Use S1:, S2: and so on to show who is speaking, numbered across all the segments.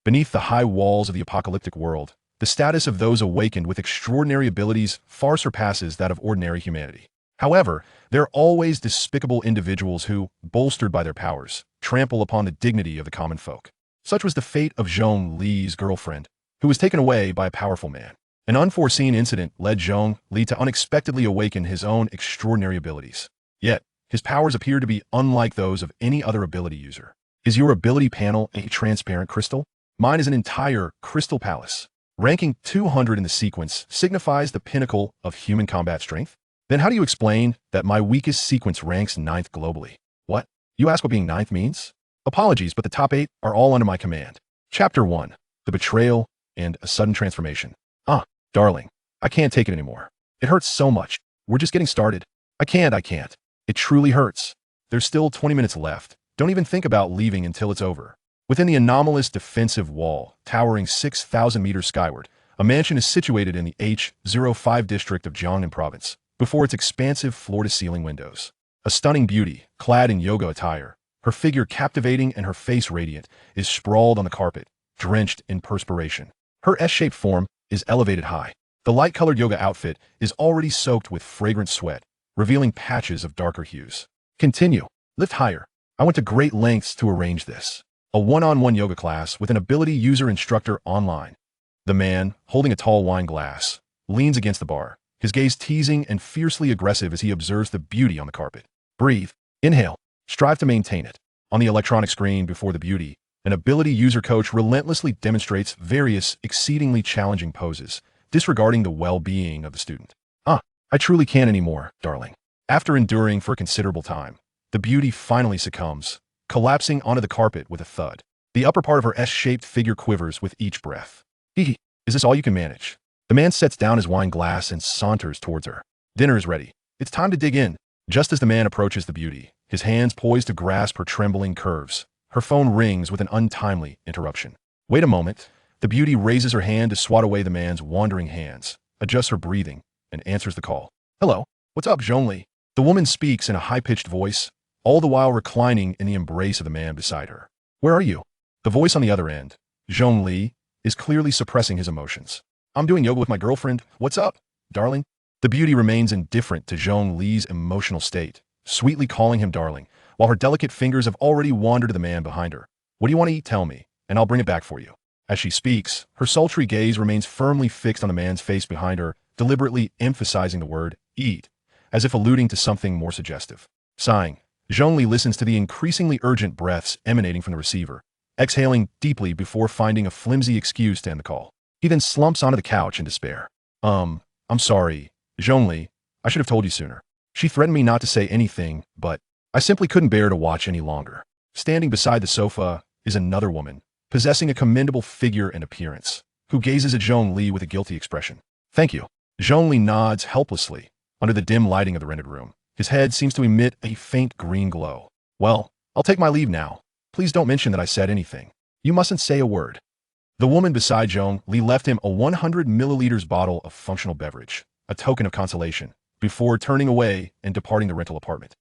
S1: Beneath the high walls of the apocalyptic world, the status of those awakened with extraordinary abilities far surpasses that of ordinary humanity. However, there are always despicable individuals who, bolstered by their powers, trample upon the dignity of the common folk. Such was the fate of Chong Li's girlfriend, who was taken away by a powerful man. An unforeseen incident led Chong Li to unexpectedly awaken his own extraordinary abilities. Yet, his powers appear to be unlike those of any other ability user. Is your ability panel a transparent crystal? Mine is an entire crystal palace. Ranking 200 in the sequence signifies the pinnacle of human combat strength. Then how do you explain that my weakest sequence ranks 9th globally? What? You ask what being 9th means? Apologies, but the top 8 are all under my command. Chapter 1. The Betrayal and a Sudden Transformation. Darling, I can't take it anymore. It hurts so much. We're just getting started. I can't. It truly hurts. There's still 20 minutes left. Don't even think about leaving until it's over. Within the anomalous defensive wall, towering 6,000 meters skyward, a mansion is situated in the H05 district of Jiangnan province, before its expansive floor-to-ceiling windows. A stunning beauty, clad in yoga attire, her figure captivating and her face radiant, is sprawled on the carpet, drenched in perspiration. Her S-shaped form is elevated high. The light-colored yoga outfit is already soaked with fragrant sweat, revealing patches of darker hues. Continue. Lift higher. I went to great lengths to arrange this. A one-on-one yoga class with an ability user instructor online. The man, holding a tall wine glass, leans against the bar, his gaze teasing and fiercely aggressive as he observes the beauty on the carpet. Breathe. Inhale. Strive to maintain it. On the electronic screen before the beauty, an ability user coach relentlessly demonstrates various exceedingly challenging poses, disregarding the well-being of the student. I truly can't anymore, darling. After enduring for a considerable time, the beauty finally succumbs, collapsing onto the carpet with a thud. The upper part of her S-shaped figure quivers with each breath. Is this all you can manage? The man sets down his wine glass and saunters towards her. Dinner is ready. It's time to dig in. Just as the man approaches the beauty, his hands poised to grasp her trembling curves, her phone rings with an untimely interruption. Wait a moment. The beauty raises her hand to swat away the man's wandering hands, adjusts her breathing, and answers the call. Hello. What's up, Chong Li? The woman speaks in a high-pitched voice, all the while reclining in the embrace of the man beside her. Where are you? The voice on the other end, Chong Li, is clearly suppressing his emotions. I'm doing yoga with my girlfriend. What's up, darling? The beauty remains indifferent to Chong Li's emotional state, sweetly calling him darling, while her delicate fingers have already wandered to the man behind her. What do you want to eat? Tell me, and I'll bring it back for you. As she speaks, her sultry gaze remains firmly fixed on the man's face behind her, deliberately emphasizing the word eat, as if alluding to something more suggestive. Sighing, Chong Li listens to the increasingly urgent breaths emanating from the receiver, exhaling deeply before finding a flimsy excuse to end the call. He then slumps onto the couch in despair. I'm sorry, Chong Li. I should have told you sooner. She threatened me not to say anything, but I simply couldn't bear to watch any longer. Standing beside the sofa is another woman, possessing a commendable figure and appearance, who gazes at Chong Li with a guilty expression. Thank you. Chong Li nods helplessly. Under the dim lighting of the rented room, his head seems to emit a faint green glow. Well, I'll take my leave now. Please don't mention that I said anything. You mustn't say a word. The woman beside Chong Li left him a 100 milliliters bottle of functional beverage, a token of consolation, before turning away and departing the rental apartment.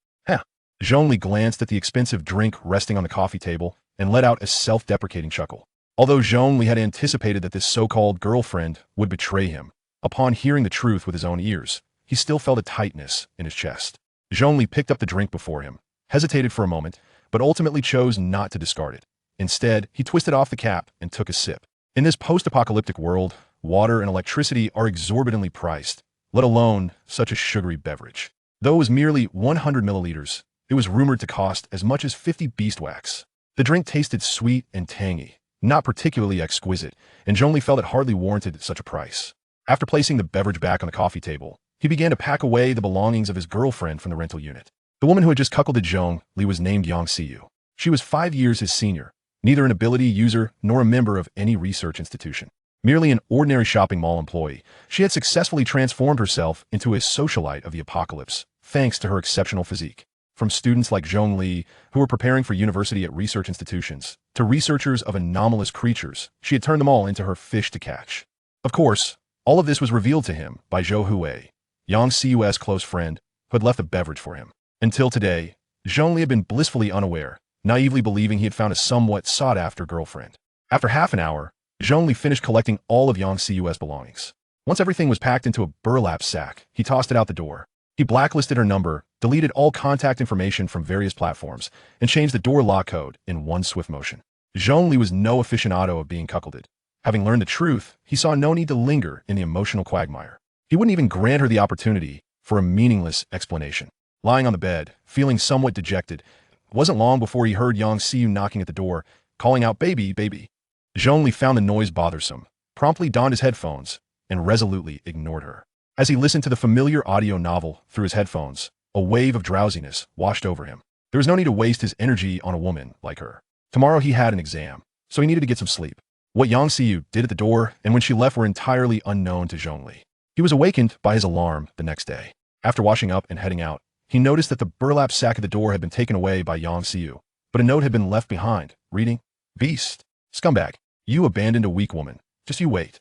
S1: Chong Li glanced at the expensive drink resting on the coffee table and let out a self-deprecating chuckle. Although Chong Li had anticipated that this so-called girlfriend would betray him, upon hearing the truth with his own ears, he still felt a tightness in his chest. Chong Li picked up the drink before him, hesitated for a moment, but ultimately chose not to discard it. Instead, he twisted off the cap and took a sip. In this post-apocalyptic world, water and electricity are exorbitantly priced, let alone such a sugary beverage. Though it was merely 100 milliliters, it was rumored to cost as much as 50 beeswax. The drink tasted sweet and tangy, not particularly exquisite, and Chong Li felt it hardly warranted such a price. After placing the beverage back on the coffee table, he began to pack away the belongings of his girlfriend from the rental unit. The woman who had just cuckolded Chong Li was named Yang Siyu. She was 5 years his senior, neither an ability user nor a member of any research institution. Merely an ordinary shopping mall employee, she had successfully transformed herself into a socialite of the apocalypse, thanks to her exceptional physique. From students like Chong Li, who were preparing for university at research institutions, to researchers of anomalous creatures, she had turned them all into her fish to catch. Of course, all of this was revealed to him by Zhou Hui, Yang Siyu's close friend, who had left a beverage for him. Until today, Chong Li had been blissfully unaware, naively believing he had found a somewhat sought-after girlfriend. After half an hour, Chong Li finished collecting all of Yang Siu's belongings. Once everything was packed into a burlap sack, he tossed it out the door. He blacklisted her number, deleted all contact information from various platforms, and changed the door lock code in one swift motion. Chong Li was no aficionado of being cuckolded. Having learned the truth, he saw no need to linger in the emotional quagmire. He wouldn't even grant her the opportunity for a meaningless explanation. Lying on the bed, feeling somewhat dejected, it wasn't long before he heard Yang Siu knocking at the door, calling out, "Baby, baby." Chong Li found the noise bothersome, promptly donned his headphones, and resolutely ignored her. As he listened to the familiar audio novel through his headphones, a wave of drowsiness washed over him. There was no need to waste his energy on a woman like her. Tomorrow he had an exam, so he needed to get some sleep. What Yang Siu did at the door and when she left were entirely unknown to Chong Li. He was awakened by his alarm the next day. After washing up and heading out, he noticed that the burlap sack at the door had been taken away by Yang Siu, but a note had been left behind, reading, "Beast, scumbag, you abandoned a weak woman. Just you wait."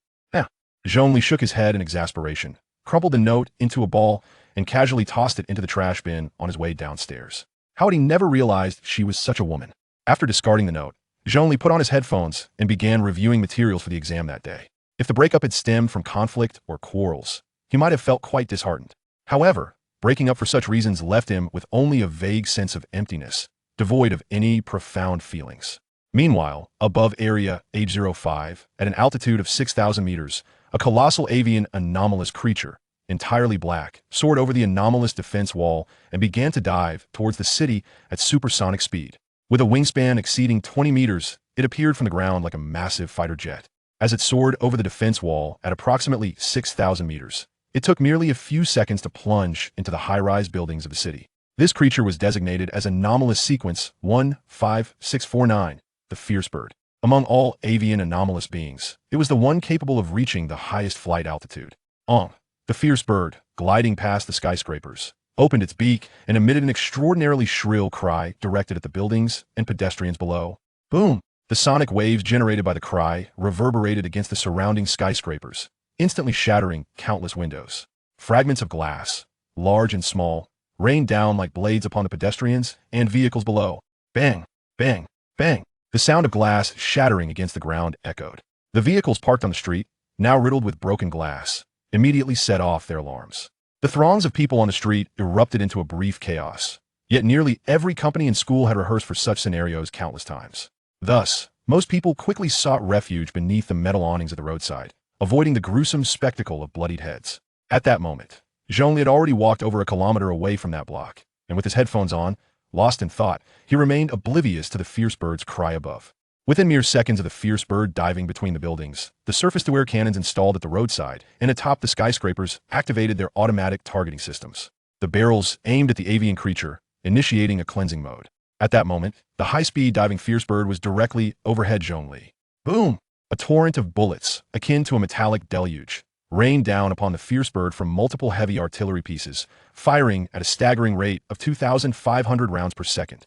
S1: Chong Li shook his head in exasperation, crumpled the note into a ball, and casually tossed it into the trash bin on his way downstairs. How had he never realized she was such a woman? After discarding the note, Chong Li put on his headphones and began reviewing materials for the exam that day. If the breakup had stemmed from conflict or quarrels, he might have felt quite disheartened. However, breaking up for such reasons left him with only a vague sense of emptiness, devoid of any profound feelings. Meanwhile, above Area H05, at an altitude of 6,000 meters, a colossal avian anomalous creature, entirely black, soared over the anomalous defense wall and began to dive towards the city at supersonic speed. With a wingspan exceeding 20 meters, it appeared from the ground like a massive fighter jet. As it soared over the defense wall at approximately 6,000 meters, it took merely a few seconds to plunge into the high-rise buildings of the city. This creature was designated as Anomalous Sequence 15649, the Fierce Bird. Among all avian anomalous beings, it was the one capable of reaching the highest flight altitude. The Fierce Bird, gliding past the skyscrapers, opened its beak and emitted an extraordinarily shrill cry directed at the buildings and pedestrians below. Boom! The sonic waves generated by the cry reverberated against the surrounding skyscrapers, instantly shattering countless windows. Fragments of glass, large and small, rained down like blades upon the pedestrians and vehicles below. Bang! Bang! Bang! The sound of glass shattering against the ground echoed. The vehicles parked on the street, now riddled with broken glass, immediately set off their alarms. The throngs of people on the street erupted into a brief chaos, yet nearly every company and school had rehearsed for such scenarios countless times. Thus, most people quickly sought refuge beneath the metal awnings of the roadside, avoiding the gruesome spectacle of bloodied heads. At that moment, Chong Li had already walked over a kilometer away from that block, and with his headphones on, lost in thought, he remained oblivious to the Fierce Bird's cry above. Within mere seconds of the Fierce Bird diving between the buildings, the surface-to-air cannons installed at the roadside and atop the skyscrapers activated their automatic targeting systems. The barrels aimed at the avian creature, initiating a cleansing mode. At that moment, the high-speed diving Fierce Bird was directly overhead Chong Li. Boom! A torrent of bullets, akin to a metallic deluge, rained down upon the Fierce Bird from multiple heavy artillery pieces, firing at a staggering rate of 2,500 rounds per second.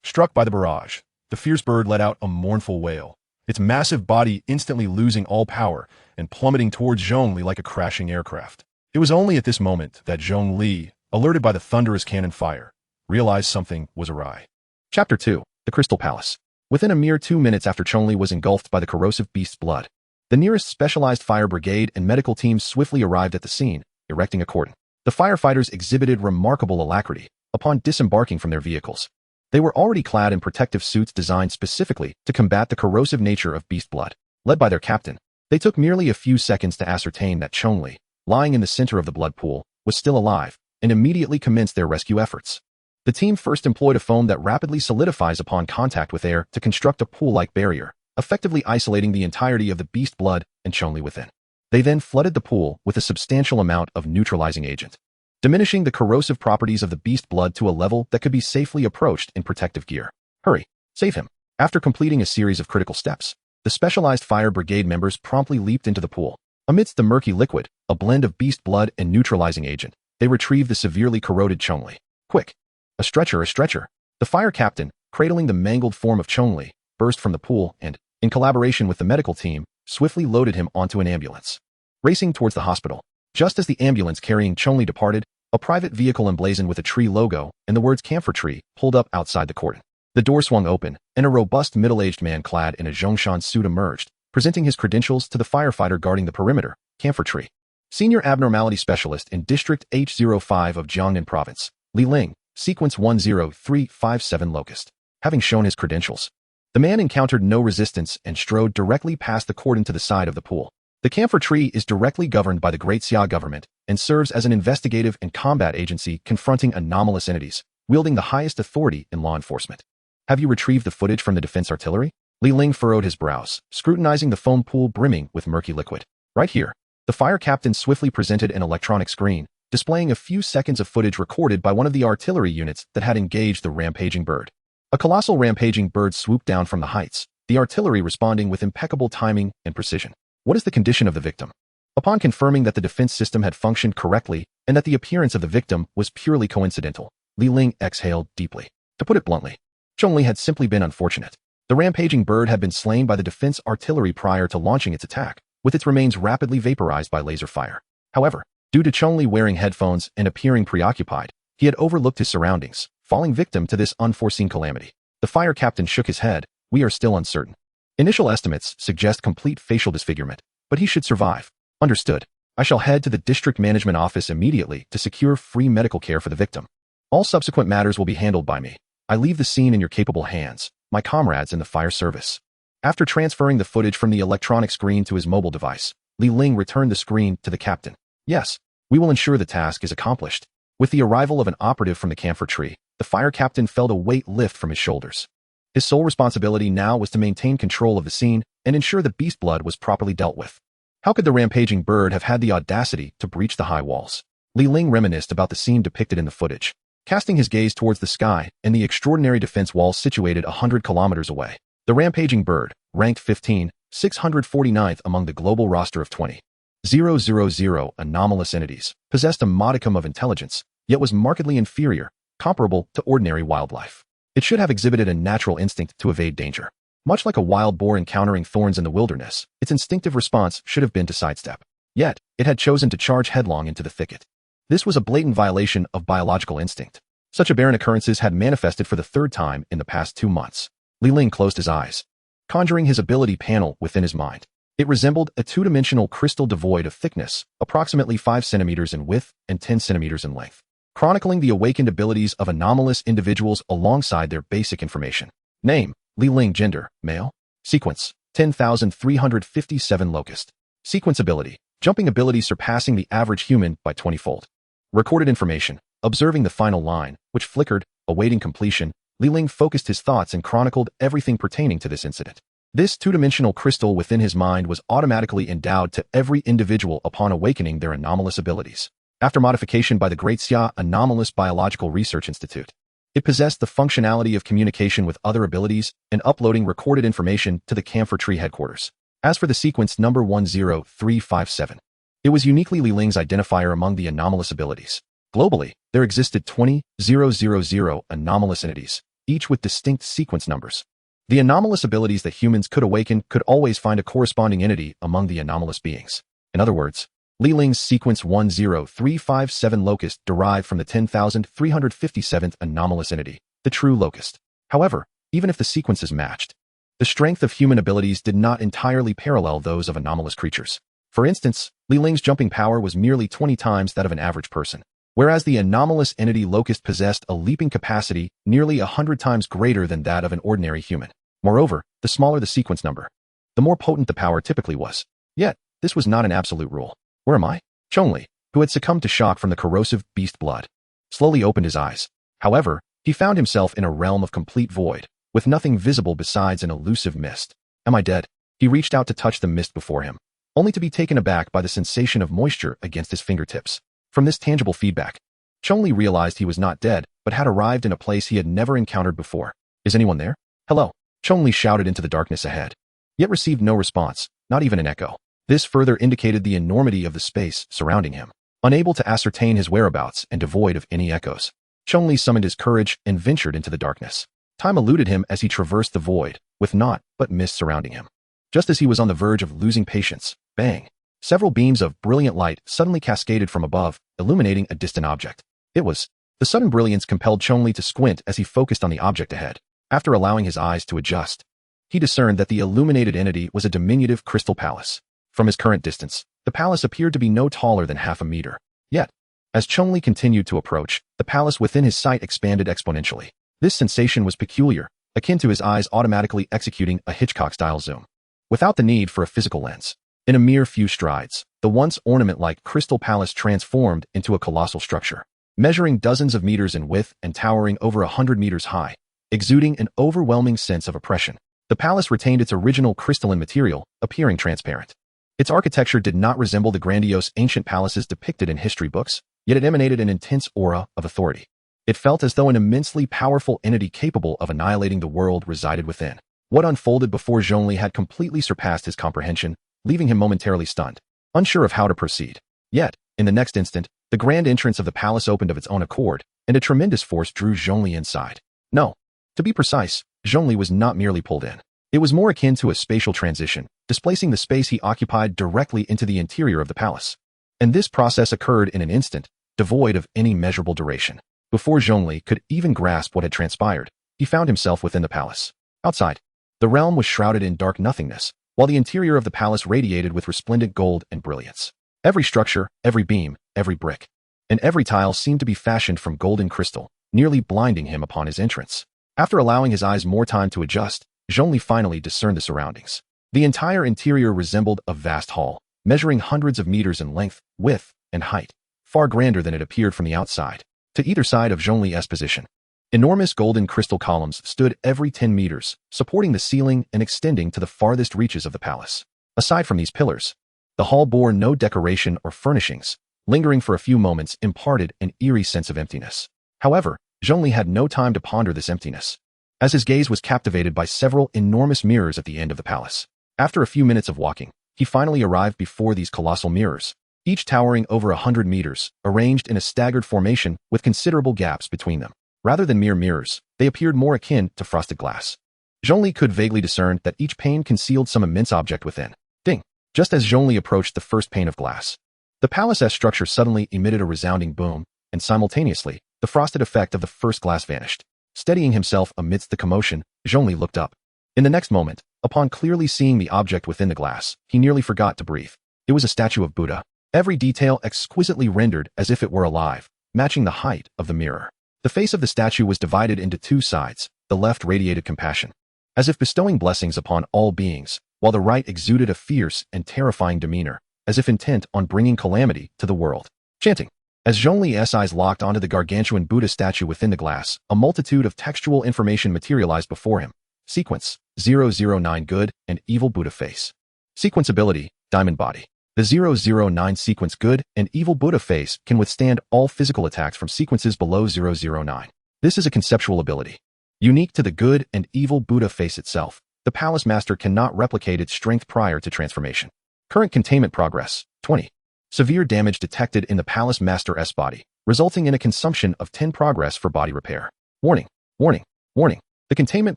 S1: Struck by the barrage, the Fierce Bird let out a mournful wail, its massive body instantly losing all power and plummeting towards Chong Li like a crashing aircraft. It was only at this moment that Chong Li, alerted by the thunderous cannon fire, realized something was awry. Chapter 2. The Crystal Palace. Within a mere 2 minutes after Chong Li was engulfed by the corrosive beast's blood, the nearest specialized fire brigade and medical teams swiftly arrived at the scene, erecting a cordon. The firefighters exhibited remarkable alacrity upon disembarking from their vehicles. They were already clad in protective suits designed specifically to combat the corrosive nature of beast blood. Led by their captain, they took merely a few seconds to ascertain that Chong Li, lying in the center of the blood pool, was still alive, and immediately commenced their rescue efforts. The team first employed a foam that rapidly solidifies upon contact with air to construct a pool-like barrier, effectively isolating the entirety of the beast blood and Chong Li within. They then flooded the pool with a substantial amount of neutralizing agent, diminishing the corrosive properties of the beast blood to a level that could be safely approached in protective gear. Hurry, save him. After completing a series of critical steps, the specialized fire brigade members promptly leaped into the pool. Amidst the murky liquid, a blend of beast blood and neutralizing agent, they retrieved the severely corroded Chong Li. Quick! A stretcher, a stretcher! The fire captain, cradling the mangled form of Chong Li, burst from the pool and, in collaboration with the medical team, swiftly loaded him onto an ambulance. Racing towards the hospital, just as the ambulance carrying Chong Li departed, a private vehicle emblazoned with a tree logo and the words Camphor Tree pulled up outside the cordon. The door swung open, and a robust middle-aged man clad in a Zhongshan suit emerged, presenting his credentials to the firefighter guarding the perimeter, Camphor Tree. Senior Abnormality Specialist in District H05 of Jiangnan Province, Li Ling, Sequence 10357 Locust. Having shown his credentials, the man encountered no resistance and strode directly past the cordon to the side of the pool. The Camphor Tree is directly governed by the Great Xia government and serves as an investigative and combat agency confronting anomalous entities, wielding the highest authority in law enforcement. Have you retrieved the footage from the defense artillery? Li Ling furrowed his brows, scrutinizing the foam pool brimming with murky liquid. Right here. The fire captain swiftly presented an electronic screen, displaying a few seconds of footage recorded by one of the artillery units that had engaged the rampaging bird. A colossal rampaging bird swooped down from the heights, the artillery responding with impeccable timing and precision. What is the condition of the victim? Upon confirming that the defense system had functioned correctly and that the appearance of the victim was purely coincidental, Li Ling exhaled deeply. To put it bluntly, Chong Li had simply been unfortunate. The rampaging bird had been slain by the defense artillery prior to launching its attack, with its remains rapidly vaporized by laser fire. However, due to Chong Li wearing headphones and appearing preoccupied, he had overlooked his surroundings, falling victim to this unforeseen calamity. The fire captain shook his head. We are still uncertain. Initial estimates suggest complete facial disfigurement, but he should survive. Understood. I shall head to the district management office immediately to secure free medical care for the victim. All subsequent matters will be handled by me. I leave the scene in your capable hands, my comrades in the fire service. After transferring the footage from the electronic screen to his mobile device, Li Ling returned the screen to the captain. Yes, we will ensure the task is accomplished. With the arrival of an operative from the Camphor Tree, the fire captain felt a weight lift from his shoulders. His sole responsibility now was to maintain control of the scene and ensure the beast blood was properly dealt with. How could the rampaging bird have had the audacity to breach the high walls? Li Ling reminisced about the scene depicted in the footage, casting his gaze towards the sky and the extraordinary defense wall situated 100 kilometers away. The rampaging bird, ranked 15, 649th among the global roster of 20,000 anomalous entities, possessed a modicum of intelligence, yet was markedly inferior, comparable to ordinary wildlife. It should have exhibited a natural instinct to evade danger. Much like a wild boar encountering thorns in the wilderness, its instinctive response should have been to sidestep. Yet, it had chosen to charge headlong into the thicket. This was a blatant violation of biological instinct. Such aberrant occurrences had manifested for the third time in the past 2 months. Li Ling closed his eyes, conjuring his ability panel within his mind. It resembled a two-dimensional crystal devoid of thickness, approximately 5 centimeters in width and 10 centimeters in length, chronicling the awakened abilities of anomalous individuals alongside their basic information. Name, Li Ling. Gender, male. Sequence, 10,357 Locust. Sequence ability, jumping ability surpassing the average human by 20-fold. Recorded information, observing the final line, which flickered, awaiting completion, Li Ling focused his thoughts and chronicled everything pertaining to this incident. This two-dimensional crystal within his mind was automatically endowed to every individual upon awakening their anomalous abilities. After modification by the Great Xia Anomalous Biological Research Institute, it possessed the functionality of communication with other abilities and uploading recorded information to the Camphor Tree headquarters. As for the sequence number 10357, it was uniquely Li Ling's identifier among the anomalous abilities. Globally, there existed 20,000 anomalous entities, each with distinct sequence numbers. The anomalous abilities that humans could awaken could always find a corresponding entity among the anomalous beings. In other words, Li Ling's sequence 10357 Locust derived from the 10,357th anomalous entity, the true Locust. However, even if the sequences matched, the strength of human abilities did not entirely parallel those of anomalous creatures. For instance, Li Ling's jumping power was merely 20 times that of an average person, whereas the anomalous entity Locust possessed a leaping capacity nearly 100 times greater than that of an ordinary human. Moreover, the smaller the sequence number, the more potent the power typically was. Yet, this was not an absolute rule. Where am I? Chong Li, who had succumbed to shock from the corrosive beast blood, slowly opened his eyes. However, he found himself in a realm of complete void, with nothing visible besides an elusive mist. Am I dead? He reached out to touch the mist before him, only to be taken aback by the sensation of moisture against his fingertips. From this tangible feedback, Chong Li realized he was not dead, but had arrived in a place he had never encountered before. Is anyone there? Hello, Chong Li shouted into the darkness ahead, yet received no response, not even an echo. This further indicated the enormity of the space surrounding him. Unable to ascertain his whereabouts and devoid of any echoes, Chong Li summoned his courage and ventured into the darkness. Time eluded him as he traversed the void, with naught but mist surrounding him. Just as he was on the verge of losing patience, bang! Several beams of brilliant light suddenly cascaded from above, illuminating a distant object. The sudden brilliance compelled Chong Li to squint as he focused on the object ahead. After allowing his eyes to adjust, he discerned that the illuminated entity was a diminutive crystal palace. From his current distance, the palace appeared to be no taller than half a meter. Yet, as Chong Li continued to approach, the palace within his sight expanded exponentially. This sensation was peculiar, akin to his eyes automatically executing a Hitchcock-style zoom, without the need for a physical lens. In a mere few strides, the once ornament-like crystal palace transformed into a colossal structure, measuring dozens of meters in width and towering over 100 meters high, exuding an overwhelming sense of oppression. The palace retained its original crystalline material, appearing transparent. Its architecture did not resemble the grandiose ancient palaces depicted in history books, yet it emanated an intense aura of authority. It felt as though an immensely powerful entity capable of annihilating the world resided within. What unfolded before Chong Li had completely surpassed his comprehension, leaving him momentarily stunned, unsure of how to proceed. Yet, in the next instant, the grand entrance of the palace opened of its own accord, and a tremendous force drew Chong Li inside. No. To be precise, Chong Li was not merely pulled in. It was more akin to a spatial transition, displacing the space he occupied directly into the interior of the palace. And this process occurred in an instant, devoid of any measurable duration. Before Chong Li could even grasp what had transpired, he found himself within the palace. Outside, the realm was shrouded in dark nothingness, while the interior of the palace radiated with resplendent gold and brilliance. Every structure, every beam, every brick, and every tile seemed to be fashioned from golden crystal, nearly blinding him upon his entrance. After allowing his eyes more time to adjust, Chong Li finally discerned the surroundings. The entire interior resembled a vast hall, measuring hundreds of meters in length, width, and height, far grander than it appeared from the outside. To either side of Chong Li's position, enormous golden crystal columns stood every 10 meters, supporting the ceiling and extending to the farthest reaches of the palace. Aside from these pillars, the hall bore no decoration or furnishings. Lingering for a few moments imparted an eerie sense of emptiness. However, Chong Li had no time to ponder this emptiness, as his gaze was captivated by several enormous mirrors at the end of the palace. After a few minutes of walking, he finally arrived before these colossal mirrors, each towering over 100 meters, arranged in a staggered formation with considerable gaps between them. Rather than mere mirrors, they appeared more akin to frosted glass. Chong Li could vaguely discern that each pane concealed some immense object within. Ding! Just as Chong Li approached the first pane of glass, the palace-esque structure suddenly emitted a resounding boom, and simultaneously, the frosted effect of the first glass vanished. Steadying himself amidst the commotion, Chong Li looked up. In the next moment, upon clearly seeing the object within the glass, he nearly forgot to breathe. It was a statue of Buddha, every detail exquisitely rendered as if it were alive, matching the height of the mirror. The face of the statue was divided into two sides. The left radiated compassion, as if bestowing blessings upon all beings, while the right exuded a fierce and terrifying demeanor, as if intent on bringing calamity to the world. Chanting. As Chong Li's eyes locked onto the gargantuan Buddha statue within the glass, a multitude of textual information materialized before him. Sequence, 009 Good and Evil Buddha Face. Sequence ability, Diamond Body. The 009 sequence Good and Evil Buddha Face can withstand all physical attacks from sequences below 009. This is a conceptual ability. Unique to the Good and Evil Buddha Face itself, the Palace Master cannot replicate its strength prior to transformation. Current containment progress, 20. Severe damage detected in the Palace Master's body, resulting in a consumption of 10 progress for body repair. Warning, warning, warning. The containment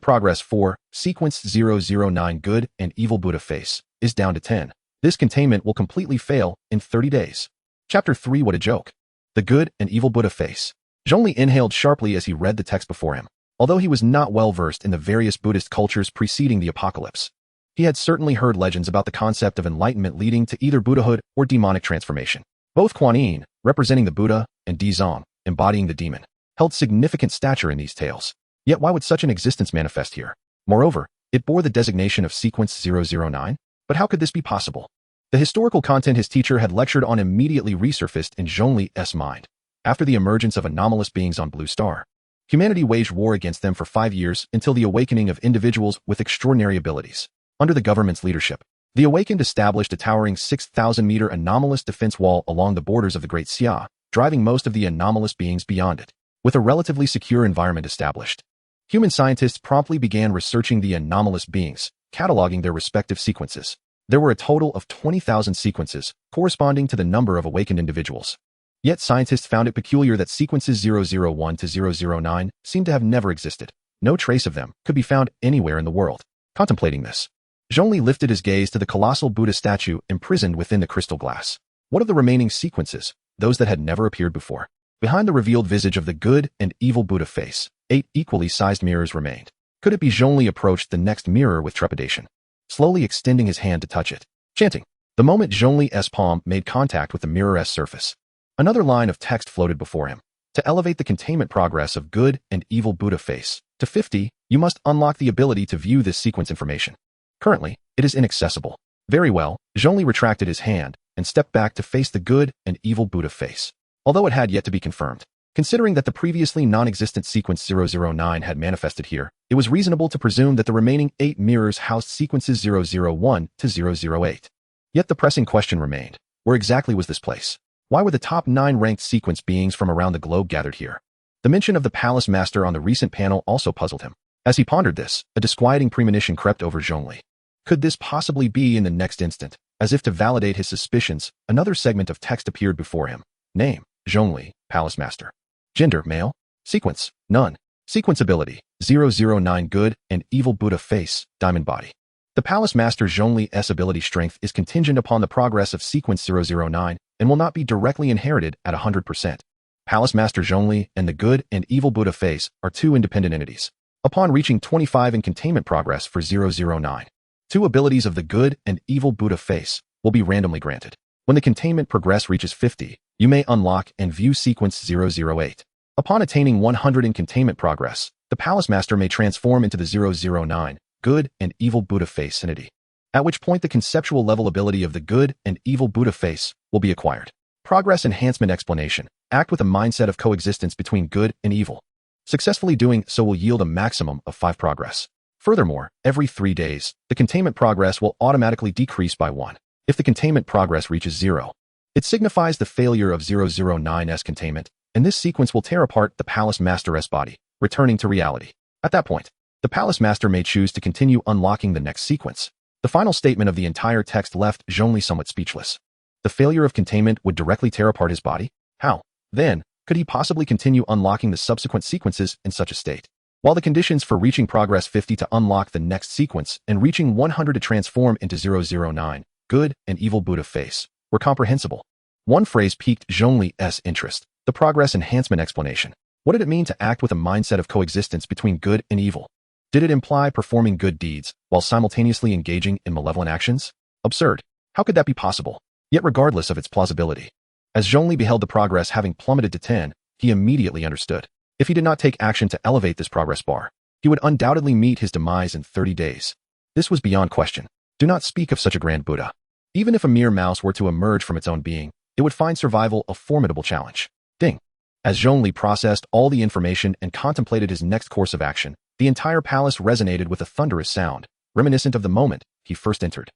S1: progress for Sequence 009 Good and Evil Buddha Face is down to 10. This containment will completely fail in 30 days. Chapter 3 What a Joke. The Good and Evil Buddha Face. Chong Li inhaled sharply as he read the text before him. Although he was not well versed in the various Buddhist cultures preceding the apocalypse, he had certainly heard legends about the concept of enlightenment leading to either Buddhahood or demonic transformation. Both Kuan Yin, representing the Buddha, and Dizong, embodying the demon, held significant stature in these tales. Yet why would such an existence manifest here? Moreover, it bore the designation of Sequence 009. But how could this be possible? The historical content his teacher had lectured on immediately resurfaced in Chong Li's mind. After the emergence of anomalous beings on Blue Star, humanity waged war against them for 5 years until the awakening of individuals with extraordinary abilities. Under the government's leadership, the awakened established a towering 6,000-meter anomalous defense wall along the borders of the Great Xia, driving most of the anomalous beings beyond it. With a relatively secure environment established, human scientists promptly began researching the anomalous beings, cataloging their respective sequences. There were a total of 20,000 sequences, corresponding to the number of awakened individuals. Yet scientists found it peculiar that sequences 001 to 009 seemed to have never existed. No trace of them could be found anywhere in the world. Contemplating this, Chong Li lifted his gaze to the colossal Buddha statue imprisoned within the crystal glass. What of the remaining sequences, those that had never appeared before? Behind the revealed visage of the Good and Evil Buddha Face, 8 equally sized mirrors remained, Could it be Chong Li approached the next mirror with trepidation, slowly extending his hand to touch it, chanting. The moment Chong Li's palm made contact with the mirror's surface, another line of text floated before him. To elevate the containment progress of good and evil Buddha face to 50, you must unlock the ability to view this sequence information. Currently, it is inaccessible. Very well, Chong Li retracted his hand and stepped back to face the good and evil Buddha face. Although it had yet to be confirmed, considering that the previously non-existent sequence 009 had manifested here, it was reasonable to presume that the remaining 8 mirrors housed sequences 001 to 008. Yet the pressing question remained, where exactly was this place? Why were the top 9 ranked sequence beings from around the globe gathered here? The mention of the palace master on the recent panel also puzzled him. As he pondered this, a disquieting premonition crept over Chong Li. Could this possibly be in the next instant? As if to validate his suspicions, another segment of text appeared before him. Name, Chong Li, Palace Master. Gender, male. Sequence, none. Sequence ability, 009 good and evil Buddha face, diamond body. The Palace Master Chong Li's ability strength is contingent upon the progress of sequence 009 and will not be directly inherited at 100%. Palace Master Chong Li and the good and evil Buddha face are 2 independent entities. Upon reaching 25 in containment progress for 009, 2 abilities of the good and evil Buddha face will be randomly granted. When the containment progress reaches 50, you may unlock and view sequence 008. Upon attaining 100 in containment progress, the Palace Master may transform into the 009 good and evil Buddha face entity, at which point the conceptual level ability of the good and evil Buddha face will be acquired. Progress enhancement explanation. Act with a mindset of coexistence between good and evil. Successfully doing so will yield a maximum of 5 progress. Furthermore, every 3 days, the containment progress will automatically decrease by 1. If the containment progress reaches 0, it signifies the failure of 009's containment, and this sequence will tear apart the Palace Master's body, returning to reality. At that point, the Palace Master may choose to continue unlocking the next sequence. The final statement of the entire text left Chong Li somewhat speechless. The failure of containment would directly tear apart his body? How, then, could he possibly continue unlocking the subsequent sequences in such a state? While the conditions for reaching progress 50 to unlock the next sequence and reaching 100 to transform into 009, good and evil Buddha face, were comprehensible, one phrase piqued Chong Li's interest, the progress enhancement explanation. What did it mean to act with a mindset of coexistence between good and evil? Did it imply performing good deeds while simultaneously engaging in malevolent actions? Absurd. How could that be possible? Yet regardless of its plausibility, as Chong Li beheld the progress having plummeted to 10, he immediately understood. If he did not take action to elevate this progress bar, he would undoubtedly meet his demise in 30 days. This was beyond question. Do not speak of such a grand Buddha. Even if a mere mouse were to emerge from its own being, it would find survival a formidable challenge. Ding. As Chong Li processed all the information and contemplated his next course of action, the entire palace resonated with a thunderous sound, reminiscent of the moment he first entered.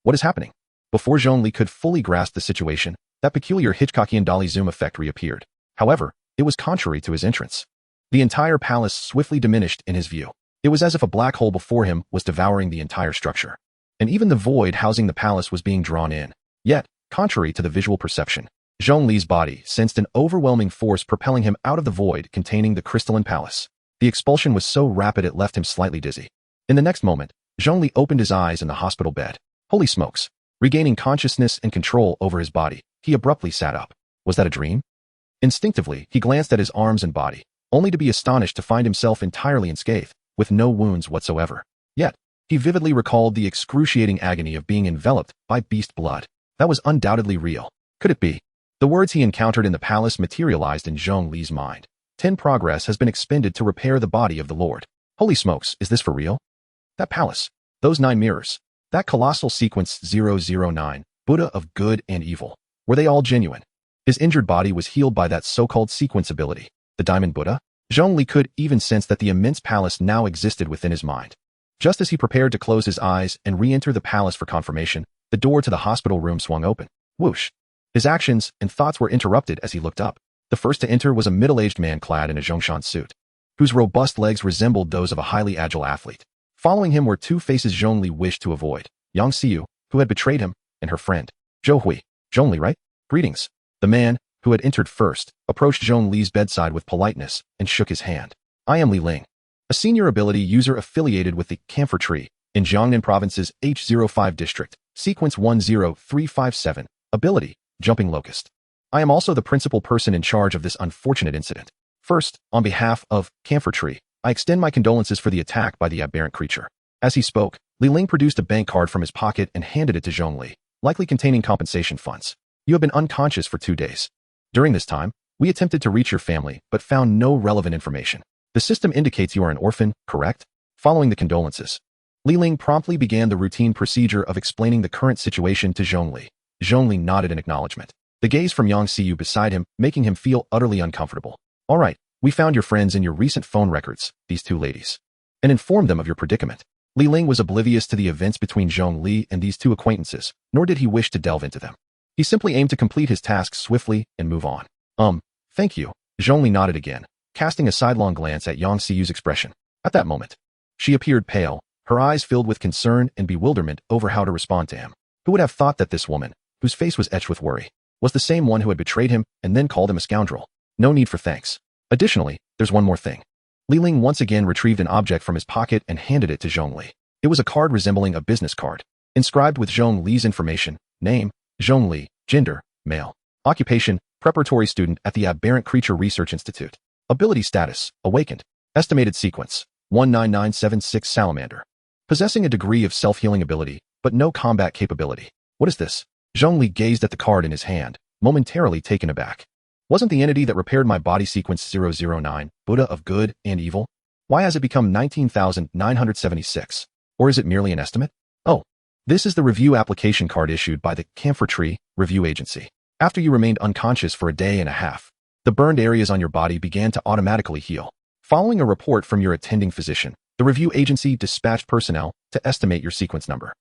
S1: What is happening? Before Chong Li could fully grasp the situation, that peculiar Hitchcockian dolly zoom effect reappeared. However, it was contrary to his entrance. The entire palace swiftly diminished in his view. It was as if a black hole before him was devouring the entire structure. And even the void housing the palace was being drawn in. Yet, contrary to the visual perception, Chong Li's body sensed an overwhelming force propelling him out of the void containing the crystalline palace. The expulsion was so rapid it left him slightly dizzy. In the next moment, Chong Li opened his eyes in the hospital bed. Holy smokes! Regaining consciousness and control over his body, he abruptly sat up. Was that a dream? Instinctively, he glanced at his arms and body, only to be astonished to find himself entirely unscathed, with no wounds whatsoever. Yet, he vividly recalled the excruciating agony of being enveloped by beast blood. That was undoubtedly real. Could it be? The words he encountered in the palace materialized in Chong Li's mind. 10 progress has been expended to repair the body of the Lord. Holy smokes, is this for real? That palace, those 9 mirrors, that colossal sequence 009, Buddha of good and evil, were they all genuine? His injured body was healed by that so-called sequence ability, the Diamond Buddha. Chong Li could even sense that the immense palace now existed within his mind. Just as he prepared to close his eyes and re-enter the palace for confirmation, the door to the hospital room swung open. Whoosh! His actions and thoughts were interrupted as he looked up. The first to enter was a middle-aged man clad in a Zhongshan suit, whose robust legs resembled those of a highly agile athlete. Following him were 2 faces Chong Li wished to avoid, Yang Xiu, who had betrayed him, and her friend, Zhou Hui. Chong Li, right? Greetings. The man, who had entered first, approached Chong Li's bedside with politeness and shook his hand. I am Li Ling, a senior ability user affiliated with the Camphor Tree in Jiangnan Province's H05 district, sequence 10357, ability, Jumping Locust. I am also the principal person in charge of this unfortunate incident. First, on behalf of Camphor Tree, I extend my condolences for the attack by the aberrant creature. As he spoke, Li Ling produced a bank card from his pocket and handed it to Chong Li, likely containing compensation funds. You have been unconscious for 2 days. During this time, we attempted to reach your family, but found no relevant information. The system indicates you are an orphan, correct? Following the condolences, Li Ling promptly began the routine procedure of explaining the current situation to Chong Li. Chong Li nodded in acknowledgement, the gaze from Yang Xiu beside him making him feel utterly uncomfortable. All right, we found your friends in your recent phone records, these 2 ladies, and informed them of your predicament. Li Ling was oblivious to the events between Chong Li and these 2 acquaintances, nor did he wish to delve into them. He simply aimed to complete his tasks swiftly and move on. Thank you. Chong Li nodded again, casting a sidelong glance at Yang Xiu's expression. At that moment, she appeared pale, her eyes filled with concern and bewilderment over how to respond to him. Who would have thought that this woman, whose face was etched with worry, was the same one who had betrayed him and then called him a scoundrel? No need for thanks. Additionally, there's one more thing. Li Ling once again retrieved an object from his pocket and handed it to Chong Li. It was a card resembling a business card, inscribed with Chong Li's information: name, Chong Li, gender, male, occupation, preparatory student at the Aberrant Creature Research Institute, ability status, awakened, estimated sequence, 19976 salamander, possessing a degree of self-healing ability, but no combat capability. What is this? Chong Li gazed at the card in his hand, momentarily taken aback. Wasn't the entity that repaired my body sequence 009, Buddha of good and evil? Why has it become 19,976? Or is it merely an estimate? Oh, this is the review application card issued by the Camphor Tree Review Agency. After you remained unconscious for a day and a half, the burned areas on your body began to automatically heal. Following a report from your attending physician, the review agency dispatched personnel to estimate your sequence number.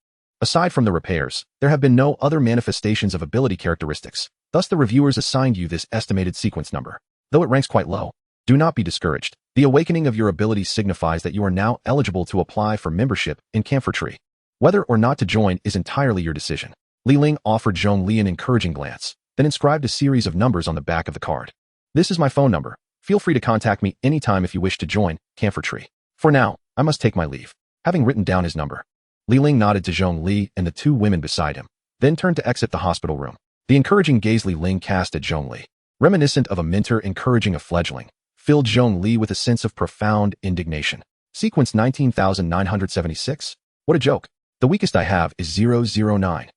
S1: Aside from the repairs, there have been no other manifestations of ability characteristics. Thus, the reviewers assigned you this estimated sequence number. Though it ranks quite low, do not be discouraged. The awakening of your abilities signifies that you are now eligible to apply for membership in Camphor Tree. Whether or not to join is entirely your decision. Li Ling offered Chong Li an encouraging glance, then inscribed a series of numbers on the back of the card. This is my phone number. Feel free to contact me anytime if you wish to join Camphor Tree. For now, I must take my leave. Having written down his number, Li Ling nodded to Chong Li and the 2 women beside him, then turned to exit the hospital room. The encouraging gaze Li Ling cast at Chong Li, reminiscent of a mentor encouraging a fledgling, filled Chong Li with a sense of profound indignation. Sequence 19,976? What a joke. The weakest I have is 009.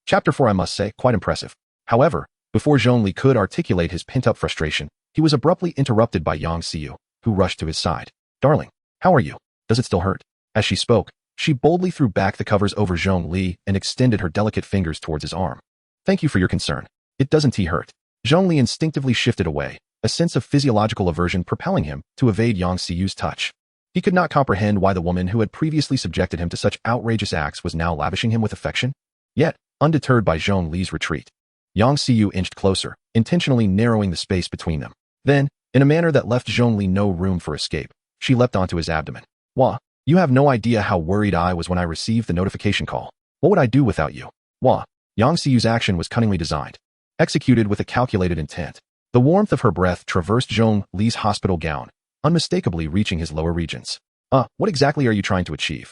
S1: Chapter 4, I must say, quite impressive. However, before Chong Li could articulate his pent-up frustration, he was abruptly interrupted by Yang Xiu, who rushed to his side. Darling, how are you? Does it still hurt? As she spoke, she boldly threw back the covers over Chong Li and extended her delicate fingers towards his arm. Thank you for your concern. It doesn't hurt. Chong Li instinctively shifted away, a sense of physiological aversion propelling him to evade Yang Xiu's touch. He could not comprehend why the woman who had previously subjected him to such outrageous acts was now lavishing him with affection. Yet, undeterred by Chong Li's retreat, Yang Xiu inched closer, intentionally narrowing the space between them. Then, in a manner that left Chong Li no room for escape, she leapt onto his abdomen. Wah, you have no idea how worried I was when I received the notification call. What would I do without you? Wah. Yang Xiu's action was cunningly designed, executed with a calculated intent. The warmth of her breath traversed Chong Li's hospital gown, unmistakably reaching his lower regions. What exactly are you trying to achieve?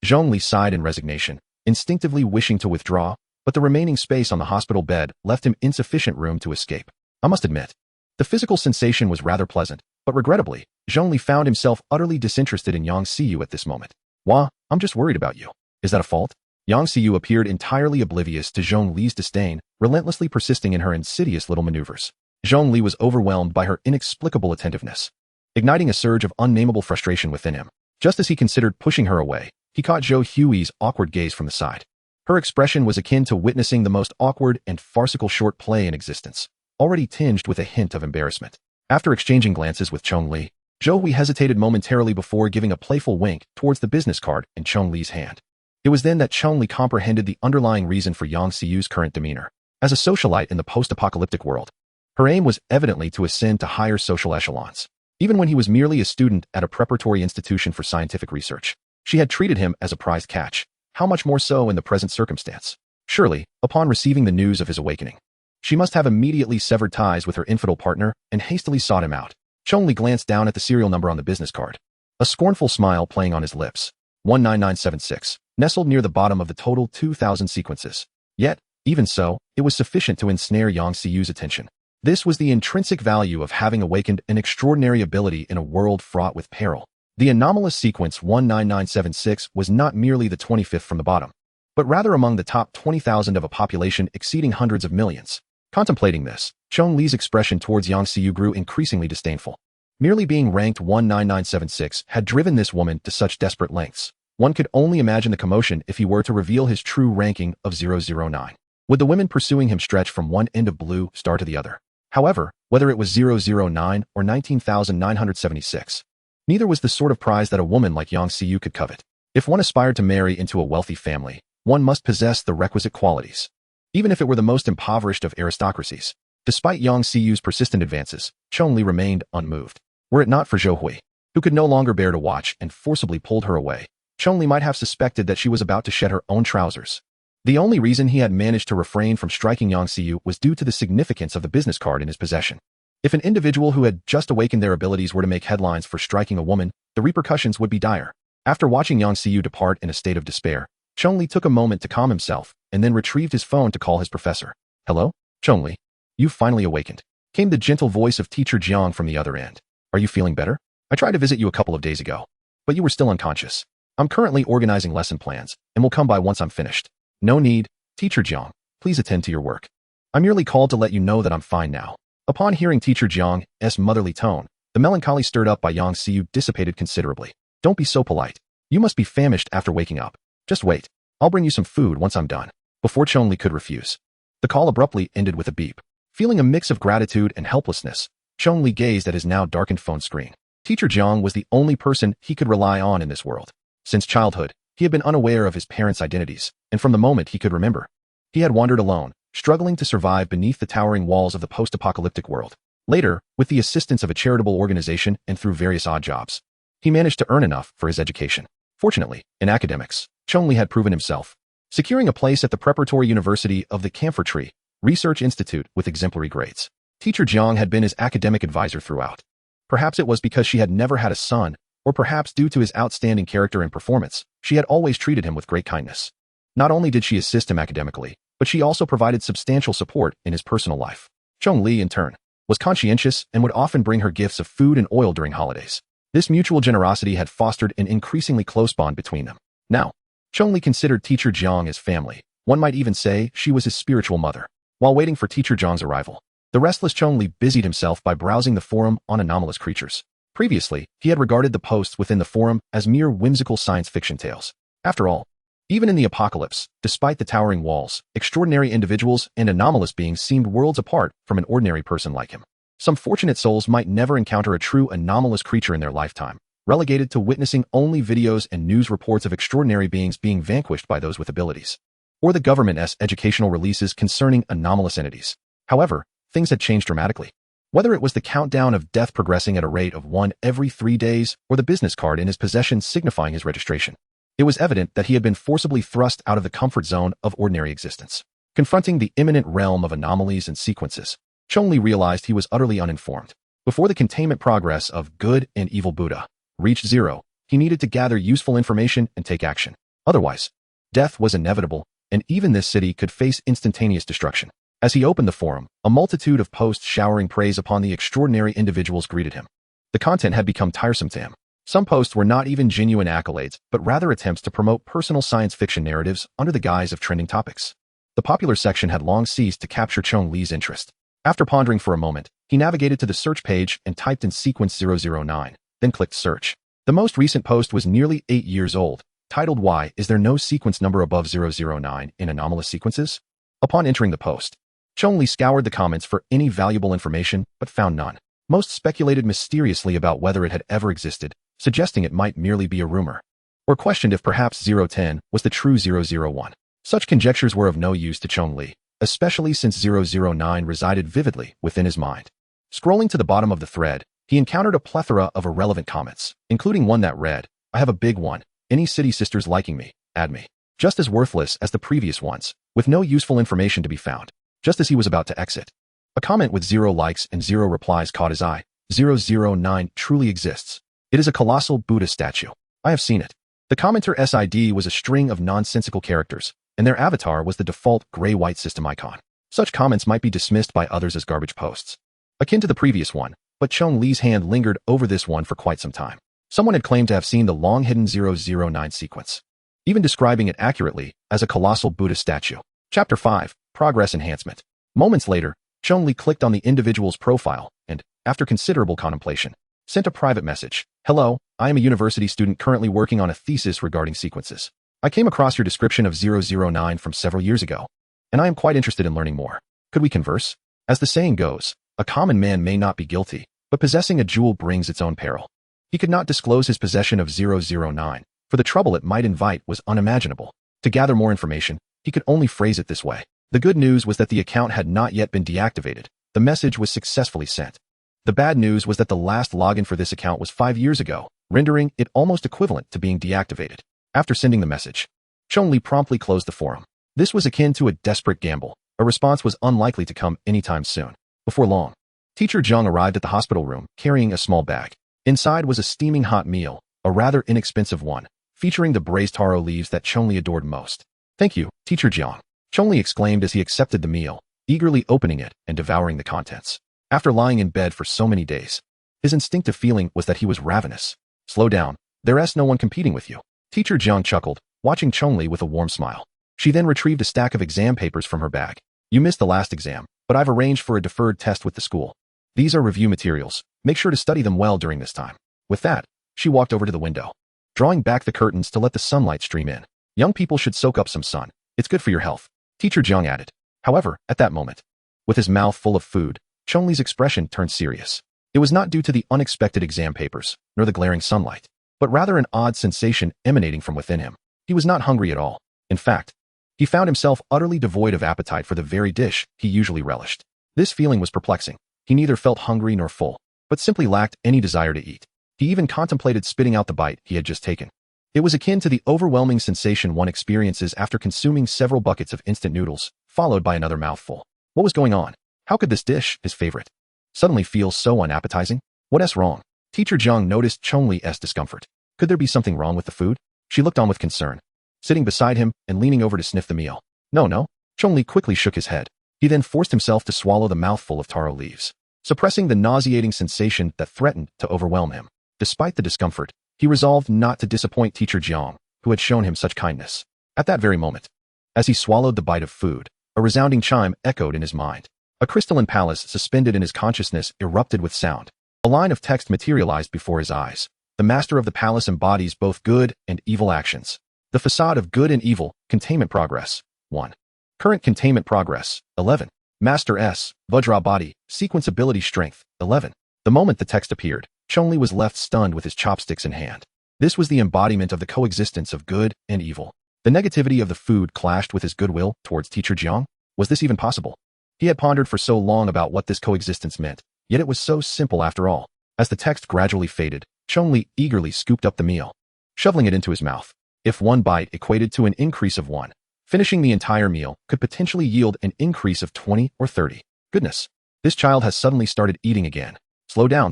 S1: Chong Li sighed in resignation, instinctively wishing to withdraw, but the remaining space on the hospital bed left him insufficient room to escape. I must admit, the physical sensation was rather pleasant, but regrettably, Chong Li found himself utterly disinterested in Yang Xiu at this moment. Wah, I'm just worried about you. Is that a fault? Yang Xiu appeared entirely oblivious to Chong Li's disdain, relentlessly persisting in her insidious little maneuvers. Chong Li was overwhelmed by her inexplicable attentiveness, igniting a surge of unnameable frustration within him. Just as he considered pushing her away, he caught Zhou Hui's awkward gaze from the side. Her expression was akin to witnessing the most awkward and farcical short play in existence, already tinged with a hint of embarrassment. After exchanging glances with Chong Li, Zhou Hui hesitated momentarily before giving a playful wink towards the business card in Chong Li's hand. It was then that Chong Li comprehended the underlying reason for Yang Xiu's current demeanor. As a socialite in the post-apocalyptic world, her aim was evidently to ascend to higher social echelons. Even when he was merely a student at a preparatory institution for scientific research, she had treated him as a prized catch. How much more so in the present circumstance? Surely, upon receiving the news of his awakening, she must have immediately severed ties with her infidel partner and hastily sought him out. Chong Li glanced down at the serial number on the business card, a scornful smile playing on his lips. 19976, nestled near the bottom of the total 2,000 sequences. Yet, even so, it was sufficient to ensnare Yang Xiu's attention. This was the intrinsic value of having awakened an extraordinary ability in a world fraught with peril. The anomalous sequence 19976 was not merely the 25th from the bottom, but rather among the top 20,000 of a population exceeding hundreds of millions. Contemplating this, Chong Li's expression towards Yang Xiu grew increasingly disdainful. Merely being ranked 19976 had driven this woman to such desperate lengths. One could only imagine the commotion if he were to reveal his true ranking of 009. Would the women pursuing him stretch from one end of blue star to the other? However, whether it was 009 or 19,976, neither was the sort of prize that a woman like Yang Xiu could covet. If one aspired to marry into a wealthy family, one must possess the requisite qualities, even if it were the most impoverished of aristocracies. Despite Yang Xiu's persistent advances, Chong Li remained unmoved. Were it not for Zhou Hui, who could no longer bear to watch and forcibly pulled her away, Chong Li might have suspected that she was about to shed her own trousers. The only reason he had managed to refrain from striking Yang Xiu was due to the significance of the business card in his possession. If an individual who had just awakened their abilities were to make headlines for striking a woman, the repercussions would be dire. After watching Yang Xiu depart in a state of despair, Chong Li took a moment to calm himself and then retrieved his phone to call his professor. "Hello, Chong Li. You've finally awakened," came the gentle voice of Teacher Jiang from the other end. "Are you feeling better? I tried to visit you a couple of days ago, but you were still unconscious. I'm currently organizing lesson plans and will come by once I'm finished." "No need, Teacher Jiang. Please attend to your work. I merely called to let you know that I'm fine now." Upon hearing Teacher Jiang's motherly tone, the melancholy stirred up by Yang Xiu dissipated considerably. "Don't be so polite. You must be famished after waking up. Just wait. I'll bring you some food once I'm done." Before Chong Li could refuse, the call abruptly ended with a beep. Feeling a mix of gratitude and helplessness, Chong Li gazed at his now darkened phone screen. Teacher Jiang was the only person he could rely on in this world. Since childhood, he had been unaware of his parents' identities, and from the moment he could remember, he had wandered alone, struggling to survive beneath the towering walls of the post-apocalyptic world. Later, with the assistance of a charitable organization and through various odd jobs, he managed to earn enough for his education. Fortunately, in academics, Chong Li had proven himself, securing a place at the preparatory university of the Camphor Tree Research Institute with exemplary grades. Teacher Jiang had been his academic advisor throughout. Perhaps it was because she had never had a son, or perhaps due to his outstanding character and performance, she had always treated him with great kindness. Not only did she assist him academically, but she also provided substantial support in his personal life. Chong Li, in turn, was conscientious and would often bring her gifts of food and oil during holidays. This mutual generosity had fostered an increasingly close bond between them. Now, Chong Li considered Teacher Jiang as family. One might even say she was his spiritual mother. While waiting for Teacher Jiang's arrival, the restless Chong Li busied himself by browsing the forum on anomalous creatures. Previously, he had regarded the posts within the forum as mere whimsical science fiction tales. After all, even in the apocalypse, despite the towering walls, extraordinary individuals and anomalous beings seemed worlds apart from an ordinary person like him. Some fortunate souls might never encounter a true anomalous creature in their lifetime, relegated to witnessing only videos and news reports of extraordinary beings being vanquished by those with abilities, or the government's educational releases concerning anomalous entities. However, things had changed dramatically. Whether it was the countdown of death progressing at a rate of 1 every 3 days or the business card in his possession signifying his registration, it was evident that he had been forcibly thrust out of the comfort zone of ordinary existence. Confronting the imminent realm of anomalies and sequences, Chong Li realized he was utterly uninformed. Before the containment progress of good and evil Buddha reached zero, he needed to gather useful information and take action. Otherwise, death was inevitable, and even this city could face instantaneous destruction. As he opened the forum, a multitude of posts showering praise upon the extraordinary individuals greeted him. The content had become tiresome to him. Some posts were not even genuine accolades, but rather attempts to promote personal science fiction narratives under the guise of trending topics. The popular section had long ceased to capture Chong Li's interest. After pondering for a moment, he navigated to the search page and typed in sequence 009, then clicked search. The most recent post was nearly 8 years old, titled "Why is there no sequence number above 009 in anomalous sequences?" Upon entering the post, Chong Li scoured the comments for any valuable information, but found none. Most speculated mysteriously about whether it had ever existed, suggesting it might merely be a rumor, or questioned if perhaps 010 was the true 001. Such conjectures were of no use to Chong Li, especially since 009 resided vividly within his mind. Scrolling to the bottom of the thread, he encountered a plethora of irrelevant comments, including one that read, "I have a big one. Any city sisters liking me, add me." Just as worthless as the previous ones, with no useful information to be found. Just as he was about to exit, a comment with 0 likes and 0 replies caught his eye. 009 truly exists. It is a colossal Buddha statue. I have seen it. The commenter's ID was a string of nonsensical characters, and their avatar was the default gray-white system icon. Such comments might be dismissed by others as garbage posts, akin to the previous one, but Chong Li's hand lingered over this one for quite some time. Someone had claimed to have seen the long-hidden 009 sequence, even describing it accurately as a colossal Buddha statue. Chapter 5, Progress Enhancement. Moments later, Chong Li clicked on the individual's profile and, after considerable contemplation, sent a private message. Hello, I am a university student currently working on a thesis regarding sequences. I came across your description of 009 from several years ago, and I am quite interested in learning more. Could we converse? As the saying goes, a common man may not be guilty, but possessing a jewel brings its own peril. He could not disclose his possession of 009, for the trouble it might invite was unimaginable. To gather more information, he could only phrase it this way. The good news was that the account had not yet been deactivated. The message was successfully sent. The bad news was that the last login for this account was 5 years ago, rendering it almost equivalent to being deactivated. After sending the message, Chong Li promptly closed the forum. This was akin to a desperate gamble. A response was unlikely to come anytime soon. Before long, Teacher Zhang arrived at the hospital room, carrying a small bag. Inside was a steaming hot meal, a rather inexpensive one, featuring the braised taro leaves that Chong Li adored most. Thank you, Teacher Zhang, Chong Li exclaimed as he accepted the meal, eagerly opening it and devouring the contents. After lying in bed for so many days, his instinctive feeling was that he was ravenous. Slow down, there's no one competing with you. Teacher Zhang chuckled, watching Chong Li with a warm smile. She then retrieved a stack of exam papers from her bag. You missed the last exam, but I've arranged for a deferred test with the school. These are review materials. Make sure to study them well during this time. With that, she walked over to the window, drawing back the curtains to let the sunlight stream in. Young people should soak up some sun. It's good for your health, Teacher Zhang added. However, at that moment, with his mouth full of food, Chong Li's expression turned serious. It was not due to the unexpected exam papers, nor the glaring sunlight, but rather an odd sensation emanating from within him. He was not hungry at all. In fact, he found himself utterly devoid of appetite for the very dish he usually relished. This feeling was perplexing. He neither felt hungry nor full, but simply lacked any desire to eat. He even contemplated spitting out the bite he had just taken. It was akin to the overwhelming sensation one experiences after consuming several buckets of instant noodles, followed by another mouthful. What was going on? How could this dish, his favorite, suddenly feel so unappetizing? What's wrong? Teacher Zhang noticed Chong Li's discomfort. Could there be something wrong with the food? She looked on with concern, sitting beside him and leaning over to sniff the meal. No. Chong Li quickly shook his head. He then forced himself to swallow the mouthful of taro leaves, suppressing the nauseating sensation that threatened to overwhelm him. Despite the discomfort, he resolved not to disappoint Teacher Zhang, who had shown him such kindness. At that very moment, as he swallowed the bite of food, a resounding chime echoed in his mind. A crystalline palace suspended in his consciousness erupted with sound. A line of text materialized before his eyes. The master of the palace embodies both good and evil actions. The facade of good and evil, containment progress, 1. Current containment progress, 11. Master S, Vajra body, sequence ability strength, 11. The moment the text appeared, Chong Li was left stunned with his chopsticks in hand. This was the embodiment of the coexistence of good and evil. The negativity of the food clashed with his goodwill towards Teacher Zhang. Was this even possible? He had pondered for so long about what this coexistence meant, yet it was so simple after all. As the text gradually faded, Chong Li eagerly scooped up the meal, shoveling it into his mouth. If one bite equated to an increase of 1, finishing the entire meal could potentially yield an increase of 20 or 30. Goodness, this child has suddenly started eating again. Slow down.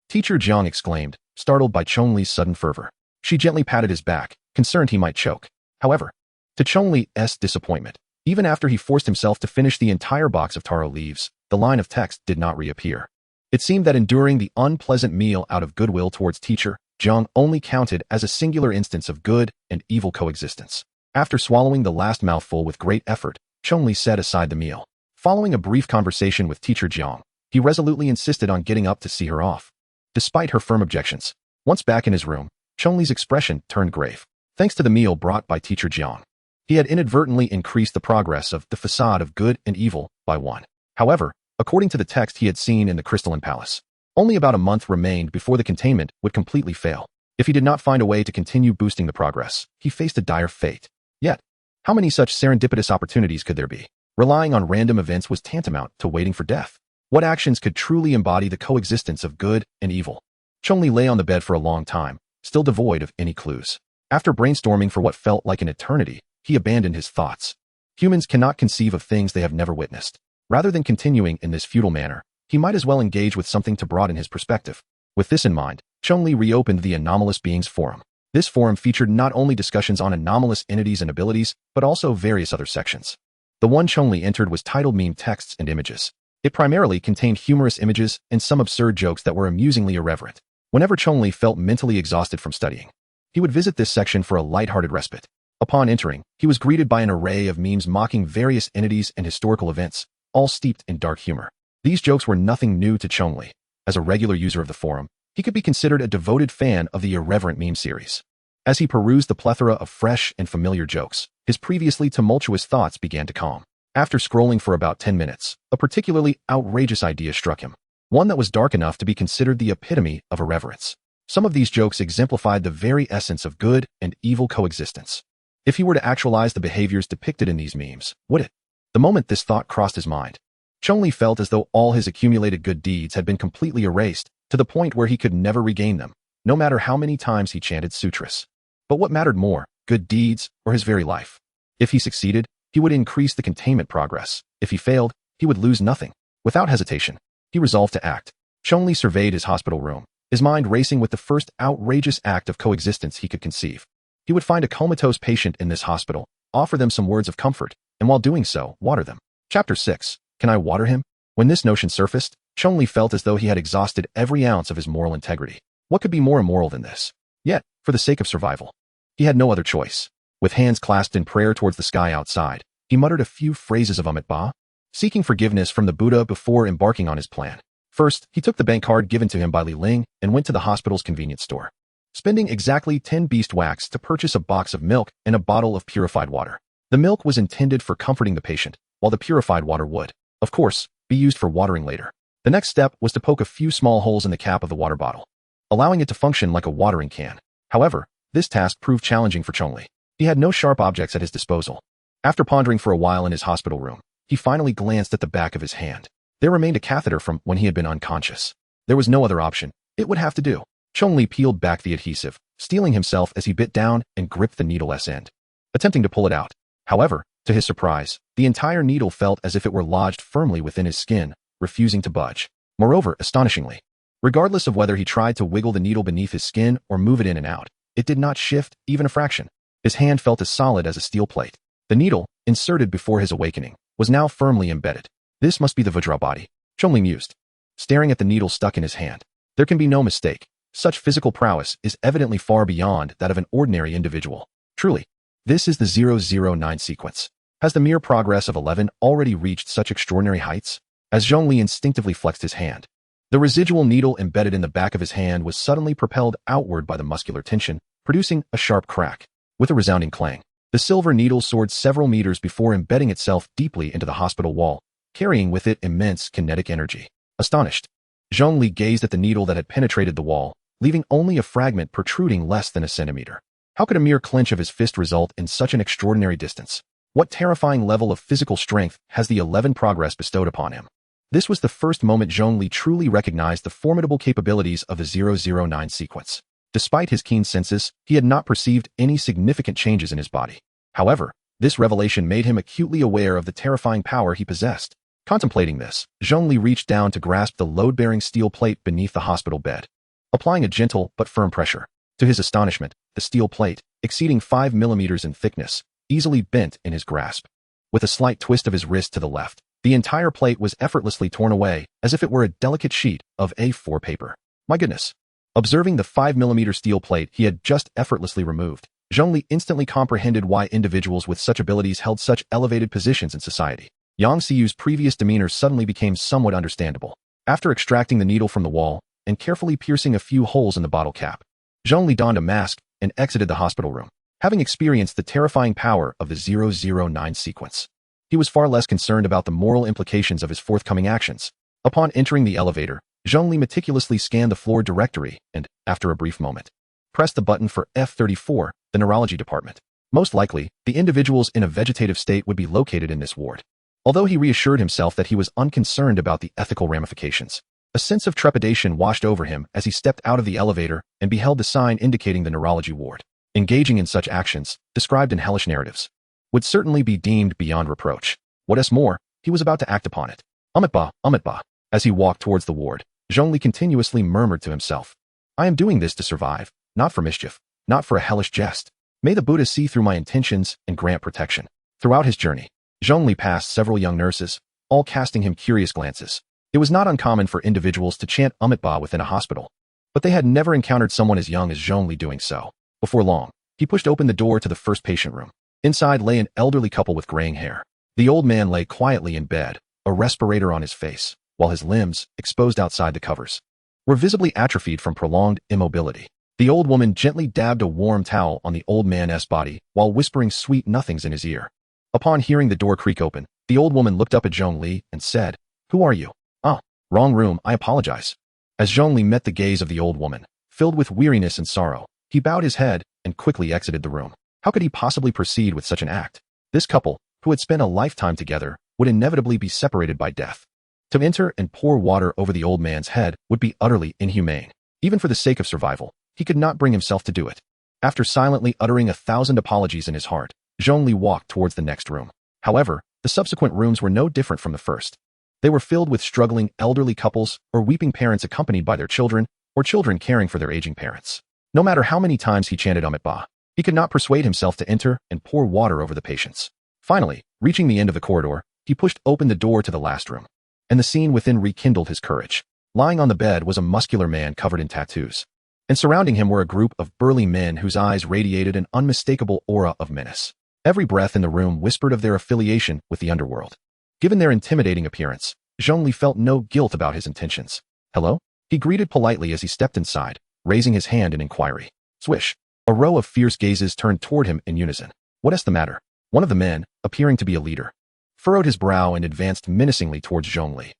S1: Teacher Zhang exclaimed, startled by Chong Li's sudden fervor. She gently patted his back, concerned he might choke. However, to Chong Li's disappointment, even after he forced himself to finish the entire box of taro leaves, the line of text did not reappear. It seemed that enduring the unpleasant meal out of goodwill towards Teacher Zhang only counted as a singular instance of good and evil coexistence. After swallowing the last mouthful with great effort, Chong Li set aside the meal. Following a brief conversation with Teacher Zhang, he resolutely insisted on getting up to see her off. Despite her firm objections, once back in his room, Chong Li's expression turned grave. Thanks to the meal brought by Teacher Zhang, he had inadvertently increased the progress of the facade of good and evil by 1. However, according to the text he had seen in the Crystalline Palace, only about a month remained before the containment would completely fail. If he did not find a way to continue boosting the progress, he faced a dire fate. Yet, how many such serendipitous opportunities could there be? Relying on random events was tantamount to waiting for death. What actions could truly embody the coexistence of good and evil? Chong Li lay on the bed for a long time, still devoid of any clues. After brainstorming for what felt like an eternity, he abandoned his thoughts. Humans cannot conceive of things they have never witnessed. Rather than continuing in this futile manner, he might as well engage with something to broaden his perspective. With this in mind, Chong Li reopened the Anomalous Beings Forum. This forum featured not only discussions on anomalous entities and abilities, but also various other sections. The one Chong Li entered was titled Meme Texts and Images. It primarily contained humorous images and some absurd jokes that were amusingly irreverent. Whenever Chong Li felt mentally exhausted from studying, he would visit this section for a lighthearted respite. Upon entering, he was greeted by an array of memes mocking various entities and historical events, all steeped in dark humor. These jokes were nothing new to Chong Li. As a regular user of the forum, he could be considered a devoted fan of the irreverent meme series. As he perused the plethora of fresh and familiar jokes, his previously tumultuous thoughts began to calm. After scrolling for about 10 minutes, a particularly outrageous idea struck him. One that was dark enough to be considered the epitome of irreverence. Some of these jokes exemplified the very essence of good and evil coexistence. If he were to actualize the behaviors depicted in these memes, would it? The moment this thought crossed his mind, Chong Li felt as though all his accumulated good deeds had been completely erased, to the point where he could never regain them, no matter how many times he chanted sutras. But what mattered more, good deeds or his very life? If he succeeded, he would increase the containment progress. If he failed, he would lose nothing. Without hesitation, he resolved to act. Chong Li surveyed his hospital room, his mind racing with the first outrageous act of coexistence he could conceive. He would find a comatose patient in this hospital, offer them some words of comfort, and while doing so, water them. Chapter 6. Can I water him? When this notion surfaced, Chong Li felt as though he had exhausted every ounce of his moral integrity. What could be more immoral than this? Yet, for the sake of survival, he had no other choice. With hands clasped in prayer towards the sky outside, he muttered a few phrases of Amitabha, seeking forgiveness from the Buddha before embarking on his plan. First, he took the bank card given to him by Li Ling and went to the hospital's convenience store, spending exactly 10 beast wax to purchase a box of milk and a bottle of purified water. The milk was intended for comforting the patient, while the purified water would, of course, be used for watering later. The next step was to poke a few small holes in the cap of the water bottle, allowing it to function like a watering can. However, this task proved challenging for Chong Li. He had no sharp objects at his disposal. After pondering for a while in his hospital room, he finally glanced at the back of his hand. There remained a catheter from when he had been unconscious. There was no other option. It would have to do. Chong Li peeled back the adhesive, steeling himself as he bit down and gripped the needle-s end, attempting to pull it out. However, to his surprise, the entire needle felt as if it were lodged firmly within his skin, refusing to budge. Moreover, astonishingly, regardless of whether he tried to wiggle the needle beneath his skin or move it in and out, it did not shift even a fraction. His hand felt as solid as a steel plate. The needle, inserted before his awakening, was now firmly embedded. This must be the Vajra body, Chong Li mused, staring at the needle stuck in his hand. There can be no mistake. Such physical prowess is evidently far beyond that of an ordinary individual. Truly, this is the 009 sequence. Has the mere progress of 11 already reached such extraordinary heights? As Chong Li instinctively flexed his hand, the residual needle embedded in the back of his hand was suddenly propelled outward by the muscular tension, producing a sharp crack. With a resounding clang, the silver needle soared several meters before embedding itself deeply into the hospital wall, carrying with it immense kinetic energy. Astonished, Chong Li gazed at the needle that had penetrated the wall, leaving only a fragment protruding less than a centimeter. How could a mere clench of his fist result in such an extraordinary distance? What terrifying level of physical strength has the 11 progress bestowed upon him? This was the first moment Chong Li truly recognized the formidable capabilities of the 009 sequence. Despite his keen senses, he had not perceived any significant changes in his body. However, this revelation made him acutely aware of the terrifying power he possessed. Contemplating this, Chong Li reached down to grasp the load-bearing steel plate beneath the hospital bed, applying a gentle but firm pressure. To his astonishment, the steel plate, exceeding 5 millimeters in thickness, easily bent in his grasp. With a slight twist of his wrist to the left, the entire plate was effortlessly torn away, as if it were a delicate sheet of A4 paper. My goodness! Observing the 5mm steel plate he had just effortlessly removed, Chong Li instantly comprehended why individuals with such abilities held such elevated positions in society. Yang Xiyu's previous demeanor suddenly became somewhat understandable. After extracting the needle from the wall and carefully piercing a few holes in the bottle cap, Chong Li donned a mask and exited the hospital room. Having experienced the terrifying power of the 009 sequence, he was far less concerned about the moral implications of his forthcoming actions. Upon entering the elevator, Chong Li meticulously scanned the floor directory and, after a brief moment, pressed the button for F34, the neurology department. Most likely, the individuals in a vegetative state would be located in this ward. Although he reassured himself that he was unconcerned about the ethical ramifications, a sense of trepidation washed over him as he stepped out of the elevator and beheld the sign indicating the neurology ward. Engaging in such actions, described in hellish narratives, would certainly be deemed beyond reproach. What is more, he was about to act upon it. Amitabha. As he walked towards the ward, Chong Li continuously murmured to himself, I am doing this to survive, not for mischief, not for a hellish jest. May the Buddha see through my intentions and grant protection. Throughout his journey, Chong Li passed several young nurses, all casting him curious glances. It was not uncommon for individuals to chant Amitabha within a hospital, But they had never encountered someone as young as Chong Li doing so. Before long, he pushed open the door to the first patient room. Inside lay an elderly couple with graying hair. The old man lay quietly in bed, a respirator on his face, while his limbs, exposed outside the covers, were visibly atrophied from prolonged immobility. The old woman gently dabbed a warm towel on the old man's body while whispering sweet nothings in his ear. Upon hearing the door creak open, the old woman looked up at Chong Li and said, "Who are you?" "Ah, wrong room, I apologize." As Chong Li met the gaze of the old woman, filled with weariness and sorrow, he bowed his head and quickly exited the room. How could he possibly proceed with such an act? This couple, who had spent a lifetime together, would inevitably be separated by death. To enter and pour water over the old man's head would be utterly inhumane. Even for the sake of survival, he could not bring himself to do it. After silently uttering 1,000 apologies in his heart, Chong Li walked towards the next room. However, the subsequent rooms were no different from the first. They were filled with struggling elderly couples or weeping parents accompanied by their children, or children caring for their aging parents. No matter how many times he chanted Ba, he could not persuade himself to enter and pour water over the patients. Finally, reaching the end of the corridor, he pushed open the door to the last room. And the scene within rekindled his courage. Lying on the bed was a muscular man covered in tattoos. And surrounding him were a group of burly men whose eyes radiated an unmistakable aura of menace. Every breath in the room whispered of their affiliation with the underworld. Given their intimidating appearance, Chong Li felt no guilt about his intentions. "Hello?" he greeted politely as he stepped inside, raising his hand in inquiry. Swish! A row of fierce gazes turned toward him in unison. "What's the matter?" One of the men, appearing to be a leader, furrowed his brow and advanced menacingly towards Chong Li.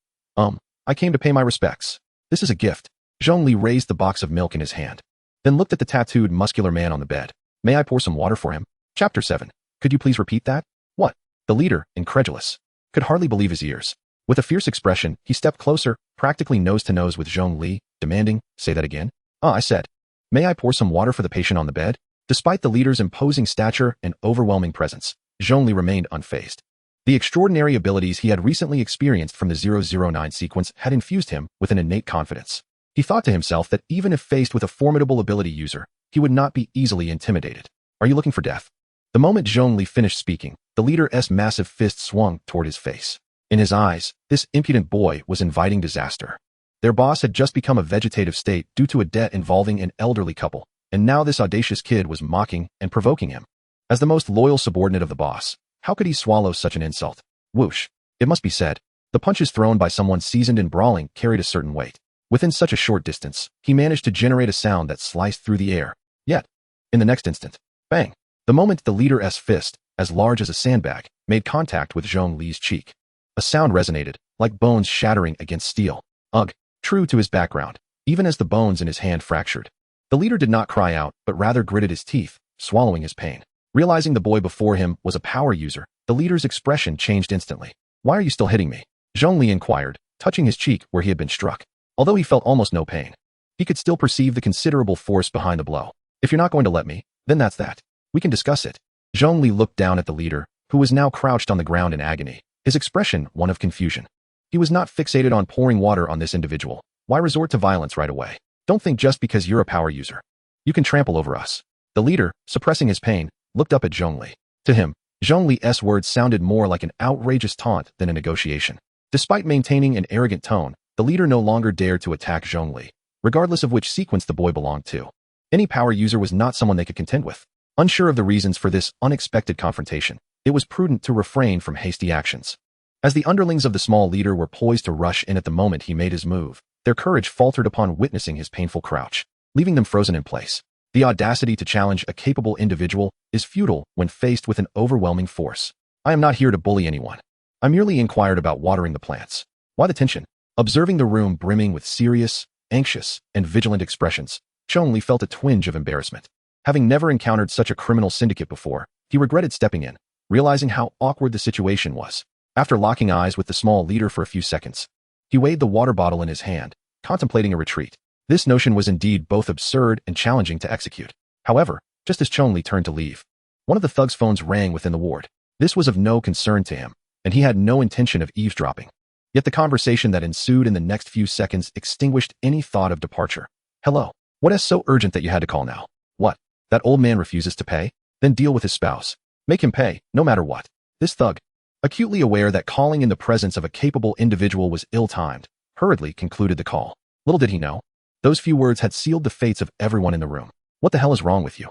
S1: I came to pay my respects. This is a gift." Chong Li raised the box of milk in his hand, then looked at the tattooed muscular man on the bed. "May I pour some water for him?" Chapter 7. Could you please repeat that? What? The leader, incredulous, could hardly believe his ears. With a fierce expression, he stepped closer, practically nose to nose with Chong Li, demanding, "Say that again." I said, "May I pour some water for the patient on the bed?" Despite the leader's imposing stature and overwhelming presence, Chong Li remained unfazed. The extraordinary abilities he had recently experienced from the 009 sequence had infused him with an innate confidence. He thought to himself that even if faced with a formidable ability user, he would not be easily intimidated. "Are you looking for death?" The moment Chong Li finished speaking, the leader's massive fist swung toward his face. In his eyes, this impudent boy was inviting disaster. Their boss had just become a vegetative state due to a debt involving an elderly couple, and now this audacious kid was mocking and provoking him. As the most loyal subordinate of the boss, how could he swallow such an insult? Whoosh! It must be said, the punches thrown by someone seasoned in brawling carried a certain weight. Within such a short distance, he managed to generate a sound that sliced through the air. Yet, in the next instant, bang! The moment the leader's fist, as large as a sandbag, made contact with Chong Li's cheek, a sound resonated, like bones shattering against steel. Ugh! True to his background, even as the bones in his hand fractured, the leader did not cry out, but rather gritted his teeth, swallowing his pain. Realizing the boy before him was a power user, the leader's expression changed instantly. "Why are you still hitting me?" Chong Li inquired, touching his cheek where he had been struck. Although he felt almost no pain, he could still perceive the considerable force behind the blow. "If you're not going to let me, then that's that. We can discuss it." Chong Li looked down at the leader, who was now crouched on the ground in agony, his expression one of confusion. He was not fixated on pouring water on this individual. Why resort to violence right away? Don't think just because you're a power user, you can trample over us. The leader, suppressing his pain, looked up at Chong Li. To him, Chong Li's words sounded more like an outrageous taunt than a negotiation. Despite maintaining an arrogant tone, the leader no longer dared to attack Chong Li, regardless of which sequence the boy belonged to. Any power user was not someone they could contend with. Unsure of the reasons for this unexpected confrontation, it was prudent to refrain from hasty actions. As the underlings of the small leader were poised to rush in at the moment he made his move, their courage faltered upon witnessing his painful crouch, leaving them frozen in place. The audacity to challenge a capable individual is futile when faced with an overwhelming force. "I am not here to bully anyone. I merely inquired about watering the plants." Why the tension? Observing the room brimming with serious, anxious, and vigilant expressions, Chong Li felt a twinge of embarrassment. Having never encountered such a criminal syndicate before, he regretted stepping in, realizing how awkward the situation was. After locking eyes with the small leader for a few seconds, he weighed the water bottle in his hand, contemplating a retreat. This notion was indeed both absurd and challenging to execute. However, just as Chong Li turned to leave, one of the thugs' phones rang within the ward. This was of no concern to him, and he had no intention of eavesdropping. Yet the conversation that ensued in the next few seconds extinguished any thought of departure. "Hello. What is so urgent that you had to call now?" "What? That old man refuses to pay? Then deal with his spouse. Make him pay, no matter what." This thug, acutely aware that calling in the presence of a capable individual was ill-timed, hurriedly concluded the call. Little did he know, Those few words had sealed the fates of everyone in the room. What the hell is wrong with you?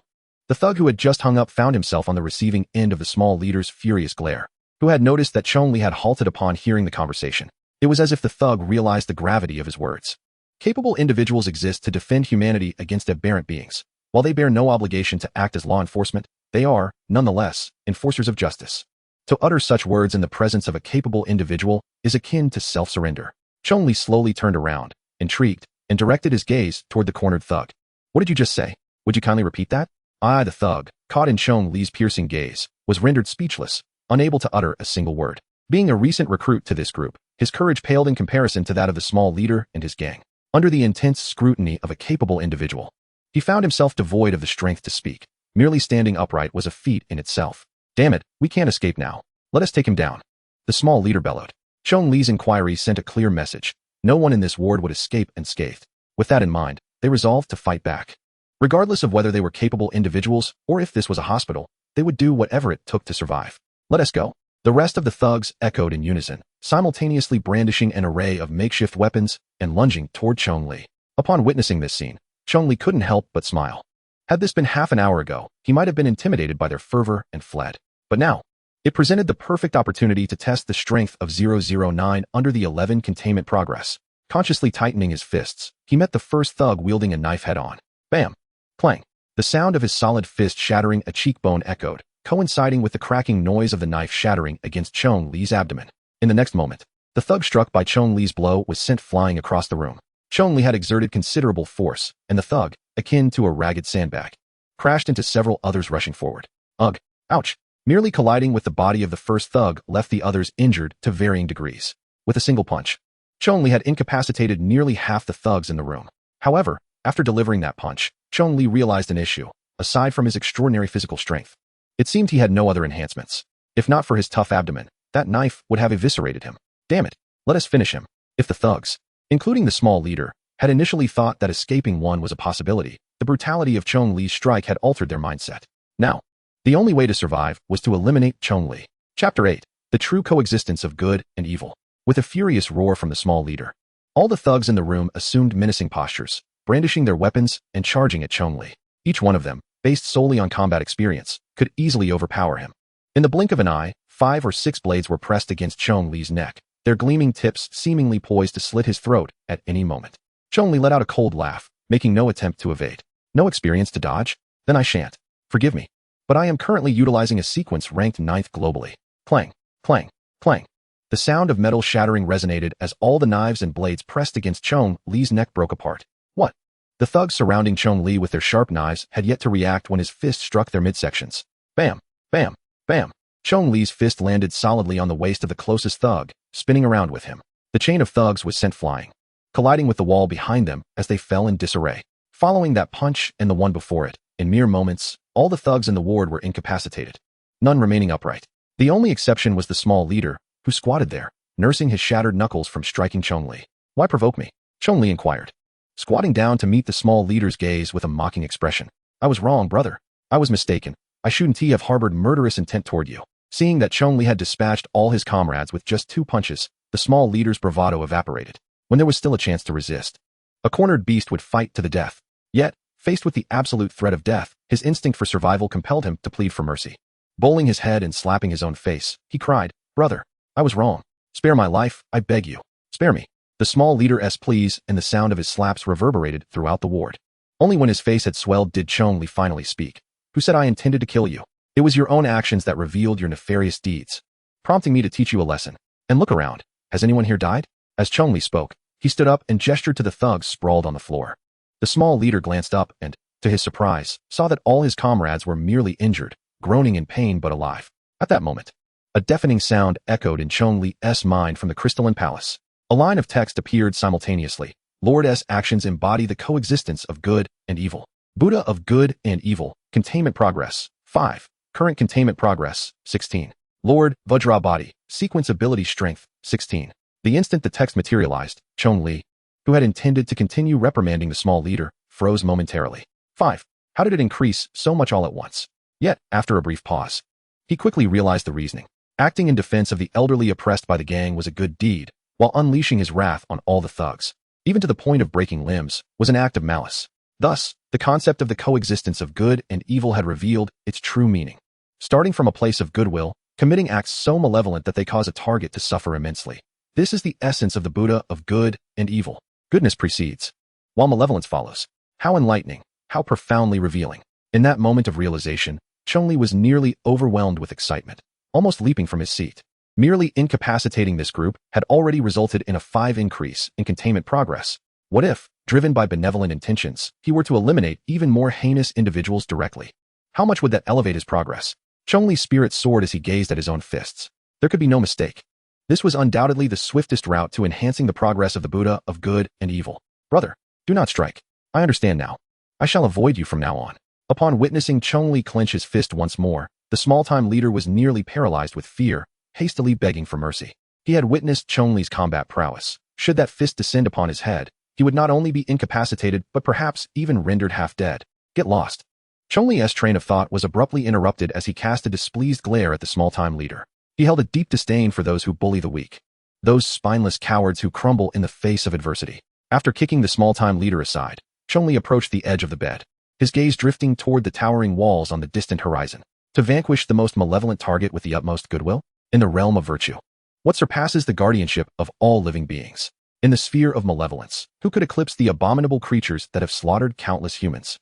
S1: The thug who had just hung up found himself on the receiving end of the small leader's furious glare, who had noticed that Chong Li had halted upon hearing the conversation. It was as if the thug realized the gravity of his words. Capable individuals exist to defend humanity against aberrant beings. While they bear no obligation to act as law enforcement, they are, nonetheless, enforcers of justice. To utter such words in the presence of a capable individual is akin to self-surrender. Chong Li slowly turned around, intrigued, and directed his gaze toward the cornered thug. What did you just say? Would you kindly repeat that? The thug, caught in Chong Li's piercing gaze, was rendered speechless, unable to utter a single word. Being a recent recruit to this group, his courage paled in comparison to that of the small leader and his gang. Under the intense scrutiny of a capable individual, he found himself devoid of the strength to speak. Merely standing upright was a feat in itself. Damn it, we can't escape now. Let us take him down. The small leader bellowed. Chong Li's inquiry sent a clear message. No one in this ward would escape unscathed. With that in mind, they resolved to fight back. Regardless of whether they were capable individuals or if this was a hospital, they would do whatever it took to survive. Let us go. The rest of the thugs echoed in unison, simultaneously brandishing an array of makeshift weapons and lunging toward Chong Li. Upon witnessing this scene, Chong Li couldn't help but smile. Had this been half an hour ago, he might have been intimidated by their fervor and fled. But now, it presented the perfect opportunity to test the strength of 009 under the 11 containment progress. Consciously tightening his fists, he met the first thug wielding a knife head-on. Bam! Clang! The sound of his solid fist shattering a cheekbone echoed, coinciding with the cracking noise of the knife shattering against Chong Li's abdomen. In the next moment, the thug struck by Chong Li's blow was sent flying across the room. Chong Li had exerted considerable force, and the thug, akin to a ragged sandbag, crashed into several others rushing forward. Ugh! Ouch! Merely colliding with the body of the first thug left the others injured to varying degrees. With a single punch, Chong Li had incapacitated nearly half the thugs in the room. However, after delivering that punch, Chong Li realized an issue. Aside from his extraordinary physical strength, it seemed he had no other enhancements. If not for his tough abdomen, that knife would have eviscerated him. Damn it, let us finish him. If the thugs, including the small leader, had initially thought that escaping one was a possibility, the brutality of Chong Li's strike had altered their mindset. Now, the only way to survive was to eliminate Chong Li. Chapter 8. The True Coexistence of Good and Evil. With a furious roar from the small leader, all the thugs in the room assumed menacing postures, brandishing their weapons and charging at Chong Li. Each one of them, based solely on combat experience, could easily overpower him. In the blink of an eye, 5 or 6 blades were pressed against Chong Li's neck, their gleaming tips seemingly poised to slit his throat at any moment. Chong Li let out a cold laugh, making no attempt to evade. No experience to dodge? Then I shan't. Forgive me. But I am currently utilizing a sequence ranked 9th globally. Clang, clang, clang. The sound of metal shattering resonated as all the knives and blades pressed against Chong Li's neck broke apart. What? The thugs surrounding Chong Li with their sharp knives had yet to react when his fist struck their midsections. Bam, bam, bam. Chong Li's fist landed solidly on the waist of the closest thug, spinning around with him. The chain of thugs was sent flying, colliding with the wall behind them as they fell in disarray. Following that punch and the one before it, in mere moments, all the thugs in the ward were incapacitated, none remaining upright. The only exception was the small leader, who squatted there, nursing his shattered knuckles from striking Chong Li. Why provoke me? Chong Li inquired, squatting down to meet the small leader's gaze with a mocking expression. I was wrong, brother. I was mistaken. I shouldn't have harbored murderous intent toward you. Seeing that Chong Li had dispatched all his comrades with just 2 punches, the small leader's bravado evaporated. When there was still a chance to resist, a cornered beast would fight to the death. Yet, faced with the absolute threat of death, his instinct for survival compelled him to plead for mercy. Bowling his head and slapping his own face, he cried, Brother, I was wrong. Spare my life, I beg you. Spare me. The small leader's pleas and the sound of his slaps reverberated throughout the ward. Only when his face had swelled did Chong Li finally speak. Who said I intended to kill you? It was your own actions that revealed your nefarious deeds, prompting me to teach you a lesson. And look around. Has anyone here died? As Chong Li spoke, he stood up and gestured to the thugs sprawled on the floor. The small leader glanced up and, to his surprise, saw that all his comrades were merely injured, groaning in pain but alive. At that moment, a deafening sound echoed in Chong Li's mind from the crystalline palace. A line of text appeared simultaneously. Lord's actions embody the coexistence of good and evil. Buddha of good and evil. Containment progress. 5. Current containment progress. 16. Lord Vajra body. Sequence ability strength. 16. The instant the text materialized, Chong Li, who had intended to continue reprimanding the small leader, froze momentarily. 5. How did it increase so much all at once? Yet, after a brief pause, he quickly realized the reasoning. Acting in defense of the elderly oppressed by the gang was a good deed, while unleashing his wrath on all the thugs. even to the point of breaking limbs, was an act of malice. Thus, the concept of the coexistence of good and evil had revealed its true meaning. Starting from a place of goodwill, committing acts so malevolent that they cause a target to suffer immensely. This is the essence of the Buddha of good and evil. Goodness precedes, while malevolence follows. How enlightening, how profoundly revealing. In that moment of realization, Chong Li was nearly overwhelmed with excitement, almost leaping from his seat. Merely incapacitating this group had already resulted in a 5 increase in containment progress. What if, driven by benevolent intentions, he were to eliminate even more heinous individuals directly? How much would that elevate his progress? Chong Li's spirit soared as he gazed at his own fists. There could be no mistake. This was undoubtedly the swiftest route to enhancing the progress of the Buddha of good and evil. Brother, do not strike. I understand now. I shall avoid you from now on. Upon witnessing Chong Li clench his fist once more, the small-time leader was nearly paralyzed with fear, hastily begging for mercy. He had witnessed Chong Li's combat prowess. Should that fist descend upon his head, he would not only be incapacitated but perhaps even rendered half dead. Get lost. Chong Li's train of thought was abruptly interrupted as he cast a displeased glare at the small-time leader. He held a deep disdain for those who bully the weak. Those spineless cowards who crumble in the face of adversity. After kicking the small-time leader aside, Chong Li approached the edge of the bed, his gaze drifting toward the towering walls on the distant horizon. To vanquish the most malevolent target with the utmost goodwill? In the realm of virtue. What surpasses the guardianship of all living beings? In the sphere of malevolence, who could eclipse the abominable creatures that have slaughtered countless humans?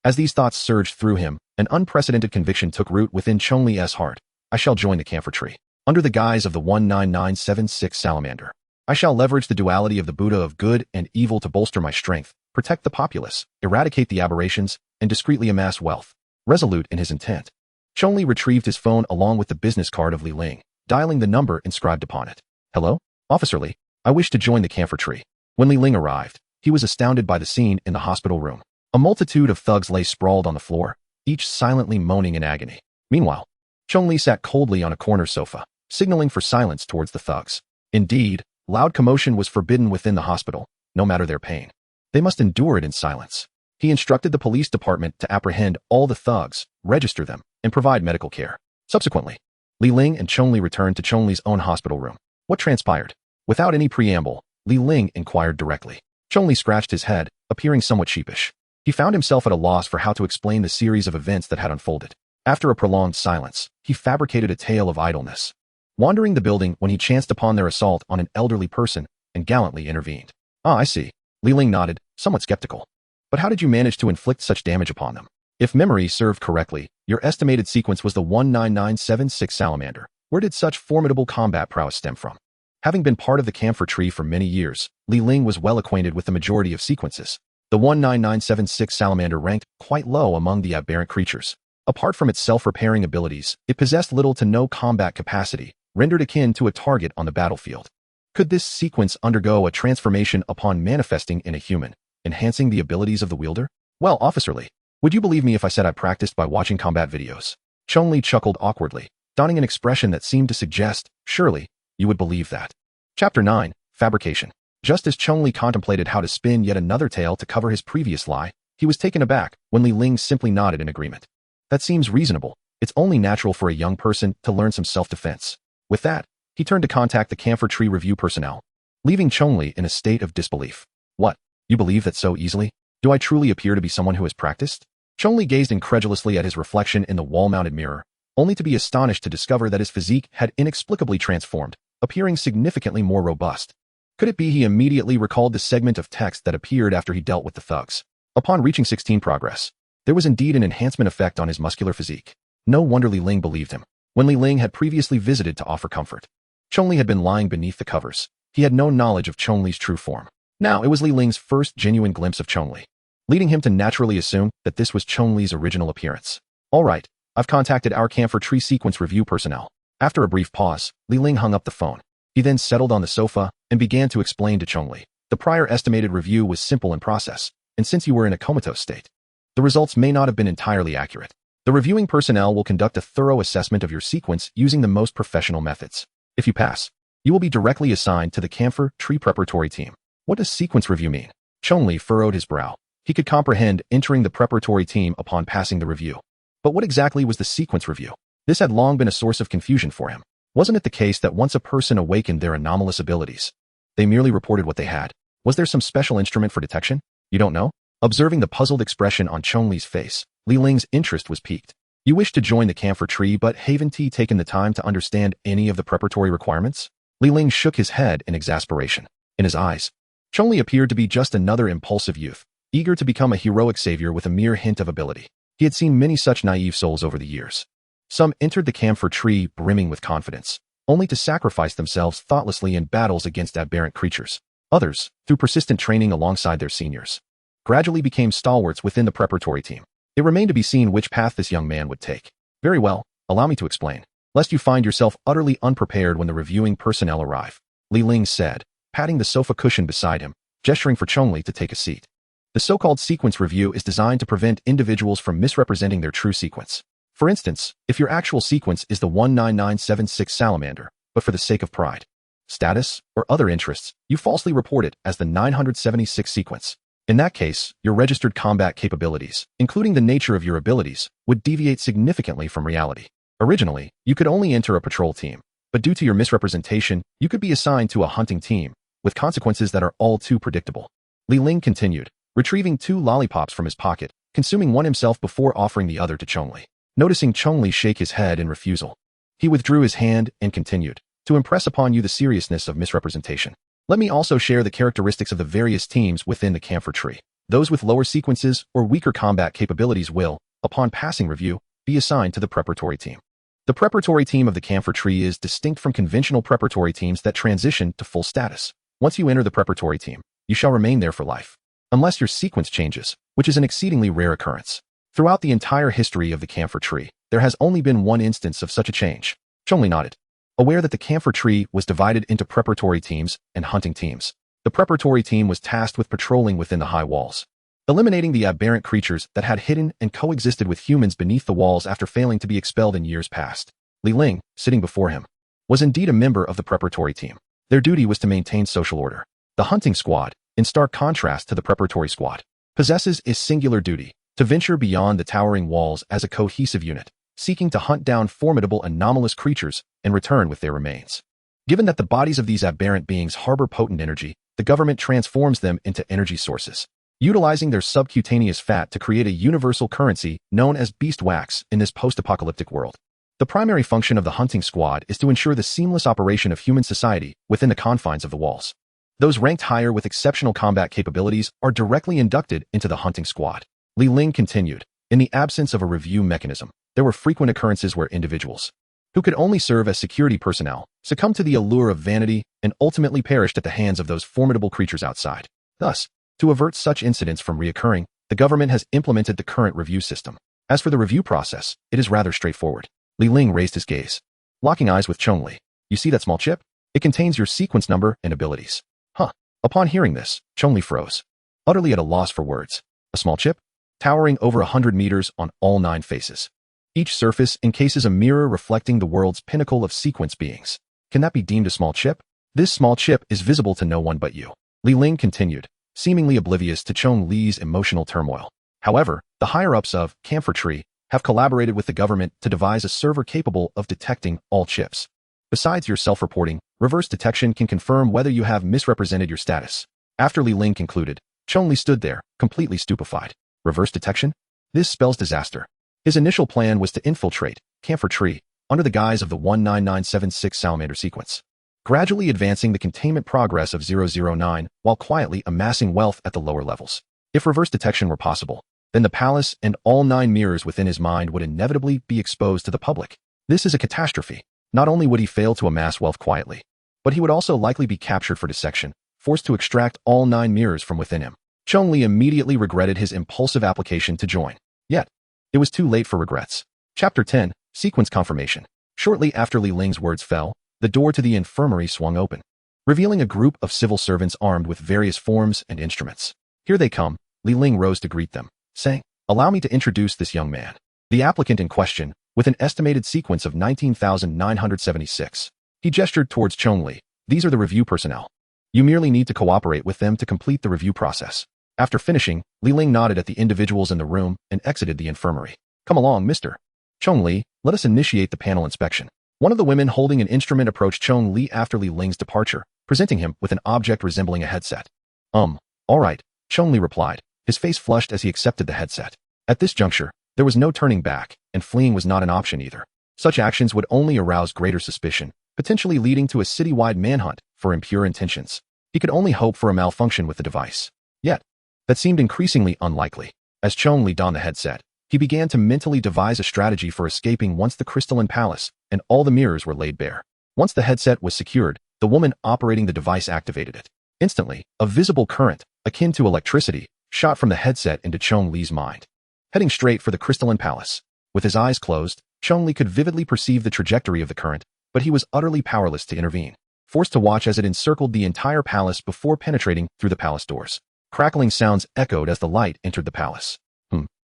S1: As these thoughts surged through him, an unprecedented conviction took root within Chong Li's heart. I shall join the camphor tree. Under the guise of the 19976 salamander. I shall leverage the duality of the Buddha of good and evil to bolster my strength, protect the populace, eradicate the aberrations, and discreetly amass wealth. Resolute in his intent, Chong Li retrieved his phone along with the business card of Li Ling, dialing the number inscribed upon it. Hello? Officer Li, I wish to join the camphor tree. When Li Ling arrived, he was astounded by the scene in the hospital room. A multitude of thugs lay sprawled on the floor, each silently moaning in agony. Meanwhile, Chong Li sat coldly on a corner sofa, signaling for silence towards the thugs. Indeed, loud commotion was forbidden within the hospital, no matter their pain. They must endure it in silence. He instructed the police department to apprehend all the thugs, register them, and provide medical care. Subsequently, Li Ling and Chong Li returned to Chong Li's own hospital room. What transpired? Without any preamble, Li Ling inquired directly. Chong Li scratched his head, appearing somewhat sheepish. He found himself at a loss for how to explain the series of events that had unfolded. After a prolonged silence, he fabricated a tale of idleness. Wandering the building when he chanced upon their assault on an elderly person and gallantly intervened. Ah, I see. Li Ling nodded, somewhat skeptical. But how did you manage to inflict such damage upon them? If memory served correctly, your estimated sequence was the 19976 salamander. Where did such formidable combat prowess stem from? Having been part of the camphor tree for many years, Li Ling was well acquainted with the majority of sequences. The 19976 salamander ranked quite low among the aberrant creatures. Apart from its self-repairing abilities, it possessed little to no combat capacity, rendered akin to a target on the battlefield. Could this sequence undergo a transformation upon manifesting in a human, enhancing the abilities of the wielder? Well, Officer Li, would you believe me if I said I practiced by watching combat videos? Chong Li chuckled awkwardly, donning an expression that seemed to suggest, surely, you would believe that. Chapter 9, Fabrication. Just as Chong Li contemplated how to spin yet another tale to cover his previous lie, he was taken aback when Li Ling simply nodded in agreement. That seems reasonable. It's only natural for a young person to learn some self-defense. With that, he turned to contact the camphor tree review personnel, leaving Chong Li in a state of disbelief. What? You believe that so easily? Do I truly appear to be someone who has practiced? Chong Li gazed incredulously at his reflection in the wall-mounted mirror, only to be astonished to discover that his physique had inexplicably transformed, appearing significantly more robust. Could it be he immediately recalled the segment of text that appeared after he dealt with the thugs? Upon reaching 16 progress, there was indeed an enhancement effect on his muscular physique. No wonder Li Ling believed him. When Li Ling had previously visited to offer comfort, Chong Li had been lying beneath the covers. He had no knowledge of Chong Li's true form. Now it was Li Ling's first genuine glimpse of Chong Li, leading him to naturally assume that this was Chong Li's original appearance. All right, I've contacted our camphor tree sequence review personnel. After a brief pause, Li Ling hung up the phone. He then settled on the sofa and began to explain to Chong Li. The prior estimated review was simple in process, and since you were in a comatose state, the results may not have been entirely accurate. The reviewing personnel will conduct a thorough assessment of your sequence using the most professional methods. If you pass, you will be directly assigned to the camphor tree preparatory team. What does sequence review mean? Chong Li furrowed his brow. He could comprehend entering the preparatory team upon passing the review. But what exactly was the sequence review? This had long been a source of confusion for him. Wasn't it the case that once a person awakened their anomalous abilities, they merely reported what they had? Was there some special instrument for detection? You don't know? Observing the puzzled expression on Chong Li's face, Li Ling's interest was piqued. You wish to join the camphor tree, but haven't taken the time to understand any of the preparatory requirements? Li Ling shook his head in exasperation. In his eyes, Chong Li appeared to be just another impulsive youth, eager to become a heroic savior with a mere hint of ability. He had seen many such naive souls over the years. Some entered the camphor tree brimming with confidence, only to sacrifice themselves thoughtlessly in battles against aberrant creatures. Others, through persistent training alongside their seniors, gradually became stalwarts within the preparatory team. It remained to be seen which path this young man would take. Very well, allow me to explain, lest you find yourself utterly unprepared when the reviewing personnel arrive, Li Ling said, patting the sofa cushion beside him, gesturing for Chong Li to take a seat. The so-called sequence review is designed to prevent individuals from misrepresenting their true sequence. For instance, if your actual sequence is the 19976 salamander, but for the sake of pride, status, or other interests, you falsely report it as the 976 sequence. In that case, your registered combat capabilities, including the nature of your abilities, would deviate significantly from reality. Originally, you could only enter a patrol team, but due to your misrepresentation, you could be assigned to a hunting team, with consequences that are all too predictable. Li Ling continued, retrieving 2 lollipops from his pocket, consuming one himself before offering the other to Chong Li. Noticing Chong Li shake his head in refusal, he withdrew his hand and continued, to impress upon you the seriousness of misrepresentation. Let me also share the characteristics of the various teams within the camphor tree. Those with lower sequences or weaker combat capabilities will, upon passing review, be assigned to the preparatory team. The preparatory team of the camphor tree is distinct from conventional preparatory teams that transition to full status. Once you enter the preparatory team, you shall remain there for life, unless your sequence changes, which is an exceedingly rare occurrence. Throughout the entire history of the camphor tree, there has only been one instance of such a change. Chong Li nodded, aware that the camphor tree was divided into preparatory teams and hunting teams. The preparatory team was tasked with patrolling within the high walls, eliminating the aberrant creatures that had hidden and coexisted with humans beneath the walls after failing to be expelled in years past. Li Ling, sitting before him, was indeed a member of the preparatory team. Their duty was to maintain social order. The hunting squad, in stark contrast to the preparatory squad, possesses a singular duty, to venture beyond the towering walls as a cohesive unit, seeking to hunt down formidable anomalous creatures and return with their remains. Given that the bodies of these aberrant beings harbor potent energy, the government transforms them into energy sources, utilizing their subcutaneous fat to create a universal currency known as beast wax in this post-apocalyptic world. The primary function of the hunting squad is to ensure the seamless operation of human society within the confines of the walls. Those ranked higher with exceptional combat capabilities are directly inducted into the hunting squad. Li Ling continued, in the absence of a review mechanism, there were frequent occurrences where individuals, who could only serve as security personnel, succumbed to the allure of vanity and ultimately perished at the hands of those formidable creatures outside. Thus, to avert such incidents from reoccurring, the government has implemented the current review system. As for the review process, it is rather straightforward. Li Ling raised his gaze, locking eyes with Chong Li. You see that small chip? It contains your sequence number and abilities. Huh. Upon hearing this, Chong Li froze, utterly at a loss for words. A small chip? Towering over 100 meters on all 9 faces. Each surface encases a mirror reflecting the world's pinnacle of sequence beings. Can that be deemed a small chip? This small chip is visible to no one but you. Li Ling continued, seemingly oblivious to Chong Li's emotional turmoil. However, the higher-ups of Camphor Tree have collaborated with the government to devise a server capable of detecting all chips. Besides your self-reporting, reverse detection can confirm whether you have misrepresented your status. After Li Ling concluded, Chong Li stood there, completely stupefied. Reverse detection? This spells disaster. His initial plan was to infiltrate Camphor Tree under the guise of the 19976 salamander sequence, gradually advancing the containment progress of 009 while quietly amassing wealth at the lower levels. If reverse detection were possible, then the palace and all 9 mirrors within his mind would inevitably be exposed to the public. This is a catastrophe. Not only would he fail to amass wealth quietly, but he would also likely be captured for dissection, forced to extract all 9 mirrors from within him. Chong Li immediately regretted his impulsive application to join. Yet, it was too late for regrets. Chapter 10, Sequence Confirmation. Shortly after Li Ling's words fell, the door to the infirmary swung open, revealing a group of civil servants armed with various forms and instruments. Here they come. Li Ling rose to greet them, saying, "Allow me to introduce this young man." The applicant in question, with an estimated sequence of 19,976. He gestured towards Chong Li. "These are the review personnel. You merely need to cooperate with them to complete the review process." After finishing, Li Ling nodded at the individuals in the room and exited the infirmary. "Come along, Mr. Chong Li, let us initiate the panel inspection." One of the women holding an instrument approached Chong Li after Li Ling's departure, presenting him with an object resembling a headset. All right, Chong Li replied, his face flushed as he accepted the headset. At this juncture, there was no turning back, and fleeing was not an option either. Such actions would only arouse greater suspicion, potentially leading to a citywide manhunt for impure intentions. He could only hope for a malfunction with the device. Yet, that seemed increasingly unlikely. As Chong Li donned the headset, he began to mentally devise a strategy for escaping once the crystalline palace and all the mirrors were laid bare. Once the headset was secured, the woman operating the device activated it. Instantly, a visible current, akin to electricity, shot from the headset into Chong Li's mind. Heading straight for the crystalline palace. With his eyes closed, Chong Li could vividly perceive the trajectory of the current, but he was utterly powerless to intervene, forced to watch as it encircled the entire palace before penetrating through the palace doors. Crackling sounds echoed as the light entered the palace.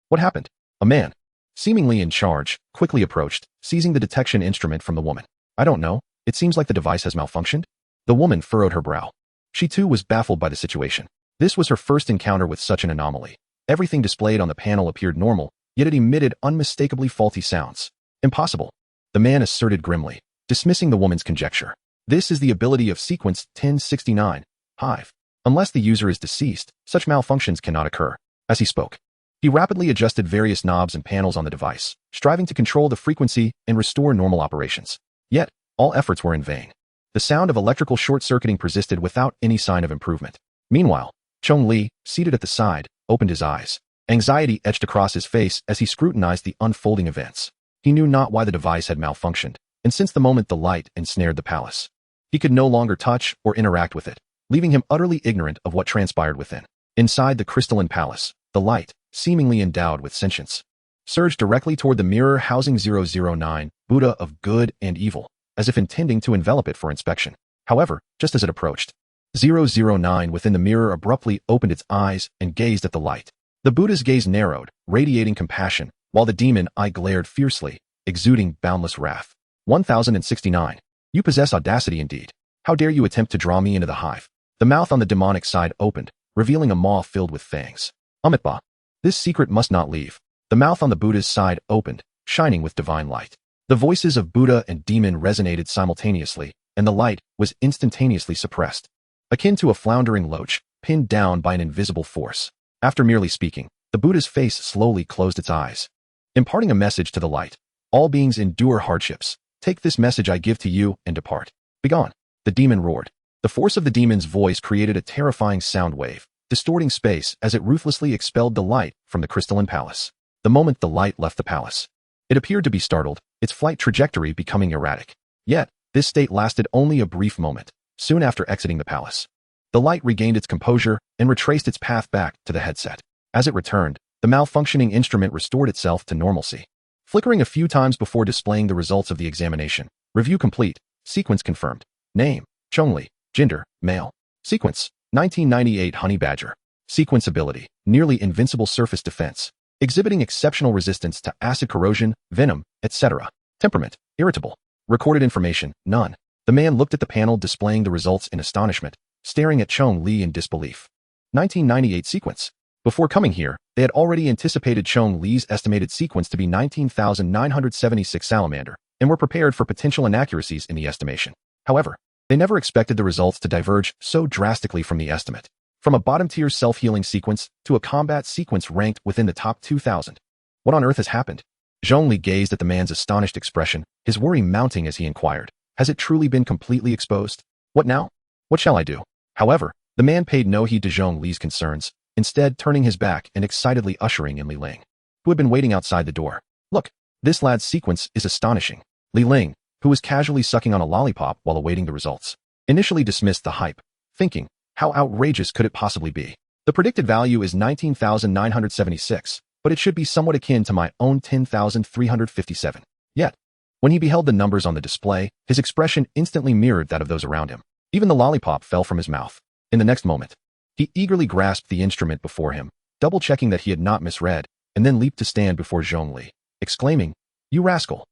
S1: What happened? A man, seemingly in charge, quickly approached, seizing the detection instrument from the woman. I don't know, it seems like the device has malfunctioned. The woman furrowed her brow. She too was baffled by the situation. This was her first encounter with such an anomaly. Everything displayed on the panel appeared normal, yet it emitted unmistakably faulty sounds. Impossible, the man asserted grimly, dismissing the woman's conjecture. This is the ability of sequence 1069, Hive. Unless the user is deceased, such malfunctions cannot occur. As he spoke, he rapidly adjusted various knobs and panels on the device, striving to control the frequency and restore normal operations. Yet, all efforts were in vain. The sound of electrical short-circuiting persisted without any sign of improvement. Meanwhile, Chong Li, seated at the side, opened his eyes. Anxiety etched across his face as he scrutinized the unfolding events. He knew not why the device had malfunctioned, and since the moment the light ensnared the palace, he could no longer touch or interact with it, leaving him utterly ignorant of what transpired within. Inside the crystalline palace, the light, seemingly endowed with sentience, surged directly toward the mirror housing 009, Buddha of good and evil, as if intending to envelop it for inspection. However, just as it approached, 009 within the mirror abruptly opened its eyes and gazed at the light. The Buddha's gaze narrowed, radiating compassion, while the demon eye glared fiercely, exuding boundless wrath. 1069. You possess audacity indeed. How dare you attempt to draw me into the hive? The mouth on the demonic side opened, revealing a maw filled with fangs. Amitba. This secret must not leave. The mouth on the Buddha's side opened, shining with divine light. The voices of Buddha and demon resonated simultaneously, and the light was instantaneously suppressed, akin to a floundering loach, pinned down by an invisible force. After merely speaking, the Buddha's face slowly closed its eyes, imparting a message to the light. All beings endure hardships. Take this message I give to you and depart. Begone. The demon roared. The force of the demon's voice created a terrifying sound wave, distorting space as it ruthlessly expelled the light from the crystalline palace. The moment the light left the palace, it appeared to be startled, its flight trajectory becoming erratic. Yet, this state lasted only a brief moment. Soon after exiting the palace, the light regained its composure and retraced its path back to the headset. As it returned, the malfunctioning instrument restored itself to normalcy, flickering a few times before displaying the results of the examination. Review complete. Sequence confirmed. Name, Chong Li. Gender, male. Sequence, 1998 Honey Badger. Sequence ability, nearly invincible surface defense, exhibiting exceptional resistance to acid corrosion, venom, etc. Temperament, irritable. Recorded information, none. The man looked at the panel displaying the results in astonishment, staring at Chong Li in disbelief. 1998 sequence. Before coming here, they had already anticipated Chong Li's estimated sequence to be 19,976 salamander, and were prepared for potential inaccuracies in the estimation. However, they never expected the results to diverge so drastically from the estimate. From a bottom-tier self-healing sequence to a combat sequence ranked within the top 2,000. What on earth has happened? Chong Li gazed at the man's astonished expression, his worry mounting as he inquired. Has it truly been completely exposed? What now? What shall I do? However, the man paid no heed to Chong Li's concerns, instead turning his back and excitedly ushering in Li Ling, who had been waiting outside the door. Look, this lad's sequence is astonishing. Li Ling, who was casually sucking on a lollipop while awaiting the results, initially dismissed the hype, thinking, how outrageous could it possibly be? The predicted value is 19,976, but it should be somewhat akin to my own 10,357. Yet, when he beheld the numbers on the display, his expression instantly mirrored that of those around him. Even the lollipop fell from his mouth. In the next moment, he eagerly grasped the instrument before him, double-checking that he had not misread, and then leaped to stand before Chong Li, exclaiming, You rascal!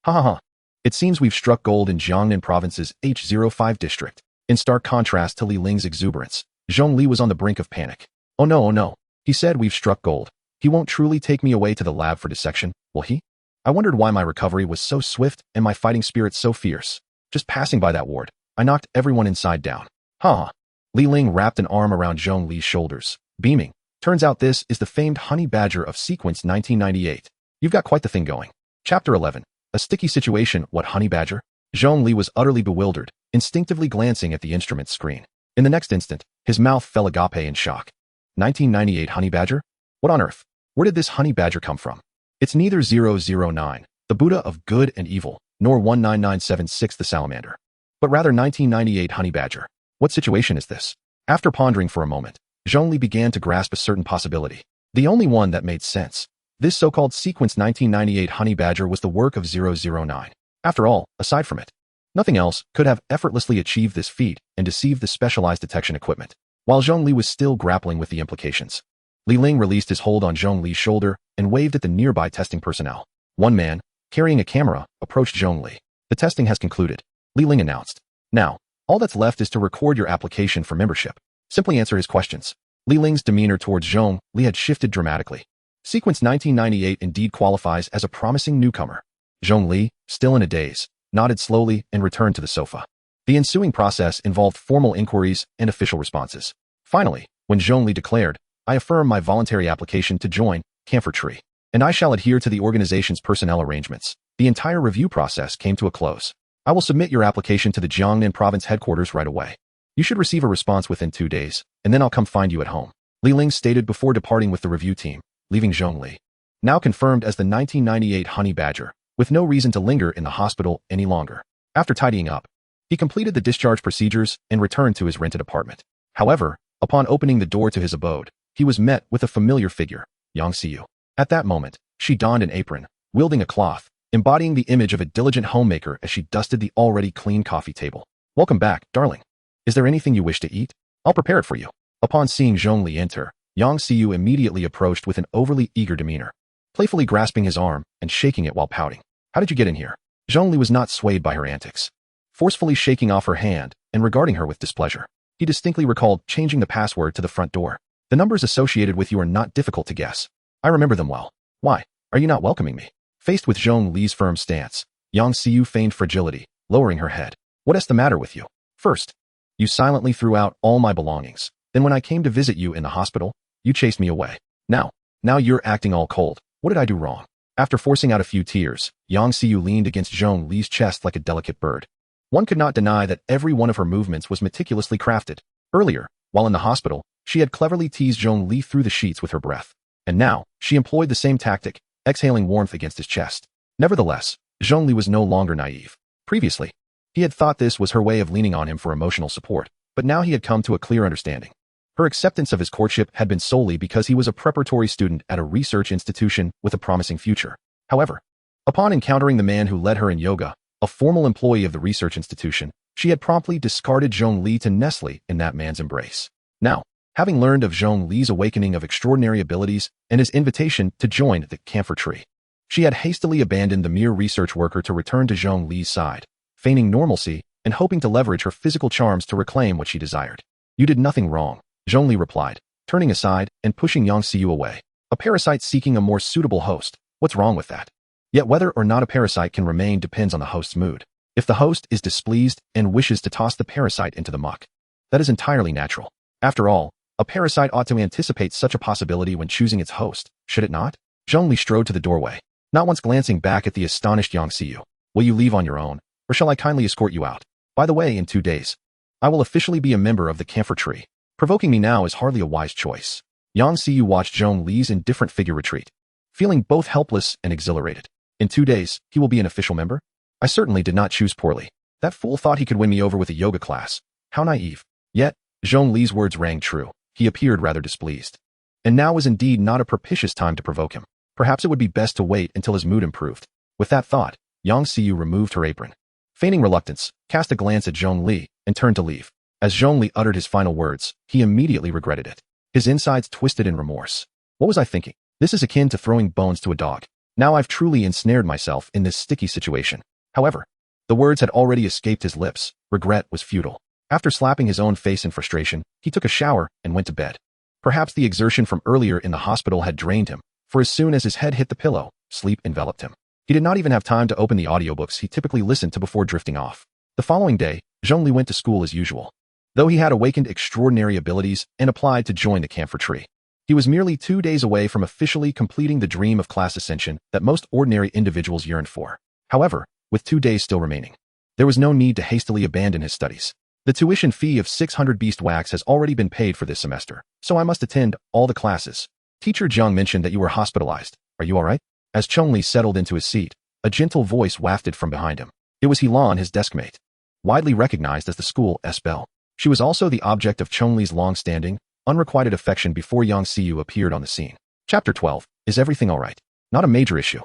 S1: Ha ha ha! It seems we've struck gold in Jiangnan Province's H05 district. In stark contrast to Li Ling's exuberance, Chong Li was on the brink of panic. Oh no, he said we've struck gold. He won't truly take me away to the lab for dissection, will he? I wondered why my recovery was so swift and my fighting spirit so fierce. Just passing by that ward, I knocked everyone inside down. Ha ha. Li Ling wrapped an arm around Chong Li's shoulders, beaming. Turns out this is the famed honey badger of sequence 1998. You've got quite the thing going. Chapter 11. A sticky situation. What honey badger? Chong Li was utterly bewildered, instinctively glancing at the instrument screen. In the next instant, his mouth fell agape in shock. 1998 honey badger? What on earth? Where did this honey badger come from? It's neither 009, the Buddha of good and evil, nor 19976, the salamander, but rather 1998 honey badger. What situation is this? After pondering for a moment, Chong Li began to grasp a certain possibility. The only one that made sense. This so-called sequence 1998 honey badger was the work of 009. After all, aside from it, nothing else could have effortlessly achieved this feat and deceived the specialized detection equipment. While Chong Li was still grappling with the implications, Li Ling released his hold on Chong Li's shoulder and waved at the nearby testing personnel. One man, carrying a camera, approached Chong Li. The testing has concluded, Li Ling announced. Now, all that's left is to record your application for membership. Simply answer his questions. Li Ling's demeanor towards Chong Li had shifted dramatically. Sequence 1998 indeed qualifies as a promising newcomer. Chong Li, still in a daze, nodded slowly and returned to the sofa. The ensuing process involved formal inquiries and official responses. Finally, when Chong Li declared, I affirm my voluntary application to join Camphor Tree, and I shall adhere to the organization's personnel arrangements, the entire review process came to a close. I will submit your application to the Jiangnan province headquarters right away. You should receive a response within 2 days, and then I'll come find you at home. Li Ling stated before departing with the review team, leaving Chong Li, now confirmed as the 1998 honey badger, with no reason to linger in the hospital any longer. After tidying up, he completed the discharge procedures and returned to his rented apartment. However, upon opening the door to his abode, he was met with a familiar figure, Yang Xiu. At that moment, she donned an apron, wielding a cloth, embodying the image of a diligent homemaker as she dusted the already clean coffee table. Welcome back, darling. Is there anything you wish to eat? I'll prepare it for you. Upon seeing Chong Li enter, Yang Xiu immediately approached with an overly eager demeanor, playfully grasping his arm and shaking it while pouting. How did you get in here? Chong Li was not swayed by her antics. Forcefully shaking off her hand and regarding her with displeasure, he distinctly recalled changing the password to the front door. The numbers associated with you are not difficult to guess. I remember them well. Why are you not welcoming me? Faced with Chong Li's firm stance, Yang Xiu feigned fragility, lowering her head. What is the matter with you? First, you silently threw out all my belongings. Then when I came to visit you in the hospital, you chased me away. Now you're acting all cold. What did I do wrong? After forcing out a few tears, Yang Xiu leaned against Chong Li's chest like a delicate bird. One could not deny that every one of her movements was meticulously crafted. Earlier, while in the hospital, she had cleverly teased Chong Li through the sheets with her breath. And now, she employed the same tactic, exhaling warmth against his chest. Nevertheless, Chong Li was no longer naive. Previously, he had thought this was her way of leaning on him for emotional support, but now he had come to a clear understanding. Her acceptance of his courtship had been solely because he was a preparatory student at a research institution with a promising future. However, upon encountering the man who led her in yoga, a formal employee of the research institution, she had promptly discarded Chong Li to nestle in that man's embrace. Now, having learned of Chong Li's awakening of extraordinary abilities and his invitation to join the Camphor Tree, she had hastily abandoned the mere research worker to return to Chong Li's side, feigning normalcy and hoping to leverage her physical charms to reclaim what she desired. You did nothing wrong, Chong Li replied, turning aside and pushing Yang Xiu away. A parasite seeking a more suitable host. What's wrong with that? Yet whether or not a parasite can remain depends on the host's mood. If the host is displeased and wishes to toss the parasite into the muck, that is entirely natural. After all, a parasite ought to anticipate such a possibility when choosing its host, should it not? Chong Li strode to the doorway, not once glancing back at the astonished Yang Xiu. Will you leave on your own, or shall I kindly escort you out? By the way, in 2 days, I will officially be a member of the Camphor Tree. Provoking me now is hardly a wise choice. Yang Xiu watched Chong Li's indifferent figure retreat, feeling both helpless and exhilarated. In 2 days, he will be an official member? I certainly did not choose poorly. That fool thought he could win me over with a yoga class. How naive. Yet, Chong Li's words rang true. He appeared rather displeased. And now was indeed not a propitious time to provoke him. Perhaps it would be best to wait until his mood improved. With that thought, Yang Xiu removed her apron. Feigning reluctance, cast a glance at Chong Li, and turned to leave. As Chong Li uttered his final words, he immediately regretted it. His insides twisted in remorse. What was I thinking? This is akin to throwing bones to a dog. Now I've truly ensnared myself in this sticky situation. However, the words had already escaped his lips. Regret was futile. After slapping his own face in frustration, he took a shower and went to bed. Perhaps the exertion from earlier in the hospital had drained him, for as soon as his head hit the pillow, sleep enveloped him. He did not even have time to open the audiobooks he typically listened to before drifting off. The following day, Chong Li went to school as usual. though he had awakened extraordinary abilities and applied to join the camphor tree. He was merely 2 days away from officially completing the dream of class ascension that most ordinary individuals yearned for. However, with 2 days still remaining, there was no need to hastily abandon his studies. The tuition fee of 600 beast wax has already been paid for this semester, so I must attend all the classes. Teacher Jiang mentioned that you were hospitalized. Are you all right? As Chong Li settled into his seat, a gentle voice wafted from behind him. It was Helan, his deskmate, widely recognized as the school's belle. She was also the object of Chong Li's long-standing, unrequited affection before Yang Xiu appeared on the scene. Chapter 12. Is everything all right? Not a major issue.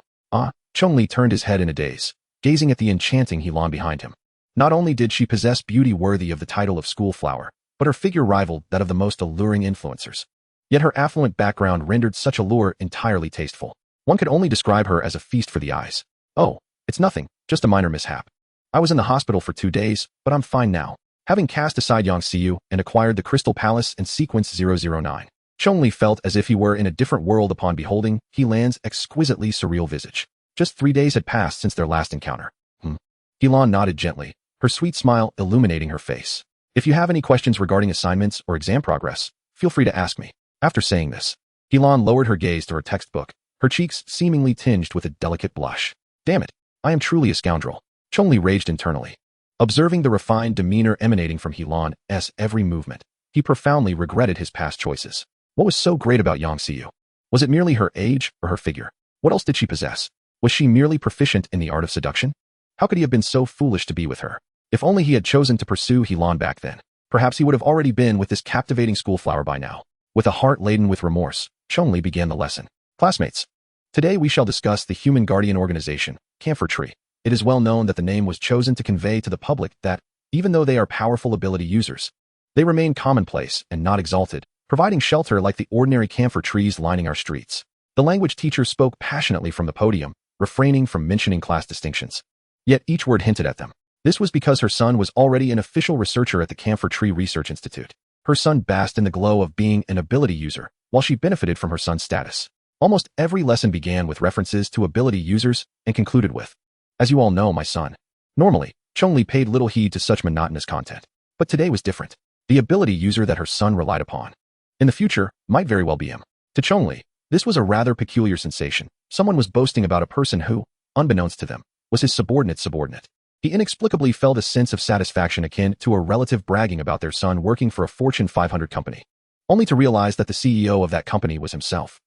S1: Chong Li turned his head in a daze, gazing at the enchanting Helan behind him. Not only did she possess beauty worthy of the title of school flower, but her figure rivaled that of the most alluring influencers. Yet her affluent background rendered such allure entirely tasteful. One could only describe her as a feast for the eyes. Oh, it's nothing, just a minor mishap. I was in the hospital for 2 days, but I'm fine now. Having cast aside Yang Xiu and acquired the Crystal Palace and Sequence 009, Chong Li felt as if he were in a different world upon beholding Helan's exquisitely surreal visage. Just 3 days had passed since their last encounter. Helan nodded gently, her sweet smile illuminating her face. If you have any questions regarding assignments or exam progress, feel free to ask me. After saying this, Helan lowered her gaze to her textbook, her cheeks seemingly tinged with a delicate blush. Damn it, I am truly a scoundrel. Chong Li raged internally. Observing the refined demeanor emanating from Helan's every movement, he profoundly regretted his past choices. What was so great about Yang Xiu? Was it merely her age or her figure? What else did she possess? Was she merely proficient in the art of seduction? How could he have been so foolish to be with her? If only he had chosen to pursue Helan back then, perhaps he would have already been with this captivating schoolflower by now. With a heart laden with remorse, Chong Li began the lesson. Classmates, today we shall discuss the human guardian organization, Camphor Tree. It is well known that the name was chosen to convey to the public that, even though they are powerful ability users, they remain commonplace and not exalted, providing shelter like the ordinary camphor trees lining our streets. The language teacher spoke passionately from the podium, refraining from mentioning class distinctions. Yet each word hinted at them. This was because her son was already an official researcher at the Camphor Tree Research Institute. Her son basked in the glow of being an ability user, while she benefited from her son's status. Almost every lesson began with references to ability users and concluded with, "As you all know, my son." Normally, Chong Li paid little heed to such monotonous content. But today was different. The ability user that her son relied upon in the future might very well be him. To Chong Li, this was a rather peculiar sensation. Someone was boasting about a person who, unbeknownst to them, was his subordinate. He inexplicably felt a sense of satisfaction akin to a relative bragging about their son working for a Fortune 500 company, only to realize that the CEO of that company was himself.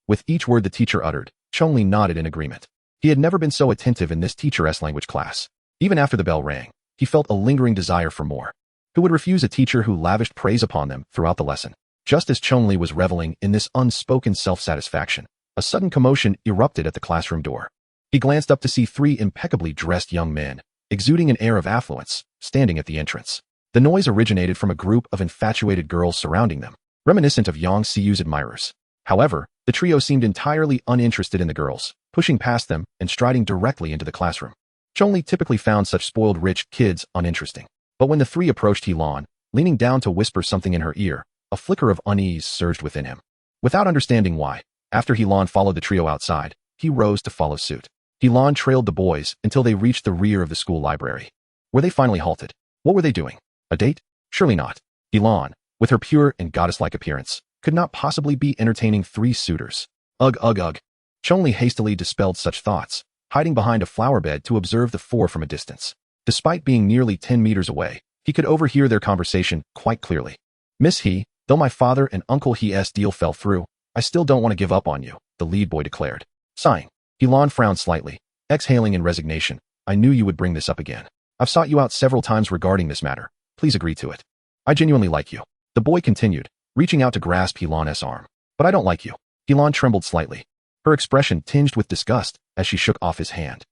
S1: With each word the teacher uttered, Chong Li nodded in agreement. He had never been so attentive in this teacher's language class. Even after the bell rang, he felt a lingering desire for more. Who would refuse a teacher who lavished praise upon them throughout the lesson? Just as Chong Li was reveling in this unspoken self-satisfaction, a sudden commotion erupted at the classroom door. He glanced up to see 3 impeccably dressed young men, exuding an air of affluence, standing at the entrance. The noise originated from a group of infatuated girls surrounding them, reminiscent of Yang Xiu's admirers. However, the trio seemed entirely uninterested in the girls, pushing past them and striding directly into the classroom. Chong Li typically found such spoiled rich kids uninteresting. But when the 3 approached Helan, leaning down to whisper something in her ear, a flicker of unease surged within him. Without understanding why, after Helan followed the trio outside, he rose to follow suit. Helan trailed the boys until they reached the rear of the school library, where they finally halted. What were they doing? A date? Surely not. Helan, with her pure and goddess-like appearance, could not possibly be entertaining 3 suitors. Ugh. Chong Li hastily dispelled such thoughts, hiding behind a flower bed to observe the 4 from a distance. Despite being nearly 10 meters away, he could overhear their conversation quite clearly. "Miss He, though my father and Uncle He's deal fell through, I still don't want to give up on you," the lead boy declared. Sighing, Helan frowned slightly, exhaling in resignation. "I knew you would bring this up again. I've sought you out several times regarding this matter. Please agree to it. I genuinely like you," the boy continued, reaching out to grasp Helan's arm. "But I don't like you." Helan trembled slightly, her expression tinged with disgust as she shook off his hand.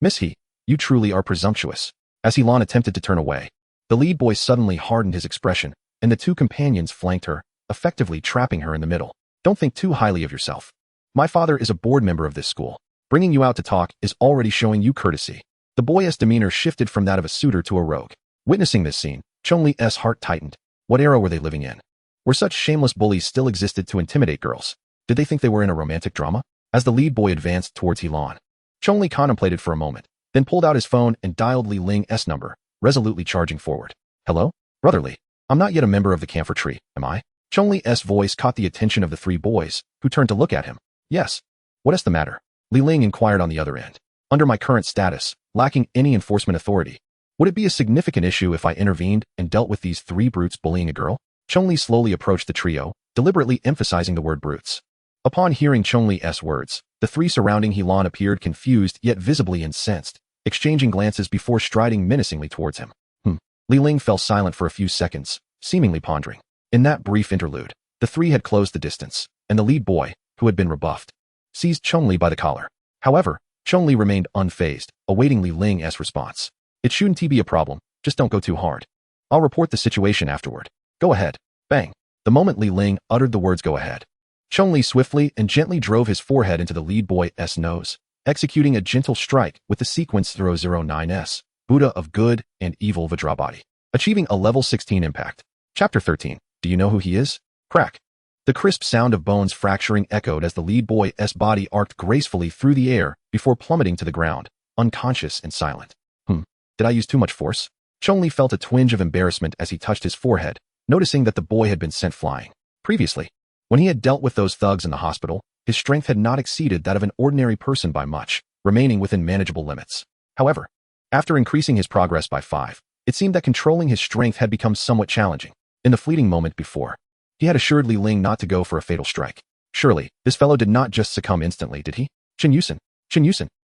S1: Miss He, you truly are presumptuous." As Helan attempted to turn away, the lead boy suddenly hardened his expression, and the 2 companions flanked her, effectively trapping her in the middle. "Don't think too highly of yourself. My father is a board member of this school. Bringing you out to talk is already showing you courtesy." The boy's demeanor shifted from that of a suitor to a rogue. Witnessing this scene, Chong Li's heart tightened. What era were they living in? Were such shameless bullies still existed to intimidate girls? Did they think they were in a romantic drama? As the lead boy advanced towards Helan, Chong Li contemplated for a moment, then pulled out his phone and dialed Li Ling's number, resolutely charging forward. "Hello? Brotherly, I'm not yet a member of the camphor tree, am I? Chong Li's voice caught the attention of the three boys, who turned to look at him. Yes. What is the matter? Li Ling inquired on the other end. Under my current status, lacking any enforcement authority, would it be a significant issue if I intervened and dealt with these three brutes bullying a girl? Chong Li slowly approached the trio, deliberately emphasizing the word brutes. Upon hearing Chong Li's words, the three surrounding Helan appeared confused yet visibly incensed, exchanging glances before striding menacingly towards him. Li Ling fell silent for a few seconds, seemingly pondering. In that brief interlude, the three had closed the distance, and the lead boy, who had been rebuffed, seized Chong Li by the collar. However, Chong Li remained unfazed, awaiting Li Ling's response. It shouldn't be a problem, just don't go too hard. I'll report the situation afterward. Go ahead. Bang. The moment Li Ling uttered the words go ahead, Chong Li swiftly and gently drove his forehead into the lead boy's nose, executing a gentle strike with the sequence 009's, Buddha of Good and Evil Vajrabody, achieving a level 16 impact. Chapter 13. Do you know who he is? Crack. The crisp sound of bones fracturing echoed as the lead boy's body arced gracefully through the air before plummeting to the ground, unconscious and silent. Did I use too much force? Chong Li felt a twinge of embarrassment as he touched his forehead, noticing that the boy had been sent flying. Previously, when he had dealt with those thugs in the hospital, his strength had not exceeded that of an ordinary person by much, remaining within manageable limits. However, after increasing his progress by 5, it seemed that controlling his strength had become somewhat challenging. In the fleeting moment before, he had assured Li Ling not to go for a fatal strike. Surely, this fellow did not just succumb instantly, did he? Chen Yusen.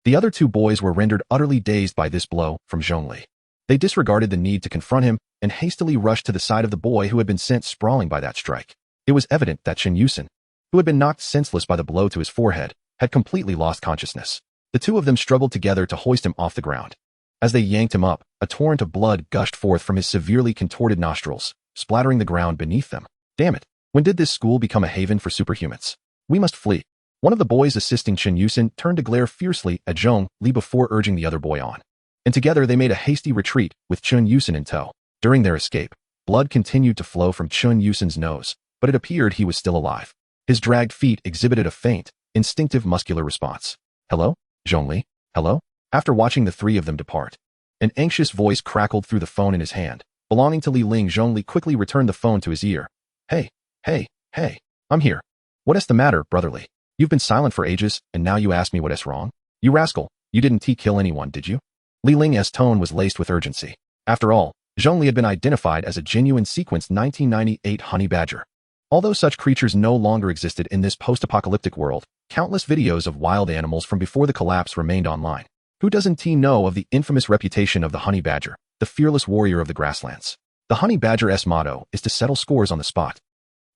S1: The other two boys were rendered utterly dazed by this blow from Chong Li. They disregarded the need to confront him and hastily rushed to the side of the boy who had been sent sprawling by that strike. It was evident that Chen Yusen, who had been knocked senseless by the blow to his forehead, had completely lost consciousness. The two of them struggled together to hoist him off the ground. As they yanked him up, a torrent of blood gushed forth from his severely contorted nostrils, splattering the ground beneath them. Damn it. When did this school become a haven for superhumans? We must flee. One of the boys assisting Chen Yusen turned to glare fiercely at Chong Li before urging the other boy on. And together they made a hasty retreat with Chen Yusen in tow. During their escape, blood continued to flow from Chen Yusen's nose, but it appeared he was still alive. His dragged feet exhibited a faint, instinctive muscular response. Hello? Chong Li? Hello? After watching the three of them depart, an anxious voice crackled through the phone in his hand. Belonging to Li Ling, Chong Li quickly returned the phone to his ear. Hey, I'm here. What is the matter, brotherly? You've been silent for ages, and now you ask me what is wrong? You rascal, you didn't kill anyone, did you? Li Ling's tone was laced with urgency. After all, Chong Li had been identified as a genuine sequenced 1998 honey badger. Although such creatures no longer existed in this post-apocalyptic world, countless videos of wild animals from before the collapse remained online. Who doesn't know of the infamous reputation of the honey badger, the fearless warrior of the grasslands? The honey badger's motto is to settle scores on the spot.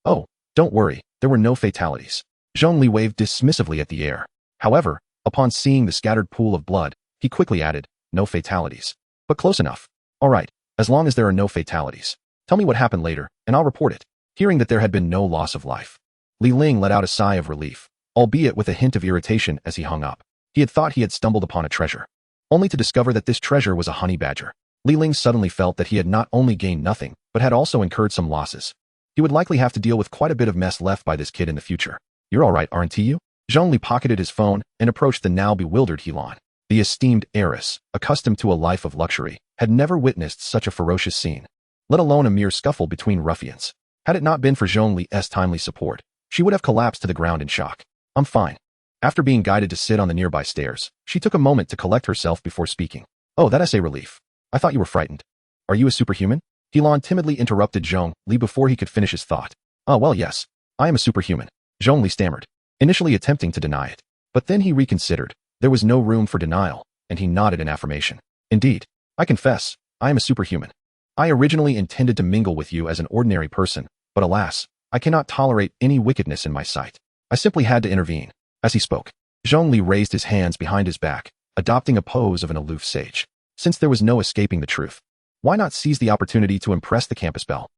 S1: Oh, don't worry, there were no fatalities. Chong Li waved dismissively at the air. However, upon seeing the scattered pool of blood, he quickly added, no fatalities. But close enough. All right, as long as there are no fatalities. Tell me what happened later, and I'll report it. Hearing that there had been no loss of life, Li Ling let out a sigh of relief, albeit with a hint of irritation as he hung up. He had thought he had stumbled upon a treasure, only to discover that this treasure was a honey badger. Li Ling suddenly felt that he had not only gained nothing, but had also incurred some losses. He would likely have to deal with quite a bit of mess left by this kid in the future. You're all right, aren't you? Chong Li pocketed his phone and approached the now bewildered Helan. The esteemed heiress, accustomed to a life of luxury, had never witnessed such a ferocious scene, let alone a mere scuffle between ruffians. Had it not been for Chong Li's timely support, she would have collapsed to the ground in shock. I'm fine. After being guided to sit on the nearby stairs, she took a moment to collect herself before speaking. Oh, that's a relief. I thought you were frightened. Are you a superhuman? Helan timidly interrupted Chong Li before he could finish his thought. Oh, well, yes. I am a superhuman. Chong Li stammered, initially attempting to deny it. But then he reconsidered. There was no room for denial, and he nodded in affirmation. Indeed, I confess, I am a superhuman. I originally intended to mingle with you as an ordinary person, but alas, I cannot tolerate any wickedness in my sight. I simply had to intervene. As he spoke, Chong Li raised his hands behind his back, adopting a pose of an aloof sage. Since there was no escaping the truth, why not seize the opportunity to impress the campus belle?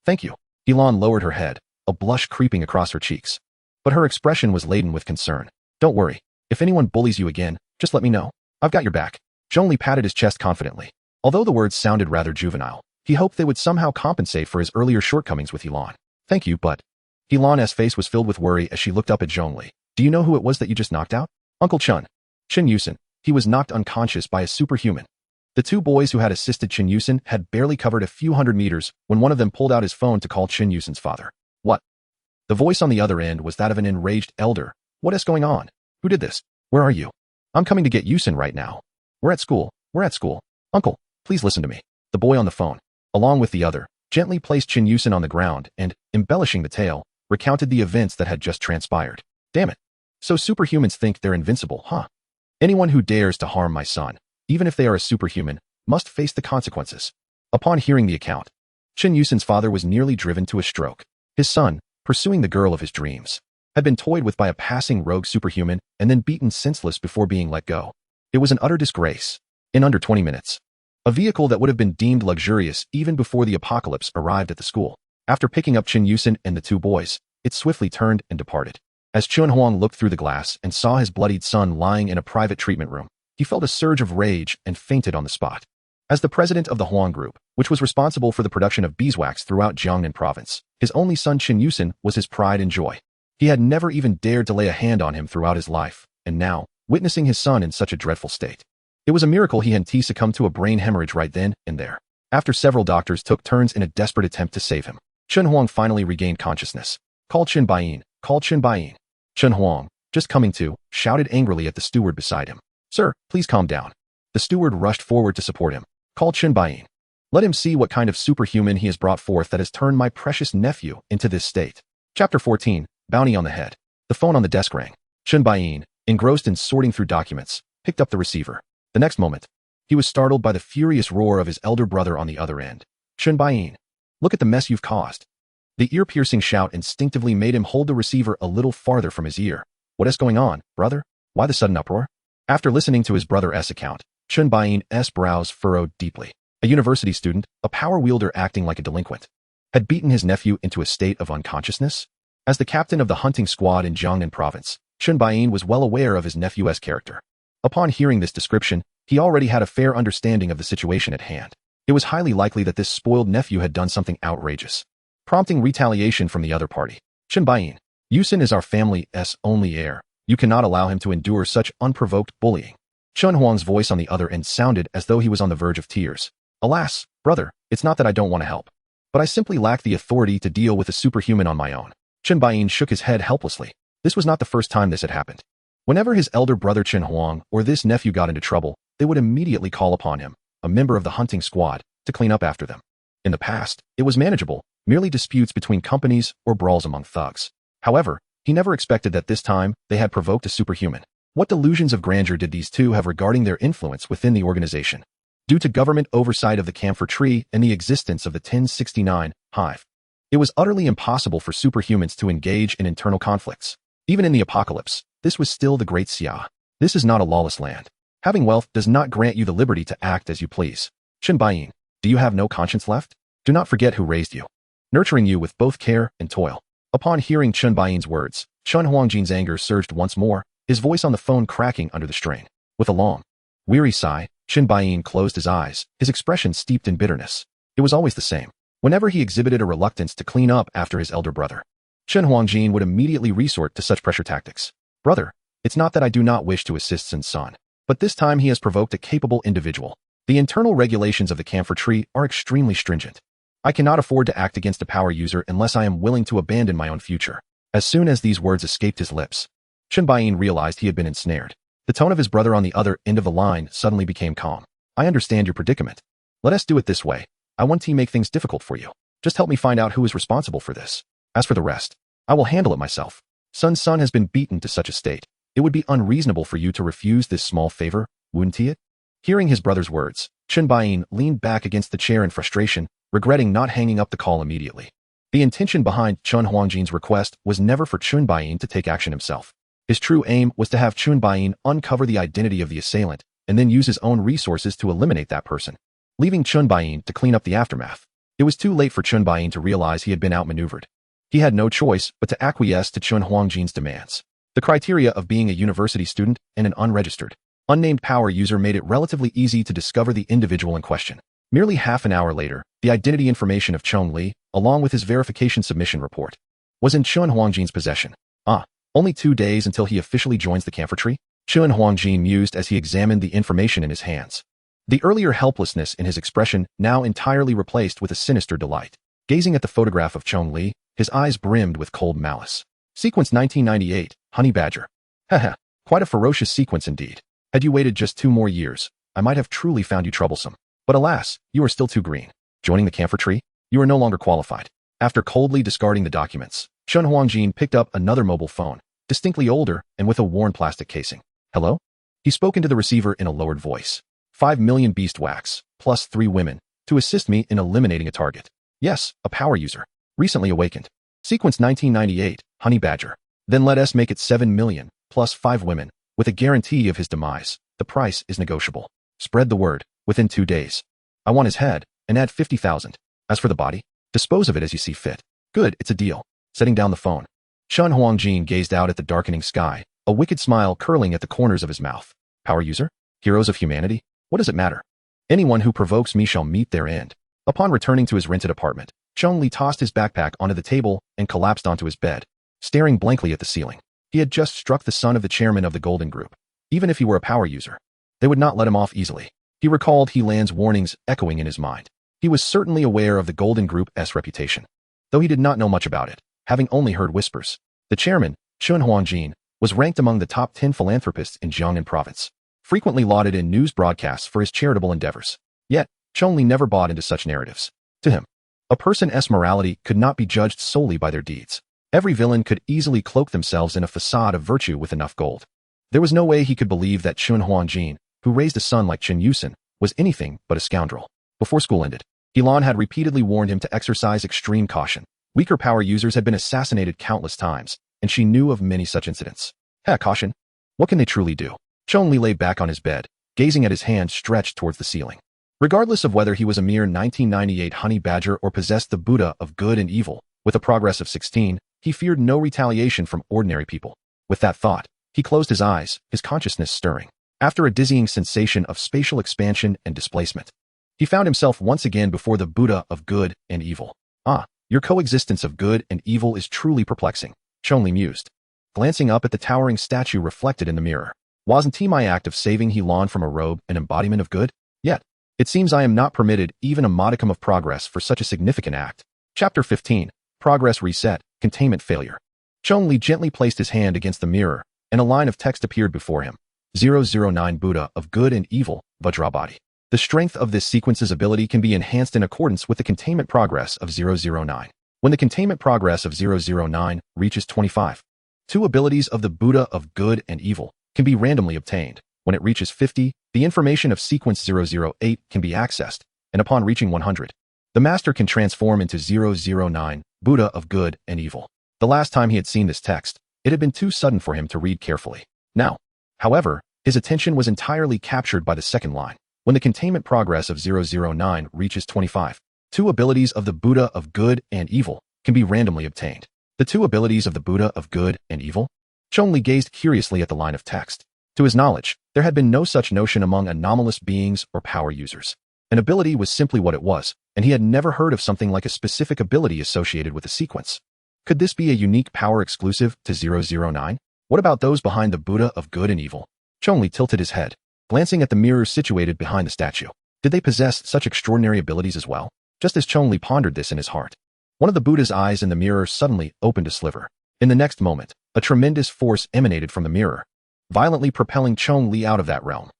S1: Thank you. Helan lowered her head, a blush creeping across her cheeks. But her expression was laden with concern. Don't worry. If anyone bullies you again, just let me know. I've got your back. Chong Li patted his chest confidently. Although the words sounded rather juvenile, he hoped they would somehow compensate for his earlier shortcomings with Helan. Thank you, but... Helan's face was filled with worry as she looked up at Chong Li. Do you know who it was that you just knocked out? Uncle Chen Yusen. He was knocked unconscious by a superhuman. The two boys who had assisted Chin Yusen had barely covered a few hundred meters when one of them pulled out his phone to call Chin Yusen's father. What? The voice on the other end was that of an enraged elder. What is going on? Who did this? Where are you? I'm coming to get Yusen right now. We're at school. We're at school. Uncle, please listen to me. The boy on the phone, along with the other, gently placed Chin Yusen on the ground and, embellishing the tale, recounted the events that had just transpired. Damn it. So superhumans think they're invincible, huh? Anyone who dares to harm my son, even if they are a superhuman, must face the consequences. Upon hearing the account, Chin Yusen's father was nearly driven to a stroke. His son, pursuing the girl of his dreams, had been toyed with by a passing rogue superhuman and then beaten senseless before being let go. It was an utter disgrace. In under 20 minutes, a vehicle that would have been deemed luxurious even before the apocalypse arrived at the school. After picking up Chin Yusen and the two boys, it swiftly turned and departed. As Chun Huang looked through the glass and saw his bloodied son lying in a private treatment room, he felt a surge of rage and fainted on the spot. As the president of the Huang Group, which was responsible for the production of beeswax throughout Jiangnan province, his only son Chin Yusen was his pride and joy. He had never even dared to lay a hand on him throughout his life, and now, witnessing his son in such a dreadful state, it was a miracle he hadn't succumbed to a brain hemorrhage right then and there. After several doctors took turns in a desperate attempt to save him, Chun Huang finally regained consciousness. Call Chin Baiyin, call Chin Baiyin. Chun Huang, just coming to, shouted angrily at the steward beside him. Sir, please calm down. The steward rushed forward to support him. Call Chin Baiyin. Let him see what kind of superhuman he has brought forth that has turned my precious nephew into this state. Chapter 14, Bounty on the Head. The phone on the desk rang. Chin Baiyin, engrossed in sorting through documents, picked up the receiver. The next moment, he was startled by the furious roar of his elder brother on the other end. Chin Baiyin, look at the mess you've caused. The ear-piercing shout instinctively made him hold the receiver a little farther from his ear. What is going on, brother? Why the sudden uproar? After listening to his brother's account, Chun Baiyin's brows furrowed deeply. A university student, a power wielder acting like a delinquent, had beaten his nephew into a state of unconsciousness? As the captain of the hunting squad in Jiangnan province, Chun Baiyin was well aware of his nephew's character. Upon hearing this description, he already had a fair understanding of the situation at hand. It was highly likely that this spoiled nephew had done something outrageous, prompting retaliation from the other party. Chin Baiyin, Yusen is our family's only heir. You cannot allow him to endure such unprovoked bullying. Chun Huang's voice on the other end sounded as though he was on the verge of tears. Alas, brother, it's not that I don't want to help, but I simply lack the authority to deal with a superhuman on my own. Chin Baiyin shook his head helplessly. This was not the first time this had happened. Whenever his elder brother Chin Huang or this nephew got into trouble, they would immediately call upon him, a member of the hunting squad, to clean up after them. In the past, it was manageable, merely disputes between companies or brawls among thugs. However, he never expected that this time they had provoked a superhuman. What delusions of grandeur did these two have regarding their influence within the organization? Due to government oversight of the camphor tree and the existence of the 1069 hive, it was utterly impossible for superhumans to engage in internal conflicts. Even in the apocalypse, this was still the Great Xia. This is not a lawless land. Having wealth does not grant you the liberty to act as you please. Chin Baiyin, do you have no conscience left? Do not forget who raised you, nurturing you with both care and toil. Upon hearing Chun Baiyin's words, Chun Huangjin's anger surged once more, his voice on the phone cracking under the strain. With a long, weary sigh, Chin Baiyin closed his eyes, his expression steeped in bitterness. It was always the same. Whenever he exhibited a reluctance to clean up after his elder brother, Chun Huangjin would immediately resort to such pressure tactics. Brother, it's not that I do not wish to assist Sin's son, but this time he has provoked a capable individual. The internal regulations of the camphor tree are extremely stringent. I cannot afford to act against a power user unless I am willing to abandon my own future. As soon as these words escaped his lips, Chin Baiyin realized he had been ensnared. The tone of his brother on the other end of the line suddenly became calm. I understand your predicament. Let us do it this way. I want to make things difficult for you. Just help me find out who is responsible for this. As for the rest, I will handle it myself. Sun's son has been beaten to such a state. It would be unreasonable for you to refuse this small favor, wouldn't it? Hearing his brother's words, Chin Baiyin leaned back against the chair in frustration, regretting not hanging up the call immediately. The intention behind Chun Huangjin's request was never for Chun Baiyin to take action himself. His true aim was to have Chun Baiyin uncover the identity of the assailant and then use his own resources to eliminate that person, leaving Chun Baiyin to clean up the aftermath. It was too late for Chun Baiyin to realize he had been outmaneuvered. He had no choice but to acquiesce to Chun Huangjin's demands. The criteria of being a university student and an unregistered, unnamed power user made it relatively easy to discover the individual in question. Merely half an hour later, the identity information of Chong Li, along with his verification submission report, was in Chun Huangjin's possession. Only 2 days until he officially joins the camphor tree? Chun Huangjin mused as he examined the information in his hands. the earlier helplessness in his expression now entirely replaced with a sinister delight. Gazing at the photograph of Chong Li, his eyes brimmed with cold malice. Sequence 1998, Honey Badger. Haha, quite a ferocious sequence indeed. Had you waited just 2 more years, I might have truly found you troublesome. But alas, you are still too green. Joining the camphor tree? You are no longer qualified. After coldly discarding the documents, Chun Huangjin picked up another mobile phone, distinctly older and with a worn plastic casing. Hello? He spoke into the receiver in a lowered voice. 5 million beast wax, plus 3 women, to assist me in eliminating a target. Yes, a power user. Recently awakened. Sequence 1998, Honey Badger. Then let us make it 7 million, plus 5 women, with a guarantee of his demise. The price is negotiable. Spread the word, within 2 days. I want his head, and add 50,000. As for the body, dispose of it as you see fit. Good, it's a deal. Setting down the phone, Chun Huangjin gazed out at the darkening sky, a wicked smile curling at the corners of his mouth. Power user? Heroes of humanity? What does it matter? Anyone who provokes me shall meet their end. Upon returning to his rented apartment, Chong Li tossed his backpack onto the table and collapsed onto his bed, staring blankly at the ceiling. He had just struck the son of the chairman of the Golden Group. Even if he were a power user, they would not let him off easily. He recalled He Lan's warnings echoing in his mind. He was certainly aware of the Golden Group's reputation, though he did not know much about it, having only heard whispers. The chairman, Chun Huangjin, was ranked among the top 10 philanthropists in Jiangnan province, frequently lauded in news broadcasts for his charitable endeavors. Yet, Chong Li never bought into such narratives. To him, a person's morality could not be judged solely by their deeds. Every villain could easily cloak themselves in a facade of virtue with enough gold. There was no way he could believe that Chun Huangjin, who raised a son like Chen Yusen, was anything but a scoundrel. Before school ended, He Lan had repeatedly warned him to exercise extreme caution. Weaker power users had been assassinated countless times, and she knew of many such incidents. Caution? What can they truly do? Chong Li lay back on his bed, gazing at his hand stretched towards the ceiling. Regardless of whether he was a mere 1998 honey badger or possessed the Buddha of good and evil, with a progress of 16, he feared no retaliation from ordinary people. With that thought, he closed his eyes, his consciousness stirring. After a dizzying sensation of spatial expansion and displacement, he found himself once again before the Buddha of good and evil. Your coexistence of good and evil is truly perplexing, Chong Li mused, glancing up at the towering statue reflected in the mirror. Wasn't my act of saving He Lan from a robe an embodiment of good? Yet, it seems I am not permitted even a modicum of progress for such a significant act. Chapter 15, Progress Reset, Containment Failure. Chong Li gently placed his hand against the mirror, and a line of text appeared before him. 009 Buddha of Good and Evil, Vajrabody. The strength of this sequence's ability can be enhanced in accordance with the containment progress of 009. When the containment progress of 009 reaches 25, 2 abilities of the Buddha of Good and Evil can be randomly obtained. When it reaches 50, the information of sequence 008 can be accessed, and upon reaching 100, the master can transform into 009, Buddha of Good and Evil. The last time he had seen this text, it had been too sudden for him to read carefully. Now, however, his attention was entirely captured by the second line. When the containment progress of 009 reaches 25, 2 abilities of the Buddha of Good and Evil can be randomly obtained. The 2 abilities of the Buddha of Good and Evil? Chong Li gazed curiously at the line of text. To his knowledge, there had been no such notion among anomalous beings or power users. An ability was simply what it was, and he had never heard of something like a specific ability associated with a sequence. Could this be a unique power exclusive to 009? What about those behind the Buddha of Good and Evil? Chong Li tilted his head, glancing at the mirrors situated behind the statue. Did they possess such extraordinary abilities as well? Just as Chong Li pondered this in his heart, one of the Buddha's eyes in the mirror suddenly opened a sliver. In the next moment, a tremendous force emanated from the mirror, violently propelling Chong Li out of that realm.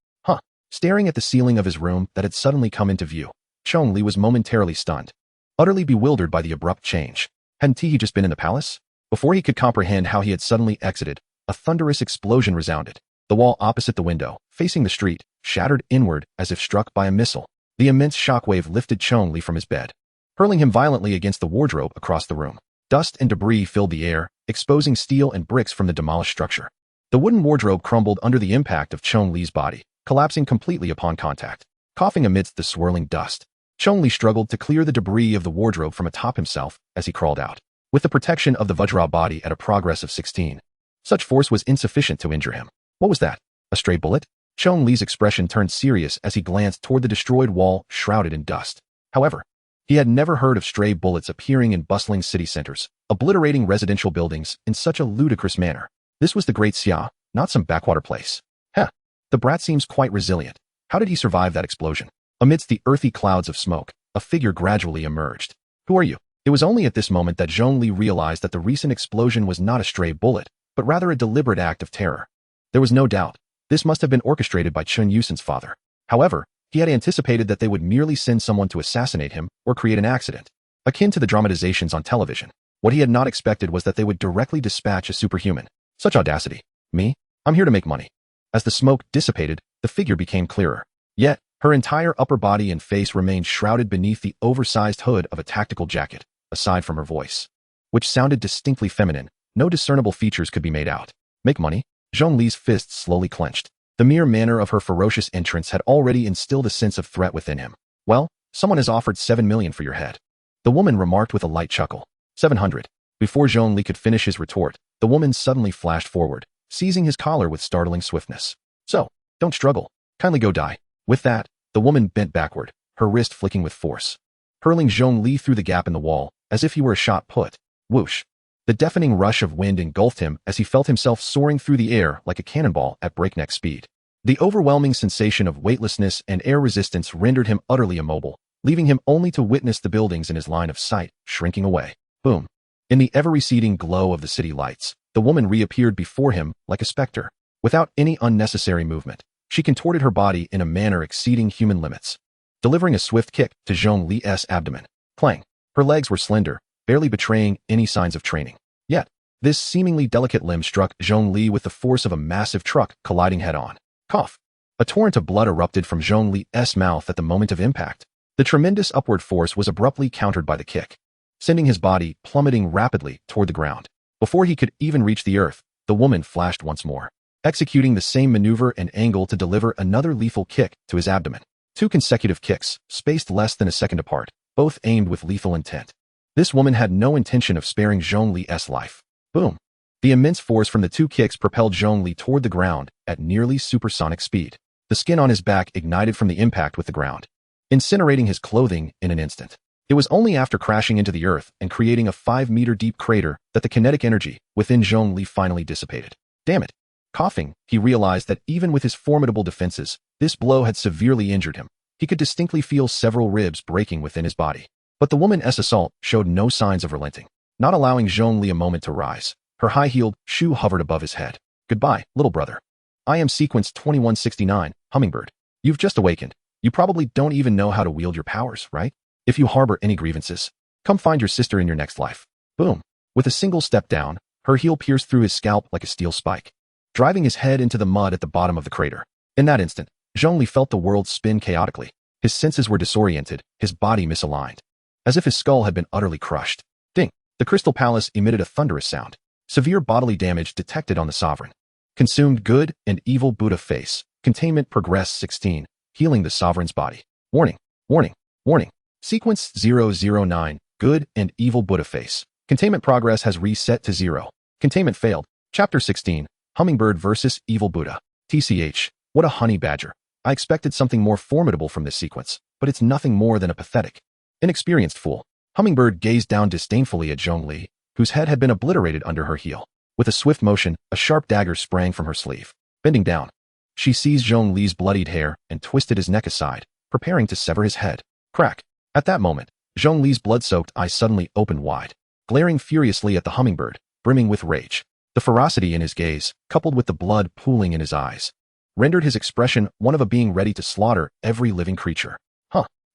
S1: Staring at the ceiling of his room that had suddenly come into view, Chong Li was momentarily stunned, utterly bewildered by the abrupt change. Hadn't he just been in the palace? Before he could comprehend how he had suddenly exited, a thunderous explosion resounded. The wall opposite the window, facing the street, shattered inward as if struck by a missile. The immense shockwave lifted Chong Li from his bed, hurling him violently against the wardrobe across the room. Dust and debris filled the air, exposing steel and bricks from the demolished structure. The wooden wardrobe crumbled under the impact of Chong Li's body, collapsing completely upon contact. Coughing amidst the swirling dust, Chong Li struggled to clear the debris of the wardrobe from atop himself as he crawled out. With the protection of the Vajra body at a progress of 16, such force was insufficient to injure him. What was that? A stray bullet? Chong Li's expression turned serious as he glanced toward the destroyed wall shrouded in dust. However, he had never heard of stray bullets appearing in bustling city centers, obliterating residential buildings in such a ludicrous manner. This was the Great Xia, not some backwater place. The brat seems quite resilient. How did he survive that explosion? Amidst the earthy clouds of smoke, a figure gradually emerged. Who are you? It was only at this moment that Chong Li realized that the recent explosion was not a stray bullet, but rather a deliberate act of terror. There was no doubt. This must have been orchestrated by Chun Yusen's father. However, he had anticipated that they would merely send someone to assassinate him or create an accident, akin to the dramatizations on television. What he had not expected was that they would directly dispatch a superhuman. Such audacity. Me? I'm here to make money. As the smoke dissipated, the figure became clearer. Yet, her entire upper body and face remained shrouded beneath the oversized hood of a tactical jacket, aside from her voice, which sounded distinctly feminine. No discernible features could be made out. Make money? Chong Li's fists slowly clenched. The mere manner of her ferocious entrance had already instilled a sense of threat within him. Well, someone has offered 7 million for your head. The woman remarked with a light chuckle. 700. Before Chong Li could finish his retort, the woman suddenly flashed forward, seizing his collar with startling swiftness. So, don't struggle. Kindly go die. With that, the woman bent backward, her wrist flicking with force, hurling Chong Li through the gap in the wall, as if he were a shot put. Whoosh. The deafening rush of wind engulfed him as he felt himself soaring through the air like a cannonball at breakneck speed. The overwhelming sensation of weightlessness and air resistance rendered him utterly immobile, leaving him only to witness the buildings in his line of sight shrinking away. Boom. In the ever-receding glow of the city lights, the woman reappeared before him like a specter. Without any unnecessary movement, she contorted her body in a manner exceeding human limits, delivering a swift kick to Chong Li's abdomen. Clang. Her legs were slender, barely betraying any signs of training. Yet, this seemingly delicate limb struck Chong Li with the force of a massive truck colliding head-on. Cough. A torrent of blood erupted from Chong Li's mouth at the moment of impact. The tremendous upward force was abruptly countered by the kick, sending his body plummeting rapidly toward the ground. Before he could even reach the earth, the woman flashed once more, executing the same maneuver and angle to deliver another lethal kick to his abdomen. 2 consecutive kicks, spaced less than a second apart, both aimed with lethal intent. This woman had no intention of sparing Chong Li's life. Boom. The immense force from the 2 kicks propelled Chong Li toward the ground at nearly supersonic speed. The skin on his back ignited from the impact with the ground, incinerating his clothing in an instant. It was only after crashing into the earth and creating a 5-meter-deep crater that the kinetic energy within Chong Li finally dissipated. Damn it. Coughing, he realized that even with his formidable defenses, this blow had severely injured him. He could distinctly feel several ribs breaking within his body. But the woman's assault showed no signs of relenting. Not allowing Chong Li a moment to rise, her high-heeled shoe hovered above his head. Goodbye, little brother. I am sequence 2169, Hummingbird. You've just awakened. You probably don't even know how to wield your powers, right? If you harbor any grievances, come find your sister in your next life. Boom. With a single step down, her heel pierced through his scalp like a steel spike, driving his head into the mud at the bottom of the crater. In that instant, Chong Li felt the world spin chaotically. His senses were disoriented, his body misaligned, as if his skull had been utterly crushed. Ding! The Crystal Palace emitted a thunderous sound. Severe bodily damage detected on the sovereign. Consumed good and evil Buddha face. Containment progress 16, healing the sovereign's body. Warning, warning, warning. Sequence 009, good and evil Buddha face. Containment progress has reset to 0. Containment failed. Chapter 16, Hummingbird versus Evil Buddha. TCH, what a honey badger. I expected something more formidable from this sequence, but it's nothing more than a pathetic, inexperienced fool. Hummingbird gazed down disdainfully at Chong Li, whose head had been obliterated under her heel. With a swift motion, a sharp dagger sprang from her sleeve. Bending down, she seized Chong Li's bloodied hair and twisted his neck aside, preparing to sever his head. Crack. At that moment, Chong Li's blood-soaked eyes suddenly opened wide, glaring furiously at the hummingbird, brimming with rage. The ferocity in his gaze, coupled with the blood pooling in his eyes, rendered his expression one of a being ready to slaughter every living creature.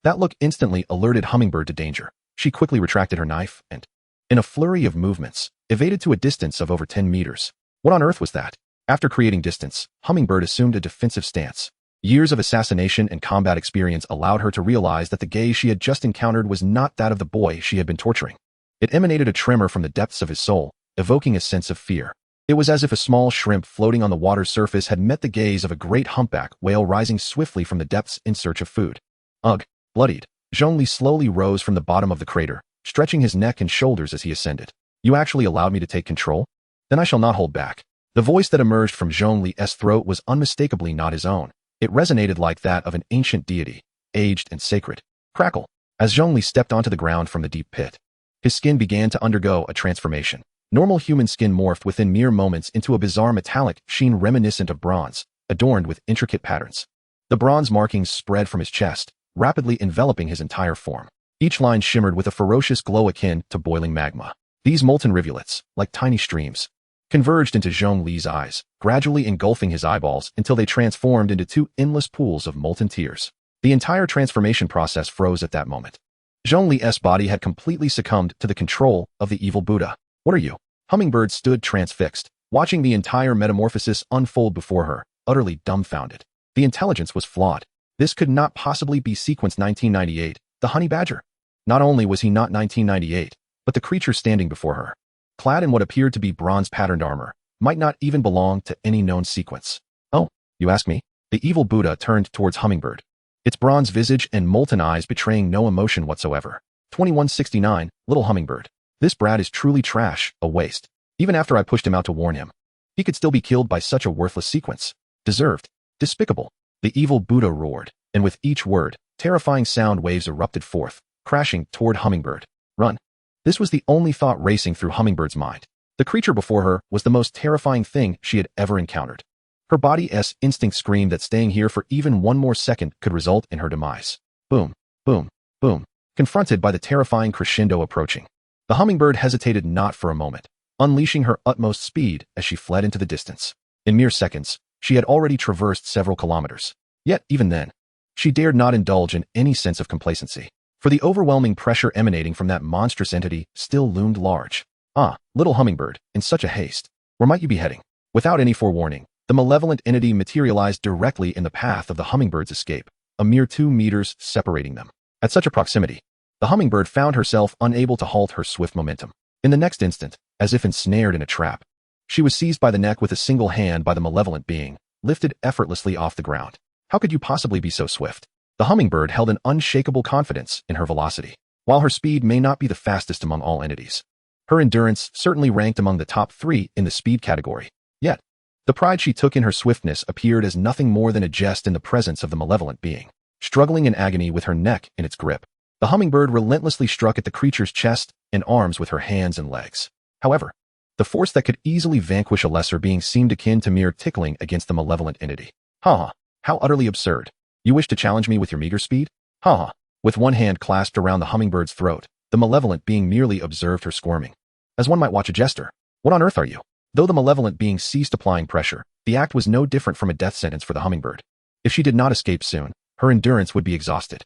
S1: That look instantly alerted Hummingbird to danger. She quickly retracted her knife and, in a flurry of movements, evaded to a distance of over 10 meters. What on earth was that? After creating distance, Hummingbird assumed a defensive stance. Years of assassination and combat experience allowed her to realize that the gaze she had just encountered was not that of the boy she had been torturing. It emanated a tremor from the depths of his soul, evoking a sense of fear. It was as if a small shrimp floating on the water's surface had met the gaze of a great humpback whale rising swiftly from the depths in search of food. Ugh. Bloodied, Chong Li slowly rose from the bottom of the crater, stretching his neck and shoulders as he ascended. You actually allowed me to take control? Then I shall not hold back. The voice that emerged from Chong Li's throat was unmistakably not his own. It resonated like that of an ancient deity, aged and sacred. Crackle. As Chong Li stepped onto the ground from the deep pit, his skin began to undergo a transformation. Normal human skin morphed within mere moments into a bizarre metallic sheen reminiscent of bronze, adorned with intricate patterns. The bronze markings spread from his chest, rapidly enveloping his entire form. Each line shimmered with a ferocious glow akin to boiling magma. These molten rivulets, like tiny streams, converged into Chong Li's eyes, gradually engulfing his eyeballs until they transformed into two endless pools of molten tears. The entire transformation process froze at that moment. Chong Li's body had completely succumbed to the control of the evil Buddha. What are you? Hummingbird stood transfixed, watching the entire metamorphosis unfold before her, utterly dumbfounded. The intelligence was flawed. This could not possibly be sequence 1998, the honey badger. Not only was he not 1998, but the creature standing before her, clad in what appeared to be bronze-patterned armor, might not even belong to any known sequence. Oh, you ask me? The evil Buddha turned towards Hummingbird, its bronze visage and molten eyes betraying no emotion whatsoever. 2169, little Hummingbird. This brat is truly trash, a waste. Even after I pushed him out to warn him, he could still be killed by such a worthless sequence. Deserved. Despicable. The evil Buddha roared, and with each word, terrifying sound waves erupted forth, crashing toward Hummingbird. Run. This was the only thought racing through Hummingbird's mind. The creature before her was the most terrifying thing she had ever encountered. Her body's instinct screamed that staying here for even one more second could result in her demise. Boom, boom, boom. Confronted by the terrifying crescendo approaching, the Hummingbird hesitated not for a moment, unleashing her utmost speed as she fled into the distance. In mere seconds, she had already traversed several kilometers. Yet, even then, she dared not indulge in any sense of complacency, for the overwhelming pressure emanating from that monstrous entity still loomed large. Ah, little Hummingbird, in such a haste. Where might you be heading? Without any forewarning, the malevolent entity materialized directly in the path of the Hummingbird's escape, a mere 2 meters separating them. At such a proximity, the Hummingbird found herself unable to halt her swift momentum. In the next instant, as if ensnared in a trap, she was seized by the neck with a single hand by the malevolent being, lifted effortlessly off the ground. How could you possibly be so swift? The Hummingbird held an unshakable confidence in her velocity. While her speed may not be the fastest among all entities, her endurance certainly ranked among the top 3 in the speed category. Yet, the pride she took in her swiftness appeared as nothing more than a jest in the presence of the malevolent being. Struggling in agony with her neck in its grip, the Hummingbird relentlessly struck at the creature's chest and arms with her hands and legs. However, the force that could easily vanquish a lesser being seemed akin to mere tickling against the malevolent entity. Ha! How utterly absurd. You wish to challenge me with your meager speed? Ha! With one hand clasped around the Hummingbird's throat, the malevolent being merely observed her squirming, as one might watch a jester. What on earth are you? Though the malevolent being ceased applying pressure, the act was no different from a death sentence for the Hummingbird. If she did not escape soon, her endurance would be exhausted.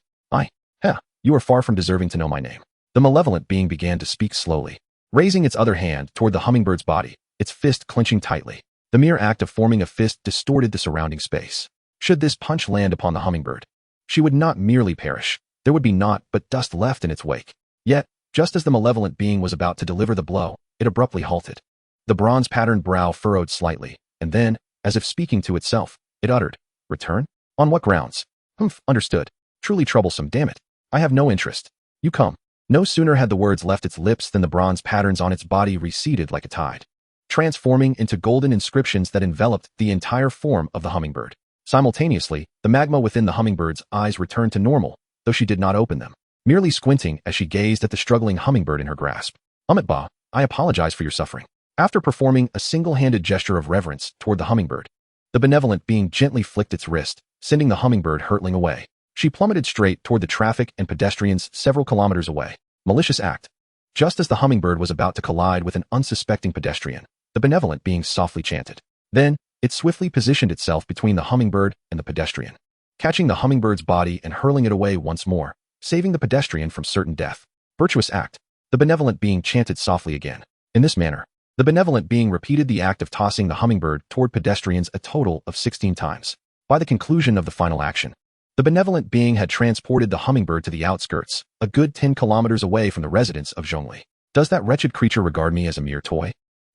S1: You are far from deserving to know my name. The malevolent being began to speak slowly, raising its other hand toward the Hummingbird's body, its fist clenching tightly. The mere act of forming a fist distorted the surrounding space. Should this punch land upon the Hummingbird, she would not merely perish. There would be naught but dust left in its wake. Yet, just as the malevolent being was about to deliver the blow, it abruptly halted. The bronze-patterned brow furrowed slightly, and then, as if speaking to itself, it uttered, "Return? On what grounds?" Understood. Truly troublesome, damn it. I have no interest. You come. No sooner had the words left its lips than the bronze patterns on its body receded like a tide, transforming into golden inscriptions that enveloped the entire form of the Hummingbird. Simultaneously, the magma within the Hummingbird's eyes returned to normal, though she did not open them, merely squinting as she gazed at the struggling Hummingbird in her grasp. Ba, I apologize for your suffering. After performing a single-handed gesture of reverence toward the Hummingbird, the benevolent being gently flicked its wrist, sending the Hummingbird hurtling away. She plummeted straight toward the traffic and pedestrians several kilometers away. Malicious act. Just as the Hummingbird was about to collide with an unsuspecting pedestrian, the benevolent being softly chanted. Then, it swiftly positioned itself between the Hummingbird and the pedestrian, catching the Hummingbird's body and hurling it away once more, saving the pedestrian from certain death. Virtuous act. The benevolent being chanted softly again. In this manner, the benevolent being repeated the act of tossing the Hummingbird toward pedestrians a total of 16 times. By the conclusion of the final action, the benevolent being had transported the Hummingbird to the outskirts, a good 10 kilometers away from the residence of Chong Li. Does that wretched creature regard me as a mere toy?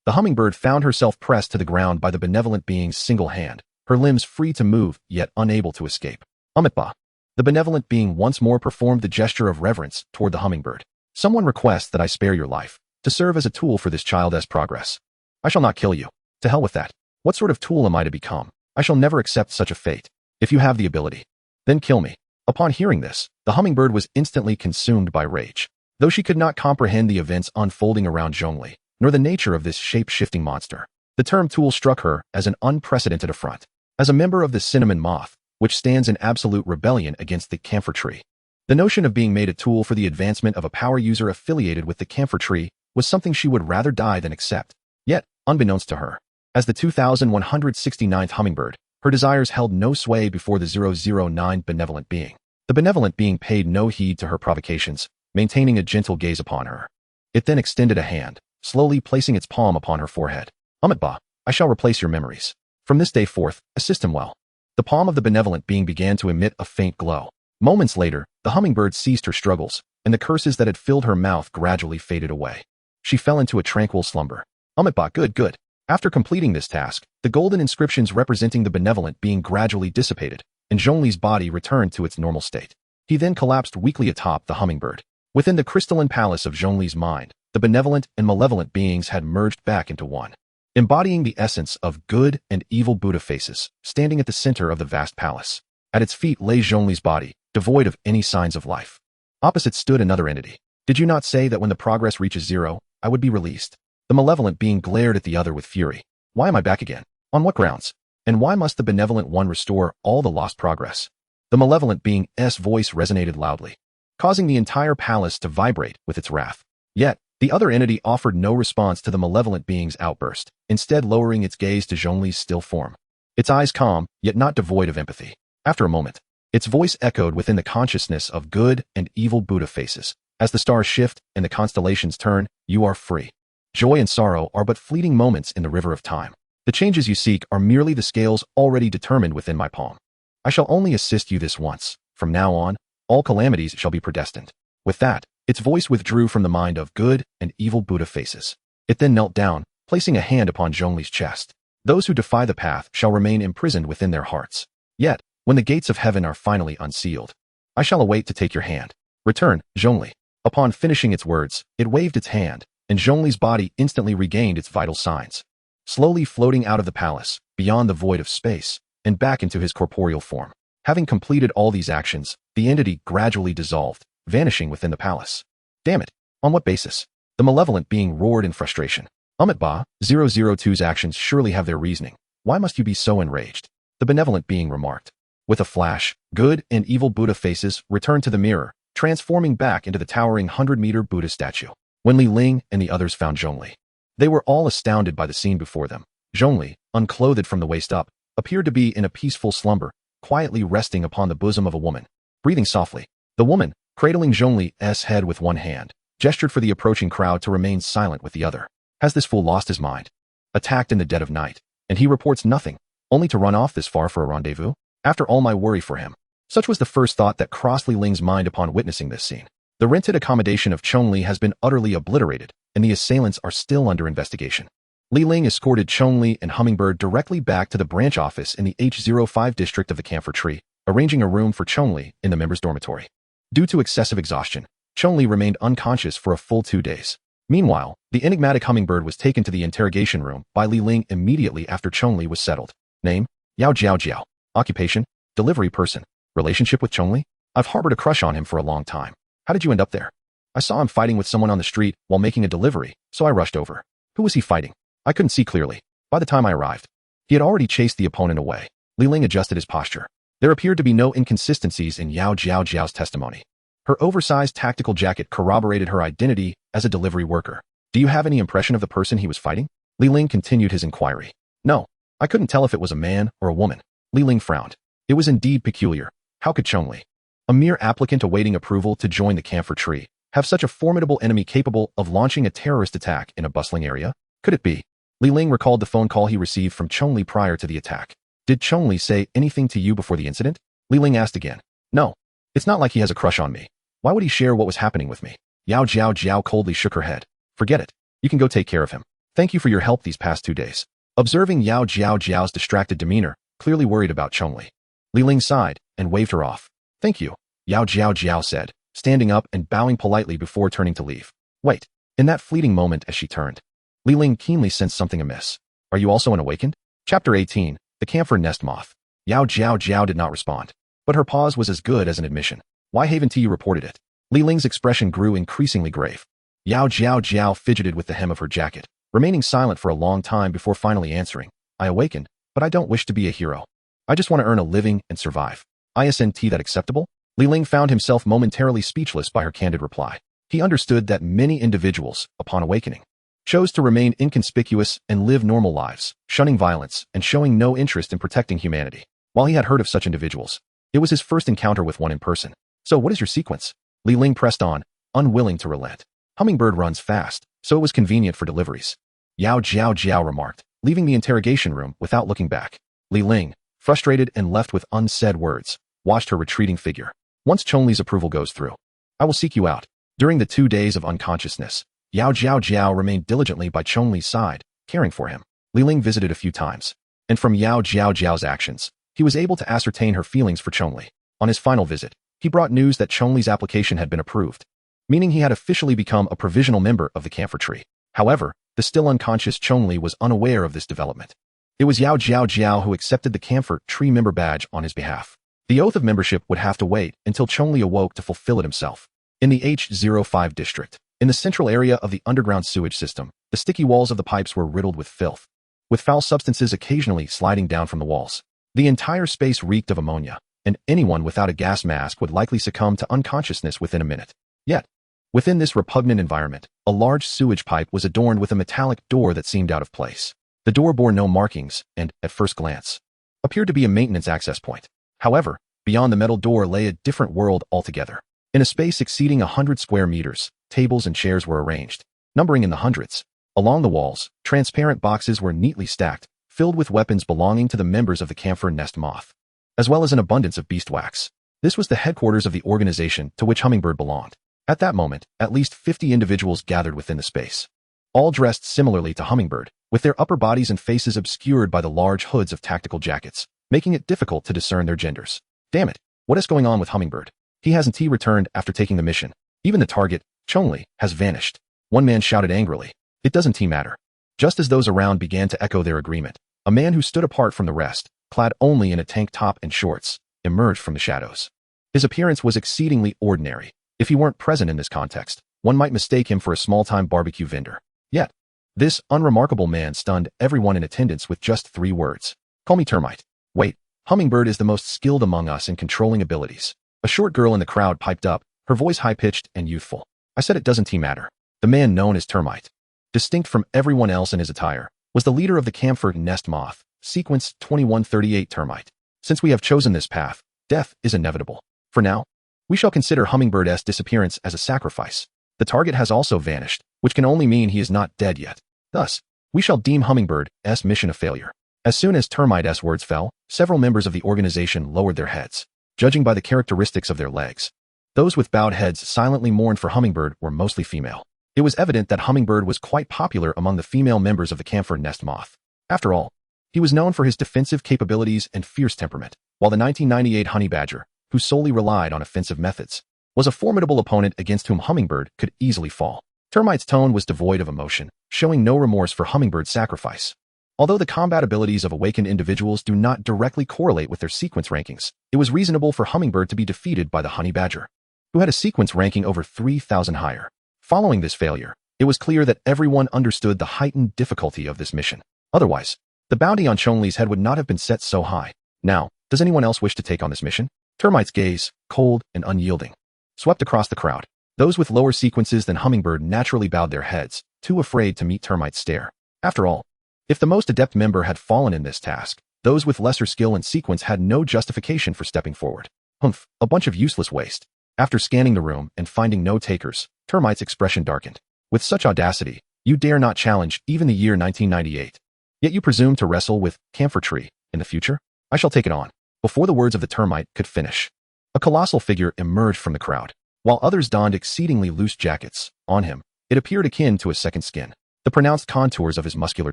S1: The Hummingbird found herself pressed to the ground by the benevolent being's single hand, her limbs free to move, yet unable to escape. Ba. The benevolent being once more performed the gesture of reverence toward the Hummingbird. Someone requests that I spare your life, to serve as a tool for this child's progress. I shall not kill you. To hell with that. What sort of tool am I to become? I shall never accept such a fate. If you have the ability, then kill me. Upon hearing this, the Hummingbird was instantly consumed by rage. Though she could not comprehend the events unfolding around Chong Li, nor the nature of this shape-shifting monster, the term tool struck her as an unprecedented affront. As a member of the cinnamon moth, which stands in absolute rebellion against the camphor tree. The notion of being made a tool for the advancement of a power user affiliated with the camphor tree was something she would rather die than accept. Yet, unbeknownst to her, as the 2169th hummingbird, her desires held no sway before the 009 benevolent being. The benevolent being paid no heed to her provocations, maintaining a gentle gaze upon her. It then extended a hand, slowly placing its palm upon her forehead. Ba, I shall replace your memories. From this day forth, assist him well. The palm of the benevolent being began to emit a faint glow. Moments later, the hummingbird ceased her struggles, and the curses that had filled her mouth gradually faded away. She fell into a tranquil slumber. Ba, good. After completing this task, the golden inscriptions representing the benevolent being gradually dissipated, and Chong Li's body returned to its normal state. He then collapsed weakly atop the hummingbird. Within the crystalline palace of Chong Li's mind, the benevolent and malevolent beings had merged back into one, embodying the essence of good and evil Buddha faces, standing at the center of the vast palace. At its feet lay Chong Li's body, devoid of any signs of life. Opposite stood another entity. Did you not say that when the progress reaches 0, I would be released? The malevolent being glared at the other with fury. Why am I back again? On what grounds? And why must the benevolent one restore all the lost progress? The malevolent being's voice resonated loudly, causing the entire palace to vibrate with its wrath. Yet, the other entity offered no response to the malevolent being's outburst, instead lowering its gaze to Chong Li's still form. Its eyes calm, yet not devoid of empathy. After a moment, its voice echoed within the consciousness of good and evil Buddha faces. As the stars shift and the constellations turn, you are free. Joy and sorrow are but fleeting moments in the river of time. The changes you seek are merely the scales already determined within my palm. I shall only assist you this once. From now on, all calamities shall be predestined. With that, its voice withdrew from the mind of good and evil Buddha faces. It then knelt down, placing a hand upon Chong Li's chest. Those who defy the path shall remain imprisoned within their hearts. Yet, when the gates of heaven are finally unsealed, I shall await to take your hand. Return, Chong Li. Upon finishing its words, it waved its hand, and Chong Li's body instantly regained its vital signs, slowly floating out of the palace, beyond the void of space, and back into his corporeal form. Having completed all these actions, the entity gradually dissolved, vanishing within the palace. Damn it! On what basis? The malevolent being roared in frustration. Ba, 002's actions surely have their reasoning. Why must you be so enraged? The benevolent being remarked. With a flash, good and evil Buddha faces returned to the mirror, transforming back into the towering 100-meter Buddha statue. When Li Ling and the others found Chong Li, they were all astounded by the scene before them. Chong Li, unclothed from the waist up, appeared to be in a peaceful slumber, quietly resting upon the bosom of a woman. Breathing softly, the woman, cradling Chong Li's head with one hand, gestured for the approaching crowd to remain silent with the other. Has this fool lost his mind? Attacked in the dead of night, and he reports nothing, only to run off this far for a rendezvous? After all my worry for him. Such was the first thought that crossed Li Ling's mind upon witnessing this scene. The rented accommodation of Chong Li has been utterly obliterated, and the assailants are still under investigation. Li Ling escorted Chong Li and Hummingbird directly back to the branch office in the H05 district of the Camphor Tree, arranging a room for Chong Li in the members' dormitory. Due to excessive exhaustion, Chong Li remained unconscious for a full 2 days. Meanwhile, the enigmatic Hummingbird was taken to the interrogation room by Li Ling immediately after Chong Li was settled. Name? Yao Jiao Jiao. Occupation? Delivery person. Relationship with Chong Li? I've harbored a crush on him for a long time. How did you end up there? I saw him fighting with someone on the street while making a delivery, so I rushed over. Who was he fighting? I couldn't see clearly. By the time I arrived, he had already chased the opponent away. Li Ling adjusted his posture. There appeared to be no inconsistencies in Yao Jiao Jiao's testimony. Her oversized tactical jacket corroborated her identity as a delivery worker. Do you have any impression of the person he was fighting? Li Ling continued his inquiry. No, I couldn't tell if it was a man or a woman. Li Ling frowned. It was indeed peculiar. How could Chong Li, a mere applicant awaiting approval to join the Camphor Tree, have such a formidable enemy capable of launching a terrorist attack in a bustling area? Could it be? Li Ling recalled the phone call he received from Chong Li prior to the attack. Did Chong Li say anything to you before the incident? Li Ling asked again. No. It's not like he has a crush on me. Why would he share what was happening with me? Yao Jiao Jiao coldly shook her head. Forget it. You can go take care of him. Thank you for your help these past 2 days. Observing Yao Jiao Jiao's distracted demeanor, clearly worried about Chong Li, Li Ling sighed and waved her off. Thank you, Yao Jiao Jiao said, standing up and bowing politely before turning to leave. Wait. In that fleeting moment as she turned, Li Ling keenly sensed something amiss. Are you also an awakened? Chapter 18, The Camphor Nest Moth. Yao Jiao Jiao did not respond, but her pause was as good as an admission. Why haven't you reported it? Li Ling's expression grew increasingly grave. Yao Jiao Jiao fidgeted with the hem of her jacket, remaining silent for a long time before finally answering. I awakened, but I don't wish to be a hero. I just want to earn a living and survive. Isn't that acceptable? Li Ling found himself momentarily speechless by her candid reply. He understood that many individuals, upon awakening, chose to remain inconspicuous and live normal lives, shunning violence and showing no interest in protecting humanity. While he had heard of such individuals, it was his first encounter with one in person. So what is your sequence? Li Ling pressed on, unwilling to relent. Hummingbird runs fast, so it was convenient for deliveries. Yao Jiao Jiao remarked, leaving the interrogation room without looking back. Li Ling, frustrated and left with unsaid words, watched her retreating figure. Once Chong Li's approval goes through, I will seek you out. During the 2 days of unconsciousness, Yao Jiao Jiao remained diligently by Chong Li's side, caring for him. Li Ling visited a few times, and from Yao Jiao Jiao's actions, he was able to ascertain her feelings for Chong Li. On his final visit, he brought news that Chong Li's application had been approved, meaning he had officially become a provisional member of the camphor tree. However, the still unconscious Chong Li was unaware of this development. It was Yao Jiao Jiao who accepted the camphor tree member badge on his behalf. The oath of membership would have to wait until Chong Li awoke to fulfill it himself. In the H05 district, in the central area of the underground sewage system, the sticky walls of the pipes were riddled with filth, with foul substances occasionally sliding down from the walls. The entire space reeked of ammonia, and anyone without a gas mask would likely succumb to unconsciousness within a minute. Yet, within this repugnant environment, a large sewage pipe was adorned with a metallic door that seemed out of place. The door bore no markings and, at first glance, appeared to be a maintenance access point. However, beyond the metal door lay a different world altogether. In a space exceeding 100 square meters, tables and chairs were arranged, numbering in the hundreds. Along the walls, transparent boxes were neatly stacked, filled with weapons belonging to the members of the camphor nest moth, as well as an abundance of beast wax. This was the headquarters of the organization to which Hummingbird belonged. At that moment, at least 50 individuals gathered within the space, all dressed similarly to Hummingbird, with their upper bodies and faces obscured by the large hoods of tactical jackets, making it difficult to discern their genders. Damn it, what is going on with Hummingbird? He hasn't returned after taking the mission. Even the target, Chong Li, has vanished. One man shouted angrily. It doesn't matter. Just as those around began to echo their agreement, a man who stood apart from the rest, clad only in a tank top and shorts, emerged from the shadows. His appearance was exceedingly ordinary. If he weren't present in this context, one might mistake him for a small-time barbecue vendor. Yet, this unremarkable man stunned everyone in attendance with just 3 words. Call me Termite. Wait, Hummingbird is the most skilled among us in controlling abilities. A short girl in the crowd piped up, her voice high-pitched and youthful. I said it doesn't matter. The man known as Termite, distinct from everyone else in his attire, was the leader of the camphor nest moth, sequence 2138 Termite. Since we have chosen this path, death is inevitable. For now, we shall consider Hummingbird's disappearance as a sacrifice. The target has also vanished, which can only mean he is not dead yet. Thus, we shall deem Hummingbird's mission a failure. As soon as Termite's words fell, several members of the organization lowered their heads. Judging by the characteristics of their legs, those with bowed heads silently mourned for Hummingbird were mostly female. It was evident that Hummingbird was quite popular among the female members of the camphor nest moth. After all, he was known for his defensive capabilities and fierce temperament, while the 1998 honey badger, who solely relied on offensive methods, was a formidable opponent against whom Hummingbird could easily fall. Termite's tone was devoid of emotion, showing no remorse for Hummingbird's sacrifice. Although the combat abilities of awakened individuals do not directly correlate with their sequence rankings, it was reasonable for Hummingbird to be defeated by the honey badger, who had a sequence ranking over 3,000 higher. Following this failure, it was clear that everyone understood the heightened difficulty of this mission. Otherwise, the bounty on Chong Li's head would not have been set so high. Now, does anyone else wish to take on this mission? Termite's gaze, cold and unyielding, swept across the crowd. Those with lower sequences than Hummingbird naturally bowed their heads, too afraid to meet Termite's stare. After all, if the most adept member had fallen in this task, those with lesser skill and sequence had no justification for stepping forward. Humph, a bunch of useless waste. After scanning the room and finding no takers, Termite's expression darkened. With such audacity, you dare not challenge even the year 1998. Yet you presume to wrestle with Camphor Tree in the future? I shall take it on. Before the words of the Termite could finish, a colossal figure emerged from the crowd. While others donned exceedingly loose jackets, on him, it appeared akin to a second skin. The pronounced contours of his muscular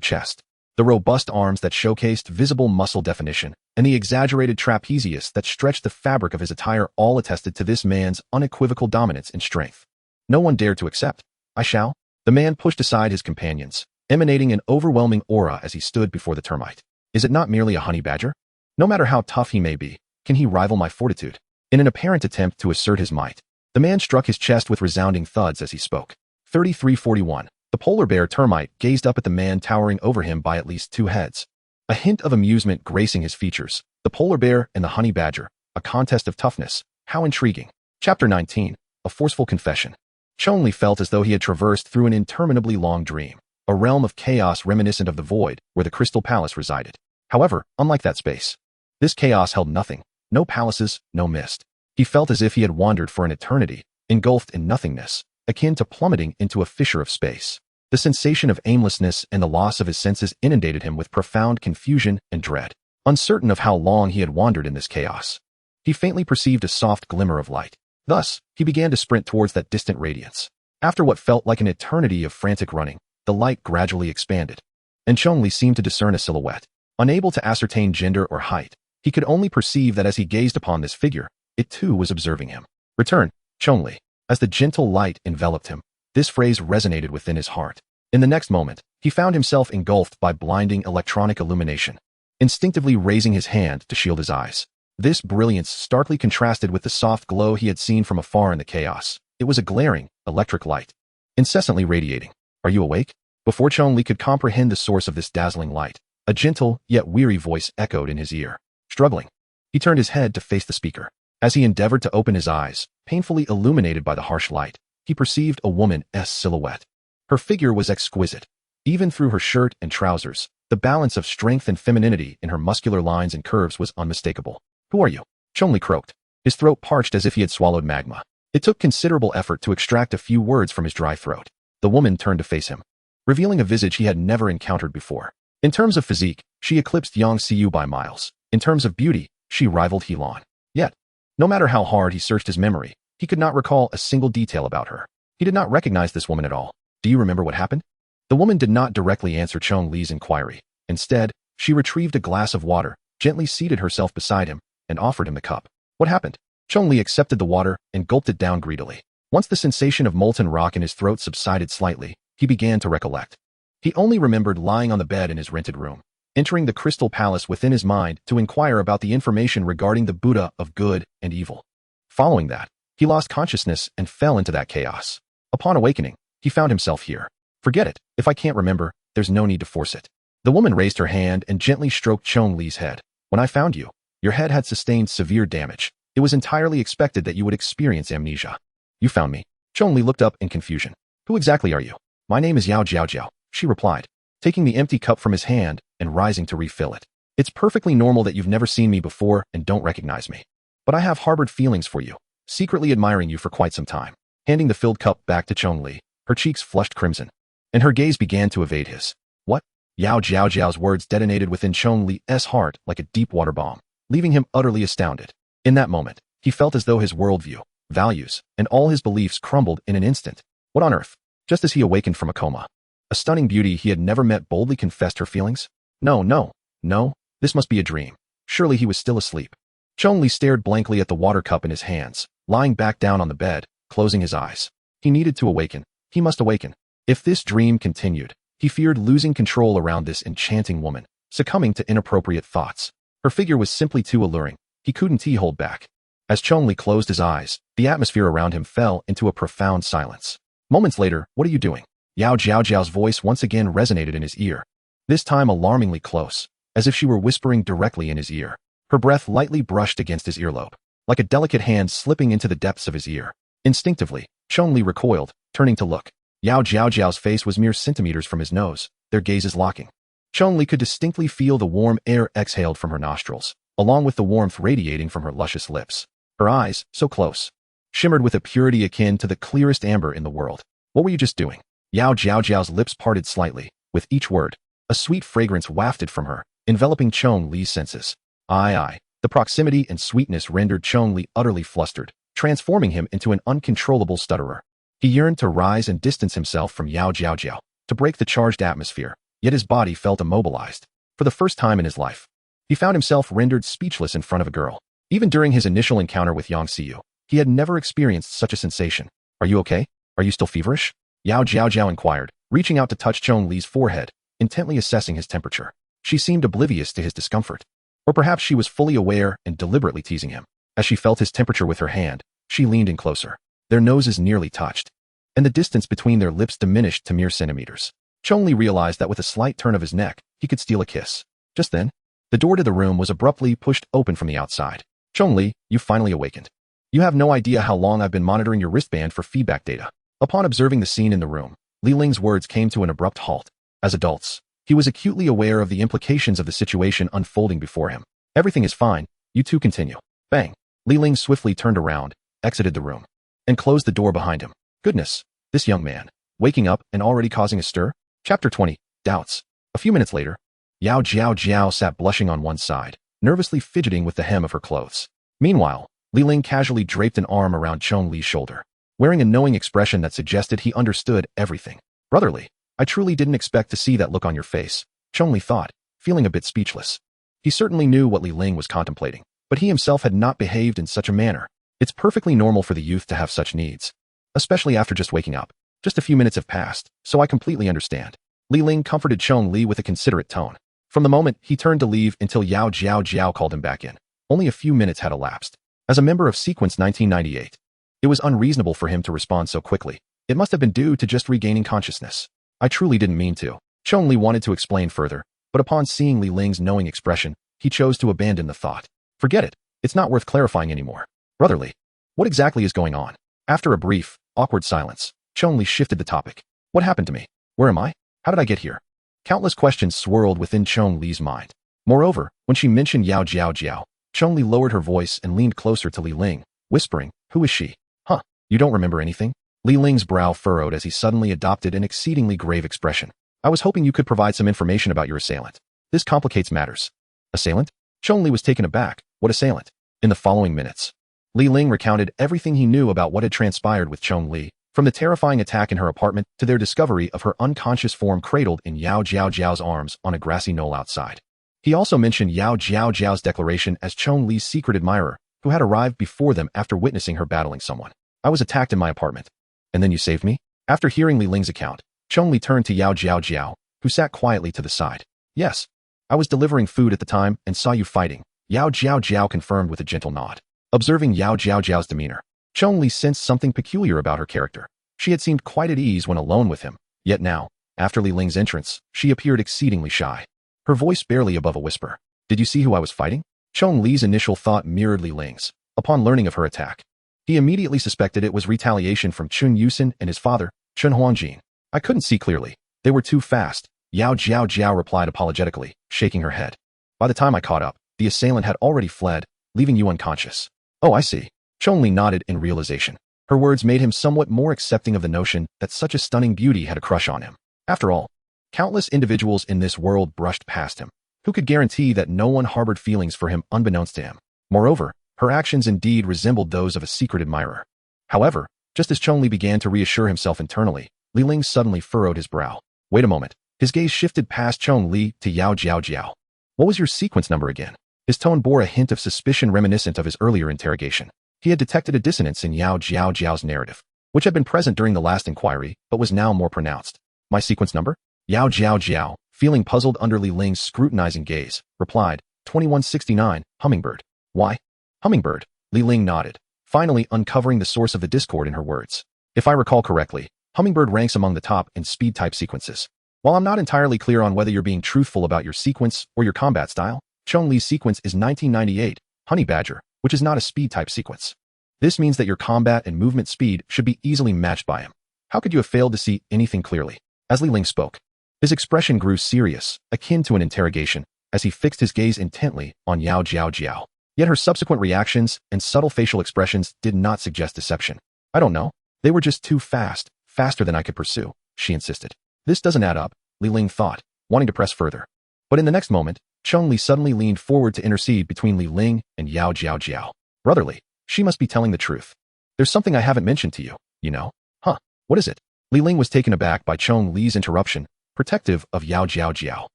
S1: chest, the robust arms that showcased visible muscle definition, and the exaggerated trapezius that stretched the fabric of his attire all attested to this man's unequivocal dominance in strength. No one dared to accept. I shall. The man pushed aside his companions, emanating an overwhelming aura as he stood before the Termite. Is it not merely a honey badger? No matter how tough he may be, can he rival my fortitude? In an apparent attempt to assert his might, the man struck his chest with resounding thuds as he spoke. 3341. The polar bear Termite gazed up at the man towering over him by at least 2 heads. A hint of amusement gracing his features, The Polar Bear and the Honey Badger, a contest of toughness. How intriguing. Chapter 19, a forceful confession. Chong Li felt as though he had traversed through an interminably long dream, a realm of chaos reminiscent of the void where the Crystal Palace resided. However, unlike that space, this chaos held nothing, no palaces, no mist. He felt as if he had wandered for an eternity, engulfed in nothingness, akin to plummeting into a fissure of space. The sensation of aimlessness and the loss of his senses inundated him with profound confusion and dread. Uncertain of how long he had wandered in this chaos, he faintly perceived a soft glimmer of light. Thus, he began to sprint towards that distant radiance. After what felt like an eternity of frantic running, the light gradually expanded, and Chong Li seemed to discern a silhouette. Unable to ascertain gender or height, he could only perceive that as he gazed upon this figure, it too was observing him. Return, Chong Li. As the gentle light enveloped him, this phrase resonated within his heart. In the next moment, he found himself engulfed by blinding electronic illumination. Instinctively raising his hand to shield his eyes, this brilliance starkly contrasted with the soft glow he had seen from afar in the chaos. It was a glaring, electric light, incessantly radiating. Are you awake? Before Chong Li could comprehend the source of this dazzling light, a gentle, yet weary voice echoed in his ear. Struggling, he turned his head to face the speaker. As he endeavored to open his eyes, painfully illuminated by the harsh light, he perceived a woman's silhouette. Her figure was exquisite. Even through her shirt and trousers, the balance of strength and femininity in her muscular lines and curves was unmistakable. Who are you? Chong Li croaked, his throat parched as if he had swallowed magma. It took considerable effort to extract a few words from his dry throat. The woman turned to face him, revealing a visage he had never encountered before. In terms of physique, she eclipsed Yang Xiu by miles. In terms of beauty, she rivaled Helan. Yet, no matter how hard he searched his memory, he could not recall a single detail about her. He did not recognize this woman at all. Do you remember what happened? The woman did not directly answer Chong Li's inquiry. Instead, she retrieved a glass of water, gently seated herself beside him, and offered him the cup. What happened? Chong Li accepted the water and gulped it down greedily. Once the sensation of molten rock in his throat subsided slightly, he began to recollect. He only remembered lying on the bed in his rented room, entering the Crystal Palace within his mind to inquire about the information regarding the Buddha of good and evil. Following that, he lost consciousness and fell into that chaos. Upon awakening, he found himself here. Forget it. If I can't remember, there's no need to force it. The woman raised her hand and gently stroked Chong Li's head. When I found you, your head had sustained severe damage. It was entirely expected that you would experience amnesia. You found me. Chong Li looked up in confusion. Who exactly are you? My name is Yao Jiao Jiao, she replied, taking the empty cup from his hand and rising to refill it. It's perfectly normal that you've never seen me before and don't recognize me. But I have harbored feelings for you, secretly admiring you for quite some time. Handing the filled cup back to Chong Li, her cheeks flushed crimson, and her gaze began to evade his. What? Yao Jiao Jiao's words detonated within Chong Li's heart like a deep water bomb, leaving him utterly astounded. In that moment, he felt as though his worldview, values, and all his beliefs crumbled in an instant. What on earth? Just as he awakened from a coma, a stunning beauty he had never met boldly confessed her feelings. No, this must be a dream. Surely he was still asleep. Chong Li stared blankly at the water cup in his hands, lying back down on the bed, closing his eyes. He needed to awaken. He must awaken. If this dream continued, he feared losing control around this enchanting woman, succumbing to inappropriate thoughts. Her figure was simply too alluring. He couldn't hold back. As Chong Li closed his eyes, the atmosphere around him fell into a profound silence. Moments later, what are you doing? Yao Jiao Jiao's voice once again resonated in his ear, this time alarmingly close, as if she were whispering directly in his ear. Her breath lightly brushed against his earlobe, like a delicate hand slipping into the depths of his ear. Instinctively, Chong Li recoiled, turning to look. Yao Jiao Jiao's face was mere centimeters from his nose, their gazes locking. Chong Li could distinctly feel the warm air exhaled from her nostrils, along with the warmth radiating from her luscious lips. Her eyes, so close, shimmered with a purity akin to the clearest amber in the world. What were you just doing? Yao Jiao Jiao's lips parted slightly. With each word, a sweet fragrance wafted from her, enveloping Chong Li's senses. The proximity and sweetness rendered Chong Li utterly flustered, transforming him into an uncontrollable stutterer. He yearned to rise and distance himself from Yao Jiao Jiao, to break the charged atmosphere, yet his body felt immobilized. For the first time in his life, he found himself rendered speechless in front of a girl. Even during his initial encounter with Yang Xiu, he had never experienced such a sensation. Are you okay? Are you still feverish? Yao Jiao Jiao inquired, reaching out to touch Chong Li's forehead, intently assessing his temperature. She seemed oblivious to his discomfort. Or perhaps she was fully aware and deliberately teasing him. As she felt his temperature with her hand, she leaned in closer. Their noses nearly touched, and the distance between their lips diminished to mere centimeters. Chong Li realized that with a slight turn of his neck, he could steal a kiss. Just then, The door to the room was abruptly pushed open from the outside. Chong Li, you finally awakened. You have no idea how long I've been monitoring your wristband for feedback data. Upon observing the scene in the room, Li Ling's words came to an abrupt halt. As adults, he was acutely aware of the implications of the situation unfolding before him. Everything is fine, you two continue. Bang. Li Ling swiftly turned around, exited the room, and closed the door behind him. Goodness, this young man, waking up and already causing a stir? Chapter 20, Doubts. A few minutes later, Yao Jiao Jiao sat blushing on one side, nervously fidgeting with the hem of her clothes. Meanwhile, Li Ling casually draped an arm around Chong Li's shoulder, wearing a knowing expression that suggested he understood everything. Brotherly, I truly didn't expect to see that look on your face, Chong Li thought, feeling a bit speechless. He certainly knew what Li Ling was contemplating, but he himself had not behaved in such a manner. It's perfectly normal for the youth to have such needs, especially after just waking up. Just a few minutes have passed, so I completely understand. Li Ling comforted Chong Li with a considerate tone. From the moment he turned to leave until Yao Jiao Jiao called him back in, only a few minutes had elapsed. As a member of Sequence 1998, it was unreasonable for him to respond so quickly. It must have been due to just regaining consciousness. I truly didn't mean to. Chong Li wanted to explain further, but upon seeing Li Ling's knowing expression, he chose to abandon the thought. Forget it. It's not worth clarifying anymore. Brotherly, what exactly is going on? After a brief, awkward silence, Chong Li shifted the topic. What happened to me? Where am I? How did I get here? Countless questions swirled within Chong Li's mind. Moreover, when she mentioned Yao Jiao Jiao, Chong Li lowered her voice and leaned closer to Li Ling, whispering, Who is she? Huh, you don't remember anything? Li Ling's brow furrowed as he suddenly adopted an exceedingly grave expression. I was hoping you could provide some information about your assailant. This complicates matters. Assailant? Chong Li was taken aback. What assailant? In the following minutes, Li Ling recounted everything he knew about what had transpired with Chong Li, from the terrifying attack in her apartment to their discovery of her unconscious form cradled in Yao Jiao Jiao's arms on a grassy knoll outside. He also mentioned Yao Jiao Jiao's declaration as Chong Li's secret admirer, who had arrived before them after witnessing her battling someone. I was attacked in my apartment. And then you saved me? After hearing Li Ling's account, Chong Li turned to Yao Jiao Jiao, who sat quietly to the side. Yes. I was delivering food at the time and saw you fighting, Yao Jiao Jiao confirmed with a gentle nod. Observing Yao Jiao Jiao's demeanor, Chong Li sensed something peculiar about her character. She had seemed quite at ease when alone with him, yet now, after Li Ling's entrance, she appeared exceedingly shy. Her voice barely above a whisper. Did you see who I was fighting? Chong Li's initial thought mirrored Li Ling's. Upon learning of her attack, he immediately suspected it was retaliation from Chun Yusin and his father, Chun Huangjin. I couldn't see clearly. They were too fast, Yao Jiao Jiao replied apologetically, shaking her head. By the time I caught up, the assailant had already fled, leaving you unconscious. Oh, I see. Chong Li nodded in realization. Her words made him somewhat more accepting of the notion that such a stunning beauty had a crush on him. After all, countless individuals in this world brushed past him. Who could guarantee that no one harbored feelings for him unbeknownst to him? Moreover, her actions indeed resembled those of a secret admirer. However, just as Chong Li began to reassure himself internally, Li Ling suddenly furrowed his brow. Wait a moment. His gaze shifted past Chong Li to Yao Jiao Jiao. What was your sequence number again? His tone bore a hint of suspicion reminiscent of his earlier interrogation. He had detected a dissonance in Yao Jiao Jiao's narrative, which had been present during the last inquiry, but was now more pronounced. My sequence number? Yao Jiao Jiao, feeling puzzled under Li Ling's scrutinizing gaze, replied, 2169, Hummingbird. Why? Hummingbird, Li Ling nodded, finally uncovering the source of the discord in her words. If I recall correctly, Hummingbird ranks among the top in speed-type sequences. While I'm not entirely clear on whether you're being truthful about your sequence or your combat style, Chong Li's sequence is 1998, Honey Badger, which is not a speed-type sequence. This means that your combat and movement speed should be easily matched by him. How could you have failed to see anything clearly? As Li Ling spoke, his expression grew serious, akin to an interrogation, as he fixed his gaze intently on Yao Jiao Jiao. Yet her subsequent reactions and subtle facial expressions did not suggest deception. I don't know. They were just too fast, faster than I could pursue, she insisted. This doesn't add up, Li Ling thought, wanting to press further. But in the next moment, Chong Li suddenly leaned forward to intercede between Li Ling and Yao Jiao Jiao. Brotherly, she must be telling the truth. There's something I haven't mentioned to you, you know? Huh, what is it? Li Ling was taken aback by Chong Li's interruption, protective of Yao Jiao Jiao.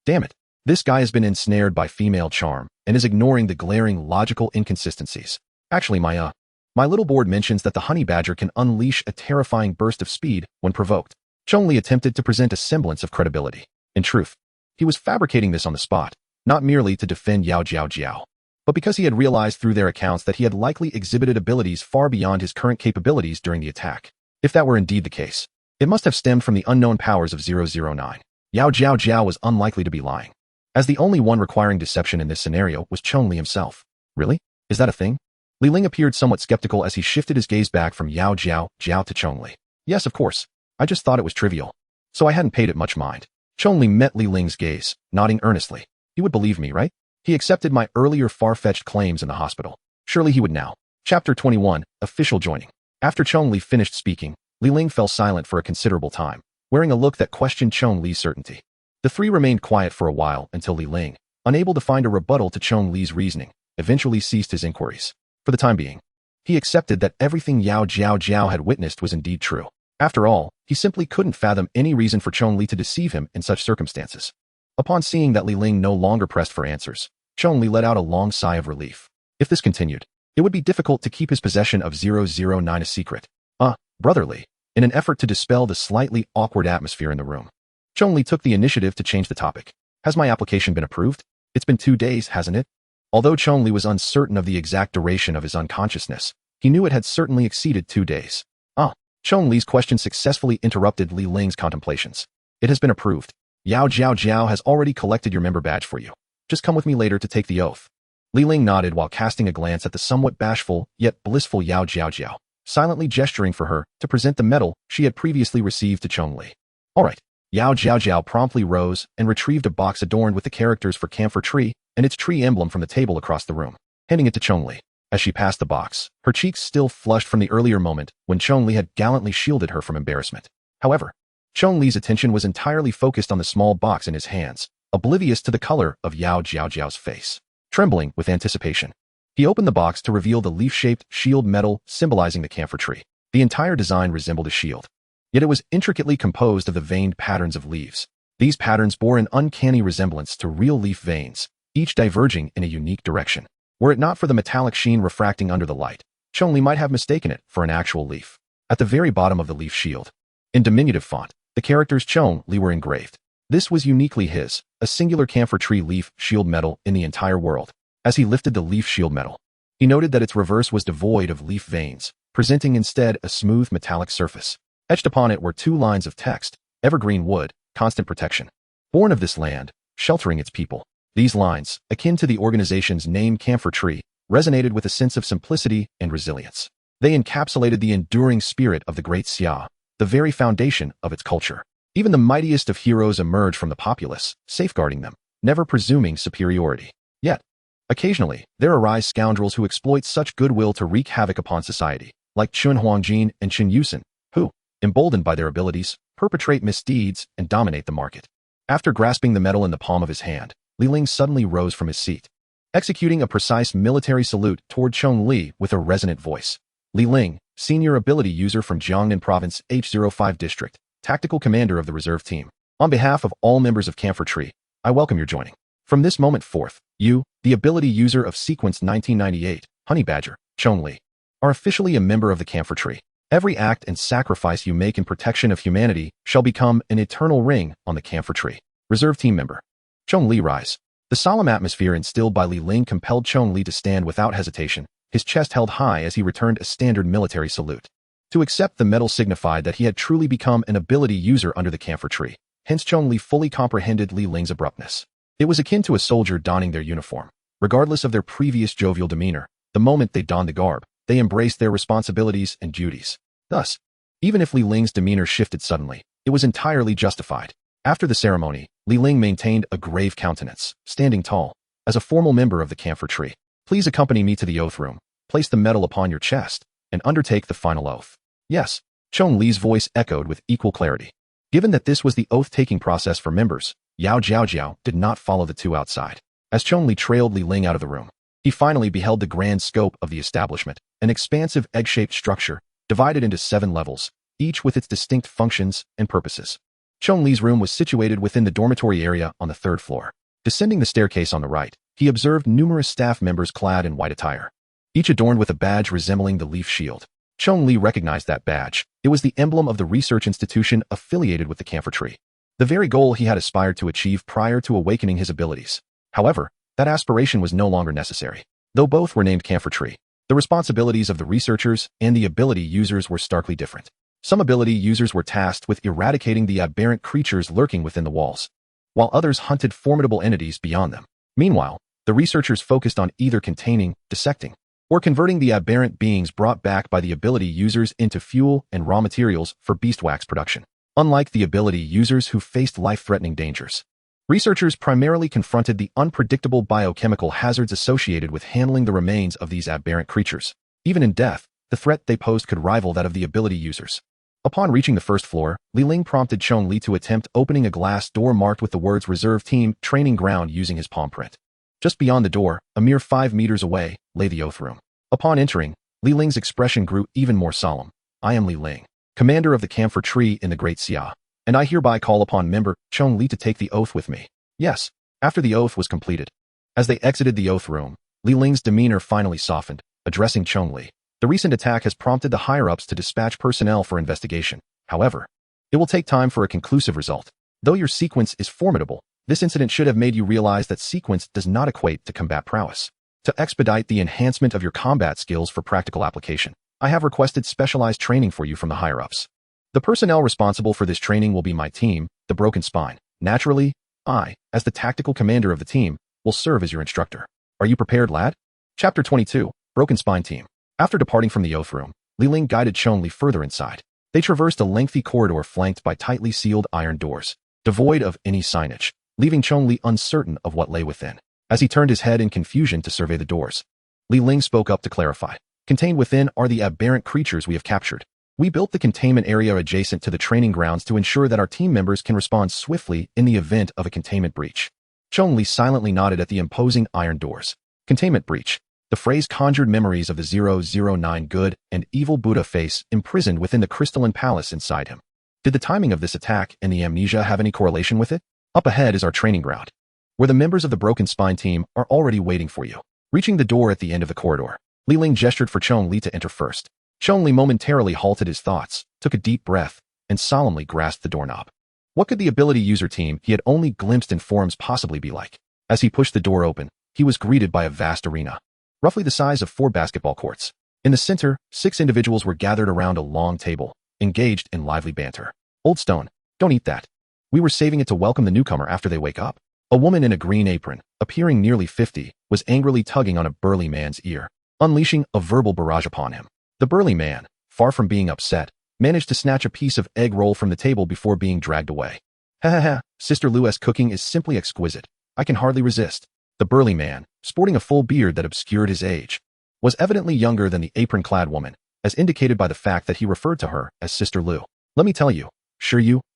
S1: Damn it. This guy has been ensnared by female charm and is ignoring the glaring logical inconsistencies. Actually, my little board mentions that the honey badger can unleash a terrifying burst of speed when provoked. Chong Li attempted to present a semblance of credibility. In truth, he was fabricating this on the spot, not merely to defend Yao Jiao Jiao, but because he had realized through their accounts that he had likely exhibited abilities far beyond his current capabilities during the attack. If that were indeed the case, it must have stemmed from the unknown powers of 009. Yao Jiao Jiao was unlikely to be lying. as the only one requiring deception in this scenario was Chong Li himself. Really? Is that a thing? Li Ling appeared somewhat skeptical as he shifted his gaze back from Yao Jiao to Chong Li. Yes, of course. I just thought it was trivial. So I hadn't paid it much mind. Chong Li met Li Ling's gaze, nodding earnestly. You would believe me, right? He accepted my earlier far-fetched claims in the hospital. Surely he would now. Chapter 21, Official Joining. After Chong Li finished speaking, Li Ling fell silent for a considerable time, wearing a look that questioned Chong Li's certainty. The three remained quiet for a while until Li Ling, unable to find a rebuttal to Chong Li's reasoning, eventually ceased his inquiries. For the time being, he accepted that everything Yao Jiao had witnessed was indeed true. After all, he simply couldn't fathom any reason for Chong Li to deceive him in such circumstances. Upon seeing that Li Ling no longer pressed for answers, Chong Li let out a long sigh of relief. If this continued, it would be difficult to keep his possession of 009 a secret. Brotherly, in an effort to dispel the slightly awkward atmosphere in the room, Chong Li took the initiative to change the topic. Has my application been approved? It's been 2 days, hasn't it? Although Chong Li was uncertain of the exact duration of his unconsciousness, he knew it had certainly exceeded 2 days. Chong Li's question successfully interrupted Li Ling's contemplations. It has been approved. Yao Jiao has already collected your member badge for you. Just come with me later to take the oath. Li Ling nodded while casting a glance at the somewhat bashful, yet blissful Yao Jiao, silently gesturing for her to present the medal she had previously received to Chong Li. All right. Yao Jiao promptly rose and retrieved a box adorned with the characters for camphor tree and its tree emblem from the table across the room, handing it to Chong Li. As she passed the box, her cheeks still flushed from the earlier moment when Chong Li had gallantly shielded her from embarrassment. However, Chong Li's attention was entirely focused on the small box in his hands, oblivious to the color of Yao Jiao's face. Trembling with anticipation, he opened the box to reveal the leaf-shaped shield medal symbolizing the camphor tree. The entire design resembled a shield, yet it was intricately composed of the veined patterns of leaves. These patterns bore an uncanny resemblance to real leaf veins, each diverging in a unique direction. Were it not for the metallic sheen refracting under the light, Chong Li might have mistaken it for an actual leaf. At the very bottom of the leaf shield, in diminutive font, the characters Chong Li were engraved. This was uniquely his, a singular camphor tree leaf shield medal in the entire world. As he lifted the leaf shield medal, he noted that its reverse was devoid of leaf veins, presenting instead a smooth metallic surface. Etched upon it were 2 lines of text: evergreen wood, constant protection. Born of this land, sheltering its people. These lines, akin to the organization's name Camphor Tree, resonated with a sense of simplicity and resilience. They encapsulated the enduring spirit of the Great Xia, the very foundation of its culture. Even the mightiest of heroes emerge from the populace, safeguarding them, never presuming superiority. Yet, occasionally, there arise scoundrels who exploit such goodwill to wreak havoc upon society, like Chun Huangjin and Chen Yusen, who, emboldened by their abilities, perpetrate misdeeds and dominate the market. After grasping the medal in the palm of his hand, Li Ling suddenly rose from his seat, executing a precise military salute toward Chong Li with a resonant voice. Li Ling, senior ability user from Jiangnan Province H05 District, tactical commander of the reserve team. On behalf of all members of Camphor Tree, I welcome your joining. From this moment forth, you, the ability user of Sequence 1998, Honey Badger, Chong Li, are officially a member of the Camphor Tree. Every act and sacrifice you make in protection of humanity shall become an eternal ring on the Camphor Tree. Reserve team member. Chong Li rise. The solemn atmosphere instilled by Li Ling compelled Chong Li to stand without hesitation, his chest held high as he returned a standard military salute. To accept the medal signified that he had truly become an ability user under the Camphor Tree. Hence Chong Li fully comprehended Li Ling's abruptness. It was akin to a soldier donning their uniform. Regardless of their previous jovial demeanor, the moment they donned the garb, they embraced their responsibilities and duties. Thus, even if Li Ling's demeanor shifted suddenly, it was entirely justified. After the ceremony, Li Ling maintained a grave countenance, standing tall. As a formal member of the Camphor Tree, please accompany me to the oath room, place the medal upon your chest, and undertake the final oath. Yes, Chong Li's voice echoed with equal clarity. Given that this was the oath-taking process for members, Yao Jiao did not follow the two outside. As Chong Li trailed Li Ling out of the room, he finally beheld the grand scope of the establishment, an expansive egg-shaped structure, divided into 7 levels, each with its distinct functions and purposes. Chong Li's room was situated within the dormitory area on the 3rd floor. Descending the staircase on the right, he observed numerous staff members clad in white attire, each adorned with a badge resembling the leaf shield. Chong Li recognized that badge. It was the emblem of the research institution affiliated with the Camphor Tree, the very goal he had aspired to achieve prior to awakening his abilities. However, that aspiration was no longer necessary. Though both were named Camphor Tree, the responsibilities of the researchers and the ability users were starkly different. Some ability users were tasked with eradicating the aberrant creatures lurking within the walls, while others hunted formidable entities beyond them. Meanwhile, the researchers focused on either containing, dissecting, or converting the aberrant beings brought back by the ability users into fuel and raw materials for beeswax production. Unlike the ability users who faced life-threatening dangers, researchers primarily confronted the unpredictable biochemical hazards associated with handling the remains of these aberrant creatures. Even in death, the threat they posed could rival that of the ability users. Upon reaching the first floor, Li Ling prompted Chong Li to attempt opening a glass door marked with the words Reserve Team Training Ground using his palm print. Just beyond the door, a mere 5 meters away, lay the oath room. Upon entering, Li Ling's expression grew even more solemn. I am Li Ling, commander of the camphor tree in the Great Xia, and I hereby call upon member Chong Li to take the oath with me. Yes. After the oath was completed. As they exited the oath room, Li Ling's demeanor finally softened, addressing Chong Li. The recent attack has prompted the higher-ups to dispatch personnel for investigation. However, it will take time for a conclusive result. Though your sequence is formidable, this incident should have made you realize that sequence does not equate to combat prowess. To expedite the enhancement of your combat skills for practical application, I have requested specialized training for you from the higher-ups. The personnel responsible for this training will be my team, the Broken Spine. Naturally, I, as the tactical commander of the team, will serve as your instructor. Are you prepared, lad? Chapter 22, Broken Spine Team. After departing from the oath room, Li Ling guided Chong Li further inside. They traversed a lengthy corridor flanked by tightly sealed iron doors, devoid of any signage, leaving Chong Li uncertain of what lay within. As he turned his head in confusion to survey the doors, Li Ling spoke up to clarify. Contained within are the aberrant creatures we have captured. We built the containment area adjacent to the training grounds to ensure that our team members can respond swiftly in the event of a containment breach. Chong Li silently nodded at the imposing iron doors. Containment breach. The phrase conjured memories of the 009 good and evil Buddha face imprisoned within the crystalline palace inside him. Did the timing of this attack and the amnesia have any correlation with it? Up ahead is our training ground, where the members of the Broken Spine team are already waiting for you. Reaching the door at the end of the corridor, Li Ling gestured for Chong Li to enter first. Chong Li momentarily halted his thoughts, took a deep breath, and solemnly grasped the doorknob. What could the ability user team he had only glimpsed in forums possibly be like? As he pushed the door open, he was greeted by a vast arena, roughly the size of 4 basketball courts. In the center, 6 individuals were gathered around a long table, engaged in lively banter. Old Stone, don't eat that. We were saving it to welcome the newcomer after they wake up. A woman in a green apron, appearing nearly 50, was angrily tugging on a burly man's ear, unleashing a verbal barrage upon him. The burly man, far from being upset, managed to snatch a piece of egg roll from the table before being dragged away. Ha ha ha, Sister Lu's cooking is simply exquisite. I can hardly resist. The burly man, sporting a full beard that obscured his age, was evidently younger than the apron-clad woman, as indicated by the fact that he referred to her as Sister Lu. Let me tell you,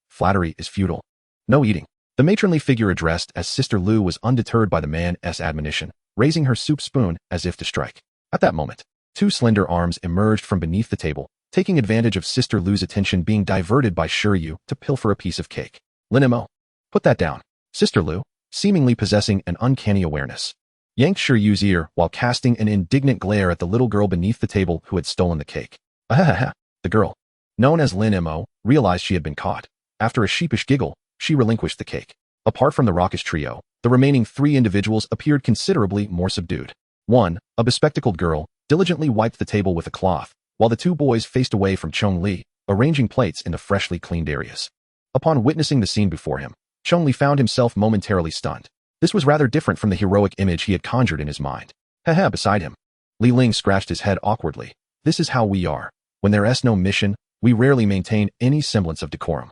S1: flattery is futile. No eating. The matronly figure addressed as Sister Lu was undeterred by the man's admonition, raising her soup spoon as if to strike. At that moment, 2 slender arms emerged from beneath the table, taking advantage of Sister Lu's attention being diverted by Shiryu to pilfer a piece of cake. Linimo, put that down. Sister Lu, seemingly possessing an uncanny awareness, yanked Shiryu's ear while casting an indignant glare at the little girl beneath the table who had stolen the cake. Ahaha, the girl, known as Linimo, realized she had been caught. After a sheepish giggle, she relinquished the cake. Apart from the raucous trio, the remaining 3 individuals appeared considerably more subdued. 1, a bespectacled girl, diligently wiped the table with a cloth, while the 2 boys faced away from Chong Li, arranging plates in the freshly cleaned areas. Upon witnessing the scene before him, Chong Li found himself momentarily stunned. This was rather different from the heroic image he had conjured in his mind. Haha, beside him, Li Ling scratched his head awkwardly. This is how we are. When there is no mission, we rarely maintain any semblance of decorum.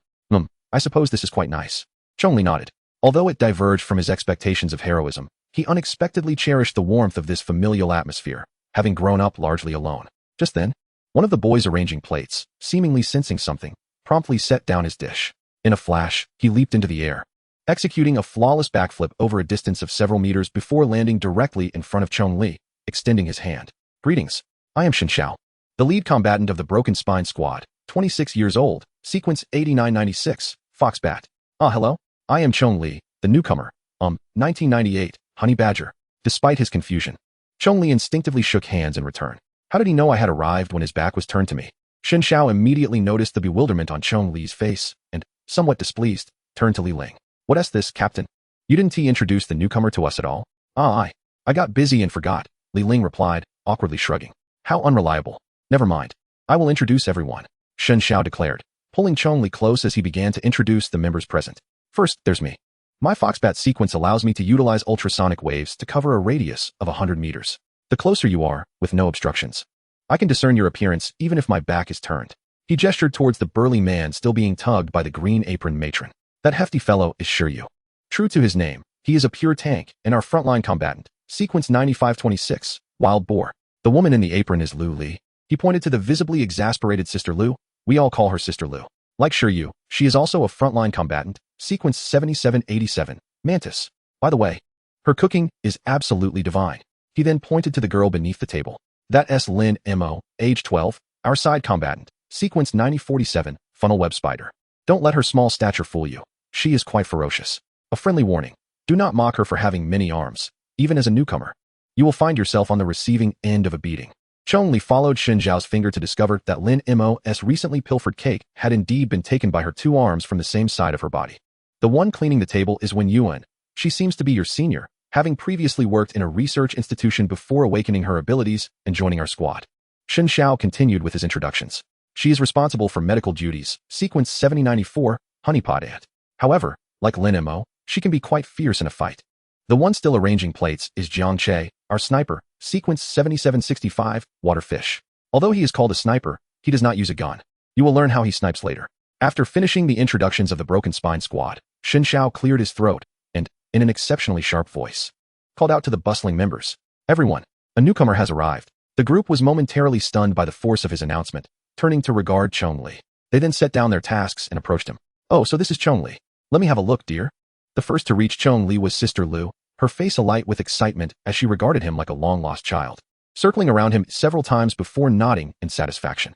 S1: I suppose this is quite nice. Chong Li nodded. Although it diverged from his expectations of heroism, he unexpectedly cherished the warmth of this familial atmosphere, having grown up largely alone. Just then, one of the boys arranging plates, seemingly sensing something, promptly set down his dish. In a flash, he leaped into the air, executing a flawless backflip over a distance of several meters before landing directly in front of Chong Li, extending his hand. Greetings. I am Shin Xiao, the lead combatant of the Broken Spine Squad, 26 years old, sequence 8996, Foxbat. Hello? I am Chong Li, the newcomer, 1998, Honey Badger. Despite his confusion, Chong Li instinctively shook hands in return. How did he know I had arrived when his back was turned to me? Shin Xiao immediately noticed the bewilderment on Chong Li's face and, somewhat displeased, turned to Li Ling. What's this, Captain? You didn't introduce the newcomer to us at all? I got busy and forgot, Li Ling replied, awkwardly shrugging. How unreliable. Never mind. I will introduce everyone, Shin Xiao declared, pulling Chong Li close as he began to introduce the members present. First, there's me. My Foxbat sequence allows me to utilize ultrasonic waves to cover a radius of 100 meters. The closer you are, with no obstructions, I can discern your appearance even if my back is turned. He gestured towards the burly man still being tugged by the green apron matron. That hefty fellow is Shiryu. True to his name, he is a pure tank and our frontline combatant. Sequence 9526, Wild Boar. The woman in the apron is Lu Li. He pointed to the visibly exasperated Sister Lu. We all call her Sister Lu. Like Shiryu, she is also a frontline combatant. Sequence 7787, Mantis. By the way, her cooking is absolutely divine. He then pointed to the girl beneath the table. That's Lin Mo, age 12, our side combatant. Sequence 9047, Funnel Web Spider. Don't let her small stature fool you. She is quite ferocious. A friendly warning. Do not mock her for having many arms, even as a newcomer. You will find yourself on the receiving end of a beating. Chong Li followed Shen Zhao's finger to discover that Lin Mo's recently pilfered cake had indeed been taken by her two arms from the same side of her body. The one cleaning the table is Wen Yuan. She seems to be your senior, having previously worked in a research institution before awakening her abilities and joining our squad. Shen Zhao continued with his introductions. She is responsible for medical duties. Sequence 7094, Honeypot Ant. However, like Lin Mo, she can be quite fierce in a fight. The one still arranging plates is Jiang Che, our sniper. Sequence 7765, Waterfish. Although he is called a sniper, he does not use a gun. You will learn how he snipes later. After finishing the introductions of the Broken Spine squad, Shen Zhao cleared his throat and, in an exceptionally sharp voice, called out to the bustling members. Everyone, a newcomer has arrived. The group was momentarily stunned by the force of his announcement, turning to regard Chong Li. They then set down their tasks and approached him. Oh, so this is Chong Li. Let me have a look, dear. The first to reach Chong Li was Sister Lu, her face alight with excitement as she regarded him like a long-lost child, circling around him several times before nodding in satisfaction.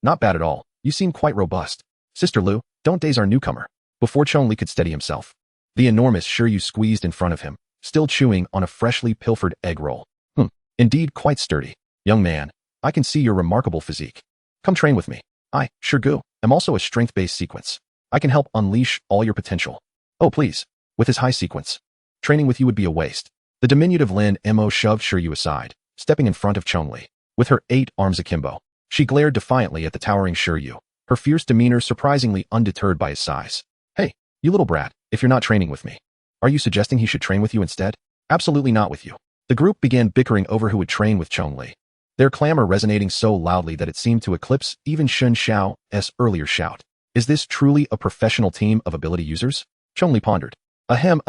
S1: Not bad at all. You seem quite robust. Sister Lu, don't daze our newcomer. Before Chong Li could steady himself, the enormous Shiryu squeezed in front of him, still chewing on a freshly pilfered egg roll. Indeed quite sturdy. Young man, I can see your remarkable physique. Come train with me. I, Shirgu, am also a strength-based sequence. I can help unleash all your potential. Oh please, with his high sequence, training with you would be a waste. The diminutive Lin Mo shoved Shiryu aside, stepping in front of Chong Li. With her 8 arms akimbo, she glared defiantly at the towering Shiryu, her fierce demeanor surprisingly undeterred by his size. Hey, you little brat, if you're not training with me, are you suggesting he should train with you instead? Absolutely not with you. The group began bickering over who would train with Chong Li, their clamor resonating so loudly that it seemed to eclipse even Shen Zhao's earlier shout. Is this truly a professional team of ability users? Chong Li pondered. Ahem.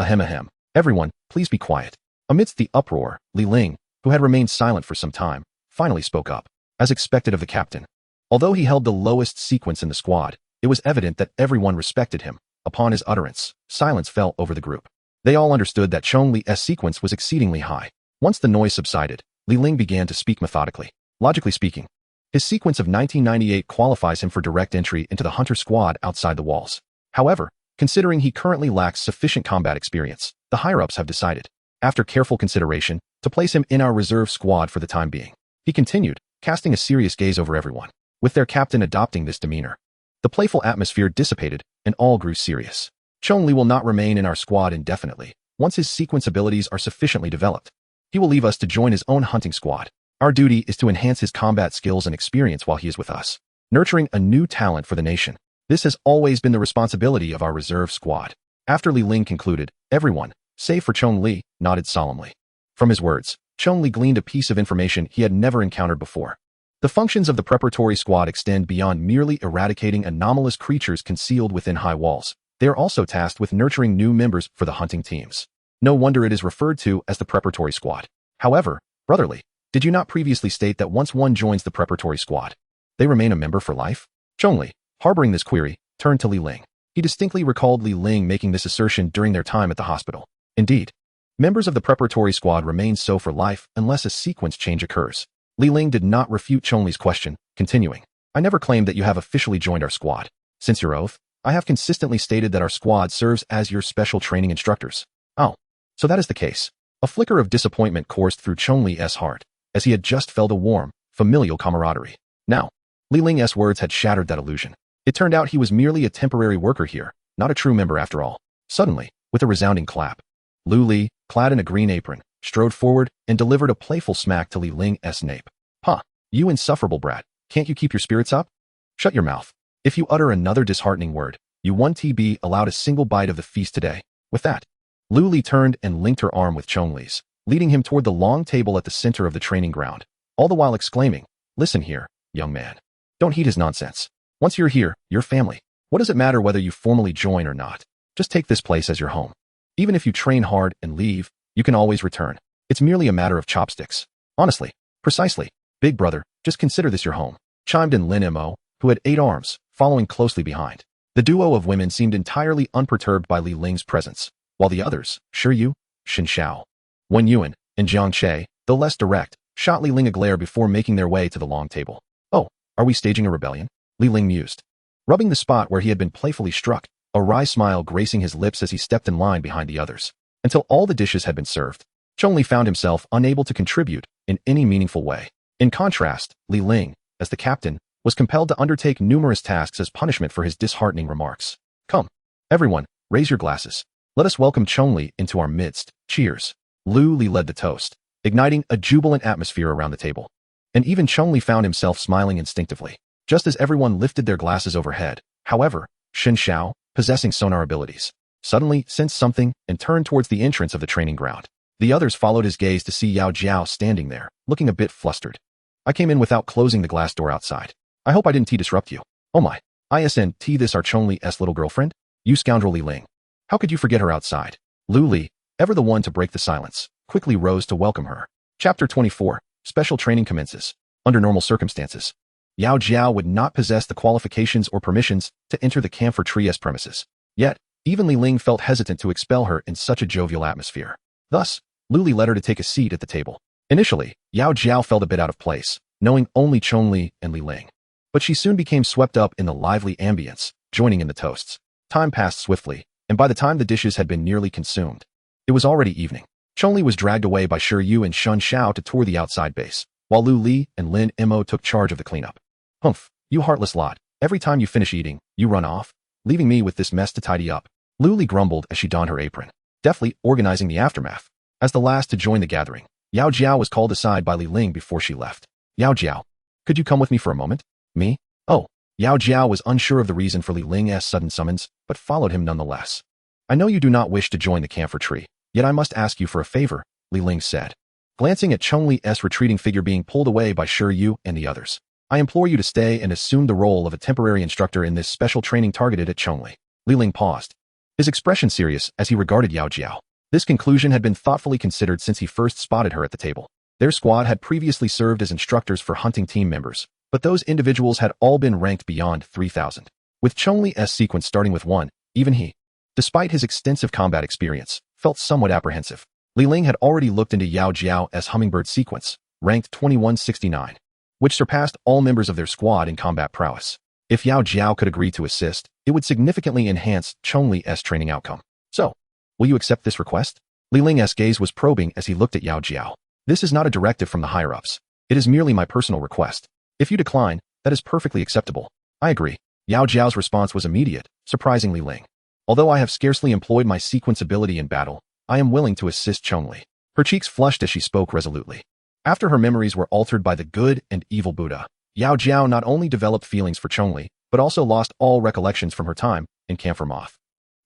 S1: Everyone, please be quiet. Amidst the uproar, Li Ling, who had remained silent for some time, finally spoke up. As expected of the captain. Although he held the lowest sequence in the squad, it was evident that everyone respected him. Upon his utterance, silence fell over the group. They all understood that Chong Li's sequence was exceedingly high. Once the noise subsided, Li Ling began to speak methodically. Logically speaking, his sequence of 1998 qualifies him for direct entry into the hunter squad outside the walls. However, considering he currently lacks sufficient combat experience, the higher-ups have decided, after careful consideration, to place him in our reserve squad for the time being. He continued, casting a serious gaze over everyone, with their captain adopting this demeanor. The playful atmosphere dissipated, and all grew serious. Chong Li will not remain in our squad indefinitely. Once his sequence abilities are sufficiently developed, he will leave us to join his own hunting squad. Our duty is to enhance his combat skills and experience while he is with us, nurturing a new talent for the nation. This has always been the responsibility of our reserve squad. After Li Ling concluded, everyone, save for Chong Li, nodded solemnly. From his words, Chong Li gleaned a piece of information he had never encountered before. The functions of the preparatory squad extend beyond merely eradicating anomalous creatures concealed within high walls. They are also tasked with nurturing new members for the hunting teams. No wonder it is referred to as the preparatory squad. However, brotherly, did you not previously state that once one joins the preparatory squad, they remain a member for life? Chong Li, harboring this query, turned to Li Ling. He distinctly recalled Li Ling making this assertion during their time at the hospital. Indeed, members of the preparatory squad remain so for life unless a sequence change occurs. Li Ling did not refute Chong Li's question, continuing. I never claimed that you have officially joined our squad. Since your oath, I have consistently stated that our squad serves as your special training instructors. Oh, so that is the case. A flicker of disappointment coursed through Chong Li's heart, as he had just felt a warm, familial camaraderie. Now, Li Ling's words had shattered that illusion. It turned out he was merely a temporary worker here, not a true member after all. Suddenly, with a resounding clap, Lu Li, clad in a green apron, strode forward and delivered a playful smack to Li Ling's nape. Huh, you insufferable brat, can't you keep your spirits up? Shut your mouth. If you utter another disheartening word, you won't be allowed a single bite of the feast today. With that, Lu Li turned and linked her arm with Chong Li's, leading him toward the long table at the center of the training ground, all the while exclaiming, "Listen here, young man. Don't heed his nonsense. Once you're here, you're family. What does it matter whether you formally join or not? Just take this place as your home. Even if you train hard and leave, you can always return. It's merely a matter of chopsticks. Honestly, precisely. Big brother, just consider this your home," chimed in Lin Mo, who had 8 arms, following closely behind. The duo of women seemed entirely unperturbed by Li Ling's presence, while the others, Shi Yu, Xin Xiao, Wen Yuan, and Jiang Che, though less direct, shot Li Ling a glare before making their way to the long table. "Oh, are we staging a rebellion?" Li Ling mused, rubbing the spot where he had been playfully struck, a wry smile gracing his lips as he stepped in line behind the others. Until all the dishes had been served, Chong Li found himself unable to contribute in any meaningful way. In contrast, Li Ling, as the captain, was compelled to undertake numerous tasks as punishment for his disheartening remarks. "Come, everyone, raise your glasses. Let us welcome Chong Li into our midst. Cheers." Lu Li led the toast, igniting a jubilant atmosphere around the table. And even Chong Li found himself smiling instinctively, just as everyone lifted their glasses overhead. However, Xin Xiao, possessing sonar abilities, suddenly sensed something and turned towards the entrance of the training ground. The others followed his gaze to see Yao Jiao standing there, looking a bit flustered. "I came in without closing the glass door outside. I hope I didn't disrupt you." "Oh my, isn't this our Chong Li's little girlfriend? You scoundrel Li Ling. How could you forget her outside?" Lu Li, ever the one to break the silence, quickly rose to welcome her. Chapter 24, Special Training commences. Under normal circumstances, Yao Jiao would not possess the qualifications or permissions to enter the camphor tree's premises. Yet, even Li Ling felt hesitant to expel her in such a jovial atmosphere. Thus, Lu Li led her to take a seat at the table. Initially, Yao Jiao felt a bit out of place, knowing only Chong Li and Li Ling. But she soon became swept up in the lively ambience, joining in the toasts. Time passed swiftly, and by the time the dishes had been nearly consumed, it was already evening. Chong Li was dragged away by Shi Yu and Xin Xiao to tour the outside base, while Lu Li and Lin Mo took charge of the cleanup. "Humph, you heartless lot. Every time you finish eating, you run off, leaving me with this mess to tidy up," Lu Li grumbled as she donned her apron, deftly organizing the aftermath. As the last to join the gathering, Yao Jiao was called aside by Li Ling before she left. "Yao Jiao, could you come with me for a moment?" "Me? Oh." Yao Jiao was unsure of the reason for Li Ling's sudden summons, but followed him nonetheless. "I know you do not wish to join the camphor tree, yet I must ask you for a favor," Li Ling said, glancing at Chong Li's retreating figure being pulled away by Shi Yu and the others. "I implore you to stay and assume the role of a temporary instructor in this special training targeted at Chong Li." Li Ling paused, his expression serious as he regarded Yao Jiao. This conclusion had been thoughtfully considered since he first spotted her at the table. Their squad had previously served as instructors for hunting team members, but those individuals had all been ranked beyond 3,000. With Chong Li's sequence starting with 1, even he, despite his extensive combat experience, felt somewhat apprehensive. Li Ling had already looked into Yao Jiao's hummingbird sequence, ranked 2169, which surpassed all members of their squad in combat prowess. If Yao Jiao could agree to assist, it would significantly enhance Chong Li's training outcome. "So, will you accept this request?" Li Ling's gaze was probing as he looked at Yao Jiao. "This is not a directive from the higher-ups. It is merely my personal request. If you decline, that is perfectly acceptable." "I agree." Yao Jiao's response was immediate, surprising Li Ling. "Although I have scarcely employed my sequence ability in battle, I am willing to assist Chong Li." Her cheeks flushed as she spoke resolutely. After her memories were altered by the good and evil Buddha, Yao Jiao not only developed feelings for Chong Li, but also lost all recollections from her time in Camphor Moth.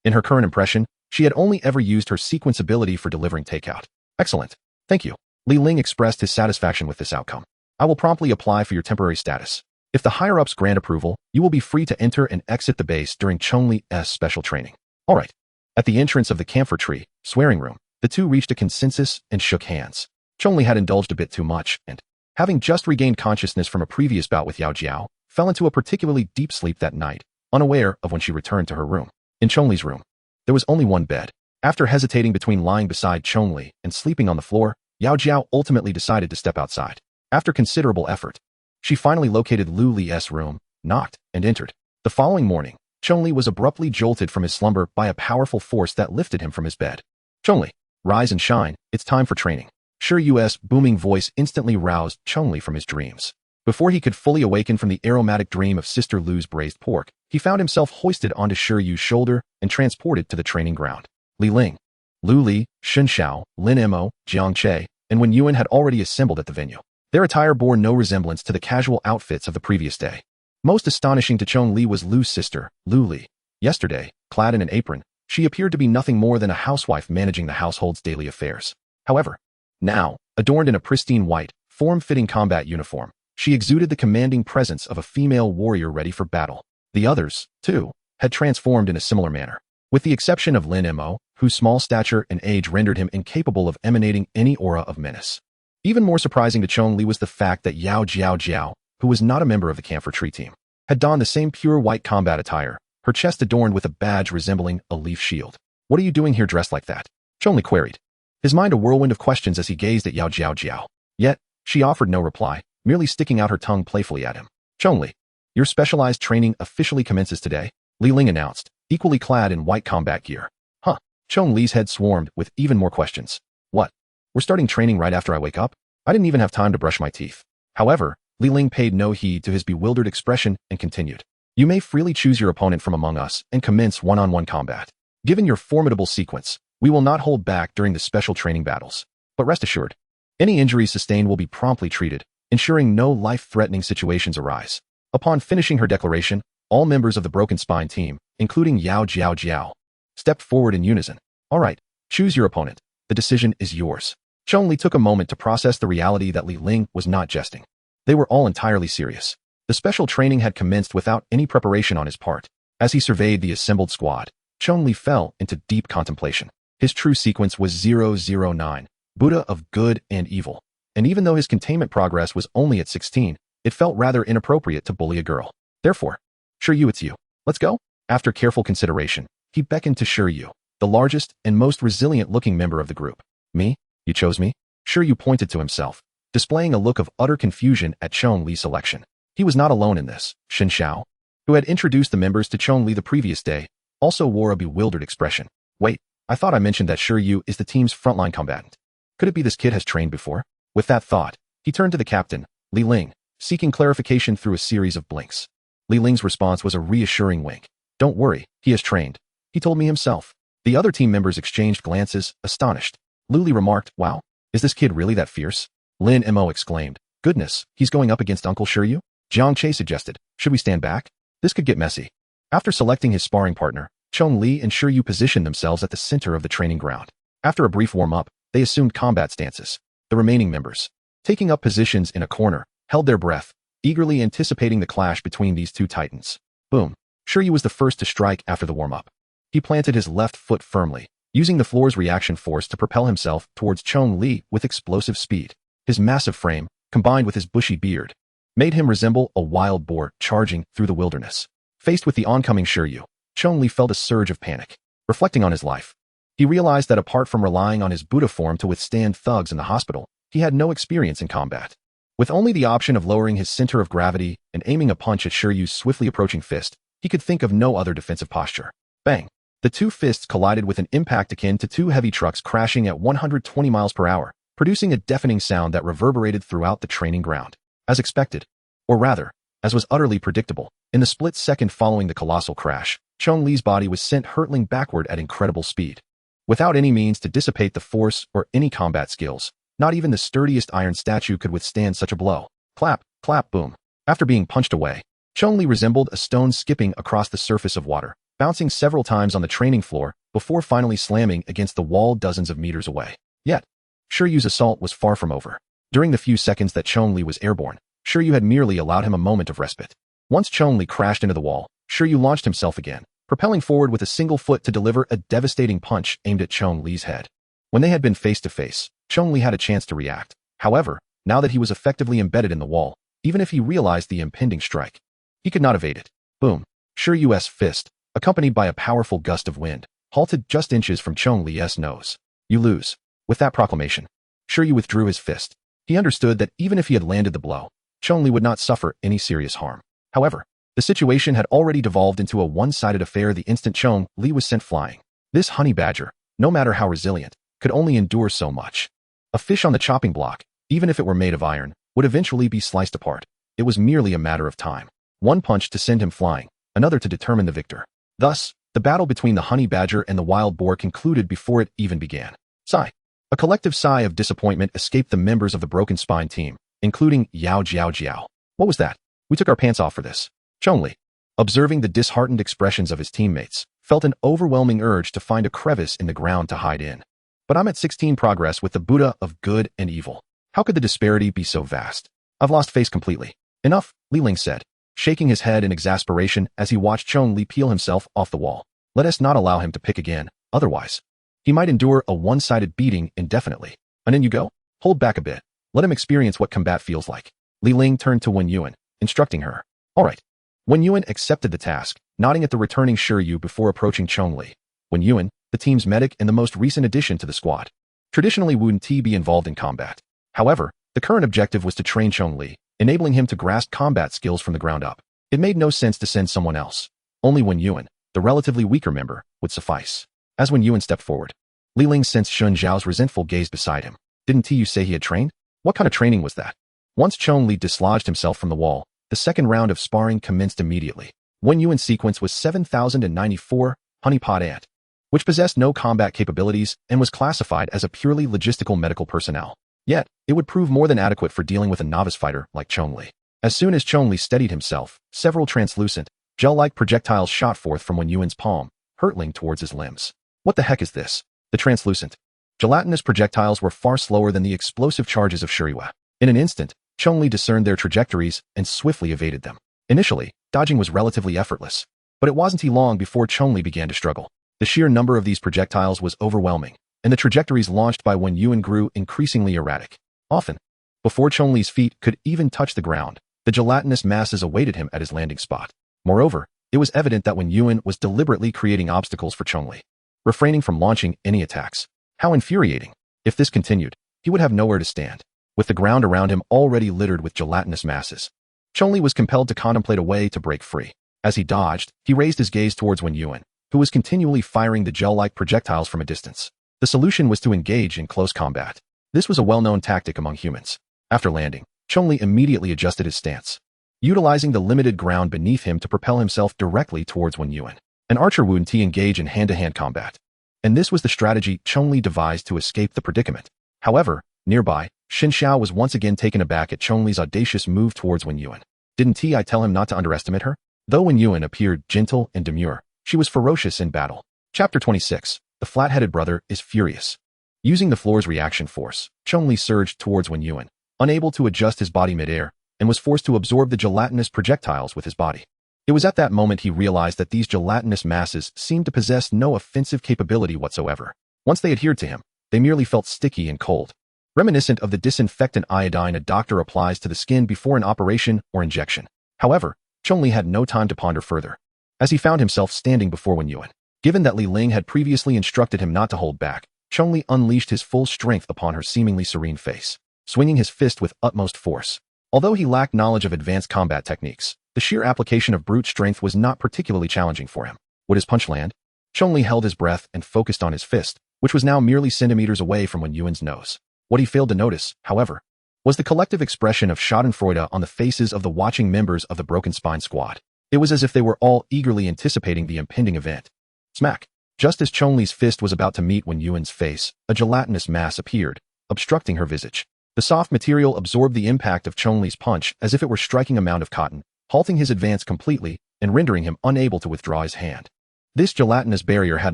S1: In her current impression, she had only ever used her sequence ability for delivering takeout. "Excellent. Thank you." Li Ling expressed his satisfaction with this outcome. "I will promptly apply for your temporary status. If the higher-ups grant approval, you will be free to enter and exit the base during Chong Li's special training." "All right." At the entrance of the camphor tree, swearing room, the two reached a consensus and shook hands. Chong Li had indulged a bit too much and, having just regained consciousness from a previous bout with Yao Jiao, fell into a particularly deep sleep that night, unaware of when she returned to her room. In Chong Li's room, there was only one bed. After hesitating between lying beside Chong Li and sleeping on the floor, Yao Jiao ultimately decided to step outside. After considerable effort, she finally located Lu Li's room, knocked, and entered. The following morning, Chong Li was abruptly jolted from his slumber by a powerful force that lifted him from his bed. "Chong Li, rise and shine, it's time for training." Shi Yu's booming voice instantly roused Chong Li from his dreams. Before he could fully awaken from the aromatic dream of Sister Lu's braised pork, he found himself hoisted onto Shi Yu's shoulder and transported to the training ground. Li Ling, Lu Li, Xin Xiao, Lin Mo, Jiang Che, and Wen Yuan had already assembled at the venue. Their attire bore no resemblance to the casual outfits of the previous day. Most astonishing to Chong Li was Lu's sister, Lu Li. Yesterday, clad in an apron, She appeared to be nothing more than a housewife managing the household's daily affairs. However, now, adorned in a pristine white, form-fitting combat uniform, she exuded the commanding presence of a female warrior ready for battle. The others, too, had transformed in a similar manner, with the exception of Lin Mo, whose small stature and age rendered him incapable of emanating any aura of menace. Even more surprising to Chong Li was the fact that Yao Jiao, who was not a member of the Camphor Tree team, had donned the same pure white combat attire, her chest adorned with a badge resembling a leaf shield. "What are you doing here dressed like that?" Chong Li queried, his mind a whirlwind of questions as he gazed at Yao Jiao. Yet, she offered no reply, merely sticking out her tongue playfully at him. "Chong Li, your specialized training officially commences today," Li Ling announced, equally clad in white combat gear. "Huh?" Chong Li's head swarmed with even more questions. "What? We're starting training right after I wake up? I didn't even have time to brush my teeth." However, Li Ling paid no heed to his bewildered expression and continued. "You may freely choose your opponent from among us and commence one-on-one combat. Given your formidable sequence, we will not hold back during the special training battles. But rest assured, any injuries sustained will be promptly treated, ensuring no life-threatening situations arise." Upon finishing her declaration, all members of the Broken Spine team, including Yao Jiao, stepped forward in unison. "All right, choose your opponent. The decision is yours." Chong Li took a moment to process the reality that Li Ling was not jesting. They were all entirely serious. The special training had commenced without any preparation on his part. As he surveyed the assembled squad, Chong Li fell into deep contemplation. His true sequence was 009, Buddha of good and evil. And even though his containment progress was only at 16, it felt rather inappropriate to bully a girl. Therefore, "Shiryu, it's you. Let's go." After careful consideration, he beckoned to Shiryu, the largest and most resilient-looking member of the group. "Me? You chose me?" Shiryu pointed to himself, displaying a look of utter confusion at Chong Li's selection. He was not alone in this. Shin Xiao, who had introduced the members to Chong Li the previous day, also wore a bewildered expression. "Wait, I thought I mentioned that Shiryu is the team's frontline combatant. Could it be this kid has trained before?" With that thought, he turned to the captain, Li Ling, seeking clarification through a series of blinks. Li Ling's response was a reassuring wink. "Don't worry, he has trained. He told me himself." The other team members exchanged glances, astonished. Lu Li remarked, "Wow, is this kid really that fierce?" Lin Mo exclaimed, "Goodness, he's going up against Uncle Shiryu?" Jiang Che suggested, "Should we stand back? This could get messy." After selecting his sparring partner, Chong Li and Shiryu positioned themselves at the center of the training ground. After a brief warm-up, they assumed combat stances. The remaining members, taking up positions in a corner, held their breath, eagerly anticipating the clash between these two titans. Boom. Shiryu was the first to strike after the warm-up. He planted his left foot firmly, using the floor's reaction force to propel himself towards Chong Li with explosive speed. His massive frame, combined with his bushy beard, made him resemble a wild boar charging through the wilderness. Faced with the oncoming Shiryu, Chong Li felt a surge of panic. Reflecting on his life, he realized that apart from relying on his Buddha form to withstand thugs in the hospital, he had no experience in combat. With only the option of lowering his center of gravity and aiming a punch at Shiryu's swiftly approaching fist, he could think of no other defensive posture. Bang! The two fists collided with an impact akin to two heavy trucks crashing at 120 miles per hour, producing a deafening sound that reverberated throughout the training ground. As expected, or rather, as was utterly predictable, in the split second following the colossal crash, Chong Li's body was sent hurtling backward at incredible speed. Without any means to dissipate the force or any combat skills, not even the sturdiest iron statue could withstand such a blow. Clap, clap, boom. After being punched away, Chong Li resembled a stone skipping across the surface of water, bouncing several times on the training floor before finally slamming against the wall dozens of meters away. Yet, Shiryu's assault was far from over. During the few seconds that Chong Li was airborne, Shiryu had merely allowed him a moment of respite. Once Chong Li crashed into the wall, Shiryu launched himself again, propelling forward with a single foot to deliver a devastating punch aimed at Chong Li's head. When they had been face to face, Chong Li had a chance to react. However, now that he was effectively embedded in the wall, even if he realized the impending strike, he could not evade it. Boom. Shiryu's fist, accompanied by a powerful gust of wind, halted just inches from Chong Li's nose. "You lose." With that proclamation, Shiryu withdrew his fist. He understood that even if he had landed the blow, Chong Li would not suffer any serious harm. However, the situation had already devolved into a one-sided affair the instant Chong Li was sent flying. This honey badger, no matter how resilient, could only endure so much. A fish on the chopping block, even if it were made of iron, would eventually be sliced apart. It was merely a matter of time. One punch to send him flying, another to determine the victor. Thus, the battle between the honey badger and the wild boar concluded before it even began. Sigh. A collective sigh of disappointment escaped the members of the Broken Spine team, including Yao Jiao. "What was that? We took our pants off for this." Chong Li, observing the disheartened expressions of his teammates, felt an overwhelming urge to find a crevice in the ground to hide in. But I'm at 16 progress with the Buddha of good and evil. How could the disparity be so vast? I've lost face completely. Enough, Li Ling said, shaking his head in exasperation as he watched Chong Li peel himself off the wall. Let us not allow him to pick again, otherwise he might endure a one-sided beating indefinitely. And in you go? Hold back a bit. Let him experience what combat feels like. Li Ling turned to Wen Yuan, instructing her. All right. Wen Yuan accepted the task, nodding at the returning Shiryu before approaching Chong Li. Wen Yuan, the team's medic and the most recent addition to the squad. Traditionally wouldn't he be involved in combat. However, the current objective was to train Chong Li, enabling him to grasp combat skills from the ground up. It made no sense to send someone else. Only Wen Yuan, the relatively weaker member, would suffice. As Wen Yuan stepped forward, Li Ling sensed Shun Zhao's resentful gaze beside him. Didn't you say he had trained? What kind of training was that? Once Chong Li dislodged himself from the wall, the second round of sparring commenced immediately. Wen Yuan's sequence was 7094, Honeypot Ant, which possessed no combat capabilities and was classified as a purely logistical medical personnel. Yet, it would prove more than adequate for dealing with a novice fighter like Chong Li. As soon as Chong Li steadied himself, several translucent, gel-like projectiles shot forth from Wen Yuan's palm, hurtling towards his limbs. What the heck is this? The translucent, gelatinous projectiles were far slower than the explosive charges of Shuriwa. In an instant, Chong Li discerned their trajectories and swiftly evaded them. Initially, dodging was relatively effortless, but it wasn't long before Chong Li began to struggle. The sheer number of these projectiles was overwhelming, and the trajectories launched by Wen Yuan grew increasingly erratic. Often, before Chong Li's feet could even touch the ground, the gelatinous masses awaited him at his landing spot. Moreover, it was evident that Wen Yuan was deliberately creating obstacles for Chong Li, refraining from launching any attacks. How infuriating. If this continued, he would have nowhere to stand, with the ground around him already littered with gelatinous masses. Chong Li was compelled to contemplate a way to break free. As he dodged, he raised his gaze towards Wen Yuan, who was continually firing the gel-like projectiles from a distance. The solution was to engage in close combat. This was a well-known tactic among humans. After landing, Chong Li immediately adjusted his stance, utilizing the limited ground beneath him to propel himself directly towards Wen Yuan. An archer wouldn't he engage in hand-to-hand combat. And this was the strategy Chong Li devised to escape the predicament. However, nearby, Xin Xiao was once again taken aback at Chong Li's audacious move towards Wen Yuan. Didn't I tell him not to underestimate her? Though Wen Yuan appeared gentle and demure, she was ferocious in battle. Chapter 26. The flat-headed brother is furious. Using the floor's reaction force, Chong Li surged towards Wen Yuan, unable to adjust his body midair, and was forced to absorb the gelatinous projectiles with his body. It was at that moment he realized that these gelatinous masses seemed to possess no offensive capability whatsoever. Once they adhered to him, they merely felt sticky and cold, reminiscent of the disinfectant iodine a doctor applies to the skin before an operation or injection. However, Chong Li had no time to ponder further, as he found himself standing before Wen Yuan. Given that Li Ling had previously instructed him not to hold back, Chong Li unleashed his full strength upon her seemingly serene face, swinging his fist with utmost force. Although he lacked knowledge of advanced combat techniques, the sheer application of brute strength was not particularly challenging for him. Would his punch land? Chong Li held his breath and focused on his fist, which was now merely centimeters away from Wen Yuan's nose. What he failed to notice, however, was the collective expression of schadenfreude on the faces of the watching members of the Broken Spine squad. It was as if they were all eagerly anticipating the impending event. Smack! Just as Chong Li's fist was about to meet Wen Yuan's face, a gelatinous mass appeared, obstructing her visage. The soft material absorbed the impact of Chong Li's punch as if it were striking a mound of cotton, halting his advance completely and rendering him unable to withdraw his hand. This gelatinous barrier had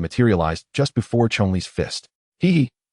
S1: materialized just before Chong Li's fist.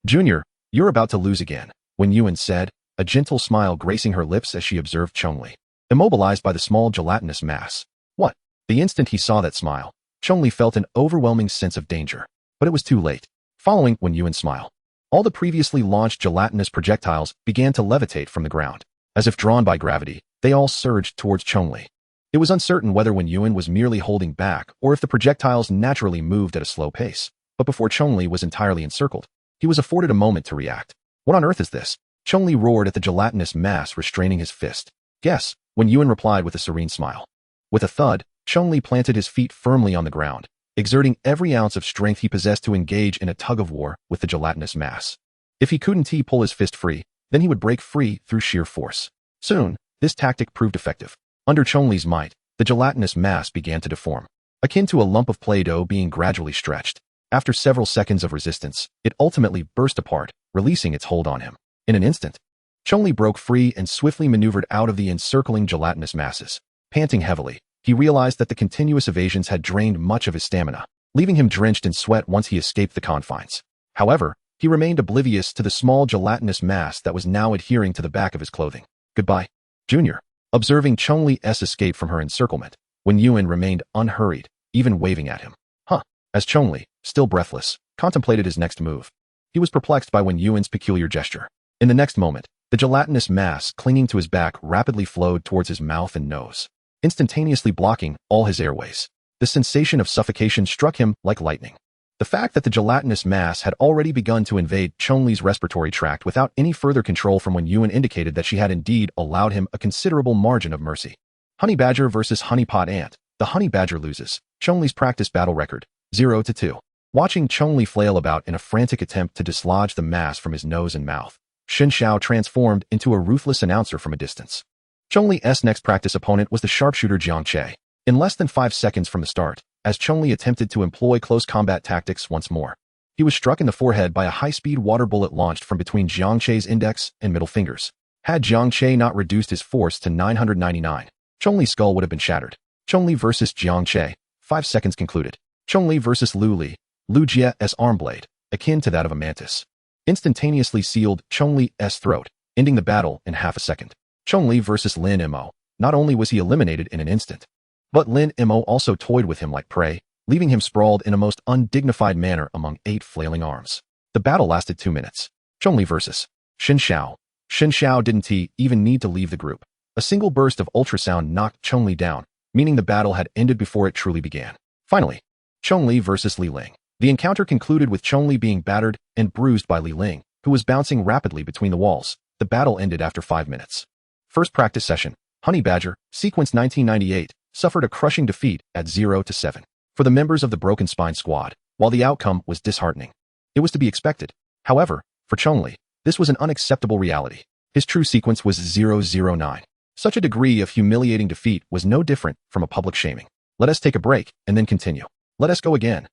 S1: Junior, you're about to lose again, Wen Yuan said, a gentle smile gracing her lips as she observed Chong Li, immobilized by the small gelatinous mass. What? The instant he saw that smile, Chong Li felt an overwhelming sense of danger. But it was too late. Following Wen Yuan's smile, all the previously launched gelatinous projectiles began to levitate from the ground. As if drawn by gravity, they all surged towards Chong Li. It was uncertain whether Wen Yuan was merely holding back or if the projectiles naturally moved at a slow pace. But before Chong Li was entirely encircled, he was afforded a moment to react. What on earth is this? Chong Li roared at the gelatinous mass restraining his fist. Guess, Wen Yuan replied with a serene smile. With a thud, Chong Li planted his feet firmly on the ground, exerting every ounce of strength he possessed to engage in a tug-of-war with the gelatinous mass. If he couldn't pull his fist free, then he would break free through sheer force. Soon, this tactic proved effective. Under Chong Li's might, the gelatinous mass began to deform, akin to a lump of Play-Doh being gradually stretched. After several seconds of resistance, it ultimately burst apart, releasing its hold on him. In an instant, Chong Li broke free and swiftly maneuvered out of the encircling gelatinous masses. Panting heavily, he realized that the continuous evasions had drained much of his stamina, leaving him drenched in sweat once he escaped the confines. However, he remained oblivious to the small gelatinous mass that was now adhering to the back of his clothing. Goodbye, Junior. Observing Chong Li's escape from her encirclement, Wen Yuan remained unhurried, even waving at him. As Chong Li, still breathless, contemplated his next move. He was perplexed by Wen Yuan's peculiar gesture. In the next moment, the gelatinous mass clinging to his back rapidly flowed towards his mouth and nose, instantaneously blocking all his airways. The sensation of suffocation struck him like lightning. The fact that the gelatinous mass had already begun to invade Chong Li's respiratory tract without any further control from Wen Yuan indicated that she had indeed allowed him a considerable margin of mercy. Honey Badger versus Honey Pot Ant. The Honey Badger loses. Chong Li's practice battle record, 0-2. Watching Chong Li flail about in a frantic attempt to dislodge the mass from his nose and mouth, Shen Xiao transformed into a ruthless announcer from a distance. Chong Li's next practice opponent was the sharpshooter Jiang Che. In less than 5 seconds from the start, as Chong Li attempted to employ close combat tactics once more, he was struck in the forehead by a high-speed water bullet launched from between Jiang Che's index and middle fingers. Had Jiang Che not reduced his force to 999, Chong Li's skull would have been shattered. Chong Li versus Jiang Che. 5 seconds concluded. Chong Li versus Lu Li. Lu Jie's arm blade, akin to that of a mantis, instantaneously sealed Chong Li's throat, ending the battle in half a second. Chong Li versus Lin Mo. Not only was he eliminated in an instant, but Lin Mo also toyed with him like prey, leaving him sprawled in a most undignified manner among 8 flailing arms. The battle lasted 2 minutes. Chong Li versus Shen Xiao. Shen Xiao didn't even need to leave the group. A single burst of ultrasound knocked Chong Li down, meaning the battle had ended before it truly began. Finally, Chong Li versus Li Ling. The encounter concluded with Chong Li being battered and bruised by Li Ling, who was bouncing rapidly between the walls. The battle ended after 5 minutes. First practice session. Honey Badger, sequence 1998, suffered a crushing defeat at 0-7. For the members of the Broken Spine squad, while the outcome was disheartening, it was to be expected. However, for Chong Li, this was an unacceptable reality. His true sequence was 009. Such a degree of humiliating defeat was no different from a public shaming. Let us take a break and then continue. Let us go again.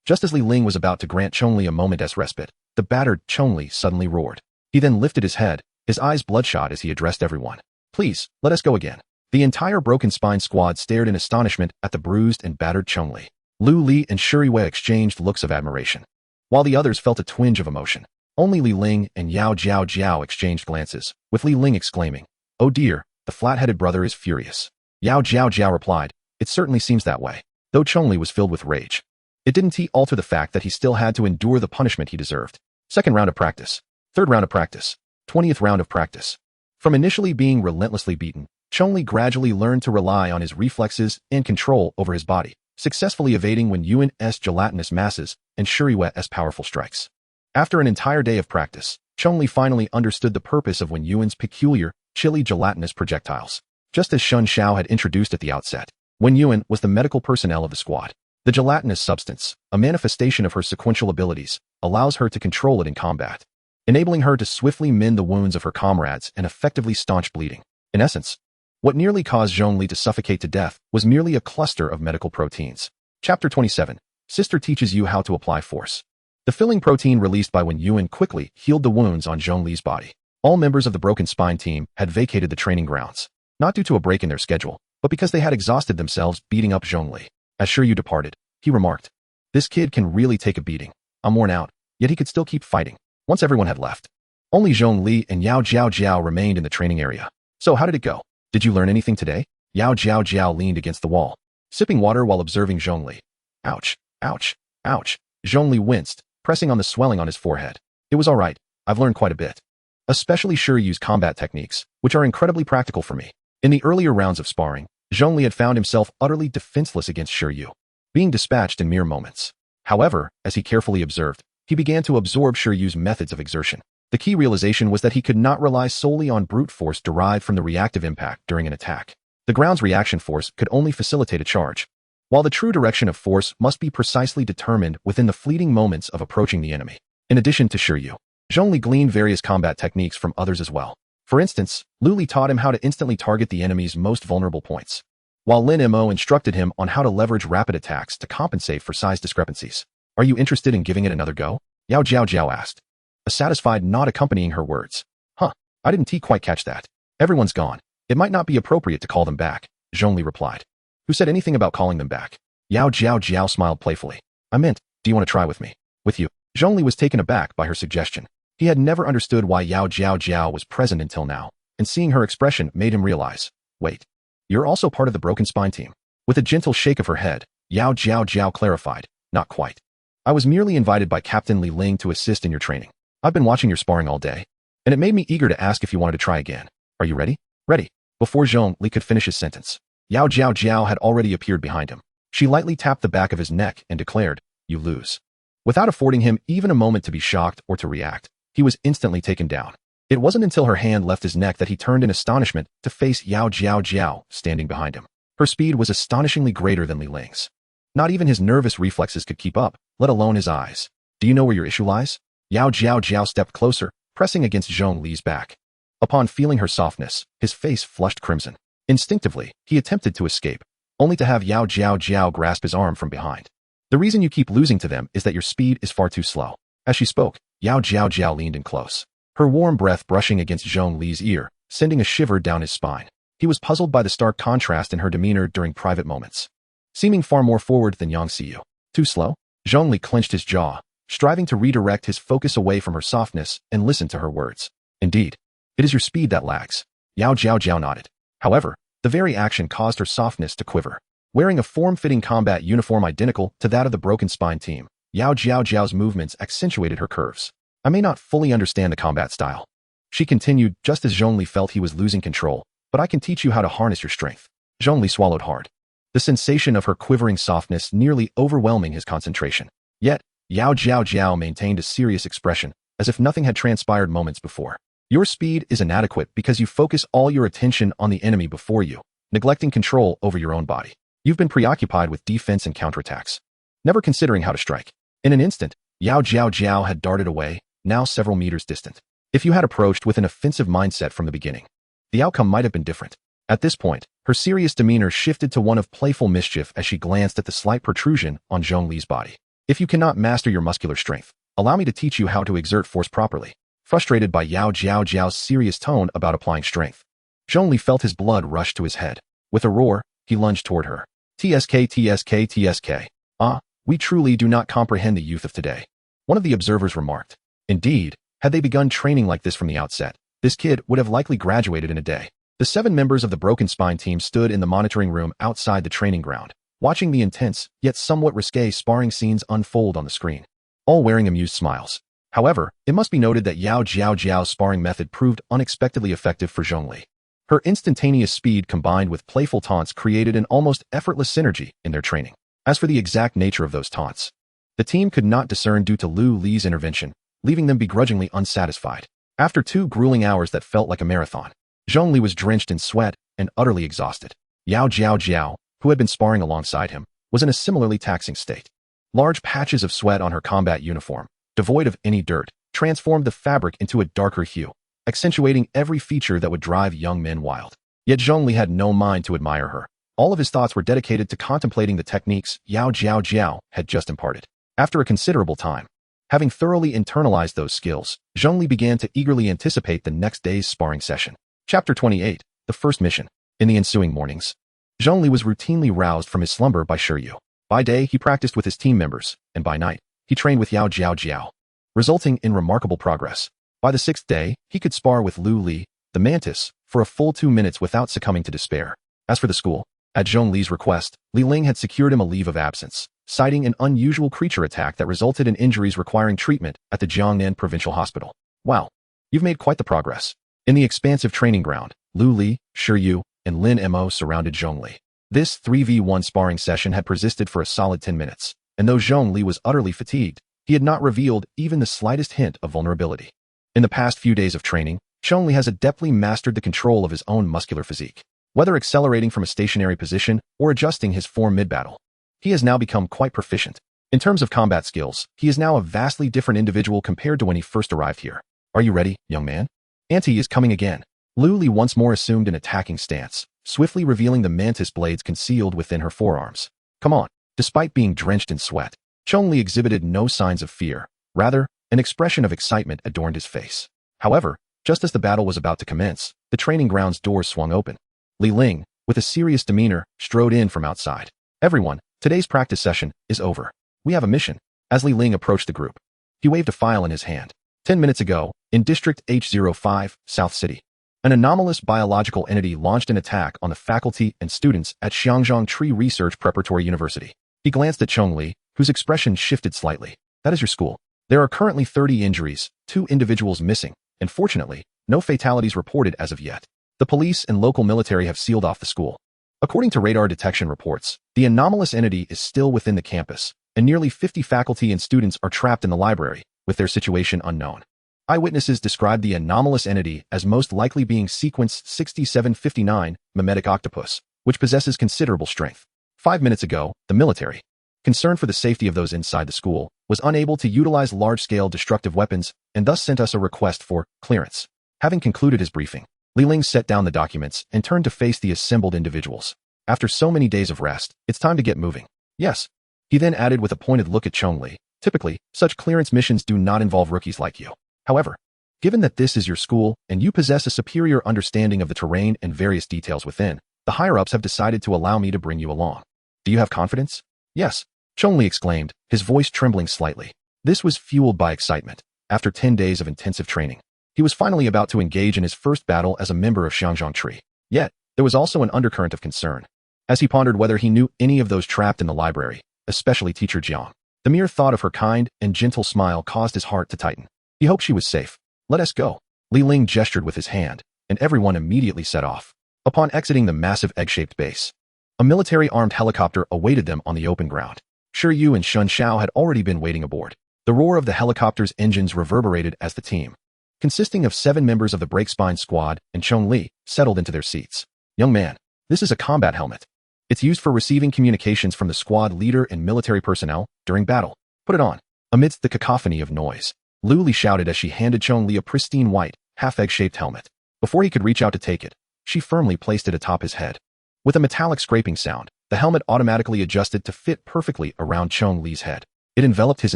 S1: Just as Li Ling was about to grant Chong Li a moment's respite, the battered Chong Li suddenly roared. He then lifted his head, his eyes bloodshot as he addressed everyone. Please, let us go again. The entire Broken Spine squad stared in astonishment at the bruised and battered Chong Li. Lu Li and Shuri Wei exchanged looks of admiration, while the others felt a twinge of emotion. Only Li Ling and Yao Jiao Jiao exchanged glances, with Li Ling exclaiming, "Oh dear, the flat-headed brother is furious." Yao Jiao Jiao replied, "It certainly seems that way." Though Chong Li was filled with rage, it didn't alter the fact that he still had to endure the punishment he deserved. Second round of practice. Third round of practice. 20th round of practice. From initially being relentlessly beaten, Chong Li gradually learned to rely on his reflexes and control over his body, successfully evading Wen Yuan's gelatinous masses and Shuri Wei's powerful strikes. After an entire day of practice, Chong Li finally understood the purpose of Wen Yuan's peculiar, chilly gelatinous projectiles. Just as Shen Xiao had introduced at the outset, Wen Yuan was the medical personnel of the squad. The gelatinous substance, a manifestation of her sequential abilities, allows her to control it in combat, enabling her to swiftly mend the wounds of her comrades and effectively staunch bleeding. In essence, what nearly caused Chong Li to suffocate to death was merely a cluster of medical proteins. Chapter 27. Sister teaches you how to apply force. The filling protein released by Wen Yuan quickly healed the wounds on Chong Li's body. All members of the Broken Spine team had vacated the training grounds, not due to a break in their schedule, but because they had exhausted themselves beating up Chong Li. As Shiryu departed, he remarked, "This kid can really take a beating. I'm worn out, yet he could still keep fighting." Once everyone had left, only Chong Li and Yao Jiao Jiao remained in the training area. "So how did it go? Did you learn anything today?" Yao Jiao Jiao leaned against the wall, sipping water while observing Chong Li. "Ouch, ouch, ouch." Chong Li winced, pressing on the swelling on his forehead. "It was all right. I've learned quite a bit. Especially Shiryu's combat techniques, which are incredibly practical for me." In the earlier rounds of sparring, Chong Li had found himself utterly defenseless against Shiryu, being dispatched in mere moments. However, as he carefully observed, he began to absorb Shiryu's methods of exertion. The key realization was that he could not rely solely on brute force derived from the reactive impact during an attack. The ground's reaction force could only facilitate a charge, while the true direction of force must be precisely determined within the fleeting moments of approaching the enemy. In addition to Shiryu, Chong Li gleaned various combat techniques from others as well. For instance, Lu Li taught him how to instantly target the enemy's most vulnerable points, while Lin Mo instructed him on how to leverage rapid attacks to compensate for size discrepancies. "Are you interested in giving it another go?" Yao Jiao Jiao asked, a satisfied nod accompanying her words. "Huh, I didn't quite catch that. Everyone's gone. It might not be appropriate to call them back," Chong Li replied. "Who said anything about calling them back?" Yao Jiao Jiao smiled playfully. I meant, do you want to try with me? With you. Chong Li was taken aback by her suggestion. He had never understood why Yao Jiao Jiao was present until now, and seeing her expression made him realize, wait, you're also part of the Broken Spine team. With a gentle shake of her head, Yao Jiao Jiao clarified, not quite. I was merely invited by Captain Li Ling to assist in your training. I've been watching your sparring all day, and it made me eager to ask if you wanted to try again. Are you ready? Ready. Before Chong Li could finish his sentence, Yao Jiao Jiao had already appeared behind him. She lightly tapped the back of his neck and declared, you lose. Without affording him even a moment to be shocked or to react, he was instantly taken down. It wasn't until her hand left his neck that he turned in astonishment to face Yao Jiao Jiao standing behind him. Her speed was astonishingly greater than Li Ling's. Not even his nervous reflexes could keep up, let alone his eyes. Do you know where your issue lies? Yao Jiao Jiao stepped closer, pressing against Chong Li's back. Upon feeling her softness, his face flushed crimson. Instinctively, he attempted to escape, only to have Yao Jiao Jiao grasp his arm from behind. The reason you keep losing to them is that your speed is far too slow. As she spoke, Yao Jiao Jiao leaned in close, her warm breath brushing against Chong Li's ear, sending a shiver down his spine. He was puzzled by the stark contrast in her demeanor during private moments. Seeming far more forward than Yang Xiu. Too slow? Chong Li clenched his jaw, striving to redirect his focus away from her softness and listen to her words. Indeed, it is your speed that lags. Yao Jiao Jiao nodded. However, the very action caused her softness to quiver. Wearing a form-fitting combat uniform identical to that of the Broken Spine team, Yao Jiao Jiao's movements accentuated her curves. I may not fully understand the combat style. She continued just as Chong Li felt he was losing control, but I can teach you how to harness your strength. Chong Li swallowed hard, the sensation of her quivering softness nearly overwhelming his concentration. Yet, Yao Jiao Jiao maintained a serious expression, as if nothing had transpired moments before. Your speed is inadequate because you focus all your attention on the enemy before you, neglecting control over your own body. You've been preoccupied with defense and counterattacks, never considering how to strike. In an instant, Yao Jiao Jiao had darted away, now several meters distant. If you had approached with an offensive mindset from the beginning, the outcome might have been different. At this point, her serious demeanor shifted to one of playful mischief as she glanced at the slight protrusion on Chong Li's body. If you cannot master your muscular strength, allow me to teach you how to exert force properly. Frustrated by Yao Jiao Jiao's serious tone about applying strength, Chong Li felt his blood rush to his head. With a roar, he lunged toward her. TSK, TSK, TSK. Ah, we truly do not comprehend the youth of today. One of the observers remarked. Indeed, had they begun training like this from the outset, this kid would have likely graduated in a day. The 7 members of the Broken Spine team stood in the monitoring room outside the training ground, watching the intense, yet somewhat risque sparring scenes unfold on the screen, all wearing amused smiles. However, it must be noted that Yao Jiao Jiao's sparring method proved unexpectedly effective for Chong Li. Her instantaneous speed combined with playful taunts created an almost effortless synergy in their training. As for the exact nature of those taunts, the team could not discern due to Lu Li's intervention, leaving them begrudgingly unsatisfied. After 2 grueling hours that felt like a marathon, Chong Li was drenched in sweat and utterly exhausted. Yao Jiao Jiao, who had been sparring alongside him, was in a similarly taxing state. Large patches of sweat on her combat uniform, devoid of any dirt, transformed the fabric into a darker hue, accentuating every feature that would drive young men wild. Yet Chong Li had no mind to admire her. All of his thoughts were dedicated to contemplating the techniques Yao Jiao Jiao had just imparted. After a considerable time, having thoroughly internalized those skills, Chong Li began to eagerly anticipate the next day's sparring session. Chapter 28, The First Mission. In the ensuing mornings, Chong Li was routinely roused from his slumber by Shiryu. By day, he practiced with his team members, and by night, he trained with Yao Jiao Jiao, resulting in remarkable progress. By the 6th day, he could spar with Lu Li, the mantis, for a full 2 minutes without succumbing to despair. As for the school, at Chong Li's request, Li Ling had secured him a leave of absence, citing an unusual creature attack that resulted in injuries requiring treatment at the Jiangnan Provincial Hospital. Wow, you've made quite the progress. In the expansive training ground, Lu Li, Shiryu, and Lin Mo surrounded Chong Li. This 3v1 sparring session had persisted for a solid 10 minutes, and though Chong Li was utterly fatigued, he had not revealed even the slightest hint of vulnerability. In the past few days of training, Chong Li has adeptly mastered the control of his own muscular physique. Whether accelerating from a stationary position or adjusting his form mid-battle, he has now become quite proficient. In terms of combat skills, he is now a vastly different individual compared to when he first arrived here. Are you ready, young man? Auntie is coming again. Lu Li once more assumed an attacking stance, swiftly revealing the mantis blades concealed within her forearms. Come on. Despite being drenched in sweat, Chong Li exhibited no signs of fear. Rather, an expression of excitement adorned his face. However, just as the battle was about to commence, the training ground's doors swung open. Li Ling, with a serious demeanor, strode in from outside. Everyone, today's practice session is over. We have a mission. As Li Ling approached the group, he waved a file in his hand. 10 minutes ago, in District H05, South City, an anomalous biological entity launched an attack on the faculty and students at Xiangzhang Tree Research Preparatory University. He glanced at Chong Li, whose expression shifted slightly. That is your school. There are currently 30 injuries, 2 individuals missing, and fortunately, no fatalities reported as of yet. The police and local military have sealed off the school. According to radar detection reports, the anomalous entity is still within the campus, and nearly 50 faculty and students are trapped in the library, with their situation unknown. Eyewitnesses described the anomalous entity as most likely being sequence 6759, mimetic octopus, which possesses considerable strength. 5 minutes ago, the military, concerned for the safety of those inside the school, was unable to utilize large-scale destructive weapons and thus sent us a request for clearance. Having concluded his briefing, Li Ling set down the documents and turned to face the assembled individuals. After so many days of rest, it's time to get moving. Yes. He then added with a pointed look at Chong Li. Typically, such clearance missions do not involve rookies like you. However, given that this is your school and you possess a superior understanding of the terrain and various details within, the higher-ups have decided to allow me to bring you along. Do you have confidence? Yes, Chong Li exclaimed, his voice trembling slightly. This was fueled by excitement. After 10 days of intensive training, he was finally about to engage in his first battle as a member of Xiangzhang Tree. Yet, there was also an undercurrent of concern. As he pondered whether he knew any of those trapped in the library, especially Teacher Jiang, the mere thought of her kind and gentle smile caused his heart to tighten. He hoped she was safe. Let us go. Li Ling gestured with his hand, and everyone immediately set off. Upon exiting the massive egg-shaped base, a military-armed helicopter awaited them on the open ground. Shi Yu and Shun Xiao had already been waiting aboard. The roar of the helicopter's engines reverberated as the team, consisting of 7 members of the Breakspine squad and Chong Li, settled into their seats. Young man, this is a combat helmet. It's used for receiving communications from the squad leader and military personnel during battle. Put it on. Amidst the cacophony of noise, Lu Li shouted as she handed Chong Li a pristine white, half-egg-shaped helmet. Before he could reach out to take it, she firmly placed it atop his head. With a metallic scraping sound, the helmet automatically adjusted to fit perfectly around Chong Li's head. It enveloped his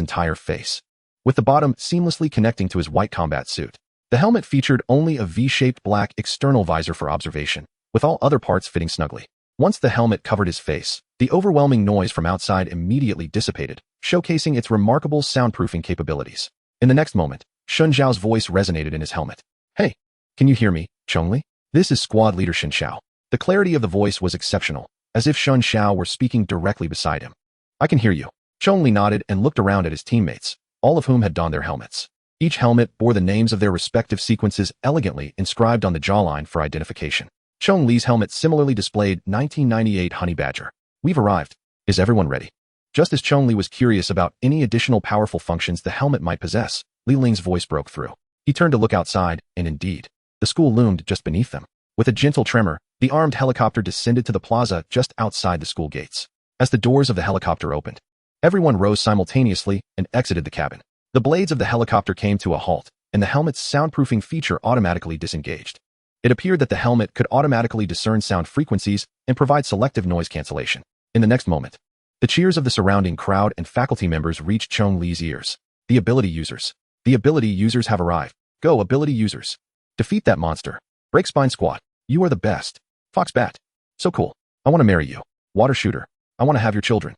S1: entire face, with the bottom seamlessly connecting to his white combat suit. The helmet featured only a V-shaped black external visor for observation, with all other parts fitting snugly. Once the helmet covered his face, the overwhelming noise from outside immediately dissipated, showcasing its remarkable soundproofing capabilities. In the next moment, Shun Xiao's voice resonated in his helmet. Hey, can you hear me, Chong Li? This is squad leader Shun Xiao. The clarity of the voice was exceptional, as if Shun Xiao were speaking directly beside him. I can hear you. Chong Li nodded and looked around at his teammates, all of whom had donned their helmets. Each helmet bore the names of their respective sequences elegantly inscribed on the jawline for identification. Chong Li's helmet similarly displayed 1998 Honey Badger. We've arrived. Is everyone ready? Just as Chong Li was curious about any additional powerful functions the helmet might possess, Li Ling's voice broke through. He turned to look outside, and indeed, the school loomed just beneath them. With a gentle tremor, the armed helicopter descended to the plaza just outside the school gates. As the doors of the helicopter opened, everyone rose simultaneously and exited the cabin. The blades of the helicopter came to a halt, and the helmet's soundproofing feature automatically disengaged. It appeared that the helmet could automatically discern sound frequencies and provide selective noise cancellation. In the next moment, the cheers of the surrounding crowd and faculty members reached Chong Li's ears. The ability users. The ability users have arrived. Go, ability users. Defeat that monster. Breakspine squad. You are the best. Foxbat. So cool. I want to marry you. Water shooter. I want to have your children.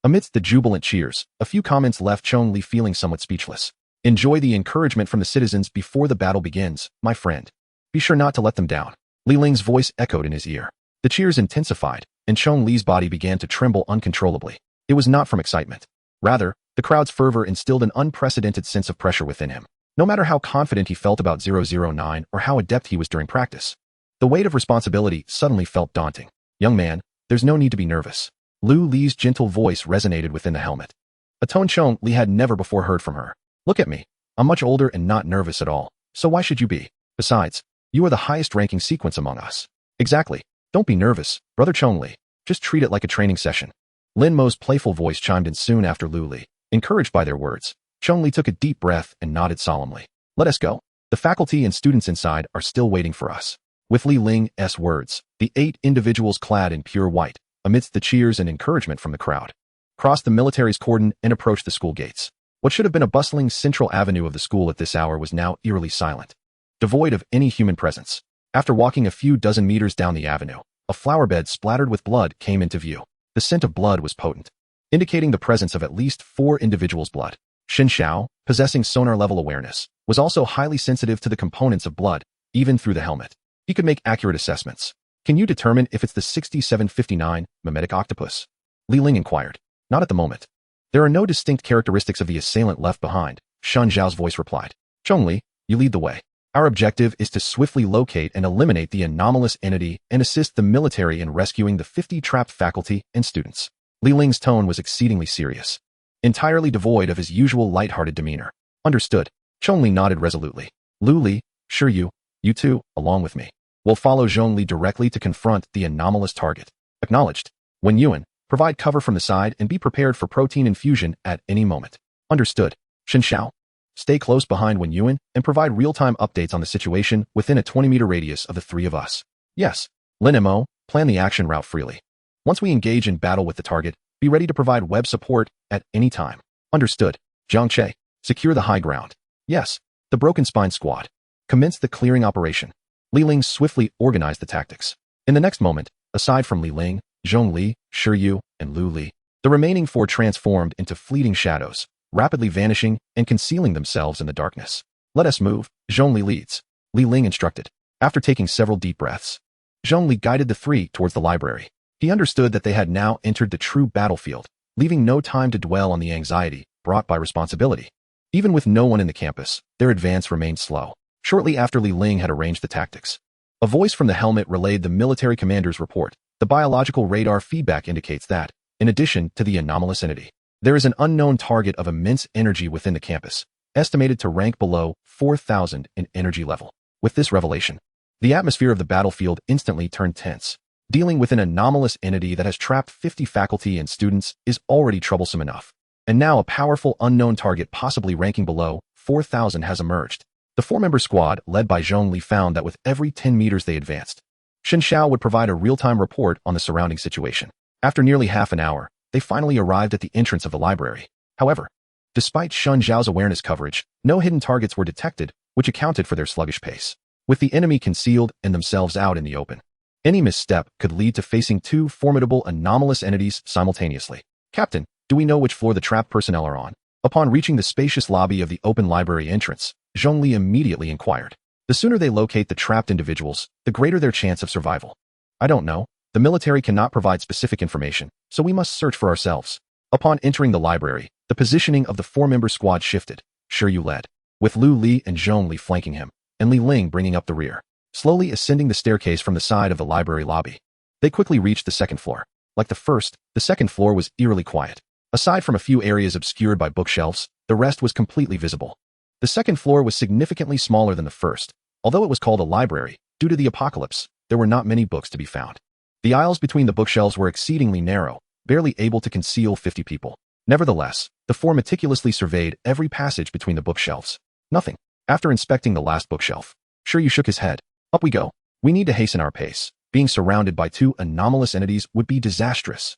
S1: Amidst the jubilant cheers, a few comments left Chong Li feeling somewhat speechless. Enjoy the encouragement from the citizens before the battle begins, my friend. Be sure not to let them down. Li Ling's voice echoed in his ear. The cheers intensified, and Chong Li's body began to tremble uncontrollably. It was not from excitement. Rather, the crowd's fervor instilled an unprecedented sense of pressure within him. No matter how confident he felt about 009 or how adept he was during practice, the weight of responsibility suddenly felt daunting. Young man, there's no need to be nervous. Lu Li's gentle voice resonated within the helmet, a tone Chong Li had never before heard from her. Look at me. I'm much older and not nervous at all, so why should you be? Besides, you are the highest-ranking sequence among us. Exactly. Don't be nervous, brother Chong Li. Just treat it like a training session. Lin Mo's playful voice chimed in soon after Lu Li. Encouraged by their words, Chong Li took a deep breath and nodded solemnly. Let us go. The faculty and students inside are still waiting for us. With Li Ling's words, the 8 individuals clad in pure white, amidst the cheers and encouragement from the crowd, crossed the military's cordon and approached the school gates. What should have been a bustling central avenue of the school at this hour was now eerily silent, devoid of any human presence. After walking a few dozen meters down the avenue, a flower bed splattered with blood came into view. The scent of blood was potent, indicating the presence of at least 4 individuals' blood. Xin Xiao, possessing sonar-level awareness, was also highly sensitive to the components of blood, even through the helmet. He could make accurate assessments. Can you determine if it's the 6759 mimetic octopus? Li Ling inquired. Not at the moment. There are no distinct characteristics of the assailant left behind, Shan Zhao's voice replied. Chong Li, you lead the way. Our objective is to swiftly locate and eliminate the anomalous entity and assist the military in rescuing the 50 trapped faculty and students. Li Ling's tone was exceedingly serious, entirely devoid of his usual lighthearted demeanor. Understood. Chong Li nodded resolutely. Lu Li, sure you two, along with me, will follow Zhong Li directly to confront the anomalous target. Acknowledged. Wen Yuan, provide cover from the side and be prepared for protein infusion at any moment. Understood. Xin Xiao, stay close behind Wen Yuan and provide real-time updates on the situation within a 20-meter radius of the 3 of us. Yes. Lin Mo, plan the action route freely. Once we engage in battle with the target, be ready to provide web support at any time. Understood. Jiang Che, secure the high ground. Yes. The Broken Spine Squad, commence the clearing operation. Li Ling swiftly organized the tactics. In the next moment, aside from Li Ling, Zhong Li, Shi Yu, and Lu Li, the remaining 4 transformed into fleeting shadows, rapidly vanishing and concealing themselves in the darkness. Let us move, Zhong Li leads. Li Ling instructed. After taking several deep breaths, Zhong Li guided the 3 towards the library. He understood that they had now entered the true battlefield, leaving no time to dwell on the anxiety brought by responsibility. Even with no one in the campus, their advance remained slow. Shortly after Li Ling had arranged the tactics, a voice from the helmet relayed the military commander's report. The biological radar feedback indicates that, in addition to the anomalous entity, there is an unknown target of immense energy within the campus, estimated to rank below 4,000 in energy level. With this revelation, the atmosphere of the battlefield instantly turned tense. Dealing with an anomalous entity that has trapped 50 faculty and students is already troublesome enough. And now a powerful unknown target possibly ranking below 4,000 has emerged. The 4-member squad, led by Zhong Li, found that with every 10 meters they advanced, Xin Xiao would provide a real-time report on the surrounding situation. After nearly half an hour, they finally arrived at the entrance of the library. However, despite Shan Zhao's awareness coverage, no hidden targets were detected, which accounted for their sluggish pace. With the enemy concealed and themselves out in the open, any misstep could lead to facing 2 formidable anomalous entities simultaneously. Captain, do we know which floor the trapped personnel are on? Upon reaching the spacious lobby of the open library entrance, Zhong Li immediately inquired. The sooner they locate the trapped individuals, the greater their chance of survival. I don't know. The military cannot provide specific information, so we must search for ourselves. Upon entering the library, the positioning of the 4-member squad shifted. Shi Yu led, with Lu Li and Zhong Li flanking him, and Li Ling bringing up the rear. Slowly ascending the staircase from the side of the library lobby, they quickly reached the 2nd floor. Like the first, the 2nd floor was eerily quiet. Aside from a few areas obscured by bookshelves, the rest was completely visible. The 2nd floor was significantly smaller than the first. Although it was called a library, due to the apocalypse, there were not many books to be found. The aisles between the bookshelves were exceedingly narrow, barely able to conceal 50 people. Nevertheless, the 4 meticulously surveyed every passage between the bookshelves. Nothing. After inspecting the last bookshelf, Shi Yu shook his head. Up we go. We need to hasten our pace. Being surrounded by 2 anomalous entities would be disastrous.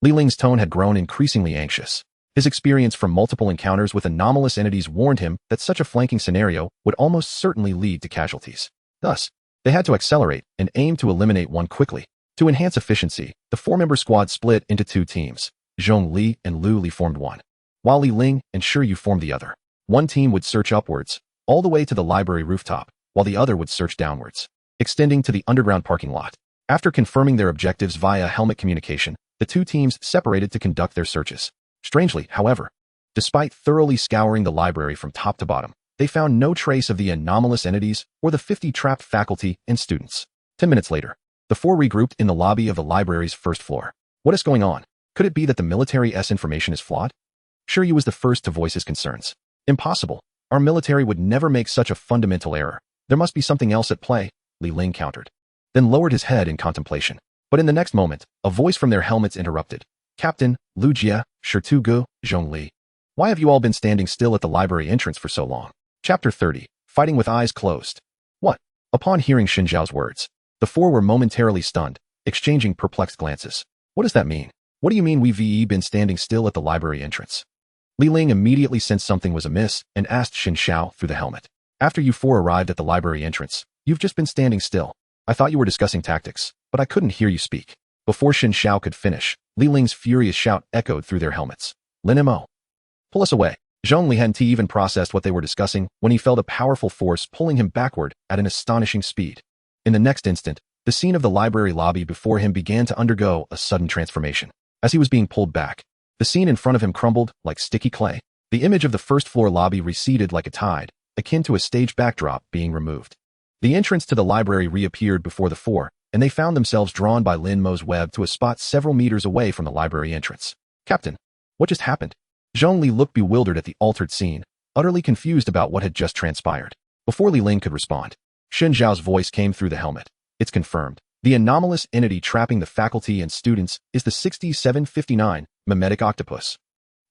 S1: Li Ling's tone had grown increasingly anxious. His experience from multiple encounters with anomalous entities warned him that such a flanking scenario would almost certainly lead to casualties. Thus, they had to accelerate and aim to eliminate one quickly. To enhance efficiency, the 4-member squad split into 2 teams. Zhong Li and Lu Li formed one, while Li Ling and Shi Yu formed the other. One team would search upwards, all the way to the library rooftop, while the other would search downwards, extending to the underground parking lot. After confirming their objectives via helmet communication, the 2 teams separated to conduct their searches. Strangely, however, despite thoroughly scouring the library from top to bottom, they found no trace of the anomalous entities or the 50 trapped faculty and students. 10 minutes later, the 4 regrouped in the lobby of the library's 1st floor. What is going on? Could it be that the military's information is flawed? Shi Yu was the first to voice his concerns. Impossible. Our military would never make such a fundamental error. There must be something else at play, Li Ling countered, then lowered his head in contemplation. But in the next moment, a voice from their helmets interrupted. Captain, Lu Jie, Shitugu, Zhong Li. Why have you all been standing still at the library entrance for so long? Chapter 30. Fighting with eyes closed. What? Upon hearing Xin Zhao's words, the 4 were momentarily stunned, exchanging perplexed glances. What does that mean? What do you mean we've been standing still at the library entrance? Li Ling immediately sensed something was amiss and asked Xin Xiao through the helmet. After you 4 arrived at the library entrance, you've just been standing still. I thought you were discussing tactics, but I couldn't hear you speak. Before Xin Xiao could finish, Li Ling's furious shout echoed through their helmets. Linimo, pull us away. Chong Li hadn't even processed what they were discussing when he felt a powerful force pulling him backward at an astonishing speed. In the next instant, the scene of the library lobby before him began to undergo a sudden transformation. As he was being pulled back, the scene in front of him crumbled like sticky clay. The image of the first-floor lobby receded like a tide, akin to a stage backdrop being removed. The entrance to the library reappeared before the four, and they found themselves drawn by Lin Mo's web to a spot several meters away from the library entrance. Captain, what just happened? Chong Li looked bewildered at the altered scene, utterly confused about what had just transpired. Before Li Ling could respond, Xin Zhao's voice came through the helmet. It's confirmed. The anomalous entity trapping the faculty and students is the 6759 mimetic octopus.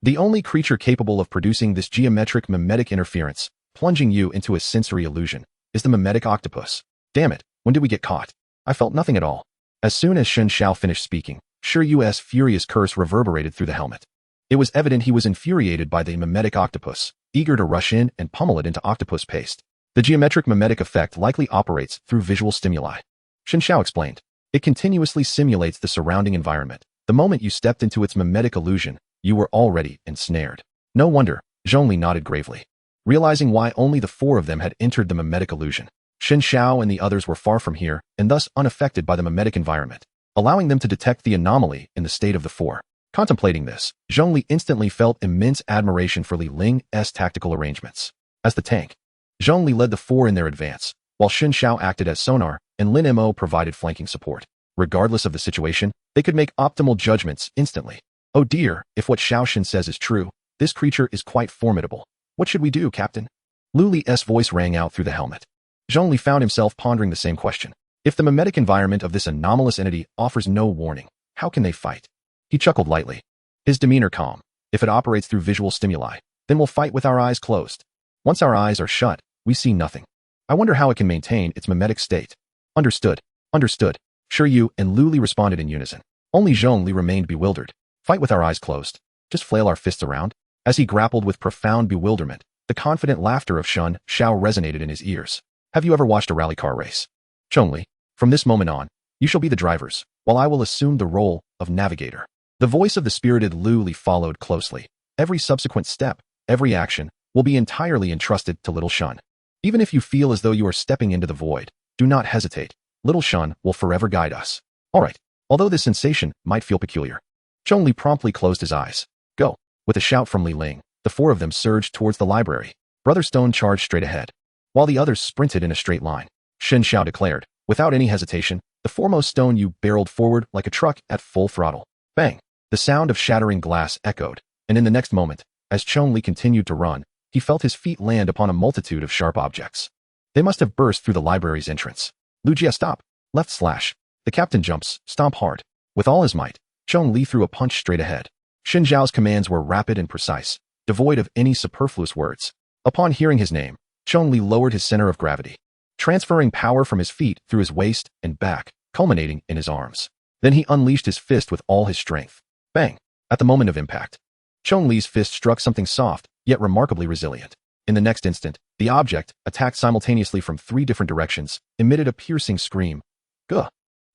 S1: The only creature capable of producing this geometric mimetic interference, plunging you into a sensory illusion, is the mimetic octopus. Damn it, when did we get caught? I felt nothing at all. As soon as Xin Xiao finished speaking, Shiryu's furious curse reverberated through the helmet. It was evident he was infuriated by the mimetic octopus, eager to rush in and pummel it into octopus paste. The geometric mimetic effect likely operates through visual stimuli. Xin Xiao explained. It continuously simulates the surrounding environment. The moment you stepped into its mimetic illusion, you were already ensnared. No wonder, Chong Li nodded gravely. Realizing why only the four of them had entered the mimetic illusion, Xin Xiao and the others were far from here and thus unaffected by the mimetic environment, allowing them to detect the anomaly in the state of the four. Contemplating this, Chong Li instantly felt immense admiration for Li Ling's tactical arrangements. As the tank, Chong Li led the four in their advance, while Xin Xiao acted as sonar and Lin Mo provided flanking support. Regardless of the situation, they could make optimal judgments instantly. Oh dear, if what Xiao Xin says is true, this creature is quite formidable. What should we do, Captain? Lu Li's voice rang out through the helmet. Chong Li found himself pondering the same question. If the mimetic environment of this anomalous entity offers no warning, how can they fight? He chuckled lightly, his demeanor calm. If it operates through visual stimuli, then we'll fight with our eyes closed. Once our eyes are shut, we see nothing. I wonder how it can maintain its mimetic state. Understood. Understood. Shiryu and Lu Li responded in unison. Only Chong Li remained bewildered. Fight with our eyes closed. Just flail our fists around? As he grappled with profound bewilderment, the confident laughter of Xin Xiao resonated in his ears. Have you ever watched a rally car race? Chong Li, from this moment on, you shall be the drivers, while I will assume the role of navigator. The voice of the spirited Lu Li followed closely. Every subsequent step, every action, will be entirely entrusted to little Shun. Even if you feel as though you are stepping into the void, do not hesitate. Little Shun will forever guide us. All right. Although this sensation might feel peculiar. Chong Li promptly closed his eyes. Go. With a shout from Li Ling, the four of them surged towards the library. Brother Stone charged straight ahead, while the others sprinted in a straight line. Xin Xiao declared, without any hesitation, the foremost Stone you barreled forward like a truck at full throttle. Bang! The sound of shattering glass echoed, and in the next moment, as Chong Li continued to run, he felt his feet land upon a multitude of sharp objects. They must have burst through the library's entrance. Lugia, stop! Left slash. The captain jumps, stomp hard. With all his might, Chong Li threw a punch straight ahead. Xin Zhao's commands were rapid and precise, devoid of any superfluous words. Upon hearing his name, Chong Li lowered his center of gravity, transferring power from his feet through his waist and back, culminating in his arms. Then he unleashed his fist with all his strength. Bang! At the moment of impact, Chong Li's fist struck something soft, yet remarkably resilient. In the next instant, the object, attacked simultaneously from 3 different directions, emitted a piercing scream. Gah!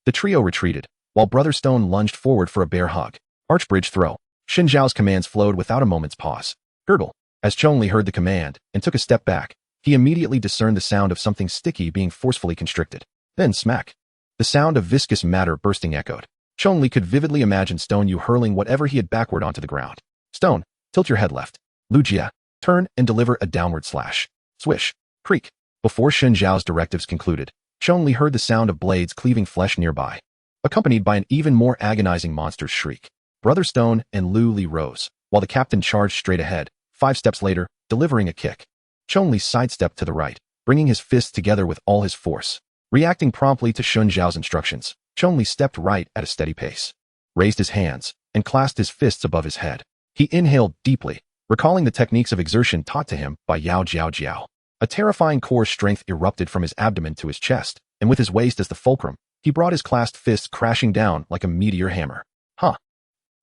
S1: The trio retreated, while Brother Stone lunged forward for a bear hug. Archbridge throw. Xin Zhao's commands flowed without a moment's pause. Gurgle. As Chong Li heard the command and took a step back, he immediately discerned the sound of something sticky being forcefully constricted. Then smack. The sound of viscous matter bursting echoed. Chong Li could vividly imagine Stone Yu hurling whatever he had backward onto the ground. Stone, tilt your head left. Lugia, turn and deliver a downward slash. Swish. Creak. Before Xin Zhao's directives concluded, Chong Li heard the sound of blades cleaving flesh nearby, accompanied by an even more agonizing monster's shriek. Brother Stone and Lu Li rose, while the captain charged straight ahead, 5 steps later, delivering a kick. Chong Li sidestepped to the right, bringing his fists together with all his force. Reacting promptly to Xin Zhao's instructions, Chong Li stepped right at a steady pace, raised his hands, and clasped his fists above his head. He inhaled deeply, recalling the techniques of exertion taught to him by Yao Jiao Jiao. A terrifying core strength erupted from his abdomen to his chest, and with his waist as the fulcrum, he brought his clasped fists crashing down like a meteor hammer.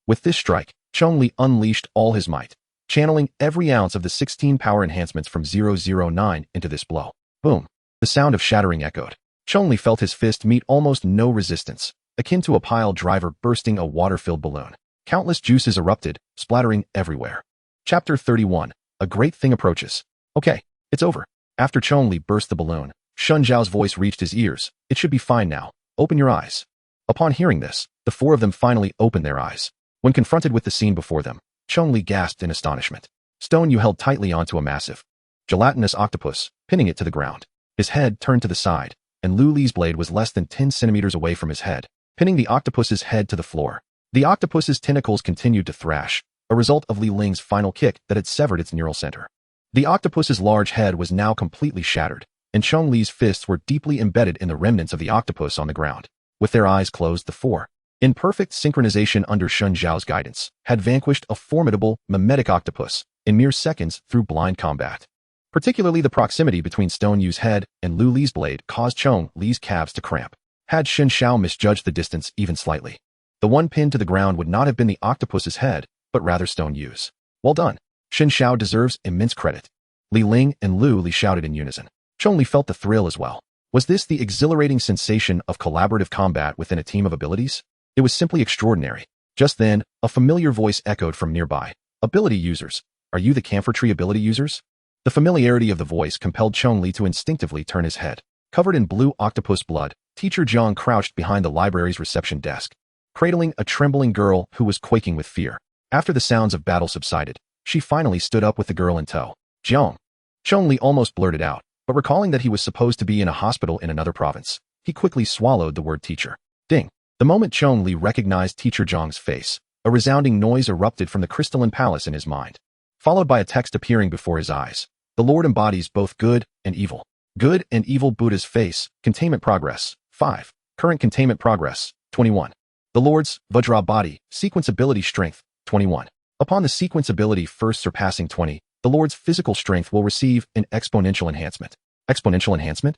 S1: With this strike, Chong Li unleashed all his might, channeling every ounce of the 16 power enhancements from 009 into this blow. Boom! The sound of shattering echoed. Chong Li felt his fist meet almost no resistance, akin to a pile driver bursting a water-filled balloon. Countless juices erupted, splattering everywhere. Chapter 31. A great thing approaches. Okay, it's over. After Chong Li burst the balloon, Shun Zhao's voice reached his ears. It should be fine now. Open your eyes. Upon hearing this, the four of them finally opened their eyes. When confronted with the scene before them, Chong Li gasped in astonishment. Stone Yu held tightly onto a massive, gelatinous octopus, pinning it to the ground. His head turned to the side, and Lu Li's blade was less than 10 centimeters away from his head, pinning the octopus's head to the floor. The octopus's tentacles continued to thrash, a result of Li Ling's final kick that had severed its neural center. The octopus's large head was now completely shattered, and Chong Li's fists were deeply embedded in the remnants of the octopus on the ground. With their eyes closed, the four, in perfect synchronization under Shun Zhao's guidance, had vanquished a formidable, mimetic octopus in mere seconds through blind combat. Particularly the proximity between Stone Yu's head and Lu Li's blade caused Chong Li's calves to cramp. Had Shen Xiao misjudged the distance even slightly, the one pinned to the ground would not have been the octopus's head, but rather Stone Yu's. Well done. Shen Xiao deserves immense credit. Li Ling and Lu Li shouted in unison. Chong Li felt the thrill as well. Was this the exhilarating sensation of collaborative combat within a team of abilities? It was simply extraordinary. Just then, a familiar voice echoed from nearby. Ability users. Are you the camphor tree ability users? The familiarity of the voice compelled Chong Li to instinctively turn his head. Covered in blue octopus blood, Teacher Jiang crouched behind the library's reception desk, cradling a trembling girl who was quaking with fear. After the sounds of battle subsided, she finally stood up with the girl in tow. Jiang. Chong Li almost blurted out, but recalling that he was supposed to be in a hospital in another province, he quickly swallowed the word teacher. Ding. The moment Chong Li recognized Teacher Jiang's face, a resounding noise erupted from the crystalline palace in his mind, followed by a text appearing before his eyes. The Lord embodies both good and evil. Good and evil Buddha's face, containment progress, 5. Current containment progress, 21. The Lord's Vajra body, sequence ability strength, 21. Upon the sequence ability first surpassing 20, the Lord's physical strength will receive an exponential enhancement. Exponential enhancement?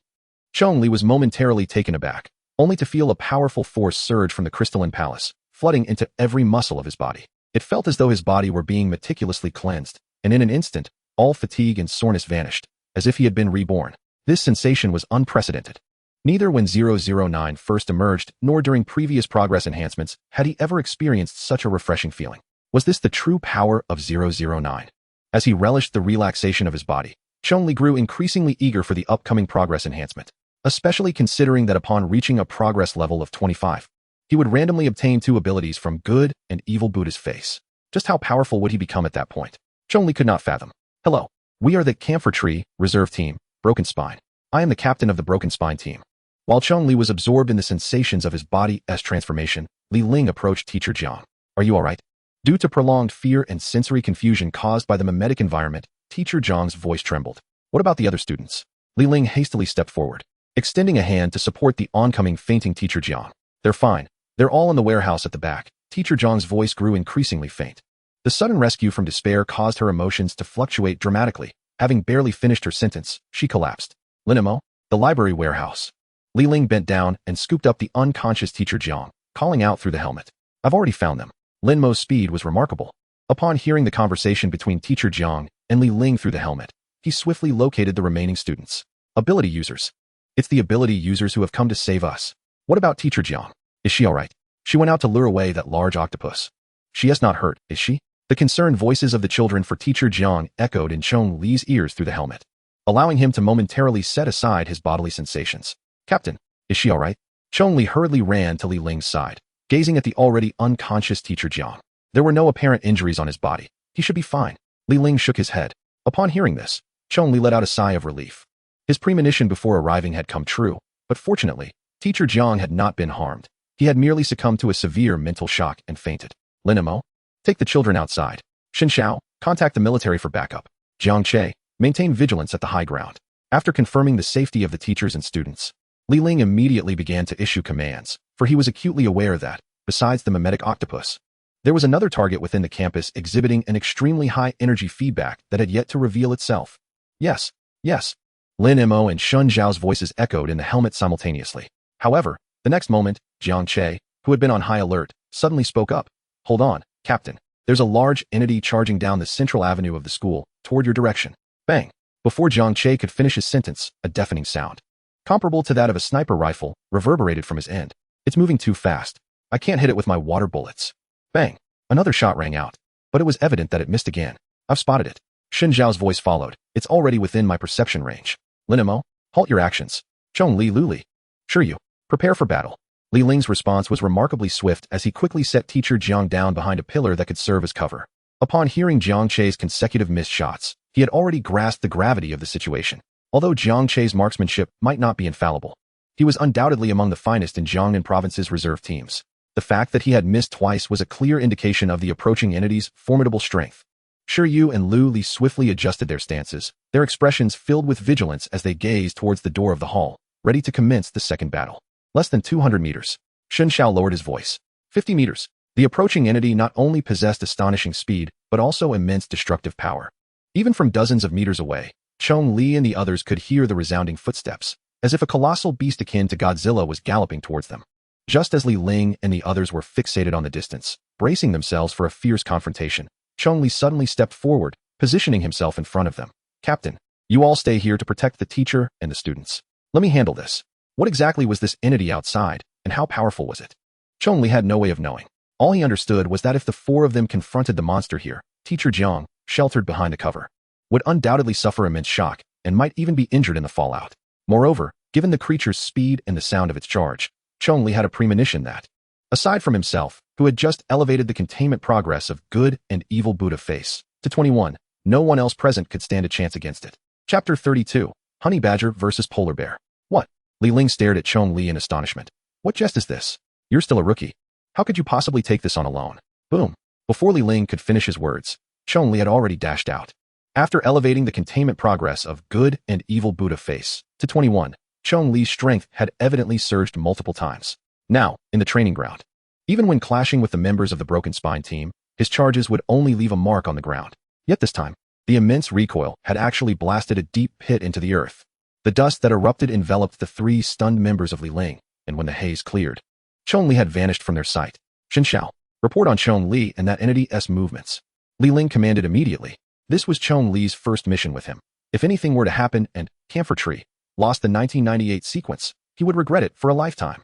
S1: Chong Li was momentarily taken aback, only to feel a powerful force surge from the crystalline palace, flooding into every muscle of his body. It felt as though his body were being meticulously cleansed, and in an instant, all fatigue and soreness vanished, as if he had been reborn. This sensation was unprecedented. Neither when 009 first emerged nor during previous progress enhancements had he ever experienced such a refreshing feeling. Was this the true power of 009? As he relished the relaxation of his body, Chong Li grew increasingly eager for the upcoming progress enhancement, especially considering that upon reaching a progress level of 25, he would randomly obtain 2 abilities from good and evil Buddha's face. Just how powerful would he become at that point? Chong Li could not fathom. Hello. We are the Camphor Tree Reserve Team, Broken Spine. I am the captain of the Broken Spine team. While Chong Li was absorbed in the sensations of his body's transformation, Li Ling approached Teacher Jiang. Are you alright? Due to prolonged fear and sensory confusion caused by the mimetic environment, Teacher Jiang's voice trembled. What about the other students? Li Ling hastily stepped forward, extending a hand to support the oncoming fainting Teacher Jiang. They're fine. They're all in the warehouse at the back. Teacher Jiang's voice grew increasingly faint. The sudden rescue from despair caused her emotions to fluctuate dramatically. Having barely finished her sentence, she collapsed. Linimo, the library warehouse. Li Ling bent down and scooped up the unconscious Teacher Jiang, calling out through the helmet. I've already found them. Lin Mo's speed was remarkable. Upon hearing the conversation between Teacher Jiang and Li Ling through the helmet, he swiftly located the remaining students. Ability users. It's the ability users who have come to save us. What about Teacher Jiang? Is she alright? She went out to lure away that large octopus. She is not hurt, is she? The concerned voices of the children for Teacher Jiang echoed in Chong Li's ears through the helmet, allowing him to momentarily set aside his bodily sensations. Captain, is she alright? Chong Li hurriedly ran to Li Ling's side, gazing at the already unconscious Teacher Jiang. There were no apparent injuries on his body. He should be fine. Li Ling shook his head. Upon hearing this, Chong Li let out a sigh of relief. His premonition before arriving had come true, but fortunately, Teacher Jiang had not been harmed. He had merely succumbed to a severe mental shock and fainted. Linimo, take the children outside. Shen Xiao, contact the military for backup. Jiang Che, maintain vigilance at the high ground. After confirming the safety of the teachers and students, Li Ling immediately began to issue commands, for he was acutely aware that, besides the mimetic octopus, there was another target within the campus exhibiting an extremely high energy feedback that had yet to reveal itself. Yes, yes. Lin Mo and Shun Zhao's voices echoed in the helmet simultaneously. However, the next moment, Jiang Che, who had been on high alert, suddenly spoke up. Hold on, Captain. There's a large entity charging down the central avenue of the school, toward your direction. Bang. Before Jiang Che could finish his sentence, a deafening sound, comparable to that of a sniper rifle, reverberated from his end. It's moving too fast. I can't hit it with my water bullets. Bang! Another shot rang out, but it was evident that it missed again. I've spotted it. Xin Zhao's voice followed. It's already within my perception range. Linimo, halt your actions. Chong Li Luli. Sure you. Prepare for battle. Li Ling's response was remarkably swift as he quickly set teacher Jiang down behind a pillar that could serve as cover. Upon hearing Jiang Che's consecutive missed shots, he had already grasped the gravity of the situation. Although Jiang Che's marksmanship might not be infallible, he was undoubtedly among the finest in Jiangnan Province's reserve teams. The fact that he had missed twice was a clear indication of the approaching entity's formidable strength. Shi Yu and Lu Li swiftly adjusted their stances, their expressions filled with vigilance as they gazed towards the door of the hall, ready to commence the second battle. Less than 200 meters. Xin Zhao lowered his voice. 50 meters. The approaching entity not only possessed astonishing speed, but also immense destructive power. Even from dozens of meters away, Chong Li and the others could hear the resounding footsteps, as if a colossal beast akin to Godzilla was galloping towards them. Just as Li Ling and the others were fixated on the distance, bracing themselves for a fierce confrontation, Chong Li suddenly stepped forward, positioning himself in front of them. Captain, you all stay here to protect the teacher and the students. Let me handle this. What exactly was this entity outside, and how powerful was it? Chong Li had no way of knowing. All he understood was that if the four of them confronted the monster here, teacher Jiang, sheltered behind a cover, would undoubtedly suffer immense shock and might even be injured in the fallout. Moreover, given the creature's speed and the sound of its charge, Chong Li had a premonition that, aside from himself, who had just elevated the containment progress of good and evil Buddha face to 21, no one else present could stand a chance against it. Chapter 32, Honey Badger versus Polar Bear. What? Li Ling stared at Chong Li in astonishment. What jest is this? You're still a rookie. How could you possibly take this on alone? Boom. Before Li Ling could finish his words, Chong Li had already dashed out. After elevating the containment progress of good and evil Buddha face to 21, Chong Li's strength had evidently surged multiple times. Now, in the training ground, even when clashing with the members of the Broken Spine team, his charges would only leave a mark on the ground. Yet this time, the immense recoil had actually blasted a deep pit into the earth. The dust that erupted enveloped the three stunned members of Li Ling, and when the haze cleared, Chong Li had vanished from their sight. Xin Zhao, report on Chong Li and that entity's movements. Li Ling commanded immediately. This was Chong Li's first mission with him. If anything were to happen and Camphor Tree lost the 1998 sequence, he would regret it for a lifetime.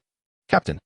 S1: Captain.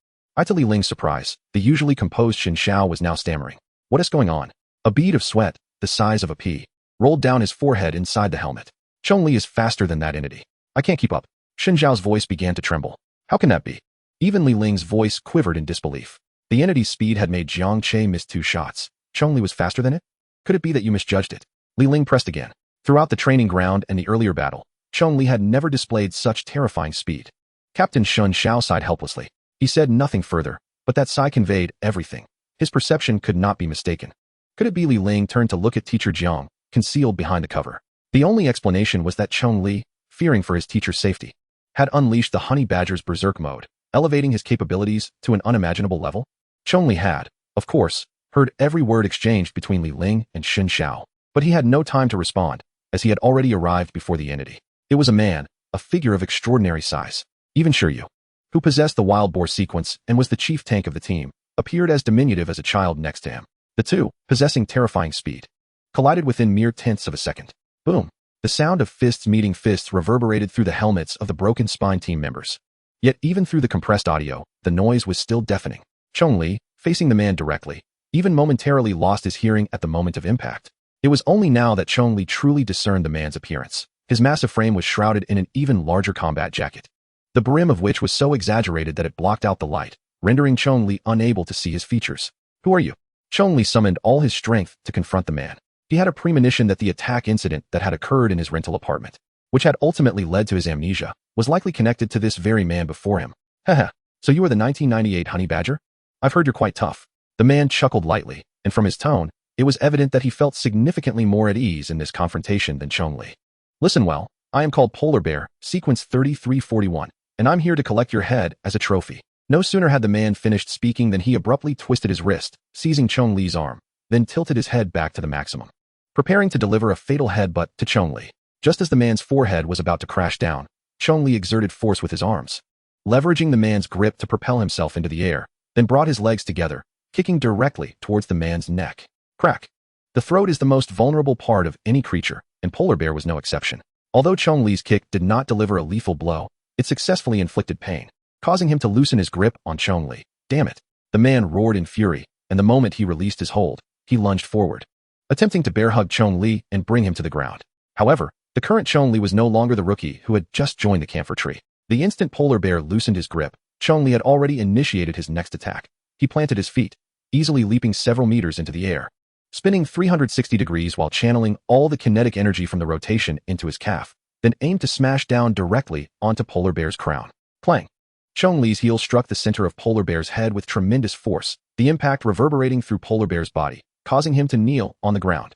S1: To Li Ling's surprise, the usually composed Xin Zhao was now stammering. What is going on? A bead of sweat, the size of a pea, rolled down his forehead inside the helmet. Chong Li is faster than that entity. I can't keep up. Xin Zhao's voice began to tremble. How can that be? Even Li Ling's voice quivered in disbelief. The entity's speed had made Jiang Che miss 2 shots. Chong Li was faster than it? Could it be that you misjudged it? Li Ling pressed again. Throughout the training ground and the earlier battle, Chong Li had never displayed such terrifying speed. Captain Xin Zhao sighed helplessly. He said nothing further, but that sigh conveyed everything. His perception could not be mistaken. Could it be Li Ling turned to look at teacher Jiang, concealed behind the cover? The only explanation was that Chong Li, fearing for his teacher's safety, had unleashed the Honey Badger's berserk mode, elevating his capabilities to an unimaginable level. Chong Li had, of course, heard every word exchanged between Li Ling and Xin Zhao, but he had no time to respond, as he had already arrived before the entity. It was a man, a figure of extraordinary size. Even Shi Yu, who possessed the wild boar sequence and was the chief tank of the team, appeared as diminutive as a child next to him. The two, possessing terrifying speed, collided within mere tenths of a second. Boom. The sound of fists meeting fists reverberated through the helmets of the Broken Spine team members. Yet even through the compressed audio, the noise was still deafening. Chong Li, facing the man directly, even momentarily lost his hearing at the moment of impact. It was only now that Chong Li truly discerned the man's appearance. His massive frame was shrouded in an even larger combat jacket, the brim of which was so exaggerated that it blocked out the light, rendering Chong Li unable to see his features. Who are you? Chong Li summoned all his strength to confront the man. He had a premonition that the attack incident that had occurred in his rental apartment, which had ultimately led to his amnesia, was likely connected to this very man before him. Haha, so you are the 1998 Honey Badger? I've heard you're quite tough. The man chuckled lightly, and from his tone, it was evident that he felt significantly more at ease in this confrontation than Chong Li. Listen well, I am called Polar Bear, sequence 3341, and I'm here to collect your head as a trophy. No sooner had the man finished speaking than he abruptly twisted his wrist, seizing Chong Li's arm, then tilted his head back to the maximum, preparing to deliver a fatal headbutt to Chong Li. Just as the man's forehead was about to crash down, Chong Li exerted force with his arms, leveraging the man's grip to propel himself into the air, then brought his legs together, kicking directly towards the man's neck. Crack. The throat is the most vulnerable part of any creature, and Polar Bear was no exception. Although Chong Li's kick did not deliver a lethal blow, it successfully inflicted pain. causing him to loosen his grip on Chong Li. Damn it. The man roared in fury, and the moment he released his hold, he lunged forward, attempting to bear hug Chong Li and bring him to the ground. However, the current Chong Li was no longer the rookie who had just joined the camphor tree. The instant polar bear loosened his grip, Chong Li had already initiated his next attack. He planted his feet, easily leaping several meters into the air, spinning 360 degrees while channeling all the kinetic energy from the rotation into his calf, then aimed to smash down directly onto polar bear's crown. Clang! Chong Li's heel struck the center of polar bear's head with tremendous force, the impact reverberating through polar bear's body, causing him to kneel on the ground.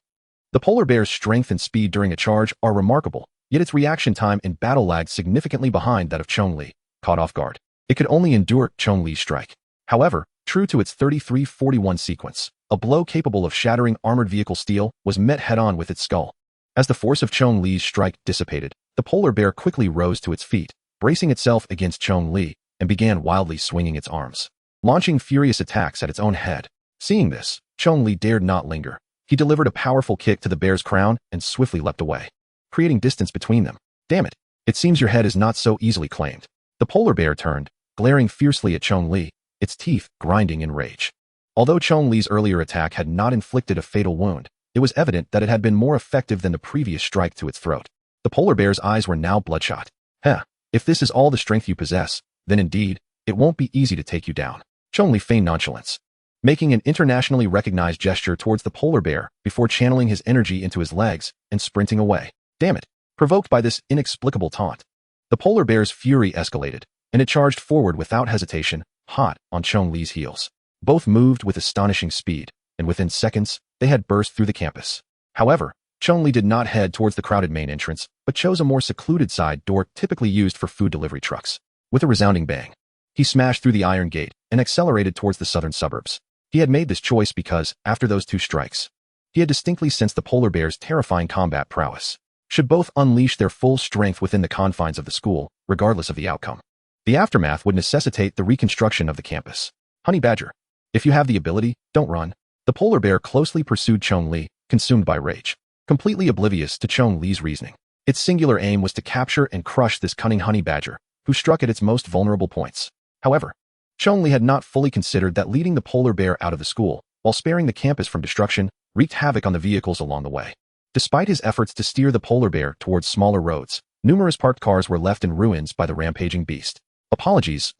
S1: The polar bear's strength and speed during a charge are remarkable, yet its reaction time in battle lagged significantly behind that of Chong Li. Caught off guard, it could only endure Chong Li's strike. However, true to its 33-41 sequence, a blow capable of shattering armored vehicle steel was met head-on with its skull. As the force of Chong Li's strike dissipated, the polar bear quickly rose to its feet, bracing itself against Chong Li, and began wildly swinging its arms, launching furious attacks at its own head. Seeing this, Chong Li dared not linger. He delivered a powerful kick to the bear's crown and swiftly leapt away, creating distance between them. Damn it! It seems your head is not so easily claimed. The polar bear turned, glaring fiercely at Chong Li, its teeth grinding in rage. Although Chong Li's earlier attack had not inflicted a fatal wound, it was evident that it had been more effective than the previous strike to its throat. The polar bear's eyes were now bloodshot. Heh, if this is all the strength you possess, then indeed, it won't be easy to take you down. Chong Li feigned nonchalance, making an internationally recognized gesture towards the polar bear before channeling his energy into his legs and sprinting away. Damn it! Provoked by this inexplicable taunt, the polar bear's fury escalated, and it charged forward without hesitation, hot on Chong Li's heels. Both moved with astonishing speed, and within seconds, they had burst through the campus. However, Chong Li did not head towards the crowded main entrance, but chose a more secluded side door typically used for food delivery trucks. With a resounding bang, he smashed through the iron gate and accelerated towards the southern suburbs. He had made this choice because, after those two strikes, he had distinctly sensed the polar bear's terrifying combat prowess. Should both unleash their full strength within the confines of the school, regardless of the outcome. The aftermath would necessitate the reconstruction of the campus. Honey Badger, if you have the ability, don't run. The polar bear closely pursued Chong Li, consumed by rage, completely oblivious to Chong Li's reasoning. Its singular aim was to capture and crush this cunning honey badger, who struck at its most vulnerable points. However, Chong Li had not fully considered that leading the polar bear out of the school, while sparing the campus from destruction, wreaked havoc on the vehicles along the way. Despite his efforts to steer the polar bear towards smaller roads, numerous parked cars were left in ruins by the rampaging beast. Apologies,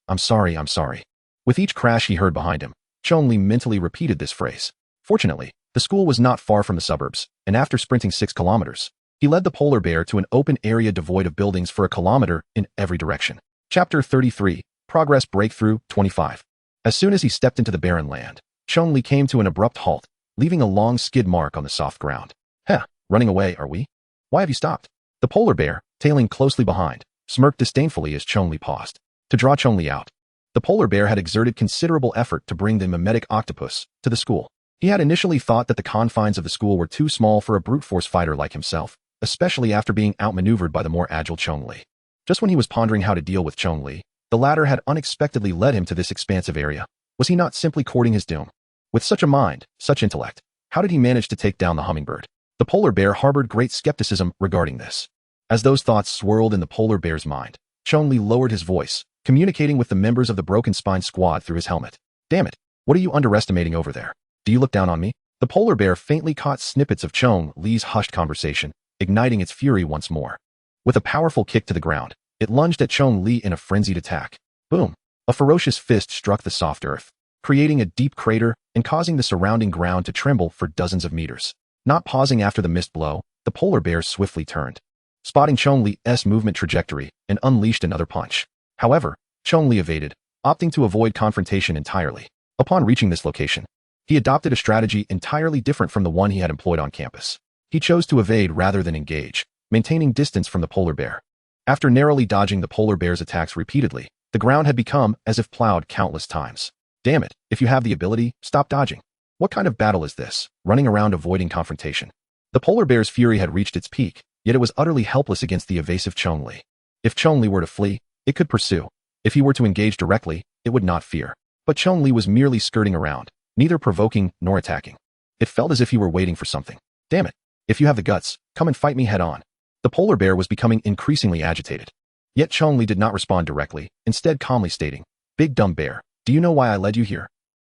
S1: I'm sorry. With each crash he heard behind him, Chong Li mentally repeated this phrase. Fortunately, the school was not far from the suburbs, and after sprinting 6 kilometers, he led the polar bear to an open area devoid of buildings for a kilometer in every direction. Chapter 33, Progress Breakthrough 25. As soon as he stepped into the barren land, Chong Li came to an abrupt halt, leaving a long skid mark on the soft ground. Heh, running away, are we? Why have you stopped? The polar bear, tailing closely behind, smirked disdainfully as Chong Li paused. To draw Chong Li out, the polar bear had exerted considerable effort to bring the mimetic octopus to the school. He had initially thought that the confines of the school were too small for a brute force fighter like himself, especially after being outmaneuvered by the more agile Chong Li. Just when he was pondering how to deal with Chong Li, the latter had unexpectedly led him to this expansive area. Was he not simply courting his doom? With such a mind, such intellect, how did he manage to take down the hummingbird? The polar bear harbored great skepticism regarding this. As those thoughts swirled in the polar bear's mind, Chong Li lowered his voice, communicating with the members of the Broken Spine squad through his helmet. Damn it, what are you underestimating over there? Do you look down on me? The polar bear faintly caught snippets of Chong Li's hushed conversation, igniting its fury once more. With a powerful kick to the ground, it lunged at Chong Li in a frenzied attack. Boom! A ferocious fist struck the soft earth, creating a deep crater and causing the surrounding ground to tremble for dozens of meters. Not pausing after the missed blow, the polar bear swiftly turned, spotting Chong Li's movement trajectory, and unleashed another punch. However, Chong Li evaded, opting to avoid confrontation entirely. Upon reaching this location, he adopted a strategy entirely different from the one he had employed on campus. He chose to evade rather than engage, maintaining distance from the polar bear. After narrowly dodging the polar bear's attacks repeatedly, the ground had become as if plowed countless times. Damn it, if you have the ability, stop dodging. What kind of battle is this, running around avoiding confrontation? The polar bear's fury had reached its peak, yet it was utterly helpless against the evasive Chong Li. If Chong Li were to flee, it could pursue. If he were to engage directly, it would not fear. But Chong Li was merely skirting around, neither provoking nor attacking. It felt as if he were waiting for something. Damn it, if you have the guts, come and fight me head on. The polar bear was becoming increasingly agitated. Yet Chong Li did not respond directly, instead calmly stating, "Big dumb bear, do you know why I led you here?"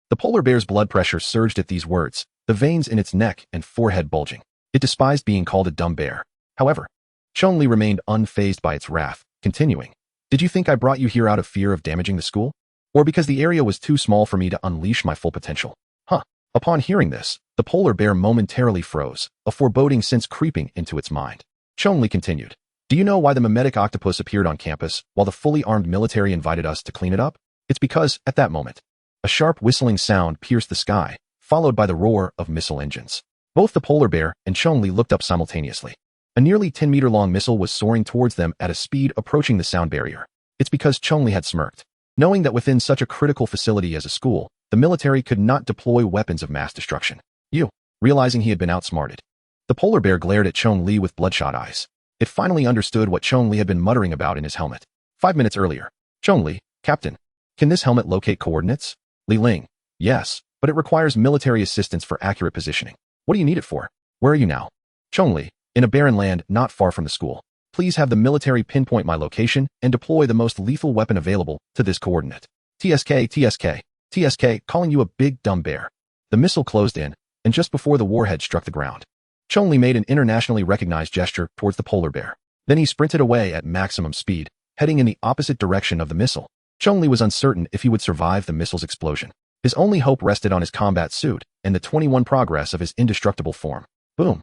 S1: The polar bear's blood pressure surged at these words, the veins in its neck and forehead bulging. It despised being called a dumb bear. However, Chong Li remained unfazed by its wrath, continuing, "Did you think I brought you here out of fear of damaging the school? Or because the area was too small for me to unleash my full potential?" Huh. Upon hearing this, the polar bear momentarily froze, a foreboding sense creeping into its mind. Chong Li continued, "Do you know why the mimetic octopus appeared on campus while the fully armed military invited us to clean it up? It's because, at that moment, a sharp whistling sound pierced the sky, followed by the roar of missile engines. Both the polar bear and Chong Li looked up simultaneously. A nearly 10-meter-long missile was soaring towards them at a speed approaching the sound barrier. It's because Chong Li had smirked, knowing that within such a critical facility as a school, the military could not deploy weapons of mass destruction. Realizing he had been outsmarted, the polar bear glared at Chong Li with bloodshot eyes. It finally understood what Chong Li had been muttering about in his helmet. 5 minutes earlier. "Chong Li, Captain, can this helmet locate coordinates?" Li Ling, "Yes, but it requires military assistance for accurate positioning." "What do you need it for? Where are you now?" "Chong Li, in a barren land not far from the school. Please have the military pinpoint my location and deploy the most lethal weapon available to this coordinate." TSK, calling you a big dumb bear." The missile closed in, and just before the warhead struck the ground, Chong Li made an internationally recognized gesture towards the polar bear. Then he sprinted away at maximum speed, heading in the opposite direction of the missile. Chong Li was uncertain if he would survive the missile's explosion. His only hope rested on his combat suit and the 21 progress of his indestructible form. Boom.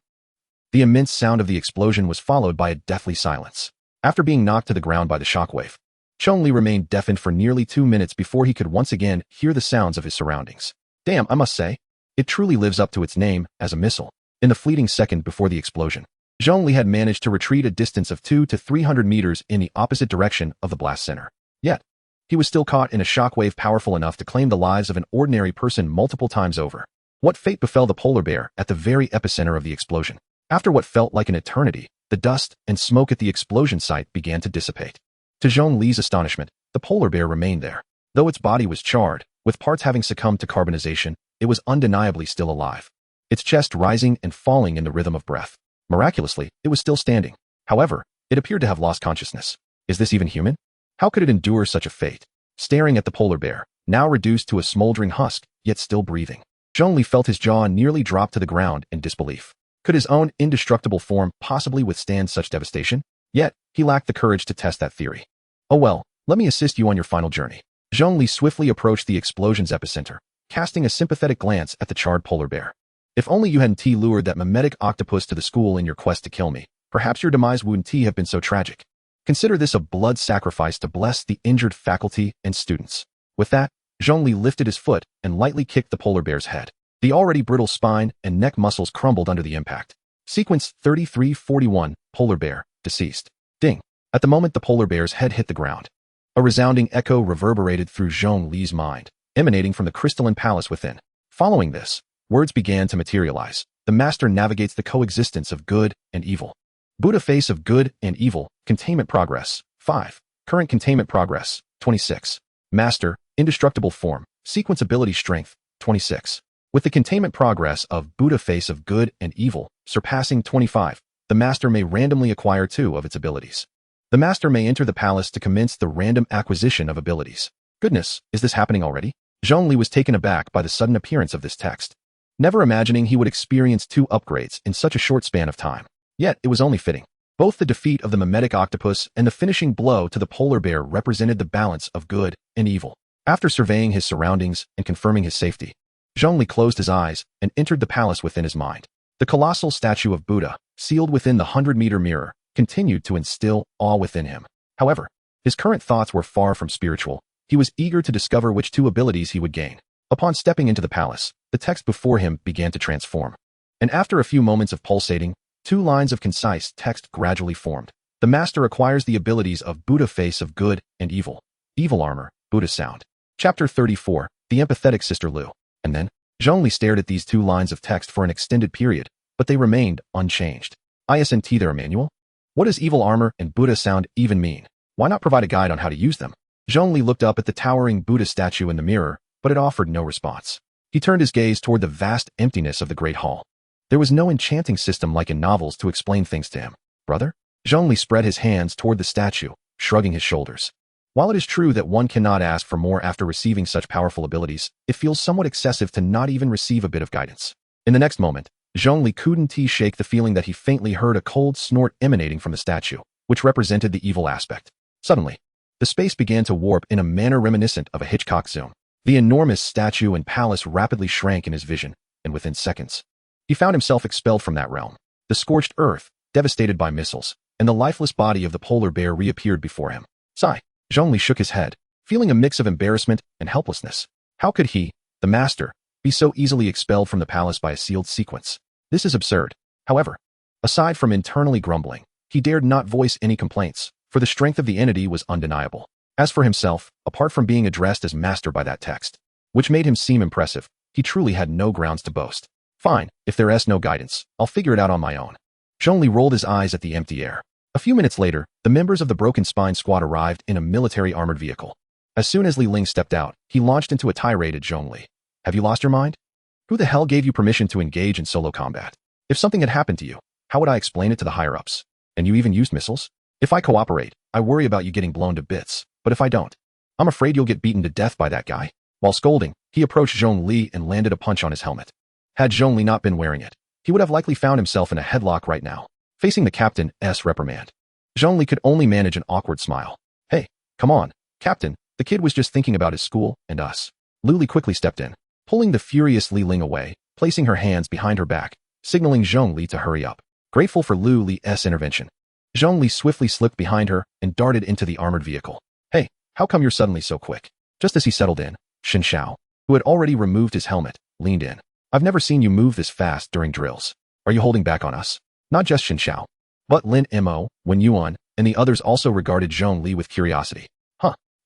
S1: The immense sound of the explosion was followed by a deathly silence. After being knocked to the ground by the shockwave, Chong Li remained deafened for nearly 2 minutes before he could once again hear the sounds of his surroundings. Damn, I must say, it truly lives up to its name as a missile. In the fleeting second before the explosion, Chong Li had managed to retreat a distance of 200 to 300 meters in the opposite direction of the blast center. Yet, he was still caught in a shockwave powerful enough to claim the lives of an ordinary person multiple times over. What fate befell the polar bear at the very epicenter of the explosion? After what felt like an eternity, the dust and smoke at the explosion site began to dissipate. To Chong Li's astonishment, the polar bear remained there. Though its body was charred, with parts having succumbed to carbonization, it was undeniably still alive. Its chest rising and falling in the rhythm of breath. Miraculously, it was still standing. However, it appeared to have lost consciousness. Is this even human? How could it endure such a fate? Staring at the polar bear, now reduced to a smoldering husk, yet still breathing, Chong Li felt his jaw nearly drop to the ground in disbelief. Could his own indestructible form possibly withstand such devastation? Yet, he lacked the courage to test that theory. "Oh well, let me assist you on your final journey." Chong Li swiftly approached the explosion's epicenter, casting a sympathetic glance at the charred polar bear. "If only you hadn't lured that mimetic octopus to the school in your quest to kill me, perhaps your demise wouldn't have been so tragic. Consider this a blood sacrifice to bless the injured faculty and students." With that, Chong Li lifted his foot and lightly kicked the polar bear's head. The already brittle spine and neck muscles crumbled under the impact. Sequence 3341, polar bear, deceased. Ding. At the moment the polar bear's head hit the ground, a resounding echo reverberated through Chong Li's mind, emanating from the crystalline palace within. Following this, words began to materialize. The master navigates the coexistence of good and evil. Buddha face of good and evil, containment progress, 5. Current containment progress, 26. Master, indestructible form, sequence ability strength, 26. With the containment progress of Buddha face of good and evil, surpassing 25, the master may randomly acquire 2 of its abilities. The master may enter the palace to commence the random acquisition of abilities. Goodness, is this happening already? Chong Li was taken aback by the sudden appearance of this text, never imagining he would experience 2 upgrades in such a short span of time. Yet, it was only fitting. Both the defeat of the mimetic octopus and the finishing blow to the polar bear represented the balance of good and evil. After surveying his surroundings and confirming his safety, Chong Li closed his eyes and entered the palace within his mind. The colossal statue of Buddha, sealed within the 100-meter mirror, continued to instill awe within him. However, his current thoughts were far from spiritual. He was eager to discover which 2 abilities he would gain. Upon stepping into the palace, the text before him began to transform. And after a few moments of pulsating, 2 lines of concise text gradually formed. The master acquires the abilities of Buddha face of good and evil. Evil armor, Buddha sound. Chapter 34, The Empathetic Sister Lu. And then, Chong Li stared at these 2 lines of text for an extended period, but they remained unchanged. Isn't there a manual? What does evil armor and Buddha sound even mean? Why not provide a guide on how to use them? Chong Li looked up at the towering Buddha statue in the mirror, but it offered no response. He turned his gaze toward the vast emptiness of the great hall. There was no enchanting system like in novels to explain things to him. Brother? Chong Li spread his hands toward the statue, shrugging his shoulders. While it is true that one cannot ask for more after receiving such powerful abilities, it feels somewhat excessive to not even receive a bit of guidance. In the next moment, Chong Li couldn't shake the feeling that he faintly heard a cold snort emanating from the statue, which represented the evil aspect. Suddenly, the space began to warp in a manner reminiscent of a Hitchcock zoom. The enormous statue and palace rapidly shrank in his vision, and within seconds, he found himself expelled from that realm. The scorched earth, devastated by missiles, and the lifeless body of the polar bear reappeared before him. Sigh. Chong Li shook his head, feeling a mix of embarrassment and helplessness. How could he, the master, be so easily expelled from the palace by a sealed sequence? This is absurd. However, aside from internally grumbling, he dared not voice any complaints, for the strength of the entity was undeniable. As for himself, apart from being addressed as master by that text, which made him seem impressive, he truly had no grounds to boast. Fine, if there is no guidance, I'll figure it out on my own. Chong Li rolled his eyes at the empty air. A few minutes later, the members of the Broken Spine Squad arrived in a military armored vehicle. As soon as Li Ling stepped out, he launched into a tirade at Chong Li. Have you lost your mind? Who the hell gave you permission to engage in solo combat? If something had happened to you, how would I explain it to the higher-ups? And you even used missiles? If I cooperate, I worry about you getting blown to bits, but if I don't, I'm afraid you'll get beaten to death by that guy. While scolding, he approached Chong Li and landed a punch on his helmet. Had Chong Li not been wearing it, he would have likely found himself in a headlock right now, facing the captain's reprimand. Chong Li could only manage an awkward smile. Hey, come on, Captain, the kid was just thinking about his school and us. Lu Li quickly stepped in, pulling the furious Li Ling away, placing her hands behind her back, signaling Chong Li to hurry up. Grateful for Lu Li's intervention, Chong Li swiftly slipped behind her and darted into the armored vehicle. Hey, how come you're suddenly so quick? Just as he settled in, Shen Xiao, who had already removed his helmet, leaned in. I've never seen you move this fast during drills. Are you holding back on us? Not just Shen Xiao, but Lin Mo, Wen Yuan, and the others also regarded Chong Li with curiosity.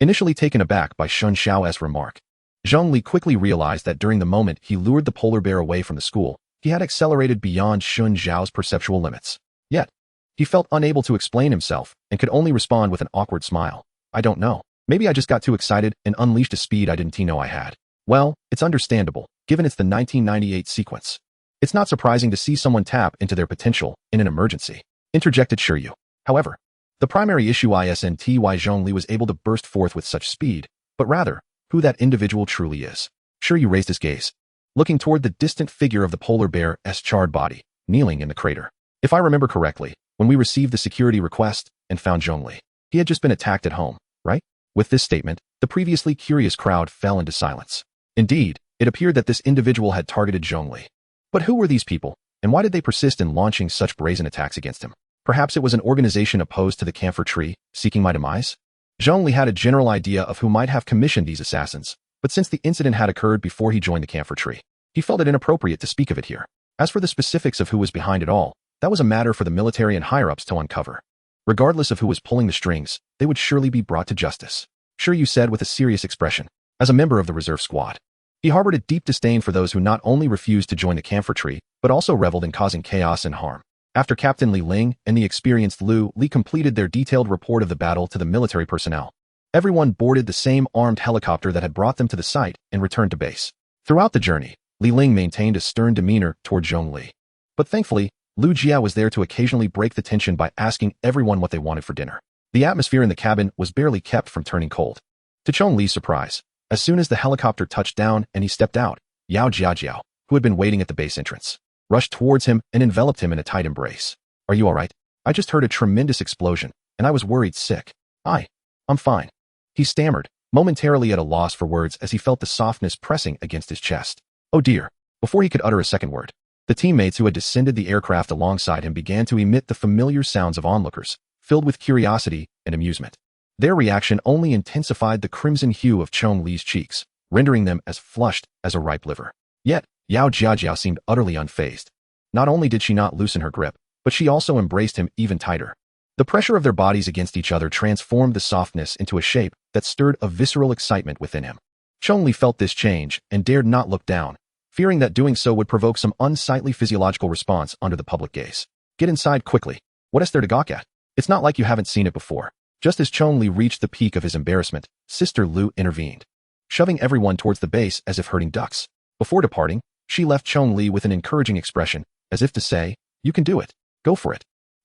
S1: Initially taken aback by Shen Xiao's remark, Chong Li quickly realized that during the moment he lured the polar bear away from the school, he had accelerated beyond Shen Xiao's perceptual limits. Yet, he felt unable to explain himself and could only respond with an awkward smile. I don't know. Maybe I just got too excited and unleashed a speed I didn't know I had. Well, it's understandable, given it's the 1998 sequence. It's not surprising to see someone tap into their potential in an emergency, interjected Shiryu. However, the primary issue isn't why Chong Li was able to burst forth with such speed, but rather, who that individual truly is. Shiryu raised his gaze, looking toward the distant figure of the polar bear's charred body, kneeling in the crater. If I remember correctly, when we received the security request and found Chong Li, he had just been attacked at home, right? With this statement, the previously curious crowd fell into silence. Indeed, it appeared that this individual had targeted Chong Li. But who were these people, and why did they persist in launching such brazen attacks against him? Perhaps it was an organization opposed to the camphor tree, seeking my demise? Chong Li had a general idea of who might have commissioned these assassins, but since the incident had occurred before he joined the camphor tree, he felt it inappropriate to speak of it here. As for the specifics of who was behind it all, that was a matter for the military and higher-ups to uncover. Regardless of who was pulling the strings, they would surely be brought to justice. Shiryu said with a serious expression, as a member of the reserve squad. He harbored a deep disdain for those who not only refused to join the camphor tree, but also reveled in causing chaos and harm. After Captain Li Ling and the experienced Lu Li completed their detailed report of the battle to the military personnel, everyone boarded the same armed helicopter that had brought them to the site and returned to base. Throughout the journey, Li Ling maintained a stern demeanor toward Chong Li. But thankfully, Lu Jia was there to occasionally break the tension by asking everyone what they wanted for dinner. The atmosphere in the cabin was barely kept from turning cold. To Chong Li's surprise, as soon as the helicopter touched down and he stepped out, Yao Jiajiao, who had been waiting at the base entrance, rushed towards him and enveloped him in a tight embrace. Are you all right? I just heard a tremendous explosion, and I was worried sick. I'm fine. He stammered, momentarily at a loss for words as he felt the softness pressing against his chest. Oh dear. Before he could utter a second word, the teammates who had descended the aircraft alongside him began to emit the familiar sounds of onlookers, filled with curiosity and amusement. Their reaction only intensified the crimson hue of Chong Li's cheeks, rendering them as flushed as a ripe liver. Yet, Yao Jiajiao seemed utterly unfazed. Not only did she not loosen her grip, but she also embraced him even tighter. The pressure of their bodies against each other transformed the softness into a shape that stirred a visceral excitement within him. Chong Li felt this change and dared not look down, fearing that doing so would provoke some unsightly physiological response under the public gaze. Get inside quickly. What is there to gawk at? It's not like you haven't seen it before. Just as Chong Li reached the peak of his embarrassment, Sister Lu intervened, shoving everyone towards the base as if herding ducks. Before departing, she left Chong Li with an encouraging expression, as if to say, you can do it. Go for it.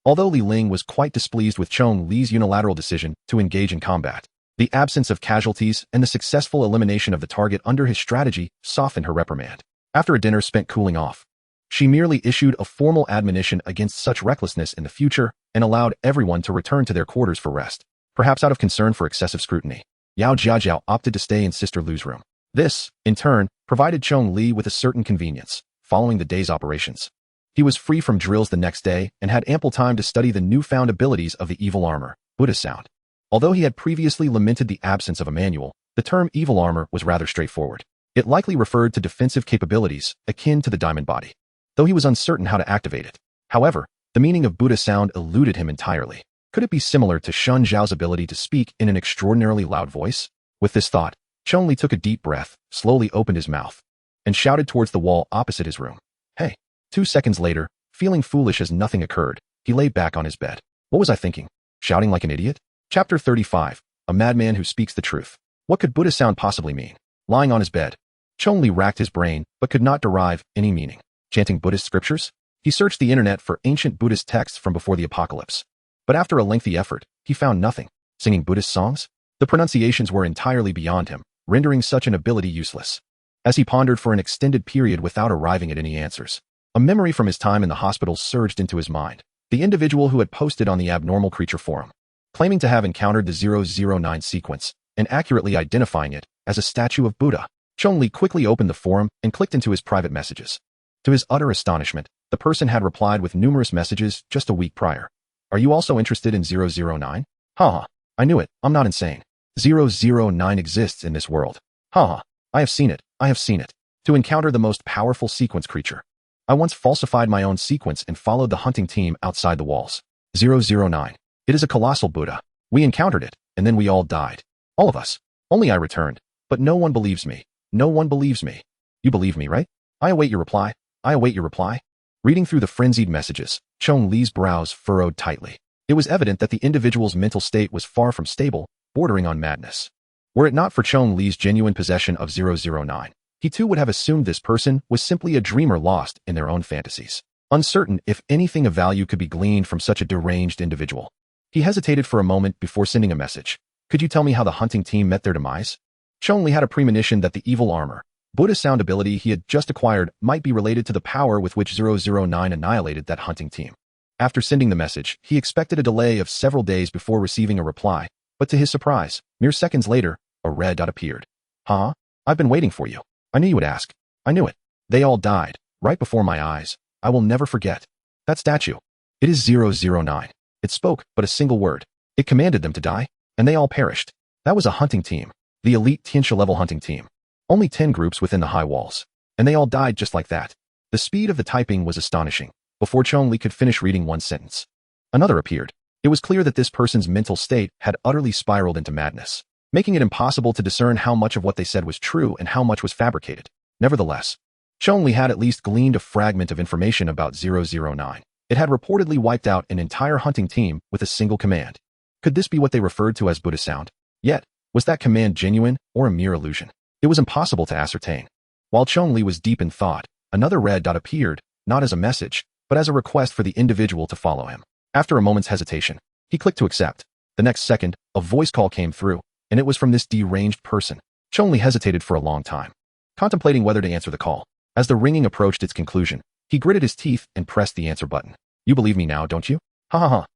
S1: Although Li Ling was quite displeased with Chong Li's unilateral decision to engage in combat, the absence of casualties and the successful elimination of the target under his strategy softened her reprimand. After a dinner spent cooling off, she merely issued a formal admonition against such recklessness in the future and allowed everyone to return to their quarters for rest. Perhaps out of concern for excessive scrutiny, Yao Jiajiao opted to stay in Sister Lu's room. This, in turn, provided Chong Li with a certain convenience following the day's operations. He was free from drills the next day and had ample time to study the newfound abilities of the evil armor, Buddha sound. Although he had previously lamented the absence of a manual, the term evil armor was rather straightforward. It likely referred to defensive capabilities akin to the diamond body, though he was uncertain how to activate it. However, the meaning of Buddha sound eluded him entirely. Could it be similar to Shun Zhao's ability to speak in an extraordinarily loud voice? With this thought, Chong Li took a deep breath, slowly opened his mouth, and shouted towards the wall opposite his room. Hey! 2 seconds later, feeling foolish as nothing occurred, he lay back on his bed. What was I thinking? Shouting like an idiot? Chapter 35. A madman who speaks the truth. What could Buddha sound possibly mean? Lying on his bed, Chong Li racked his brain but could not derive any meaning. Chanting Buddhist scriptures? He searched the internet for ancient Buddhist texts from before the apocalypse. But after a lengthy effort, he found nothing. Singing Buddhist songs? The pronunciations were entirely beyond him, rendering such an ability useless. As he pondered for an extended period without arriving at any answers, a memory from his time in the hospital surged into his mind. The individual who had posted on the Abnormal Creature forum, claiming to have encountered the 009 sequence and accurately identifying it as a statue of Buddha. Chong Li quickly opened the forum and clicked into his private messages. To his utter astonishment, the person had replied with numerous messages just a week prior. Are you also interested in 009? Haha, I knew it, I'm not insane. 009 exists in this world. Haha, I have seen it, I have seen it. To encounter the most powerful sequence creature, I once falsified my own sequence and followed the hunting team outside the walls. 009. It is a colossal Buddha. We encountered it, and then we all died. All of us. Only I returned. But no one believes me. No one believes me. You believe me, right? I await your reply. I await your reply. Reading through the frenzied messages, Chong Li's brows furrowed tightly. It was evident that the individual's mental state was far from stable, bordering on madness. Were it not for Chong Li's genuine possession of 009, he too would have assumed this person was simply a dreamer lost in their own fantasies. Uncertain if anything of value could be gleaned from such a deranged individual, he hesitated for a moment before sending a message. Could you tell me how the hunting team met their demise? Chong Li had a premonition that the evil armor, Buddha sound ability he had just acquired might be related to the power with which 009 annihilated that hunting team. After sending the message, he expected a delay of several days before receiving a reply, but to his surprise, mere seconds later, a red dot appeared. Huh? I've been waiting for you. I knew you would ask. I knew it. They all died, right before my eyes. I will never forget. That statue. It is 009. It spoke but a single word. It commanded them to die, and they all perished. That was a hunting team. The elite Tianxia level hunting team. Only 10 groups within the high walls. And they all died just like that. The speed of the typing was astonishing. Before Chong Li could finish reading one sentence, another appeared. It was clear that this person's mental state had utterly spiraled into madness, making it impossible to discern how much of what they said was true and how much was fabricated. Nevertheless, Chong Li had at least gleaned a fragment of information about 009. It had reportedly wiped out an entire hunting team with a single command. Could this be what they referred to as Buddha sound? Yet, was that command genuine or a mere illusion? It was impossible to ascertain. While Chong Li was deep in thought, another red dot appeared, not as a message, but as a request for the individual to follow him. After a moment's hesitation, he clicked to accept. The next second, a voice call came through, and it was from this deranged person. Chong Li hesitated for a long time, contemplating whether to answer the call. As the ringing approached its conclusion, he gritted his teeth and pressed the answer button. You believe me now, don't you? Ha ha ha.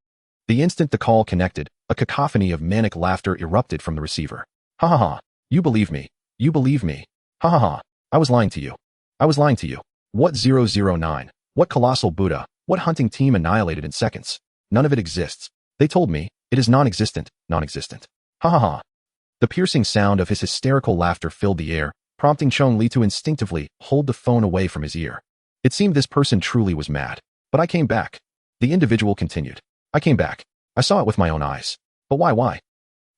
S1: The instant the call connected, a cacophony of manic laughter erupted from the receiver. Ha ha ha. You believe me. You believe me. Ha ha ha. I was lying to you. I was lying to you. What 009? What colossal Buddha? What hunting team annihilated in seconds? None of it exists. They told me, it is non-existent, non-existent. Ha ha ha. The piercing sound of his hysterical laughter filled the air, prompting Chong Li to instinctively hold the phone away from his ear. It seemed this person truly was mad. But I came back. The individual continued. I came back. I saw it with my own eyes. But why?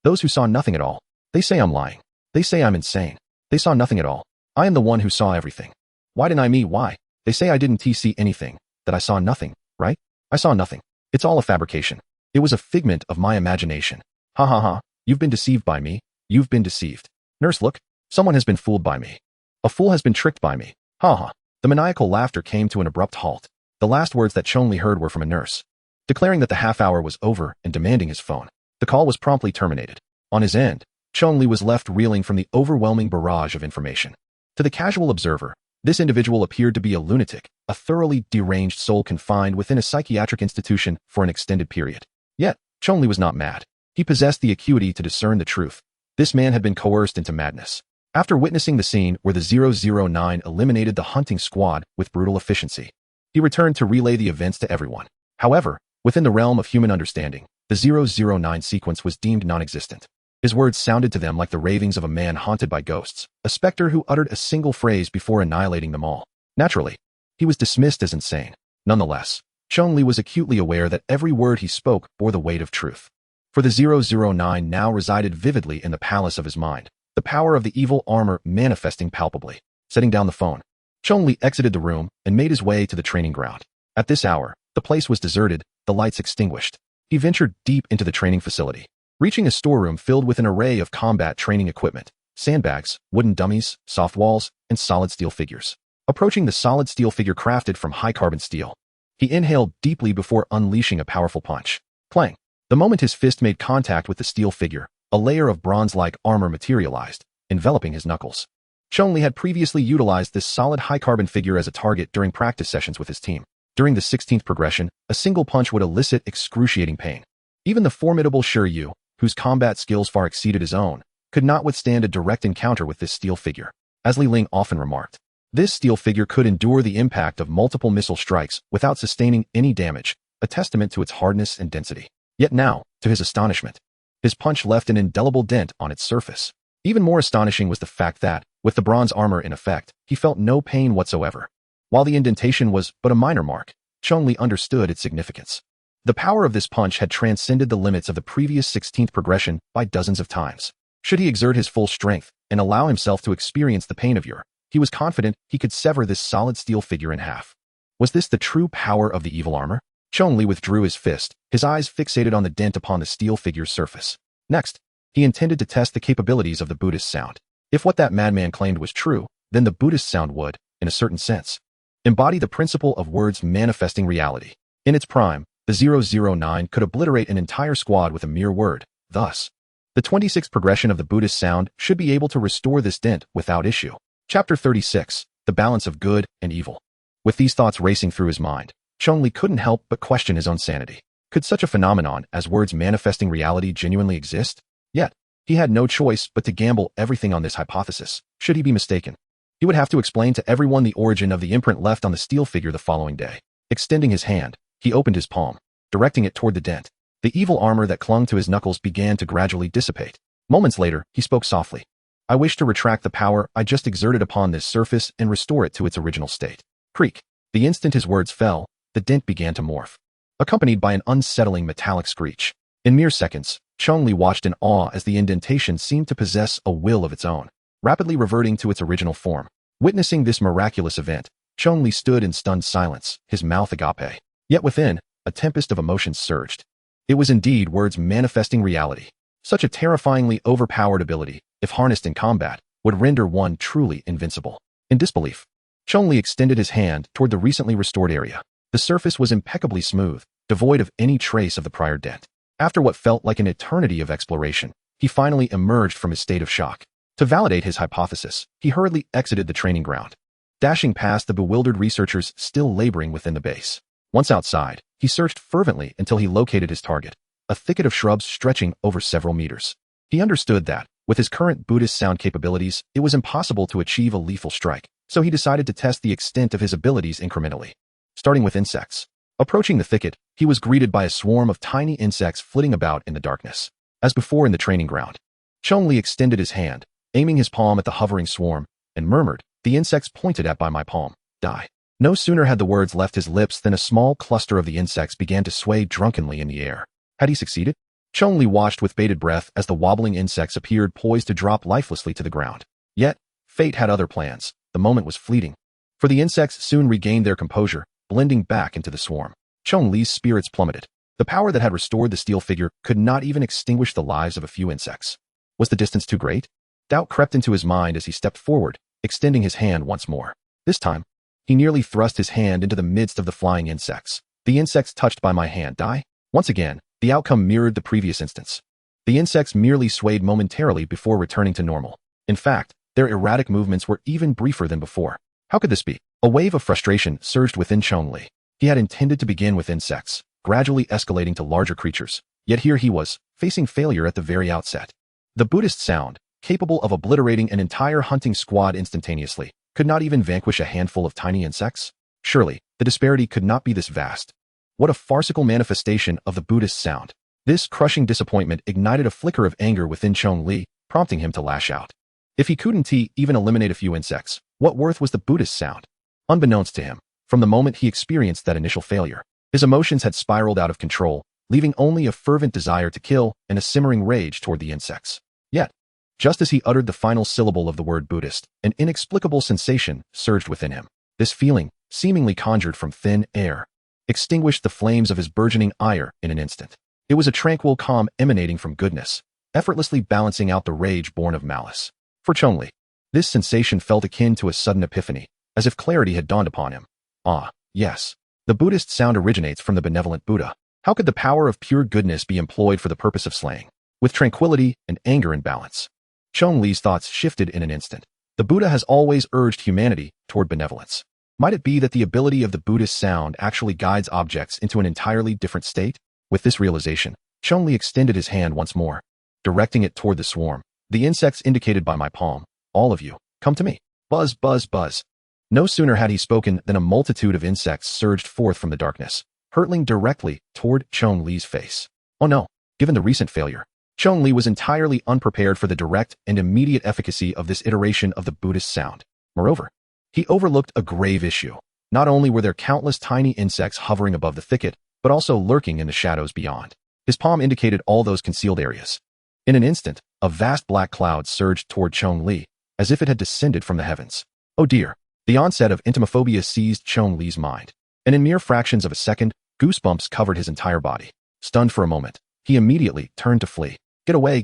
S1: Those who saw nothing at all. They say I'm lying. They say I'm insane. They saw nothing at all. I am the one who saw everything. Why deny me? Why? They say I didn't see anything, that I saw nothing, right? I saw nothing. It's all a fabrication. It was a figment of my imagination. Ha ha ha. You've been deceived by me. You've been deceived. Nurse, look. Someone has been fooled by me. A fool has been tricked by me. Ha ha. The maniacal laughter came to an abrupt halt. The last words that Chong Li heard were from a nurse. declaring that the half hour was over and demanding his phone. The call was promptly terminated. On his end, Chong Li was left reeling from the overwhelming barrage of information. To the casual observer, this individual appeared to be a lunatic, a thoroughly deranged soul confined within a psychiatric institution for an extended period. Yet, Chong Li was not mad. He possessed the acuity to discern the truth. This man had been coerced into madness. After witnessing the scene where the 009 eliminated the hunting squad with brutal efficiency, he returned to relay the events to everyone. However, within the realm of human understanding, the 009 sequence was deemed non-existent. His words sounded to them like the ravings of a man haunted by ghosts, a specter who uttered a single phrase before annihilating them all. Naturally, he was dismissed as insane. Nonetheless, Chong Li was acutely aware that every word he spoke bore the weight of truth. For the 009 now resided vividly in the palace of his mind, the power of the evil armor manifesting palpably. Setting down the phone, Chong Li exited the room and made his way to the training ground. At this hour, the place was deserted, the lights extinguished. He ventured deep into the training facility, reaching a storeroom filled with an array of combat training equipment, sandbags, wooden dummies, soft walls, and solid steel figures. Approaching the solid steel figure crafted from high-carbon steel, he inhaled deeply before unleashing a powerful punch. Clang! The moment his fist made contact with the steel figure, a layer of bronze-like armor materialized, enveloping his knuckles. Chong Li had previously utilized this solid high-carbon figure as a target during practice sessions with his team. During the 16th progression, a single punch would elicit excruciating pain. Even the formidable Shi Yu, whose combat skills far exceeded his own, could not withstand a direct encounter with this steel figure. As Li Ling often remarked, this steel figure could endure the impact of multiple missile strikes without sustaining any damage, a testament to its hardness and density. Yet now, to his astonishment, his punch left an indelible dent on its surface. Even more astonishing was the fact that, with the bronze armor in effect, he felt no pain whatsoever. While the indentation was but a minor mark, Chong Li understood its significance. The power of this punch had transcended the limits of the previous 16th progression by dozens of times. Should he exert his full strength and allow himself to experience the pain of Ur, he was confident he could sever this solid steel figure in half. Was this the true power of the evil armor? Chong Li withdrew his fist, his eyes fixated on the dent upon the steel figure's surface. Next, he intended to test the capabilities of the Buddhist sound. If what that madman claimed was true, then the Buddhist sound would, in a certain sense, embody the principle of words manifesting reality. In its prime, the 009 could obliterate an entire squad with a mere word. Thus, the 26th progression of the Buddhist sound should be able to restore this dent without issue. Chapter 36, The Balance of Good and Evil. With these thoughts racing through his mind, Chong Li couldn't help but question his own sanity. Could such a phenomenon as words manifesting reality genuinely exist? Yet, he had no choice but to gamble everything on this hypothesis. Should he be mistaken, he would have to explain to everyone the origin of the imprint left on the steel figure the following day. Extending his hand, he opened his palm, directing it toward the dent. The evil armor that clung to his knuckles began to gradually dissipate. Moments later, he spoke softly. I wish to retract the power I just exerted upon this surface and restore it to its original state. Creak. The instant his words fell, the dent began to morph, accompanied by an unsettling metallic screech. In mere seconds, Chong Li watched in awe as the indentation seemed to possess a will of its own, rapidly reverting to its original form. Witnessing this miraculous event, Chong Li stood in stunned silence, his mouth agape. Yet within, a tempest of emotions surged. It was indeed words manifesting reality. Such a terrifyingly overpowered ability, if harnessed in combat, would render one truly invincible. In disbelief, Chong Li extended his hand toward the recently restored area. The surface was impeccably smooth, devoid of any trace of the prior dent. After what felt like an eternity of exploration, he finally emerged from his state of shock. To validate his hypothesis, he hurriedly exited the training ground, dashing past the bewildered researchers still laboring within the base. Once outside, he searched fervently until he located his target, a thicket of shrubs stretching over several meters. He understood that, with his current Buddhist sound capabilities, it was impossible to achieve a lethal strike, so he decided to test the extent of his abilities incrementally. Starting with insects. Approaching the thicket, he was greeted by a swarm of tiny insects flitting about in the darkness. As before in the training ground, Chong Li extended his hand, aiming his palm at the hovering swarm, and murmured, "The insects pointed at by my palm, die." No sooner had the words left his lips than a small cluster of the insects began to sway drunkenly in the air. Had he succeeded? Chong Li watched with bated breath as the wobbling insects appeared poised to drop lifelessly to the ground. Yet, fate had other plans. The moment was fleeting. For the insects soon regained their composure, blending back into the swarm. Chong Li's spirits plummeted. The power that had restored the steel figure could not even extinguish the lives of a few insects. Was the distance too great? Doubt crept into his mind as he stepped forward, extending his hand once more. This time, he nearly thrust his hand into the midst of the flying insects. The insects touched by my hand die? Once again, the outcome mirrored the previous instance. The insects merely swayed momentarily before returning to normal. In fact, their erratic movements were even briefer than before. How could this be? A wave of frustration surged within Chong Li. He had intended to begin with insects, gradually escalating to larger creatures. Yet here he was, facing failure at the very outset. The Buddhist sound, capable of obliterating an entire hunting squad instantaneously, could not even vanquish a handful of tiny insects? Surely, the disparity could not be this vast. What a farcical manifestation of the Buddhist sound. This crushing disappointment ignited a flicker of anger within Chong Li, prompting him to lash out. If he couldn't even eliminate a few insects, what worth was the Buddhist sound? Unbeknownst to him, from the moment he experienced that initial failure, his emotions had spiraled out of control, leaving only a fervent desire to kill and a simmering rage toward the insects. Yet, just as he uttered the final syllable of the word Buddhist, an inexplicable sensation surged within him. This feeling, seemingly conjured from thin air, extinguished the flames of his burgeoning ire in an instant. It was a tranquil calm emanating from goodness, effortlessly balancing out the rage born of malice. For Chong Li, this sensation felt akin to a sudden epiphany, as if clarity had dawned upon him. Ah, yes. The Buddhist sound originates from the benevolent Buddha. How could the power of pure goodness be employed for the purpose of slaying, with tranquility and anger in balance? Chong Li's thoughts shifted in an instant. The Buddha has always urged humanity toward benevolence. Might it be that the ability of the Buddhist sound actually guides objects into an entirely different state? With this realization, Chong Li extended his hand once more, directing it toward the swarm. The insects indicated by my palm, all of you, come to me. Buzz, buzz, buzz. No sooner had he spoken than a multitude of insects surged forth from the darkness, hurtling directly toward Chong Li's face. Oh no, given the recent failure, Chong Li was entirely unprepared for the direct and immediate efficacy of this iteration of the Buddhist sound. Moreover, he overlooked a grave issue. Not only were there countless tiny insects hovering above the thicket, but also lurking in the shadows beyond. His palm indicated all those concealed areas. In an instant, a vast black cloud surged toward Chong Li, as if it had descended from the heavens. Oh dear, the onset of entomophobia seized Chong Li's mind, and in mere fractions of a second, goosebumps covered his entire body. Stunned for a moment, he immediately turned to flee. Get away,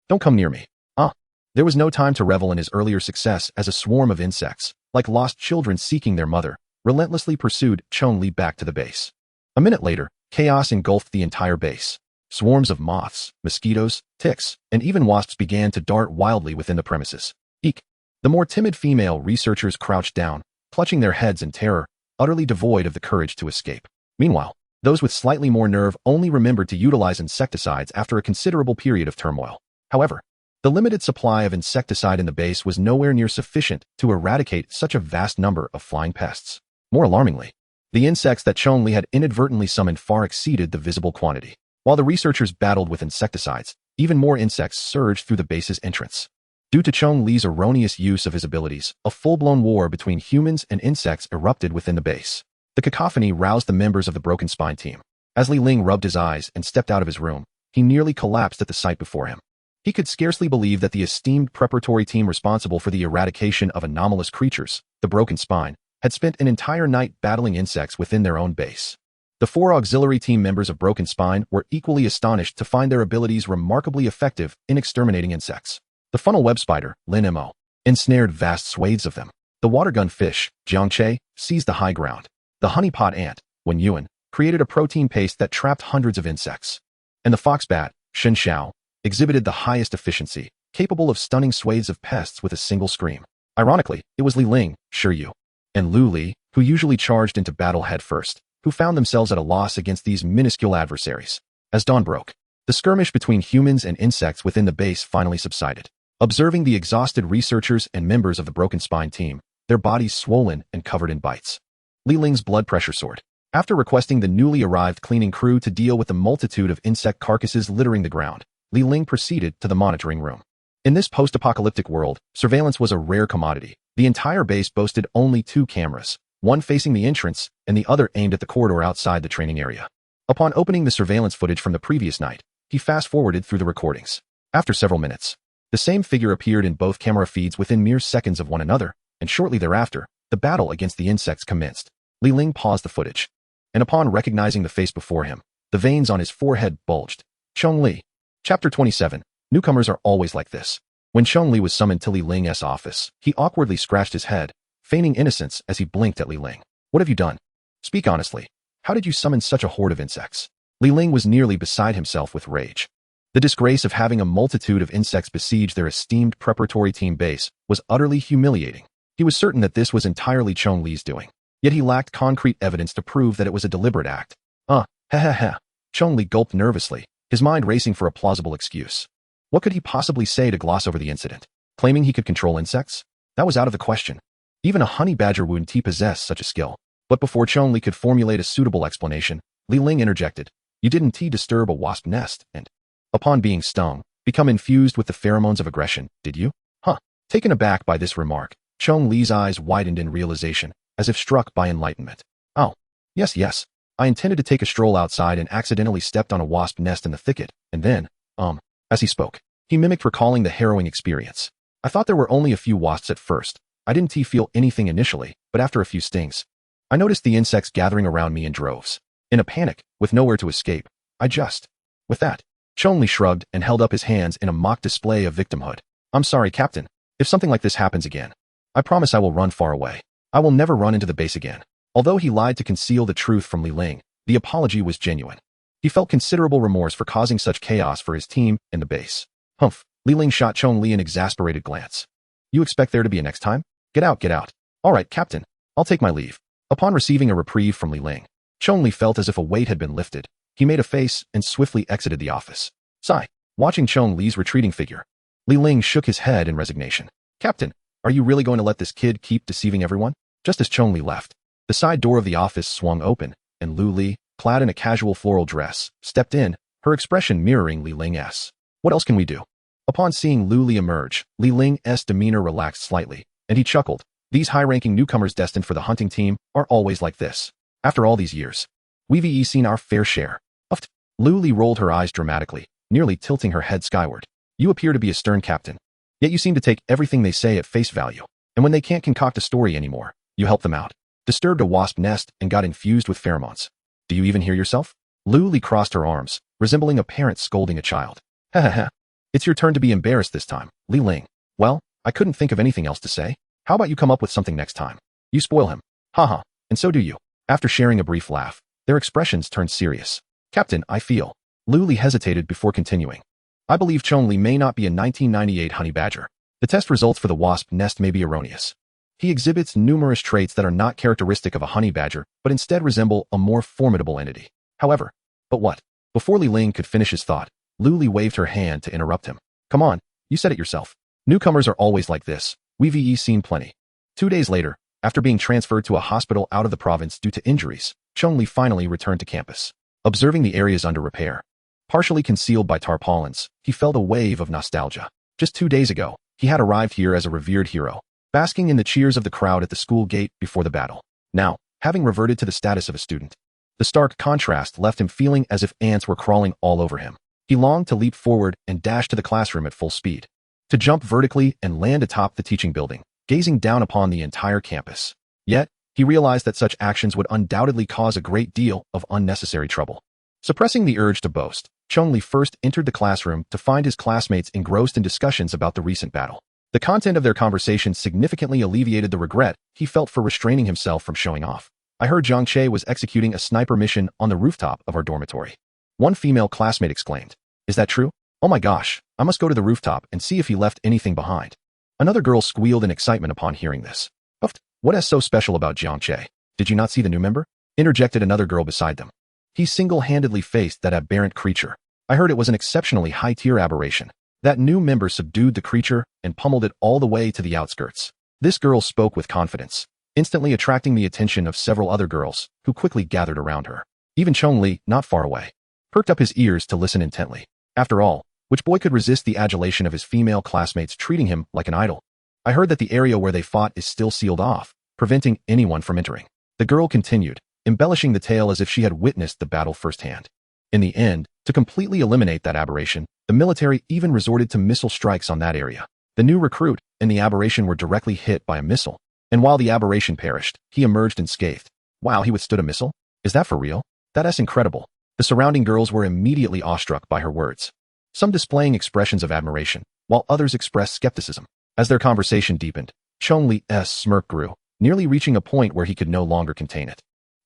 S1: don't come near me. There was no time to revel in his earlier success as a swarm of insects, like lost children seeking their mother, relentlessly pursued Chong Li back to the base. A minute later, chaos engulfed the entire base. Swarms of moths, mosquitoes, ticks, and even wasps began to dart wildly within the premises. Eek! The more timid female researchers crouched down, clutching their heads in terror, utterly devoid of the courage to escape. Meanwhile, those with slightly more nerve only remembered to utilize insecticides after a considerable period of turmoil. However, the limited supply of insecticide in the base was nowhere near sufficient to eradicate such a vast number of flying pests. More alarmingly, the insects that Chong Li had inadvertently summoned far exceeded the visible quantity. While the researchers battled with insecticides, even more insects surged through the base's entrance. Due to Chong Li's erroneous use of his abilities, a full-blown war between humans and insects erupted within the base. The cacophony roused the members of the Broken Spine team. As Li Ling rubbed his eyes and stepped out of his room, he nearly collapsed at the sight before him. He could scarcely believe that the esteemed preparatory team responsible for the eradication of anomalous creatures, the Broken Spine, had spent an entire night battling insects within their own base. The 4 auxiliary team members of Broken Spine were equally astonished to find their abilities remarkably effective in exterminating insects. The funnel web spider, Lin Mo, ensnared vast swathes of them. The watergun fish, Jiang Che, seized the high ground. The honeypot ant, Wen Yuan, created a protein paste that trapped hundreds of insects. And the fox bat, Shen Xiao, exhibited the highest efficiency, capable of stunning swathes of pests with a single scream. Ironically, it was Li Ling, Shi Yu, and Lu Li, who usually charged into battle head first, who found themselves at a loss against these minuscule adversaries. As dawn broke, the skirmish between humans and insects within the base finally subsided. Observing the exhausted researchers and members of the Broken Spine team, their bodies swollen and covered in bites, Li Ling's blood pressure soared. After requesting the newly arrived cleaning crew to deal with the multitude of insect carcasses littering the ground, Li Ling proceeded to the monitoring room. In this post-apocalyptic world, surveillance was a rare commodity. The entire base boasted only 2 cameras, one facing the entrance and the other aimed at the corridor outside the training area. Upon opening the surveillance footage from the previous night, he fast-forwarded through the recordings. After several minutes, the same figure appeared in both camera feeds within mere seconds of one another, and shortly thereafter, the battle against the insects commenced. Li Ling paused the footage, and upon recognizing the face before him, the veins on his forehead bulged. Chong Li. Chapter 27. Newcomers are always like this. When Chong Li was summoned to Li Ling's office, he awkwardly scratched his head, feigning innocence as he blinked at Li Ling. What have you done? Speak honestly. How did you summon such a horde of insects? Li Ling was nearly beside himself with rage. The disgrace of having a multitude of insects besiege their esteemed preparatory team base was utterly humiliating. He was certain that this was entirely Chong Li's doing, yet he lacked concrete evidence to prove that it was a deliberate act. Ha ha ha. Chong Li gulped nervously, his mind racing for a plausible excuse. What could he possibly say to gloss over the incident? Claiming he could control insects? That was out of the question. Even a honey badger wouldn't possess such a skill. But before Chong Li could formulate a suitable explanation, Li Ling interjected. You didn't disturb a wasp nest and, upon being stung, become infused with the pheromones of aggression, did you? Huh. Taken aback by this remark, Chong Li's eyes widened in realization, as if struck by enlightenment. Oh, yes. I intended to take a stroll outside and accidentally stepped on a wasp nest in the thicket, and then, as he spoke, he mimicked recalling the harrowing experience. I thought there were only a few wasps at first. I didn't feel anything initially, but after a few stings, I noticed the insects gathering around me in droves. In a panic, with nowhere to escape, With that, Chong Li shrugged and held up his hands in a mock display of victimhood. I'm sorry, Captain. If something like this happens again, I promise I will run far away. I will never run into the base again. Although he lied to conceal the truth from Li Ling, the apology was genuine. He felt considerable remorse for causing such chaos for his team and the base. Humph. Li Ling shot Chong Li an exasperated glance. You expect there to be a next time? Get out. All right, Captain. I'll take my leave. Upon receiving a reprieve from Li Ling, Chong Li felt as if a weight had been lifted. He made a face and swiftly exited the office. Sigh. Watching Chong Li's retreating figure, Li Ling shook his head in resignation. Captain, are you really going to let this kid keep deceiving everyone? Just as Chong Li left, the side door of the office swung open, and Lu Li, clad in a casual floral dress, stepped in, her expression mirroring Li Ling's. What else can we do? Upon seeing Lu Li emerge, Li Ling's demeanor relaxed slightly, and he chuckled. These high-ranking newcomers destined for the hunting team are always like this. After all these years, we've seen our fair share. Uffed. Lu Li rolled her eyes dramatically, nearly tilting her head skyward. You appear to be a stern captain, yet you seem to take everything they say at face value, and when they can't concoct a story anymore, you help them out. Disturbed a wasp nest and got infused with pheromones. Do you even hear yourself? Lu Li crossed her arms, resembling a parent scolding a child. Ha ha ha. It's your turn to be embarrassed this time, Li Ling. Well, I couldn't think of anything else to say. How about you come up with something next time? You spoil him. Haha, and so do you. After sharing a brief laugh, their expressions turned serious. Captain, I feel. Lu Li hesitated before continuing. I believe Chong Li may not be a 1998 honey badger. The test results for the wasp nest may be erroneous. He exhibits numerous traits that are not characteristic of a honey badger, but instead resemble a more formidable entity. However, but what? Before Li Ling could finish his thought, Lu Li waved her hand to interrupt him. Come on, you said it yourself. Newcomers are always like this. We've seen plenty. 2 days later, after being transferred to a hospital out of the province due to injuries, Chong Li finally returned to campus. Observing the areas under repair, partially concealed by tarpaulins, he felt a wave of nostalgia. Just 2 days ago, he had arrived here as a revered hero, basking in the cheers of the crowd at the school gate before the battle. Now, having reverted to the status of a student, the stark contrast left him feeling as if ants were crawling all over him. He longed to leap forward and dash to the classroom at full speed, to jump vertically and land atop the teaching building, gazing down upon the entire campus. Yet, he realized that such actions would undoubtedly cause a great deal of unnecessary trouble. Suppressing the urge to boast, Chong Li first entered the classroom to find his classmates engrossed in discussions about the recent battle. The content of their conversation significantly alleviated the regret he felt for restraining himself from showing off. I heard Zhang Che was executing a sniper mission on the rooftop of our dormitory. One female classmate exclaimed. Is that true? Oh my gosh, I must go to the rooftop and see if he left anything behind. Another girl squealed in excitement upon hearing this. Puffed. What is so special about Zhang Che? Did you not see the new member? Interjected another girl beside them. He single-handedly faced that aberrant creature. I heard it was an exceptionally high-tier aberration. That new member subdued the creature and pummeled it all the way to the outskirts. This girl spoke with confidence, instantly attracting the attention of several other girls, who quickly gathered around her. Even Chong Li, not far away, perked up his ears to listen intently. After all, which boy could resist the adulation of his female classmates treating him like an idol? I heard that the area where they fought is still sealed off, preventing anyone from entering. The girl continued, embellishing the tale as if she had witnessed the battle firsthand. In the end, to completely eliminate that aberration, the military even resorted to missile strikes on that area. The new recruit and the aberration were directly hit by a missile, and while the aberration perished, he emerged unscathed. Wow, he withstood a missile? Is that for real? That's incredible. The surrounding girls were immediately awestruck by her words, some displaying expressions of admiration, while others expressed skepticism. As their conversation deepened, Chong Li's smirk grew, nearly reaching a point where he could no longer contain it.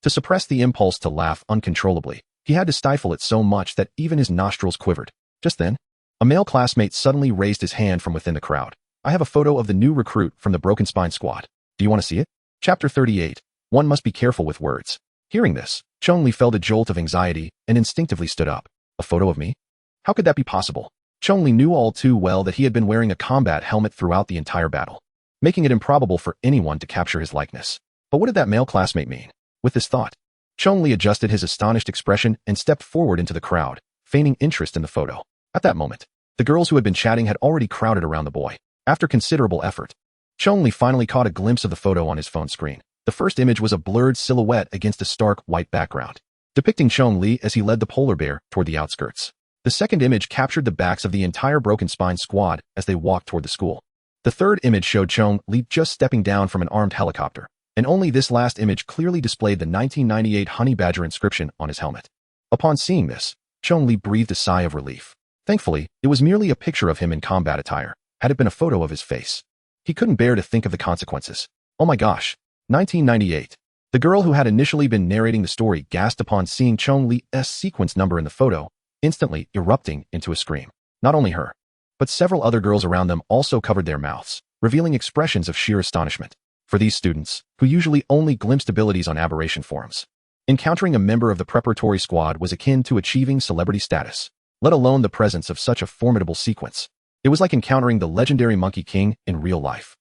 S1: To suppress the impulse to laugh uncontrollably, he had to stifle it so much that even his nostrils quivered. Just then, a male classmate suddenly raised his hand from within the crowd. I have a photo of the new recruit from the Broken Spine Squad. Do you want to see it? Chapter 38. One must be careful with words. Hearing this, Chong Li felt a jolt of anxiety and instinctively stood up. A photo of me? How could that be possible? Chong Li knew all too well that he had been wearing a combat helmet throughout the entire battle, making it improbable for anyone to capture his likeness. But what did that male classmate mean? With this thought, Chong Li adjusted his astonished expression and stepped forward into the crowd, feigning interest in the photo. At that moment, the girls who had been chatting had already crowded around the boy. After considerable effort, Chong Li finally caught a glimpse of the photo on his phone screen. The first image was a blurred silhouette against a stark white background, depicting Chong Li as he led the polar bear toward the outskirts. The second image captured the backs of the entire Broken Spine Squad as they walked toward the school. The third image showed Chong Li just stepping down from an armed helicopter, and only this last image clearly displayed the 1998 Honey Badger inscription on his helmet. Upon seeing this, Chong Li breathed a sigh of relief. Thankfully, it was merely a picture of him in combat attire. Had it been a photo of his face, he couldn't bear to think of the consequences. Oh my gosh. 1998. The girl who had initially been narrating the story gasped upon seeing Chong Li's sequence number in the photo, instantly erupting into a scream. Not only her, but several other girls around them also covered their mouths, revealing expressions of sheer astonishment. For these students, who usually only glimpsed abilities on aberration forums, encountering a member of the preparatory squad was akin to achieving celebrity status, let alone the presence of such a formidable sequence. It was like encountering the legendary Monkey King in real life.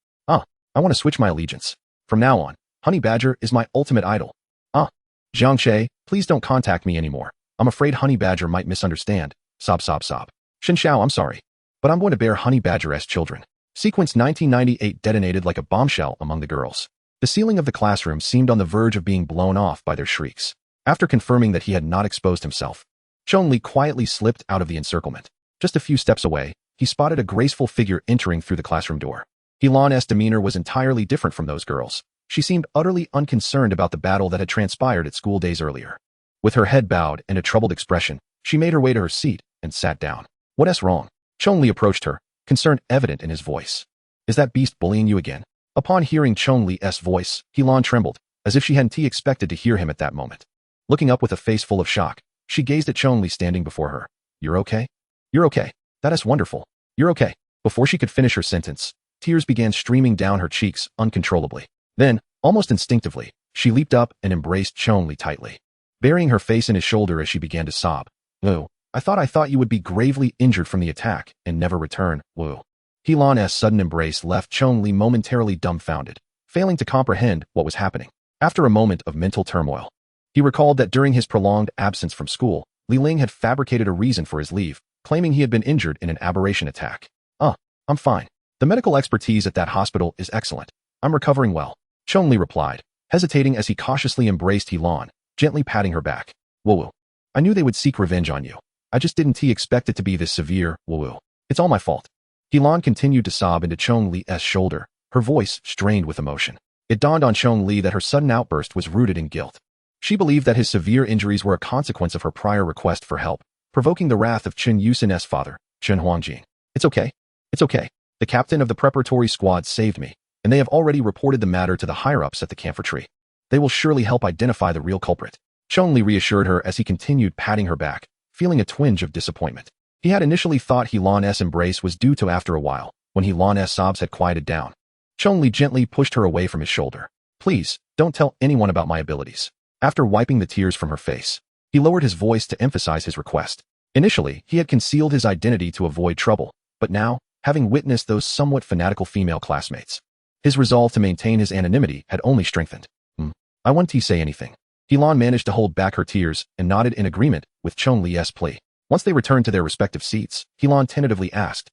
S1: I want to switch my allegiance. From now on, Honey Badger is my ultimate idol. Jiang Che, please don't contact me anymore. I'm afraid Honey Badger might misunderstand. Sob sob sob. Shin Xiao, I'm sorry, but I'm going to bear Honey Badger as children. Sequence 1998 detonated like a bombshell among the girls. The ceiling of the classroom seemed on the verge of being blown off by their shrieks. After confirming that he had not exposed himself, Chong Li quietly slipped out of the encirclement. Just a few steps away, he spotted a graceful figure entering through the classroom door. Helan's demeanor was entirely different from those girls. She seemed utterly unconcerned about the battle that had transpired at school days earlier. With her head bowed and a troubled expression, she made her way to her seat and sat down. What's wrong? Chong Li approached her, concern evident in his voice. Is that beast bullying you again? Upon hearing Chong Li's voice, Helan trembled, as if she hadn't expected to hear him at that moment. Looking up with a face full of shock, she gazed at Chong Li standing before her. You're okay? You're okay. That is wonderful. You're okay. Before she could finish her sentence, tears began streaming down her cheeks uncontrollably. Then, almost instinctively, she leaped up and embraced Chong Li tightly, burying her face in his shoulder as she began to sob. Woo, I thought you would be gravely injured from the attack and never return. Woo. Helan's sudden embrace left Chong Li momentarily dumbfounded, failing to comprehend what was happening. After a moment of mental turmoil, he recalled that during his prolonged absence from school, Li Ling had fabricated a reason for his leave, claiming he had been injured in an aberration attack. I'm fine. The medical expertise at that hospital is excellent. I'm recovering well. Chong Li replied, hesitating as he cautiously embraced Helan, gently patting her back. Woo. I knew they would seek revenge on you. I just didn't expect it to be this severe. Woo. It's all my fault. Helan continued to sob into Chong Li's shoulder, her voice strained with emotion. It dawned on Chong Li that her sudden outburst was rooted in guilt. She believed that his severe injuries were a consequence of her prior request for help, provoking the wrath of Chen Yusin's father, Chen Huangjing. It's okay. The captain of the preparatory squad saved me, and they have already reported the matter to the higher-ups at the camphor tree. They will surely help identify the real culprit. Chong Li reassured her as he continued patting her back, feeling a twinge of disappointment. He had initially thought Helan's embrace was due to after a while, when Helan's sobs had quieted down. Chong Li gently pushed her away from his shoulder. Please, don't tell anyone about my abilities. After wiping the tears from her face, he lowered his voice to emphasize his request. Initially, he had concealed his identity to avoid trouble, but now, having witnessed those somewhat fanatical female classmates, his resolve to maintain his anonymity had only strengthened. I won't say anything. Helan managed to hold back her tears and nodded in agreement with Chong Li's plea. Once they returned to their respective seats, Helan tentatively asked,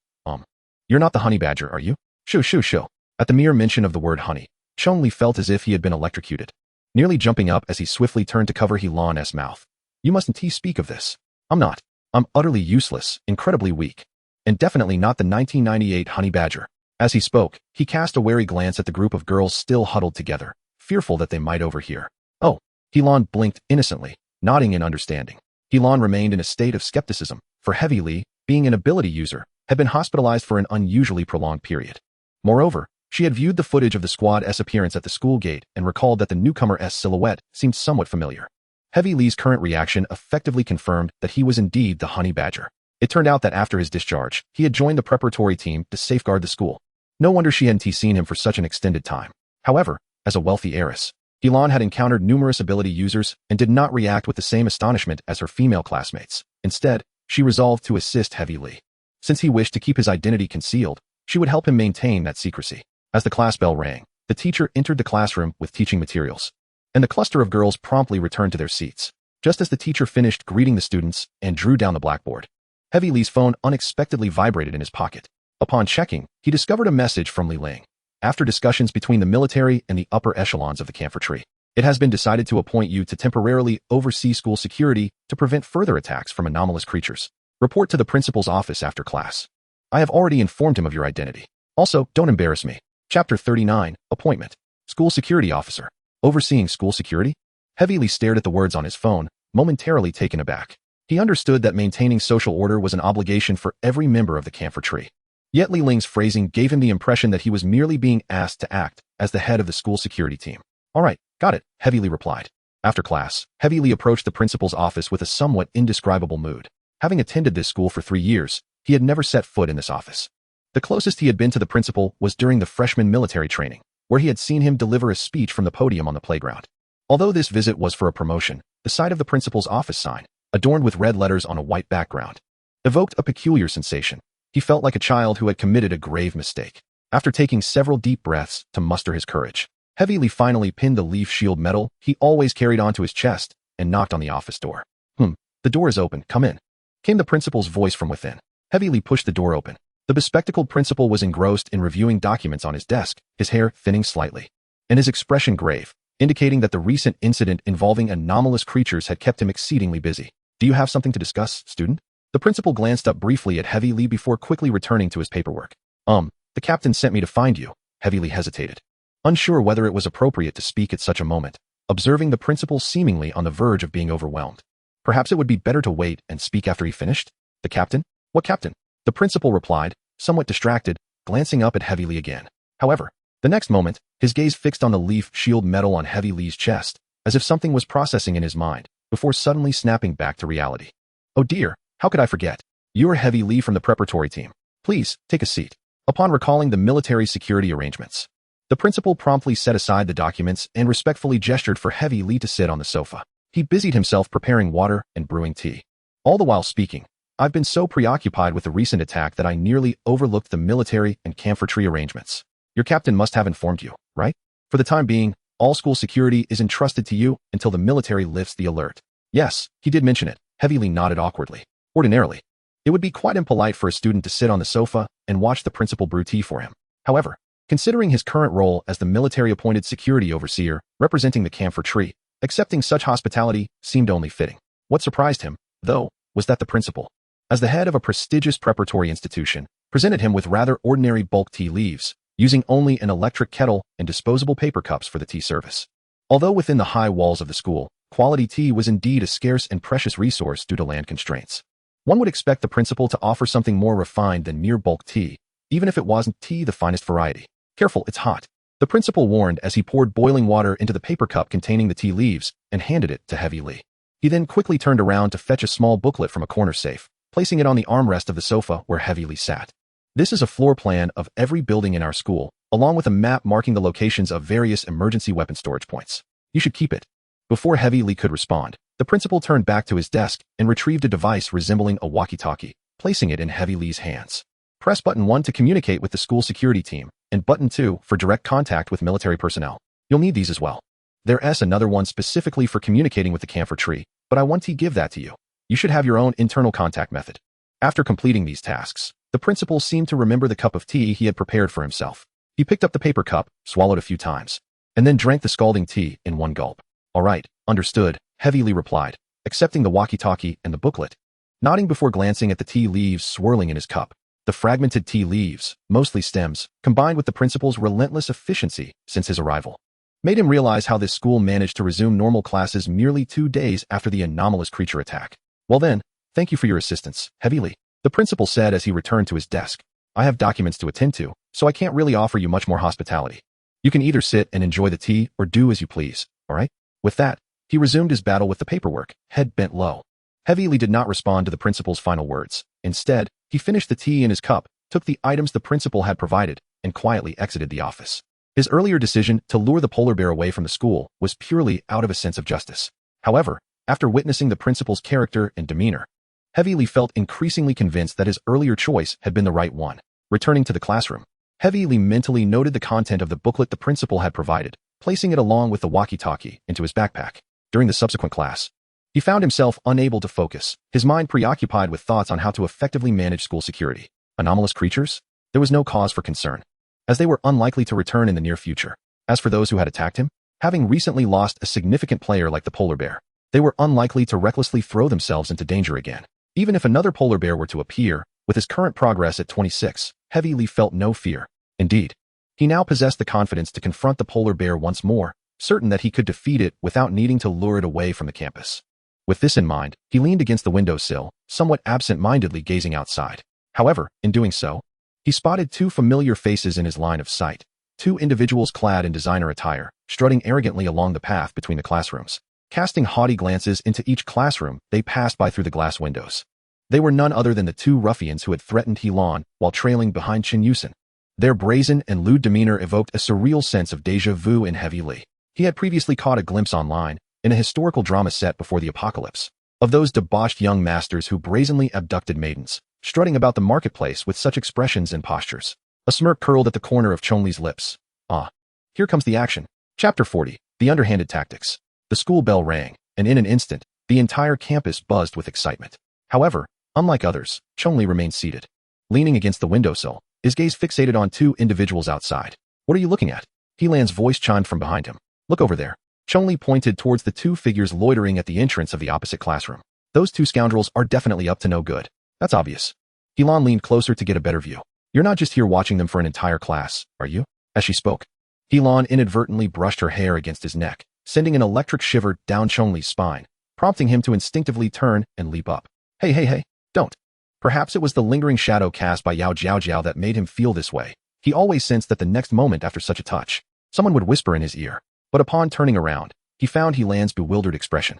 S1: You're not the Honey Badger, are you? Shoo. At the mere mention of the word honey, Chong Li felt as if he had been electrocuted, nearly jumping up as he swiftly turned to cover Helan's mouth. You mustn't speak of this. I'm not. I'm utterly useless, incredibly weak, and definitely not the 1998 Honey Badger. As he spoke, he cast a wary glance at the group of girls still huddled together, fearful that they might overhear. Oh, Helan blinked innocently, nodding in understanding. Helan remained in a state of skepticism, for Heavy Li, being an ability user, had been hospitalized for an unusually prolonged period. Moreover, She had viewed the footage of the squad's appearance at the school gate and recalled that the newcomer's silhouette seemed somewhat familiar. Heavy Lee's current reaction effectively confirmed that he was indeed the honey badger. It turned out that after his discharge, he had joined the preparatory team to safeguard the school. No wonder she hadn't seen him for such an extended time. However, as a wealthy heiress, Helan had encountered numerous ability users and did not react with the same astonishment as her female classmates. Instead, she resolved to assist Heavy Lee. Since he wished to keep his identity concealed, she would help him maintain that secrecy. As the class bell rang, the teacher entered the classroom with teaching materials, and the cluster of girls promptly returned to their seats. Just as the teacher finished greeting the students and drew down the blackboard, Heavy Lee's phone unexpectedly vibrated in his pocket. Upon checking, he discovered a message from Li Ling. After discussions between the military and the upper echelons of the camphor tree, it has been decided to appoint you to temporarily oversee school security to prevent further attacks from anomalous creatures. Report to the principal's office after class. I have already informed him of your identity. Also, don't embarrass me. Chapter 39, Appointment. School Security Officer. Overseeing school security? Heavy Lee stared at the words on his phone, momentarily taken aback. He understood that maintaining social order was an obligation for every member of the camphor tree. Yet Li Ling's phrasing gave him the impression that he was merely being asked to act as the head of the school security team. All right, got it, Heavy Lee replied. After class, Heavy Lee approached the principal's office with a somewhat indescribable mood. Having attended this school for 3 years, he had never set foot in this office. The closest he had been to the principal was during the freshman military training, where he had seen him deliver a speech from the podium on the playground. Although this visit was for a promotion, the sight of the principal's office sign, adorned with red letters on a white background, evoked a peculiar sensation. He felt like a child who had committed a grave mistake. After taking several deep breaths to muster his courage, Heavy Lee finally pinned the leaf shield medal he always carried onto his chest and knocked on the office door. The door is open, come in, came the principal's voice from within. Heavy Lee pushed the door open. The bespectacled principal was engrossed in reviewing documents on his desk, his hair thinning slightly, and his expression grave, indicating that the recent incident involving anomalous creatures had kept him exceedingly busy. Do you have something to discuss, student? The principal glanced up briefly at Heavy Lee before quickly returning to his paperwork. The captain sent me to find you. Heavy Lee hesitated, unsure whether it was appropriate to speak at such a moment, observing the principal seemingly on the verge of being overwhelmed. Perhaps it would be better to wait and speak after he finished? The captain? What captain? The principal replied, somewhat distracted, glancing up at Heavy Lee again. However, the next moment, his gaze fixed on the leaf shield medal on Heavy Lee's chest, as if something was processing in his mind, before suddenly snapping back to reality. Oh dear, how could I forget? You're Heavy Lee from the preparatory team. Please, take a seat. Upon recalling the military security arrangements, the principal promptly set aside the documents and respectfully gestured for Heavy Lee to sit on the sofa. He busied himself preparing water and brewing tea. All the while speaking, I've been so preoccupied with the recent attack that I nearly overlooked the military and camphor tree arrangements. Your captain must have informed you, right? For the time being, all school security is entrusted to you until the military lifts the alert. Yes, he did mention it. Heavy Lee nodded awkwardly. Ordinarily, it would be quite impolite for a student to sit on the sofa and watch the principal brew tea for him. However, considering his current role as the military-appointed security overseer representing the camphor tree, accepting such hospitality seemed only fitting. What surprised him, though, was that the principal, as the head of a prestigious preparatory institution, presented him with rather ordinary bulk tea leaves, using only an electric kettle and disposable paper cups for the tea service. Although within the high walls of the school, quality tea was indeed a scarce and precious resource due to land constraints. One would expect the principal to offer something more refined than mere bulk tea, even if it wasn't tea the finest variety. Careful, it's hot, the principal warned as he poured boiling water into the paper cup containing the tea leaves and handed it to Heavy Lee. He then quickly turned around to fetch a small booklet from a corner safe, placing it on the armrest of the sofa where Heavy Lee sat. This is a floor plan of every building in our school, along with a map marking the locations of various emergency weapon storage points. You should keep it. Before Heavy Lee could respond, the principal turned back to his desk and retrieved a device resembling a walkie-talkie, placing it in Heavy Lee's hands. Press button 1 to communicate with the school security team, and button 2 for direct contact with military personnel. You'll need these as well. There's another one specifically for communicating with the camphor tree, but I want to give that to you. You should have your own internal contact method. After completing these tasks, the principal seemed to remember the cup of tea he had prepared for himself. He picked up the paper cup, swallowed a few times, and then drank the scalding tea in one gulp. All right, understood, Heavy Lee replied, accepting the walkie-talkie and the booklet, nodding before glancing at the tea leaves swirling in his cup. The fragmented tea leaves, mostly stems, combined with the principal's relentless efficiency since his arrival, made him realize how this school managed to resume normal classes merely 2 days after the anomalous creature attack. Well then, thank you for your assistance, Heavy Lee, the principal said as he returned to his desk. I have documents to attend to, so I can't really offer you much more hospitality. You can either sit and enjoy the tea or do as you please, all right? With that, he resumed his battle with the paperwork, head bent low. Heavy Lee did not respond to the principal's final words. Instead, he finished the tea in his cup, took the items the principal had provided, and quietly exited the office. His earlier decision to lure the polar bear away from the school was purely out of a sense of justice. However, after witnessing the principal's character and demeanor, Heavy Lee felt increasingly convinced that his earlier choice had been the right one. Returning to the classroom, Heavy Lee mentally noted the content of the booklet the principal had provided, placing it along with the walkie-talkie into his backpack. During the subsequent class, he found himself unable to focus, his mind preoccupied with thoughts on how to effectively manage school security. Anomalous creatures? There was no cause for concern, as they were unlikely to return in the near future. As for those who had attacked him, having recently lost a significant player like the polar bear, they were unlikely to recklessly throw themselves into danger again. Even if another polar bear were to appear, with his current progress at 26, Heavy Lee felt no fear. Indeed, he now possessed the confidence to confront the polar bear once more, certain that he could defeat it without needing to lure it away from the campus. With this in mind, he leaned against the windowsill, somewhat absent-mindedly gazing outside. However, in doing so, he spotted two familiar faces in his line of sight, two individuals clad in designer attire, strutting arrogantly along the path between the classrooms. Casting haughty glances into each classroom, they passed by through the glass windows. They were none other than the two ruffians who had threatened Helan while trailing behind Chin Yusen. Their brazen and lewd demeanor evoked a surreal sense of déjà vu in Heavy Lee. He had previously caught a glimpse online, in a historical drama set before the apocalypse, of those debauched young masters who brazenly abducted maidens, strutting about the marketplace with such expressions and postures. A smirk curled at the corner of Chong Li's lips. Ah, here comes the action. Chapter 40, The Underhanded Tactics. The school bell rang, and in an instant, the entire campus buzzed with excitement. However, unlike others, Chong Li remained seated, leaning against the windowsill, his gaze fixated on two individuals outside. What are you looking at? Helan's voice chimed from behind him. Look over there. Chong Li pointed towards the two figures loitering at the entrance of the opposite classroom. Those two scoundrels are definitely up to no good. That's obvious. Helan leaned closer to get a better view. You're not just here watching them for an entire class, are you? As she spoke, Helan inadvertently brushed her hair against his neck, sending an electric shiver down Chong Li's spine, prompting him to instinctively turn and leap up. Hey, don't. Perhaps it was the lingering shadow cast by Yao Jiao that made him feel this way. He always sensed that the next moment after such a touch, someone would whisper in his ear. But upon turning around, he found Helan's bewildered expression.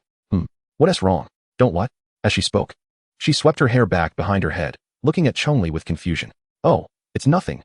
S1: What's wrong? Don't what? As she spoke, she swept her hair back behind her head, looking at Chong Li with confusion. Oh, it's nothing.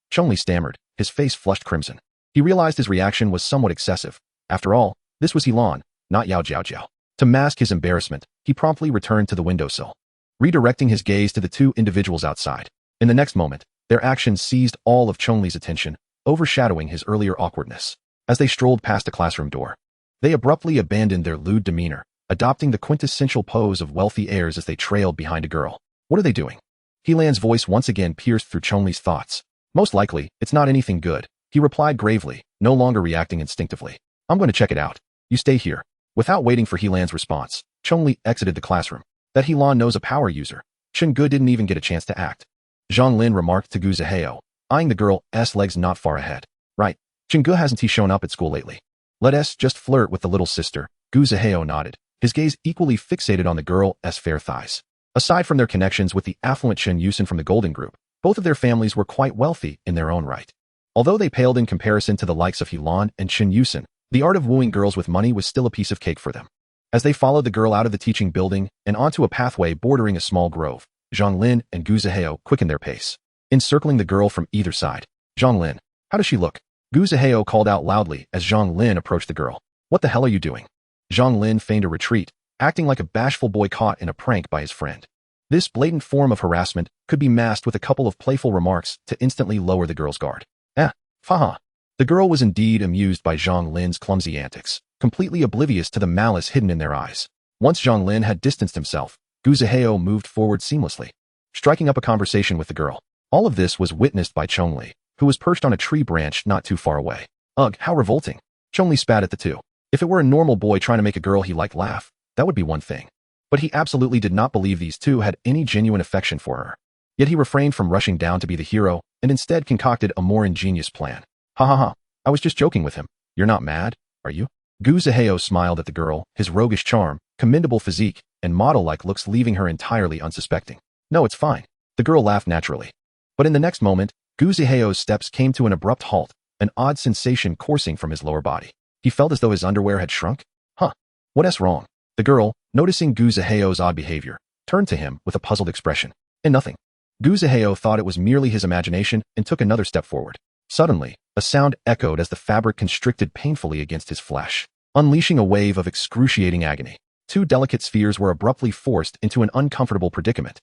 S1: Chong Li stammered, his face flushed crimson. He realized his reaction was somewhat excessive. After all, this was Helan, not Yao Jiao. To mask his embarrassment, he promptly returned to the windowsill, redirecting his gaze to the two individuals outside. In the next moment, their actions seized all of Chong Li's attention, overshadowing his earlier awkwardness. As they strolled past the classroom door, they abruptly abandoned their lewd demeanor, adopting the quintessential pose of wealthy heirs as they trailed behind a girl. What are they doing? Helan's voice once again pierced through Chong Li's thoughts. Most likely, it's not anything good, he replied gravely, no longer reacting instinctively. I'm going to check it out. You stay here. Without waiting for Helan's response, Chong Li exited the classroom. That Helan knows a power user. Chen Gu didn't even get a chance to act. Zhang Lin remarked to Gu Zihao, eyeing the girl's legs not far ahead. Right. Chen Gu hasn't he shown up at school lately? Let us just flirt with the little sister. Gu Zihao nodded, his gaze equally fixated on the girl's fair thighs. Aside from their connections with the affluent Chen Yusen from the Golden Group, both of their families were quite wealthy in their own right. Although they paled in comparison to the likes of Helan and Chen Yusen, the art of wooing girls with money was still a piece of cake for them. As they followed the girl out of the teaching building and onto a pathway bordering a small grove, Zhang Lin and Gu Zihao quickened their pace, encircling the girl from either side. Zhang Lin, how does she look? Gu Zihao called out loudly as Zhang Lin approached the girl. What the hell are you doing? Zhang Lin feigned a retreat, acting like a bashful boy caught in a prank by his friend. This blatant form of harassment could be masked with a couple of playful remarks to instantly lower the girl's guard. Faha. The girl was indeed amused by Zhang Lin's clumsy antics, completely oblivious to the malice hidden in their eyes. Once Zhang Lin had distanced himself, Gu Zihao moved forward seamlessly, striking up a conversation with the girl. All of this was witnessed by Chong Li, who was perched on a tree branch not too far away. Ugh, how revolting. Chong Li spat at the two. If it were a normal boy trying to make a girl he liked laugh, that would be one thing. But he absolutely did not believe these two had any genuine affection for her. Yet he refrained from rushing down to be the hero and instead concocted a more ingenious plan. Ha. I was just joking with him. You're not mad, are you? Gu Zihao smiled at the girl, his roguish charm, commendable physique, and model-like looks leaving her entirely unsuspecting. No, it's fine. The girl laughed naturally. But in the next moment, Guzuheo's steps came to an abrupt halt, an odd sensation coursing from his lower body. He felt as though his underwear had shrunk. Huh. What's wrong? The girl, noticing Guzuheo's odd behavior, turned to him with a puzzled expression. And nothing. Guzuheo thought it was merely his imagination and took another step forward. Suddenly, a sound echoed as the fabric constricted painfully against his flesh, unleashing a wave of excruciating agony. Two delicate spheres were abruptly forced into an uncomfortable predicament.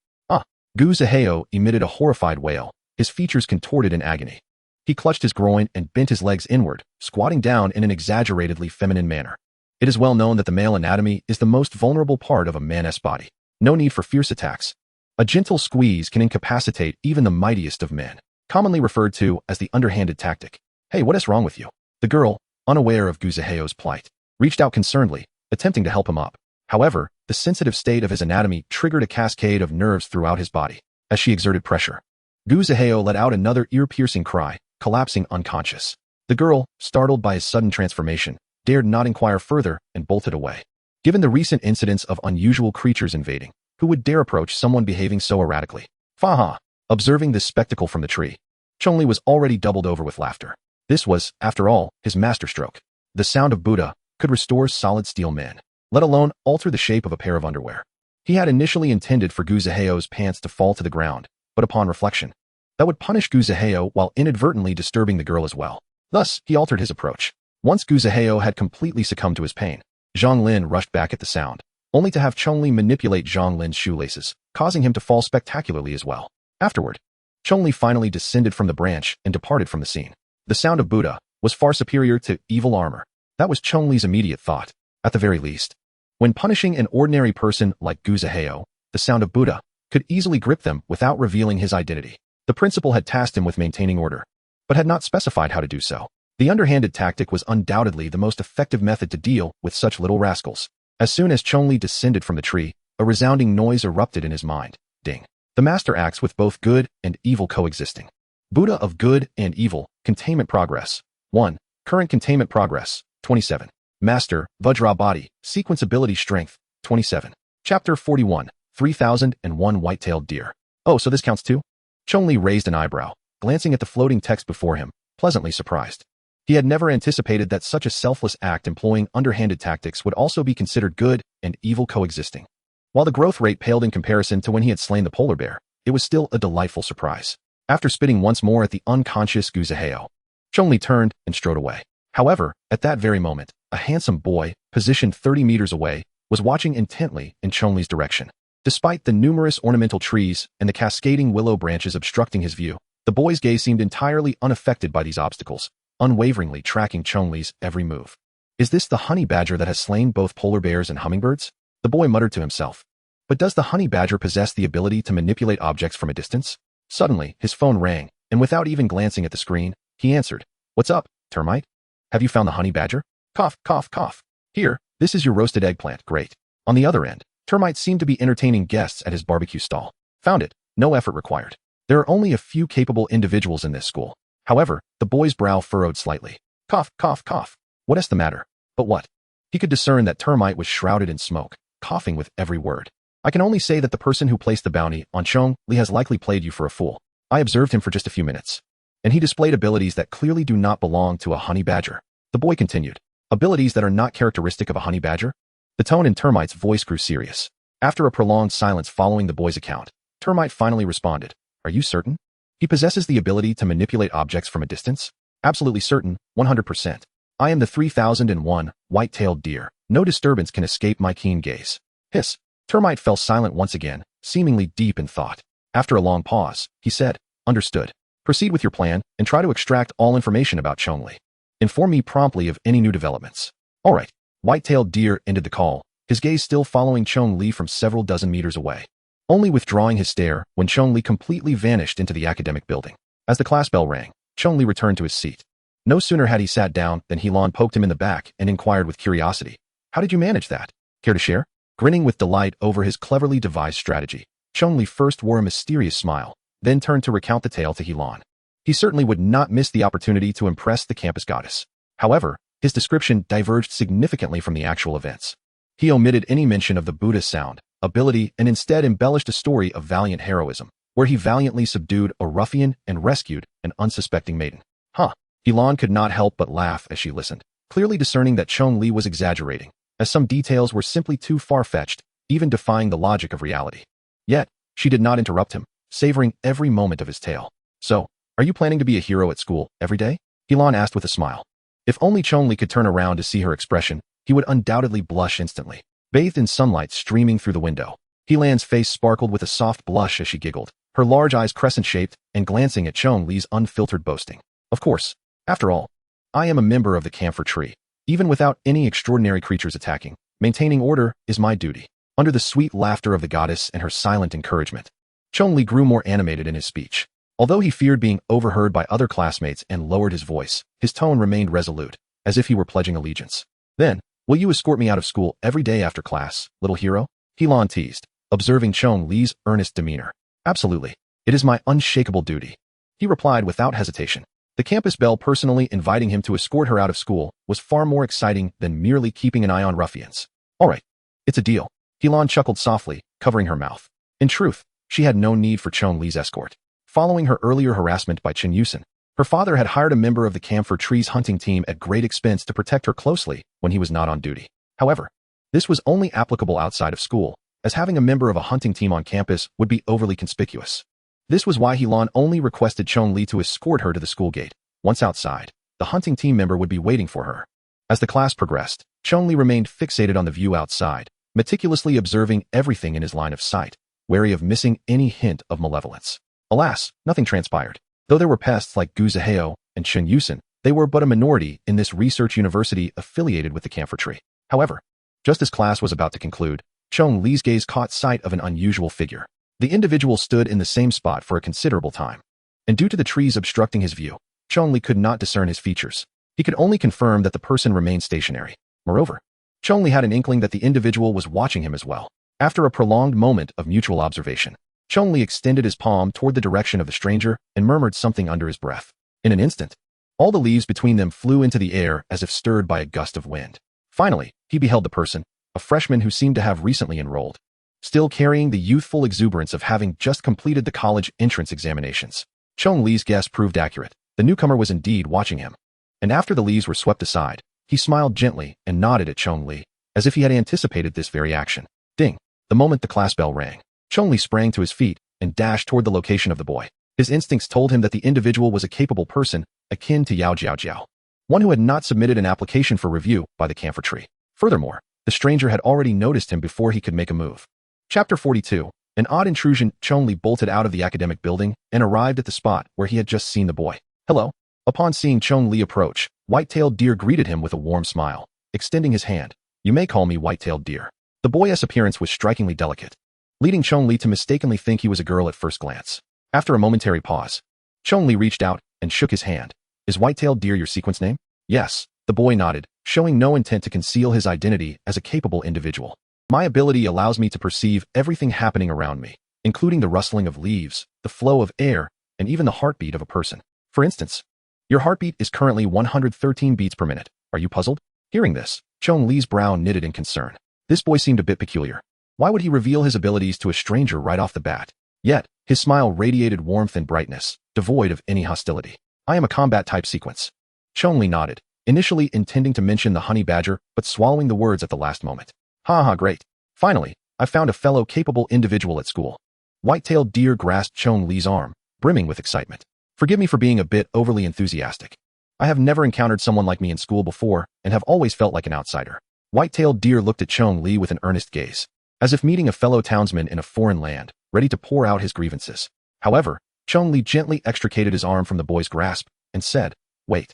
S1: Guzuheo emitted a horrified wail, his features contorted in agony. He clutched his groin and bent his legs inward, squatting down in an exaggeratedly feminine manner. It is well known that the male anatomy is the most vulnerable part of a man's body. No need for fierce attacks. A gentle squeeze can incapacitate even the mightiest of men, commonly referred to as the underhanded tactic. Hey, what is wrong with you? The girl, unaware of Guzuheo's plight, reached out concernedly, attempting to help him up. However, the sensitive state of his anatomy triggered a cascade of nerves throughout his body. As she exerted pressure, Guzuheo let out another ear-piercing cry, collapsing unconscious. The girl, startled by his sudden transformation, dared not inquire further and bolted away. Given the recent incidents of unusual creatures invading, who would dare approach someone behaving so erratically? Faha! Observing this spectacle from the tree, Chong Li was already doubled over with laughter. This was, after all, his masterstroke. The sound of Buddha could restore solid steel men, let alone alter the shape of a pair of underwear. He had initially intended for Guzuheo's pants to fall to the ground, but upon reflection, that would punish Guzuheo while inadvertently disturbing the girl as well. Thus, he altered his approach. Once Guzuheo had completely succumbed to his pain, Zhang Lin rushed back at the sound, only to have Chong Li manipulate Zhang Lin's shoelaces, causing him to fall spectacularly as well. Afterward, Chong Li finally descended from the branch and departed from the scene. The sound of Buddha was far superior to evil armor. That was Chong Li's immediate thought, at the very least. When punishing an ordinary person like Guzuheo, the sound of Buddha could easily grip them without revealing his identity. The principal had tasked him with maintaining order, but had not specified how to do so. The underhanded tactic was undoubtedly the most effective method to deal with such little rascals. As soon as Chong Li descended from the tree, a resounding noise erupted in his mind. Ding. The master acts with both good and evil coexisting. Buddha of good and evil, containment progress. 1. Current containment progress, 27. Master, Vajra body, sequence ability strength, 27. Chapter 41, 3001 White-tailed deer. Oh, so this counts too? Chong Li raised an eyebrow, glancing at the floating text before him, pleasantly surprised. He had never anticipated that such a selfless act employing underhanded tactics would also be considered good and evil coexisting. While the growth rate paled in comparison to when he had slain the polar bear, it was still a delightful surprise. After spitting once more at the unconscious Guzuheo, Chong Li turned and strode away. However, at that very moment, a handsome boy, positioned 30 meters away, was watching intently in Chong Li's direction. Despite the numerous ornamental trees and the cascading willow branches obstructing his view, the boy's gaze seemed entirely unaffected by these obstacles, unwaveringly tracking Chong Li's every move. Is this the honey badger that has slain both polar bears and hummingbirds? The boy muttered to himself. But does the honey badger possess the ability to manipulate objects from a distance? Suddenly, his phone rang, and without even glancing at the screen, he answered. What's up, termite? Have you found the honey badger? Cough, cough, cough. Here, this is your roasted eggplant, great. On the other end, termite seemed to be entertaining guests at his barbecue stall. Found it, no effort required. There are only a few capable individuals in this school. However, the boy's brow furrowed slightly. Cough, cough, cough. What is the matter? But what? He could discern that termite was shrouded in smoke, coughing with every word. I can only say that the person who placed the bounty on Chong Li has likely played you for a fool. I observed him for just a few minutes, and he displayed abilities that clearly do not belong to a honey badger. The boy continued. Abilities that are not characteristic of a honey badger? The tone in Termite's voice grew serious. After a prolonged silence following the boy's account, Termite finally responded. Are you certain? He possesses the ability to manipulate objects from a distance? Absolutely certain, 100%. I am the 3001 white-tailed deer. No disturbance can escape my keen gaze. Hiss. Termite fell silent once again, seemingly deep in thought. After a long pause, he said, Understood. Proceed with your plan and try to extract all information about Chong Li. Inform me promptly of any new developments. All right. White-tailed deer ended the call, his gaze still following Chong Li from several dozen meters away, only withdrawing his stare when Chong Li completely vanished into the academic building. As the class bell rang, Chong Li returned to his seat. No sooner had he sat down than Helan poked him in the back and inquired with curiosity. How did you manage that? Care to share? Grinning with delight over his cleverly devised strategy, Chong Li first wore a mysterious smile, then turned to recount the tale to Helan. He certainly would not miss the opportunity to impress the campus goddess. However, his description diverged significantly from the actual events. He omitted any mention of the Buddha sound, ability, and instead embellished a story of valiant heroism, where he valiantly subdued a ruffian and rescued an unsuspecting maiden. Huh. Helan could not help but laugh as she listened, clearly discerning that Chong Li was exaggerating, as some details were simply too far-fetched, even defying the logic of reality. Yet, she did not interrupt him, savoring every moment of his tale. So, are you planning to be a hero at school every day? Helan asked with a smile. If only Chong Li could turn around to see her expression, he would undoubtedly blush instantly. Bathed in sunlight streaming through the window, Helan's face sparkled with a soft blush as she giggled, her large eyes crescent-shaped and glancing at Chong Li's unfiltered boasting. Of course. After all, I am a member of the camphor tree. Even without any extraordinary creatures attacking, maintaining order is my duty. Under the sweet laughter of the goddess and her silent encouragement, Chong Li grew more animated in his speech. Although he feared being overheard by other classmates and lowered his voice, his tone remained resolute, as if he were pledging allegiance. Then, will you escort me out of school every day after class, little hero? Helan teased, observing Chong Li's earnest demeanor. Absolutely. It is my unshakable duty. He replied without hesitation. The campus belle personally inviting him to escort her out of school was far more exciting than merely keeping an eye on ruffians. All right. It's a deal. Helan chuckled softly, covering her mouth. In truth, she had no need for Chong Li's escort. Following her earlier harassment by Chen Yusen, her father had hired a member of the camphor tree's hunting team at great expense to protect her closely when he was not on duty. However, this was only applicable outside of school, as having a member of a hunting team on campus would be overly conspicuous. This was why Helan only requested Chong Li to escort her to the school gate. Once outside, the hunting team member would be waiting for her. As the class progressed, Chong Li remained fixated on the view outside, meticulously observing everything in his line of sight, wary of missing any hint of malevolence. Alas, nothing transpired. Though there were pests like Gu Ziheo and Chen Yusen, they were but a minority in this research university affiliated with the camphor tree. However, just as class was about to conclude, Chong Li's gaze caught sight of an unusual figure. The individual stood in the same spot for a considerable time, and due to the trees obstructing his view, Chong Li could not discern his features. He could only confirm that the person remained stationary. Moreover, Chong Li had an inkling that the individual was watching him as well. After a prolonged moment of mutual observation, Chong Li extended his palm toward the direction of the stranger and murmured something under his breath. In an instant, all the leaves between them flew into the air as if stirred by a gust of wind. Finally, he beheld the person, a freshman who seemed to have recently enrolled, still carrying the youthful exuberance of having just completed the college entrance examinations. Chong Li's guess proved accurate. The newcomer was indeed watching him. And after the leaves were swept aside, he smiled gently and nodded at Chong Li, as if he had anticipated this very action. Ding! The moment the class bell rang, Chong Li sprang to his feet and dashed toward the location of the boy. His instincts told him that the individual was a capable person, akin to Yao Jiao Jiao, one who had not submitted an application for review by the camphor tree. Furthermore, the stranger had already noticed him before he could make a move. Chapter 42. An odd intrusion. Chong Li bolted out of the academic building and arrived at the spot where he had just seen the boy. Hello. Upon seeing Chong Li approach, White-tailed Deer greeted him with a warm smile, extending his hand. You may call me White-tailed Deer. The boy's appearance was strikingly delicate, leading Chong Li to mistakenly think he was a girl at first glance. After a momentary pause, Chong Li reached out and shook his hand. Is White-tailed Deer your sequence name? Yes. The boy nodded, showing no intent to conceal his identity as a capable individual. My ability allows me to perceive everything happening around me, including the rustling of leaves, the flow of air, and even the heartbeat of a person. For instance, your heartbeat is currently 113 beats per minute. Are you puzzled? Hearing this, Chong Li's brow knitted in concern. This boy seemed a bit peculiar. Why would he reveal his abilities to a stranger right off the bat? Yet, his smile radiated warmth and brightness, devoid of any hostility. I am a combat-type sequence. Chong Li nodded, initially intending to mention the honey badger, but swallowing the words at the last moment. Ha, great. Finally, I found a fellow capable individual at school. White-tailed Deer grasped Chong Li's arm, brimming with excitement. Forgive me for being a bit overly enthusiastic. I have never encountered someone like me in school before and have always felt like an outsider. White-tailed Deer looked at Chong Li with an earnest gaze, as if meeting a fellow townsman in a foreign land, ready to pour out his grievances. However, Chong Li gently extricated his arm from the boy's grasp and said, Wait.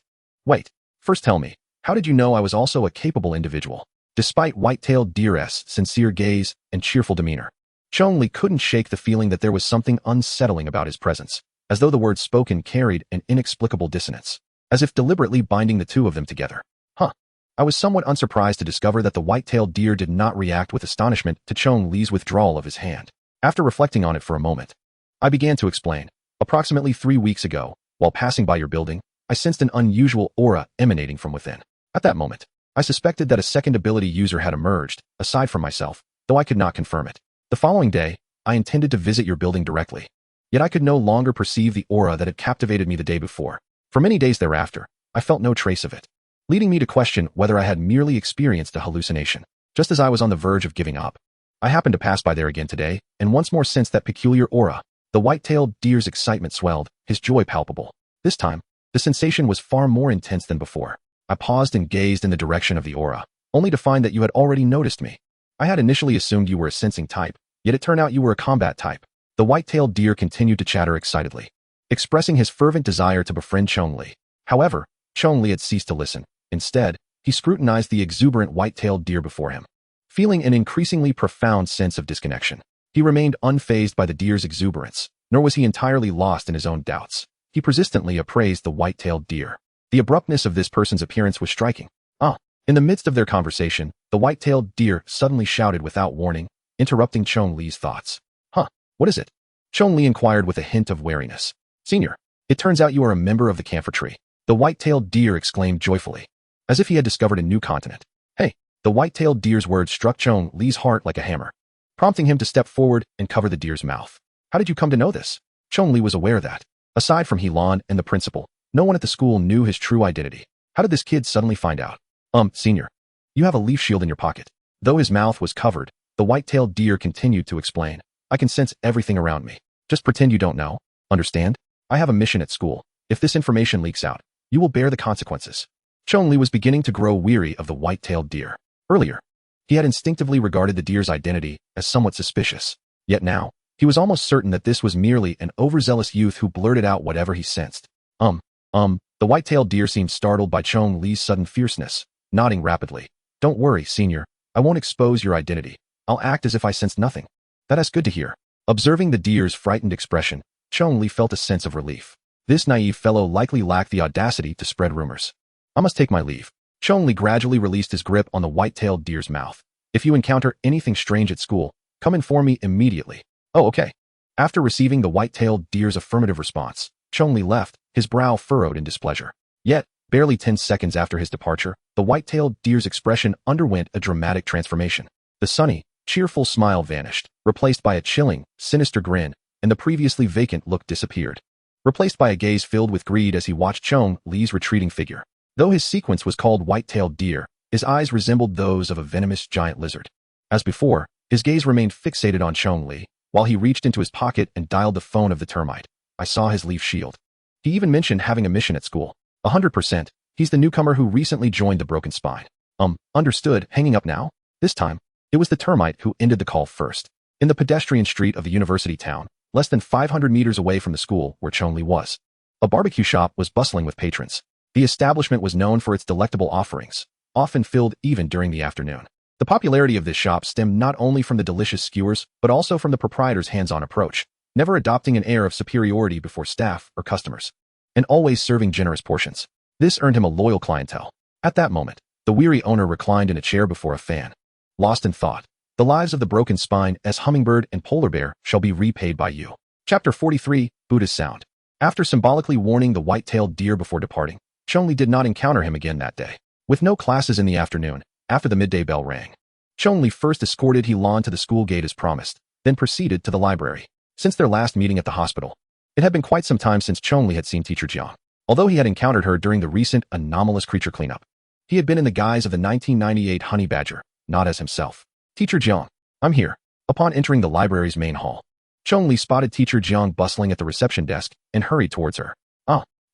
S1: First tell me, how did you know I was also a capable individual? Despite White-tailed Deer's sincere gaze and cheerful demeanor, Chong Li couldn't shake the feeling that there was something unsettling about his presence, as though the words spoken carried an inexplicable dissonance, as if deliberately binding the two of them together. I was somewhat unsurprised to discover that the White-tailed Deer did not react with astonishment to Chong Li's withdrawal of his hand. After reflecting on it for a moment, I began to explain. Approximately 3 weeks ago, while passing by your building, I sensed an unusual aura emanating from within. At that moment, I suspected that a second ability user had emerged, aside from myself, though I could not confirm it. The following day, I intended to visit your building directly. Yet I could no longer perceive the aura that had captivated me the day before. For many days thereafter, I felt no trace of it, leading me to question whether I had merely experienced a hallucination. Just as I was on the verge of giving up, I happened to pass by there again today, and once more sensed that peculiar aura. The white-tailed deer's excitement swelled, his joy palpable. This time, the sensation was far more intense than before. I paused and gazed in the direction of the aura, only to find that you had already noticed me. I had initially assumed you were a sensing type, yet it turned out you were a combat type. The white-tailed deer continued to chatter excitedly, expressing his fervent desire to befriend Chong Li. However, Chong Li had ceased to listen. Instead, he scrutinized the exuberant white-tailed deer before him, feeling an increasingly profound sense of disconnection. He remained unfazed by the deer's exuberance, nor was he entirely lost in his own doubts. He persistently appraised the white-tailed deer. The abruptness of this person's appearance was striking. In the midst of their conversation, the white-tailed deer suddenly shouted without warning, interrupting Chong Li's thoughts. What is it? Chong Li inquired with a hint of wariness. Senior, it turns out you are a member of the camphor tree. The white-tailed deer exclaimed joyfully, as if he had discovered a new continent. Hey! The white-tailed deer's words struck Chong Li's heart like a hammer, prompting him to step forward and cover the deer's mouth. How did you come to know this? Chong Li was aware that, aside from Helan and the principal, no one at the school knew his true identity. How did this kid suddenly find out? Senior, you have a leaf shield in your pocket. Though his mouth was covered, the white-tailed deer continued to explain. I can sense everything around me. Just pretend you don't know. Understand? I have a mission at school. If this information leaks out, you will bear the consequences. Chong Li was beginning to grow weary of the white-tailed deer. Earlier, he had instinctively regarded the deer's identity as somewhat suspicious. Yet now, he was almost certain that this was merely an overzealous youth who blurted out whatever he sensed. The white-tailed deer seemed startled by Chong Li's sudden fierceness, nodding rapidly. Don't worry, senior. I won't expose your identity. I'll act as if I sensed nothing. That's good to hear. Observing the deer's frightened expression, Chong Li felt a sense of relief. This naive fellow likely lacked the audacity to spread rumors. I must take my leave. Chong Li gradually released his grip on the white-tailed deer's mouth. If you encounter anything strange at school, come inform me immediately. Oh, okay. After receiving the white-tailed deer's affirmative response, Chong Li left, his brow furrowed in displeasure. Yet, barely 10 seconds after his departure, the white-tailed deer's expression underwent a dramatic transformation. The sunny, cheerful smile vanished, replaced by a chilling, sinister grin, and the previously vacant look disappeared, replaced by a gaze filled with greed as he watched Chong Li's retreating figure. Though his sequence was called white-tailed deer, his eyes resembled those of a venomous giant lizard. As before, his gaze remained fixated on Chong Li, while he reached into his pocket and dialed the phone of the termite. I saw his leaf shield. He even mentioned having a mission at school. 100%, he's the newcomer who recently joined the Broken Spine. Understood, hanging up now? This time, it was the termite who ended the call first. In the pedestrian street of the university town, less than 500 meters away from the school where Chong Li was, a barbecue shop was bustling with patrons. The establishment was known for its delectable offerings, often filled even during the afternoon. The popularity of this shop stemmed not only from the delicious skewers, but also from the proprietor's hands-on approach, never adopting an air of superiority before staff or customers, and always serving generous portions. This earned him a loyal clientele. At that moment, the weary owner reclined in a chair before a fan, lost in thought. The lives of the Broken Spine as hummingbird and polar bear shall be repaid by you. Chapter 43, Buddha's Sound. After symbolically warning the white-tailed deer before departing, Chong Li did not encounter him again that day. With no classes in the afternoon, after the midday bell rang, Chong Li first escorted Helan to the school gate as promised, then proceeded to the library. Since their last meeting at the hospital, it had been quite some time since Chong Li had seen Teacher Jiang. Although he had encountered her during the recent anomalous creature cleanup, he had been in the guise of the 1998 honey badger, not as himself. Teacher Jiang, I'm here. Upon entering the library's main hall, Chong Li spotted Teacher Jiang bustling at the reception desk and hurried towards her.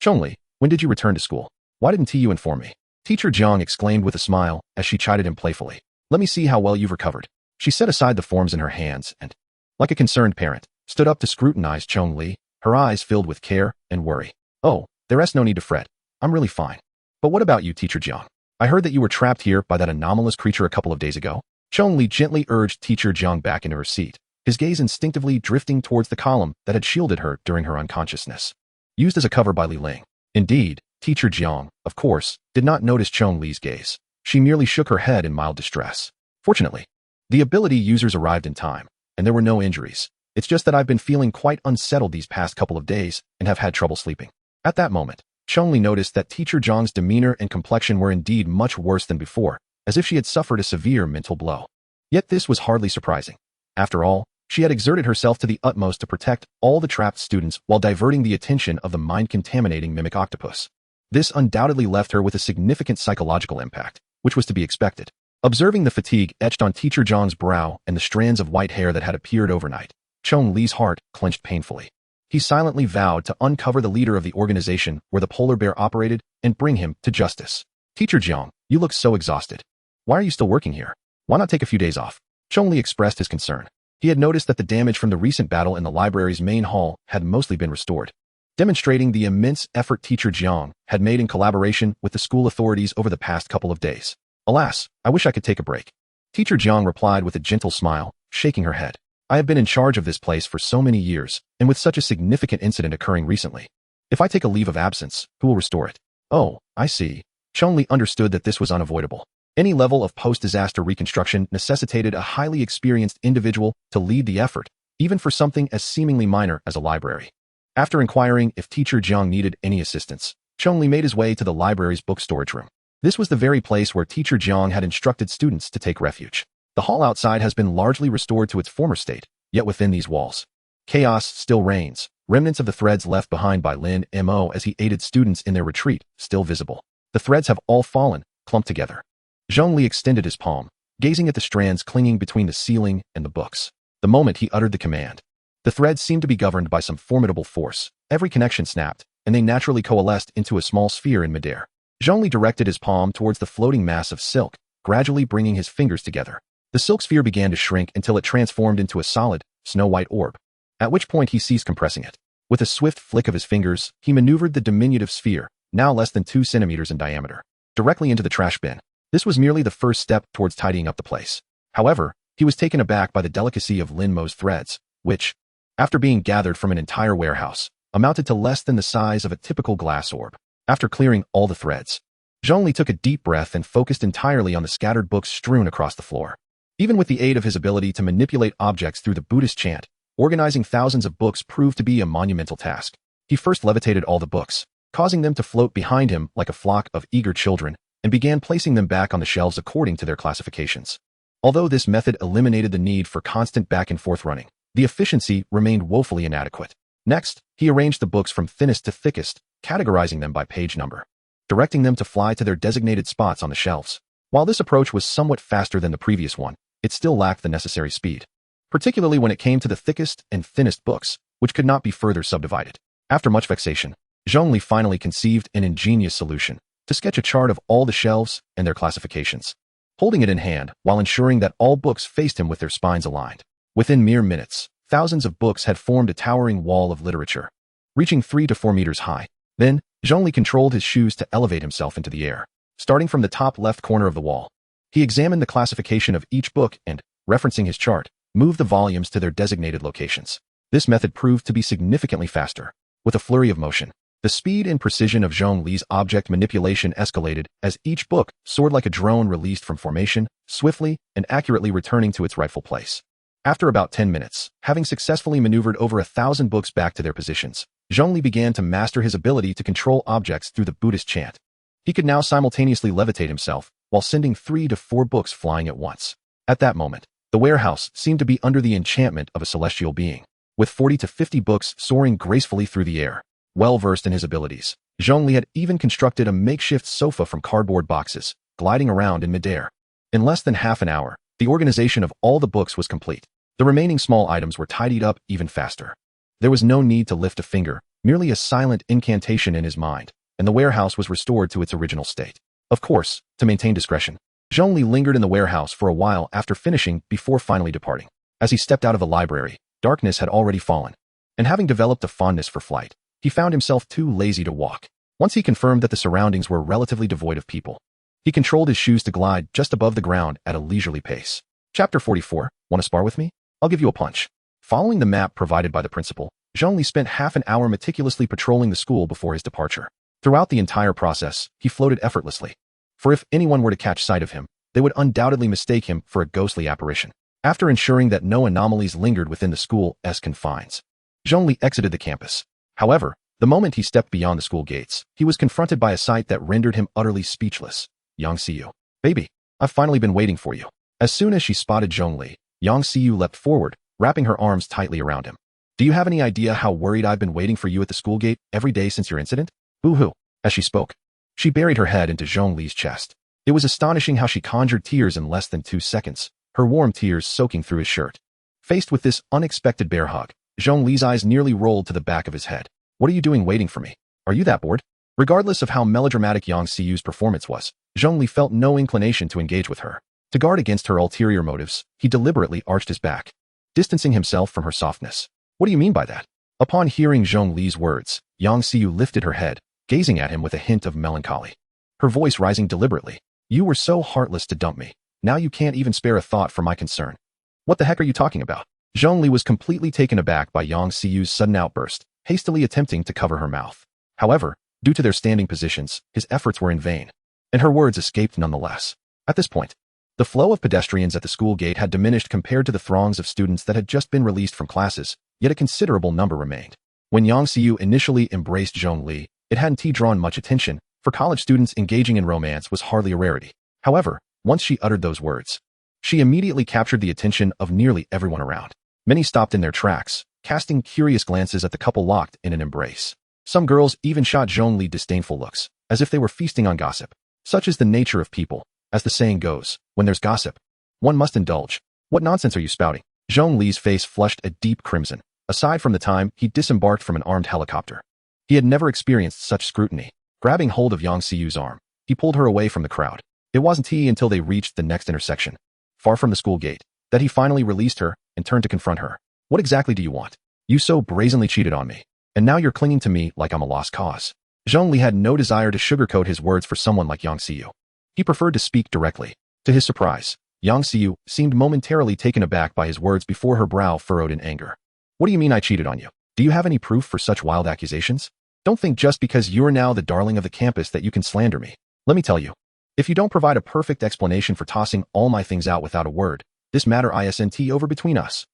S1: Chong Li, when did you return to school? Why didn't you inform me? Teacher Jiang exclaimed with a smile as she chided him playfully. Let me see how well you've recovered. She set aside the forms in her hands and, like a concerned parent, stood up to scrutinize Chong Li, her eyes filled with care and worry. Oh, there's no need to fret. I'm really fine. But what about you, Teacher Jiang? I heard that you were trapped here by that anomalous creature a couple of days ago. Chong Li gently urged Teacher Jiang back into her seat, his gaze instinctively drifting towards the column that had shielded her during her unconsciousness, used as a cover by Li Ling. Indeed, Teacher Jiang, of course, did not notice Chong Li's gaze. She merely shook her head in mild distress. Fortunately, the ability users arrived in time, and there were no injuries. It's just that I've been feeling quite unsettled these past couple of days and have had trouble sleeping. At that moment, Chong Li noticed that Teacher Jiang's demeanor and complexion were indeed much worse than before, as if she had suffered a severe mental blow. Yet this was hardly surprising. After all, She had exerted herself to the utmost to protect all the trapped students while diverting the attention of the mind-contaminating mimic octopus. This undoubtedly left her with a significant psychological impact, which was to be expected. Observing the fatigue etched on Teacher Zhang's brow and the strands of white hair that had appeared overnight, Chong Li's heart clenched painfully. He silently vowed to uncover the leader of the organization where the polar bear operated and bring him to justice. Teacher Zhang, you look so exhausted. Why are you still working here? Why not take a few days off? Chong Li expressed his concern. He had noticed that the damage from the recent battle in the library's main hall had mostly been restored, demonstrating the immense effort Teacher Zhang had made in collaboration with the school authorities over the past couple of days. Alas, I wish I could take a break. Teacher Zhang replied with a gentle smile, shaking her head. I have been in charge of this place for so many years, and with such a significant incident occurring recently. If I take a leave of absence, who will restore it? Oh, I see. Chong Li understood that this was unavoidable. Any level of post-disaster reconstruction necessitated a highly experienced individual to lead the effort, even for something as seemingly minor as a library. After inquiring if Teacher Zhang needed any assistance, Chong Li made his way to the library's book storage room. This was the very place where Teacher Zhang had instructed students to take refuge. The hall outside has been largely restored to its former state, yet within these walls, chaos still reigns. Remnants of the threads left behind by Lin Mo as he aided students in their retreat still visible. The threads have all fallen, clumped together. Chong Li extended his palm, gazing at the strands clinging between the ceiling and the books. The moment he uttered the command, the threads seemed to be governed by some formidable force. Every connection snapped, and they naturally coalesced into a small sphere in midair. Chong Li directed his palm towards the floating mass of silk, gradually bringing his fingers together. The silk sphere began to shrink until it transformed into a solid, snow-white orb, at which point he ceased compressing it. With a swift flick of his fingers, he maneuvered the diminutive sphere, now less than 2 centimeters in diameter, directly into the trash bin. This was merely the first step towards tidying up the place. However, he was taken aback by the delicacy of Lin Mo's threads, which, after being gathered from an entire warehouse, amounted to less than the size of a typical glass orb. After clearing all the threads, Chong Li took a deep breath and focused entirely on the scattered books strewn across the floor. Even with the aid of his ability to manipulate objects through the Buddhist chant, organizing thousands of books proved to be a monumental task. He first levitated all the books, causing them to float behind him like a flock of eager children, and began placing them back on the shelves according to their classifications. Although this method eliminated the need for constant back-and-forth running, the efficiency remained woefully inadequate. Next, he arranged the books from thinnest to thickest, categorizing them by page number, directing them to fly to their designated spots on the shelves. While this approach was somewhat faster than the previous one, it still lacked the necessary speed, particularly when it came to the thickest and thinnest books, which could not be further subdivided. After much vexation, Chong Li finally conceived an ingenious solution to sketch a chart of all the shelves and their classifications, holding it in hand while ensuring that all books faced him with their spines aligned. Within mere minutes, thousands of books had formed a towering wall of literature, reaching 3 to 4 meters high. Then, Chong Li controlled his shoes to elevate himself into the air. Starting from the top left corner of the wall, he examined the classification of each book and, referencing his chart, moved the volumes to their designated locations. This method proved to be significantly faster. With a flurry of motion, the speed and precision of Chong Li's object manipulation escalated as each book soared like a drone released from formation, swiftly and accurately returning to its rightful place. After about 10 minutes, having successfully maneuvered over 1,000 books back to their positions, Chong Li began to master his ability to control objects through the Buddhist chant. He could now simultaneously levitate himself while sending 3 to 4 books flying at once. At that moment, the warehouse seemed to be under the enchantment of a celestial being, with 40 to 50 books soaring gracefully through the air. Well versed in his abilities, Chong Li had even constructed a makeshift sofa from cardboard boxes, gliding around in midair. In less than half an hour, the organization of all the books was complete. The remaining small items were tidied up even faster. There was no need to lift a finger, merely a silent incantation in his mind, and the warehouse was restored to its original state. Of course, to maintain discretion, Chong Li lingered in the warehouse for a while after finishing before finally departing. As he stepped out of the library, darkness had already fallen, and having developed a fondness for flight, he found himself too lazy to walk. Once he confirmed that the surroundings were relatively devoid of people, he controlled his shoes to glide just above the ground at a leisurely pace. Chapter 44, Want to spar with me? I'll give you a punch. Following the map provided by the principal, Chong Li spent half an hour meticulously patrolling the school before his departure. Throughout the entire process, he floated effortlessly, for if anyone were to catch sight of him, they would undoubtedly mistake him for a ghostly apparition. After ensuring that no anomalies lingered within the school's confines, Chong Li exited the campus. However, the moment he stepped beyond the school gates, he was confronted by a sight that rendered him utterly speechless. Yang Siyu. Baby, I've finally been waiting for you. As soon as she spotted Chong Li, Yang Siyu leapt forward, wrapping her arms tightly around him. Do you have any idea how worried I've been waiting for you at the school gate every day since your incident? Boo-hoo. As she spoke, she buried her head into Chong Li's chest. It was astonishing how she conjured tears in less than 2 seconds, her warm tears soaking through his shirt. Faced with this unexpected bear hug, Chong Li's eyes nearly rolled to the back of his head. What are you doing waiting for me? Are you that bored? Regardless of how melodramatic Yang Siyu's performance was, Chong Li felt no inclination to engage with her. To guard against her ulterior motives, he deliberately arched his back, distancing himself from her softness. What do you mean by that? Upon hearing Chong Li's words, Yang Siyu lifted her head, gazing at him with a hint of melancholy. Her voice rising deliberately. You were so heartless to dump me. Now you can't even spare a thought for my concern. What the heck are you talking about? Chong Li was completely taken aback by Yang Siyu's sudden outburst, hastily attempting to cover her mouth. However, due to their standing positions, his efforts were in vain, and her words escaped nonetheless. At this point, the flow of pedestrians at the school gate had diminished compared to the throngs of students that had just been released from classes, yet a considerable number remained. When Yang Siyu initially embraced Chong Li, it hadn't drawn much attention. For college students, engaging in romance was hardly a rarity. However, once she uttered those words, she immediately captured the attention of nearly everyone around. Many stopped in their tracks, casting curious glances at the couple locked in an embrace. Some girls even shot Chong Li disdainful looks, as if they were feasting on gossip. Such is the nature of people. As the saying goes, when there's gossip, one must indulge. What nonsense are you spouting? Chong Li's face flushed a deep crimson, aside from the time he disembarked from an armed helicopter. He had never experienced such scrutiny. Grabbing hold of Yang Siyu's arm, he pulled her away from the crowd. It wasn't until they reached the next intersection, far from the school gate, that he finally released her and turned to confront her. What exactly do you want? You so brazenly cheated on me, and now you're clinging to me like I'm a lost cause. Chong Li had no desire to sugarcoat his words for someone like Yang Siyu. He preferred to speak directly. To his surprise, Yang Siyu seemed momentarily taken aback by his words before her brow furrowed in anger. What do you mean I cheated on you? Do you have any proof for such wild accusations? Don't think just because you're now the darling of the campus that you can slander me. Let me tell you, if you don't provide a perfect explanation for tossing all my things out without a word, this matter isn't over between us.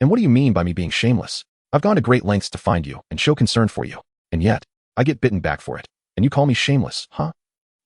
S1: And what do you mean by me being shameless? I've gone to great lengths to find you and show concern for you, and yet, I get bitten back for it, and you call me shameless, huh?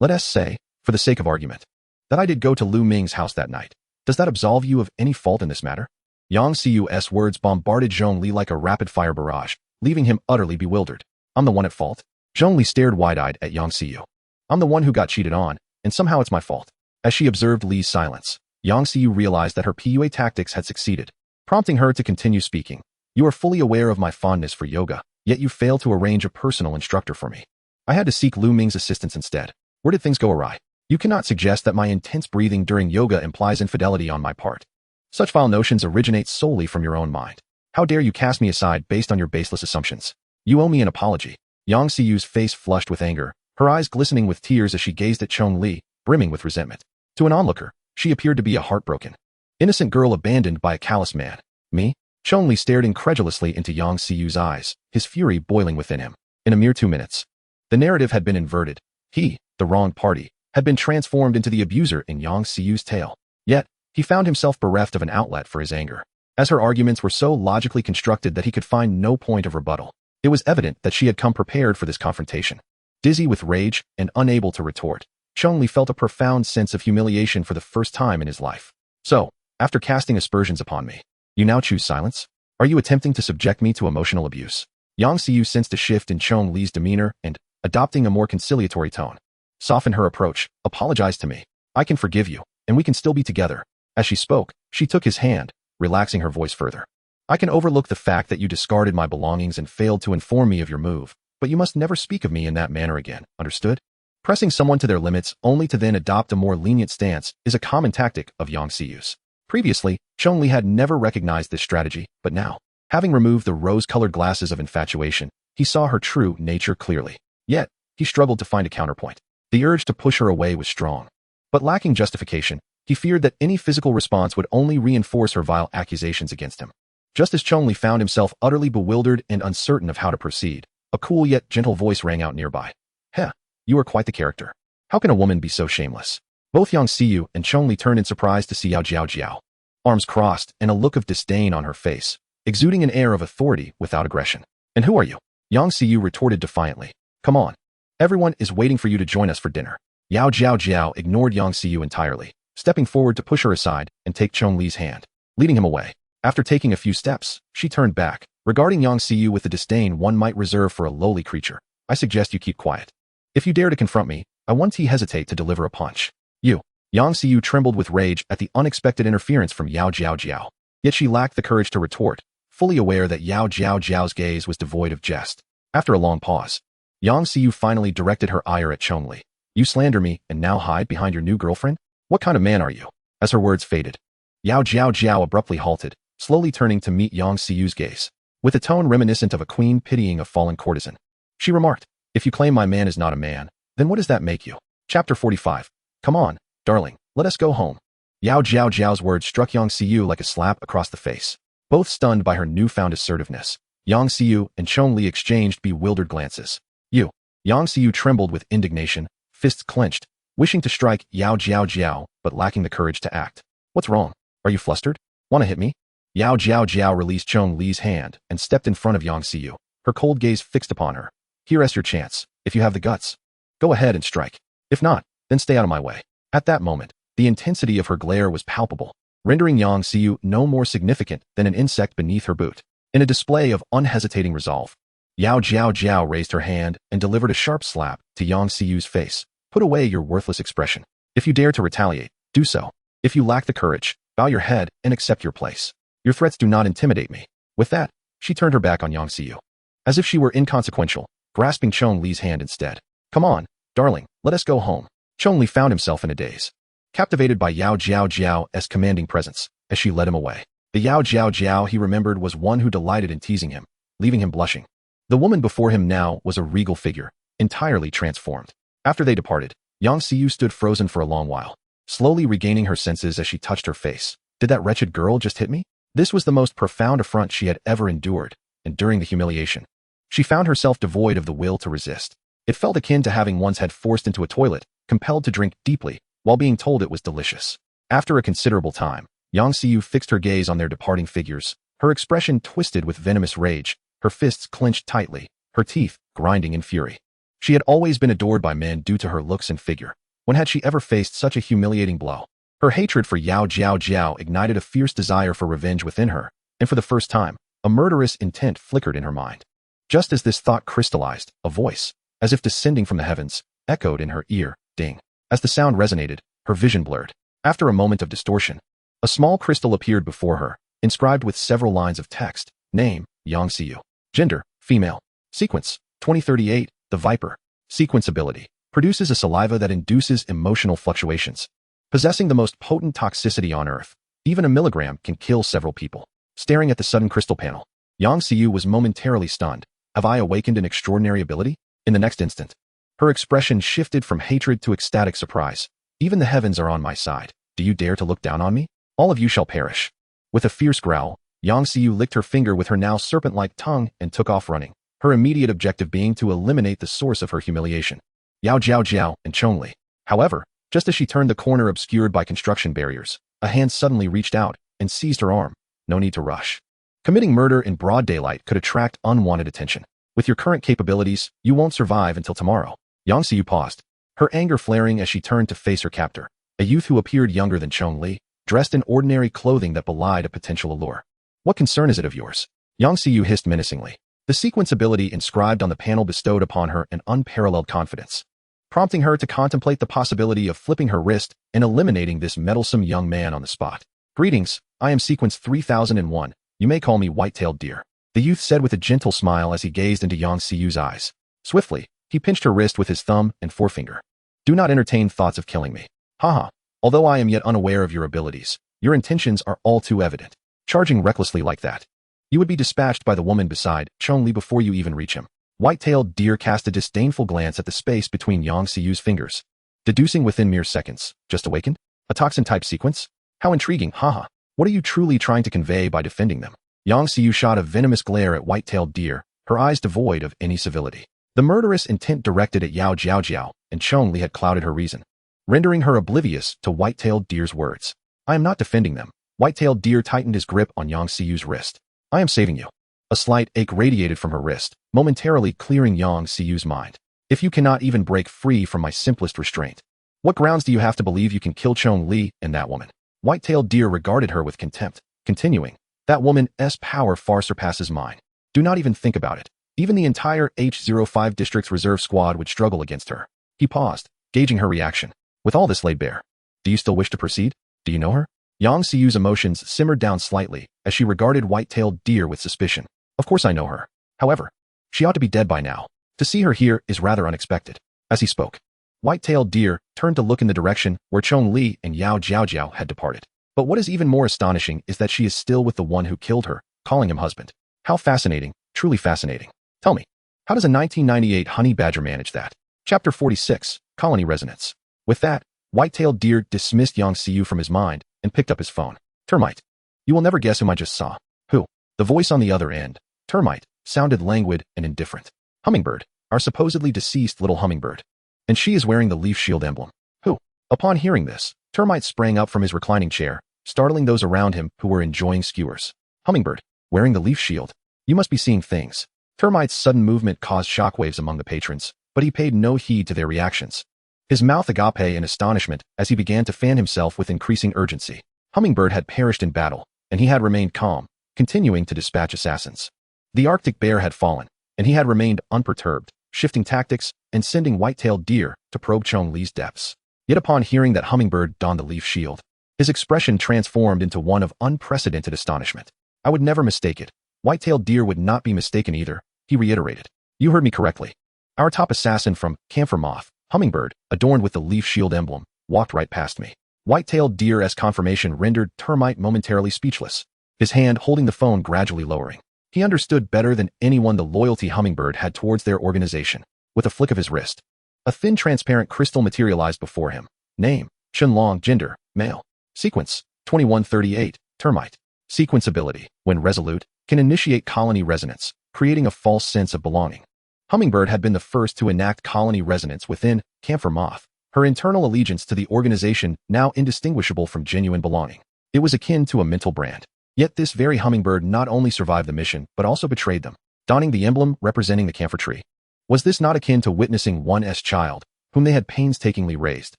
S1: Let us say, for the sake of argument, that I did go to Lu Ming's house that night. Does that absolve you of any fault in this matter? Yang Siyu's words bombarded Chong Li like a rapid-fire barrage, leaving him utterly bewildered. I'm the one at fault? Chong Li stared wide-eyed at Yang Siyu. I'm the one who got cheated on, and somehow it's my fault. As she observed Li's silence, Yang Siyu realized that her PUA tactics had succeeded, prompting her to continue speaking. You are fully aware of my fondness for yoga, yet you failed to arrange a personal instructor for me. I had to seek Lu Ming's assistance instead. Where did things go awry? You cannot suggest that my intense breathing during yoga implies infidelity on my part. Such vile notions originate solely from your own mind. How dare you cast me aside based on your baseless assumptions? You owe me an apology. Yang Siyu's face flushed with anger, her eyes glistening with tears as she gazed at Chong Li, brimming with resentment. To an onlooker, she appeared to be a heartbroken, innocent girl abandoned by a callous man. Me? Chong Li stared incredulously into Yang Siyu's eyes, his fury boiling within him. In a mere 2 minutes, the narrative had been inverted. He, the wronged party, had been transformed into the abuser in Yang Siyu's tale. Yet, he found himself bereft of an outlet for his anger, as her arguments were so logically constructed that he could find no point of rebuttal. It was evident that she had come prepared for this confrontation. Dizzy with rage and unable to retort, Chong Li felt a profound sense of humiliation for the first time in his life. So, after casting aspersions upon me, you now choose silence? Are you attempting to subject me to emotional abuse? Yang Siyu sensed a shift in Chong Li's demeanor and, adopting a more conciliatory tone, softened her approach. Apologize to me. I can forgive you, and we can still be together. As she spoke, she took his hand, relaxing her voice further. I can overlook the fact that you discarded my belongings and failed to inform me of your move, but you must never speak of me in that manner again, understood? Pressing someone to their limits only to then adopt a more lenient stance is a common tactic of Yang Siyu's. Previously, Chong Li had never recognized this strategy, but now, having removed the rose-colored glasses of infatuation, he saw her true nature clearly. Yet, he struggled to find a counterpoint. The urge to push her away was strong. But lacking justification, he feared that any physical response would only reinforce her vile accusations against him. Just as Chong Li found himself utterly bewildered and uncertain of how to proceed, a cool yet gentle voice rang out nearby. Heh, you are quite the character. How can a woman be so shameless? Both Yang Siyu and Chong Li turned in surprise to see Yao Jiao Jiao, arms crossed and a look of disdain on her face, exuding an air of authority without aggression. And who are you? Yang Siyu retorted defiantly. Come on. Everyone is waiting for you to join us for dinner. Yao Jiao Jiao ignored Yang Siyu entirely, stepping forward to push her aside and take Chong Li's hand, leading him away. After taking a few steps, she turned back, regarding Yang Xiyu with the disdain one might reserve for a lowly creature. I suggest you keep quiet. If you dare to confront me, I won't hesitate to deliver a punch. You. Yang Xiyu trembled with rage at the unexpected interference from Yao Jiao Jiao. Yet she lacked the courage to retort, fully aware that Yao Jiao Jiao's gaze was devoid of jest. After a long pause, Yang Xiyu finally directed her ire at Chong Li. You slander me and now hide behind your new girlfriend? What kind of man are you? As her words faded, Yao Jiao Jiao abruptly halted, slowly turning to meet Yang Xiyu's gaze. With a tone reminiscent of a queen pitying a fallen courtesan, she remarked, if you claim my man is not a man, then what does that make you? Chapter 45. Come on, darling, let us go home. Yao Jiao Jiao's words struck Yang Xiyu like a slap across the face. Both stunned by her newfound assertiveness, Yang Xiyu and Chong Li exchanged bewildered glances. You. Yang Xiyu trembled with indignation, fists clenched, wishing to strike Yao Jiao Jiao, but lacking the courage to act. What's wrong? Are you flustered? Want to hit me? Yao Jiao Jiao released Chong Li's hand and stepped in front of Yang Xiyu, her cold gaze fixed upon her. Here's your chance, if you have the guts. Go ahead and strike. If not, then stay out of my way. At that moment, the intensity of her glare was palpable, rendering Yang Xiyu no more significant than an insect beneath her boot. In a display of unhesitating resolve, Yao Jiao Jiao raised her hand and delivered a sharp slap to Yang Xiyu's face. Put away your worthless expression. If you dare to retaliate, do so. If you lack the courage, bow your head and accept your place. Your threats do not intimidate me. With that, she turned her back on Yang Xiyu, as if she were inconsequential, grasping Chong Li's hand instead. Come on, darling, let us go home. Chong Li found himself in a daze, captivated by Yao Jiao Jiao's commanding presence as she led him away. The Yao Jiao Jiao he remembered was one who delighted in teasing him, leaving him blushing. The woman before him now was a regal figure, entirely transformed. After they departed, Yang Xiyu stood frozen for a long while, slowly regaining her senses as she touched her face. Did that wretched girl just hit me? This was the most profound affront she had ever endured, and during the humiliation, she found herself devoid of the will to resist. It felt akin to having one's head forced into a toilet, compelled to drink deeply, while being told it was delicious. After a considerable time, Yang Xiyu fixed her gaze on their departing figures, her expression twisted with venomous rage, her fists clenched tightly, her teeth grinding in fury. She had always been adored by men due to her looks and figure. When had she ever faced such a humiliating blow? Her hatred for Yao Jiao Jiao ignited a fierce desire for revenge within her, and for the first time, a murderous intent flickered in her mind. Just as this thought crystallized, a voice, as if descending from the heavens, echoed in her ear, ding. As the sound resonated, her vision blurred. After a moment of distortion, a small crystal appeared before her, inscribed with several lines of text. Name, Yang Xiyu. Gender, female. Sequence, 2038, the Viper. Sequence ability. Produces a saliva that induces emotional fluctuations. Possessing the most potent toxicity on Earth, even a milligram can kill several people. Staring at the sudden crystal panel, Yang Xiyu was momentarily stunned. Have I awakened an extraordinary ability? In the next instant, her expression shifted from hatred to ecstatic surprise. Even the heavens are on my side. Do you dare to look down on me? All of you shall perish. With a fierce growl, Yang Xiyu licked her finger with her now serpent-like tongue and took off running, her immediate objective being to eliminate the source of her humiliation, Yao Jiao Jiao and Chong Li. However, just as she turned the corner obscured by construction barriers, a hand suddenly reached out and seized her arm. No need to rush. Committing murder in broad daylight could attract unwanted attention. With your current capabilities, you won't survive until tomorrow. Yang Xiyu paused, her anger flaring as she turned to face her captor, a youth who appeared younger than Chong Li, dressed in ordinary clothing that belied a potential allure. What concern is it of yours? Yang Xiyu hissed menacingly. The sequence ability inscribed on the panel bestowed upon her an unparalleled confidence, prompting her to contemplate the possibility of flipping her wrist and eliminating this meddlesome young man on the spot. Greetings, I am Sequence 3001. You may call me White-tailed Deer, the youth said with a gentle smile as he gazed into Yang Xiyu's eyes. Swiftly, he pinched her wrist with his thumb and forefinger. Do not entertain thoughts of killing me. Haha, although I am yet unaware of your abilities, your intentions are all too evident. Charging recklessly like that, you would be dispatched by the woman beside Chong Li before you even reach him. White-tailed Deer cast a disdainful glance at the space between Yang Xiyu's fingers, deducing within mere seconds, just awakened? A toxin-type sequence? How intriguing, haha. What are you truly trying to convey by defending them? Yang Xiyu shot a venomous glare at White-tailed Deer, her eyes devoid of any civility. The murderous intent directed at Yao Jiao Jiao and Chong Li had clouded her reason, rendering her oblivious to White-tailed Deer's words. I am not defending them. White-tailed Deer tightened his grip on Yang Xiyu's wrist. I am saving you. A slight ache radiated from her wrist, momentarily clearing Yang Xiyu's mind. If you cannot even break free from my simplest restraint, what grounds do you have to believe you can kill Chong Li and that woman? White-tailed Deer regarded her with contempt, continuing. That woman's power far surpasses mine. Do not even think about it. Even the entire H05 District's reserve squad would struggle against her. He paused, gauging her reaction. With all this laid bare, do you still wish to proceed? Do you know her? Yang Siyu's emotions simmered down slightly as she regarded white-tailed deer with suspicion. Of course I know her. However, she ought to be dead by now. To see her here is rather unexpected. As he spoke, white-tailed deer turned to look in the direction where Chong Li and Yao Jiaojiao had departed. But what is even more astonishing is that she is still with the one who killed her, calling him husband. How fascinating, truly fascinating. Tell me, how does a 1998 honey badger manage that? Chapter 46, Colony Resonance. With that, white-tailed deer dismissed Yang Siyu from his mind and picked up his phone. Termite. You will never guess whom I just saw. Who? The voice on the other end, Termite, sounded languid and indifferent. Hummingbird, our supposedly deceased little hummingbird. And she is wearing the leaf shield emblem. Who? Upon hearing this, Termite sprang up from his reclining chair, startling those around him who were enjoying skewers. Hummingbird, wearing the leaf shield. You must be seeing things. Termite's sudden movement caused shockwaves among the patrons, but he paid no heed to their reactions. His mouth agape in astonishment as he began to fan himself with increasing urgency. Hummingbird had perished in battle, and he had remained calm, continuing to dispatch assassins. The Arctic bear had fallen, and he had remained unperturbed, shifting tactics and sending white-tailed deer to probe Chong Li's depths. Yet upon hearing that Hummingbird donned the leaf shield, his expression transformed into one of unprecedented astonishment. I would never mistake it. White-tailed deer would not be mistaken either, he reiterated. You heard me correctly. Our top assassin from Camphor Moth, Hummingbird, adorned with the leaf shield emblem, walked right past me. White-tailed deer's confirmation rendered Termite momentarily speechless, his hand holding the phone gradually lowering. He understood better than anyone the loyalty Hummingbird had towards their organization. With a flick of his wrist, a thin transparent crystal materialized before him. Name, Shenlong, gender, male. Sequence, 2138, Termite. Sequence ability, when resolute, can initiate colony resonance, creating a false sense of belonging. Hummingbird had been the first to enact colony resonance within Camphor Moth, her internal allegiance to the organization now indistinguishable from genuine belonging. It was akin to a mental brand. Yet this very Hummingbird not only survived the mission, but also betrayed them, donning the emblem representing the camphor tree. Was this not akin to witnessing one's child, whom they had painstakingly raised,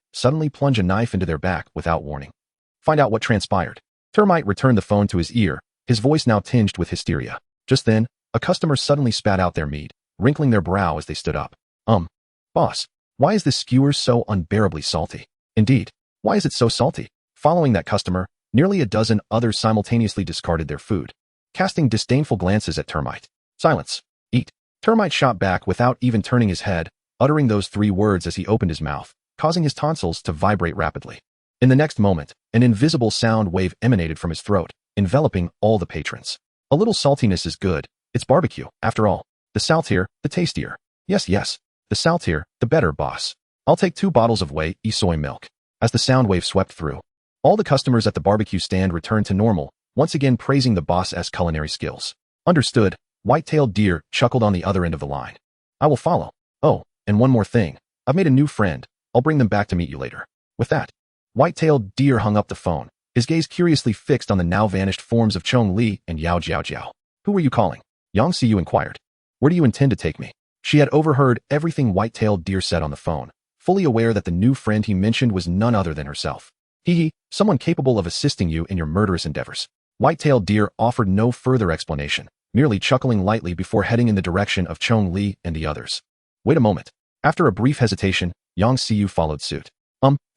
S1: suddenly plunge a knife into their back without warning? Find out what transpired. Termite returned the phone to his ear, his voice now tinged with hysteria. Just then, a customer suddenly spat out their mead, wrinkling their brow as they stood up. Boss, why is this skewer so unbearably salty? Indeed, why is it so salty? Following that customer, nearly a dozen others simultaneously discarded their food, casting disdainful glances at Termite. Silence. Eat. Termite shot back without even turning his head, uttering those 3 words as he opened his mouth, causing his tonsils to vibrate rapidly. In the next moment, an invisible sound wave emanated from his throat, enveloping all the patrons. A little saltiness is good. It's barbecue, after all. The saltier, the tastier. Yes, the saltier, the better, boss. I'll take 2 bottles of whey soy milk. As the sound wave swept through, all the customers at the barbecue stand returned to normal, once again praising the boss's culinary skills. Understood, white-tailed deer chuckled on the other end of the line. I will follow. Oh, and one more thing. I've made a new friend. I'll bring them back to meet you later. With that, white-tailed deer hung up the phone, his gaze curiously fixed on the now-vanished forms of Chong Li and Yao Jiaojiao. Who were you calling? Yang Siyu inquired. Where do you intend to take me? She had overheard everything white-tailed deer said on the phone, fully aware that the new friend he mentioned was none other than herself. Someone capable of assisting you in your murderous endeavors. White-tailed deer offered no further explanation, merely chuckling lightly before heading in the direction of Chong Li and the others. Wait a moment. After a brief hesitation, Yang Siyu followed suit.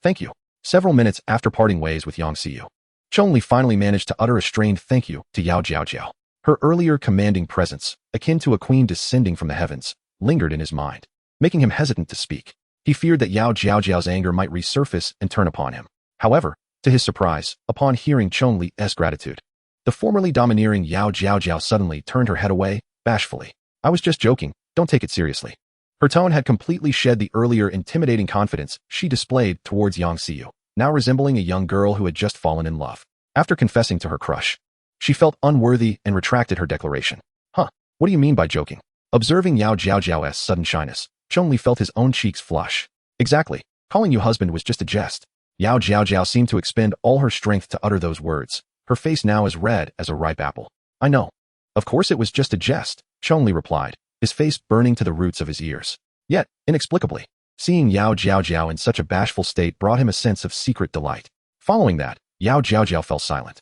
S1: Thank you. Several minutes after parting ways with Yang Siyu, Chong Li finally managed to utter a strained thank you to Yao Jiaojiao. Her earlier commanding presence, akin to a queen descending from the heavens, lingered in his mind, making him hesitant to speak. He feared that Yao Jiaojiao's anger might resurface and turn upon him. However, to his surprise, upon hearing Chong Li's gratitude, the formerly domineering Yao Jiaojiao suddenly turned her head away, bashfully. I was just joking, don't take it seriously. Her tone had completely shed the earlier intimidating confidence she displayed towards Yang Siyu, now resembling a young girl who had just fallen in love. After confessing to her crush, she felt unworthy and retracted her declaration. What do you mean by joking? Observing Yao Jiaojiao's sudden shyness, Chong Li felt his own cheeks flush. Exactly. Calling you husband was just a jest. Yao Jiaojiao seemed to expend all her strength to utter those words, her face now as red as a ripe apple. I know. Of course it was just a jest, Chong Li replied, his face burning to the roots of his ears. Yet, inexplicably, seeing Yao Jiaojiao in such a bashful state brought him a sense of secret delight. Following that, Yao Jiaojiao fell silent.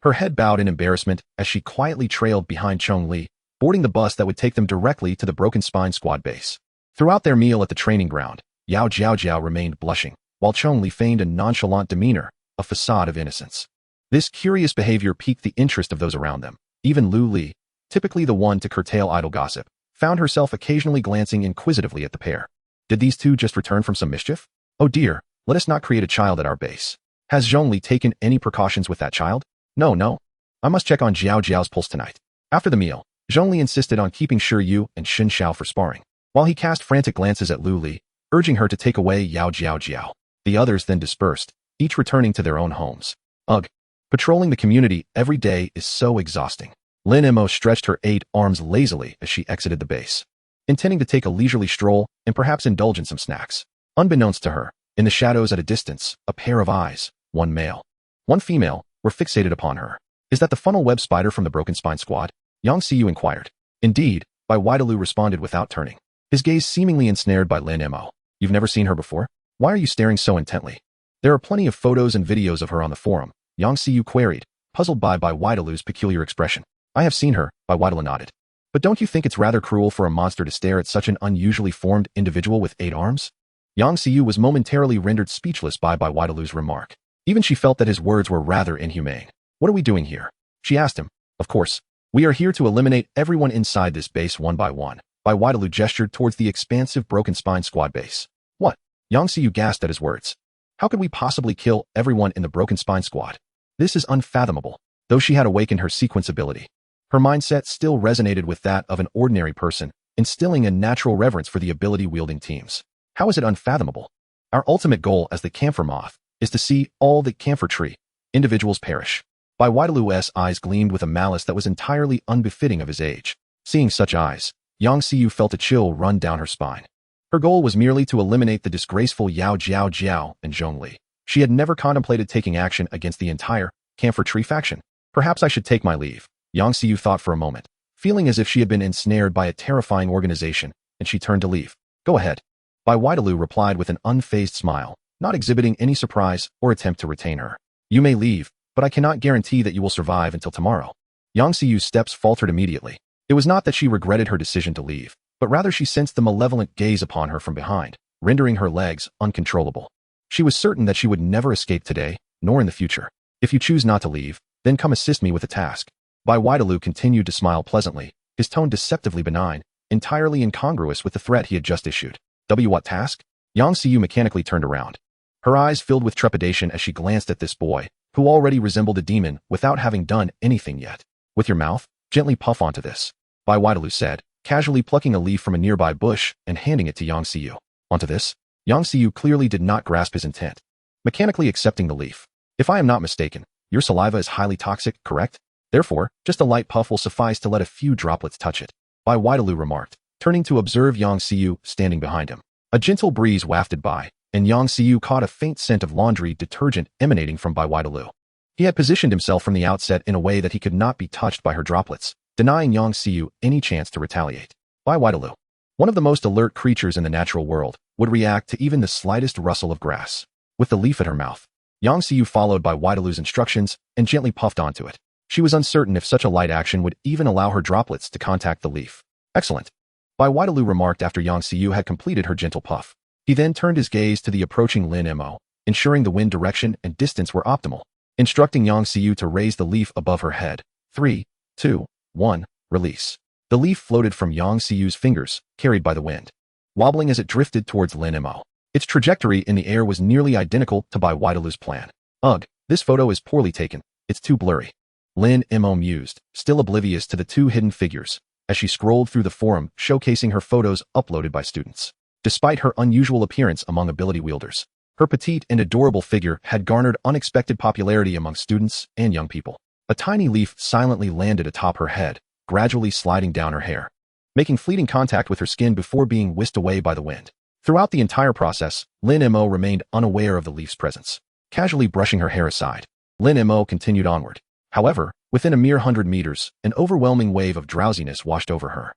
S1: Her head bowed in embarrassment as she quietly trailed behind Chong Li, boarding the bus that would take them directly to the Broken Spine Squad base. Throughout their meal at the training ground, Yao Jiao remained blushing, while Chong Li feigned a nonchalant demeanor, a facade of innocence. This curious behavior piqued the interest of those around them. Even Lu Li, typically the one to curtail idle gossip, found herself occasionally glancing inquisitively at the pair. Did these two just return from some mischief? Oh dear, let us not create a child at our base. Has Chong Li taken any precautions with that child? No. I must check on Jiao's pulse tonight. After the meal, Chong Li insisted on keeping Shi Yu and Xin Xiao for sparring, while he cast frantic glances at Lu Li, urging her to take away Yao Jiao. The others then dispersed, each returning to their own homes. Ugh. Patrolling the community every day is so exhausting. Lin Mo stretched her 8 arms lazily as she exited the base, intending to take a leisurely stroll and perhaps indulge in some snacks. Unbeknownst to her, in the shadows at a distance, a pair of eyes, one male, one female, were fixated upon her. Is that the funnel web spider from the Broken Spine Squad? Yang Xiu inquired. Indeed, Bai Waidalu responded without turning, his gaze seemingly ensnared by Lin Mo. You've never seen her before? Why are you staring so intently? There are plenty of photos and videos of her on the forum, Yang Xiu queried, puzzled by Bai Waidalu's peculiar expression. I have seen her, Bai Waidalu nodded. But don't you think it's rather cruel for a monster to stare at such an unusually formed individual with 8 arms? Yang Xiu was momentarily rendered speechless by Bai Waidalu's remark. Even she felt that his words were rather inhumane. What are we doing here? She asked him. Of course, we are here to eliminate everyone inside this base one by one. Bai Waidalu gestured towards the expansive Broken Spine Squad base. What? Yang Xiu gasped at his words. How could we possibly kill everyone in the Broken Spine Squad? This is unfathomable. Though she had awakened her sequence ability, her mindset still resonated with that of an ordinary person, instilling a natural reverence for the ability-wielding teams. How is it unfathomable? Our ultimate goal as the camphor moth is to see all the camphor tree individuals perish. Bai Waidalu's eyes gleamed with a malice that was entirely unbefitting of his age. Seeing such eyes, Yang Xiu felt a chill run down her spine. Her goal was merely to eliminate the disgraceful Yao Jiao and Chong Li. She had never contemplated taking action against the entire camphor tree faction. Perhaps I should take my leave, Yang Xiu thought for a moment, feeling as if she had been ensnared by a terrifying organization, and she turned to leave. Go ahead. Bai Waidalu replied with an unfazed smile, not exhibiting any surprise or attempt to retain her. You may leave, but I cannot guarantee that you will survive until tomorrow. Yang Xiu's steps faltered immediately. It was not that she regretted her decision to leave, but rather she sensed the malevolent gaze upon her from behind, rendering her legs uncontrollable. She was certain that she would never escape today, nor in the future. If you choose not to leave, then come assist me with the task. Bai Waidalu continued to smile pleasantly, his tone deceptively benign, entirely incongruous with the threat he had just issued. What task? Yang Xiu mechanically turned around. Her eyes filled with trepidation as she glanced at this boy, who already resembled a demon without having done anything yet. With your mouth, gently puff onto this, Bai Waidalu said, casually plucking a leaf from a nearby bush and handing it to Yang Xiu. Onto this? Yang Xiu clearly did not grasp his intent, mechanically accepting the leaf. If I am not mistaken, your saliva is highly toxic, correct? Therefore, just a light puff will suffice to let a few droplets touch it, Bai Waidalu remarked, turning to observe Yang Xiu standing behind him. A gentle breeze wafted by, and Yang Xiu caught a faint scent of laundry detergent emanating from Bai Waidalu. He had positioned himself from the outset in a way that he could not be touched by her droplets, denying Yang Xiu any chance to retaliate. Bai Waidalu, one of the most alert creatures in the natural world, would react to even the slightest rustle of grass. With the leaf at her mouth, Yang Xiu followed Bai Waidalu's instructions and gently puffed onto it. She was uncertain if such a light action would even allow her droplets to contact the leaf. Excellent, Bai Waidalu remarked after Yang Xiu had completed her gentle puff. He then turned his gaze to the approaching Lin Mo, ensuring the wind direction and distance were optimal, instructing Yang Xiu to raise the leaf above her head. 3, 2, 1, release. The leaf floated from Yang Xiu's fingers, carried by the wind, wobbling as it drifted towards Lin Mo. Its trajectory in the air was nearly identical to Bai Waidalu's plan. Ugh, this photo is poorly taken, it's too blurry. Lin Mo mused, still oblivious to the two hidden figures, as she scrolled through the forum showcasing her photos uploaded by students. Despite her unusual appearance among ability wielders, her petite and adorable figure had garnered unexpected popularity among students and young people. A tiny leaf silently landed atop her head, gradually sliding down her hair, making fleeting contact with her skin before being whisked away by the wind. Throughout the entire process, Lin Mo remained unaware of the leaf's presence. Casually brushing her hair aside, Lin Mo continued onward. However, within a mere 100 meters, an overwhelming wave of drowsiness washed over her.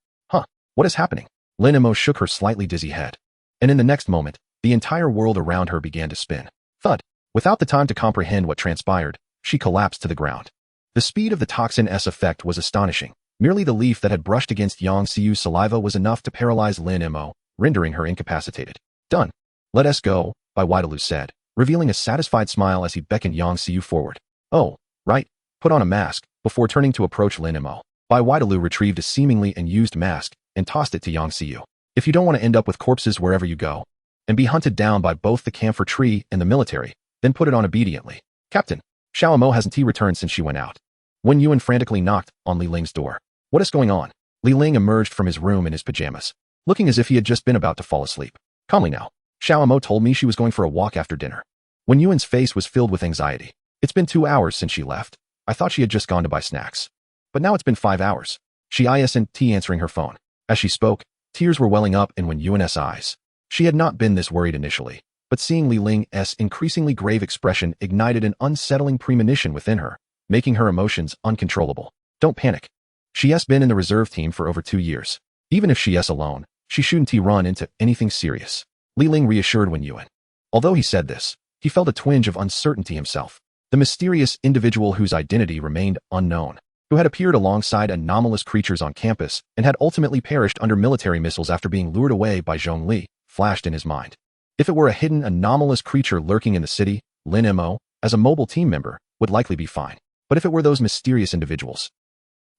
S1: What is happening? Lin Mo shook her slightly dizzy head. And in the next moment, the entire world around her began to spin. Thud. Without the time to comprehend what transpired, she collapsed to the ground. The speed of the toxin S effect was astonishing. Merely the leaf that had brushed against Yang Xiu's saliva was enough to paralyze Lin Mo, rendering her incapacitated. Done. Let us go, Manhwaedit said, revealing a satisfied smile as he beckoned Yang Xiu forward. Oh, right. Put on a mask, before turning to approach Lin Mo. Manhwaedit retrieved a seemingly unused mask and tossed it to Yang Xiu. If you don't want to end up with corpses wherever you go, and be hunted down by both the camphor tree and the military, then put it on obediently. Captain, Xiao Mo hasn't returned since she went out. Wen Yuan frantically knocked on Li Ling's door. What is going on? Li Ling emerged from his room in his pajamas, looking as if he had just been about to fall asleep. Calmly now. Xiao Mo told me she was going for a walk after dinner. Wen Yuan's face was filled with anxiety. It's been 2 hours since she left. I thought she had just gone to buy snacks. But now it's been 5 hours. She isn't answering her phone. As she spoke, tears were welling up in Wen Yuan's eyes. She had not been this worried initially, but seeing Li Ling's increasingly grave expression ignited an unsettling premonition within her, making her emotions uncontrollable. Don't panic. She's been in the reserve team for over 2 years. Even if she's alone, she shouldn't run into anything serious. Li Ling reassured Wen Yuan. Although he said this, he felt a twinge of uncertainty himself. The mysterious individual whose identity remained unknown, who had appeared alongside anomalous creatures on campus and had ultimately perished under military missiles after being lured away by Chong Li, flashed in his mind. If it were a hidden anomalous creature lurking in the city, Lin Mo, as a mobile team member, would likely be fine. But if it were those mysterious individuals...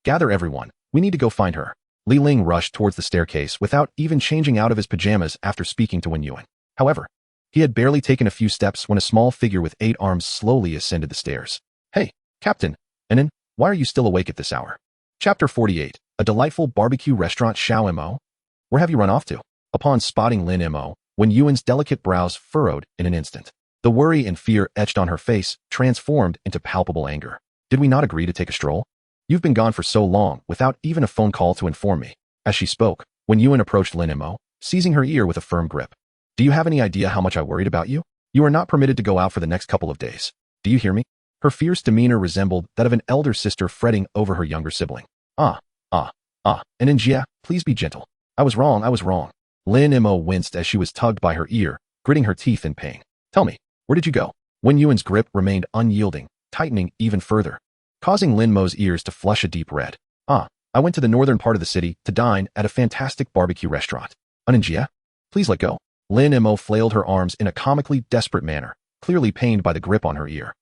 S1: Gather everyone, we need to go find her. Li Ling rushed towards the staircase without even changing out of his pajamas after speaking to Wen Yuan. However, he had barely taken a few steps when a small figure with 8 arms slowly ascended the stairs. Hey, Captain, Enin, why are you still awake at this hour? Chapter 48, a delightful barbecue restaurant. Xiao Mo? Where have you run off to? Upon spotting Lin Mo, Wen Yuan's delicate brows furrowed in an instant. The worry and fear etched on her face transformed into palpable anger. Did we not agree to take a stroll? You've been gone for so long without even a phone call to inform me. As she spoke, Wen Yuan approached Lin Mo, seizing her ear with a firm grip. Do you have any idea how much I worried about you? You are not permitted to go out for the next couple of days. Do you hear me? Her fierce demeanor resembled that of an elder sister fretting over her younger sibling. And Njia, please be gentle. I was wrong. Lin Mo winced as she was tugged by her ear, gritting her teeth in pain. Tell me, where did you go? Wen Yuan's grip remained unyielding, tightening even further, causing Lin Mo's ears to flush a deep red. I went to the northern part of the city to dine at a fantastic barbecue restaurant. Njia, please let go. Lin Mo flailed her arms in a comically desperate manner, clearly pained by the grip on her ear.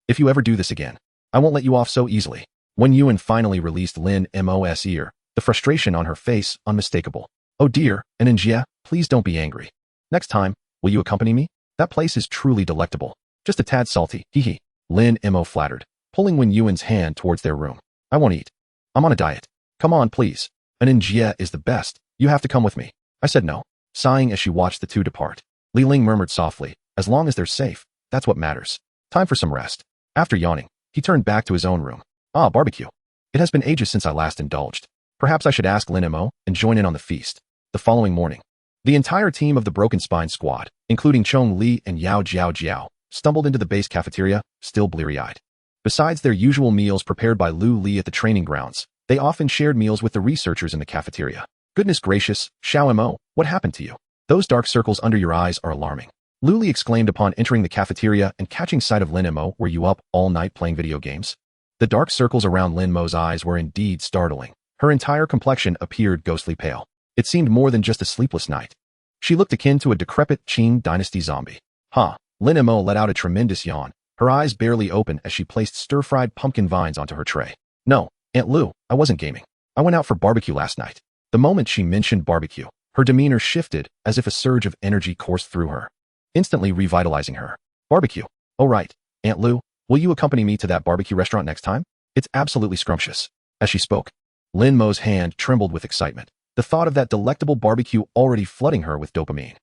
S1: If you ever do this again, I won't let you off so easily. Wen Yuan finally released Lin Mo's ear, the frustration on her face unmistakable. Oh dear, Njia, please don't be angry. Next time, will you accompany me? That place is truly delectable. Just a tad salty, hee. Lin Mo flattered, pulling Wen Yuan's hand towards their room. I won't eat. I'm on a diet. Come on, please. Njia is the best. You have to come with me. I said no, sighing as she watched the two depart. Li Ling murmured softly, as long as they're safe, that's what matters. Time for some rest. After yawning, he turned back to his own room. Barbecue. It has been ages since I last indulged. Perhaps I should ask Lin Mo and join in on the feast. The following morning, the entire team of the Broken Spine squad, including Chong Li and Yao Jiao, stumbled into the base cafeteria, still bleary-eyed. Besides their usual meals prepared by Lu Li at the training grounds, they often shared meals with the researchers in the cafeteria. Goodness gracious, Xiao Mo, what happened to you? Those dark circles under your eyes are alarming. Lu Li exclaimed upon entering the cafeteria and catching sight of Lin Mo. Were you up all night playing video games? The dark circles around Lin Mo's eyes were indeed startling. Her entire complexion appeared ghostly pale. It seemed more than just a sleepless night. She looked akin to a decrepit Qing dynasty zombie. Lin Mo let out a tremendous yawn, her eyes barely open as she placed stir-fried pumpkin vines onto her tray. No, Aunt Lu, I wasn't gaming. I went out for barbecue last night. The moment she mentioned barbecue, her demeanor shifted as if a surge of energy coursed through her, instantly revitalizing her. Barbecue. Oh right, Aunt Lu, will you accompany me to that barbecue restaurant next time? It's absolutely scrumptious. As she spoke, Lin Mo's hand trembled with excitement, the thought of that delectable barbecue already flooding her with dopamine.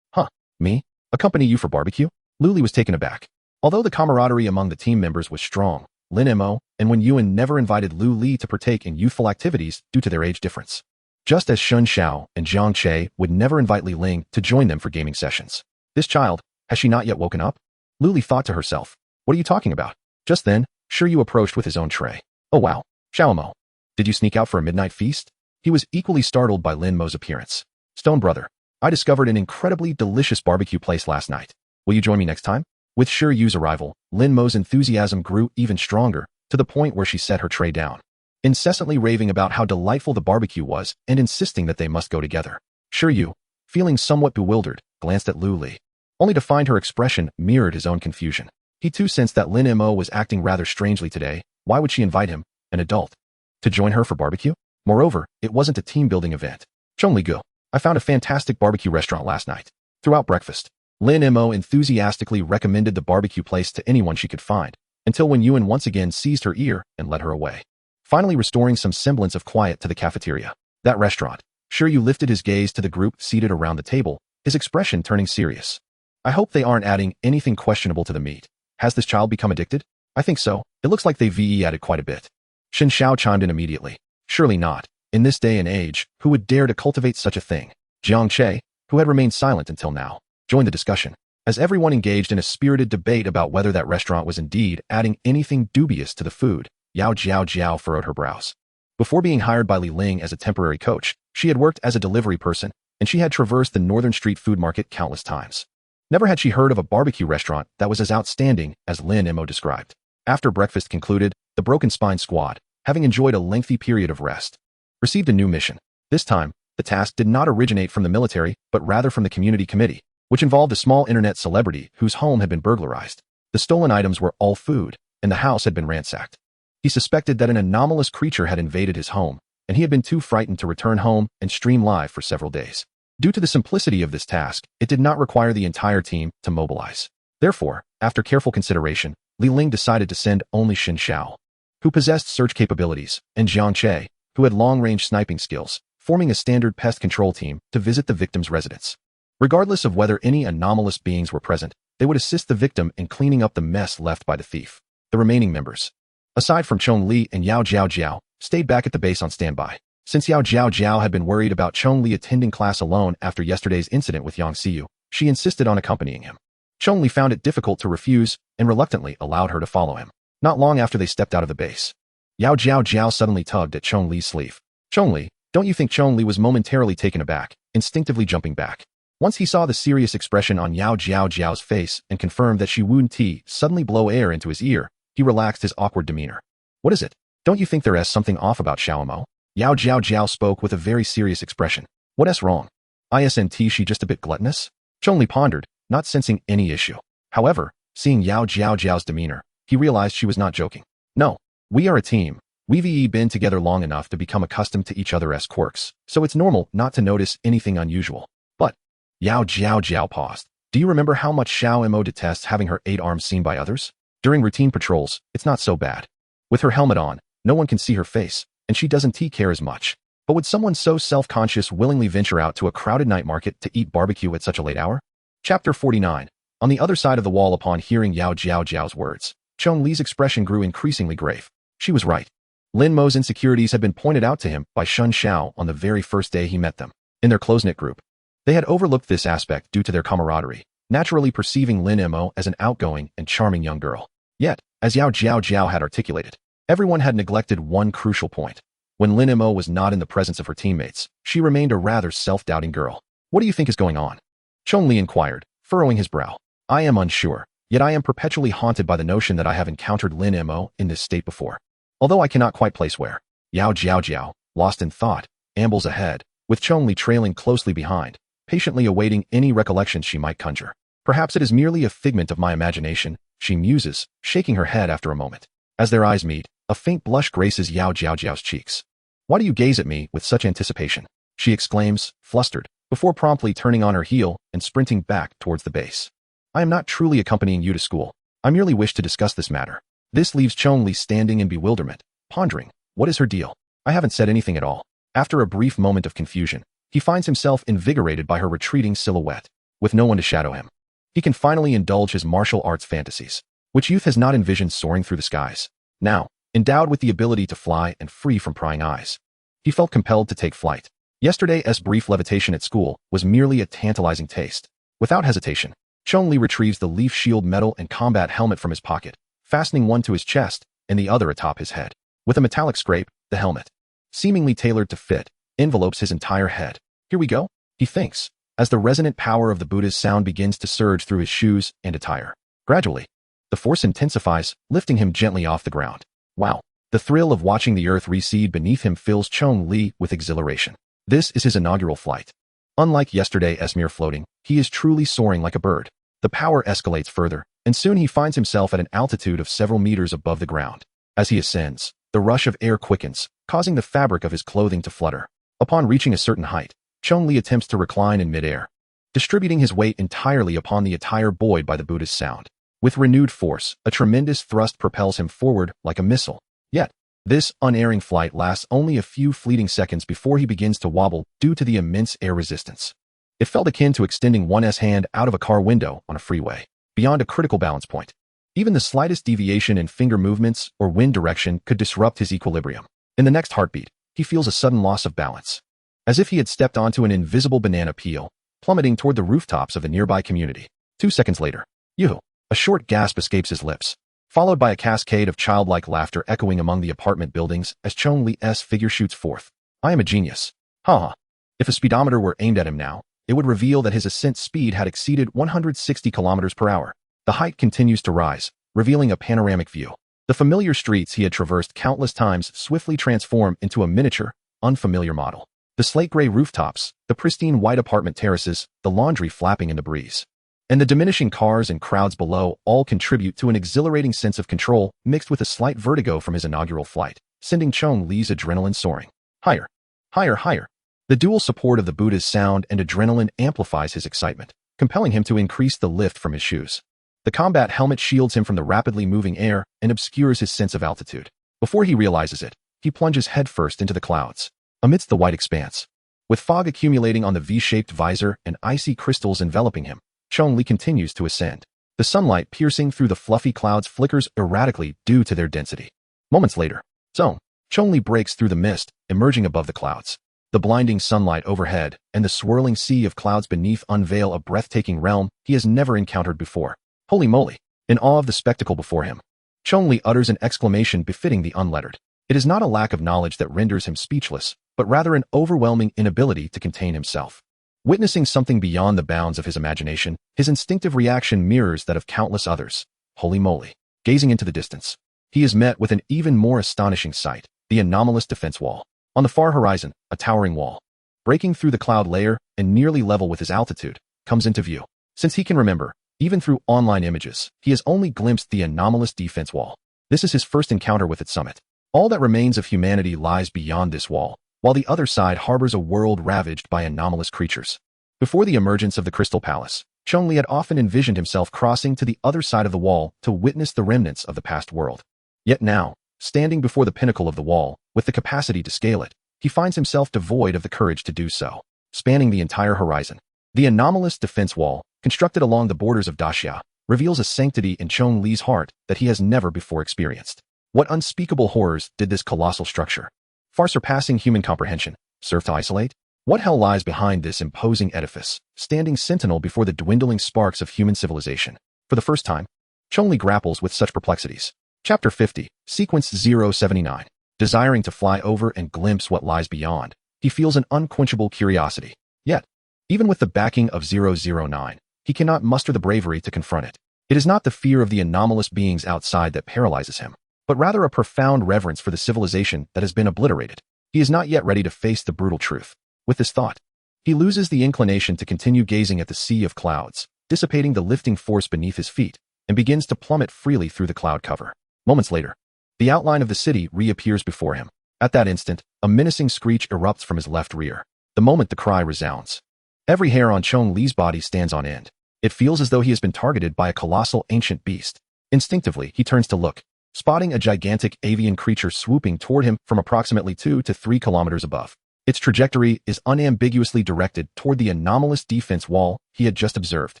S1: Me? Accompany you for barbecue? Lu Li was taken aback. Although the camaraderie among the team members was strong, Lin Mo and Wen Yuan never invited Lu Li to partake in youthful activities due to their age difference. Just as Shun Xiao and Jiang Che would never invite Li Ling to join them for gaming sessions. This child, has she not yet woken up? Lu Li thought to herself. What are you talking about? Just then, Shiryu approached with his own tray. Oh wow, Xiao Mo. Did you sneak out for a midnight feast? He was equally startled by Lin Mo's appearance. Stone brother, I discovered an incredibly delicious barbecue place last night. Will you join me next time? With Shiryu's arrival, Lin Mo's enthusiasm grew even stronger, to the point where she set her tray down, incessantly raving about how delightful the barbecue was and insisting that they must go together. Sure you, feeling somewhat bewildered, glanced at Lu Li, only to find her expression mirrored his own confusion. He too sensed that Lin Mo was acting rather strangely today. Why would she invite him, an adult, to join her for barbecue? Moreover, it wasn't a team-building event. Chong Li, I found a fantastic barbecue restaurant last night. Throughout breakfast, Lin Mo enthusiastically recommended the barbecue place to anyone she could find, until when Yuan once again seized her ear and led her away, finally restoring some semblance of quiet to the cafeteria. That restaurant. Sure you lifted his gaze to the group seated around the table, his expression turning serious. I hope they aren't adding anything questionable to the meat. Has this child become addicted? I think so. It looks like they added quite a bit. Shen Xiao chimed in immediately. Surely not. In this day and age, who would dare to cultivate such a thing? Jiang Che, who had remained silent until now, joined the discussion, as everyone engaged in a spirited debate about whether that restaurant was indeed adding anything dubious to the food. Yao Jiao furrowed her brows. Before being hired by Li Ling as a temporary coach, she had worked as a delivery person, and she had traversed the northern street food market countless times. Never had she heard of a barbecue restaurant that was as outstanding as Lin Mo described. After breakfast concluded, the Broken Spine squad, having enjoyed a lengthy period of rest, received a new mission. This time, the task did not originate from the military, but rather from the community committee, which involved a small internet celebrity whose home had been burglarized. The stolen items were all food, and the house had been ransacked. He suspected that an anomalous creature had invaded his home, and he had been too frightened to return home and stream live for several days. Due to the simplicity of this task, it did not require the entire team to mobilize. Therefore, after careful consideration, Li Ling decided to send only Shen Xiao, who possessed search capabilities, and Jiang Che, who had long-range sniping skills, forming a standard pest control team to visit the victim's residence. Regardless of whether any anomalous beings were present, they would assist the victim in cleaning up the mess left by the thief. The remaining members, aside from Chong Li and Yao Jiao, stayed back at the base on standby. Since Yao Jiao had been worried about Chong Li attending class alone after yesterday's incident with Yang Xiu, she insisted on accompanying him. Chong Li found it difficult to refuse and reluctantly allowed her to follow him. Not long after they stepped out of the base, Yao Jiao suddenly tugged at Chong Li's sleeve. Chong Li, don't you think? Chong Li was momentarily taken aback, instinctively jumping back. Once he saw the serious expression on Yao Jiao's face and confirmed that she wouldn't suddenly blow air into his ear, he relaxed his awkward demeanor. What is it? Don't you think there is something off about Xiaomo? Yao Jiao spoke with a very serious expression. What's wrong? Isn't she just a bit gluttonous? Chong Li pondered, not sensing any issue. However, seeing Yao Jiao's demeanor, he realized she was not joking. No, we are a team. We've been together long enough to become accustomed to each other's quirks, so it's normal not to notice anything unusual. But, Yao Jiao paused. Do you remember how much Xiao Mo detests having her 8 arms seen by others? During routine patrols, it's not so bad. With her helmet on, no one can see her face, and she doesn't care as much. But would someone so self-conscious willingly venture out to a crowded night market to eat barbecue at such a late hour? Chapter 49. On the other side of the wall, upon hearing Yao Jiao's words, Chong Li's expression grew increasingly grave. She was right. Lin Mo's insecurities had been pointed out to him by Shen Xiao on the very first day he met them. In their close-knit group, they had overlooked this aspect due to their camaraderie, naturally perceiving Lin Mo as an outgoing and charming young girl. Yet, as Yao Jiao had articulated, everyone had neglected one crucial point. When Lin Mo was not in the presence of her teammates, she remained a rather self-doubting girl. What do you think is going on? Chong Li inquired, furrowing his brow. I am unsure, yet I am perpetually haunted by the notion that I have encountered Lin Mo in this state before. Although I cannot quite place where. Yao Jiao, lost in thought, ambles ahead, with Chong Li trailing closely behind, patiently awaiting any recollections she might conjure. Perhaps it is merely a figment of my imagination, she muses, shaking her head after a moment. As their eyes meet, a faint blush graces Yao Jiao's cheeks. Why do you gaze at me with such anticipation? She exclaims, flustered, before promptly turning on her heel and sprinting back towards the base. I am not truly accompanying you to school. I merely wish to discuss this matter. This leaves Chong Li standing in bewilderment, pondering, what is her deal? I haven't said anything at all. After a brief moment of confusion, he finds himself invigorated by her retreating silhouette, with no one to shadow him. He can finally indulge his martial arts fantasies, which youth has not envisioned soaring through the skies. Now, endowed with the ability to fly and free from prying eyes, he felt compelled to take flight. Yesterday's brief levitation at school was merely a tantalizing taste. Without hesitation, Chong Li retrieves the leaf shield medal and combat helmet from his pocket, fastening one to his chest and the other atop his head. With a metallic scrape, the helmet, seemingly tailored to fit, envelopes his entire head. Here we go, he thinks, as the resonant power of the Buddha's sound begins to surge through his shoes and attire. Gradually, the force intensifies, lifting him gently off the ground. Wow. The thrill of watching the earth recede beneath him fills Chong Li with exhilaration. This is his inaugural flight. Unlike yesterday's mere floating, he is truly soaring like a bird. The power escalates further, and soon he finds himself at an altitude of several meters above the ground. As he ascends, the rush of air quickens, causing the fabric of his clothing to flutter. Upon reaching a certain height, Chong Li attempts to recline in midair, distributing his weight entirely upon the attire buoyed by the Buddha's sound. With renewed force, a tremendous thrust propels him forward like a missile. Yet, this unerring flight lasts only a few fleeting seconds before he begins to wobble due to the immense air resistance. It felt akin to extending one's hand out of a car window on a freeway, beyond a critical balance point. Even the slightest deviation in finger movements or wind direction could disrupt his equilibrium. In the next heartbeat, he feels a sudden loss of balance, as if he had stepped onto an invisible banana peel, plummeting toward the rooftops of a nearby community. 2 seconds later, yoo! A short gasp escapes his lips, followed by a cascade of childlike laughter echoing among the apartment buildings as Chong Li's figure shoots forth. I am a genius. Ha! If a speedometer were aimed at him now, it would reveal that his ascent speed had exceeded 160 kilometers per hour. The height continues to rise, revealing a panoramic view. The familiar streets he had traversed countless times swiftly transform into a miniature, unfamiliar model. The slate-gray rooftops, the pristine white apartment terraces, the laundry flapping in the breeze, and the diminishing cars and crowds below all contribute to an exhilarating sense of control mixed with a slight vertigo from his inaugural flight, sending Chong Li's adrenaline soaring. Higher, higher, higher. The dual support of the Buddha's sound and adrenaline amplifies his excitement, compelling him to increase the lift from his shoes. The combat helmet shields him from the rapidly moving air and obscures his sense of altitude. Before he realizes it, he plunges headfirst into the clouds, amidst the white expanse. With fog accumulating on the V-shaped visor and icy crystals enveloping him, Chong Li continues to ascend. The sunlight piercing through the fluffy clouds flickers erratically due to their density. Moments later, Chong Li breaks through the mist, emerging above the clouds. The blinding sunlight overhead and the swirling sea of clouds beneath unveil a breathtaking realm he has never encountered before. Holy moly! In awe of the spectacle before him, Chong Li utters an exclamation befitting the unlettered. It is not a lack of knowledge that renders him speechless, but rather an overwhelming inability to contain himself. Witnessing something beyond the bounds of his imagination, his instinctive reaction mirrors that of countless others. Holy moly! Gazing into the distance, he is met with an even more astonishing sight, the anomalous defense wall. On the far horizon, a towering wall, breaking through the cloud layer and nearly level with his altitude, comes into view. Since he can remember, even through online images, he has only glimpsed the anomalous defense wall. This is his first encounter with its summit. All that remains of humanity lies beyond this wall, while the other side harbors a world ravaged by anomalous creatures. Before the emergence of the Crystal Palace, Chong Li had often envisioned himself crossing to the other side of the wall to witness the remnants of the past world. Yet now, standing before the pinnacle of the wall, with the capacity to scale it, he finds himself devoid of the courage to do so. Spanning the entire horizon, the anomalous defense wall, constructed along the borders of Daxia, reveals a sanctity in Chong Li's heart that he has never before experienced. What unspeakable horrors did this colossal structure, far surpassing human comprehension, serve to isolate? What hell lies behind this imposing edifice, standing sentinel before the dwindling sparks of human civilization? For the first time, Chong Li grapples with such perplexities. Chapter 50, Sequence 079. Desiring to fly over and glimpse what lies beyond, he feels an unquenchable curiosity. Yet, even with the backing of 009, he cannot muster the bravery to confront it. It is not the fear of the anomalous beings outside that paralyzes him, but rather a profound reverence for the civilization that has been obliterated. He is not yet ready to face the brutal truth. With this thought, he loses the inclination to continue gazing at the sea of clouds, dissipating the lifting force beneath his feet, and begins to plummet freely through the cloud cover. Moments later, the outline of the city reappears before him. At that instant, a menacing screech erupts from his left rear. The moment the cry resounds, every hair on Chong Li's body stands on end. It feels as though he has been targeted by a colossal ancient beast. Instinctively, he turns to look, spotting a gigantic avian creature swooping toward him from approximately 2 to 3 kilometers above. Its trajectory is unambiguously directed toward the anomalous defense wall he had just observed.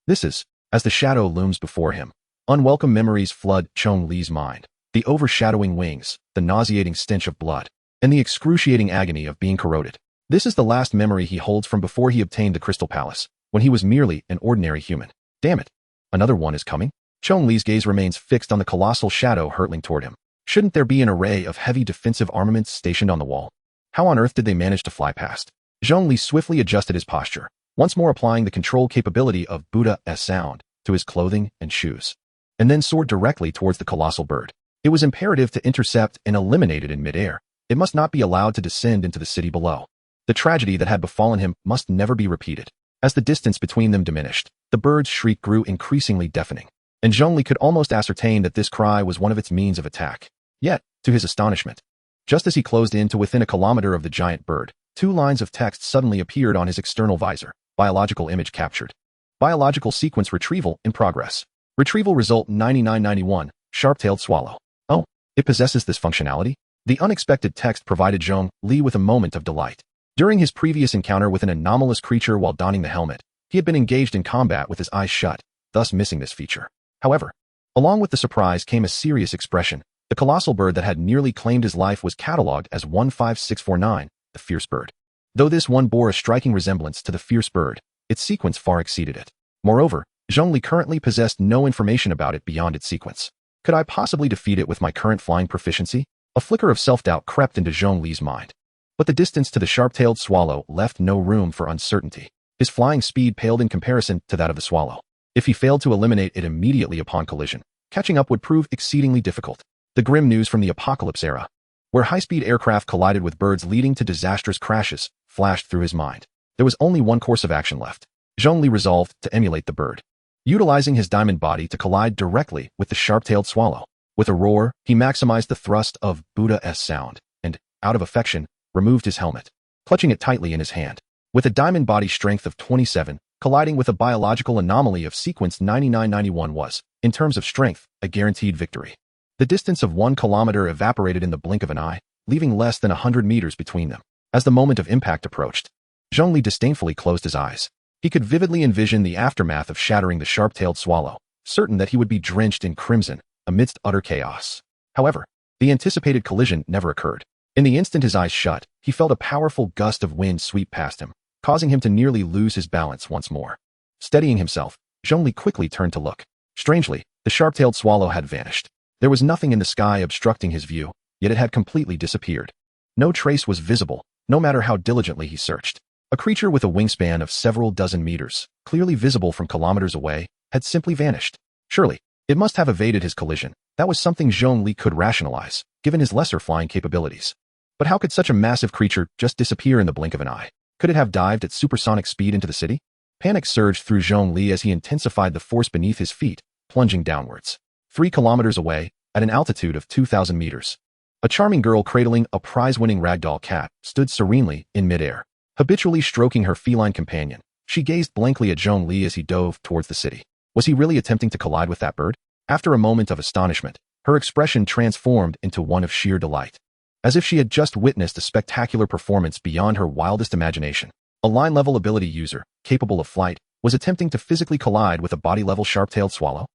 S1: This is, as the shadow looms before him, unwelcome memories flood Chong Li's mind. The overshadowing wings, the nauseating stench of blood, and the excruciating agony of being corroded. This is the last memory he holds from before he obtained the Crystal Palace, when he was merely an ordinary human. Damn it! Another one is coming? Chong Li's gaze remains fixed on the colossal shadow hurtling toward him. Shouldn't there be an array of heavy defensive armaments stationed on the wall? How on earth did they manage to fly past? Chong Li swiftly adjusted his posture, once more applying the control capability of Buddha's sound to his clothing and shoes, and then soared directly towards the colossal bird. It was imperative to intercept and eliminate it in midair. It must not be allowed to descend into the city below. The tragedy that had befallen him must never be repeated. As the distance between them diminished, the bird's shriek grew increasingly deafening, and Chong Li could almost ascertain that this cry was one of its means of attack. Yet, to his astonishment, just as he closed in to within a kilometer of the giant bird, 2 lines of text suddenly appeared on his external visor. Biological image captured. Biological sequence retrieval in progress. Retrieval result 9991, sharp-tailed swallow. Oh, it possesses this functionality? The unexpected text provided Chong Li with a moment of delight. During his previous encounter with an anomalous creature while donning the helmet, he had been engaged in combat with his eyes shut, thus missing this feature. However, along with the surprise came a serious expression. The colossal bird that had nearly claimed his life was catalogued as 15649, the fierce bird. Though this one bore a striking resemblance to the fierce bird, its sequence far exceeded it. Moreover, Chong Li currently possessed no information about it beyond its sequence. Could I possibly defeat it with my current flying proficiency? A flicker of self-doubt crept into Chong Li's mind. But the distance to the sharp-tailed swallow left no room for uncertainty. His flying speed paled in comparison to that of the swallow. If he failed to eliminate it immediately upon collision, catching up would prove exceedingly difficult. The grim news from the apocalypse era, where high-speed aircraft collided with birds leading to disastrous crashes, flashed through his mind. There was only one course of action left. Chong Li resolved to emulate the bird, utilizing his diamond body to collide directly with the sharp-tailed swallow. With a roar, he maximized the thrust of Buddha's sound, and, out of affection, removed his helmet, clutching it tightly in his hand. With a diamond body strength of 27, colliding with a biological anomaly of sequence 9991 was, in terms of strength, a guaranteed victory. The distance of 1 kilometer evaporated in the blink of an eye, leaving less than 100 meters between them. As the moment of impact approached, Chong Li disdainfully closed his eyes. He could vividly envision the aftermath of shattering the sharp-tailed swallow, certain that he would be drenched in crimson amidst utter chaos. However, the anticipated collision never occurred. In the instant his eyes shut, he felt a powerful gust of wind sweep past him, causing him to nearly lose his balance once more. Steadying himself, Chong Li quickly turned to look. Strangely, the sharp-tailed swallow had vanished. There was nothing in the sky obstructing his view, yet it had completely disappeared. No trace was visible, no matter how diligently he searched. A creature with a wingspan of several dozen meters, clearly visible from kilometers away, had simply vanished. Surely, it must have evaded his collision. That was something Chong Li could rationalize, given his lesser flying capabilities. But how could such a massive creature just disappear in the blink of an eye? Could it have dived at supersonic speed into the city? Panic surged through Chong Li as he intensified the force beneath his feet, plunging downwards. 3 kilometers away, at an altitude of 2,000 meters, a charming girl cradling a prize-winning ragdoll cat stood serenely in midair. Habitually stroking her feline companion, she gazed blankly at Chong Li as he dove towards the city. Was he really attempting to collide with that bird? After a moment of astonishment, her expression transformed into one of sheer delight, as if she had just witnessed a spectacular performance beyond her wildest imagination. A line-level ability user, capable of flight, was attempting to physically collide with a body-level sharp-tailed swallow?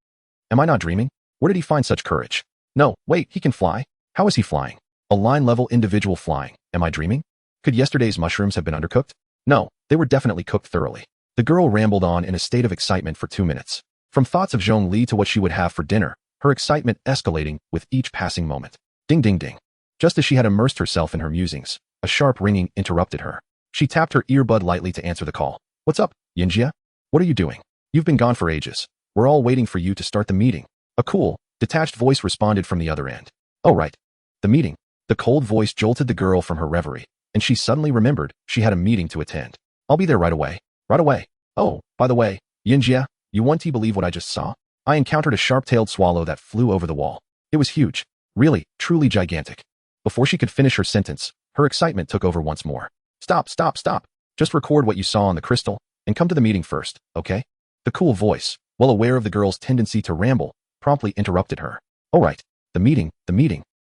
S1: Am I not dreaming? Where did he find such courage? No, wait, he can fly. How is he flying? A line-level individual flying. Am I dreaming? Could yesterday's mushrooms have been undercooked? No, they were definitely cooked thoroughly. The girl rambled on in a state of excitement for 2 minutes. From thoughts of Chong Li to what she would have for dinner, her excitement escalating with each passing moment. Ding ding ding. Just as she had immersed herself in her musings, a sharp ringing interrupted her. She tapped her earbud lightly to answer the call. What's up, Yinjia? What are you doing? You've been gone for ages. We're all waiting for you to start the meeting. A cool, detached voice responded from the other end. Oh right. The meeting. The cold voice jolted the girl from her reverie, and she suddenly remembered she had a meeting to attend. I'll be there right away. Right away. Oh, by the way, Yinjia, you won't believe what I just saw? I encountered a sharp-tailed swallow that flew over the wall. It was huge. Really, truly gigantic. Before she could finish her sentence, her excitement took over once more. Stop, stop, stop. Just record what you saw on the crystal, and come to the meeting first, okay? The cool voice, well aware of the girl's tendency to ramble, promptly interrupted her. All right, the meeting.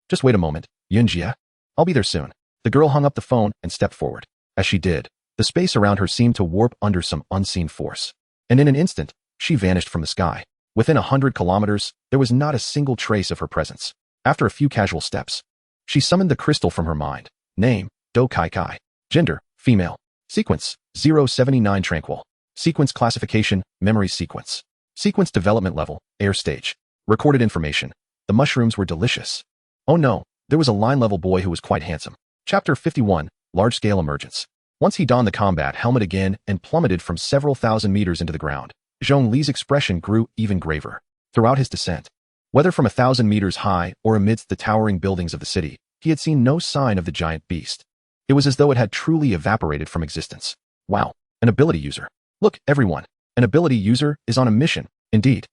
S1: Just wait a moment, Yunjia. I'll be there soon. The girl hung up the phone and stepped forward. As she did, the space around her seemed to warp under some unseen force. And in an instant, she vanished from the sky. Within 100 kilometers, there was not a single trace of her presence. After a few casual steps, she summoned the crystal from her mind. Name, Do Kai Kai. Gender, female. Sequence, 079 tranquil. Sequence classification, memory sequence. Sequence development level, air stage. Recorded information. The mushrooms were delicious. Oh no, there was a line-level boy who was quite handsome. Chapter 51, Large-Scale Emergence. Once he donned the combat helmet again and plummeted from several thousand meters into the ground, Chong Li's expression grew even graver. Throughout his descent, Whether from 1,000 meters high or amidst the towering buildings of the city, he had seen no sign of the giant beast. It was as though it had truly evaporated from existence. Wow, an ability user. Look, everyone, an ability user is on a mission, indeed.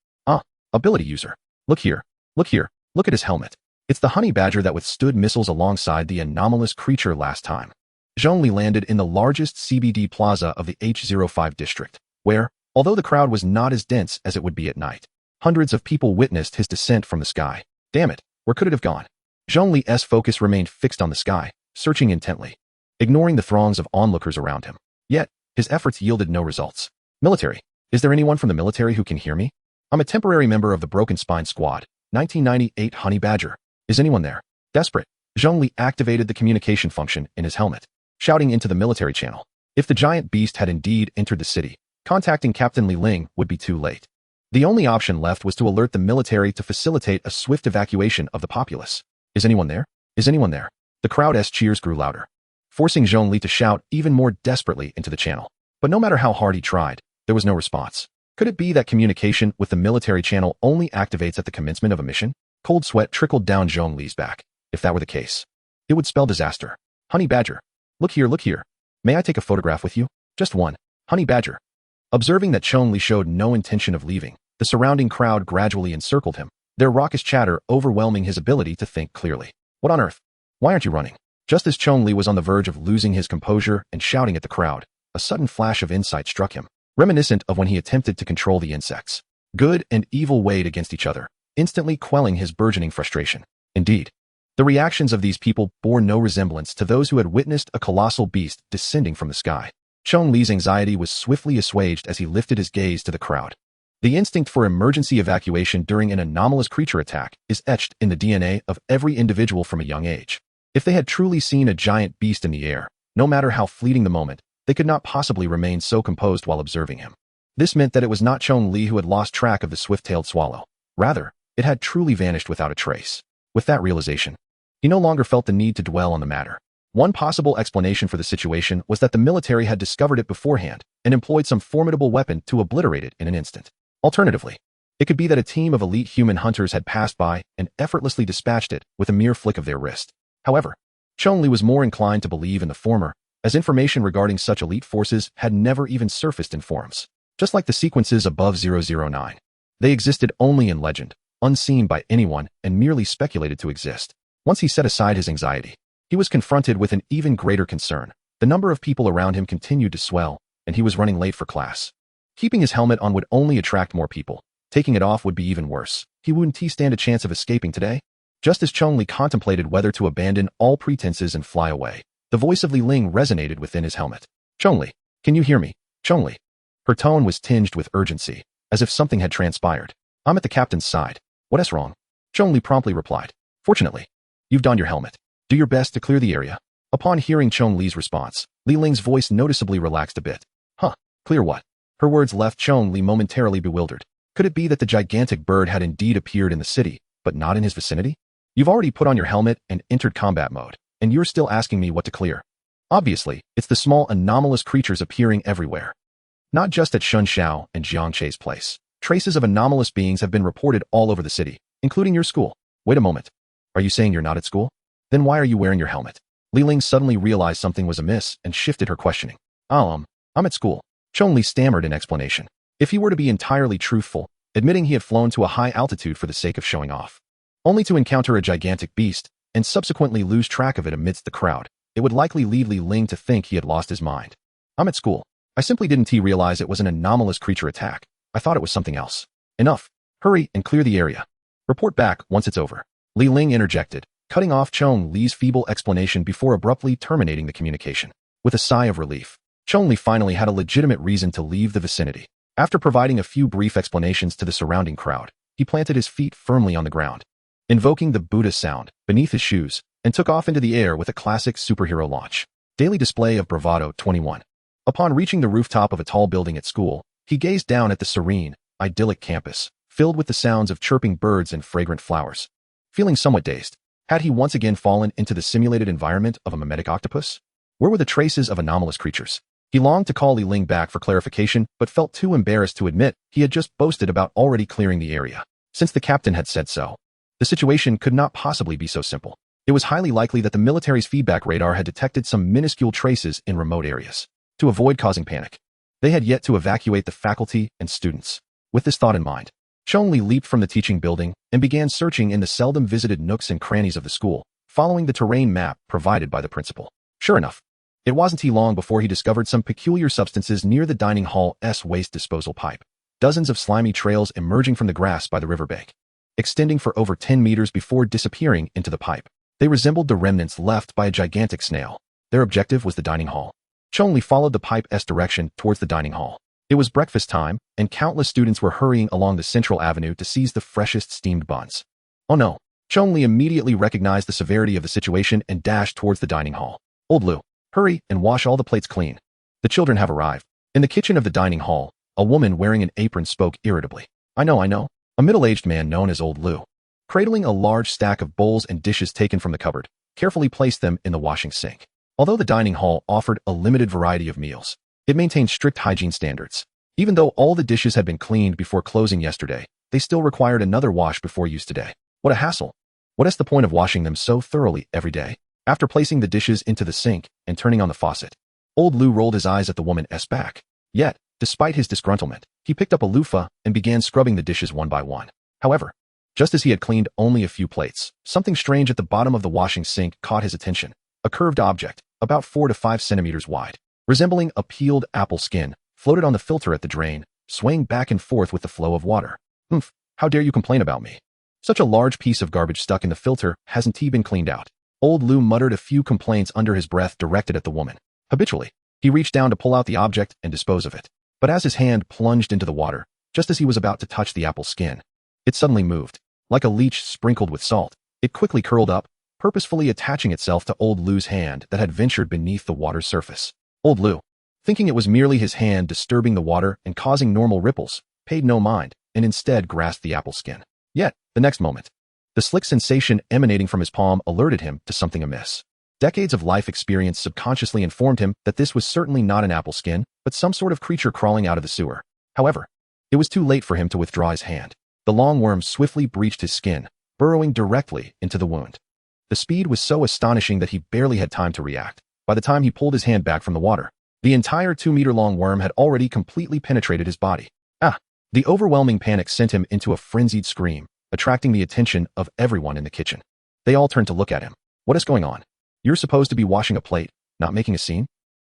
S1: Ability user. Look here, look at his helmet. It's the honey badger that withstood missiles alongside the anomalous creature last time. Chong Li landed in the largest CBD plaza of the H05 district, where, although the crowd was not as dense as it would be at night, hundreds of people witnessed his descent from the sky. Damn it, where could it have gone? Chong Li's focus remained fixed on the sky, searching intently, ignoring the throngs of onlookers around him. Yet, his efforts yielded no results. Military. Is there anyone from the military who can hear me? I'm a temporary member of the Broken Spine Squad, 1998 Honey Badger. Is anyone there? Desperate, Chong Li activated the communication function in his helmet, shouting into the military channel. If the giant beast had indeed entered the city, contacting Captain Li Ling would be too late. The only option left was to alert the military to facilitate a swift evacuation of the populace. Is anyone there? Is anyone there? The crowd's cheers grew louder, forcing Chong Li to shout even more desperately into the channel. But no matter how hard he tried, there was no response. Could it be that communication with the military channel only activates at the commencement of a mission? Cold sweat trickled down Chong Li's back. If that were the case, it would spell disaster. Honey Badger. Look here. May I take a photograph with you? Just one. Honey Badger. Observing that Chong Li showed no intention of leaving, the surrounding crowd gradually encircled him, their raucous chatter overwhelming his ability to think clearly. What on earth? Why aren't you running? Just as Chong Li was on the verge of losing his composure and shouting at the crowd, a sudden flash of insight struck him, reminiscent of when he attempted to control the insects. Good and evil weighed against each other, instantly quelling his burgeoning frustration. Indeed, the reactions of these people bore no resemblance to those who had witnessed a colossal beast descending from the sky. Chong Li's anxiety was swiftly assuaged as he lifted his gaze to the crowd. The instinct for emergency evacuation during an anomalous creature attack is etched in the DNA of every individual from a young age. If they had truly seen a giant beast in the air, no matter how fleeting the moment, they could not possibly remain so composed while observing him. This meant that it was not Chong Li who had lost track of the swift-tailed swallow. Rather, it had truly vanished without a trace. With that realization, he no longer felt the need to dwell on the matter. One possible explanation for the situation was that the military had discovered it beforehand and employed some formidable weapon to obliterate it in an instant. Alternatively, it could be that a team of elite human hunters had passed by and effortlessly dispatched it with a mere flick of their wrist. However, Chong Li was more inclined to believe in the former, as information regarding such elite forces had never even surfaced in forums. Just like the sequences above 009, they existed only in legend, unseen by anyone and merely speculated to exist. Once he set aside his anxiety, he was confronted with an even greater concern. The number of people around him continued to swell, and he was running late for class. Keeping his helmet on would only attract more people. Taking it off would be even worse. Wouldn't he stand a chance of escaping today? Just as Chong Li contemplated whether to abandon all pretenses and fly away, the voice of Li Ling resonated within his helmet. Chong Li, can you hear me? Chong Li. Her tone was tinged with urgency, as if something had transpired. I'm at the captain's side. What's wrong? Chong Li promptly replied. Fortunately, you've donned your helmet. Do your best to clear the area. Upon hearing Chong Li's response, Li Ling's voice noticeably relaxed a bit. Clear what? Her words left Chong Li momentarily bewildered. Could it be that the gigantic bird had indeed appeared in the city, but not in his vicinity? You've already put on your helmet and entered combat mode, and you're still asking me what to clear. Obviously, it's the small anomalous creatures appearing everywhere. Not just at Shun Xiao and Jiang Che's place. Traces of anomalous beings have been reported all over the city, including your school. Wait a moment. Are you saying you're not at school? Then why are you wearing your helmet? Li Ling suddenly realized something was amiss and shifted her questioning. I'm at school. Chong Li stammered in explanation. If he were to be entirely truthful, admitting he had flown to a high altitude for the sake of showing off, only to encounter a gigantic beast and subsequently lose track of it amidst the crowd, it would likely lead Li Ling to think he had lost his mind. I'm at school. I simply didn't realize it was an anomalous creature attack. I thought it was something else. Enough. Hurry and clear the area. Report back once it's over. Li Ling interjected, cutting off Chong Li's feeble explanation before abruptly terminating the communication. With a sigh of relief, Chong Li finally had a legitimate reason to leave the vicinity. After providing a few brief explanations to the surrounding crowd, he planted his feet firmly on the ground, invoking the Buddha sound beneath his shoes, and took off into the air with a classic superhero launch. Daily display of bravado 21. Upon reaching the rooftop of a tall building at school, he gazed down at the serene, idyllic campus, filled with the sounds of chirping birds and fragrant flowers. Feeling somewhat dazed, had he once again fallen into the simulated environment of a mimetic octopus? Where were the traces of anomalous creatures? He longed to call Li Ling back for clarification, but felt too embarrassed to admit he had just boasted about already clearing the area. Since the captain had said so, the situation could not possibly be so simple. It was highly likely that the military's feedback radar had detected some minuscule traces in remote areas. To avoid causing panic, they had yet to evacuate the faculty and students. With this thought in mind, Chong Li leaped from the teaching building and began searching in the seldom visited nooks and crannies of the school, following the terrain map provided by the principal. Sure enough, it wasn't long before he discovered some peculiar substances near the dining hall's waste disposal pipe. Dozens of slimy trails emerging from the grass by the riverbank, extending for over 10 meters before disappearing into the pipe. They resembled the remnants left by a gigantic snail. Their objective was the dining hall. Chong Li followed the pipe's direction towards the dining hall. It was breakfast time, and countless students were hurrying along the central avenue to seize the freshest steamed buns. Oh no! Chong Li immediately recognized the severity of the situation and dashed towards the dining hall. Old Lu, hurry and wash all the plates clean. The children have arrived. In the kitchen of the dining hall, a woman wearing an apron spoke irritably. I know. A middle-aged man known as Old Lu, cradling a large stack of bowls and dishes taken from the cupboard, carefully placed them in the washing sink. Although the dining hall offered a limited variety of meals, it maintained strict hygiene standards. Even though all the dishes had been cleaned before closing yesterday, they still required another wash before use today. What a hassle! What is the point of washing them so thoroughly every day? After placing the dishes into the sink and turning on the faucet, Old Lu rolled his eyes at the woman's back. Yet, despite his disgruntlement, he picked up a loofah and began scrubbing the dishes one by one. However, just as he had cleaned only a few plates, something strange at the bottom of the washing sink caught his attention. A curved object, about 4 to 5 centimeters wide, resembling a peeled apple skin, floated on the filter at the drain, swaying back and forth with the flow of water. Oomph, how dare you complain about me? Such a large piece of garbage stuck in the filter hasn't been cleaned out. Old Lu muttered a few complaints under his breath directed at the woman. Habitually, he reached down to pull out the object and dispose of it. But as his hand plunged into the water, just as he was about to touch the apple skin, it suddenly moved. Like a leech sprinkled with salt, it quickly curled up, purposefully attaching itself to Old Lu's hand that had ventured beneath the water's surface. Old Lu, thinking it was merely his hand disturbing the water and causing normal ripples, paid no mind, and instead grasped the apple skin. Yet, the next moment, the slick sensation emanating from his palm alerted him to something amiss. Decades of life experience subconsciously informed him that this was certainly not an apple skin, but some sort of creature crawling out of the sewer. However, it was too late for him to withdraw his hand. The long worm swiftly breached his skin, burrowing directly into the wound. The speed was so astonishing that he barely had time to react. By the time he pulled his hand back from the water, the entire 2-meter-long worm had already completely penetrated his body. The overwhelming panic sent him into a frenzied scream, attracting the attention of everyone in the kitchen. They all turned to look at him. What is going on? You're supposed to be washing a plate, not making a scene?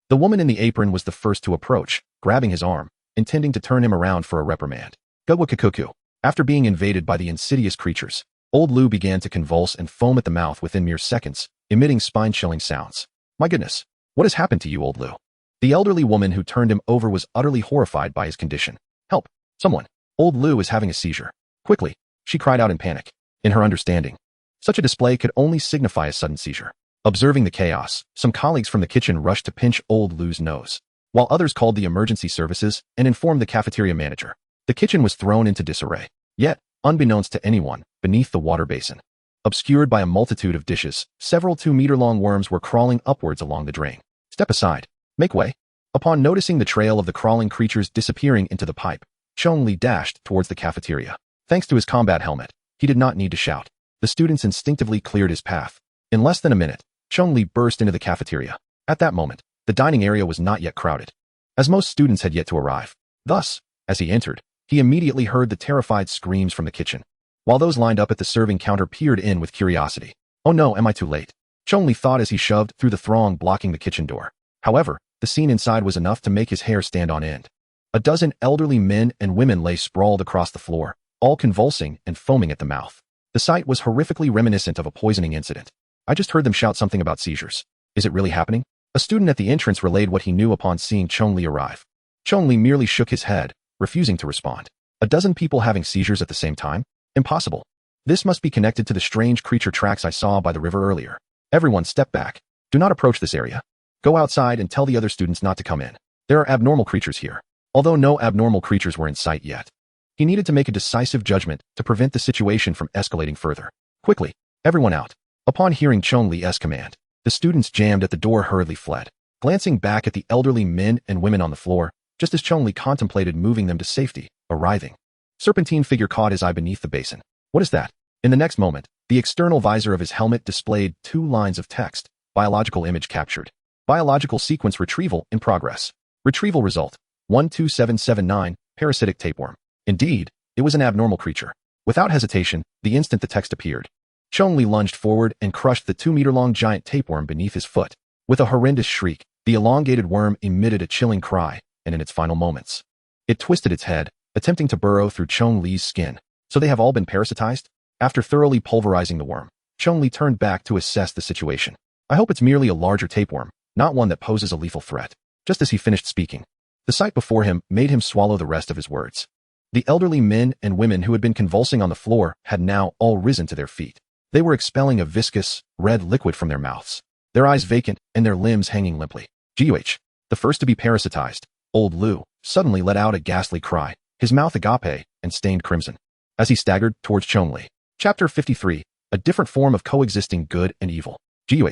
S1: The woman in the apron was the first to approach, grabbing his arm, intending to turn him around for a reprimand. Gugwakukuku. After being invaded by the insidious creatures, Old Lu began to convulse and foam at the mouth within mere seconds, emitting spine-chilling sounds. My goodness, what has happened to you, Old Lu? The elderly woman who turned him over was utterly horrified by his condition. Help! Someone! Old Lu is having a seizure. Quickly, she cried out in panic. In her understanding, such a display could only signify a sudden seizure. Observing the chaos, some colleagues from the kitchen rushed to pinch Old Lu's nose, while others called the emergency services and informed the cafeteria manager. The kitchen was thrown into disarray. Yet, unbeknownst to anyone, beneath the water basin, obscured by a multitude of dishes, several 2-meter-long worms were crawling upwards along the drain. Step aside. Make way. Upon noticing the trail of the crawling creatures disappearing into the pipe, Chong Li dashed towards the cafeteria. Thanks to his combat helmet, he did not need to shout. The students instinctively cleared his path. In less than a minute, Chong Li burst into the cafeteria. At that moment, the dining area was not yet crowded, as most students had yet to arrive. Thus, as he entered, he immediately heard the terrified screams from the kitchen, while those lined up at the serving counter peered in with curiosity. Oh no, am I too late? Chong Li thought as he shoved through the throng blocking the kitchen door. However, the scene inside was enough to make his hair stand on end. A dozen elderly men and women lay sprawled across the floor, all convulsing and foaming at the mouth. The sight was horrifically reminiscent of a poisoning incident. I just heard them shout something about seizures. Is it really happening? A student at the entrance relayed what he knew upon seeing Chong Li arrive. Chong Li merely shook his head, refusing to respond. A dozen people having seizures at the same time? Impossible. This must be connected to the strange creature tracks I saw by the river earlier. Everyone step back. Do not approach this area. Go outside and tell the other students not to come in. There are abnormal creatures here. Although no abnormal creatures were in sight yet, he needed to make a decisive judgment to prevent the situation from escalating further. Quickly, everyone out. Upon hearing Chong Li's command, the students jammed at the door hurriedly fled, glancing back at the elderly men and women on the floor, just as Chong Li contemplated moving them to safety, arriving. serpentine figure caught his eye beneath the basin. What is that? In the next moment, the external visor of his helmet displayed 2 lines of text. Biological image captured. Biological sequence retrieval in progress. Retrieval result: 12779, parasitic tapeworm. Indeed, it was an abnormal creature. Without hesitation, the instant the text appeared, Chong Li lunged forward and crushed the 2-meter-long giant tapeworm beneath his foot. With a horrendous shriek, the elongated worm emitted a chilling cry, and in its final moments, it twisted its head, attempting to burrow through Chong Li's skin. So they have all been parasitized? After thoroughly pulverizing the worm, Chong Li turned back to assess the situation. I hope it's merely a larger tapeworm, not one that poses a lethal threat. Just as he finished speaking, the sight before him made him swallow the rest of his words. The elderly men and women who had been convulsing on the floor had now all risen to their feet. They were expelling a viscous, red liquid from their mouths, their eyes vacant and their limbs hanging limply. Guh. The first to be parasitized, old Lu, suddenly let out a ghastly cry, his mouth agape and stained crimson, as he staggered towards Chong Li. Chapter 53, a different form of coexisting good and evil. Guh.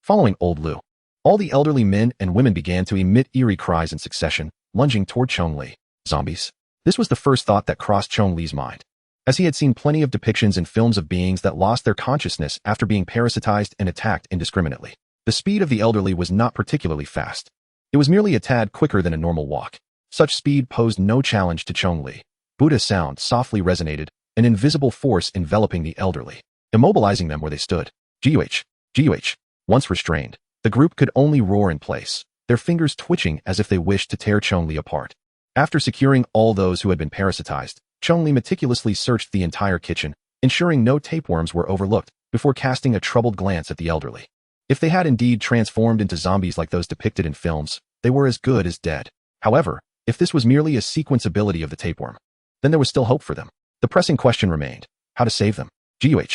S1: Following old Lu, all the elderly men and women began to emit eerie cries in succession, lunging toward Chong Li. Zombies? This was the first thought that crossed Chong Li's mind, as he had seen plenty of depictions in films of beings that lost their consciousness after being parasitized and attacked indiscriminately. The speed of the elderly was not particularly fast. It was merely a tad quicker than a normal walk. Such speed posed no challenge to Chong Li. Buddha sound softly resonated, an invisible force enveloping the elderly, immobilizing them where they stood. Guh. Once restrained, the group could only roar in place, their fingers twitching as if they wished to tear Chong Li apart. After securing all those who had been parasitized, Chong Li meticulously searched the entire kitchen, ensuring no tapeworms were overlooked, before casting a troubled glance at the elderly. If they had indeed transformed into zombies like those depicted in films, they were as good as dead. However, if this was merely a sequenceability of the tapeworm, then there was still hope for them. The pressing question remained: how to save them? Guh.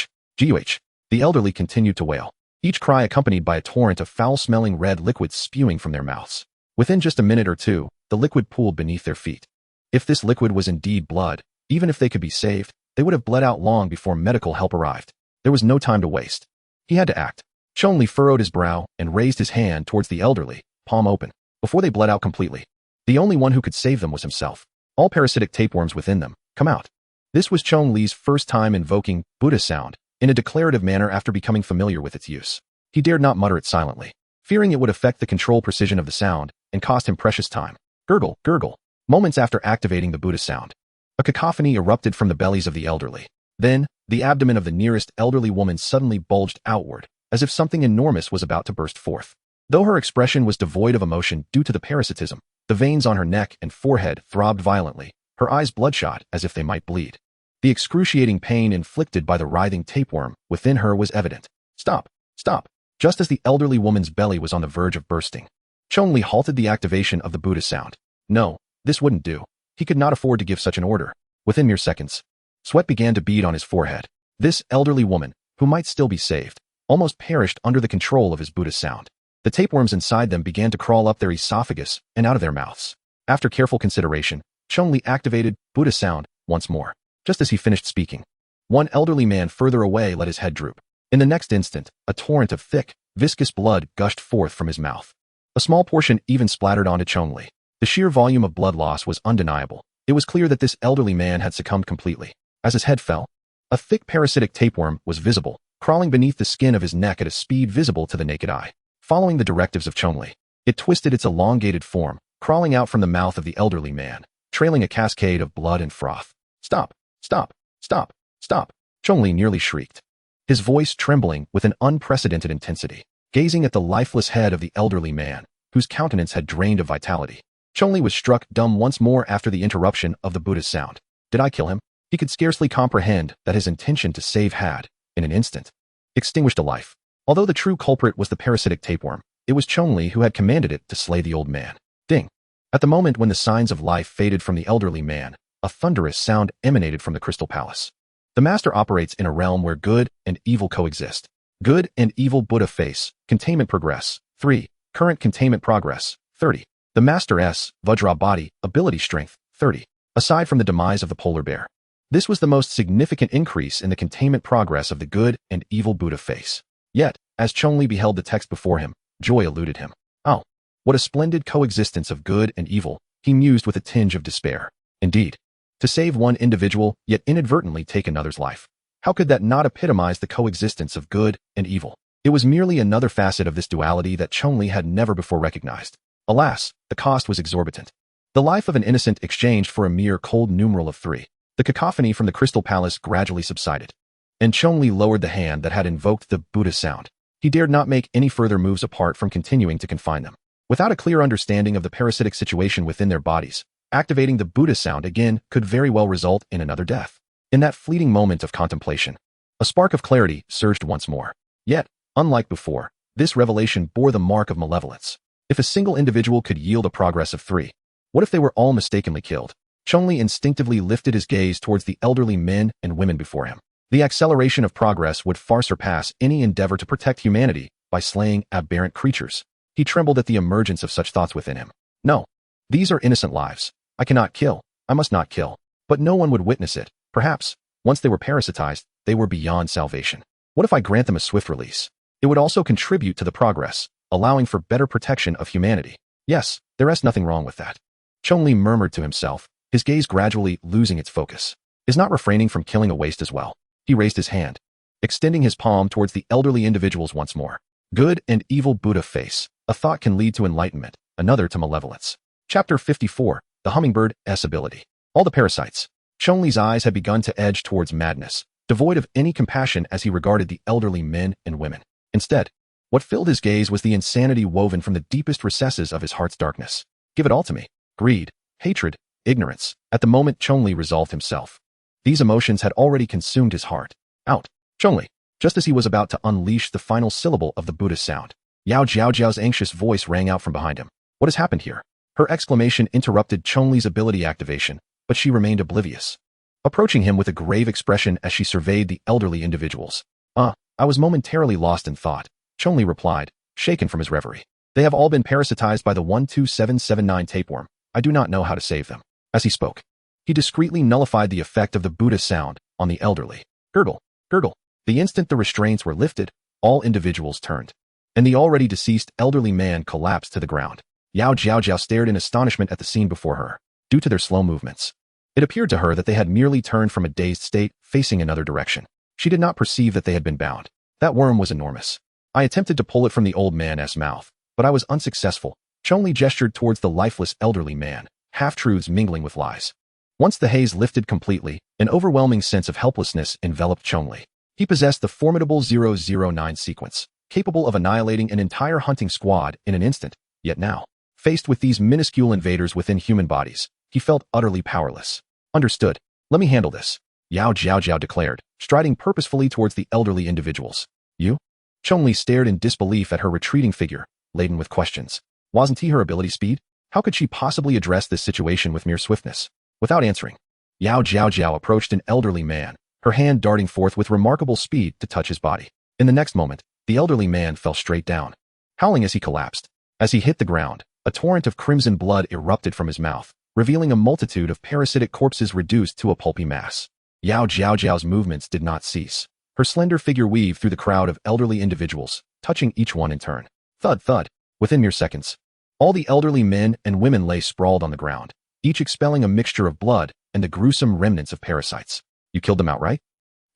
S1: The elderly continued to wail, each cry accompanied by a torrent of foul-smelling red liquid spewing from their mouths. Within just a minute or two, the liquid pooled beneath their feet. If this liquid was indeed blood, even if they could be saved, they would have bled out long before medical help arrived. There was no time to waste. He had to act. Chong Li furrowed his brow and raised his hand towards the elderly, palm open, before they bled out completely. The only one who could save them was himself. All parasitic tapeworms within them, come out. This was Chong Li's first time invoking Buddha sound in a declarative manner after becoming familiar with its use. He dared not mutter it silently, fearing it would affect the control precision of the sound and cost him precious time. Gurgle, gurgle. Moments after activating the Buddha sound, a cacophony erupted from the bellies of the elderly. Then, the abdomen of the nearest elderly woman suddenly bulged outward, as if something enormous was about to burst forth. Though her expression was devoid of emotion due to the parasitism, the veins on her neck and forehead throbbed violently, her eyes bloodshot as if they might bleed. The excruciating pain inflicted by the writhing tapeworm within her was evident. Stop! Stop! Just as the elderly woman's belly was on the verge of bursting, Chong Li halted the activation of the Buddha sound. No, this wouldn't do. He could not afford to give such an order. Within mere seconds, sweat began to bead on his forehead. This elderly woman, who might still be saved, almost perished under the control of his Buddha sound. The tapeworms inside them began to crawl up their esophagus and out of their mouths. After careful consideration, Chong Li activated Buddha sound once more. Just as he finished speaking, one elderly man further away let his head droop. In the next instant, a torrent of thick, viscous blood gushed forth from his mouth. A small portion even splattered onto Chong Li. The sheer volume of blood loss was undeniable. It was clear that this elderly man had succumbed completely. As his head fell, a thick parasitic tapeworm was visible, crawling beneath the skin of his neck at a speed visible to the naked eye. Following the directives of Chong Li, it twisted its elongated form, crawling out from the mouth of the elderly man, trailing a cascade of blood and froth. Stop! Stop! Stop! Stop! Chong Li nearly shrieked, his voice trembling with an unprecedented intensity, gazing at the lifeless head of the elderly man, whose countenance had drained of vitality. Chong Li was struck dumb once more after the interruption of the Buddha's sound. Did I kill him? He could scarcely comprehend that his intention to save had, in an instant, extinguished a life. Although the true culprit was the parasitic tapeworm, it was Chong Li who had commanded it to slay the old man. Ding! At the moment when the signs of life faded from the elderly man, a thunderous sound emanated from the Crystal Palace. The Master operates in a realm where good and evil coexist. Good and evil Buddha face, containment progress, 3. Current containment progress, 30. The Master S, Vajra body, ability strength, 30. Aside from the demise of the polar bear, this was the most significant increase in the containment progress of the good and evil Buddha face. Yet, as Chong Li beheld the text before him, joy eluded him. Oh, what a splendid coexistence of good and evil, he mused with a tinge of despair. Indeed, To save one individual, yet inadvertently take another's life. How could that not epitomize the coexistence of good and evil? It was merely another facet of this duality that Chong Li had never before recognized. Alas, the cost was exorbitant. The life of an innocent exchanged for a mere cold numeral of 3. The cacophony from the Crystal Palace gradually subsided, and Chong Li lowered the hand that had invoked the Buddha sound. He dared not make any further moves apart from continuing to confine them. Without a clear understanding of the parasitic situation within their bodies, activating the Buddha sound again could very well result in another death. In that fleeting moment of contemplation, a spark of clarity surged once more. Yet, unlike before, this revelation bore the mark of malevolence. If a single individual could yield a progress of 3, what if they were all mistakenly killed? Chong Li instinctively lifted his gaze towards the elderly men and women before him. The acceleration of progress would far surpass any endeavor to protect humanity by slaying aberrant creatures. He trembled at the emergence of such thoughts within him. No, these are innocent lives. I cannot kill. I must not kill. But no one would witness it. Perhaps, once they were parasitized, they were beyond salvation. What if I grant them a swift release? It would also contribute to the progress, allowing for better protection of humanity. Yes, there is nothing wrong with that. Chong Li murmured to himself, his gaze gradually losing its focus. Is not refraining from killing a waste as well. He raised his hand, extending his palm towards the elderly individuals once more. Good and evil Buddha face. A thought can lead to enlightenment, another to malevolence. Chapter 54, The Hummingbird's Ability. All the parasites. Chong Li's eyes had begun to edge towards madness, devoid of any compassion as he regarded the elderly men and women. Instead, what filled his gaze was the insanity woven from the deepest recesses of his heart's darkness. Give it all to me. Greed, hatred, ignorance. At the moment Chong Li resolved himself. These emotions had already consumed his heart. Out. Chong Li. Just as he was about to unleash the final syllable of the Buddha sound, Yao Jiaojiao's anxious voice rang out from behind him. What has happened here? Her exclamation interrupted Chong Li's ability activation, but she remained oblivious, approaching him with a grave expression as she surveyed the elderly individuals. I was momentarily lost in thought, Chong Li replied, shaken from his reverie. They have all been parasitized by the 12779 tapeworm. I do not know how to save them. As he spoke, he discreetly nullified the effect of the Buddha sound on the elderly. Gurgle, gurgle. The instant the restraints were lifted, all individuals turned, and the already deceased elderly man collapsed to the ground. Yao Jiaojiao stared in astonishment at the scene before her. Due to their slow movements, it appeared to her that they had merely turned from a dazed state, facing another direction. She did not perceive that they had been bound. That worm was enormous. I attempted to pull it from the old man's mouth, but I was unsuccessful. Chong Li gestured towards the lifeless elderly man, half-truths mingling with lies. Once the haze lifted completely, an overwhelming sense of helplessness enveloped Chong Li. He possessed the formidable 009 sequence, capable of annihilating an entire hunting squad in an instant, yet now, faced with these minuscule invaders within human bodies, he felt utterly powerless. Understood. Let me handle this, Yao Jiaojiao declared, striding purposefully towards the elderly individuals. You? Chong Li stared in disbelief at her retreating figure, laden with questions. Wasn't he her ability speed? How could she possibly address this situation with mere swiftness? Without answering, Yao Jiaojiao approached an elderly man, her hand darting forth with remarkable speed to touch his body. In the next moment, the elderly man fell straight down, howling as he collapsed. As he hit the ground, a torrent of crimson blood erupted from his mouth, revealing a multitude of parasitic corpses reduced to a pulpy mass. Yao Jiaojiao's movements did not cease. Her slender figure weaved through the crowd of elderly individuals, touching each one in turn. Thud, thud. Within mere seconds, all the elderly men and women lay sprawled on the ground, each expelling a mixture of blood and the gruesome remnants of parasites. You killed them outright?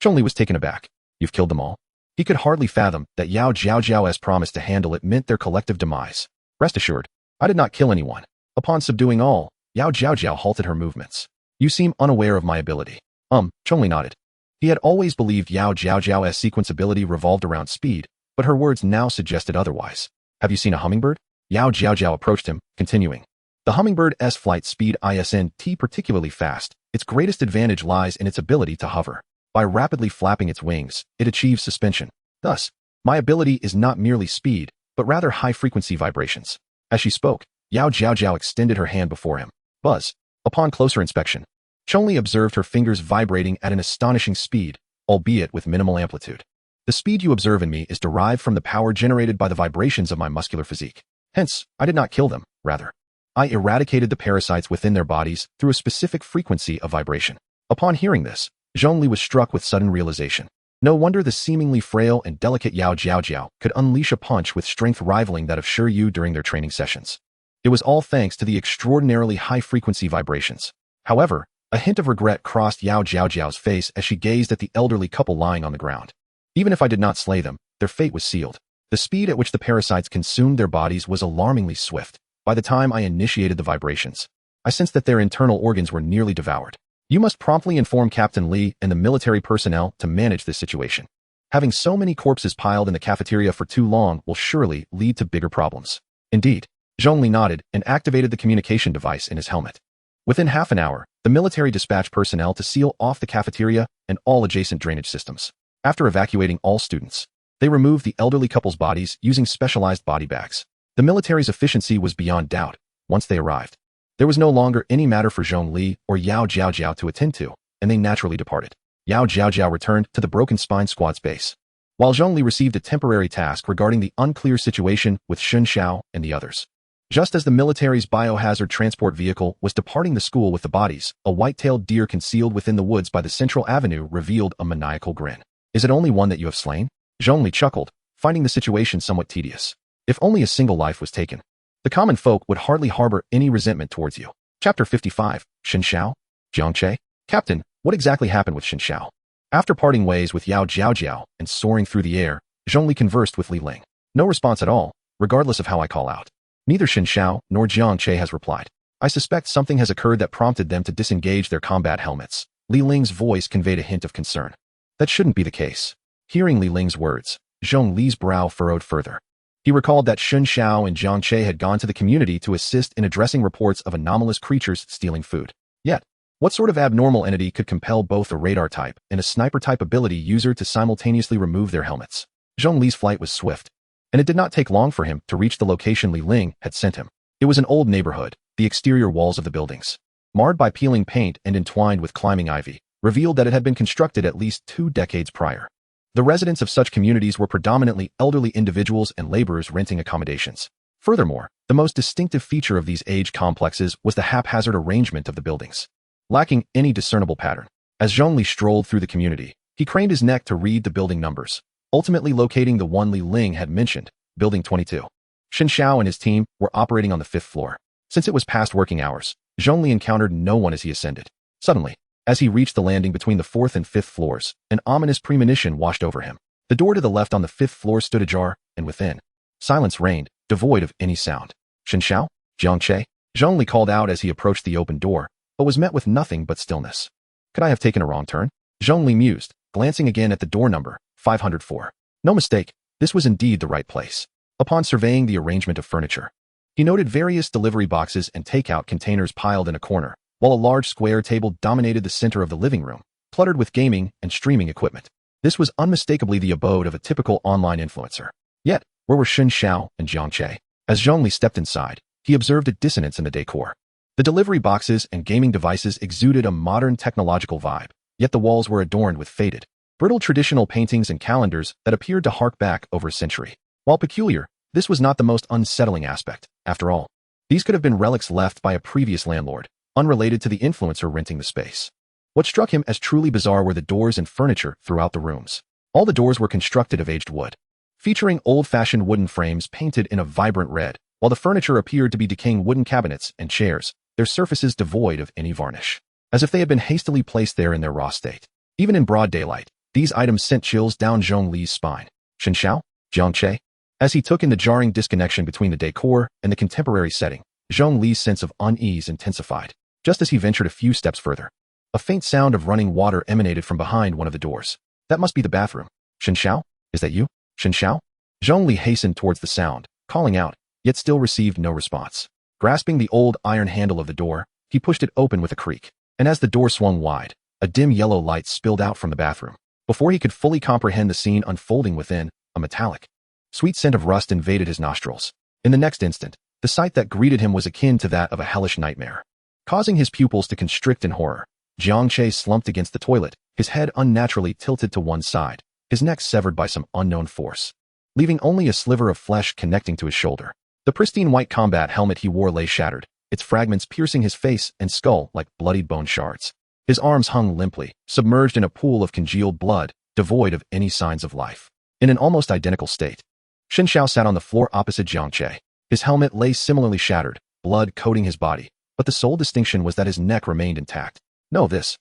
S1: Chong Li was taken aback. You've killed them all? He could hardly fathom that Yao Jiaojiao's promise to handle it meant their collective demise. Rest assured, I did not kill anyone. Upon subduing all, Yao Jiaojiao halted her movements. You seem unaware of my ability. Chong Li nodded. He had always believed Yao Jiaojiao's sequence ability revolved around speed, but her words now suggested otherwise. Have you seen a hummingbird? Yao Jiaojiao approached him, continuing. The hummingbird's flight speed isn't particularly fast. Its greatest advantage lies in its ability to hover. By rapidly flapping its wings, it achieves suspension. Thus, my ability is not merely speed, but rather high-frequency vibrations. As she spoke, Yao Jiaojiao extended her hand before him. Buzz. Upon closer inspection, Chong Li observed her fingers vibrating at an astonishing speed, albeit with minimal amplitude. The speed you observe in me is derived from the power generated by the vibrations of my muscular physique. Hence, I did not kill them, rather, I eradicated the parasites within their bodies through a specific frequency of vibration. Upon hearing this, Chong Li was struck with sudden realization. No wonder the seemingly frail and delicate Yao Jiaojiao could unleash a punch with strength rivaling that of Shi Yu during their training sessions. It was all thanks to the extraordinarily high-frequency vibrations. However, A hint of regret crossed Yao Jiaojiao's face as she gazed at the elderly couple lying on the ground. Even if I did not slay them, their fate was sealed. The speed at which the parasites consumed their bodies was alarmingly swift. By the time I initiated the vibrations, I sensed that their internal organs were nearly devoured. You must promptly inform Captain Li and the military personnel to manage this situation. Having so many corpses piled in the cafeteria for too long will surely lead to bigger problems. Indeed, Chong Li nodded and activated the communication device in his helmet. Within half an hour, the military dispatched personnel to seal off the cafeteria and all adjacent drainage systems. After evacuating all students, they removed the elderly couple's bodies using specialized body bags. The military's efficiency was beyond doubt. Once they arrived, there was no longer any matter for Chong Li or Yao Jiaojiao to attend to, and they naturally departed. Yao Jiaojiao returned to the Broken Spine Squad's base, while Chong Li received a temporary task regarding the unclear situation with Shun Xiao and the others. Just as the military's biohazard transport vehicle was departing the school with the bodies, a white-tailed deer concealed within the woods by the central avenue revealed a maniacal grin. "Is it only one that you have slain?" Chong Li chuckled, finding the situation somewhat tedious. "If only a single life was taken, the common folk would hardly harbor any resentment towards you." Chapter 55, Shin Xiao? Jiangche? Captain, what exactly happened with Shin Xiao? After parting ways with Yao Jiaojiao and soaring through the air, Chong Li conversed with Li Ling. No response at all, regardless of how I call out. Neither Shin Xiao nor Jiang Che has replied. I suspect something has occurred that prompted them to disengage their combat helmets. Li Ling's voice conveyed a hint of concern. That shouldn't be the case. Hearing Li Ling's words, Zhong Li's brow furrowed further. He recalled that Shun Xiao and Jiang Che had gone to the community to assist in addressing reports of anomalous creatures stealing food. Yet, what sort of abnormal entity could compel both a radar-type and a sniper-type ability user to simultaneously remove their helmets? Zhong Li's flight was swift, and it did not take long for him to reach the location Li Ling had sent him. It was an old neighborhood. The exterior walls of the buildings, marred by peeling paint and entwined with climbing ivy, revealed that it had been constructed at least 2 decades prior. The residents of such communities were predominantly elderly individuals and laborers renting accommodations. Furthermore, the most distinctive feature of these age complexes was the haphazard arrangement of the buildings, lacking any discernible pattern. As Zhong Li strolled through the community, he craned his neck to read the building numbers, ultimately locating the one Li Ling had mentioned, Building 22. Shin Xiao and his team were operating on the 5th floor. Since it was past working hours, Zhong Li encountered no one as he ascended. Suddenly, as he reached the landing between the 4th and 5th floors, an ominous premonition washed over him. The door to the left on the 5th floor stood ajar, and within, silence reigned, devoid of any sound. Shin Xiao? Jiang Che? Zhong Li called out as he approached the open door, but was met with nothing but stillness. Could I have taken a wrong turn? Zhong Li mused, glancing again at the door number, 504. No mistake, this was indeed the right place. Upon surveying the arrangement of furniture, he noted various delivery boxes and takeout containers piled in a corner, while a large square table dominated the center of the living room, cluttered with gaming and streaming equipment. This was unmistakably the abode of a typical online influencer. Yet, where were Shun Xiao and Jiang Che? As Zhong Li stepped inside, he observed a dissonance in the decor. The delivery boxes and gaming devices exuded a modern technological vibe, yet the walls were adorned with faded, brittle traditional paintings and calendars that appeared to hark back over a century. While peculiar, this was not the most unsettling aspect. After all, these could have been relics left by a previous landlord, unrelated to the influencer renting the space. What struck him as truly bizarre were the doors and furniture throughout the rooms. All the doors were constructed of aged wood, featuring old-fashioned wooden frames painted in a vibrant red, while the furniture appeared to be decaying wooden cabinets and chairs, their surfaces devoid of any varnish, as if they had been hastily placed there in their raw state. Even in broad daylight, these items sent chills down Zhong Li's spine. Shin Xiao? Jiang Che? As he took in the jarring disconnection between the decor and the contemporary setting, Zhong Li's sense of unease intensified. Just as he ventured a few steps further, a faint sound of running water emanated from behind one of the doors. That must be the bathroom. Shin Xiao? Is that you? Shin Xiao? Zhong Li hastened towards the sound, calling out, yet still received no response. Grasping the old iron handle of the door, he pushed it open with a creak, and as the door swung wide, a dim yellow light spilled out from the bathroom. Before he could fully comprehend the scene unfolding within, a metallic, sweet scent of rust invaded his nostrils. In the next instant, the sight that greeted him was akin to that of a hellish nightmare. Causing his pupils to constrict in horror, Jiang Che slumped against the toilet, his head unnaturally tilted to one side, his neck severed by some unknown force, leaving only a sliver of flesh connecting to his shoulder. The pristine white combat helmet he wore lay shattered, its fragments piercing his face and skull like bloodied bone shards. His arms hung limply, submerged in a pool of congealed blood, devoid of any signs of life. In an almost identical state, Shin Xiao sat on the floor opposite Jiang Che. His helmet lay similarly shattered, blood coating his body, but the sole distinction was that his neck remained intact. No, this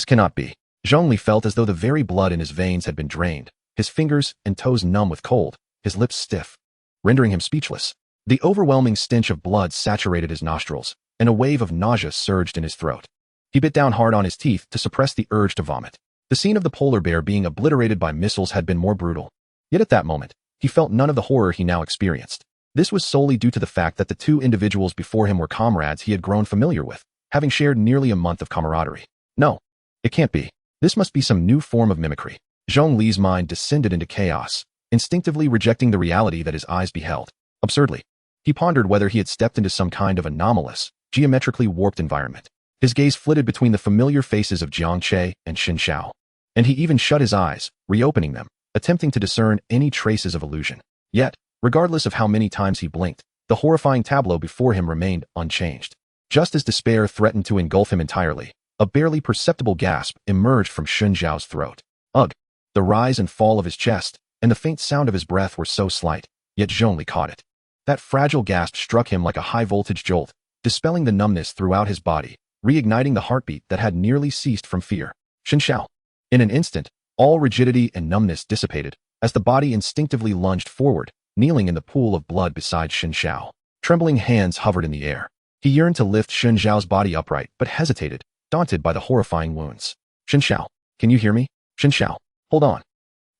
S1: cannot be. Chong Li felt as though the very blood in his veins had been drained, his fingers and toes numb with cold, his lips stiff, rendering him speechless. The overwhelming stench of blood saturated his nostrils, and a wave of nausea surged in his throat. He bit down hard on his teeth to suppress the urge to vomit. The scene of the polar bear being obliterated by missiles had been more brutal. Yet at that moment, he felt none of the horror he now experienced. This was solely due to the fact that the two individuals before him were comrades he had grown familiar with, having shared nearly a month of camaraderie. No, it can't be. This must be some new form of mimicry. Chong Li's mind descended into chaos, instinctively rejecting the reality that his eyes beheld. Absurdly, he pondered whether he had stepped into some kind of anomalous, geometrically warped environment. His gaze flitted between the familiar faces of Jiang Che and Xin Xiao, and he even shut his eyes, reopening them, attempting to discern any traces of illusion. Yet, regardless of how many times he blinked, the horrifying tableau before him remained unchanged. Just as despair threatened to engulf him entirely, a barely perceptible gasp emerged from Xin Xiao's throat. Ugh! The rise and fall of his chest, and the faint sound of his breath were so slight, yet Chong Li caught it. That fragile gasp struck him like a high-voltage jolt, dispelling the numbness throughout his body, reigniting the heartbeat that had nearly ceased from fear. Xin Xiao. In an instant, all rigidity and numbness dissipated, as the body instinctively lunged forward, kneeling in the pool of blood beside Xin Xiao. Trembling hands hovered in the air. He yearned to lift Xin Xiao's body upright, but hesitated, daunted by the horrifying wounds. Xin Xiao, can you hear me? Xin Xiao, hold on.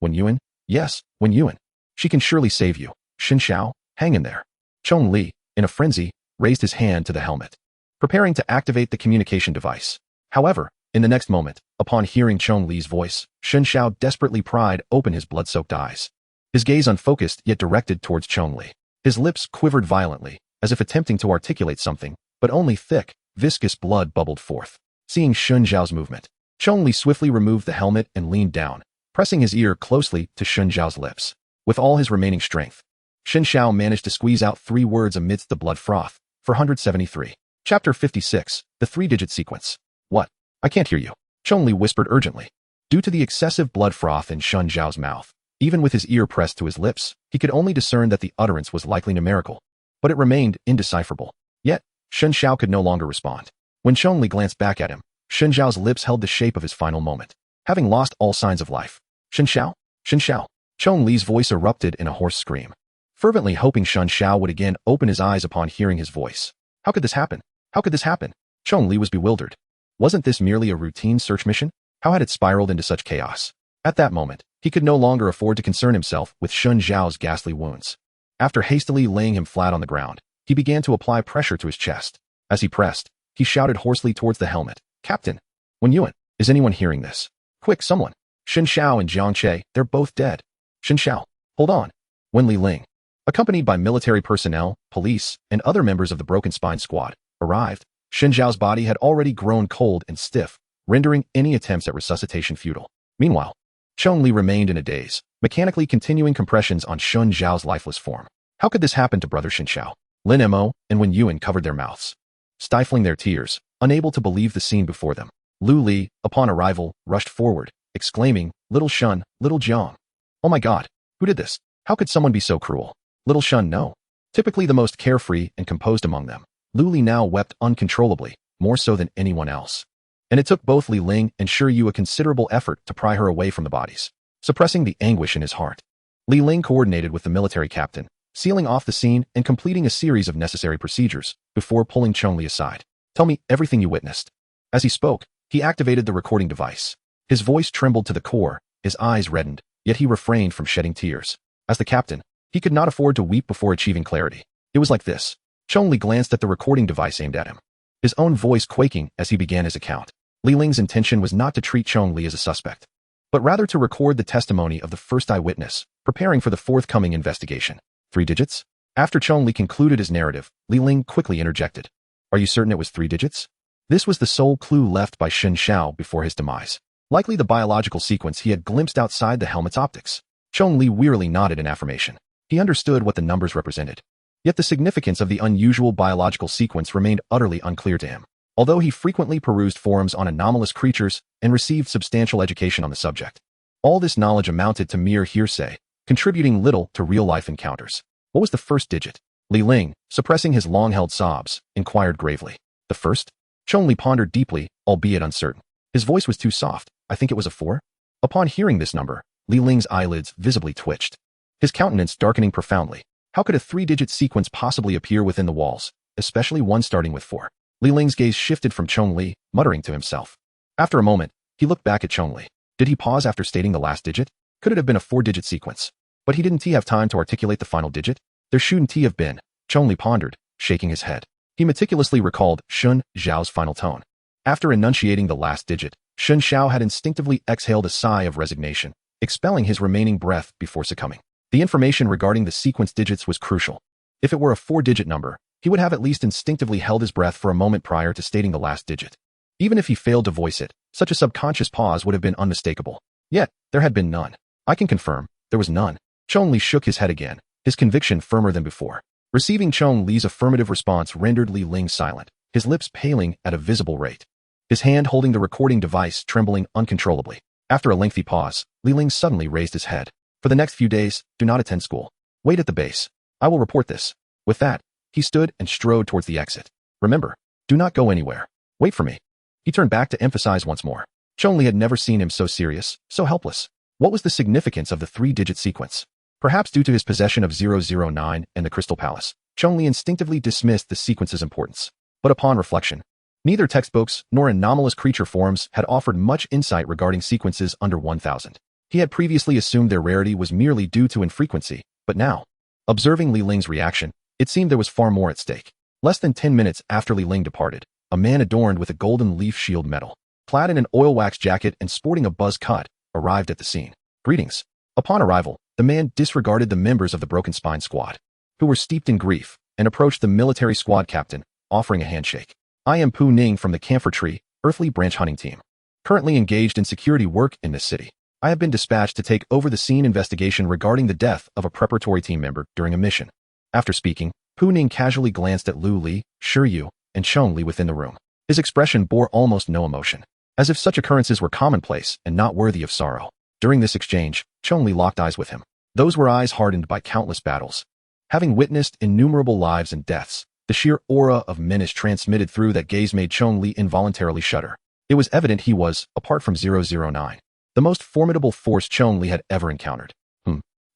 S1: Wen Yuan? Yes, Wen Yuan. She can surely save you. Xin Xiao, hang in there. Chong Li, in a frenzy, raised his hand to the helmet, preparing to activate the communication device. However, in the next moment, upon hearing Chong Li's voice, Xin Xiao desperately pried open his blood-soaked eyes. His gaze unfocused yet directed towards Chong Li. His lips quivered violently, as if attempting to articulate something, but only thick, viscous blood bubbled forth. Seeing Xin Xiao's movement, Chong Li swiftly removed the helmet and leaned down, pressing his ear closely to Xin Xiao's lips. With all his remaining strength, Xin Xiao managed to squeeze out 3 words amidst the blood froth. 473. Chapter 56, The 3-Digit Sequence. What? I can't hear you. Chong Li whispered urgently. Due to the excessive blood froth in Xin Xiao's mouth, even with his ear pressed to his lips, he could only discern that the utterance was likely numerical, but it remained indecipherable. Yet, Xin Xiao could no longer respond. When Chong Li glanced back at him, Xin Xiao's lips held the shape of his final moment, having lost all signs of life. Xin Xiao? Xin Xiao? Chong Li's voice erupted in a hoarse scream, fervently hoping Xin Xiao would again open his eyes upon hearing his voice. How could this happen? How could this happen? Chong Li was bewildered. Wasn't this merely a routine search mission? How had it spiraled into such chaos? At that moment, he could no longer afford to concern himself with Xin Xiao's ghastly wounds. After hastily laying him flat on the ground, he began to apply pressure to his chest. As he pressed, he shouted hoarsely towards the helmet. Captain! Wen Yuan, is anyone hearing this? Quick, someone! Xin Xiao and Jiang Che, they're both dead. Xin Xiao, hold on. Wen Liling, accompanied by military personnel, police, and other members of the Broken Spine Squad, arrived. Xin Xiao's body had already grown cold and stiff, rendering any attempts at resuscitation futile. Meanwhile, Chong Li remained in a daze, mechanically continuing compressions on Xin Xiao's lifeless form. How could this happen to brother Xin Xiao? Lin Mo and Wen Yuan covered their mouths, stifling their tears, unable to believe the scene before them. Lu Li, upon arrival, rushed forward, exclaiming, Little Shun, Little Jiang. Oh my god, who did this? How could someone be so cruel? Little Shun, no. Typically the most carefree and composed among them, Lu Li now wept uncontrollably, more so than anyone else. And it took both Li Ling and Shi Yu a considerable effort to pry her away from the bodies, suppressing the anguish in his heart. Li Ling coordinated with the military captain, sealing off the scene and completing a series of necessary procedures before pulling Chong Li aside. Tell me everything you witnessed. As he spoke, he activated the recording device. His voice trembled to the core, his eyes reddened, yet he refrained from shedding tears. As the captain, he could not afford to weep before achieving clarity. It was like this. Chong Li glanced at the recording device aimed at him, his own voice quaking as he began his account. Li Ling's intention was not to treat Chong Li as a suspect, but rather to record the testimony of the first eyewitness, preparing for the forthcoming investigation. 3 digits? After Chong Li concluded his narrative, Li Ling quickly interjected. Are you certain it was 3 digits? This was the sole clue left by Xin Xiao before his demise. Likely the biological sequence he had glimpsed outside the helmet's optics. Chong Li wearily nodded in affirmation. He understood what the numbers represented. Yet the significance of the unusual biological sequence remained utterly unclear to him. Although he frequently perused forums on anomalous creatures and received substantial education on the subject, all this knowledge amounted to mere hearsay, contributing little to real-life encounters. What was the first digit? Li Ling, suppressing his long-held sobs, inquired gravely. The first? Chong Li pondered deeply, albeit uncertain. His voice was too soft. I think it was a 4? Upon hearing this number, Li Ling's eyelids visibly twitched, his countenance darkening profoundly. How could a 3-digit sequence possibly appear within the walls, especially one starting with 4? Li Ling's gaze shifted from Chong Li, muttering to himself. After a moment, he looked back at Chong Li. Did he pause after stating the last digit? Could it have been a 4-digit sequence? But he didn't have time to articulate the final digit? There shouldn't have been, Chong Li pondered, shaking his head. He meticulously recalled Shun Zhao's final tone. After enunciating the last digit, Shun Zhao had instinctively exhaled a sigh of resignation, expelling his remaining breath before succumbing. The information regarding the sequence digits was crucial. If it were a 4-digit number, he would have at least instinctively held his breath for a moment prior to stating the last digit. Even if he failed to voice it, such a subconscious pause would have been unmistakable. Yet, there had been none. I can confirm, there was none. Chong Li shook his head again, his conviction firmer than before. Receiving Chong Li's affirmative response rendered Li Ling silent, his lips paling at a visible rate, his hand holding the recording device trembling uncontrollably. After a lengthy pause, Li Ling suddenly raised his head. For the next few days, do not attend school. Wait at the base. I will report this. With that, he stood and strode towards the exit. Remember, do not go anywhere. Wait for me. He turned back to emphasize once more. Chong Li had never seen him so serious, so helpless. What was the significance of the 3-digit sequence? Perhaps due to his possession of 009 and the Crystal Palace, Chong Li instinctively dismissed the sequence's importance. But upon reflection, neither textbooks nor anomalous creature forums had offered much insight regarding sequences under 1000. He had previously assumed their rarity was merely due to infrequency, but now, observing Li Ling's reaction, it seemed there was far more at stake. Less than 10 minutes after Li Ling departed, a man adorned with a golden leaf shield medal, clad in an oil wax jacket and sporting a buzz cut, arrived at the scene. Greetings. Upon arrival, the man disregarded the members of the Broken Spine Squad, who were steeped in grief, and approached the military squad captain, offering a handshake. I am Pu Ning from the Camphor Tree, Earthly Branch Hunting Team. Currently engaged in security work in this city. I have been dispatched to take over the scene investigation regarding the death of a preparatory team member during a mission. After speaking, Pu Ning casually glanced at Lu Li, Shi Yu, and Chong Li within the room. His expression bore almost no emotion, as if such occurrences were commonplace and not worthy of sorrow. During this exchange, Chong Li locked eyes with him. Those were eyes hardened by countless battles. Having witnessed innumerable lives and deaths, the sheer aura of menace transmitted through that gaze made Chong Li involuntarily shudder. It was evident he was, apart from 009, the most formidable force Chong Li had ever encountered.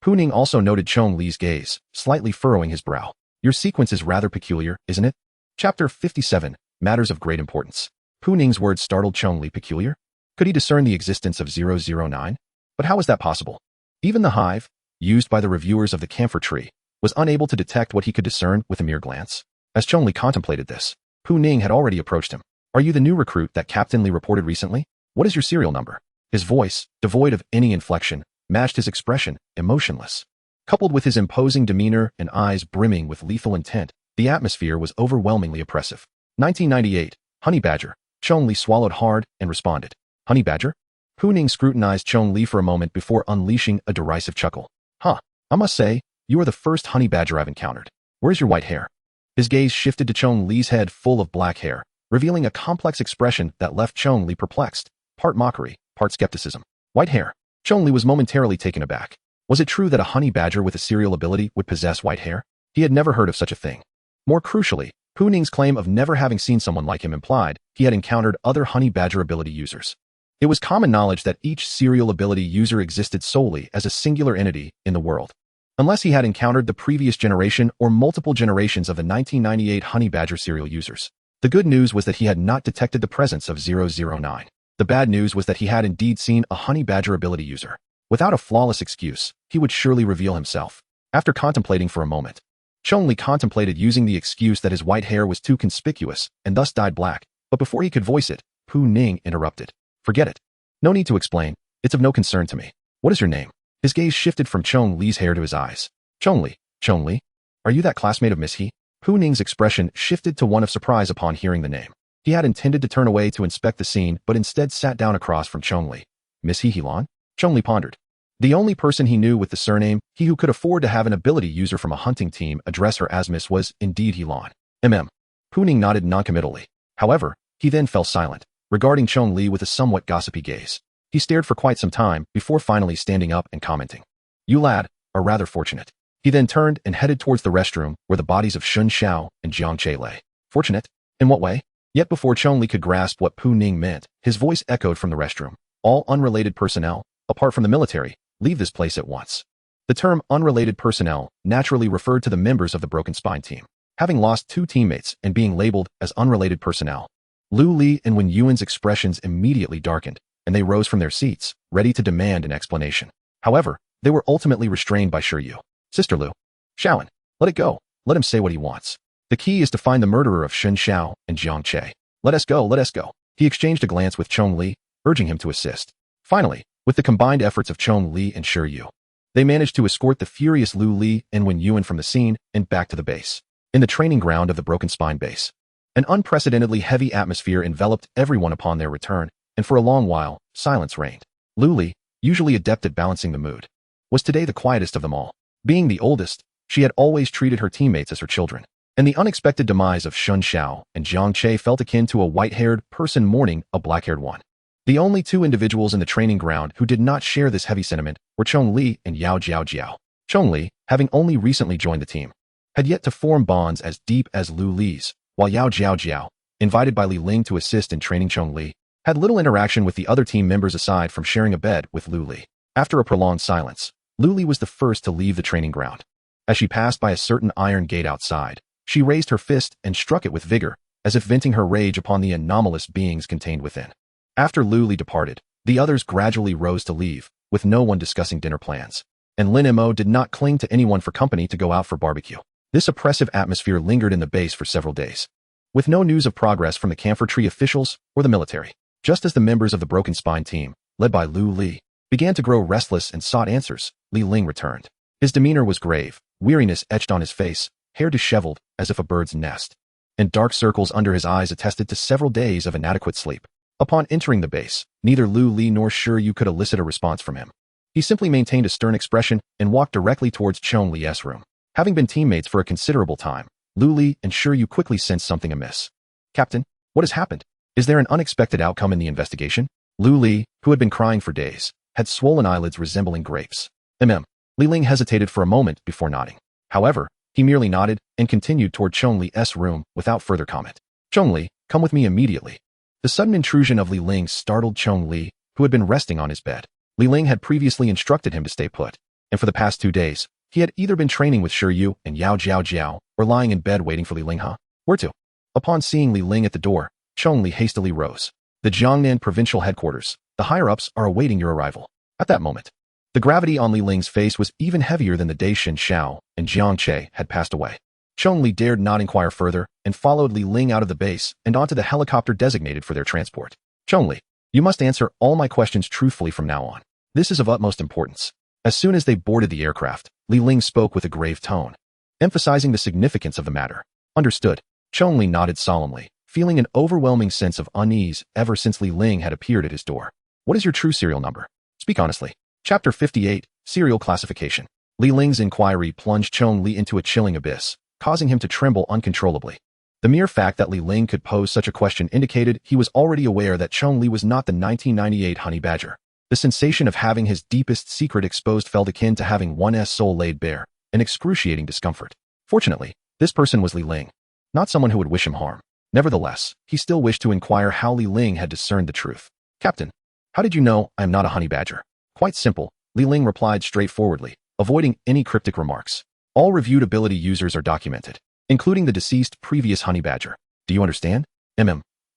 S1: Pu Ning also noted Chong Li's gaze, slightly furrowing his brow. Your sequence is rather peculiar, isn't it? Chapter 57, Matters of Great Importance. Pu Ning's words startled Chong Li. Peculiar? Could he discern the existence of 009? But how was that possible? Even the hive, used by the reviewers of the Camphor Tree, was unable to detect what he could discern with a mere glance. As Chong Li contemplated this, Pu Ning had already approached him. Are you the new recruit that Captain Li reported recently? What is your serial number? His voice, devoid of any inflection, matched his expression, emotionless. Coupled with his imposing demeanor and eyes brimming with lethal intent, the atmosphere was overwhelmingly oppressive. 1998, Honey Badger. Chong Li swallowed hard and responded. Honey Badger? Pu Ning scrutinized Chong Li for a moment before unleashing a derisive chuckle. I must say, you are the first honey badger I've encountered. Where's your white hair? His gaze shifted to Chong Li's head full of black hair, revealing a complex expression that left Chong Li perplexed, part mockery, part skepticism. White hair? Chong Li was momentarily taken aback. Was it true that a honey badger with a serial ability would possess white hair? He had never heard of such a thing. More crucially, Pu Ning's claim of never having seen someone like him implied he had encountered other honey badger ability users. It was common knowledge that each serial ability user existed solely as a singular entity in the world, unless he had encountered the previous generation or multiple generations of the 1998 honey badger serial users. The good news was that he had not detected the presence of 009. The bad news was that he had indeed seen a honey badger ability user. Without a flawless excuse, he would surely reveal himself. After contemplating for a moment, Chong Li contemplated using the excuse that his white hair was too conspicuous and thus dyed black, but before he could voice it, Pu Ning interrupted. Forget it. No need to explain. It's of no concern to me. What is your name? His gaze shifted from Chong Li's hair to his eyes. Chong Li? Are you that classmate of Miss He? Pu Ning's expression shifted to one of surprise upon hearing the name. He had intended to turn away to inspect the scene, but instead sat down across from Chong Li. Miss He Lan? Chong Li pondered. The only person he knew with the surname, he who could afford to have an ability user from a hunting team address her as Miss was indeed He Lan. Pu Ning nodded noncommittally. However, he then fell silent, regarding Chong Li with a somewhat gossipy gaze. He stared for quite some time before finally standing up and commenting. You lad are rather fortunate. He then turned and headed towards the restroom where the bodies of Shun Xiao and Jiang Che lay. Fortunate? In what way? Yet before Chong Li could grasp what Pu Ning meant, his voice echoed from the restroom. All unrelated personnel, apart from the military, leave this place at once. The term unrelated personnel naturally referred to the members of the Broken Spine team, having lost 2 teammates and being labeled as unrelated personnel. Lu Li and Wen Yuan's expressions immediately darkened, and they rose from their seats, ready to demand an explanation. However, they were ultimately restrained by Shi Yu. Sister Lu. Shaolin, let it go. Let him say what he wants. The key is to find the murderer of Shen Xiao and Jiang Che. Let us go, let us go. He exchanged a glance with Chong Li, urging him to assist. Finally, with the combined efforts of Chong Li and Shi Yu, they managed to escort the furious Lu Li and Wen Yuan from the scene and back to the base. In the training ground of the Broken Spine base, an unprecedentedly heavy atmosphere enveloped everyone upon their return, and for a long while, silence reigned. Lu Li, usually adept at balancing the mood, was today the quietest of them all. Being the oldest, she had always treated her teammates as her children, and the unexpected demise of Shen Xiao and Jiang Che felt akin to a white-haired person mourning a black-haired one. The only 2 individuals in the training ground who did not share this heavy sentiment were Chong Li and Yao Jiao. Chong Li, having only recently joined the team, had yet to form bonds as deep as Lu Li's, while Yao Jiao, invited by Li Ling to assist in training Chong Li, had little interaction with the other team members aside from sharing a bed with Lu Li. After a prolonged silence, Lu Li was the first to leave the training ground. As she passed by a certain iron gate outside, she raised her fist and struck it with vigor, as if venting her rage upon the anomalous beings contained within. After Lu Li departed, the others gradually rose to leave, with no one discussing dinner plans. And Lin Mo did not cling to anyone for company to go out for barbecue. This oppressive atmosphere lingered in the base for several days, with no news of progress from the Camphor Tree officials or the military. Just as the members of the Broken Spine team, led by Lu Li, began to grow restless and sought answers, Li Ling returned. His demeanor was grave, weariness etched on his face, hair disheveled as if a bird's nest, and dark circles under his eyes attested to several days of inadequate sleep. Upon entering the base, neither Lu Li nor Shi Yu could elicit a response from him. He simply maintained a stern expression and walked directly towards Chong Li's room. Having been teammates for a considerable time, Lu Li and Shi Yu quickly sensed something amiss. Captain, what has happened? Is there an unexpected outcome in the investigation? Lu Li, who had been crying for days, had swollen eyelids resembling grapes. Li Ling hesitated for a moment before nodding. However, he merely nodded and continued toward Chong Li's room without further comment. Chong Li, come with me immediately. The sudden intrusion of Li Ling startled Chong Li, who had been resting on his bed. Li Ling had previously instructed him to stay put, and for the past 2 days, he had either been training with Shi Yu and Yao Jiao or lying in bed waiting for Li Ling. Where to? Upon seeing Li Ling at the door, Chong Li hastily rose. The Jiangnan provincial headquarters, the higher-ups are awaiting your arrival. At that moment, the gravity on Li Ling's face was even heavier than the day Shen Xiao and Jiang Che had passed away. Chong Li dared not inquire further and followed Li Ling out of the base and onto the helicopter designated for their transport. Chong Li, you must answer all my questions truthfully from now on. This is of utmost importance. As soon as they boarded the aircraft, Li Ling spoke with a grave tone, emphasizing the significance of the matter. Understood. Chong Li nodded solemnly, feeling an overwhelming sense of unease ever since Li Ling had appeared at his door. What is your true serial number? Speak honestly. Chapter 58, Serial Classification. Li Ling's inquiry plunged Chong Li into a chilling abyss, causing him to tremble uncontrollably. The mere fact that Li Ling could pose such a question indicated he was already aware that Chong Li was not the 1998 honey badger. The sensation of having his deepest secret exposed felt akin to having one's soul laid bare, an excruciating discomfort. Fortunately, this person was Li Ling, not someone who would wish him harm. Nevertheless, he still wished to inquire how Li Ling had discerned the truth. Captain, how did you know I am not a honey badger? Quite simple, Li Ling replied straightforwardly, avoiding any cryptic remarks. All reviewed ability users are documented, including the deceased previous honey badger. Do you understand?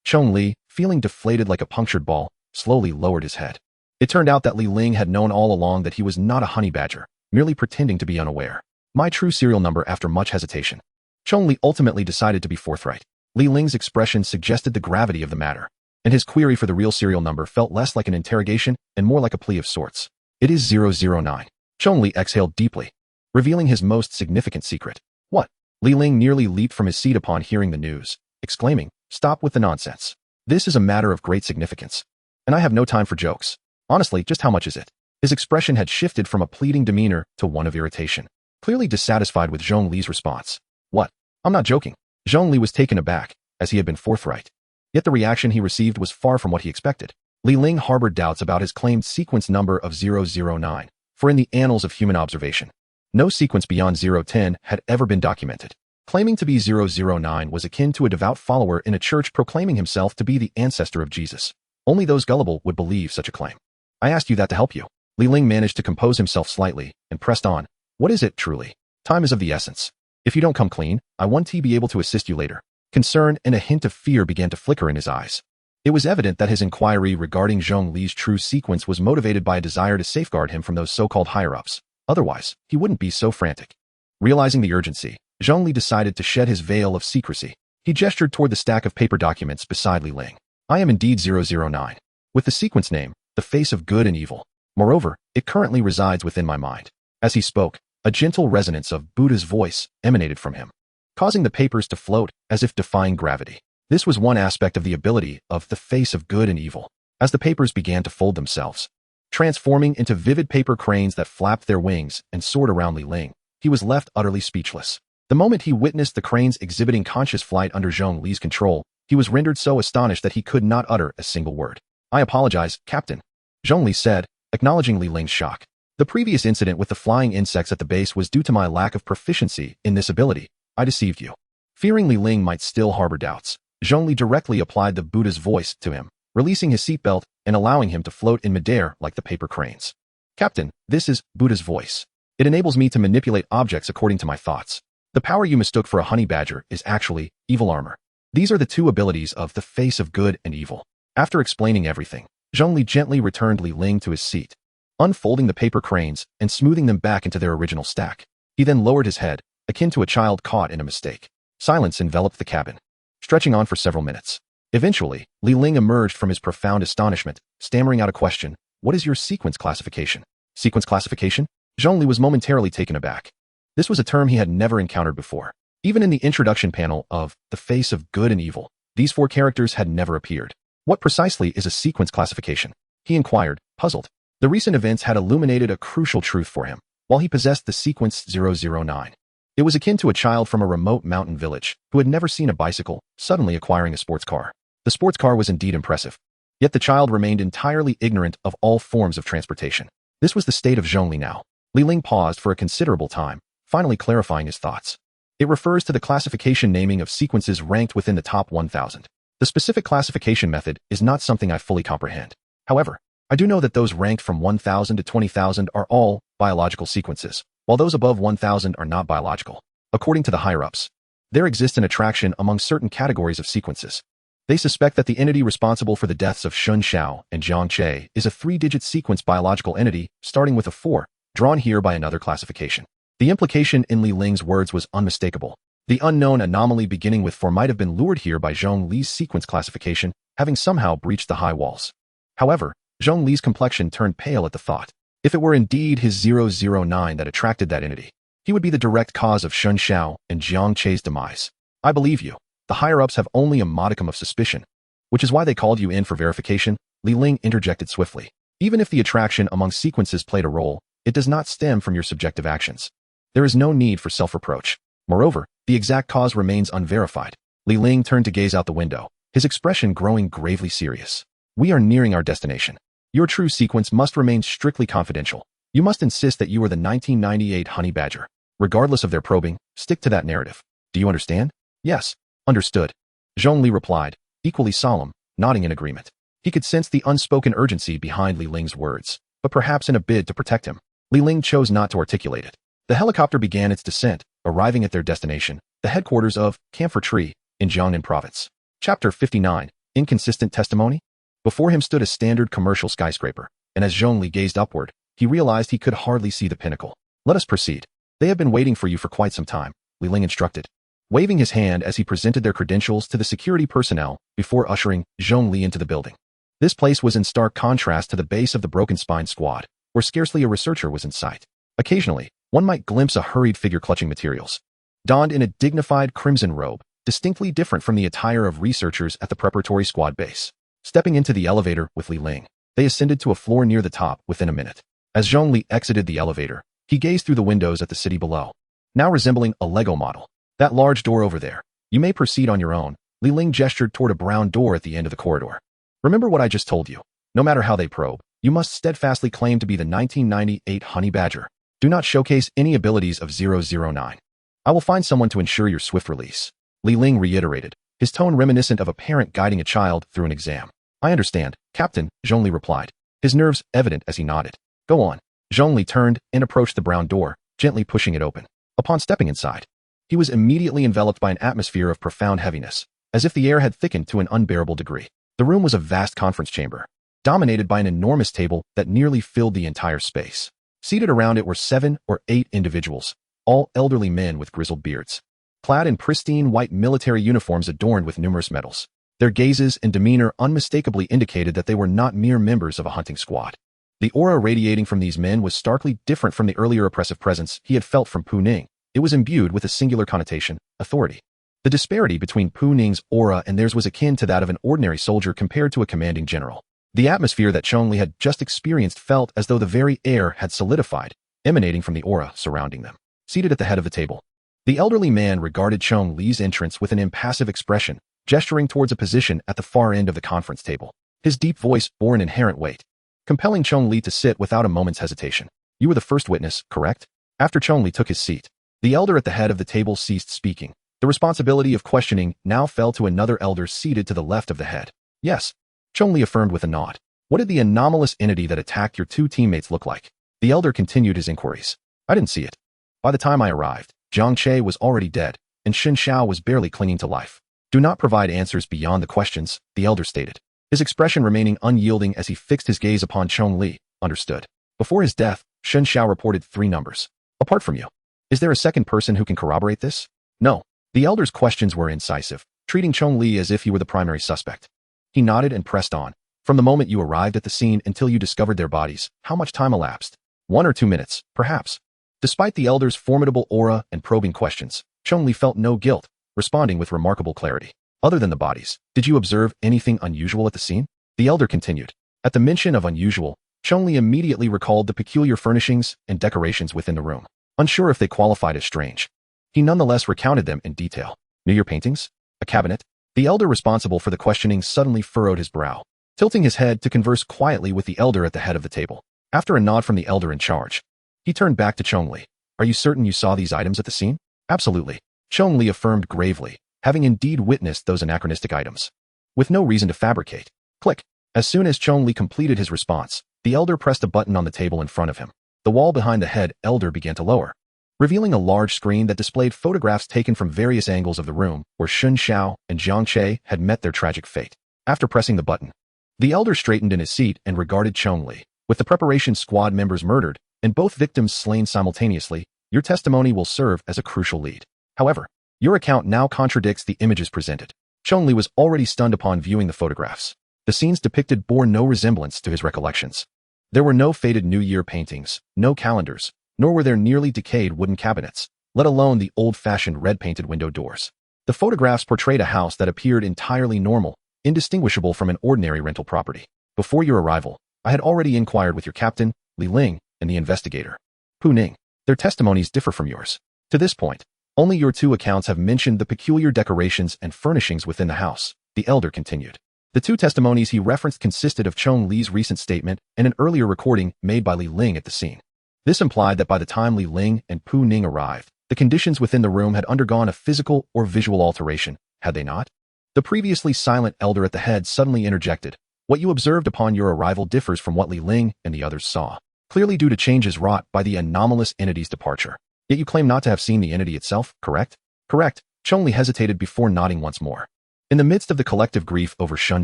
S1: Chong Li, feeling deflated like a punctured ball, slowly lowered his head. It turned out that Li Ling had known all along that he was not a honey badger, merely pretending to be unaware. My true serial number after much hesitation. Chong Li ultimately decided to be forthright. Li Ling's expression suggested the gravity of the matter, and his query for the real serial number felt less like an interrogation and more like a plea of sorts. It is 009. Chong Li exhaled deeply, revealing his most significant secret. What? Li Ling nearly leaped from his seat upon hearing the news, exclaiming, "Stop with the nonsense. This is a matter of great significance, and I have no time for jokes. Honestly, just how much is it?" His expression had shifted from a pleading demeanor to one of irritation, clearly dissatisfied with Chong Li's response. What? I'm not joking. Chong Li was taken aback, as he had been forthright. Yet the reaction he received was far from what he expected. Li Ling harbored doubts about his claimed sequence number of 009, for in the annals of human observation, no sequence beyond 010 had ever been documented. Claiming to be 009 was akin to a devout follower in a church proclaiming himself to be the ancestor of Jesus. Only those gullible would believe such a claim. I asked you that to help you. Li Ling managed to compose himself slightly and pressed on. What is it, truly? Time is of the essence. If you don't come clean, I won't be able to assist you later. Concern and a hint of fear began to flicker in his eyes. It was evident that his inquiry regarding Chong Li's true sequence was motivated by a desire to safeguard him from those so-called higher-ups. Otherwise, he wouldn't be so frantic. Realizing the urgency, Chong Li decided to shed his veil of secrecy. He gestured toward the stack of paper documents beside Li Ling. I am indeed 009. With the sequence name, the face of good and evil. Moreover, it currently resides within my mind. As he spoke, a gentle resonance of Buddha's voice emanated from him, causing the papers to float as if defying gravity. This was one aspect of the ability of the face of good and evil. As the papers began to fold themselves, transforming into vivid paper cranes that flapped their wings and soared around Li Ling, he was left utterly speechless. The moment he witnessed the cranes exhibiting conscious flight under Chong Li's control, he was rendered so astonished that he could not utter a single word. I apologize, Captain, Chong Li said, acknowledging Li Ling's shock. The previous incident with the flying insects at the base was due to my lack of proficiency in this ability. I deceived you. Fearing Li Ling might still harbor doubts, Chong Li directly applied the Buddha's voice to him, releasing his seatbelt and allowing him to float in midair like the paper cranes. Captain, this is Buddha's voice. It enables me to manipulate objects according to my thoughts. The power you mistook for a honey badger is actually evil armor. These are the two abilities of the face of good and evil. After explaining everything, Chong Li gently returned Li Ling to his seat, unfolding the paper cranes and smoothing them back into their original stack. He then lowered his head, akin to a child caught in a mistake. Silence enveloped the cabin, stretching on for several minutes. Eventually, Li Ling emerged from his profound astonishment, stammering out a question. What is your sequence classification? Sequence classification? Chong Li was momentarily taken aback. This was a term he had never encountered before. Even in the introduction panel of The Face of Good and Evil, these four characters had never appeared. What precisely is a sequence classification? He inquired, puzzled. The recent events had illuminated a crucial truth for him. While he possessed the sequence 009, it was akin to a child from a remote mountain village who had never seen a bicycle suddenly acquiring a sports car. The sports car was indeed impressive. Yet the child remained entirely ignorant of all forms of transportation. This was the state of Chong Li now. Li Ling paused for a considerable time, finally clarifying his thoughts. It refers to the classification naming of sequences ranked within the top 1,000. The specific classification method is not something I fully comprehend. However, I do know that those ranked from 1,000 to 20,000 are all biological sequences, while those above 1,000 are not biological. According to the higher-ups, there exists an attraction among certain categories of sequences. They suspect that the entity responsible for the deaths of Shun Xiao and Jiang Che is a 3-digit sequence biological entity starting with a 4, drawn here by another classification. The implication in Li Ling's words was unmistakable. The unknown anomaly beginning with 4 might have been lured here by Chong Li's sequence classification, having somehow breached the high walls. However, Chong Li's complexion turned pale at the thought. If it were indeed his 009 that attracted that entity, he would be the direct cause of Shun Xiao and Jiang Che's demise. I believe you. The higher-ups have only a modicum of suspicion, which is why they called you in for verification, Li Ling interjected swiftly. Even if the attraction among sequences played a role, it does not stem from your subjective actions. There is no need for self-reproach. Moreover, the exact cause remains unverified. Li Ling turned to gaze out the window, his expression growing gravely serious. We are nearing our destination. Your true sequence must remain strictly confidential. You must insist that you are the 1998 honey badger. Regardless of their probing, stick to that narrative. Do you understand? Yes. Understood. Chong Li replied, equally solemn, nodding in agreement. He could sense the unspoken urgency behind Li Ling's words, but perhaps in a bid to protect him, Li Ling chose not to articulate it. The helicopter began its descent, arriving at their destination, the headquarters of Camphor Tree in Jiangnan Province. Chapter 59, Inconsistent Testimony? Before him stood a standard commercial skyscraper, and as Chong Li gazed upward, he realized he could hardly see the pinnacle. Let us proceed. They have been waiting for you for quite some time, Li Ling instructed, waving his hand as he presented their credentials to the security personnel before ushering Chong Li into the building. This place was in stark contrast to the base of the Broken Spine Squad, where scarcely a researcher was in sight. Occasionally, one might glimpse a hurried figure clutching materials, donned in a dignified crimson robe, distinctly different from the attire of researchers at the preparatory squad base. Stepping into the elevator with Li Ling, they ascended to a floor near the top within a minute. As Chong Li exited the elevator, he gazed through the windows at the city below, now resembling a Lego model. That large door over there. You may proceed on your own. Li Ling gestured toward a brown door at the end of the corridor. Remember what I just told you. No matter how they probe, you must steadfastly claim to be the 1998 honey badger. Do not showcase any abilities of 009. I will find someone to ensure your swift release. Li Ling reiterated, his tone reminiscent of a parent guiding a child through an exam. I understand, Captain, Chong Li replied, his nerves evident as he nodded. Go on. Chong Li turned and approached the brown door, gently pushing it open. Upon stepping inside, he was immediately enveloped by an atmosphere of profound heaviness, as if the air had thickened to an unbearable degree. The room was a vast conference chamber, dominated by an enormous table that nearly filled the entire space. Seated around it were 7 or 8 individuals, all elderly men with grizzled beards, clad in pristine white military uniforms adorned with numerous medals. Their gazes and demeanor unmistakably indicated that they were not mere members of a hunting squad. The aura radiating from these men was starkly different from the earlier oppressive presence he had felt from Pu Ning. It was imbued with a singular connotation, authority. The disparity between Pu Ning's aura and theirs was akin to that of an ordinary soldier compared to a commanding general. The atmosphere that Chong Li had just experienced felt as though the very air had solidified, emanating from the aura surrounding them. Seated at the head of the table, the elderly man regarded Chong Li's entrance with an impassive expression, gesturing towards a position at the far end of the conference table. His deep voice bore an inherent weight, compelling Chong Li to sit without a moment's hesitation. You were the first witness, correct? After Chong Li took his seat, the elder at the head of the table ceased speaking. The responsibility of questioning now fell to another elder seated to the left of the head. Yes, Chong Li affirmed with a nod. What did the anomalous entity that attacked your 2 teammates look like? The elder continued his inquiries. I didn't see it. By the time I arrived, Jiang Che was already dead, and Xin Xiao was barely clinging to life. Do not provide answers beyond the questions, the elder stated, his expression remaining unyielding as he fixed his gaze upon Chong Li. Understood. Before his death, Xin Xiao reported 3 numbers. Apart from you, is there a second person who can corroborate this? No. The elder's questions were incisive, treating Chong Li as if he were the primary suspect. He nodded and pressed on. From the moment you arrived at the scene until you discovered their bodies, how much time elapsed? 1 or 2 minutes, perhaps. Despite the elder's formidable aura and probing questions, Chong Li felt no guilt, responding with remarkable clarity. Other than the bodies, did you observe anything unusual at the scene? The elder continued. At the mention of unusual, Chong Li immediately recalled the peculiar furnishings and decorations within the room, unsure if they qualified as strange. He nonetheless recounted them in detail. New Year paintings? A cabinet? The elder responsible for the questioning suddenly furrowed his brow, tilting his head to converse quietly with the elder at the head of the table. After a nod from the elder in charge, he turned back to Chong Li. Are you certain you saw these items at the scene? Absolutely, Chong Li affirmed gravely, having indeed witnessed those anachronistic items. With no reason to fabricate. Click. As soon as Chong Li completed his response, the elder pressed a button on the table in front of him. The wall behind the head elder began to lower, revealing a large screen that displayed photographs taken from various angles of the room where Xin Xiao and Jiang Che had met their tragic fate. After pressing the button, the elder straightened in his seat and regarded Chong Li. With the preparation squad members murdered and both victims slain simultaneously, your testimony will serve as a crucial lead. However, your account now contradicts the images presented. Chong Li was already stunned upon viewing the photographs. The scenes depicted bore no resemblance to his recollections. There were no faded New Year paintings, no calendars, nor were there nearly decayed wooden cabinets, let alone the old-fashioned red-painted window doors. The photographs portrayed a house that appeared entirely normal, indistinguishable from an ordinary rental property. Before your arrival, I had already inquired with your captain, Li Ling, and the investigator, Pu Ning. Their testimonies differ from yours. To this point, only your 2 accounts have mentioned the peculiar decorations and furnishings within the house, the elder continued. The 2 testimonies he referenced consisted of Chong Li's recent statement and an earlier recording made by Li Ling at the scene. This implied that by the time Li Ling and Pu Ning arrived, the conditions within the room had undergone a physical or visual alteration, had they not? The previously silent elder at the head suddenly interjected. What you observed upon your arrival differs from what Li Ling and the others saw, clearly due to changes wrought by the anomalous entity's departure. Yet you claim not to have seen the entity itself, correct? Correct. Chong Li hesitated before nodding once more. In the midst of the collective grief over Xin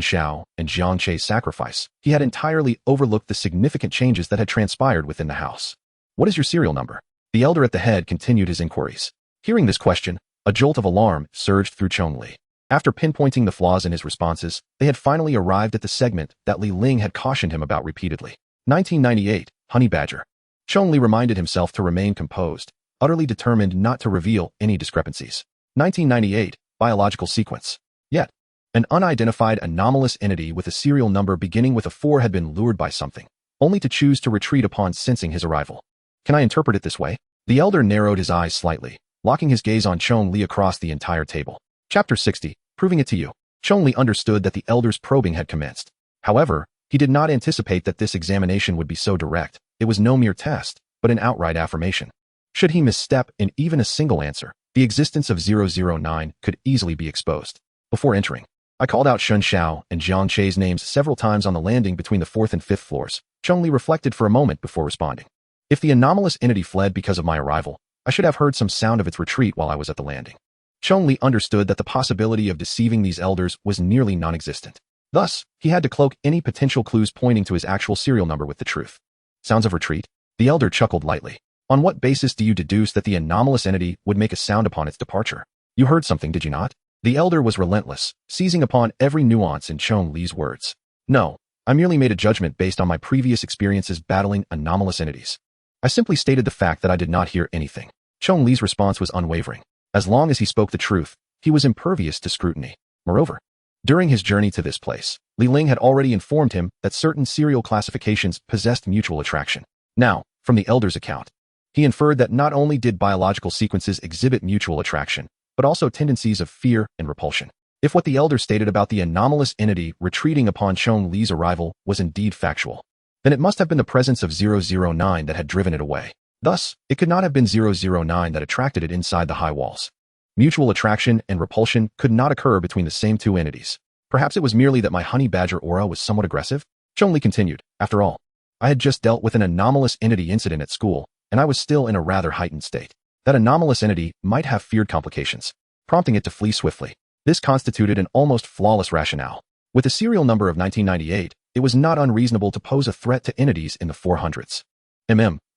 S1: Xiao and Jiang Che's sacrifice, he had entirely overlooked the significant changes that had transpired within the house. What is your serial number? The elder at the head continued his inquiries. Hearing this question, a jolt of alarm surged through Chong Li. After pinpointing the flaws in his responses, they had finally arrived at the segment that Li Ling had cautioned him about repeatedly. 1998, Honey Badger. Chong Li reminded himself to remain composed, utterly determined not to reveal any discrepancies. 1998, biological sequence. Yet, an unidentified anomalous entity with a serial number beginning with a 4 had been lured by something, only to choose to retreat upon sensing his arrival. Can I interpret it this way? The elder narrowed his eyes slightly, locking his gaze on Chong Li across the entire table. Chapter 60, Proving It to You. Chong Li understood that the elder's probing had commenced. However, he did not anticipate that this examination would be so direct. It was no mere test, but an outright affirmation. Should he misstep in even a single answer, The existence of 009 could easily be exposed. Before entering, I called out Shun Xiao and Jiang Che's names several times on the landing between the 4th and 5th floors. Chong Li reflected for a moment before responding. If the anomalous entity fled because of my arrival, I should have heard some sound of its retreat while I was at the landing. Chong Li understood that the possibility of deceiving these elders was nearly non-existent. Thus, he had to cloak any potential clues pointing to his actual serial number with the truth. Sounds of retreat? The elder chuckled lightly. On what basis do you deduce that the anomalous entity would make a sound upon its departure? You heard something, did you not? The elder was relentless, seizing upon every nuance in Chong Li's words. No, I merely made a judgment based on my previous experiences battling anomalous entities. I simply stated the fact that I did not hear anything. Chong Li's response was unwavering. As long as he spoke the truth, he was impervious to scrutiny. Moreover, during his journey to this place, Li Ling had already informed him that certain serial classifications possessed mutual attraction. Now, from the elder's account, he inferred that not only did biological sequences exhibit mutual attraction, but also tendencies of fear and repulsion. If what the elder stated about the anomalous entity retreating upon Chong Li's arrival was indeed factual, then it must have been the presence of 009 that had driven it away. Thus, it could not have been 009 that attracted it inside the high walls. Mutual attraction and repulsion could not occur between the same two entities. Perhaps it was merely that my honey badger aura was somewhat aggressive? Chong Li continued. After all, I had just dealt with an anomalous entity incident at school, and I was still in a rather heightened state. That anomalous entity might have feared complications, prompting it to flee swiftly. This constituted an almost flawless rationale. With the serial number of 1998, it was not unreasonable to pose a threat to entities in the 400s.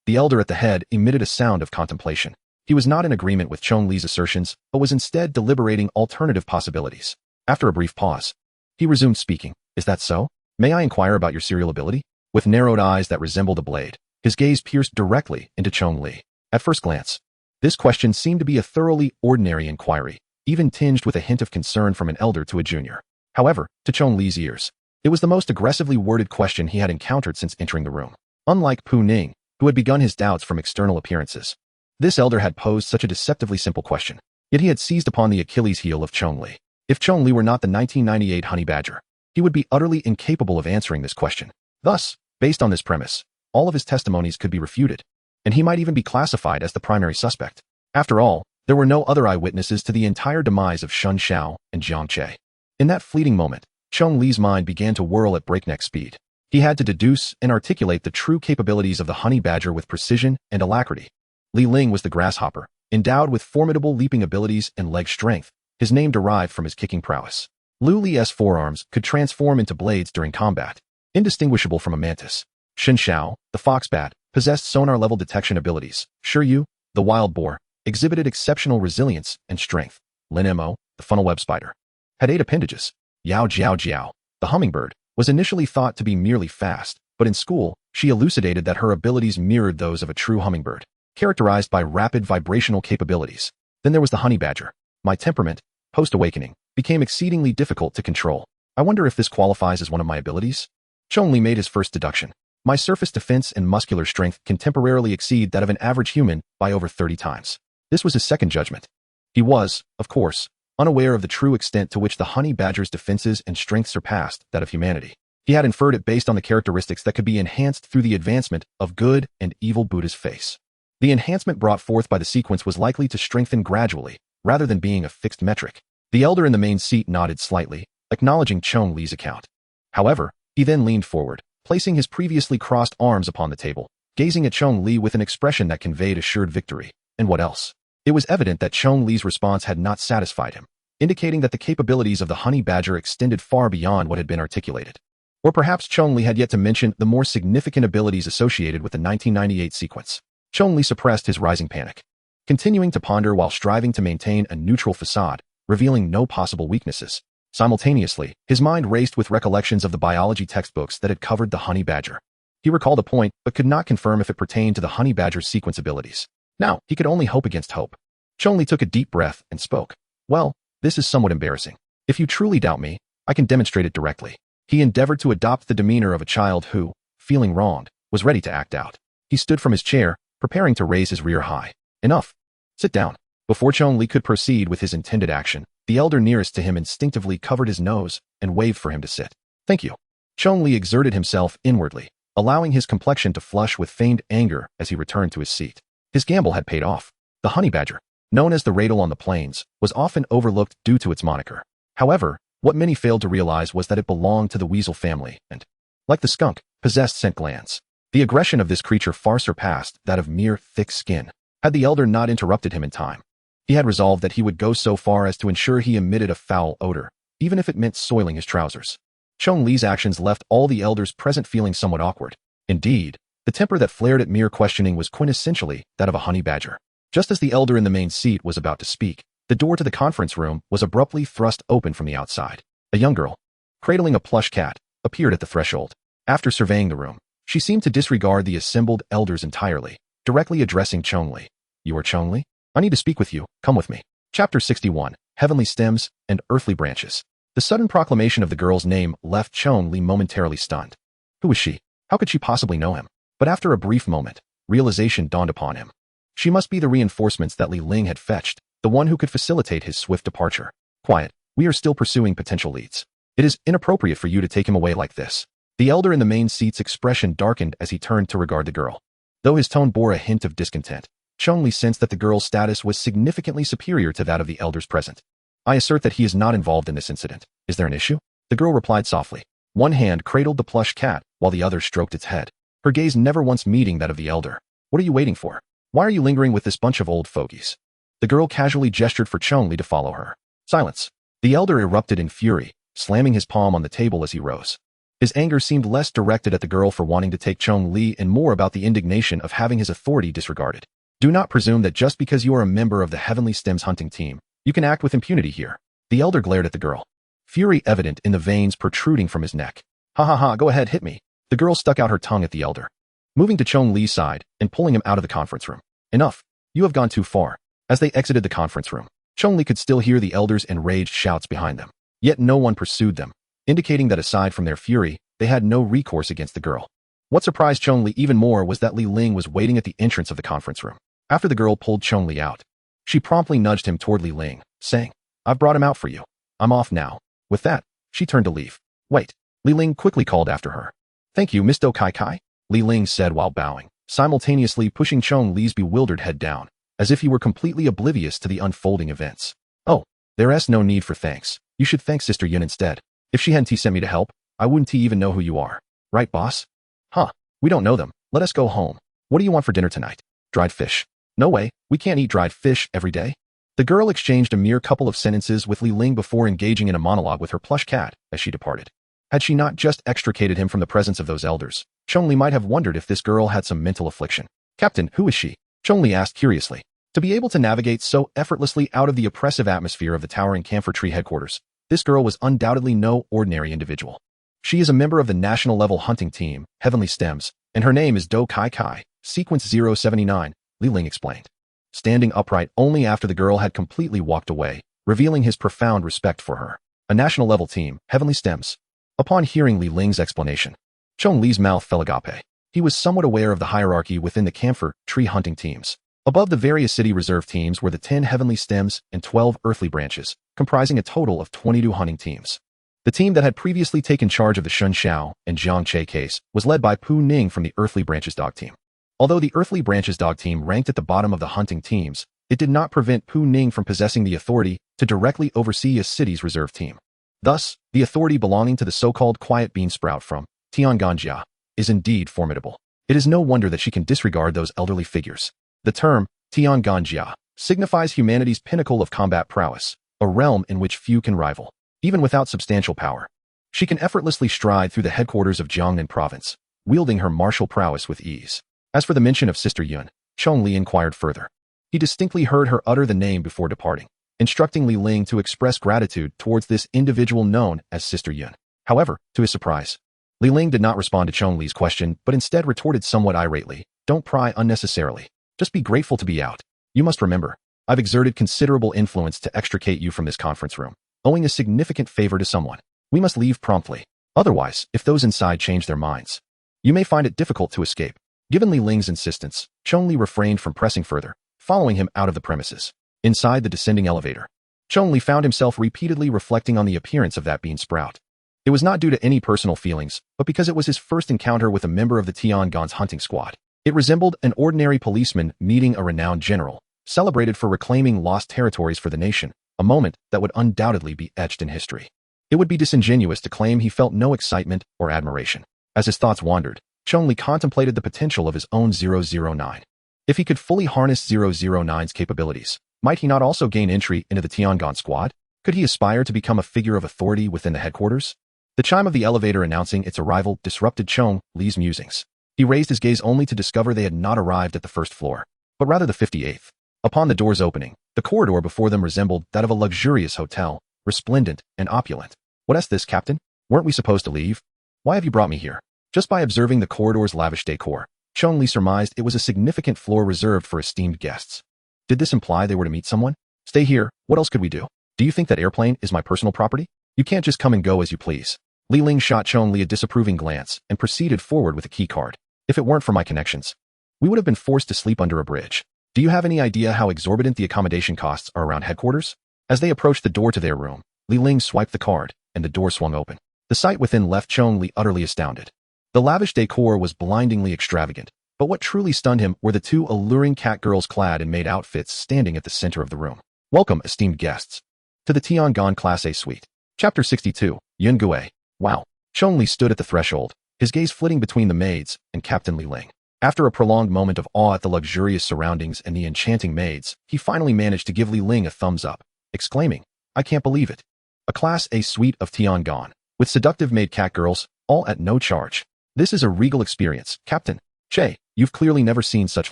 S1: The elder at the head emitted a sound of contemplation. He was not in agreement with Chong Li's assertions, but was instead deliberating alternative possibilities. After a brief pause, he resumed speaking. Is that so? May I inquire about your serial ability? With narrowed eyes that resembled a blade, his gaze pierced directly into Chong Li. At first glance, this question seemed to be a thoroughly ordinary inquiry, even tinged with a hint of concern from an elder to a junior. However, to Chong Li's ears, it was the most aggressively worded question he had encountered since entering the room. Unlike Pu Ning, who had begun his doubts from external appearances, this elder had posed such a deceptively simple question, yet he had seized upon the Achilles heel of Chong Li. If Chong Li were not the 1998 honey badger, he would be utterly incapable of answering this question. Thus, based on this premise, all of his testimonies could be refuted, and he might even be classified as the primary suspect. After all, there were no other eyewitnesses to the entire demise of Shun Xiao and Jiang Che. In that fleeting moment, Chong Li's mind began to whirl at breakneck speed. He had to deduce and articulate the true capabilities of the honey badger with precision and alacrity. Li Ling was the grasshopper, endowed with formidable leaping abilities and leg strength, his name derived from his kicking prowess. Lu Li's forearms could transform into blades during combat, indistinguishable from a mantis. Shen Xiao, the foxbat, possessed sonar-level detection abilities. Shi Yu, the wild boar, exhibited exceptional resilience and strength. Lin Mo, the funnel web spider, had 8 appendages. Yao Jiao Jiao, the hummingbird, was initially thought to be merely fast, but in school, she elucidated that her abilities mirrored those of a true hummingbird, characterized by rapid vibrational capabilities. Then there was the honey badger. My temperament, post-awakening, became exceedingly difficult to control. I wonder if this qualifies as one of my abilities? Chong Li made his first deduction. My surface defense and muscular strength can temporarily exceed that of an average human by over 30 times. This was his second judgment. He was, of course, unaware of the true extent to which the honey badger's defenses and strength surpassed that of humanity. He had inferred it based on the characteristics that could be enhanced through the advancement of good and evil Buddha's face. The enhancement brought forth by the sequence was likely to strengthen gradually, rather than being a fixed metric. The elder in the main seat nodded slightly, acknowledging Chong Li's account. However, he then leaned forward, placing his previously crossed arms upon the table, gazing at Chong Li with an expression that conveyed assured victory. And what else? It was evident that Chong Li's response had not satisfied him, indicating that the capabilities of the honey badger extended far beyond what had been articulated. Or perhaps Chong Li had yet to mention the more significant abilities associated with the 1998 sequence. Chong Li suppressed his rising panic, continuing to ponder while striving to maintain a neutral facade, revealing no possible weaknesses. Simultaneously, his mind raced with recollections of the biology textbooks that had covered the honey badger. He recalled a point, but could not confirm if it pertained to the honey badger's sequence abilities. Now, he could only hope against hope. Chong Li took a deep breath and spoke. Well, this is somewhat embarrassing. If you truly doubt me, I can demonstrate it directly. He endeavored to adopt the demeanor of a child who, feeling wronged, was ready to act out. He stood from his chair, preparing to raise his rear high. Enough. Sit down. Before Chong Li could proceed with his intended action, the elder nearest to him instinctively covered his nose and waved for him to sit. Thank you. Chong Li exerted himself inwardly, allowing his complexion to flush with feigned anger as he returned to his seat. His gamble had paid off. The honey badger, known as the Radel on the Plains, was often overlooked due to its moniker. However, what many failed to realize was that it belonged to the weasel family and, like the skunk, possessed scent glands. The aggression of this creature far surpassed that of mere thick skin. Had the elder not interrupted him in time, he had resolved that he would go so far as to ensure he emitted a foul odor, even if it meant soiling his trousers. Chong Li's actions left all the elders present feeling somewhat awkward. Indeed, the temper that flared at mere questioning was quintessentially that of a honey badger. Just as the elder in the main seat was about to speak, the door to the conference room was abruptly thrust open from the outside. A young girl, cradling a plush cat, appeared at the threshold. After surveying the room, she seemed to disregard the assembled elders entirely, directly addressing Chong Li. "You are Chong Li? I need to speak with you. Come with me." Chapter 61, Heavenly Stems and Earthly Branches. The sudden proclamation of the girl's name left Chong Li momentarily stunned. Who was she? How could she possibly know him? But after a brief moment, realization dawned upon him. She must be the reinforcements that Li Ling had fetched, the one who could facilitate his swift departure. "Quiet, we are still pursuing potential leads. It is inappropriate for you to take him away like this." The elder in the main seat's expression darkened as he turned to regard the girl. Though his tone bore a hint of discontent, Chong Li sensed that the girl's status was significantly superior to that of the elders present. "I assert that he is not involved in this incident. Is there an issue?" The girl replied softly. One hand cradled the plush cat, while the other stroked its head, her gaze never once meeting that of the elder. "What are you waiting for? Why are you lingering with this bunch of old fogies?" The girl casually gestured for Chong Li to follow her. Silence. The elder erupted in fury, slamming his palm on the table as he rose. His anger seemed less directed at the girl for wanting to take Chong Li and more about the indignation of having his authority disregarded. "Do not presume that just because you are a member of the Heavenly Stems hunting team, you can act with impunity here." The elder glared at the girl, fury evident in the veins protruding from his neck. "Ha ha ha, go ahead, hit me." The girl stuck out her tongue at the elder, moving to Chong Li's side and pulling him out of the conference room. "Enough. You have gone too far." As they exited the conference room, Chong Li could still hear the elders' enraged shouts behind them. Yet no one pursued them, indicating that aside from their fury, they had no recourse against the girl. What surprised Chong Li even more was that Li Ling was waiting at the entrance of the conference room. After the girl pulled Chong Li out, she promptly nudged him toward Li Ling, saying, "I've brought him out for you. I'm off now." With that, she turned to leave. "Wait," Li Ling quickly called after her. "Thank you, Miss Do Kai Kai," Li Ling said while bowing, simultaneously pushing Chong Li's bewildered head down, as if he were completely oblivious to the unfolding events. "Oh, there's no need for thanks. You should thank Sister Yun instead. If she hadn't sent me to help, I wouldn't even know who you are. Right, boss?" "Huh, we don't know them. Let us go home. What do you want for dinner tonight?" "Dried fish." "No way, we can't eat dried fish every day." The girl exchanged a mere couple of sentences with Li Ling before engaging in a monologue with her plush cat as she departed. Had she not just extricated him from the presence of those elders, Chong Li might have wondered if this girl had some mental affliction. "Captain, who is she?" Chong Li asked curiously. To be able to navigate so effortlessly out of the oppressive atmosphere of the towering camphor tree headquarters, this girl was undoubtedly no ordinary individual. "She is a member of the national-level hunting team, Heavenly Stems, and her name is Do Kai Kai, Sequence 079, Li Ling explained, standing upright only after the girl had completely walked away, revealing his profound respect for her. "A national-level team, Heavenly Stems." Upon hearing Li Ling's explanation, Chong Li's mouth fell agape. He was somewhat aware of the hierarchy within the camphor tree hunting teams. Above the various city reserve teams were the 10 Heavenly Stems and 12 Earthly Branches, comprising a total of 22 hunting teams. The team that had previously taken charge of the Shun Xiao and Jiang Che case was led by Pu Ning from the Earthly Branches dog team. Although the Earthly Branches dog team ranked at the bottom of the hunting teams, it did not prevent Pu Ning from possessing the authority to directly oversee a city's reserve team. Thus, the authority belonging to the so-called Quiet Bean Sprout from Tianganjia is indeed formidable. It is no wonder that she can disregard those elderly figures. The term Tianganjia signifies humanity's pinnacle of combat prowess, a realm in which few can rival. Even without substantial power, she can effortlessly stride through the headquarters of Jiangnan province, wielding her martial prowess with ease. As for the mention of Sister Yun, Chong Li inquired further. He distinctly heard her utter the name before departing, instructing Li Ling to express gratitude towards this individual known as Sister Yun. However, to his surprise, Li Ling did not respond to Chong Li's question, but instead retorted somewhat irately, "Don't pry unnecessarily. Just be grateful to be out. You must remember, I've exerted considerable influence to extricate you from this conference room, owing a significant favor to someone. We must leave promptly. Otherwise, if those inside change their minds, you may find it difficult to escape." Given Li Ling's insistence, Chong Li refrained from pressing further, following him out of the premises. Inside the descending elevator, Chong Li found himself repeatedly reflecting on the appearance of that bean sprout. It was not due to any personal feelings, but because it was his first encounter with a member of the Tiangan's hunting squad. It resembled an ordinary policeman meeting a renowned general, celebrated for reclaiming lost territories for the nation, a moment that would undoubtedly be etched in history. It would be disingenuous to claim he felt no excitement or admiration. As his thoughts wandered, Chong Li contemplated the potential of his own 009. If he could fully harness 009's capabilities, might he not also gain entry into the Tiangong squad? Could he aspire to become a figure of authority within the headquarters? The chime of the elevator announcing its arrival disrupted Chong Li's musings. He raised his gaze only to discover they had not arrived at the first floor, but rather the 58th. Upon the door's opening, the corridor before them resembled that of a luxurious hotel, resplendent and opulent. "What's this, Captain? Weren't we supposed to leave? Why have you brought me here?" Just by observing the corridor's lavish decor, Chong Li surmised it was a significant floor reserved for esteemed guests. Did this imply they were to meet someone? "Stay here, what else could we do? Do you think that airplane is my personal property? You can't just come and go as you please." Li Ling shot Chong Li a disapproving glance and proceeded forward with a key card. "If it weren't for my connections, we would have been forced to sleep under a bridge. Do you have any idea how exorbitant the accommodation costs are around headquarters?" As they approached the door to their room, Li Ling swiped the card, and the door swung open. The sight within left Chong Li utterly astounded. The lavish decor was blindingly extravagant, but what truly stunned him were the two alluring cat girls clad in maid outfits standing at the center of the room. "Welcome, esteemed guests, to the Tiangong Class A suite." Chapter 62, Yun Gui. Wow. Chong Li stood at the threshold, his gaze flitting between the maids and Captain Li Ling. After a prolonged moment of awe at the luxurious surroundings and the enchanting maids, he finally managed to give Li Ling a thumbs up, exclaiming, "I can't believe it. A Class A suite of Tiangong, with seductive maid cat girls, all at no charge. This is a regal experience, Captain. Che, you've clearly never seen such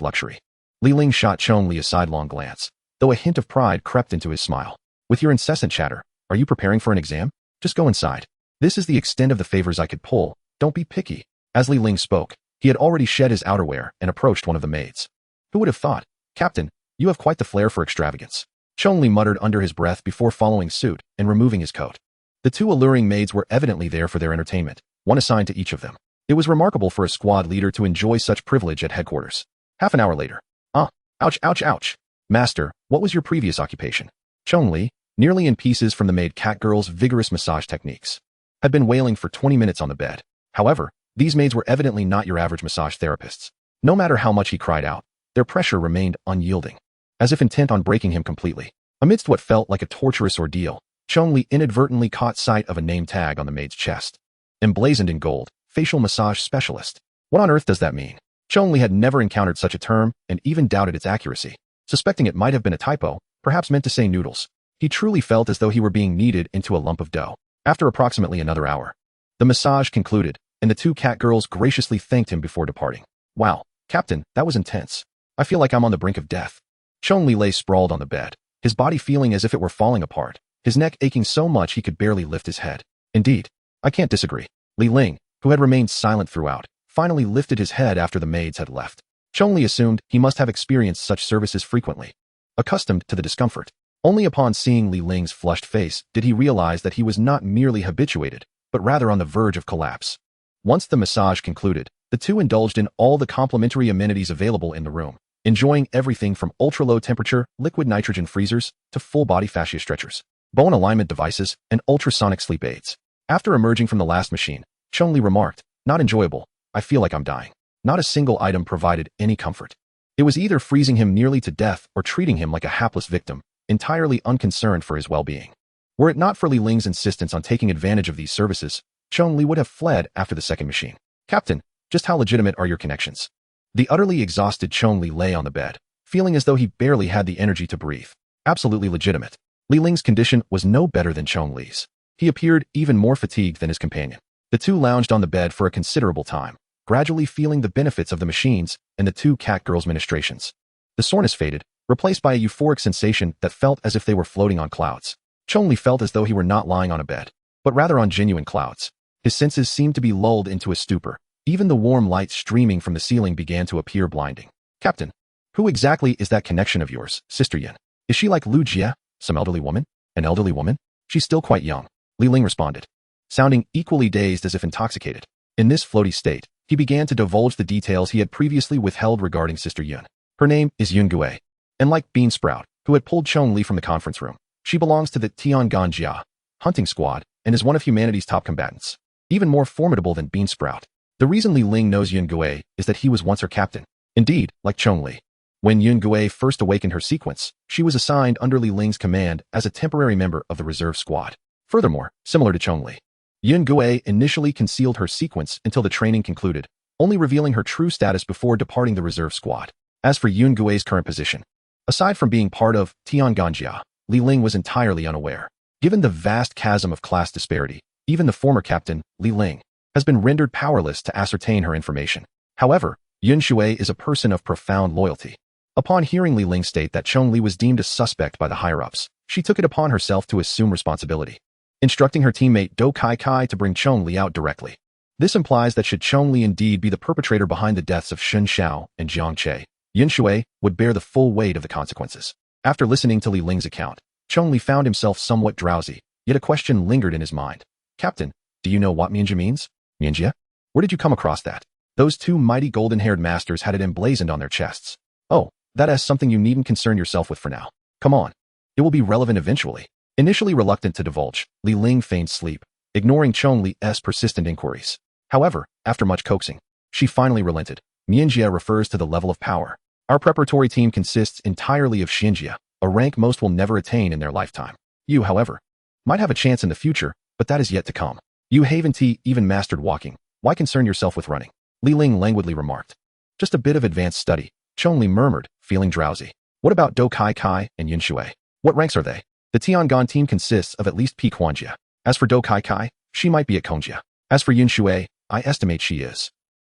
S1: luxury." Li Ling shot Chong Li a sidelong glance, though a hint of pride crept into his smile. "With your incessant chatter, are you preparing for an exam? Just go inside. This is the extent of the favors I could pull. Don't be picky." As Li Ling spoke, he had already shed his outerwear and approached one of the maids. "Who would have thought? Captain, you have quite the flair for extravagance." Chong Li muttered under his breath before following suit and removing his coat. The two alluring maids were evidently there for their entertainment, one assigned to each of them. It was remarkable for a squad leader to enjoy such privilege at headquarters. Half an hour later. Ouch, ouch, ouch. Master, what was your previous occupation?" Chong Li, nearly in pieces from the maid cat girl's vigorous massage techniques, had been wailing for 20 minutes on the bed. However, these maids were evidently not your average massage therapists. No matter how much he cried out, their pressure remained unyielding, as if intent on breaking him completely. Amidst what felt like a torturous ordeal, Chong Li inadvertently caught sight of a name tag on the maid's chest. Emblazoned in gold, facial massage specialist. What on earth does that mean? Chong Li had never encountered such a term and even doubted its accuracy. Suspecting it might have been a typo, perhaps meant to say noodles, he truly felt as though he were being kneaded into a lump of dough. After approximately another hour, the massage concluded, and the two cat girls graciously thanked him before departing. "Wow, Captain, that was intense. I feel like I'm on the brink of death." Chong Li lay sprawled on the bed, his body feeling as if it were falling apart, his neck aching so much he could barely lift his head. "Indeed, I can't disagree." Li Ling, who had remained silent throughout, finally lifted his head after the maids had left. Chong Li assumed he must have experienced such services frequently, accustomed to the discomfort. Only upon seeing Li Ling's flushed face did he realize that he was not merely habituated, but rather on the verge of collapse. Once the massage concluded, the two indulged in all the complimentary amenities available in the room, enjoying everything from ultra-low temperature liquid nitrogen freezers to full-body fascia stretchers, bone alignment devices, and ultrasonic sleep aids. After emerging from the last machine, Chong Li remarked, "Not enjoyable. I feel like I'm dying." Not a single item provided any comfort. It was either freezing him nearly to death or treating him like a hapless victim, entirely unconcerned for his well-being. Were it not for Li Ling's insistence on taking advantage of these services, Chong Li would have fled after the second machine. "Captain, just how legitimate are your connections?" The utterly exhausted Chong Li lay on the bed, feeling as though he barely had the energy to breathe. Absolutely legitimate. Li Ling's condition was no better than Chong Li's. He appeared even more fatigued than his companion. The two lounged on the bed for a considerable time, gradually feeling the benefits of the machines and the two cat girls' ministrations. The soreness faded, replaced by a euphoric sensation that felt as if they were floating on clouds. Chong Li felt as though he were not lying on a bed, but rather on genuine clouds. His senses seemed to be lulled into a stupor. Even the warm light streaming from the ceiling began to appear blinding. "Captain, who exactly is that connection of yours, Sister Yin? Is she like Lu Jie, some elderly woman? An elderly woman? She's still quite young," Li Ling responded, sounding equally dazed as if intoxicated. In this floaty state, he began to divulge the details he had previously withheld regarding Sister Yun. Her name is Yun Gui, and like Beansprout, who had pulled Chong Li from the conference room, she belongs to the Tiangong Jia hunting squad and is one of humanity's top combatants. Even more formidable than Beansprout. The reason Li Ling knows Yun Gui is that he was once her captain. Indeed, like Chong Li, When Yun Gui first awakened her sequence, she was assigned under Li Ling's command as a temporary member of the reserve squad. Furthermore, similar to Chong Li, Yun Gui initially concealed her sequence until the training concluded, only revealing her true status before departing the reserve squad. As for Yun Gui's current position, aside from being part of Tianganjia, Li Ling was entirely unaware. Given the vast chasm of class disparity, even the former captain, Li Ling, has been rendered powerless to ascertain her information. However, Yun Shui is a person of profound loyalty. Upon hearing Li Ling state that Chong Li was deemed a suspect by the higher-ups, she took it upon herself to assume responsibility, instructing her teammate Do Kai Kai to bring Chong Li out directly. This implies that should Chong Li indeed be the perpetrator behind the deaths of Shun Xiao and Jiang Che, Yun Shui would bear the full weight of the consequences. After listening to Li Ling's account, Chong Li found himself somewhat drowsy, yet a question lingered in his mind. Captain, do you know what Mianjia means? Mianjia? Where did you come across that? Those two mighty golden-haired masters had it emblazoned on their chests. Oh, that is something you needn't concern yourself with for now. Come on. It will be relevant eventually. Initially reluctant to divulge, Li Ling feigned sleep, ignoring Chong Li's persistent inquiries. However, after much coaxing, she finally relented. Mianjia refers to the level of power. Our preparatory team consists entirely of Xinjia, a rank most will never attain in their lifetime. You, however, might have a chance in the future, but that is yet to come. You haven't even mastered walking. Why concern yourself with running? Li Ling languidly remarked. Just a bit of advanced study, Chong Li murmured, feeling drowsy. What about Do Kai Kai and Yun Shui? What ranks are they? The Tiangan team consists of at least P Quanjia. As for Do Kai Kai, she might be at Kongjia. As for Yun Shui, I estimate she is.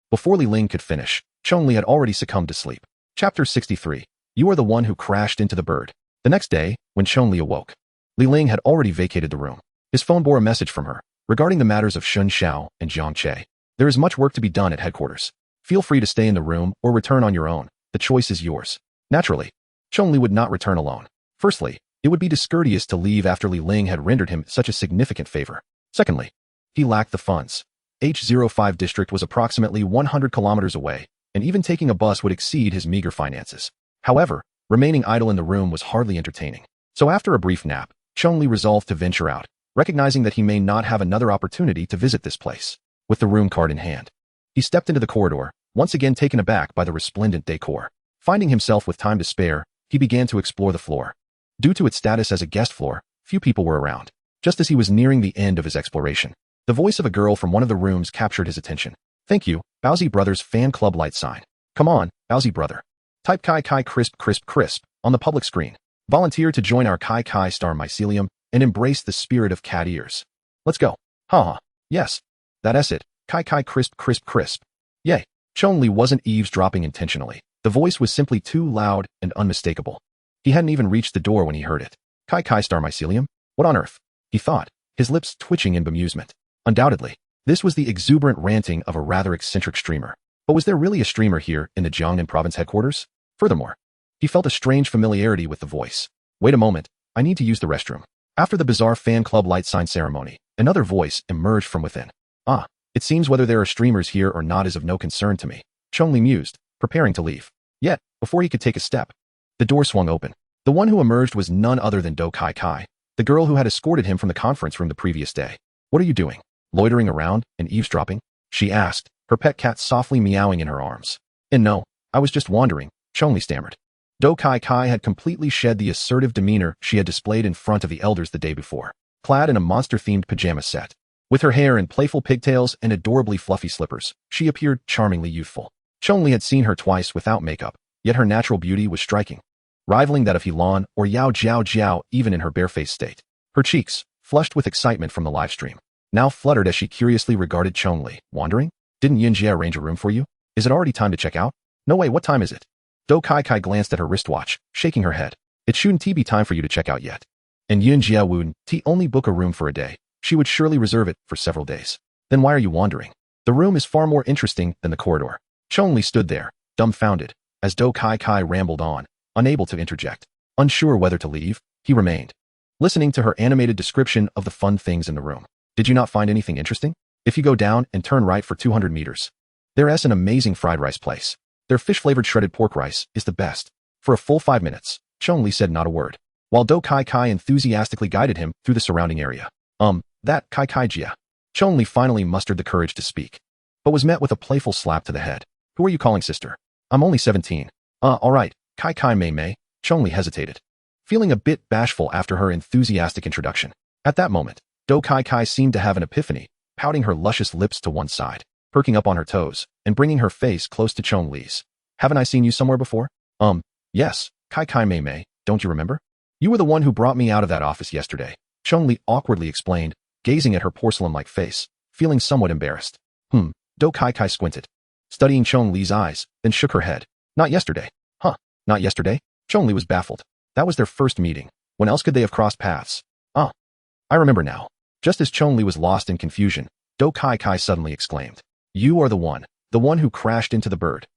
S1: Before Li Ling could finish, Chong Li had already succumbed to sleep. Chapter 63. You are the one who crashed into the bird. The next day, when Chong Li awoke, Li Ling had already vacated the room. His phone bore a message from her, regarding the matters of Shun Xiao and Jiang Che. There is much work to be done at headquarters. Feel free to stay in the room or return on your own. The choice is yours. Naturally, Chong Li would not return alone. Firstly, it would be discourteous to leave after Li Ling had rendered him such a significant favor. Secondly, he lacked the funds. H05 district was approximately 100 kilometers away, and even taking a bus would exceed his meager finances. However, remaining idle in the room was hardly entertaining. So after a brief nap, Chong Li resolved to venture out, recognizing that he may not have another opportunity to visit this place. With the room card in hand, he stepped into the corridor, once again taken aback by the resplendent decor. Finding himself with time to spare, he began to explore the floor. Due to its status as a guest floor, few people were around. Just as he was nearing the end of his exploration, the voice of a girl from one of the rooms captured his attention. Thank you, Baozi Brothers fan club light sign. Come on, Baozi Brother. Type Kai Kai crisp crisp crisp on the public screen. Volunteer to join our Kai Kai star mycelium and embrace the spirit of cat ears. Let's go. Haha. Yes. That's it. Kai Kai crisp crisp crisp. Yay. Chong Li wasn't eavesdropping intentionally. The voice was simply too loud and unmistakable. He hadn't even reached the door when he heard it. Kai Kai star mycelium? What on earth? He thought, his lips twitching in bemusement. Undoubtedly, this was the exuberant ranting of a rather eccentric streamer. But was there really a streamer here in the Jiangnan province headquarters? Furthermore, he felt a strange familiarity with the voice. Wait a moment, I need to use the restroom. After the bizarre fan club light sign ceremony, another voice emerged from within. Ah, it seems whether there are streamers here or not is of no concern to me. Chong Li mused, preparing to leave. Yet, before he could take a step, the door swung open. The one who emerged was none other than Do Kai Kai, the girl who had escorted him from the conference room the previous day. What are you doing? Loitering around and eavesdropping? She asked, her pet cat softly meowing in her arms. And no, I was just wandering, Chong Li stammered. Do Kai Kai had completely shed the assertive demeanor she had displayed in front of the elders the day before, clad in a monster-themed pajama set. With her hair in playful pigtails and adorably fluffy slippers, she appeared charmingly youthful. Chong Li had seen her twice without makeup, yet her natural beauty was striking, rivaling that of Helan or Yao Jiao Jiao even in her barefaced state. Her cheeks, flushed with excitement from the livestream, now fluttered as she curiously regarded Chong Li. Wandering? Didn't Yunjia arrange a room for you? Is it already time to check out? No way, what time is it? Do Kai Kai glanced at her wristwatch, shaking her head. It shouldn't be time for you to check out yet. And Yunjia wouldn't only book a room for a day. She would surely reserve it for several days. Then why are you wandering? The room is far more interesting than the corridor. Chong Li stood there, dumbfounded, as Do Kai Kai rambled on, unable to interject. Unsure whether to leave, he remained, listening to her animated description of the fun things in the room. Did you not find anything interesting? If you go down and turn right for 200 meters, there's an amazing fried rice place. Their fish-flavored shredded pork rice is the best. For a full 5 minutes, Chong Li said not a word, while Do Kai Kai enthusiastically guided him through the surrounding area. That Kai Kai Jia. Chong Li finally mustered the courage to speak, but was met with a playful slap to the head. Who are you calling sister? I'm only 17. Alright, Kai Kai Mei Mei, Chong Li hesitated, feeling a bit bashful after her enthusiastic introduction. At that moment, Do Kai Kai seemed to have an epiphany, pouting her luscious lips to one side, perking up on her toes, and bringing her face close to Chong Li's. Haven't I seen you somewhere before? Yes, Kai Kai Mei Mei, don't you remember? You were the one who brought me out of that office yesterday, Chong Li awkwardly explained, gazing at her porcelain-like face, feeling somewhat embarrassed. Do Kai Kai squinted, studying Chong Li's eyes, then shook her head. Not yesterday. Huh, not yesterday? Chong Li was baffled. That was their first meeting. When else could they have crossed paths? I remember now. Just as Chong Li was lost in confusion, Do Kai Kai suddenly exclaimed. You are the one who crashed into the bird.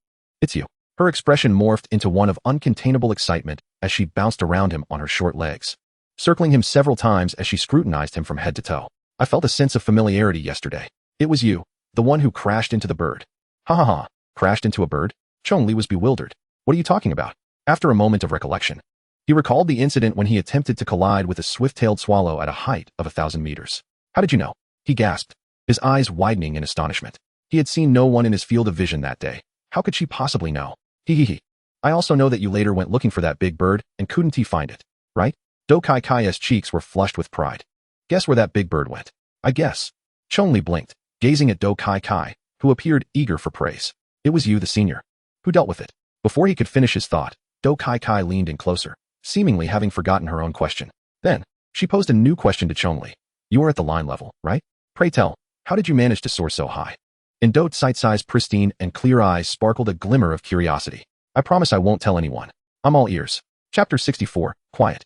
S1: It's you. Her expression morphed into one of uncontainable excitement as she bounced around him on her short legs, circling him several times as she scrutinized him from head to toe. I felt a sense of familiarity yesterday. It was you, the one who crashed into the bird. Ha ha ha, crashed into a bird? Chong Li was bewildered. What are you talking about? After a moment of recollection, he recalled the incident when he attempted to collide with a swift-tailed swallow at a height of 1,000 meters. How did you know? He gasped, his eyes widening in astonishment. He had seen no one in his field of vision that day. How could she possibly know? Hee. I also know that you later went looking for that big bird and couldn't find it, right? Do Kai Kai's cheeks were flushed with pride. Guess where that big bird went? I guess. Chong Li blinked, gazing at Do Kai Kai, who appeared eager for praise. It was you, the senior. Who dealt with it? Before he could finish his thought, Do Kai Kai leaned in closer, seemingly having forgotten her own question. Then, she posed a new question to Chong Li. You are at the line level, right? Pray tell, how did you manage to soar so high? In Do Tsai's pristine and clear eyes sparkled a glimmer of curiosity. I promise I won't tell anyone. I'm all ears. Chapter 64, Quiet.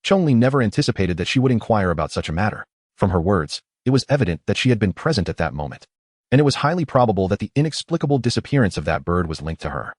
S1: Chong Li never anticipated that she would inquire about such a matter. From her words, it was evident that she had been present at that moment, and it was highly probable that the inexplicable disappearance of that bird was linked to her.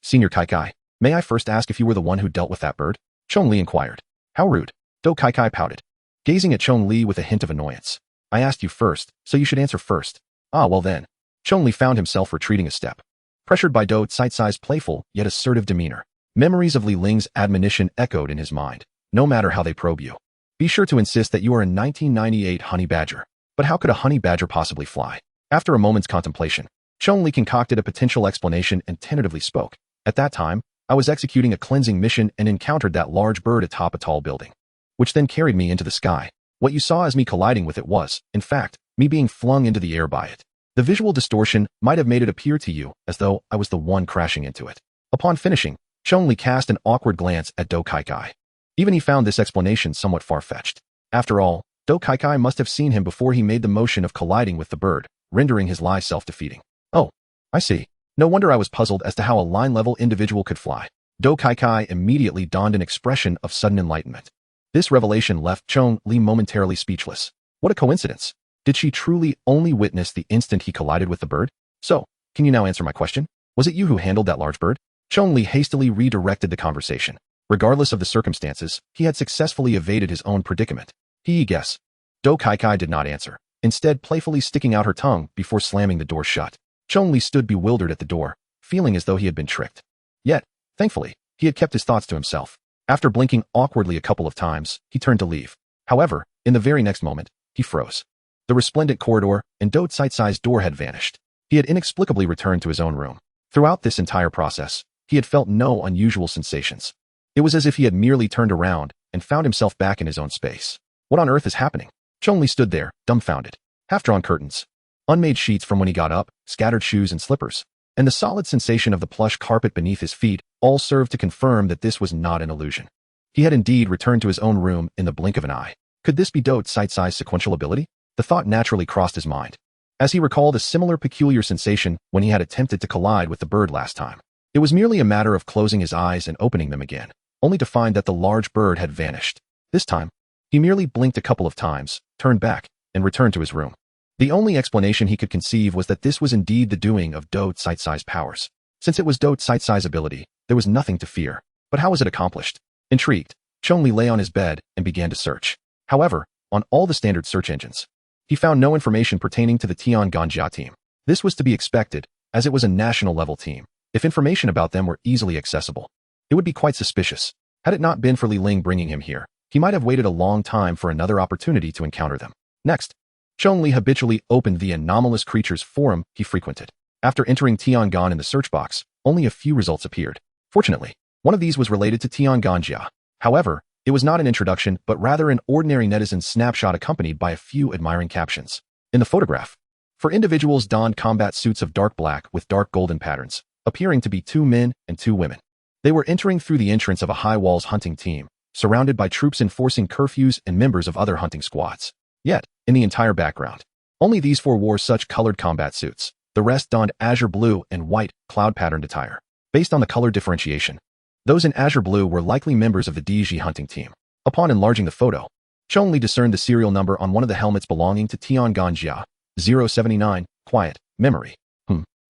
S1: Senior Kai Kai, may I first ask if you were the one who dealt with that bird? Chong Li inquired. How rude. Do Kai Kai pouted, gazing at Chong Li with a hint of annoyance. I asked you first, so you should answer first. Well then. Chong Li found himself retreating a step, pressured by Do Tsai's playful yet assertive demeanor. Memories of Li Ling's admonition echoed in his mind. No matter how they probe you, be sure to insist that you are a 1998 honey badger. But how could a honey badger possibly fly? After a moment's contemplation, Chong Li concocted a potential explanation and tentatively spoke. At that time, I was executing a cleansing mission and encountered that large bird atop a tall building, which then carried me into the sky. What you saw as me colliding with it was, in fact, me being flung into the air by it. The visual distortion might have made it appear to you as though I was the one crashing into it. Upon finishing, Chong Li cast an awkward glance at Do Kai Kai. Even he found this explanation somewhat far-fetched. After all, Do Kai Kai must have seen him before he made the motion of colliding with the bird, rendering his lie self-defeating. Oh, I see. No wonder I was puzzled as to how a line-level individual could fly. Do Kai Kai immediately donned an expression of sudden enlightenment. This revelation left Chong Li momentarily speechless. What a coincidence. Did she truly only witness the instant he collided with the bird? So, can you now answer my question? Was it you who handled that large bird? Chong Li hastily redirected the conversation. Regardless of the circumstances, he had successfully evaded his own predicament. He guess. Do Kai Kai did not answer, instead playfully sticking out her tongue before slamming the door shut. Chong Li stood bewildered at the door, feeling as though he had been tricked. Yet, thankfully, he had kept his thoughts to himself. After blinking awkwardly a couple of times, he turned to leave. However, in the very next moment, he froze. The resplendent corridor and Do Tsai's door had vanished. He had inexplicably returned to his own room. Throughout this entire process, he had felt no unusual sensations. It was as if he had merely turned around and found himself back in his own space. What on earth is happening? Chong Li stood there, dumbfounded. Half-drawn curtains, unmade sheets from when he got up, scattered shoes and slippers, and the solid sensation of the plush carpet beneath his feet all served to confirm that this was not an illusion. He had indeed returned to his own room in the blink of an eye. Could this be Do Tsai's sequential ability? The thought naturally crossed his mind, as he recalled a similar peculiar sensation when he had attempted to collide with the bird last time. It was merely a matter of closing his eyes and opening them again, only to find that the large bird had vanished. This time, he merely blinked a couple of times, turned back, and returned to his room. The only explanation he could conceive was that this was indeed the doing of Do Tsai's powers. Since it was Do Tsai's ability, there was nothing to fear. But how was it accomplished? Intrigued, Chong Li lay on his bed and began to search. However, on all the standard search engines, he found no information pertaining to the Tiangong team. This was to be expected, as it was a national-level team. If information about them were easily accessible, it would be quite suspicious. Had it not been for Li Ling bringing him here, he might have waited a long time for another opportunity to encounter them. Next, Chong Li habitually opened the anomalous creatures forum he frequented. After entering Tiangong in the search box, only a few results appeared. Fortunately, One of these was related to Tianganjia. However, it was not an introduction, but rather an ordinary netizen snapshot accompanied by a few admiring captions. In the photograph, for individuals donned combat suits of dark black with dark golden patterns, appearing to be 2 men and 2 women. They were entering through the entrance of a high walls hunting team, surrounded by troops enforcing curfews and members of other hunting squads. Yet, in the entire background, only these 4 wore such colored combat suits. The rest donned azure blue and white, cloud-patterned attire. Based on the color differentiation, those in azure blue were likely members of the DG hunting team. Upon enlarging the photo, Chong Li discerned the serial number on one of the helmets belonging to Tianganjia, 079, quiet, memory.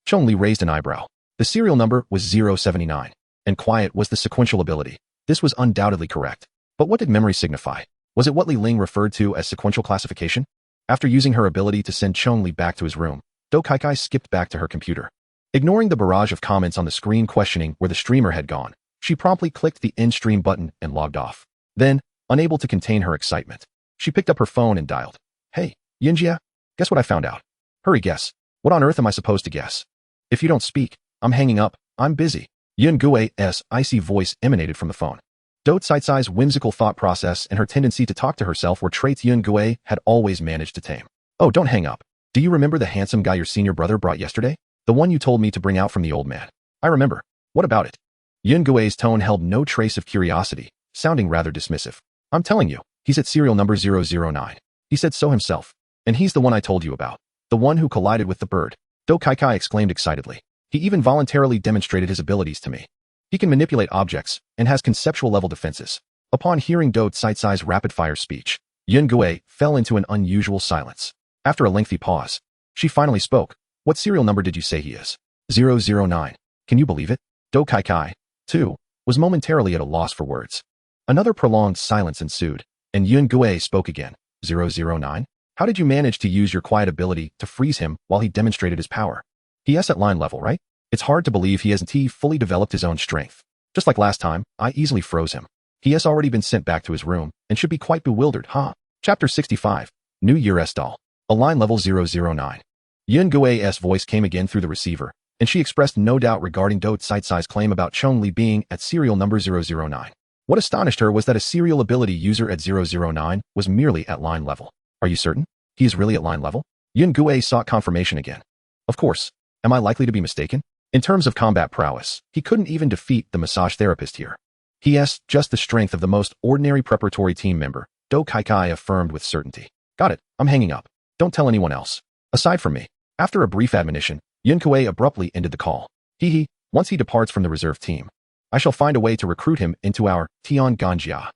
S1: Chong Li raised an eyebrow. The serial number was 079, and quiet was the sequential ability. This was undoubtedly correct. But what did memory signify? Was it what Li Ling referred to as sequential classification? After using her ability to send Chong Li back to his room, Do Kaikai skipped back to her computer. Ignoring the barrage of comments on the screen questioning where the streamer had gone, she promptly clicked the end stream button and logged off. Then, unable to contain her excitement, she picked up her phone and dialed. Hey, Yinjia, guess what I found out? Hurry, guess. What on earth am I supposed to guess? If you don't speak, I'm hanging up. I'm busy. Yun Gui's icy voice emanated from the phone. Do Tsaitsai's whimsical thought process and her tendency to talk to herself were traits Yun Gui had always managed to tame. Oh, don't hang up. Do you remember the handsome guy your senior brother brought yesterday? The one you told me to bring out from the old man. I remember. What about it? Yun Gui's tone held no trace of curiosity, sounding rather dismissive. I'm telling you, he's at serial number 009. He said so himself. And he's the one I told you about. The one who collided with the bird. Do Kaikai exclaimed excitedly. He even voluntarily demonstrated his abilities to me. He can manipulate objects and has conceptual level defenses. Upon hearing Do Tsaitsai's rapid-fire speech, Yun Gui fell into an unusual silence. After a lengthy pause, she finally spoke. What serial number did you say he is? 009. Can you believe it? Do Kaikai, too, was momentarily at a loss for words. Another prolonged silence ensued, and Yun Gui spoke again. 009? How did you manage to use your quiet ability to freeze him while he demonstrated his power? He is at line level, right? It's hard to believe he hasn't fully developed his own strength. Just like last time, I easily froze him. He has already been sent back to his room and should be quite bewildered, huh? Chapter 65, New Year's Doll. A line level 009. Yun Gui's voice came again through the receiver, and she expressed no doubt regarding Do Tsaitsai's claim about Chong Li being at serial number 009. What astonished her was that a serial ability user at 009 was merely at line level. Are you certain? He is really at line level? Yun Gui sought confirmation again. Of course. Am I likely to be mistaken? In terms of combat prowess, he couldn't even defeat the massage therapist here. He has just the strength of the most ordinary preparatory team member, Do Kaikai affirmed with certainty. Got it, I'm hanging up. Don't tell anyone else. Aside from me. After a brief admonition, Yun Gui abruptly ended the call. Once he departs from the reserve team, I shall find a way to recruit him into our Tianganjia.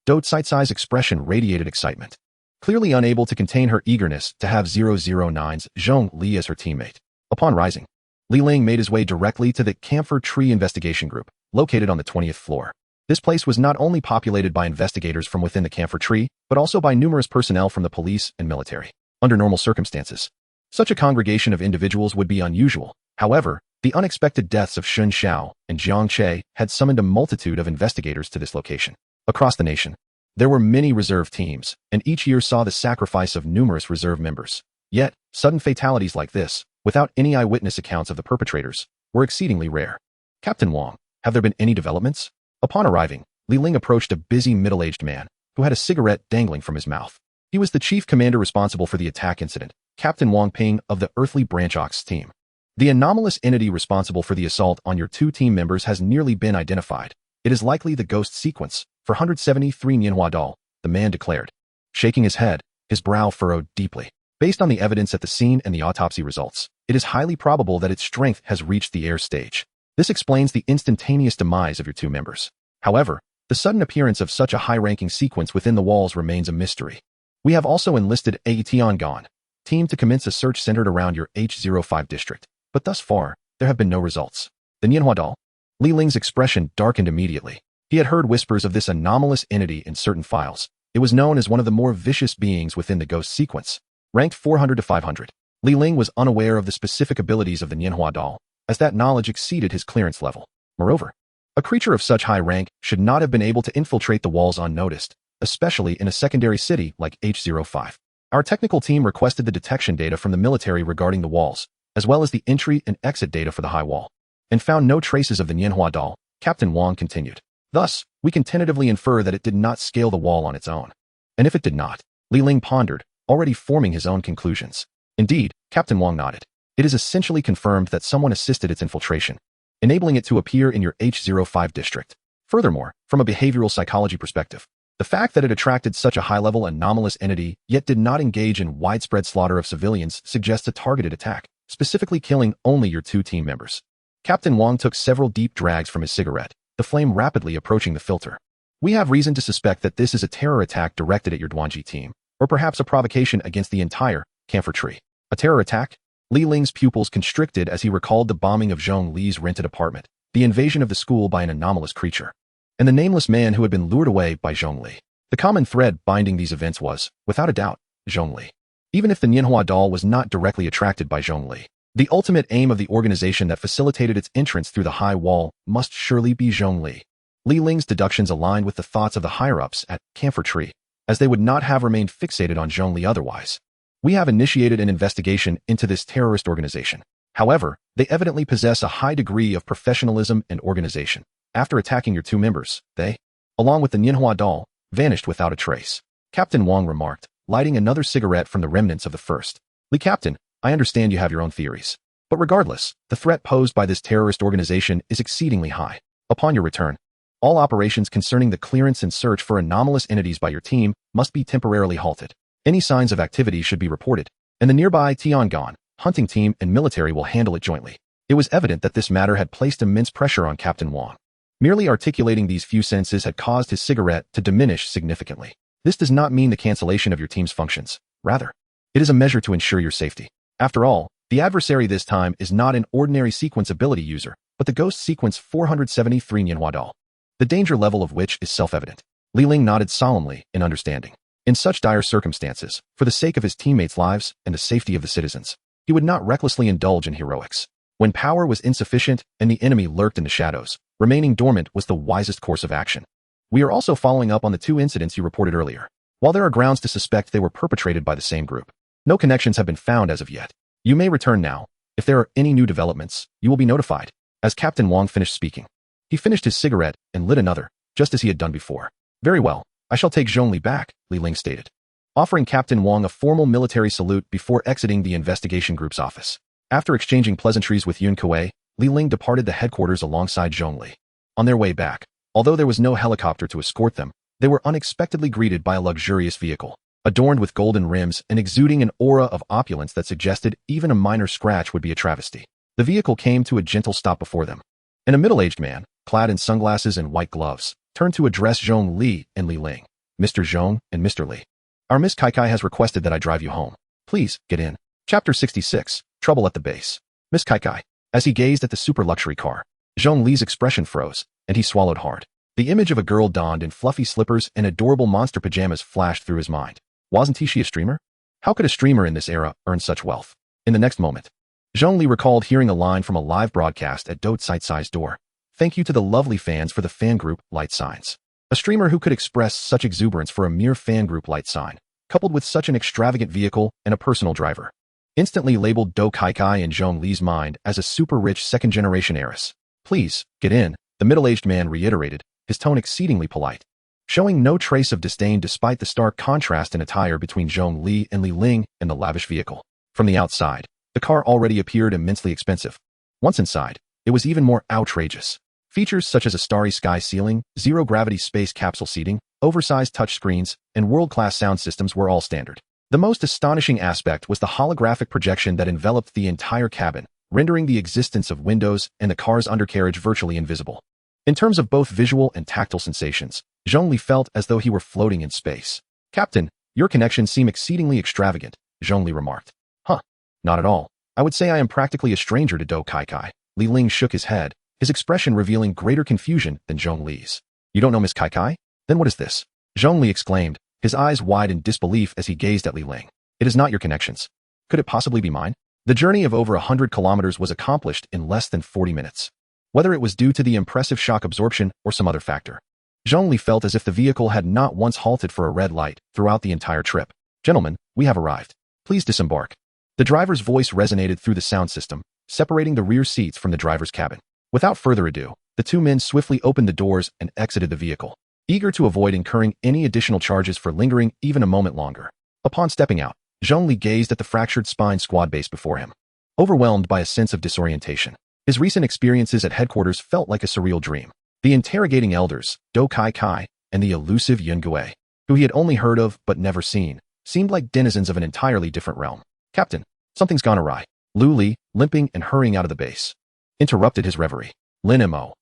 S1: Do Tsaitsai's expression radiated excitement. Clearly unable to contain her eagerness to have 009's Chong Li as her teammate. Upon rising, Li Ling made his way directly to the Camphor Tree Investigation Group, located on the 20th floor. This place was not only populated by investigators from within the Camphor Tree, but also by numerous personnel from the police and military. Under normal circumstances, such a congregation of individuals would be unusual. However, the unexpected deaths of Shun Xiao and Jiang Che had summoned a multitude of investigators to this location. Across the nation, there were many reserve teams, and each year saw the sacrifice of numerous reserve members. Yet, sudden fatalities like this, without any eyewitness accounts of the perpetrators, were exceedingly rare. Captain Wang, have there been any developments? Upon arriving, Li Ling approached a busy middle-aged man who had a cigarette dangling from his mouth. He was the chief commander responsible for the attack incident, Captain Wang Ping of the Earthly Branch Ox team. The anomalous entity responsible for the assault on your 2 team members has nearly been identified. It is likely the ghost sequence for 173 Manhwaadol, the man declared. Shaking his head, his brow furrowed deeply. Based on the evidence at the scene and the autopsy results, it is highly probable that its strength has reached the air stage. This explains the instantaneous demise of your 2 members. However, the sudden appearance of such a high-ranking sequence within the walls remains a mystery. We have also enlisted a Tiangan team to commence a search centered around your H05 district, but thus far, there have been no results. The Nianhuadal? Li Ling's expression darkened immediately. He had heard whispers of this anomalous entity in certain files. It was known as one of the more vicious beings within the ghost sequence, ranked 400 to 500. Li Ling was unaware of the specific abilities of the Nianhuadal, as that knowledge exceeded his clearance level. Moreover, a creature of such high rank should not have been able to infiltrate the walls unnoticed, especially in a secondary city like H05. Our technical team requested the detection data from the military regarding the walls, as well as the entry and exit data for the high wall, and found no traces of the Nianhua doll. Captain Wang continued. Thus, we can tentatively infer that it did not scale the wall on its own. And if it did not? Li Ling pondered, already forming his own conclusions. Indeed, Captain Wang nodded. It is essentially confirmed that someone assisted its infiltration, enabling it to appear in your H05 district. Furthermore, from a behavioral psychology perspective, the fact that it attracted such a high-level anomalous entity yet did not engage in widespread slaughter of civilians suggests a targeted attack, specifically killing only your 2 team members. Captain Wang took several deep drags from his cigarette, the flame rapidly approaching the filter. We have reason to suspect that this is a terror attack directed at your Duanji team, or perhaps a provocation against the entire camphor tree. A terror attack? Li Ling's pupils constricted as he recalled the bombing of Chong Li's rented apartment, the invasion of the school by an anomalous creature, and the nameless man who had been lured away by Chong Li. The common thread binding these events was, without a doubt, Chong Li. Even if the Nianhua doll was not directly attracted by Chong Li, the ultimate aim of the organization that facilitated its entrance through the high wall must surely be Chong Li. Li Ling's deductions aligned with the thoughts of the higher-ups at Camphor Tree, as they would not have remained fixated on Chong Li otherwise. We have initiated an investigation into this terrorist organization. However, they evidently possess a high degree of professionalism and organization. After attacking your 2 members, they, along with the Nianhua doll, vanished without a trace. Captain Wang remarked, lighting another cigarette from the remnants of the first. Li Captain, I understand you have your own theories. But regardless, the threat posed by this terrorist organization is exceedingly high. Upon your return, all operations concerning the clearance and search for anomalous entities by your team must be temporarily halted. Any signs of activity should be reported, and the nearby Tiangon hunting team and military will handle it jointly. It was evident that this matter had placed immense pressure on Captain Wang. Merely articulating these few sentences had caused his cigarette to diminish significantly. This does not mean the cancellation of your team's functions. Rather, it is a measure to ensure your safety. After all, the adversary this time is not an ordinary sequence ability user, but the Ghost Sequence 473 Nianhua doll, the danger level of which is self-evident. Li Ling nodded solemnly in understanding. In such dire circumstances, for the sake of his teammates' lives and the safety of the citizens, he would not recklessly indulge in heroics. When power was insufficient and the enemy lurked in the shadows, remaining dormant was the wisest course of action. We are also following up on the 2 incidents you reported earlier. While there are grounds to suspect they were perpetrated by the same group, no connections have been found as of yet. You may return now. If there are any new developments, you will be notified. As Captain Wang finished speaking, he finished his cigarette and lit another, just as he had done before. Very well. I shall take Chong Li back, Li Ling stated, offering Captain Wang a formal military salute before exiting the investigation group's office. After exchanging pleasantries with Yun Kuei, Li Ling departed the headquarters alongside Chong Li. On their way back, although there was no helicopter to escort them, they were unexpectedly greeted by a luxurious vehicle, adorned with golden rims and exuding an aura of opulence that suggested even a minor scratch would be a travesty. The vehicle came to a gentle stop before them, and a middle-aged man, clad in sunglasses and white gloves, turned to address Chong Li and Li Ling. Mr. Zhong and Mr. Li. Our Miss Kai has requested that I drive you home. Please, get in. Chapter 66, Trouble at the Base. Miss Kai. As he gazed at the super luxury car, Chong Li's expression froze, and he swallowed hard. The image of a girl donned in fluffy slippers and adorable monster pajamas flashed through his mind. Wasn't she a streamer? How could a streamer in this era earn such wealth? In the next moment, Chong Li recalled hearing a line from a live broadcast at Dot Site-Size door. Thank you to the lovely fans for the fan group Light Signs. A streamer who could express such exuberance for a mere fan group Light Sign, coupled with such an extravagant vehicle and a personal driver, instantly labeled Do Kai in Chong Li's mind as a super-rich second-generation heiress. Please, get in, the middle-aged man reiterated, his tone exceedingly polite, showing no trace of disdain despite the stark contrast in attire between Chong Li and Li Ling and the lavish vehicle. From the outside, the car already appeared immensely expensive. Once inside, it was even more outrageous. Features such as a starry sky ceiling, zero-gravity space capsule seating, oversized touchscreens, and world-class sound systems were all standard. The most astonishing aspect was the holographic projection that enveloped the entire cabin, rendering the existence of windows and the car's undercarriage virtually invisible. In terms of both visual and tactile sensations, Chong Li felt as though he were floating in space. Captain, your connections seem exceedingly extravagant, Chong Li remarked. Huh, not at all. I would say I am practically a stranger to Do Kai. Li Ling shook his head, his expression revealing greater confusion than Chong Li's. You don't know Miss Kai? Then what is this? Chong Li exclaimed, his eyes wide in disbelief as he gazed at Li Ling. It is not your connections. Could it possibly be mine? The journey of over 100 kilometers was accomplished in less than 40 minutes. Whether it was due to the impressive shock absorption or some other factor, Chong Li felt as if the vehicle had not once halted for a red light throughout the entire trip. Gentlemen, we have arrived. Please disembark. The driver's voice resonated through the sound system, separating the rear seats from the driver's cabin. Without further ado, The two men swiftly opened the doors and exited the vehicle, eager to avoid incurring any additional charges for lingering even a moment longer. Upon stepping out, Chong Li gazed at the fractured spine squad base before him, overwhelmed by a sense of disorientation. His recent experiences at headquarters felt like a surreal dream. The interrogating elders, Do Kai Kai, and the elusive Yun Gui, who he had only heard of but never seen, seemed like denizens of an entirely different realm. Captain, something's gone awry. Lu Li, limping and hurrying out of the base, interrupted his reverie. Lin Mo,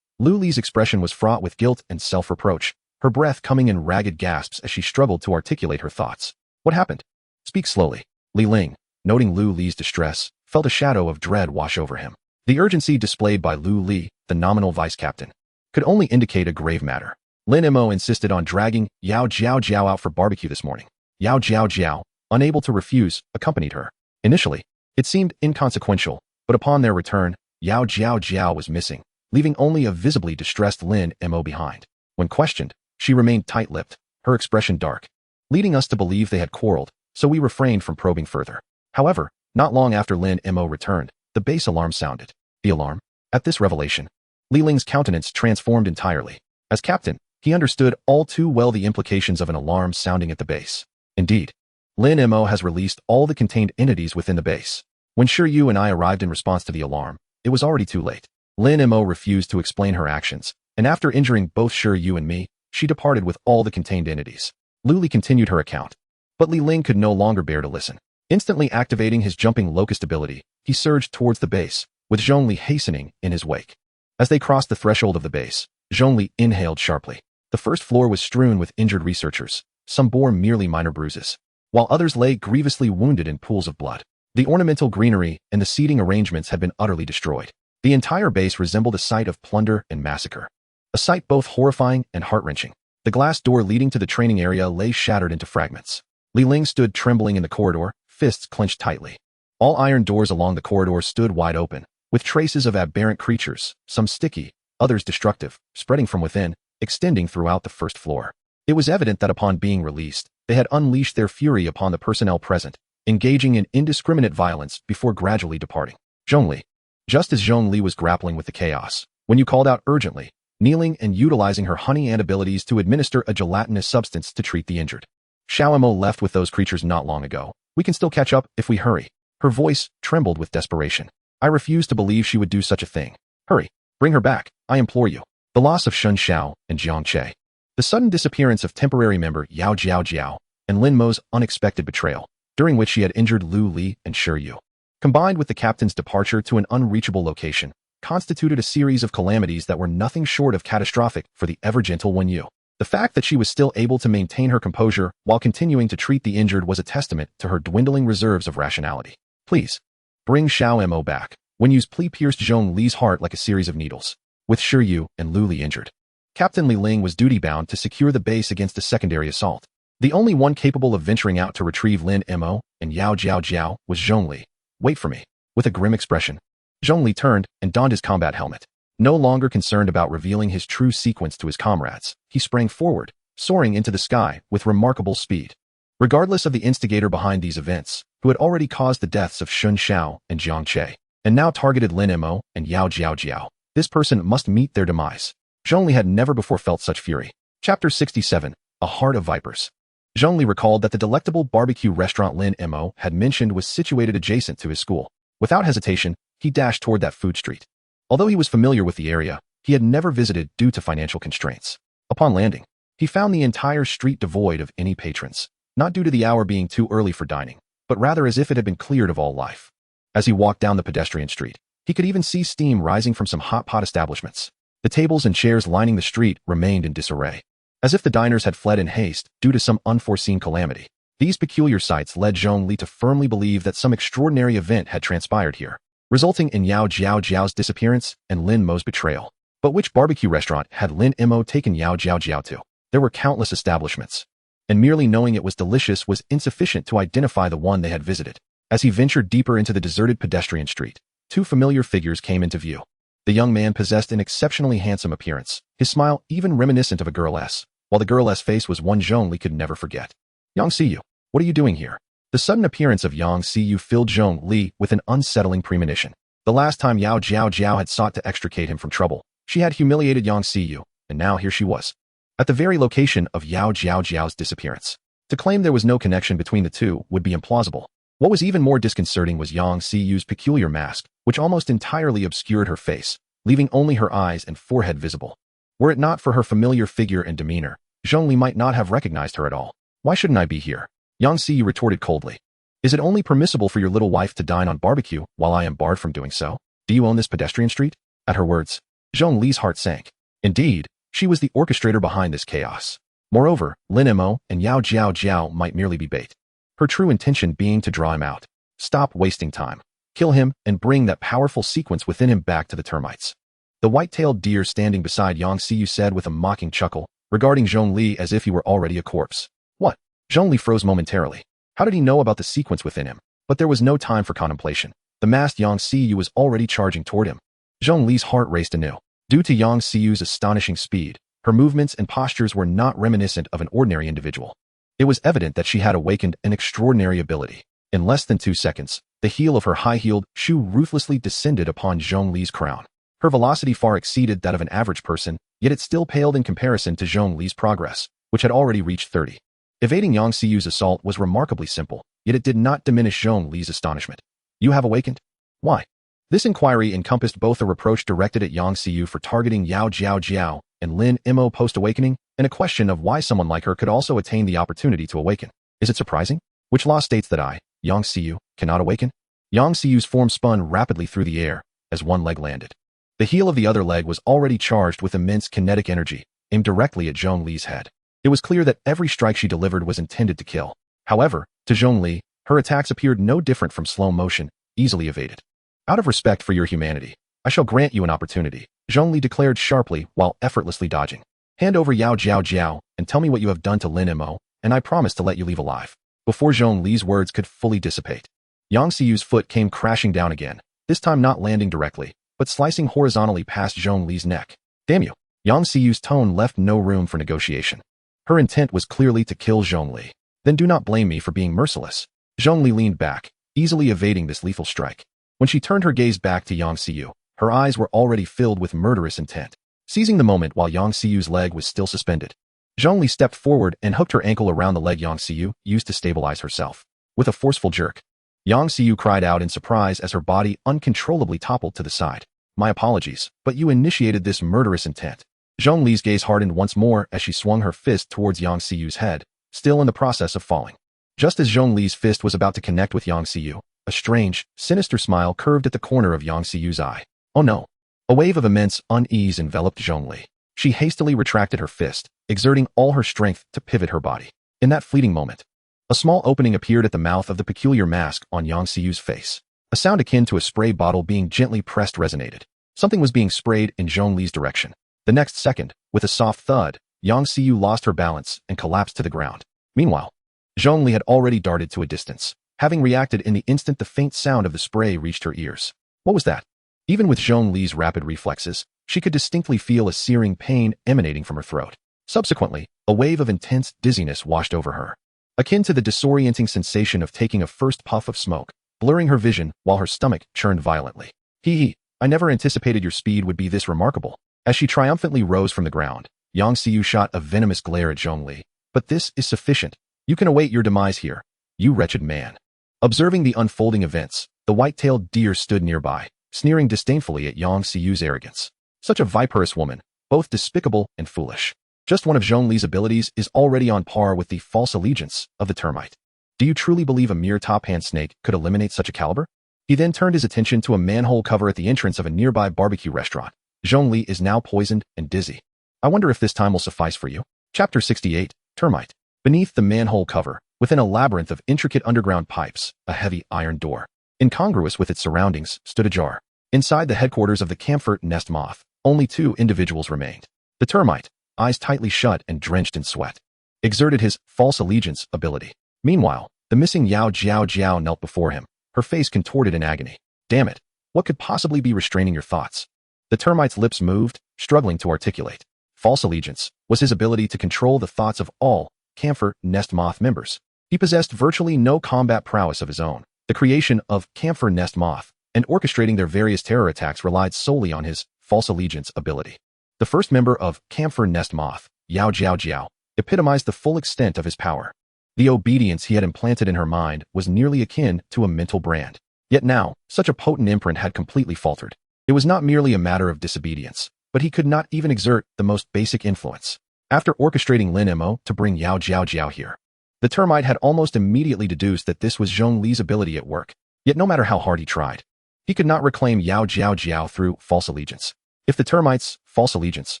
S1: Lu Li's expression was fraught with guilt and self-reproach, her breath coming in ragged gasps as she struggled to articulate her thoughts. What happened? Speak slowly. Li Ling, noting Lu Li's distress, felt a shadow of dread wash over him. The urgency displayed by Lu Li, the nominal vice-captain, could only indicate a grave matter. Lin Mo insisted on dragging Yao Jiao Jiao out for barbecue this morning. Yao Jiao Jiao, unable to refuse, accompanied her. Initially, it seemed inconsequential, but upon their return, Yao Jiao Jiao was missing, leaving only a visibly distressed Lin Mo behind. When questioned, she remained tight-lipped, her expression dark, leading us to believe they had quarreled, so we refrained from probing further. However, not long after Lin Mo returned, the base alarm sounded. The alarm? At this revelation, Li Ling's countenance transformed entirely. As captain, he understood all too well the implications of an alarm sounding at the base. Indeed, Lin Mo has released all the contained entities within the base. When Yu and I arrived in response to the alarm, it was already too late. Lin Mo refused to explain her actions, and after injuring both Yu and me, she departed with all the contained entities. Lu Li continued her account, but Li Ling could no longer bear to listen. Instantly activating his jumping locust ability, he surged towards the base, with Chong Li hastening in his wake. As they crossed the threshold of the base, Chong Li inhaled sharply. The first floor was strewn with injured researchers. Some bore merely minor bruises, while others lay grievously wounded in pools of blood. The ornamental greenery and the seating arrangements had been utterly destroyed. The entire base resembled a site of plunder and massacre, a sight both horrifying and heart-wrenching. The glass door leading to the training area lay shattered into fragments. Li Ling stood trembling in the corridor, fists clenched tightly. All iron doors along the corridor stood wide open, with traces of aberrant creatures, some sticky, others destructive, spreading from within, extending throughout the first floor. It was evident that upon being released, they had unleashed their fury upon the personnel present, engaging in indiscriminate violence before gradually departing. Chong Li. Just as Chong Li was grappling with the chaos, when you called out urgently, kneeling and utilizing her honey ant abilities to administer a gelatinous substance to treat the injured. Xiao Mo left with those creatures not long ago. We can still catch up if we hurry. Her voice trembled with desperation. I refused to believe she would do such a thing. Hurry. Bring her back, I implore you. The loss of Shun Xiao and Jiang Che. The sudden disappearance of temporary member Yao Jiao Jiao and Lin Mo's unexpected betrayal, during which she had injured Lu Li and Yu, combined with the captain's departure to an unreachable location, constituted a series of calamities that were nothing short of catastrophic for the ever-gentle Wen Yu. The fact that she was still able to maintain her composure while continuing to treat the injured was a testament to her dwindling reserves of rationality. Please, bring Xiao Mo back. Wen Yu's plea pierced Chong Li's heart like a series of needles. With Yu and Lu Li injured, Captain Li Ling was duty-bound to secure the base against a secondary assault. The only one capable of venturing out to retrieve Lin Mo and Yao Jiao Jiao was Chong Li. Wait for me. With a grim expression, Chong Li turned and donned his combat helmet. No longer concerned about revealing his true sequence to his comrades, he sprang forward, soaring into the sky with remarkable speed. Regardless of the instigator behind these events, who had already caused the deaths of Shun Xiao and Jiang Che, and now targeted Lin Mo and Yao Jiao Jiao, this person must meet their demise. Chong Li had never before felt such fury. Chapter 67, A Heart of Vipers. Chong Li recalled that the delectable barbecue restaurant Lin Mo had mentioned was situated adjacent to his school. Without hesitation, he dashed toward that food street. Although he was familiar with the area, he had never visited due to financial constraints. Upon landing, he found the entire street devoid of any patrons, not due to the hour being too early for dining, but rather as if it had been cleared of all life. As he walked down the pedestrian street, he could even see steam rising from some hot pot establishments. The tables and chairs lining the street remained in disarray, as if the diners had fled in haste due to some unforeseen calamity. These peculiar sights led Chong Li to firmly believe that some extraordinary event had transpired here, resulting in Yao Jiao Jiao's disappearance and Lin Mo's betrayal. But which barbecue restaurant had Lin Mo taken Yao Jiao Jiao to? There were countless establishments, and merely knowing it was delicious was insufficient to identify the one they had visited. As he ventured deeper into the deserted pedestrian street, two familiar figures came into view. The young man possessed an exceptionally handsome appearance, his smile even reminiscent of a girl's, while the girl's face was one Chong Li could never forget. Yang Siyu, what are you doing here? The sudden appearance of Yang Siyu filled Chong Li with an unsettling premonition. The last time Yao Jiao Jiao had sought to extricate him from trouble, She had humiliated Yang Xiyu, and now here she was, at the very location of Yao Jiao's disappearance. To claim there was no connection between the two would be implausible. What was even more disconcerting was Yang Xiyu's peculiar mask, which almost entirely obscured her face, leaving only her eyes and forehead visible. Were it not for her familiar figure and demeanor, Chong Li might not have recognized her at all. Why shouldn't I be here? Yang Xiyu retorted coldly. Is it only permissible for your little wife to dine on barbecue while I am barred from doing so? Do you own this pedestrian street? At her words, Chong Li's heart sank. Indeed, she was the orchestrator behind this chaos. Moreover, Lin Mo and Yao Jiao might merely be bait. Her true intention being to draw him out. Stop wasting time. Kill him and bring that powerful sequence within him back to the termites. The white-tailed deer standing beside Yang Xiyu said with a mocking chuckle, regarding Chong Li as if he were already a corpse. What? Chong Li froze momentarily. How did he know about the sequence within him? But there was no time for contemplation. The masked Yang Xiyu was already charging toward him. Chong Li's heart raced anew. Due to Yang Xiyu's astonishing speed, her movements and postures were not reminiscent of an ordinary individual. It was evident that she had awakened an extraordinary ability. In less than 2 seconds, the heel of her high-heeled shoe ruthlessly descended upon Chong Li's crown. Her velocity far exceeded that of an average person, yet it still paled in comparison to Chong Li's progress, which had already reached 30. Evading Yang Xiyu's assault was remarkably simple, yet it did not diminish Chong Li's astonishment. You have awakened? Why? This inquiry encompassed both a reproach directed at Yang Xiyu for targeting Yao Jiao and Lin Mo post-awakening, and a question of why someone like her could also attain the opportunity to awaken. Is it surprising? Which law states that I, Yang Xiyu, cannot awaken? Yang Xiyu's form spun rapidly through the air as one leg landed. The heel of the other leg was already charged with immense kinetic energy, aimed directly at Chong Li's head. It was clear that every strike she delivered was intended to kill. However, to Chong Li, her attacks appeared no different from slow motion, easily evaded. Out of respect for your humanity, I shall grant you an opportunity, Chong Li declared sharply while effortlessly dodging. Hand over Yao Jiao and tell me what you have done to Lin Mo, and I promise to let you leave alive. Before Chong Li's words could fully dissipate, Yang Xiyu's foot came crashing down again, this time not landing directly, but slicing horizontally past Chong Li's neck. Damn you! Yang Xiyu's tone left no room for negotiation. Her intent was clearly to kill Chong Li. Then do not blame me for being merciless. Chong Li leaned back, easily evading this lethal strike. When she turned her gaze back to Yang Xiyu, her eyes were already filled with murderous intent. Seizing the moment while Yang Xiyu's leg was still suspended, Chong Li stepped forward and hooked her ankle around the leg Yang Xiyu used to stabilize herself. With a forceful jerk, Yang Xiyu cried out in surprise as her body uncontrollably toppled to the side. My apologies, but you initiated this murderous intent. Chong Li's gaze hardened once more as she swung her fist towards Yang Xiyu's head, still in the process of falling. Just as Chong Li's fist was about to connect with Yang Xiyu, a strange, sinister smile curved at the corner of Yang Xiyu's eye. Oh no! A wave of immense unease enveloped Chong Li. She hastily retracted her fist, exerting all her strength to pivot her body. In that fleeting moment, a small opening appeared at the mouth of the peculiar mask on Yang Xiyu's face. A sound akin to a spray bottle being gently pressed resonated. Something was being sprayed in Chong Li's direction. The next second, with a soft thud, Yang Xiyu lost her balance and collapsed to the ground. Meanwhile, Chong Li had already darted to a distance, having reacted in the instant the faint sound of the spray reached her ears. What was that? Even with Chong Li's rapid reflexes, she could distinctly feel a searing pain emanating from her throat. Subsequently, a wave of intense dizziness washed over her, akin to the disorienting sensation of taking a first puff of smoke, blurring her vision while her stomach churned violently. Hee, I never anticipated your speed would be this remarkable. As she triumphantly rose from the ground, Yang Xiyu shot a venomous glare at Chong Li. But this is sufficient. You can await your demise here, you wretched man. Observing the unfolding events, the white-tailed deer stood nearby, sneering disdainfully at Yang Xiyu's arrogance. Such a viperous woman, both despicable and foolish. Just one of Chong Li's abilities is already on par with the false allegiance of the termite. Do you truly believe a mere top-hand snake could eliminate such a caliber? He then turned his attention to a manhole cover at the entrance of a nearby barbecue restaurant. Chong Li is now poisoned and dizzy. I wonder if this time will suffice for you. Chapter 68, Termite. Beneath the manhole cover, within a labyrinth of intricate underground pipes, a heavy iron door, incongruous with its surroundings, stood ajar. Inside the headquarters of the camphor nest moth, only 2 individuals remained. The termite, eyes tightly shut and drenched in sweat, exerted his false allegiance ability. Meanwhile, the missing Yao Jiao knelt before him, her face contorted in agony. Damn it, what could possibly be restraining your thoughts? The termite's lips moved, struggling to articulate. False allegiance was his ability to control the thoughts of all camphor nest moth members. He possessed virtually no combat prowess of his own. The creation of camphor nest moth and orchestrating their various terror attacks relied solely on his false allegiance ability. The first member of Camphor Nest Moth, Yao Jiao Jiao, epitomized the full extent of his power. The obedience he had implanted in her mind was nearly akin to a mental brand. Yet now, such a potent imprint had completely faltered. It was not merely a matter of disobedience, but he could not even exert the most basic influence. After orchestrating Lin Mo to bring Yao Jiao Jiao here, the termite had almost immediately deduced that this was Chong Li's ability at work. Yet no matter how hard he tried, he could not reclaim Yao Jiao Jiao through false allegiance. If the termite's false allegiance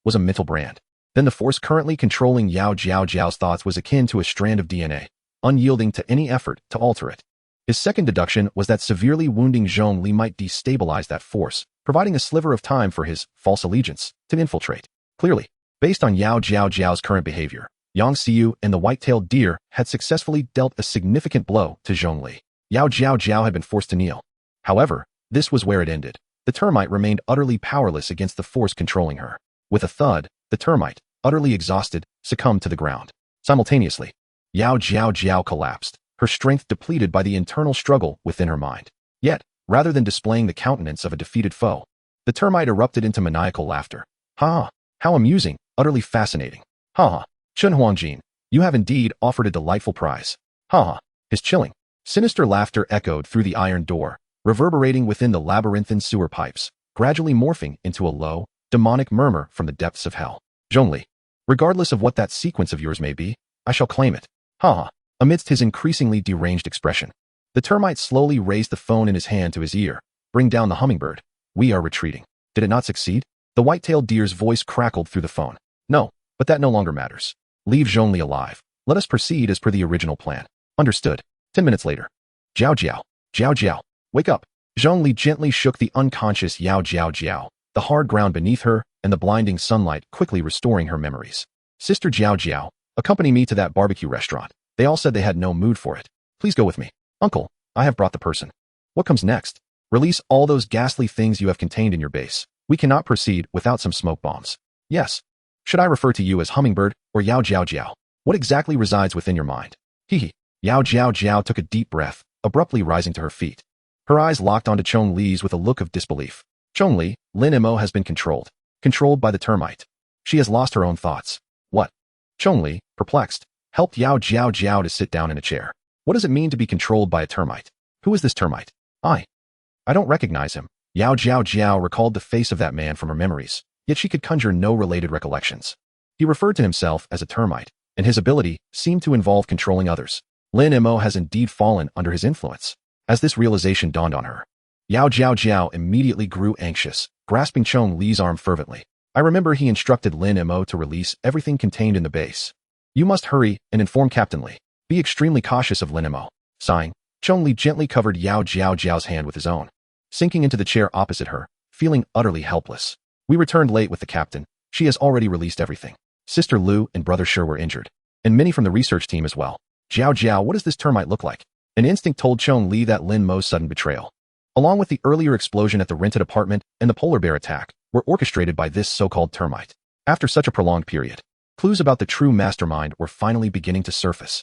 S1: was a mental brand, then the force currently controlling Yao Jiao Jiao's thoughts was akin to a strand of DNA, unyielding to any effort to alter it. His second deduction was that severely wounding Chong Li might destabilize that force, providing a sliver of time for his false allegiance to infiltrate. Clearly, based on Yao Jiao Jiao's current behavior, Yang Xiu and the white-tailed deer had successfully dealt a significant blow to Chong Li. Yao Jiao Jiao had been forced to kneel. However, this was where it ended. The termite remained utterly powerless against the force controlling her. With a thud, the termite, utterly exhausted, succumbed to the ground. Simultaneously, Yao Jiao Jiao collapsed, her strength depleted by the internal struggle within her mind. Yet, rather than displaying the countenance of a defeated foe, the termite erupted into maniacal laughter. Ha! How amusing, utterly fascinating. Ha ha! Chun Huangjin, you have indeed offered a delightful prize. Ha ha! His chilling, sinister laughter echoed through the iron door, reverberating within the labyrinthine sewer pipes, gradually morphing into a low, demonic murmur from the depths of hell. Chong Li, regardless of what that sequence of yours may be, I shall claim it. Ha ha! Amidst his increasingly deranged expression, the termite slowly raised the phone in his hand to his ear. Bring down the hummingbird. We are retreating. Did it not succeed? The white-tailed deer's voice crackled through the phone. No, but that no longer matters. Leave Chong Li alive. Let us proceed as per the original plan. Understood. 10 minutes later. Jiao Jiao. Jiao Jiao. Wake up. Chong Li gently shook the unconscious Yao Jiao Jiao, the hard ground beneath her and the blinding sunlight quickly restoring her memories. Sister Jiao Jiao, accompany me to that barbecue restaurant. They all said they had no mood for it. Please go with me. Uncle, I have brought the person. What comes next? Release all those ghastly things you have contained in your base. We cannot proceed without some smoke bombs. Yes. Should I refer to you as Hummingbird or Yao Jiao Jiao? What exactly resides within your mind? Hee. Yao Jiao Jiao took a deep breath, abruptly rising to her feet. Her eyes locked onto Chong Li's with a look of disbelief. Chong Li, Lin Mo has been controlled. Controlled by the termite. She has lost her own thoughts. What? Chong Li, perplexed, helped Yao Jiao Jiao to sit down in a chair. What does it mean to be controlled by a termite? Who is this termite? I don't recognize him. Yao Jiao Jiao recalled the face of that man from her memories, yet she could conjure no related recollections. He referred to himself as a termite, and his ability seemed to involve controlling others. Lin Mo has indeed fallen under his influence. As this realization dawned on her, Yao Jiao Jiao immediately grew anxious, grasping Chong Li's arm fervently. I remember he instructed Lin Mo to release everything contained in the base. You must hurry and inform Captain Li. Be extremely cautious of Lin Mo. Sighing, Chong Li gently covered Yao Jiao Jiao's hand with his own, sinking into the chair opposite her, feeling utterly helpless. We returned late with the captain. She has already released everything. Sister Lu and Brother Shi were injured, and many from the research team as well. Jiao Jiao, what does this termite look like? An instinct told Chong Li that Lin Mo's sudden betrayal, along with the earlier explosion at the rented apartment and the polar bear attack, were orchestrated by this so-called termite. After such a prolonged period, clues about the true mastermind were finally beginning to surface.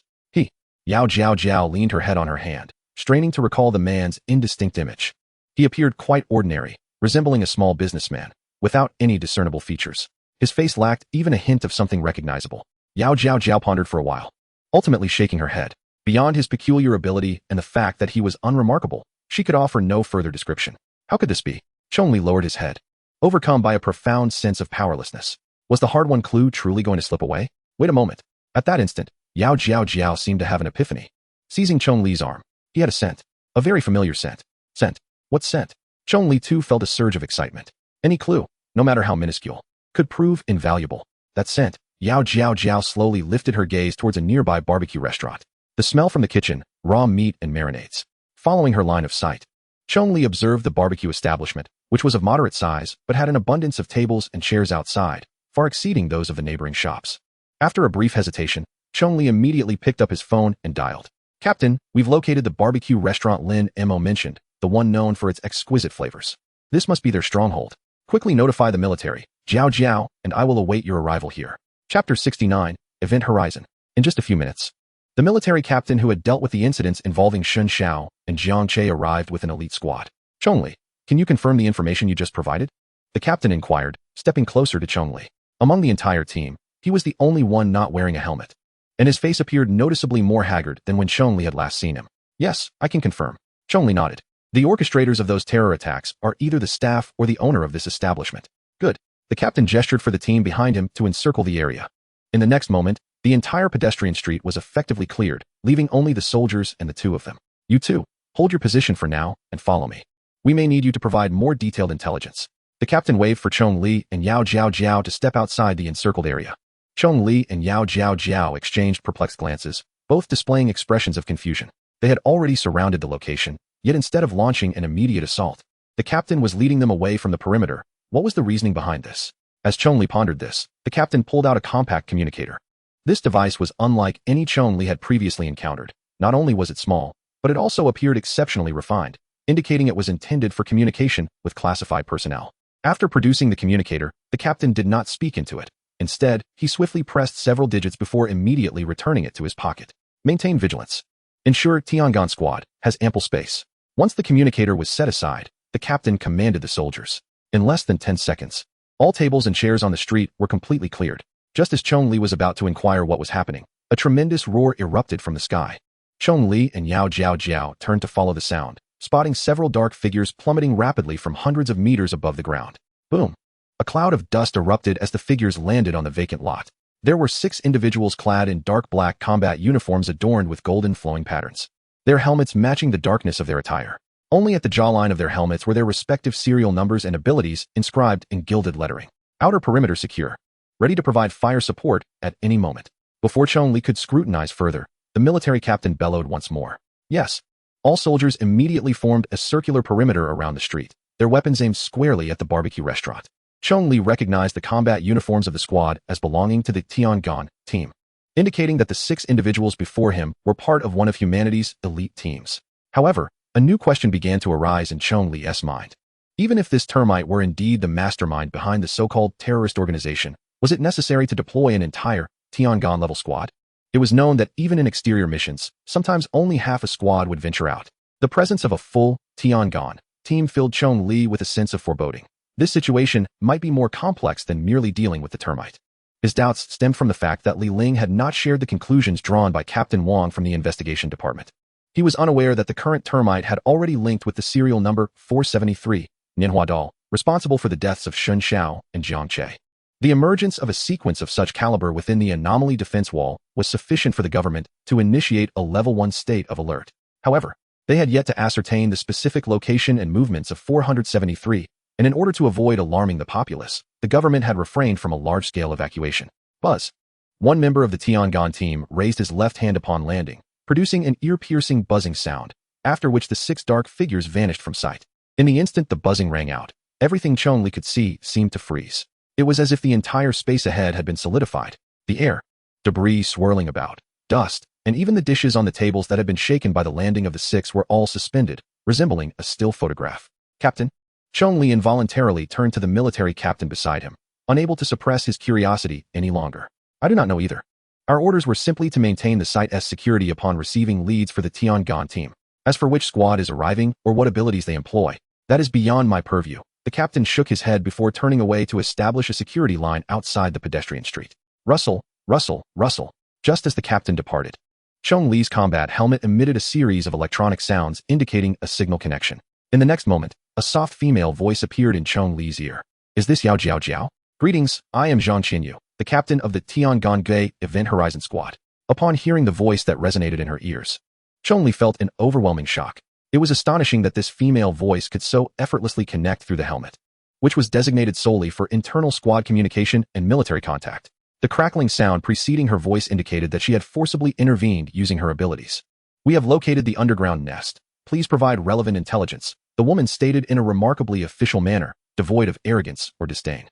S1: Yao Jiao Jiao leaned her head on her hand, straining to recall the man's indistinct image. He appeared quite ordinary, resembling a small businessman, without any discernible features. His face lacked even a hint of something recognizable. Yao Jiao Jiao pondered for a while, ultimately shaking her head. Beyond his peculiar ability and the fact that he was unremarkable, she could offer no further description. How could this be? Chong Li lowered his head, overcome by a profound sense of powerlessness. Was the hard-won clue truly going to slip away? Wait a moment. At that instant, Yao Jiao Jiao seemed to have an epiphany. Seizing Chong Li's arm, he had a scent. A very familiar scent. Scent. What scent? Chong Li too felt a surge of excitement. Any clue, no matter how minuscule, could prove invaluable. That scent. Yao Jiao Jiao slowly lifted her gaze towards a nearby barbecue restaurant. The smell from the kitchen, raw meat and marinades. Following her line of sight, Chong Li observed the barbecue establishment, which was of moderate size but had an abundance of tables and chairs outside, far exceeding those of the neighboring shops. After a brief hesitation, Chong Li immediately picked up his phone and dialed. Captain, we've located the barbecue restaurant Lin Mo mentioned, the one known for its exquisite flavors. This must be their stronghold. Quickly notify the military, Jiao Jiao, and I will await your arrival here. Chapter 69, Event Horizon. In just a few minutes, the military captain who had dealt with the incidents involving Shun Xiao and Jiang Che arrived with an elite squad. Chong Li, can you confirm the information you just provided? the captain inquired, stepping closer to Chong Li. Among the entire team, he was the only one not wearing a helmet, and his face appeared noticeably more haggard than when Chong Li had last seen him. Yes, I can confirm. Chong Li nodded. The orchestrators of those terror attacks are either the staff or the owner of this establishment. Good. The captain gestured for the team behind him to encircle the area. In the next moment, the entire pedestrian street was effectively cleared, leaving only the soldiers and the two of them. You two, hold your position for now and follow me. We may need you to provide more detailed intelligence. The captain waved for Chong Li and Yao Jiao Jiao to step outside the encircled area. Chong Li and Yao Jiao Jiao exchanged perplexed glances, both displaying expressions of confusion. They had already surrounded the location, yet instead of launching an immediate assault, the captain was leading them away from the perimeter. What was the reasoning behind this? As Chong Li pondered this, the captain pulled out a compact communicator. This device was unlike any Chong Li had previously encountered. Not only was it small, but it also appeared exceptionally refined, indicating it was intended for communication with classified personnel. After producing the communicator, the captain did not speak into it. Instead, he swiftly pressed several digits before immediately returning it to his pocket. Maintain vigilance. Ensure Tiangong squad has ample space. Once the communicator was set aside, the captain commanded the soldiers. In less than 10 seconds, all tables and chairs on the street were completely cleared. Just as Chong Li was about to inquire what was happening, a tremendous roar erupted from the sky. Chong Li and Yao Jiao Jiao turned to follow the sound, spotting several dark figures plummeting rapidly from hundreds of meters above the ground. Boom! A cloud of dust erupted as the figures landed on the vacant lot. There were 6 individuals clad in dark black combat uniforms adorned with golden flowing patterns, their helmets matching the darkness of their attire. Only at the jawline of their helmets were their respective serial numbers and abilities inscribed in gilded lettering. Outer perimeter secure. Ready to provide fire support at any moment. Before Chong Li could scrutinize further, the military captain bellowed once more. Yes. All soldiers immediately formed a circular perimeter around the street, their weapons aimed squarely at the barbecue restaurant. Chong Li recognized the combat uniforms of the squad as belonging to the Tiangong team, indicating that the 6 individuals before him were part of one of humanity's elite teams. However, a new question began to arise in Chong Li's mind. Even if this termite were indeed the mastermind behind the so-called terrorist organization, was it necessary to deploy an entire Tiangong-level squad? It was known that even in exterior missions, sometimes only half a squad would venture out. The presence of a full Tiangong team filled Chong Li with a sense of foreboding. This situation might be more complex than merely dealing with the termite. His doubts stemmed from the fact that Li Ling had not shared the conclusions drawn by Captain Wang from the investigation department. He was unaware that the current termite had already linked with the serial number 473, Manhwaadal, responsible for the deaths of Shun Xiao and Jiang Che. The emergence of a sequence of such caliber within the anomaly defense wall was sufficient for the government to initiate a level 1 state of alert. However, they had yet to ascertain the specific location and movements of 473, and in order to avoid alarming the populace, the government had refrained from a large-scale evacuation. Buzz. One member of the Tiangong team raised his left hand upon landing, producing an ear-piercing buzzing sound, after which the 6 dark figures vanished from sight. In the instant the buzzing rang out, everything Chong Li could see seemed to freeze. It was as if the entire space ahead had been solidified. The air, debris swirling about, dust, and even the dishes on the tables that had been shaken by the landing of the 6 were all suspended, resembling a still photograph. Captain? Chong Li involuntarily turned to the military captain beside him, unable to suppress his curiosity any longer. I do not know either. Our orders were simply to maintain the site's security upon receiving leads for the Tiangong team. As for which squad is arriving or what abilities they employ, that is beyond my purview. The captain shook his head before turning away to establish a security line outside the pedestrian street. Rustle, rustle, rustle. Just as the captain departed, Chong Li's combat helmet emitted a series of electronic sounds indicating a signal connection. In the next moment, a soft female voice appeared in Chong Li's ear. Is this Yao Jiao Jiao? Greetings, I am Zhang Qinyu, the captain of the Tiangong Event Horizon Squad. Upon hearing the voice that resonated in her ears, Chong Li felt an overwhelming shock. It was astonishing that this female voice could so effortlessly connect through the helmet, which was designated solely for internal squad communication and military contact. The crackling sound preceding her voice indicated that she had forcibly intervened using her abilities. We have located the underground nest. Please provide relevant intelligence, the woman stated in a remarkably official manner, devoid of arrogance or disdain.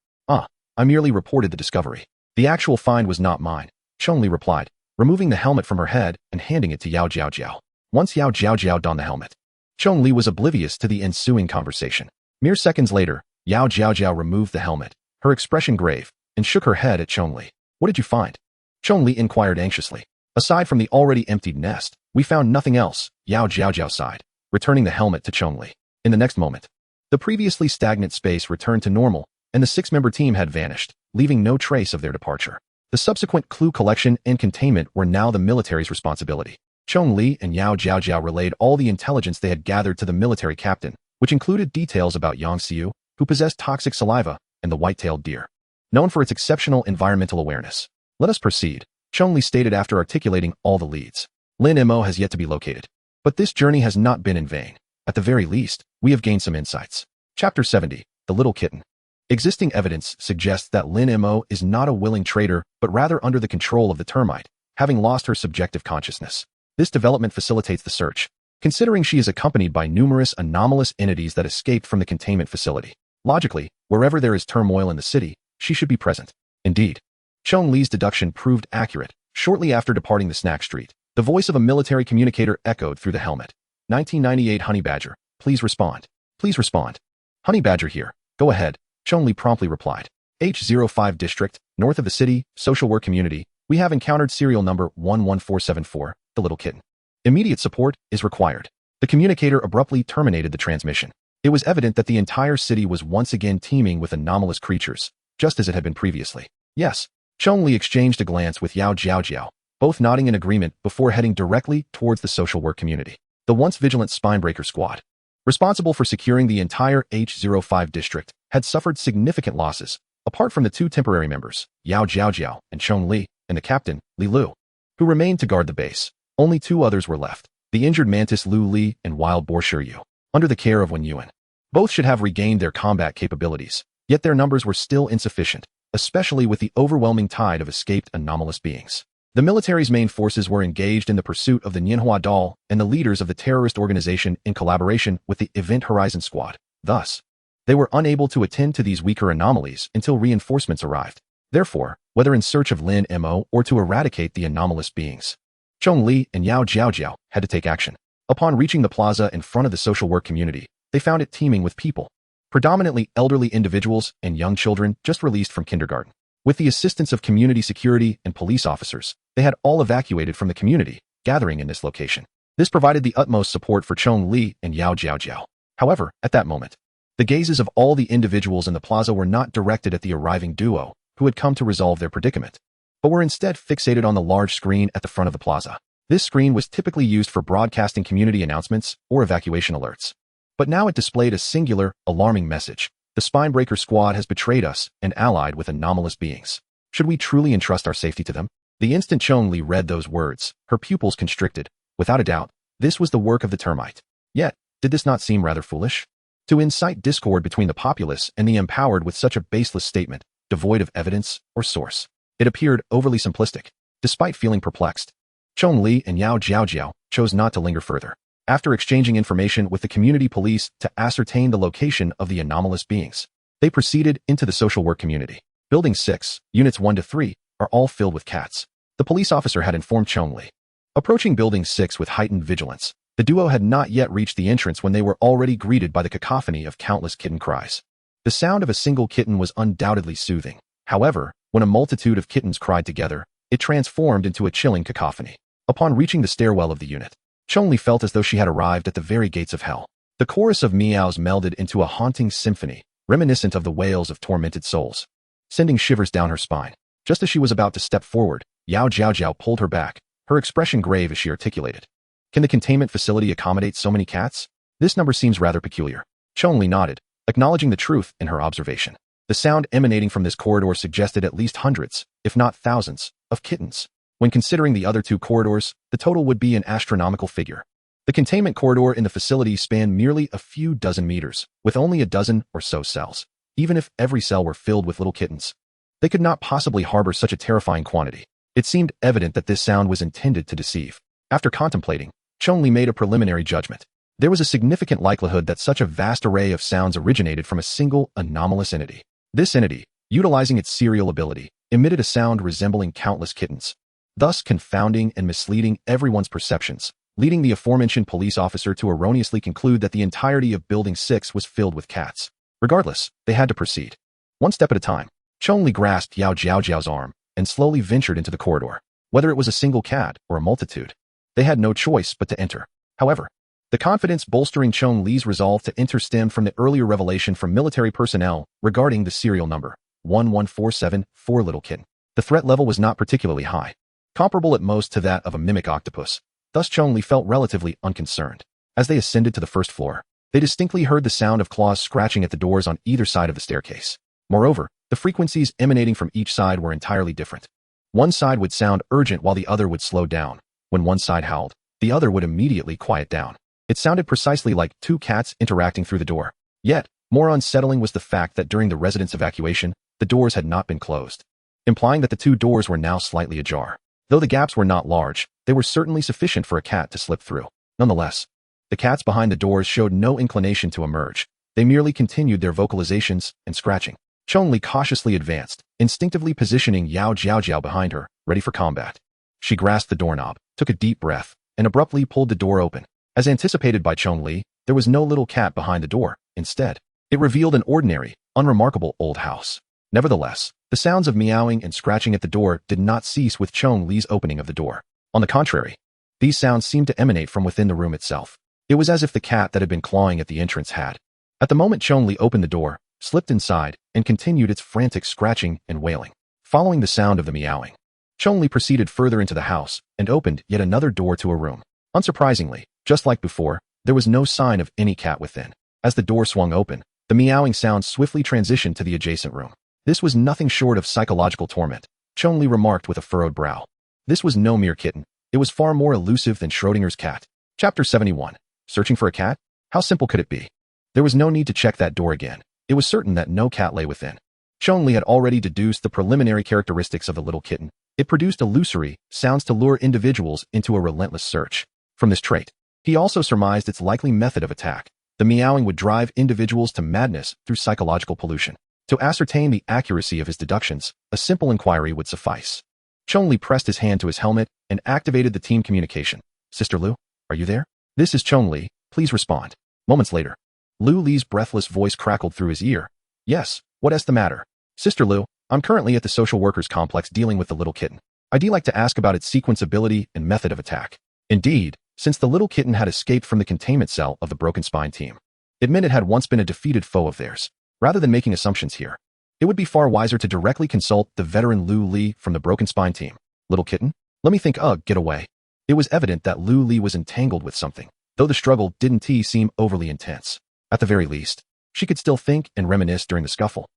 S1: I merely reported the discovery. The actual find was not mine, Chong Li replied, removing the helmet from her head and handing it to Yao Jiao Jiao. Once Yao Jiao Jiao donned the helmet, Chong Li was oblivious to the ensuing conversation. Mere seconds later, Yao Jiao Jiao removed the helmet, her expression grave, and shook her head at Chong Li. What did you find? Chong Li inquired anxiously. Aside from the already emptied nest, we found nothing else, Yao Jiao Jiao sighed, returning the helmet to Chong Li. In the next moment, the previously stagnant space returned to normal, and the six-member team had vanished, leaving no trace of their departure. The subsequent clue collection and containment were now the military's responsibility. Chong Li and Yao Jiaojiao relayed all the intelligence they had gathered to the military captain, which included details about Yang Xiu, who possessed toxic saliva, and the white-tailed deer, known for its exceptional environmental awareness. Let us proceed, Chong Li stated after articulating all the leads. Lin Mo has yet to be located. But this journey has not been in vain. At the very least, we have gained some insights. Chapter 70, The Little Kitten. Existing evidence suggests that Lin Mo is not a willing traitor, but rather under the control of the termite, having lost her subjective consciousness. This development facilitates the search, considering she is accompanied by numerous anomalous entities that escaped from the containment facility. Logically, wherever there is turmoil in the city, she should be present. Indeed, Chong Li's deduction proved accurate. Shortly after departing the snack street, the voice of a military communicator echoed through the helmet. 1998 Honey Badger, please respond. Please respond. Honey Badger here. Go ahead, Chong Li promptly replied. H05 District, north of the city, social work community, we have encountered serial number 11474, the little kitten. Immediate support is required. The communicator abruptly terminated the transmission. It was evident that the entire city was once again teeming with anomalous creatures, just as it had been previously. Yes, Chong Li exchanged a glance with Yao Jiaojiao, both nodding in agreement before heading directly towards the social work community. The once vigilant Spinebreaker squad, responsible for securing the entire H05 district, had suffered significant losses, apart from the two temporary members, Yao Jiaojiao and Chong Li, and the captain, Li Lu, who remained to guard the base. Only two others were left, the injured mantis Lu Li and wild boar Shiryu, under the care of Wen Yuan. Both should have regained their combat capabilities, yet their numbers were still insufficient, especially with the overwhelming tide of escaped anomalous beings. The military's main forces were engaged in the pursuit of the Nianhua doll and the leaders of the terrorist organization in collaboration with the Event Horizon squad. Thus, they were unable to attend to these weaker anomalies until reinforcements arrived. Therefore, whether in search of Lin Mo or to eradicate the anomalous beings, Chong Li and Yao Jiaojiao had to take action. Upon reaching the plaza in front of the social work community, they found it teeming with people, predominantly elderly individuals and young children just released from kindergarten. With the assistance of community security and police officers, they had all evacuated from the community, gathering in this location. This provided the utmost support for Chong Li and Yao Jiaojiao. However, at that moment, the gazes of all the individuals in the plaza were not directed at the arriving duo, who had come to resolve their predicament, but were instead fixated on the large screen at the front of the plaza. This screen was typically used for broadcasting community announcements or evacuation alerts. But now it displayed a singular, alarming message. The Spinebreaker squad has betrayed us and allied with anomalous beings. Should we truly entrust our safety to them? The instant Chong Li read those words, her pupils constricted. Without a doubt, this was the work of the termite. Yet, did this not seem rather foolish? To incite discord between the populace and the empowered with such a baseless statement, devoid of evidence or source. It appeared overly simplistic. Despite feeling perplexed, Chong Li and Yao Jiaojiao chose not to linger further. After exchanging information with the community police to ascertain the location of the anomalous beings, they proceeded into the social work community. Building 6, Units 1 to 3, are all filled with cats. The police officer had informed Chong Li. Approaching Building 6 with heightened vigilance, the duo had not yet reached the entrance when they were already greeted by the cacophony of countless kitten cries. The sound of a single kitten was undoubtedly soothing. However, when a multitude of kittens cried together, it transformed into a chilling cacophony. Upon reaching the stairwell of the unit, Chong Li felt as though she had arrived at the very gates of hell. The chorus of meows melded into a haunting symphony, reminiscent of the wails of tormented souls, sending shivers down her spine. Just as she was about to step forward, Yao Jiaojiao pulled her back, her expression grave as she articulated. Can the containment facility accommodate so many cats? This number seems rather peculiar. Chong Li nodded, acknowledging the truth in her observation. The sound emanating from this corridor suggested at least hundreds, if not thousands, of kittens. When considering the other two corridors, the total would be an astronomical figure. The containment corridor in the facility spanned merely a few dozen meters, with only a dozen or so cells. Even if every cell were filled with little kittens, they could not possibly harbor such a terrifying quantity. It seemed evident that this sound was intended to deceive. After contemplating, Chong Li made a preliminary judgment. There was a significant likelihood that such a vast array of sounds originated from a single anomalous entity. This entity, utilizing its serial ability, emitted a sound resembling countless kittens, thus confounding and misleading everyone's perceptions, leading the aforementioned police officer to erroneously conclude that the entirety of Building 6 was filled with cats. Regardless, they had to proceed. One step at a time, Chong Li grasped Yao Jiaojiao's arm and slowly ventured into the corridor. Whether it was a single cat or a multitude, they had no choice but to enter. However, The confidence bolstering Chong Li's resolve to enter stemmed from the earlier revelation from military personnel regarding the serial number 11474 Little Kitten. The threat level was not particularly high, comparable at most to that of a mimic octopus. Thus Chong Li felt relatively unconcerned. As they ascended to the first floor, they distinctly heard the sound of claws scratching at the doors on either side of the staircase. Moreover, the frequencies emanating from each side were entirely different. One side would sound urgent while the other would slow down. When one side howled, the other would immediately quiet down. It sounded precisely like two cats interacting through the door. Yet, more unsettling was the fact that during the resident's evacuation, the doors had not been closed, implying that the two doors were now slightly ajar. Though the gaps were not large, they were certainly sufficient for a cat to slip through. Nonetheless, the cats behind the doors showed no inclination to emerge. They merely continued their vocalizations and scratching. Chong Li cautiously advanced, instinctively positioning Yao Jiao behind her, ready for combat. She grasped the doorknob, took a deep breath, and abruptly pulled the door open. As anticipated by Chong Li, there was no little cat behind the door. Instead, it revealed an ordinary, unremarkable old house. Nevertheless, the sounds of meowing and scratching at the door did not cease with Chong Li's opening of the door. On the contrary, these sounds seemed to emanate from within the room itself. It was as if the cat that had been clawing at the entrance had. At the moment Chong Li opened the door, slipped inside, and continued its frantic scratching and wailing. Following the sound of the meowing, Chong Li proceeded further into the house and opened yet another door to a room. Unsurprisingly, just like before, there was no sign of any cat within. As the door swung open, the meowing sound swiftly transitioned to the adjacent room. This was nothing short of psychological torment, Chong Li remarked with a furrowed brow. This was no mere kitten. It was far more elusive than Schrodinger's cat. Chapter 71. Searching for a cat? How simple could it be? There was no need to check that door again. It was certain that no cat lay within. Chong Li had already deduced the preliminary characteristics of the little kitten. It produced illusory sounds to lure individuals into a relentless search. From this trait, he also surmised its likely method of attack. The meowing would drive individuals to madness through psychological pollution. To ascertain the accuracy of his deductions, a simple inquiry would suffice. Chong Li pressed his hand to his helmet and activated the team communication. Sister Lu, are you there? This is Chong Li, please respond. Moments later, Lu Li's breathless voice crackled through his ear. Yes, what is the matter? Sister Lu, I'm currently at the social workers complex dealing with the little kitten. I'd like to ask about its sequence ability and method of attack. Indeed, since the little kitten had escaped from the containment cell of the Broken Spine team, it meant it had once been a defeated foe of theirs. Rather than making assumptions here, it would be far wiser to directly consult the veteran Lu Li from the Broken Spine team. Little kitten? Let me think. Get away. It was evident that Lu Li was entangled with something, though the struggle didn't seem overly intense. At the very least, she could still think and reminisce during the scuffle.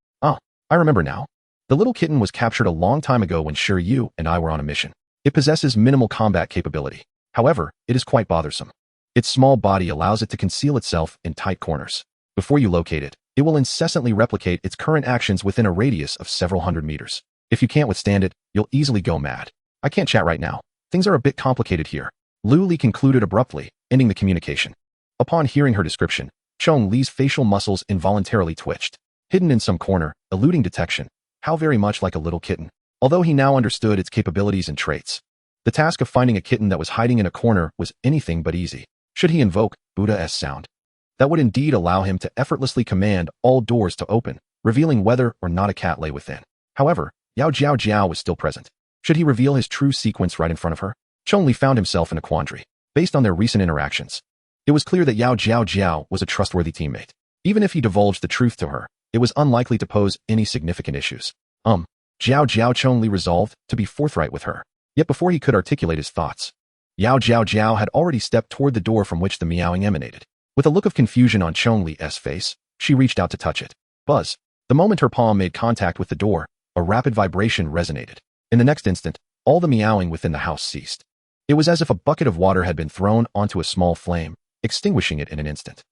S1: I remember now. The little kitten was captured a long time ago when Sure You and I were on a mission. It possesses minimal combat capability. However, it is quite bothersome. Its small body allows it to conceal itself in tight corners. Before you locate it, it will incessantly replicate its current actions within a radius of several hundred meters. If you can't withstand it, you'll easily go mad. I can't chat right now. Things are a bit complicated here. Lu Li concluded abruptly, ending the communication. Upon hearing her description, Chong Li's facial muscles involuntarily twitched. Hidden in some corner, eluding detection. How very much like a little kitten. Although he now understood its capabilities and traits, the task of finding a kitten that was hiding in a corner was anything but easy. Should he invoke Buddha's sound? That would indeed allow him to effortlessly command all doors to open, revealing whether or not a cat lay within. However, Yao Jiao was still present. Should he reveal his true sequence right in front of her? Chong Li found himself in a quandary. Based on their recent interactions, it was clear that Yao Jiao was a trustworthy teammate. Even if he divulged the truth to her, it was unlikely to pose any significant issues. Chong Li resolved to be forthright with her. Yet before he could articulate his thoughts, Yao Jiao had already stepped toward the door from which the meowing emanated. With a look of confusion on Chong Li's face, she reached out to touch it. Buzz. The moment her palm made contact with the door, a rapid vibration resonated. In the next instant, all the meowing within the house ceased. It was as if a bucket of water had been thrown onto a small flame, extinguishing it in an instant.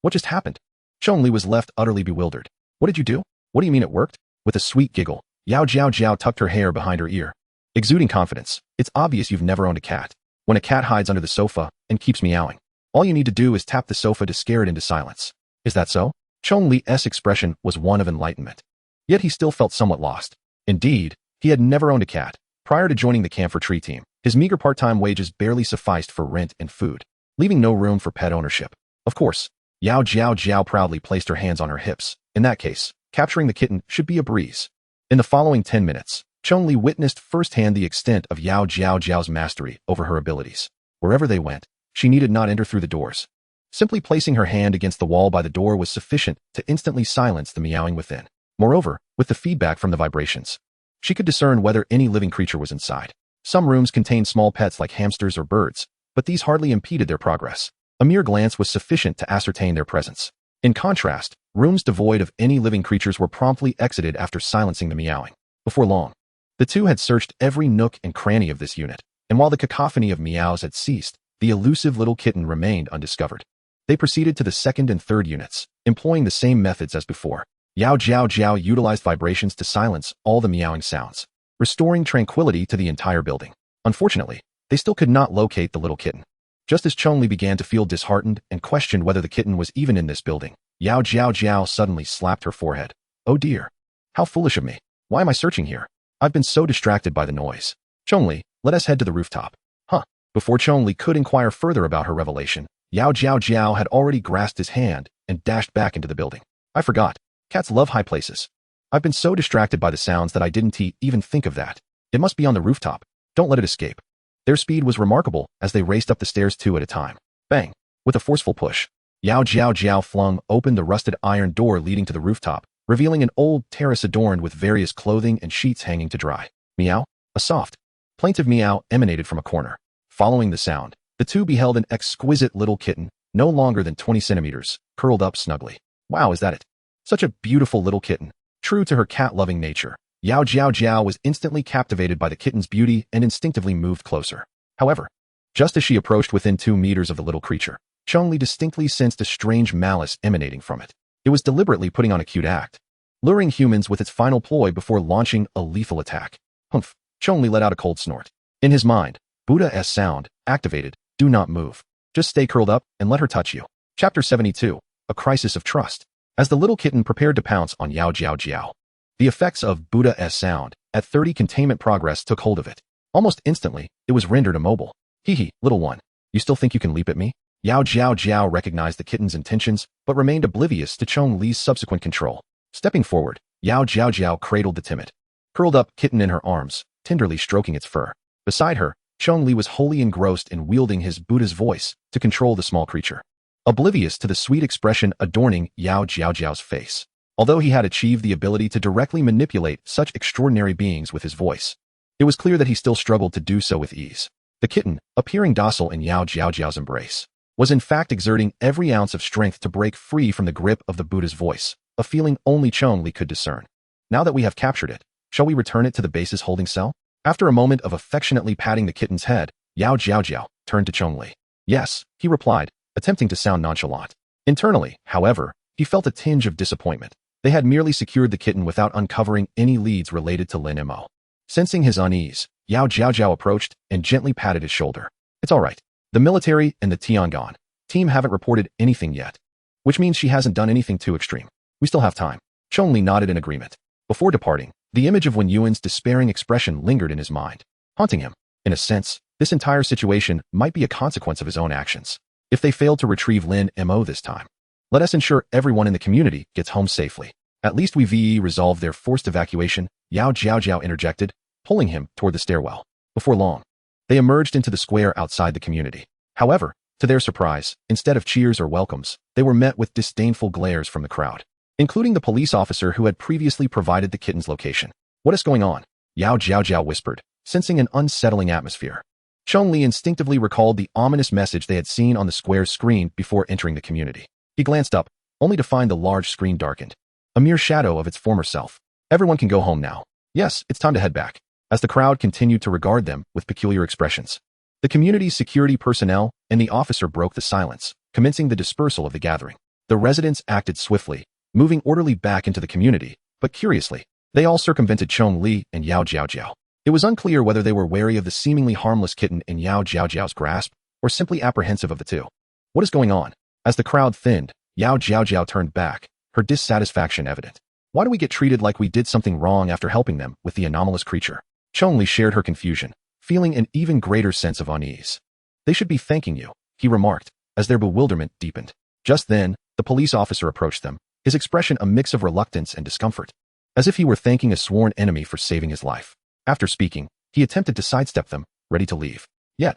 S1: What just happened? Chong Li was left utterly bewildered. What did you do? What do you mean it worked? With a sweet giggle, Yao Jiao tucked her hair behind her ear. Exuding confidence, it's obvious you've never owned a cat. When a cat hides under the sofa and keeps meowing, all you need to do is tap the sofa to scare it into silence. Is that so? Chong Li's expression was one of enlightenment. Yet he still felt somewhat lost. Indeed, he had never owned a cat. Prior to joining the Camphor Tree team, his meager part-time wages barely sufficed for rent and food, leaving no room for pet ownership. Of course, Yao Jiao proudly placed her hands on her hips. In that case, capturing the kitten should be a breeze. In the following 10 minutes, Chong Li witnessed firsthand the extent of Yao Jiao's mastery over her abilities. Wherever they went, She needed not enter through the doors. Simply placing her hand against the wall by the door was sufficient to instantly silence the meowing within. Moreover, with the feedback from the vibrations, she could discern whether any living creature was inside. Some rooms contained small pets like hamsters or birds, but these hardly impeded their progress. A mere glance was sufficient to ascertain their presence. In contrast, rooms devoid of any living creatures were promptly exited after silencing the meowing. Before long, the two had searched every nook and cranny of this unit, and while the cacophony of meows had ceased, the elusive little kitten remained undiscovered. They proceeded to the second and third units, employing the same methods as before. Yao Jiao Jiao utilized vibrations to silence all the meowing sounds, restoring tranquility to the entire building. Unfortunately, they still could not locate the little kitten. Just as Chong Li began to feel disheartened and questioned whether the kitten was even in this building, Yao Jiao Jiao suddenly slapped her forehead. Oh dear. How foolish of me. Why am I searching here? I've been so distracted by the noise. Chong Li, let us head to the rooftop. Huh. Before Chong Li could inquire further about her revelation, Yao Jiao Jiao had already grasped his hand and dashed back into the building. I forgot. Cats love high places. I've been so distracted by the sounds that I didn't even think of that. It must be on the rooftop. Don't let it escape. Their speed was remarkable as they raced up the stairs two at a time. Bang! With a forceful push, Yao Jiao Jiao flung open the rusted iron door leading to the rooftop, revealing an old terrace adorned with various clothing and sheets hanging to dry. Meow! A soft, plaintive meow emanated from a corner. Following the sound, the two beheld an exquisite little kitten, no longer than 20 centimeters, curled up snugly. Wow, is that it? Such a beautiful little kitten. True to her cat-loving nature, Yao Jiao Jiao was instantly captivated by the kitten's beauty and instinctively moved closer. However, just as she approached within 2 meters of the little creature, Chong Li distinctly sensed a strange malice emanating from it. It was deliberately putting on a cute act, luring humans with its final ploy before launching a lethal attack. Humph! Chong Li let out a cold snort. In his mind, Buddha-esque sound, activated, do not move. Just stay curled up and let her touch you. Chapter 72, A Crisis of Trust. As the little kitten prepared to pounce on Yao Jiao Jiao, the effects of Buddha-esque sound at 30 containment progress took hold of it. Almost instantly, it was rendered immobile. Hee, little one. You still think you can leap at me? Yao Jiao Jiao recognized the kitten's intentions, but remained oblivious to Chong Li's subsequent control. Stepping forward, Yao Jiao Jiao cradled the timid, curled up kitten in her arms, tenderly stroking its fur. Beside her, Chong Li was wholly engrossed in wielding his Buddha's voice to control the small creature, oblivious to the sweet expression adorning Yao Jiao Jiao's face. Although he had achieved the ability to directly manipulate such extraordinary beings with his voice, it was clear that he still struggled to do so with ease. The kitten, appearing docile in Yao Jiao Jiao's embrace, was in fact exerting every ounce of strength to break free from the grip of the Buddha's voice, a feeling only Chong Li could discern. Now that we have captured it, shall we return it to the base's holding cell? After a moment of affectionately patting the kitten's head, Yao Jiao Jiao turned to Chong Li. Yes, he replied, attempting to sound nonchalant. Internally, however, he felt a tinge of disappointment. They had merely secured the kitten without uncovering any leads related to Lin Mo. Sensing his unease, Yao Jiao Jiao approached and gently patted his shoulder. It's all right. The military and the Tiangong team haven't reported anything yet, which means she hasn't done anything too extreme. We still have time. Chong Li nodded in agreement. Before departing, the image of Wen Yuan's despairing expression lingered in his mind, haunting him. In a sense, this entire situation might be a consequence of his own actions. If they failed to retrieve Lin Mo this time, let us ensure everyone in the community gets home safely. At least we resolved their forced evacuation, Yao Jiao Jiao interjected, pulling him toward the stairwell. Before long, they emerged into the square outside the community. However, to their surprise, instead of cheers or welcomes, they were met with disdainful glares from the crowd, including the police officer who had previously provided the kitten's location. What is going on? Yao Jiao Jiao whispered, sensing an unsettling atmosphere. Chong Li instinctively recalled the ominous message they had seen on the square's screen before entering the community. He glanced up, only to find the large screen darkened, a mere shadow of its former self. Everyone can go home now. Yes, it's time to head back. As the crowd continued to regard them with peculiar expressions, the community's security personnel and the officer broke the silence, commencing the dispersal of the gathering. The residents acted swiftly, moving orderly back into the community, but curiously, they all circumvented Chong Li and Yao Jiao Jiao. It was unclear whether they were wary of the seemingly harmless kitten in Yao Jiao Jiao's grasp, or simply apprehensive of the two. What is going on? As the crowd thinned, Yao Jiao Jiao turned back, her dissatisfaction evident. Why do we get treated like we did something wrong after helping them with the anomalous creature? Chong Li shared her confusion, feeling an even greater sense of unease. They should be thanking you, he remarked, as their bewilderment deepened. Just then, the police officer approached them, his expression a mix of reluctance and discomfort, as if he were thanking a sworn enemy for saving his life. After speaking, he attempted to sidestep them, ready to leave. Yet,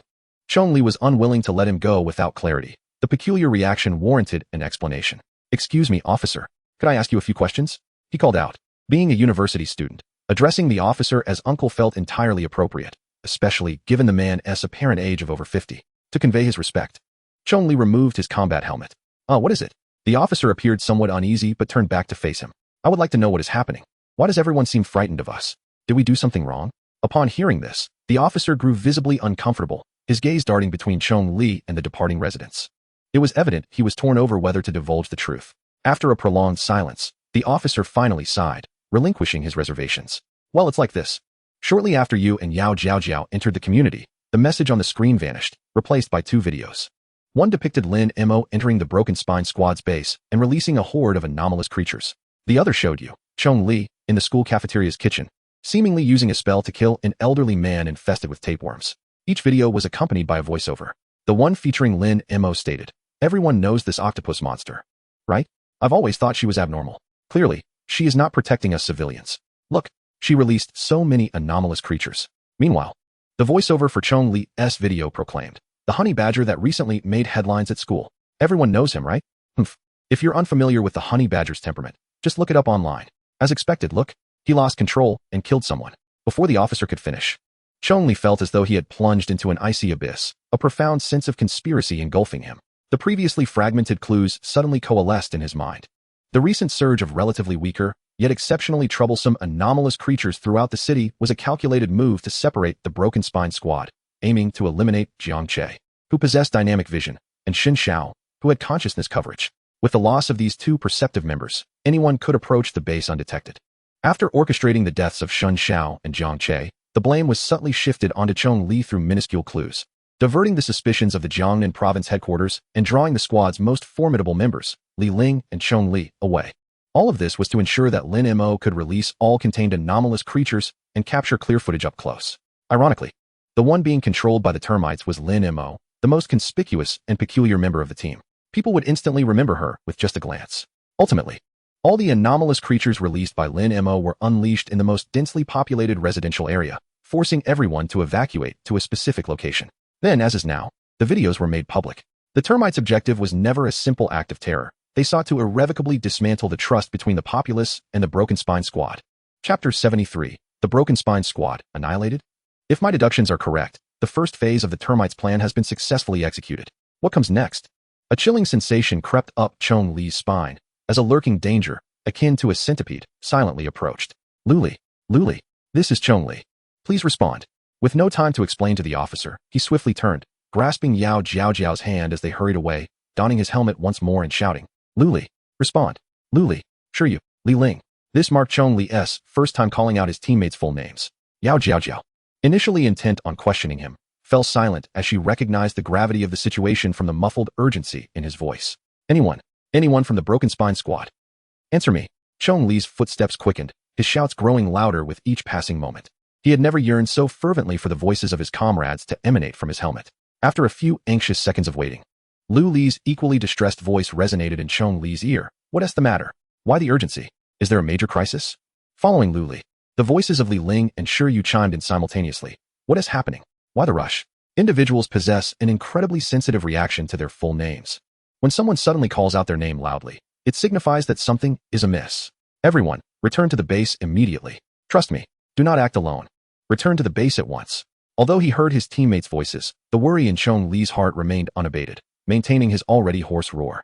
S1: Chong Li was unwilling to let him go without clarity. The peculiar reaction warranted an explanation. "Excuse me, officer. Could I ask you a few questions?" he called out. Being a university student, addressing the officer as uncle felt entirely appropriate, especially given the man's apparent age of over 50. To convey his respect, Chong Li removed his combat helmet. What is it?" The officer appeared somewhat uneasy but turned back to face him. "I would like to know what is happening. Why does everyone seem frightened of us? Did we do something wrong?" Upon hearing this, the officer grew visibly uncomfortable, his gaze darting between Chong Li and the departing residents. It was evident he was torn over whether to divulge the truth. After a prolonged silence, the officer finally sighed, relinquishing his reservations. "Well, it's like this. Shortly after you and Yao Jiao entered the community, the message on the screen vanished, replaced by two videos. One depicted Lin Mo entering the Broken Spine Squad's base and releasing a horde of anomalous creatures. The other showed you, Chong Li, in the school cafeteria's kitchen, seemingly using a spell to kill an elderly man infested with tapeworms. Each video was accompanied by a voiceover. The one featuring Lin Mo stated, "Everyone knows this octopus monster, right? I've always thought she was abnormal. Clearly, she is not protecting us civilians. Look, she released so many anomalous creatures." Meanwhile, the voiceover for Chong Li's video proclaimed, "The honey badger that recently made headlines at school. Everyone knows him, right? Humph. If you're unfamiliar with the honey badger's temperament, just look it up online. As expected, look, he lost control and killed someone." Before the officer could finish, Chong Li felt as though he had plunged into an icy abyss, a profound sense of conspiracy engulfing him. The previously fragmented clues suddenly coalesced in his mind. The recent surge of relatively weaker, yet exceptionally troublesome anomalous creatures throughout the city was a calculated move to separate the Broken Spine Squad, aiming to eliminate Jiang Che, who possessed dynamic vision, and Xin Xiao, who had consciousness coverage. With the loss of these two perceptive members, anyone could approach the base undetected. After orchestrating the deaths of Xin Xiao and Jiang Che, the blame was subtly shifted onto Chong Li through minuscule clues, diverting the suspicions of the Jiangnan province headquarters and drawing the squad's most formidable members, Li Ling and Chong Li, away. All of this was to ensure that Lin Mo could release all contained anomalous creatures and capture clear footage up close. Ironically, the one being controlled by the termites was Lin Mo, the most conspicuous and peculiar member of the team. People would instantly remember her with just a glance. Ultimately, all the anomalous creatures released by Lin Mo were unleashed in the most densely populated residential area, forcing everyone to evacuate to a specific location. Then, as is now, the videos were made public. The termites' objective was never a simple act of terror. They sought to irrevocably dismantle the trust between the populace and the Broken Spine Squad. Chapter 73, The Broken Spine Squad, Annihilated? If my deductions are correct, the first phase of the termites' plan has been successfully executed. What comes next? A chilling sensation crept up Chong Li's spine, as a lurking danger, akin to a centipede, silently approached. Luli, this is Chong Li. Please respond." With no time to explain to the officer, he swiftly turned, grasping Yao Jiao's hand as they hurried away, donning his helmet once more and shouting, "Luli, respond. Luli, sure you, Li Ling." This marked Chong Li's first time calling out his teammates' full names. Yao Jiao, initially intent on questioning him, fell silent as she recognized the gravity of the situation from the muffled urgency in his voice. Anyone from the Broken Spine Squad? Answer me." Chong Li's footsteps quickened, his shouts growing louder with each passing moment. He had never yearned so fervently for the voices of his comrades to emanate from his helmet. After a few anxious seconds of waiting, Lu Li's equally distressed voice resonated in Chong Li's ear. "What's the matter? Why the urgency? Is there a major crisis?" Following Lu Li, the voices of Li Ling and Shi Yu chimed in simultaneously. "What is happening? Why the rush?" Individuals possess an incredibly sensitive reaction to their full names. When someone suddenly calls out their name loudly, it signifies that something is amiss. "Everyone, return to the base immediately. Trust me, do not act alone. Return to the base at once." Although he heard his teammates' voices, the worry in Chong Li's heart remained unabated, maintaining his already hoarse roar.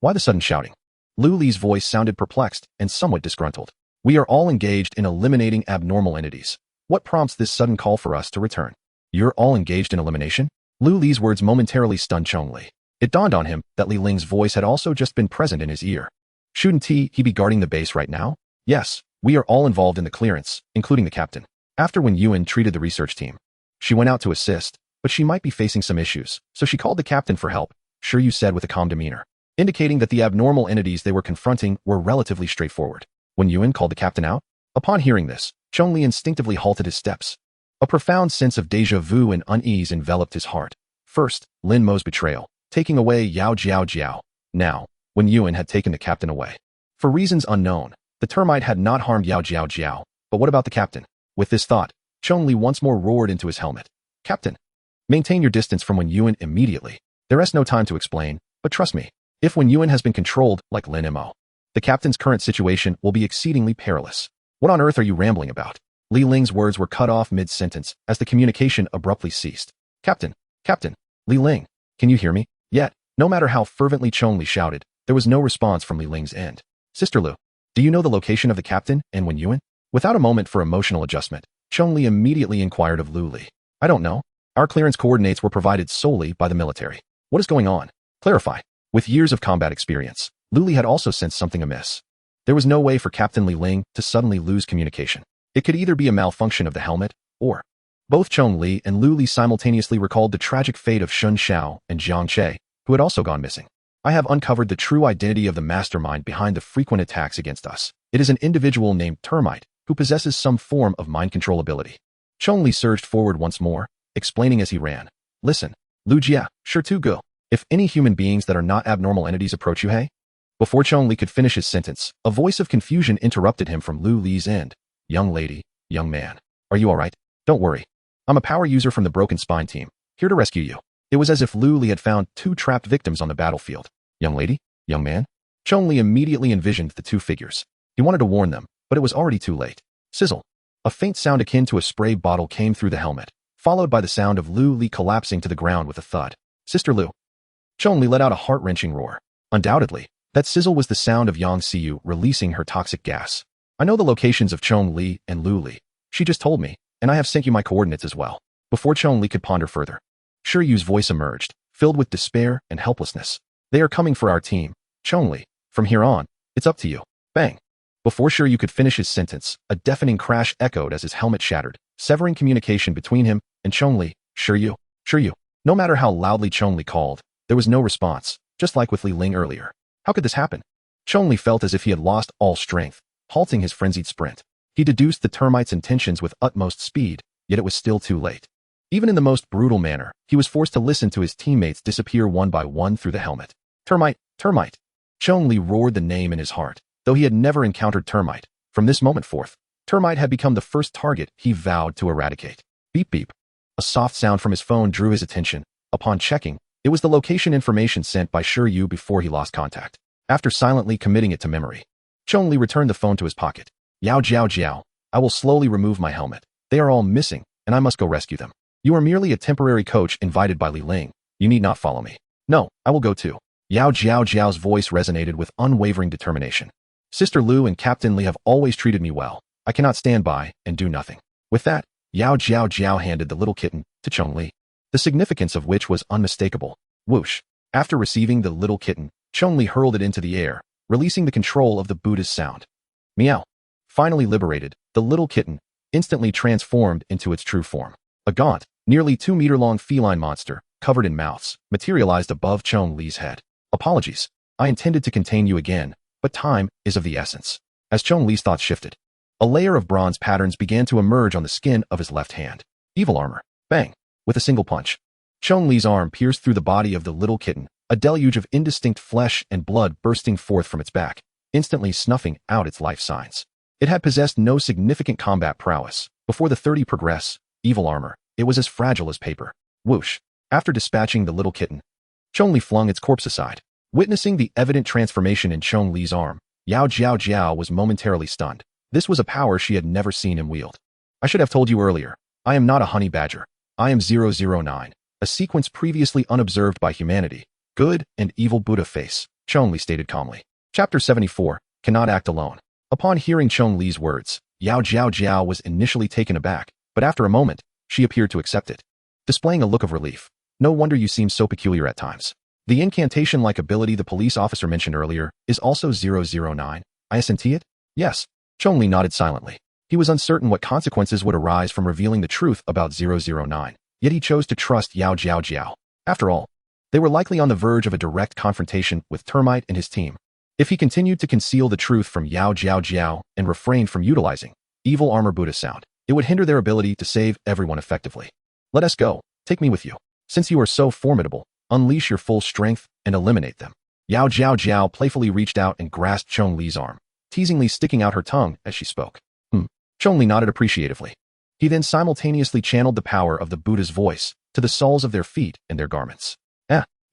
S1: Why the sudden shouting? Lu Li's voice sounded perplexed and somewhat disgruntled. "We are all engaged in eliminating abnormal entities. What prompts this sudden call for us to return?" "You're all engaged in elimination?" Lu Li's words momentarily stunned Chong Li. It dawned on him that Li Ling's voice had also just been present in his ear. "Shouldn't he be guarding the base right now?" "Yes, we are all involved in the clearance, including the captain. After when Yuan treated the research team, she went out to assist, but she might be facing some issues, so she called the captain for help," Shi Yu said with a calm demeanor, indicating that the abnormal entities they were confronting were relatively straightforward. When Yuan called the captain out? Upon hearing this, Chong Li instinctively halted his steps. A profound sense of déjà vu and unease enveloped his heart. First, Lin Mo's betrayal, taking away Yao Jiao. Now, when Yuan had taken the captain away. For reasons unknown, the termite had not harmed Yao Jiao, but what about the captain? With this thought, Chong Li once more roared into his helmet. "Captain, Maintain your distance from Wen immediately. There is no time to explain, but trust me, if Wen has been controlled like Lin Mo, the captain's current situation will be exceedingly perilous. What on earth are you rambling about? Li Ling's words were cut off mid-sentence as the communication abruptly ceased. Captain, Li Ling, can you hear me? Yet, no matter how fervently Chong Li shouted, there was no response from Li Ling's end. Sister Lu, do you know the location of the captain and Wen? Without a moment for emotional adjustment, Chong Li immediately inquired of Lu Li. I don't know. Our clearance coordinates were provided solely by the military. What is going on? Clarify. With years of combat experience, Lu Li had also sensed something amiss. There was no way for Captain Li Ling to suddenly lose communication. It could either be a malfunction of the helmet, or... Both Chong Li and Lu Li simultaneously recalled the tragic fate of Shun Xiao and Jiang Che, who had also gone missing. I have uncovered the true identity of the mastermind behind the frequent attacks against us. It is an individual named Termite, who possesses some form of mind control ability. Chong Li surged forward once more, explaining as he ran. Listen, Lu Jia, sure to go. If any human beings that are not abnormal entities approach you, hey? Before Chong Li could finish his sentence, a voice of confusion interrupted him from Lu Li's end. Young lady, young man, are you alright? Don't worry. I'm a power user from the Broken Spine team, here to rescue you. It was as if Lu Li had found two trapped victims on the battlefield. Young lady? Young man? Chong Li immediately envisioned the two figures. He wanted to warn them, but it was already too late. Sizzle. A faint sound akin to a spray bottle came through the helmet, followed by the sound of Lu Li collapsing to the ground with a thud. Sister Lu. Chong Li let out a heart-wrenching roar. Undoubtedly, that sizzle was the sound of Yang Xiu releasing her toxic gas. I know the locations of Chong Li and Lu Li. She just told me, and I have sent you my coordinates as well. Before Chong Li could ponder further, Shiryu's voice emerged, filled with despair and helplessness. They are coming for our team. Chong Li, from here on, it's up to you. Bang. Before Shiryu could finish his sentence, a deafening crash echoed as his helmet shattered, severing communication between him and Chong Li. Shiryu. No matter how loudly Chong Li called, there was no response, just like with Li Ling earlier. How could this happen? Chong Li felt as if he had lost all strength, halting his frenzied sprint. He deduced the termite's intentions with utmost speed, yet it was still too late. Even in the most brutal manner, he was forced to listen to his teammates disappear one by one through the helmet. Termite. Chong Li roared the name in his heart, though he had never encountered termite. From this moment forth, termite had become the first target he vowed to eradicate. Beep beep. A soft sound from his phone drew his attention. Upon checking, it was the location information sent by Shiryu before he lost contact. After silently committing it to memory, Chong Li returned the phone to his pocket. Yao Jiao Jiao, I will slowly remove my helmet. They are all missing, and I must go rescue them. You are merely a temporary coach invited by Li Ling. You need not follow me. No, I will go too. Yao Jiao Jiao's voice resonated with unwavering determination. Sister Lu and Captain Li have always treated me well. I cannot stand by and do nothing. With that, Yao Jiao Jiao handed the little kitten to Chong Li, the significance of which was unmistakable. Whoosh. After receiving the little kitten, Chong Li hurled it into the air, releasing the control of the Buddha's sound. Meow. Finally liberated, the little kitten instantly transformed into its true form. A gaunt, nearly 2-meter-long feline monster, covered in mouths, materialized above Chong Li's head. Apologies. I intended to contain you again, but time is of the essence. As Chong Li's thoughts shifted, a layer of bronze patterns began to emerge on the skin of his left hand. Evil armor. Bang. With a single punch, Chong Li's arm pierced through the body of the little kitten, a deluge of indistinct flesh and blood bursting forth from its back, instantly snuffing out its life signs. It had possessed no significant combat prowess. Before the 30 progress, evil armor, it was as fragile as paper. Whoosh. After dispatching the little kitten, Chong Li flung its corpse aside. Witnessing the evident transformation in Chong Li's arm, Yao Jiao Jiao was momentarily stunned. This was a power she had never seen him wield. I should have told you earlier. I am not a honey badger. I am 009, a sequence previously unobserved by humanity. Good and evil Buddha face, Chong Li stated calmly. Chapter 74, Cannot Act Alone. Upon hearing Chong Li's words, Yao Jiao Jiao was initially taken aback, but after a moment, she appeared to accept it. Displaying a look of relief. No wonder you seem so peculiar at times. The incantation-like ability the police officer mentioned earlier is also 009. I assent it? Yes. Chong Li nodded silently. He was uncertain what consequences would arise from revealing the truth about 009, yet he chose to trust Yao Jiao Jiao. After all, they were likely on the verge of a direct confrontation with Termite and his team. If he continued to conceal the truth from Yao Jiao Jiao and refrained from utilizing evil armor Buddha sound, it would hinder their ability to save everyone effectively. Let us go. Take me with you. Since you are so formidable, unleash your full strength and eliminate them. Yao Jiao Jiao playfully reached out and grasped Chong Li's arm, teasingly sticking out her tongue as she spoke. Chong Li nodded appreciatively. He then simultaneously channeled the power of the Buddha's voice, to the soles of their feet and their garments.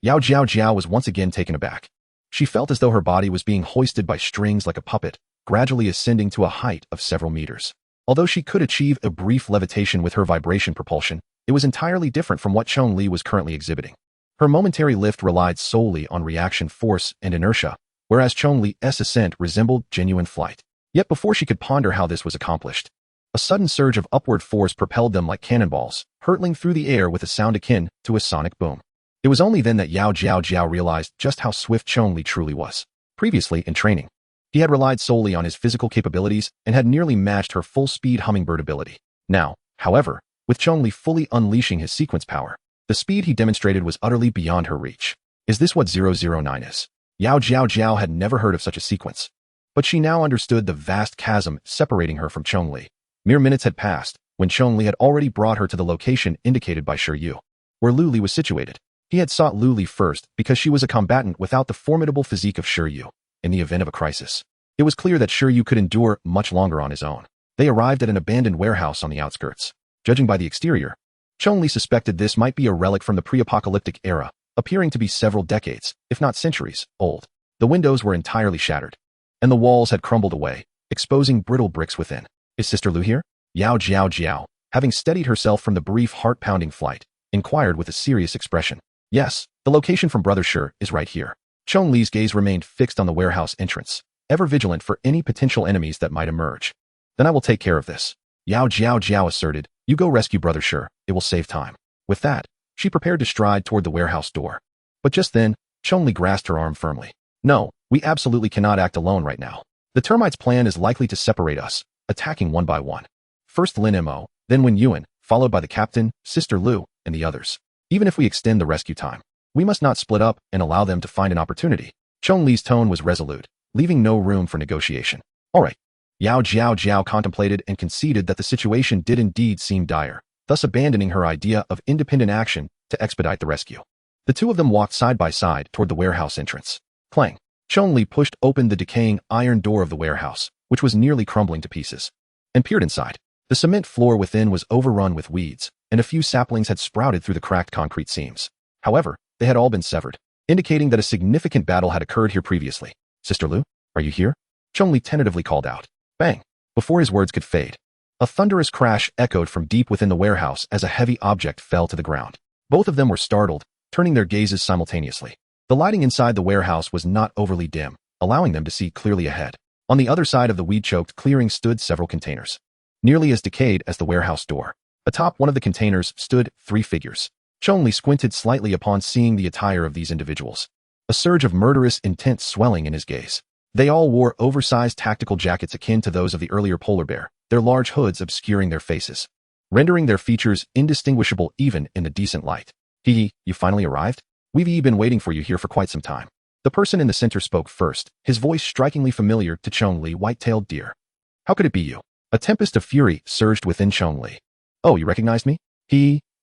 S1: Yao Jiao Jiao was once again taken aback. She felt as though her body was being hoisted by strings like a puppet, gradually ascending to a height of several meters. Although she could achieve a brief levitation with her vibration propulsion, it was entirely different from what Chong Li was currently exhibiting. Her momentary lift relied solely on reaction force and inertia, whereas Chong Li's ascent resembled genuine flight. Yet before she could ponder how this was accomplished, a sudden surge of upward force propelled them like cannonballs, hurtling through the air with a sound akin to a sonic boom. It was only then that Yao Jiao Jiao realized just how swift Chong Li truly was. Previously, in training, he had relied solely on his physical capabilities and had nearly matched her full-speed hummingbird ability. Now, however, with Chong Li fully unleashing his sequence power, the speed he demonstrated was utterly beyond her reach. Is this what 009 is? Yao Jiao Jiao had never heard of such a sequence, but she now understood the vast chasm separating her from Chong Li. Mere minutes had passed when Chong Li had already brought her to the location indicated by Shi Yu, where Lu Li was situated. He had sought Lu Li first because she was a combatant without the formidable physique of Shi Yu. In the event of a crisis, it was clear that Shi Yu could endure much longer on his own. They arrived at an abandoned warehouse on the outskirts. Judging by the exterior, Chong Li suspected this might be a relic from the pre-apocalyptic era, appearing to be several decades, if not centuries, old. The windows were entirely shattered, and the walls had crumbled away, exposing brittle bricks within. Is Sister Lu here? Yao Jiao Jiao, having steadied herself from the brief heart-pounding flight, inquired with a serious expression. Yes, the location from Brother Shi is right here. Chong Li's gaze remained fixed on the warehouse entrance, ever vigilant for any potential enemies that might emerge. Then I will take care of this. Yao Jiao Jiao asserted. You go rescue Brother Shi, it will save time. With that, she prepared to stride toward the warehouse door. But just then, Chong Li grasped her arm firmly. No, we absolutely cannot act alone right now. The termites' plan is likely to separate us, attacking one by one. First Lin Mo, then Wen Yuan, followed by the captain, Sister Lu, and the others. Even if we extend the rescue time, we must not split up and allow them to find an opportunity. Chong Li's tone was resolute, leaving no room for negotiation. All right. Yao Jiao Jiao contemplated and conceded that the situation did indeed seem dire, thus abandoning her idea of independent action to expedite the rescue. The two of them walked side by side toward the warehouse entrance. Clang. Chong Li pushed open the decaying iron door of the warehouse, which was nearly crumbling to pieces, and peered inside. The cement floor within was overrun with weeds, and a few saplings had sprouted through the cracked concrete seams. However, they had all been severed, indicating that a significant battle had occurred here previously. Sister Lu, are you here? Chong Li tentatively called out. Bang! Before his words could fade, a thunderous crash echoed from deep within the warehouse as a heavy object fell to the ground. Both of them were startled, turning their gazes simultaneously. The lighting inside the warehouse was not overly dim, allowing them to see clearly ahead. On the other side of the weed-choked clearing stood several containers, nearly as decayed as the warehouse door. Atop one of the containers stood 3 figures. Chong Li squinted slightly upon seeing the attire of these individuals, a surge of murderous intent swelling in his gaze. They all wore oversized tactical jackets akin to those of the earlier polar bear, their large hoods obscuring their faces, rendering their features indistinguishable even in the decent light. Hee, you finally arrived? We've been waiting for you here for quite some time. The person in the center spoke first, his voice strikingly familiar to Chong Li. White-tailed deer. How could it be you? A tempest of fury surged within Chong Li. Oh, you recognized me?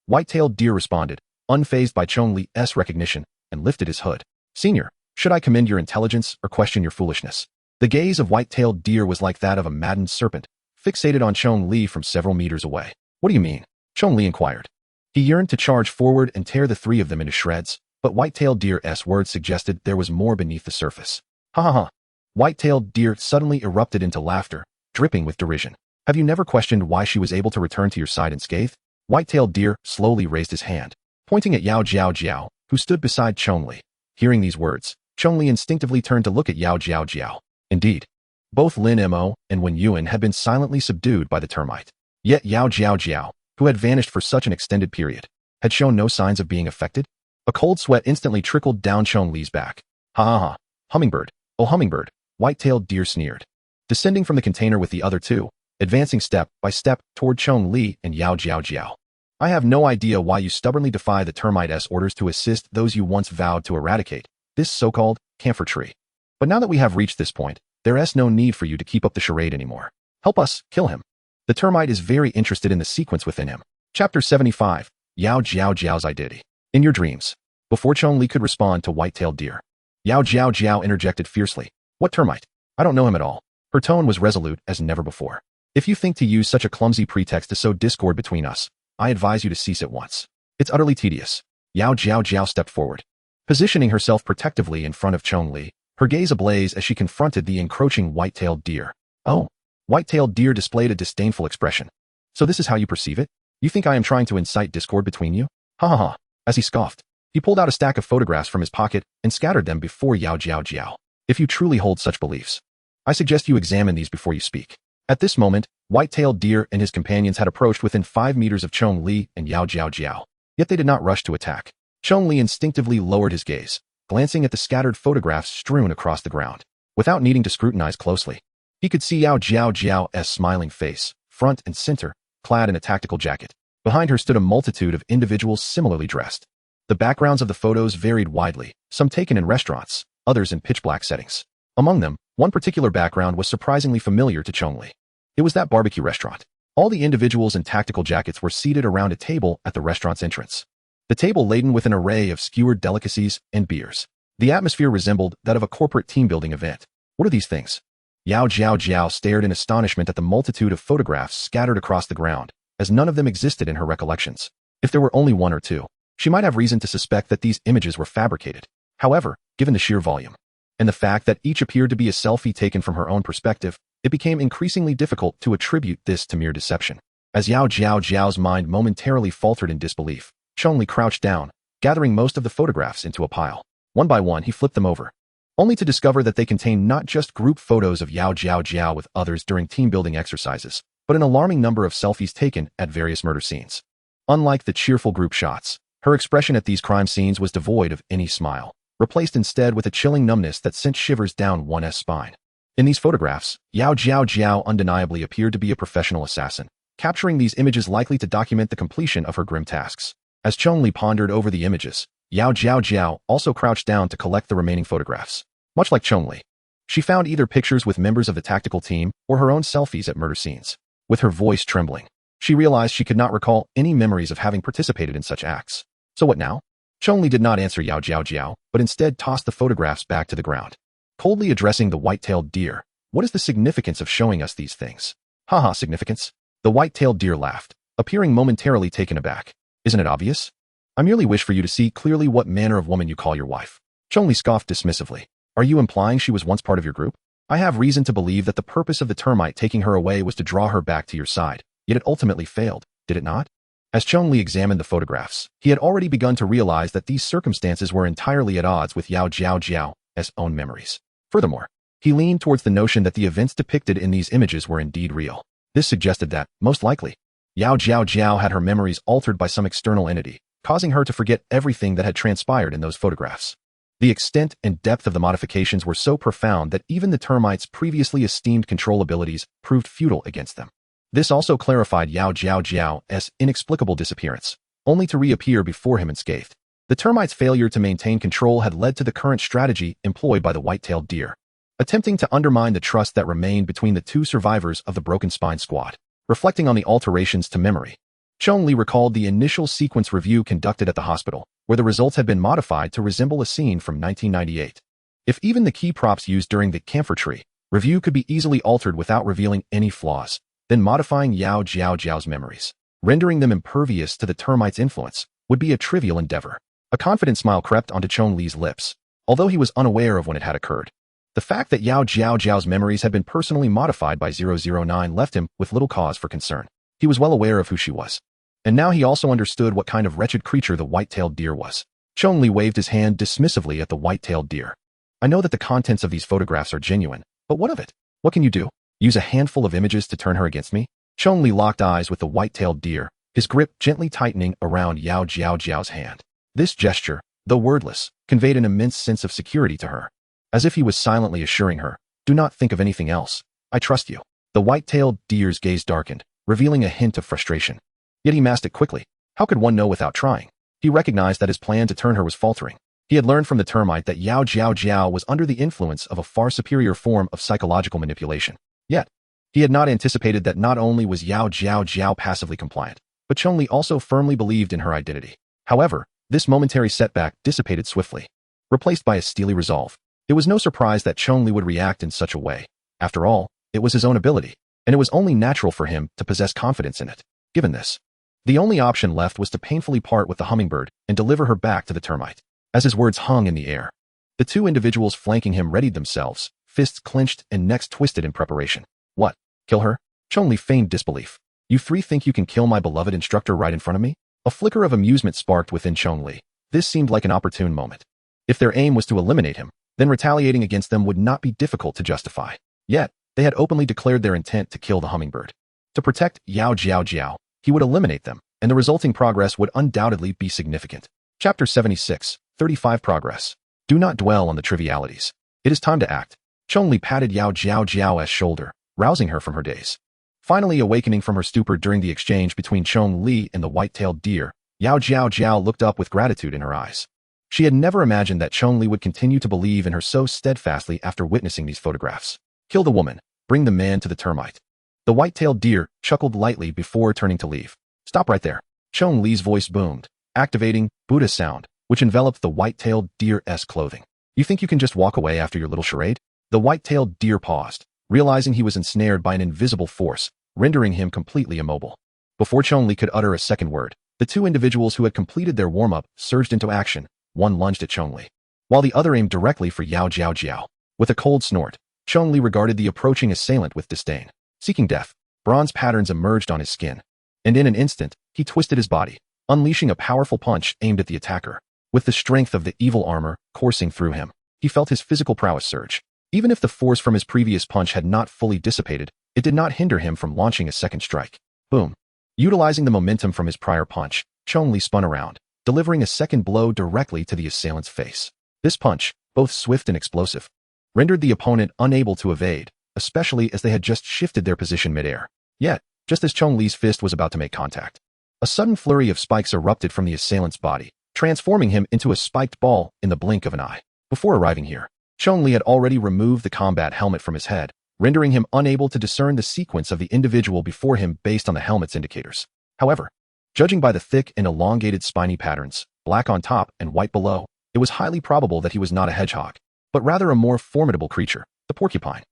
S1: White-tailed deer responded, unfazed by Chong Li's recognition, and lifted his hood. Senior, should I commend your intelligence or question your foolishness? The gaze of white-tailed deer was like that of a maddened serpent, fixated on Chong Li from several meters away. What do you mean? Chong Li inquired. He yearned to charge forward and tear the 3 of them into shreds, but white-tailed deer's words suggested there was more beneath the surface. Ha ha ha. White-tailed deer suddenly erupted into laughter, dripping with derision. Have you never questioned why she was able to return to your side unscathed? White-tailed deer slowly raised his hand, pointing at Yao Jiao Jiao, who stood beside Chong Li. Hearing these words, Chong Li instinctively turned to look at Yao Jiao Jiao. Indeed, both Lin Mo and Wen Yuan had been silently subdued by the termite. Yet Yao Jiao Jiao, who had vanished for such an extended period, had shown no signs of being affected. A cold sweat instantly trickled down Chong Li's back. Ha ha ha. Hummingbird, oh hummingbird, white-tailed deer sneered. Descending from the container with the other 2, advancing step by step toward Chong Li and Yao Jiao Jiao. I have no idea why you stubbornly defy the termite's orders to assist those you once vowed to eradicate, this so-called camphor tree. But now that we have reached this point, there is no need for you to keep up the charade anymore. Help us, kill him. The termite is very interested in the sequence within him. Chapter 75, Yao Jiao Jiao's identity. In your dreams. Before Chong Li could respond to white-tailed deer, Yao Jiao Jiao interjected fiercely. What termite? I don't know him at all. Her tone was resolute as never before. If you think to use such a clumsy pretext to sow discord between us, I advise you to cease at once. It's utterly tedious. Yao Jiao Jiao stepped forward, positioning herself protectively in front of Chong Li, her gaze ablaze as she confronted the encroaching white-tailed deer. Oh. White-tailed deer displayed a disdainful expression. So this is how you perceive it? You think I am trying to incite discord between you? Ha ha ha. As he scoffed, he pulled out a stack of photographs from his pocket and scattered them before Yao Jiao Jiao. If you truly hold such beliefs, I suggest you examine these before you speak. At this moment, white-tailed deer and his companions had approached within 5 meters of Chong Li and Yao Jiao Jiao. Yet they did not rush to attack. Chong Li instinctively lowered his gaze, glancing at the scattered photographs strewn across the ground. Without needing to scrutinize closely, he could see Yao Jiao Jiao's smiling face, front and center, clad in a tactical jacket. Behind her stood a multitude of individuals similarly dressed. The backgrounds of the photos varied widely, some taken in restaurants, others in pitch-black settings. Among them, one particular background was surprisingly familiar to Chong Li. It was that barbecue restaurant. All the individuals in tactical jackets were seated around a table at the restaurant's entrance. The table laden with an array of skewered delicacies and beers. The atmosphere resembled that of a corporate team-building event. What are these things? Yao Jiao Jiao stared in astonishment at the multitude of photographs scattered across the ground, as none of them existed in her recollections. If there were only one or two, she might have reason to suspect that these images were fabricated. However, given the sheer volume, and the fact that each appeared to be a selfie taken from her own perspective, it became increasingly difficult to attribute this to mere deception. As Yao Jiao Jiao's mind momentarily faltered in disbelief, Chong Li crouched down, gathering most of the photographs into a pile. One by one, he flipped them over, only to discover that they contained not just group photos of Yao Jiao Jiao with others during team-building exercises, but an alarming number of selfies taken at various murder scenes. Unlike the cheerful group shots, her expression at these crime scenes was devoid of any smile, replaced instead with a chilling numbness that sent shivers down one's spine. In these photographs, Yao Jiao Jiao undeniably appeared to be a professional assassin, capturing these images likely to document the completion of her grim tasks. As Chong Li pondered over the images, Yao Jiao Jiao also crouched down to collect the remaining photographs. Much like Chong Li, she found either pictures with members of the tactical team or her own selfies at murder scenes. With her voice trembling, she realized she could not recall any memories of having participated in such acts. So what now? Chong Li did not answer Yao Jiao Jiao, but instead tossed the photographs back to the ground. Coldly addressing the white-tailed deer, what is the significance of showing us these things? Haha, significance? The white-tailed deer laughed, appearing momentarily taken aback. Isn't it obvious? I merely wish for you to see clearly what manner of woman you call your wife. Chong Li scoffed dismissively. Are you implying she was once part of your group? I have reason to believe that the purpose of the termite taking her away was to draw her back to your side, yet it ultimately failed, did it not? As Chong Li examined the photographs, he had already begun to realize that these circumstances were entirely at odds with Yao Jiao Jiao's own memories. Furthermore, he leaned towards the notion that the events depicted in these images were indeed real. This suggested that, most likely, Yao Jiao Jiao had her memories altered by some external entity, causing her to forget everything that had transpired in those photographs. The extent and depth of the modifications were so profound that even the termite's previously esteemed control abilities proved futile against them. This also clarified Yao Jiao Jiao's inexplicable disappearance, only to reappear before him unscathed. The termite's failure to maintain control had led to the current strategy employed by the white-tailed deer, attempting to undermine the trust that remained between the two survivors of the Broken Spine Squad. Reflecting on the alterations to memory, Chong Li recalled the initial sequence review conducted at the hospital, where the results had been modified to resemble a scene from 1998. If even the key props used during the camphor tree review could be easily altered without revealing any flaws, then modifying Yao Jiao Jiao's memories, rendering them impervious to the termite's influence, would be a trivial endeavor. A confident smile crept onto Chong Li's lips, although he was unaware of when it had occurred. The fact that Yao Jiao Jiao's memories had been personally modified by 009 left him with little cause for concern. He was well aware of who she was. And now he also understood what kind of wretched creature the white-tailed deer was. Chong Li waved his hand dismissively at the white-tailed deer. I know that the contents of these photographs are genuine, but what of it? What can you do? Use a handful of images to turn her against me? Chong Li locked eyes with the white-tailed deer, his grip gently tightening around Yao Jiao Jiao's hand. This gesture, though wordless, conveyed an immense sense of security to her, as if he was silently assuring her, do not think of anything else. I trust you. The white-tailed deer's gaze darkened, revealing a hint of frustration. Yet he masked it quickly. How could one know without trying? He recognized that his plan to turn her was faltering. He had learned from the termite that Yao Jiao Jiao was under the influence of a far superior form of psychological manipulation. Yet, he had not anticipated that not only was Yao Jiao Jiao passively compliant, but Chong Li also firmly believed in her identity. However, this momentary setback dissipated swiftly, replaced by a steely resolve. It was no surprise that Chong Li would react in such a way. After all, it was his own ability, and it was only natural for him to possess confidence in it. Given this, The only option left was to painfully part with the hummingbird and deliver her back to the termite. As his words hung in the air, the two individuals flanking him readied themselves, fists clenched and necks twisted in preparation. What? Kill her? Chong Li feigned disbelief. You three think you can kill my beloved instructor right in front of me? A flicker of amusement sparked within Chong Li. This seemed like an opportune moment. If their aim was to eliminate him, then retaliating against them would not be difficult to justify. Yet, they had openly declared their intent to kill the hummingbird. To protect Yao Jiao Jiao, he would eliminate them, and the resulting progress would undoubtedly be significant. Chapter 76, 35 Progress. Do not dwell on the trivialities. It is time to act. Chong Li patted Yao Jiao Jiao's shoulder, rousing her from her daze. Finally awakening from her stupor during the exchange between Chong Li and the white-tailed deer, Yao Jiao Jiao looked up with gratitude in her eyes. She had never imagined that Chong Li would continue to believe in her so steadfastly after witnessing these photographs. Kill the woman, bring the man to the termite. The white-tailed deer chuckled lightly before turning to leave. Stop right there. Chong Li's voice boomed, activating Buddha sound, which enveloped the white-tailed deer's clothing. You think you can just walk away after your little charade? The white-tailed deer paused, realizing he was ensnared by an invisible force, rendering him completely immobile. Before Chong Li could utter a second word, the two individuals who had completed their warm-up surged into action. One lunged at Chong Li, while the other aimed directly for Yao Jiao Jiao. With a cold snort, Chong Li regarded the approaching assailant with disdain. Seeking death, bronze patterns emerged on his skin, and in an instant, he twisted his body, unleashing a powerful punch aimed at the attacker. With the strength of the evil armor coursing through him, he felt his physical prowess surge. Even if the force from his previous punch had not fully dissipated, it did not hinder him from launching a second strike. Boom. Utilizing the momentum from his prior punch, Chong Li spun around, delivering a second blow directly to the assailant's face. This punch, both swift and explosive, rendered the opponent unable to evade, especially as they had just shifted their position midair. Yet, just as Chong Li's fist was about to make contact, a sudden flurry of spikes erupted from the assailant's body, transforming him into a spiked ball in the blink of an eye. Before arriving here, Chong Li had already removed the combat helmet from his head, rendering him unable to discern the sequence of the individual before him based on the helmet's indicators. However, judging by the thick and elongated spiny patterns, black on top and white below, it was highly probable that he was not a hedgehog, but rather a more formidable creature, the porcupine.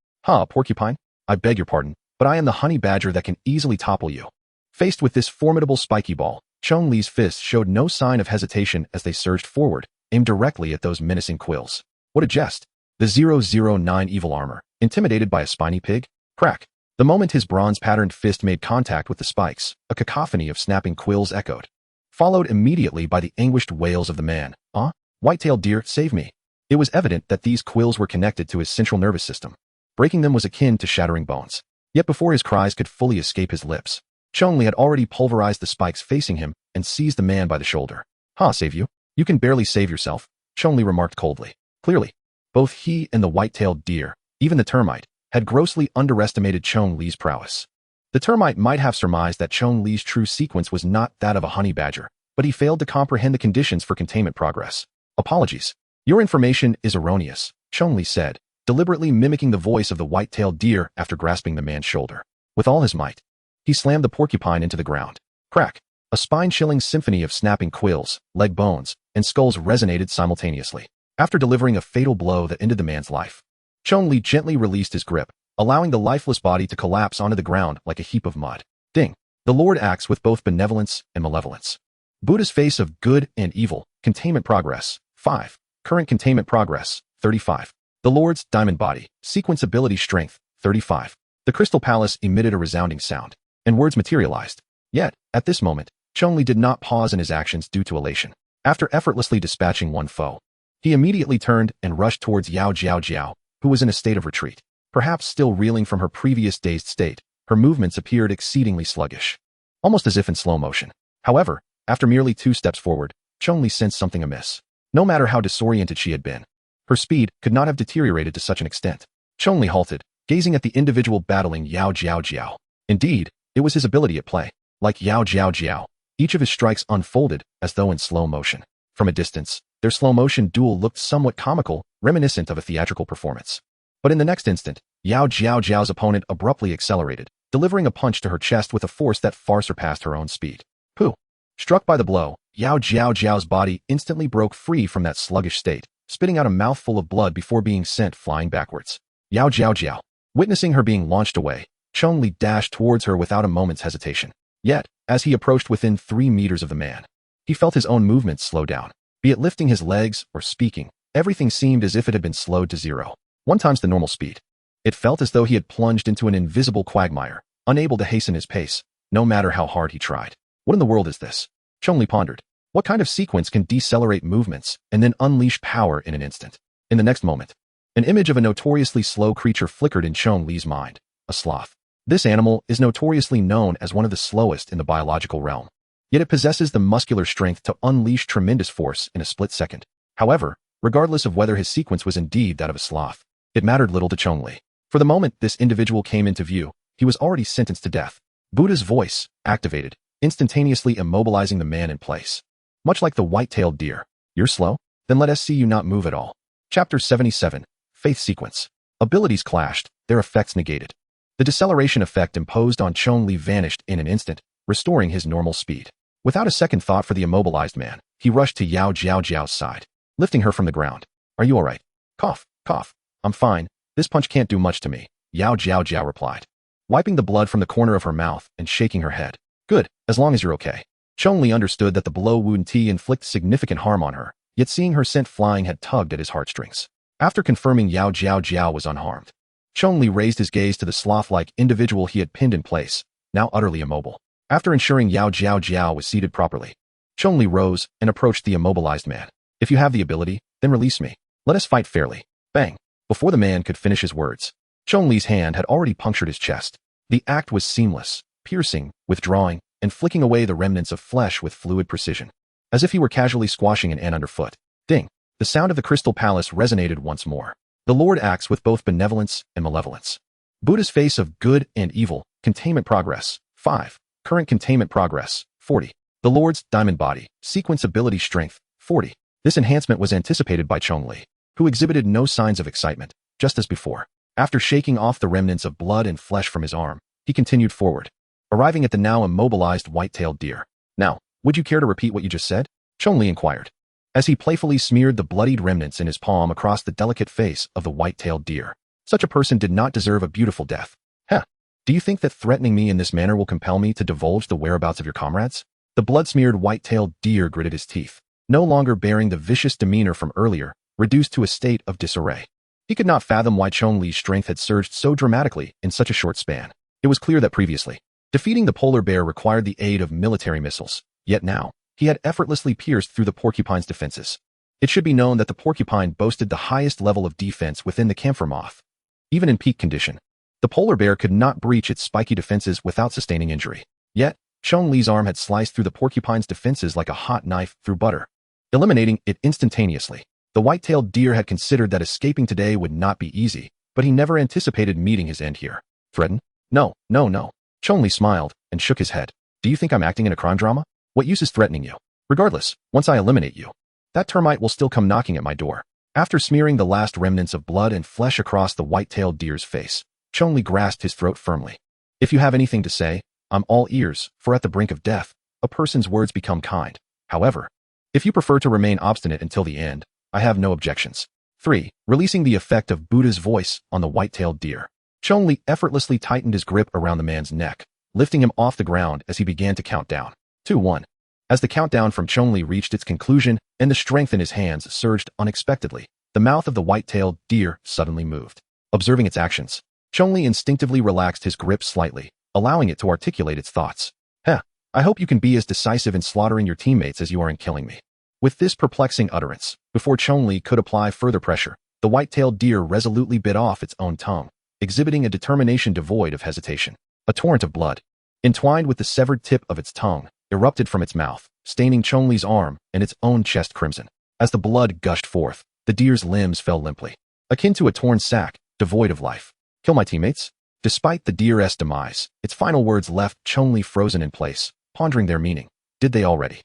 S1: Porcupine? I beg your pardon, but I am the honey badger that can easily topple you. Faced with this formidable spiky ball, Chong Li's fists showed no sign of hesitation as they surged forward, aimed directly at those menacing quills. What a jest! The 009 evil armor, intimidated by a spiny pig? Crack! The moment his bronze-patterned fist made contact with the spikes, a cacophony of snapping quills echoed, followed immediately by the anguished wails of the man. White-tailed deer, save me. It was evident that these quills were connected to his central nervous system. Breaking them was akin to shattering bones. Yet before his cries could fully escape his lips, Chong Li had already pulverized the spikes facing him and seized the man by the shoulder. Save you? You can barely save yourself, Chong Li remarked coldly. Clearly, both he and the white-tailed deer, even the termite, had grossly underestimated Chong Li's prowess. The termite might have surmised that Chong Li's true sequence was not that of a honey badger, but he failed to comprehend the conditions for containment progress. Apologies. Your information is erroneous, Chong Li said, deliberately mimicking the voice of the white-tailed deer after grasping the man's shoulder. With all his might, he slammed the porcupine into the ground. Crack! A spine-chilling symphony of snapping quills, leg bones, and skulls resonated simultaneously. After delivering a fatal blow that ended the man's life, Chong Li gently released his grip, allowing the lifeless body to collapse onto the ground like a heap of mud. Ding! The Lord acts with both benevolence and malevolence. Buddha's face of good and evil, containment progress, 5. Current containment progress, 35. The Lord's diamond body, sequence ability strength, 35. The crystal palace emitted a resounding sound, and words materialized. Yet, at this moment, Chong Li did not pause in his actions due to elation. After effortlessly dispatching one foe, he immediately turned and rushed towards Yao Jiao Jiao, who was in a state of retreat. Perhaps still reeling from her previous dazed state, her movements appeared exceedingly sluggish, almost as if in slow motion. However, after merely 2 steps forward, Chong Li sensed something amiss. No matter how disoriented she had been, her speed could not have deteriorated to such an extent. Chong Li halted, gazing at the individual battling Yao Jiao Jiao. Indeed, it was his ability at play. Like Yao Jiao Jiao, each of his strikes unfolded as though in slow motion. From a distance, their slow-motion duel looked somewhat comical, reminiscent of a theatrical performance. But in the next instant, Yao Jiao Jiao's opponent abruptly accelerated, delivering a punch to her chest with a force that far surpassed her own speed. Pooh! Struck by the blow, Yao Jiao Jiao's body instantly broke free from that sluggish state, spitting out a mouthful of blood before being sent flying backwards. Yao Jiao Jiao. Witnessing her being launched away, Chong Li dashed towards her without a moment's hesitation. Yet, as he approached within 3 meters of the man, he felt his own movements slow down. Be it lifting his legs or speaking, everything seemed as if it had been slowed to 0. 1 times the normal speed. It felt as though he had plunged into an invisible quagmire, unable to hasten his pace, no matter how hard he tried. What in the world is this? Chong Li pondered. What kind of sequence can decelerate movements and then unleash power in an instant? In the next moment, an image of a notoriously slow creature flickered in Chong Li's mind. A sloth. This animal is notoriously known as one of the slowest in the biological realm. Yet it possesses the muscular strength to unleash tremendous force in a split second. However, regardless of whether his sequence was indeed that of a sloth, it mattered little to Chong Li. For the moment this individual came into view, he was already sentenced to death. Buddha's voice, activated, instantaneously immobilizing the man in place. Much like the white-tailed deer. You're slow? Then let us see you not move at all. Chapter 77. Faith Sequence. Abilities clashed, their effects negated. The deceleration effect imposed on Chong Li vanished in an instant, restoring his normal speed. Without a second thought for the immobilized man, he rushed to Yao Jiao's side, lifting her from the ground. Are you all right? Cough, cough. I'm fine. This punch can't do much to me, Yao Jiao replied, wiping the blood from the corner of her mouth and shaking her head. Good, as long as you're okay. Chong Li understood that the blow would inflict significant harm on her, yet seeing her scent flying had tugged at his heartstrings. After confirming Yao Jiao was unharmed, Chong Li raised his gaze to the sloth-like individual he had pinned in place, now utterly immobile. After ensuring Yao Jiao was seated properly, Chong Li rose and approached the immobilized man. If you have the ability, then release me. Let us fight fairly. Bang. Before the man could finish his words, Chong Li's hand had already punctured his chest. The act was seamless, piercing, withdrawing, and flicking away the remnants of flesh with fluid precision, as if he were casually squashing an ant underfoot. Ding. The sound of the crystal palace resonated once more. The Lord acts with both benevolence and malevolence. Buddha's face of good and evil, containment progress, 5. Current containment progress, 40. The Lord's diamond body, sequence ability strength, 40. This enhancement was anticipated by Chong Li, who exhibited no signs of excitement, just as before. After shaking off the remnants of blood and flesh from his arm, he continued forward, arriving at the now immobilized white-tailed deer. Now, would you care to repeat what you just said? Chong Li inquired, as he playfully smeared the bloodied remnants in his palm across the delicate face of the white-tailed deer. Such a person did not deserve a beautiful death. Heh. Do you think that threatening me in this manner will compel me to divulge the whereabouts of your comrades? The blood-smeared white-tailed deer gritted his teeth, no longer bearing the vicious demeanor from earlier, reduced to a state of disarray. He could not fathom why Chong Li's strength had surged so dramatically in such a short span. It was clear that previously, defeating the polar bear required the aid of military missiles, yet now, he had effortlessly pierced through the porcupine's defenses. It should be known that the porcupine boasted the highest level of defense within the camphor moth. Even in peak condition, the polar bear could not breach its spiky defenses without sustaining injury. Yet, Chong Li's arm had sliced through the porcupine's defenses like a hot knife through butter, eliminating it instantaneously. The white-tailed deer had considered that escaping today would not be easy, but he never anticipated meeting his end here. Threaten? No. Chong Li smiled and shook his head. Do you think I'm acting in a crime drama? What use is threatening you? Regardless, once I eliminate you, that termite will still come knocking at my door. After smearing the last remnants of blood and flesh across the white-tailed deer's face, Chong Li grasped his throat firmly. If you have anything to say, I'm all ears, for at the brink of death, a person's words become kind. However, if you prefer to remain obstinate until the end, I have no objections. 3. Releasing the effect of Buddha's voice on the white-tailed deer. Chong Li effortlessly tightened his grip around the man's neck, lifting him off the ground as he began to count down. 2, 1. As the countdown from Chong Li reached its conclusion and the strength in his hands surged unexpectedly, the mouth of the white-tailed deer suddenly moved. Observing its actions, Chong Li instinctively relaxed his grip slightly, allowing it to articulate its thoughts. I hope you can be as decisive in slaughtering your teammates as you are in killing me. With this perplexing utterance, before Chong Li could apply further pressure, the white-tailed deer resolutely bit off its own tongue, exhibiting a determination devoid of hesitation. A torrent of blood, entwined with the severed tip of its tongue, erupted from its mouth, staining Chong Li's arm and its own chest crimson. As the blood gushed forth, the deer's limbs fell limply, akin to a torn sack, devoid of life. Kill my teammates? Despite the deer's demise, its final words left Chong Li frozen in place, pondering their meaning. Did they already?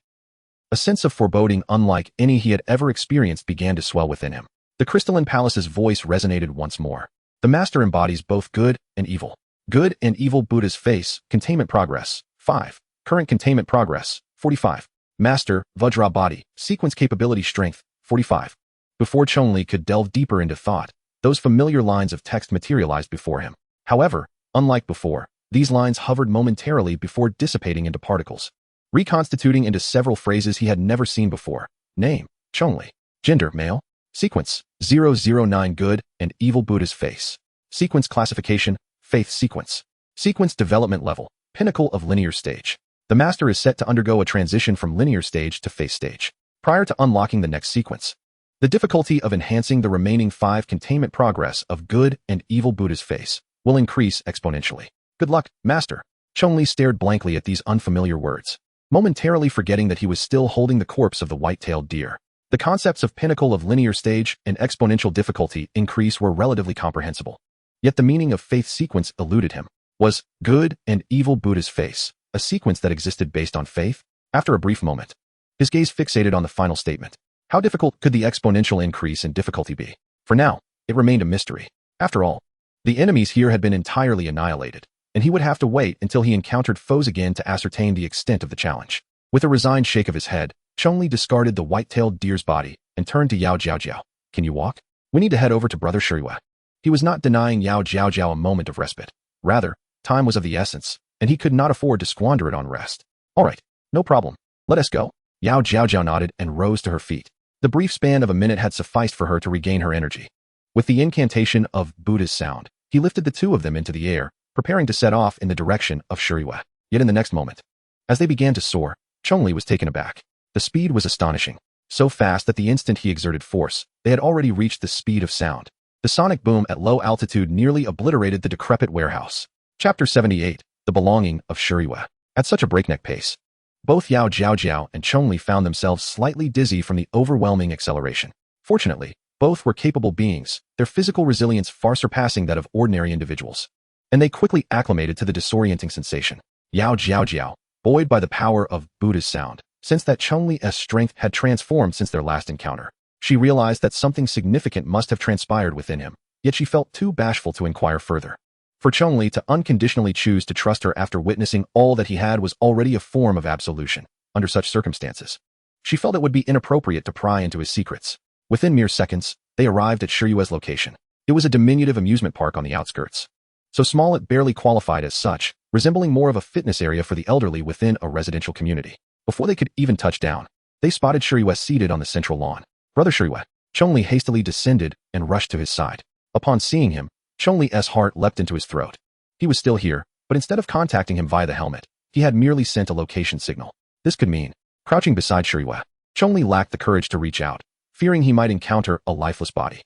S1: A sense of foreboding unlike any he had ever experienced began to swell within him. The crystalline palace's voice resonated once more. The master embodies both good and evil. Good and evil Buddha's face, containment progress, 5. Current containment progress, 45. Master, Vajra body, sequence capability strength, 45. Before Chong Li could delve deeper into thought, those familiar lines of text materialized before him. However, unlike before, These lines hovered momentarily before dissipating into particles, reconstituting into several phrases he had never seen before. Name, Chong Li. Gender, male. Sequence, 009 good and evil Buddha's face. Sequence classification, faith sequence. Sequence development level, pinnacle of linear stage. The master is set to undergo a transition from linear stage to faith stage, prior to unlocking the next sequence. The difficulty of enhancing the remaining 5 containment progress of good and evil Buddha's face will increase exponentially. Good luck, master. Chong Li stared blankly at these unfamiliar words, momentarily forgetting that he was still holding the corpse of the white-tailed deer. The concepts of pinnacle of linear stage and exponential difficulty increase were relatively comprehensible. Yet the meaning of faith sequence eluded him. Was good and evil Buddha's face a sequence that existed based on faith? After a brief moment, his gaze fixated on the final statement. How difficult could the exponential increase in difficulty be? For now, it remained a mystery. After all, the enemies here had been entirely annihilated, and he would have to wait until he encountered foes again to ascertain the extent of the challenge. With a resigned shake of his head, Chong Li discarded the white-tailed deer's body and turned to Yao Jiao. Can you walk? We need to head over to Brother Shirihue. He was not denying Yao Jiao a moment of respite. Rather, time was of the essence, and he could not afford to squander it on rest. All right, no problem. Let us go. Yao Jiao nodded and rose to her feet. The brief span of a minute had sufficed for her to regain her energy. With the incantation of Buddha's sound, he lifted the two of them into the air, preparing to set off in the direction of Shirihue. Yet in the next moment, as they began to soar, Chong Li was taken aback. The speed was astonishing, so fast that the instant he exerted force, they had already reached the speed of sound. The sonic boom at low altitude nearly obliterated the decrepit warehouse. Chapter 78, The Belonging of Shirihue. At such a breakneck pace, both Yao Jiao and Chong Li found themselves slightly dizzy from the overwhelming acceleration. Fortunately, both were capable beings, their physical resilience far surpassing that of ordinary individuals, and they quickly acclimated to the disorienting sensation. Yao Jiao, buoyed by the power of Buddha's sound, sensed that Chong Li's strength had transformed since their last encounter. She realized that something significant must have transpired within him, yet she felt too bashful to inquire further. For Chong Li to unconditionally choose to trust her after witnessing all that he had was already a form of absolution. Under such circumstances, she felt it would be inappropriate to pry into his secrets. Within mere seconds, they arrived at Shirihue's location. It was a diminutive amusement park on the outskirts, so small it barely qualified as such, resembling more of a fitness area for the elderly within a residential community. Before they could even touch down, they spotted Shirihue seated on the central lawn. Brother Shirihue. Chong Li hastily descended and rushed to his side. Upon seeing him, Chong Li's heart leapt into his throat. He was still here, but instead of contacting him via the helmet, he had merely sent a location signal. This could mean, crouching beside Shirihue, Chong Li lacked the courage to reach out, fearing he might encounter a lifeless body.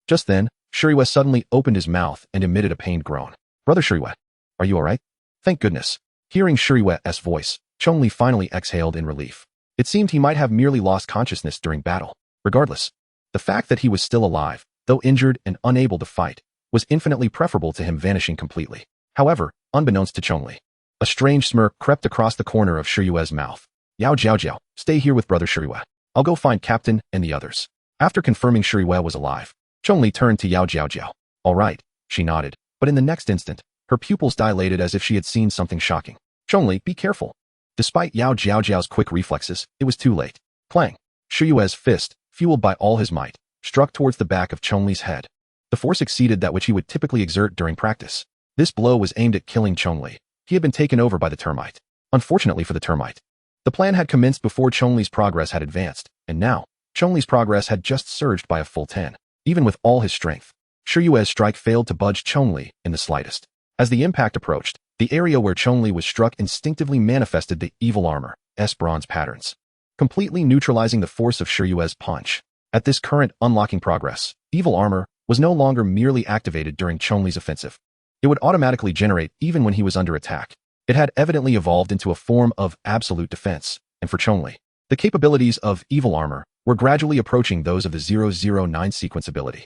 S1: Just then, Shirihue suddenly opened his mouth and emitted a pained groan. Brother Shirihue, are you alright? Thank goodness. Hearing Shirihue's voice, Chong Li finally exhaled in relief. It seemed he might have merely lost consciousness during battle. Regardless, the fact that he was still alive, though injured and unable to fight, was infinitely preferable to him vanishing completely. However, unbeknownst to Chong Li, a strange smirk crept across the corner of Shirihue's mouth. Yao Jiao, stay here with Brother Shirihue. I'll go find Captain and the others. After confirming Shirihue was alive, Chong Li turned to Yao Jiao. All right, she nodded, but in the next instant, her pupils dilated as if she had seen something shocking. Chong Li, be careful. Despite Yao Jiao's quick reflexes, it was too late. Clang. Shirihue's fist, fueled by all his might, struck towards the back of Chong Li's head. The force exceeded that which he would typically exert during practice. This blow was aimed at killing Chong Li. He had been taken over by the termite. Unfortunately for the termite, the plan had commenced before Chong Li's progress had advanced, and now, Chong Li's progress had just surged by a full 10. Even with all his strength, Shirihue's strike failed to budge Chong Li in the slightest. As the impact approached, the area where Chong Li was struck instinctively manifested the evil armor's bronze patterns, completely neutralizing the force of Shirihue's punch. At this current unlocking progress, evil armor was no longer merely activated during Chong Li's offensive. It would automatically generate even when he was under attack. It had evidently evolved into a form of absolute defense, and for Chong Li, the capabilities of evil armor were gradually approaching those of the 009 sequence ability.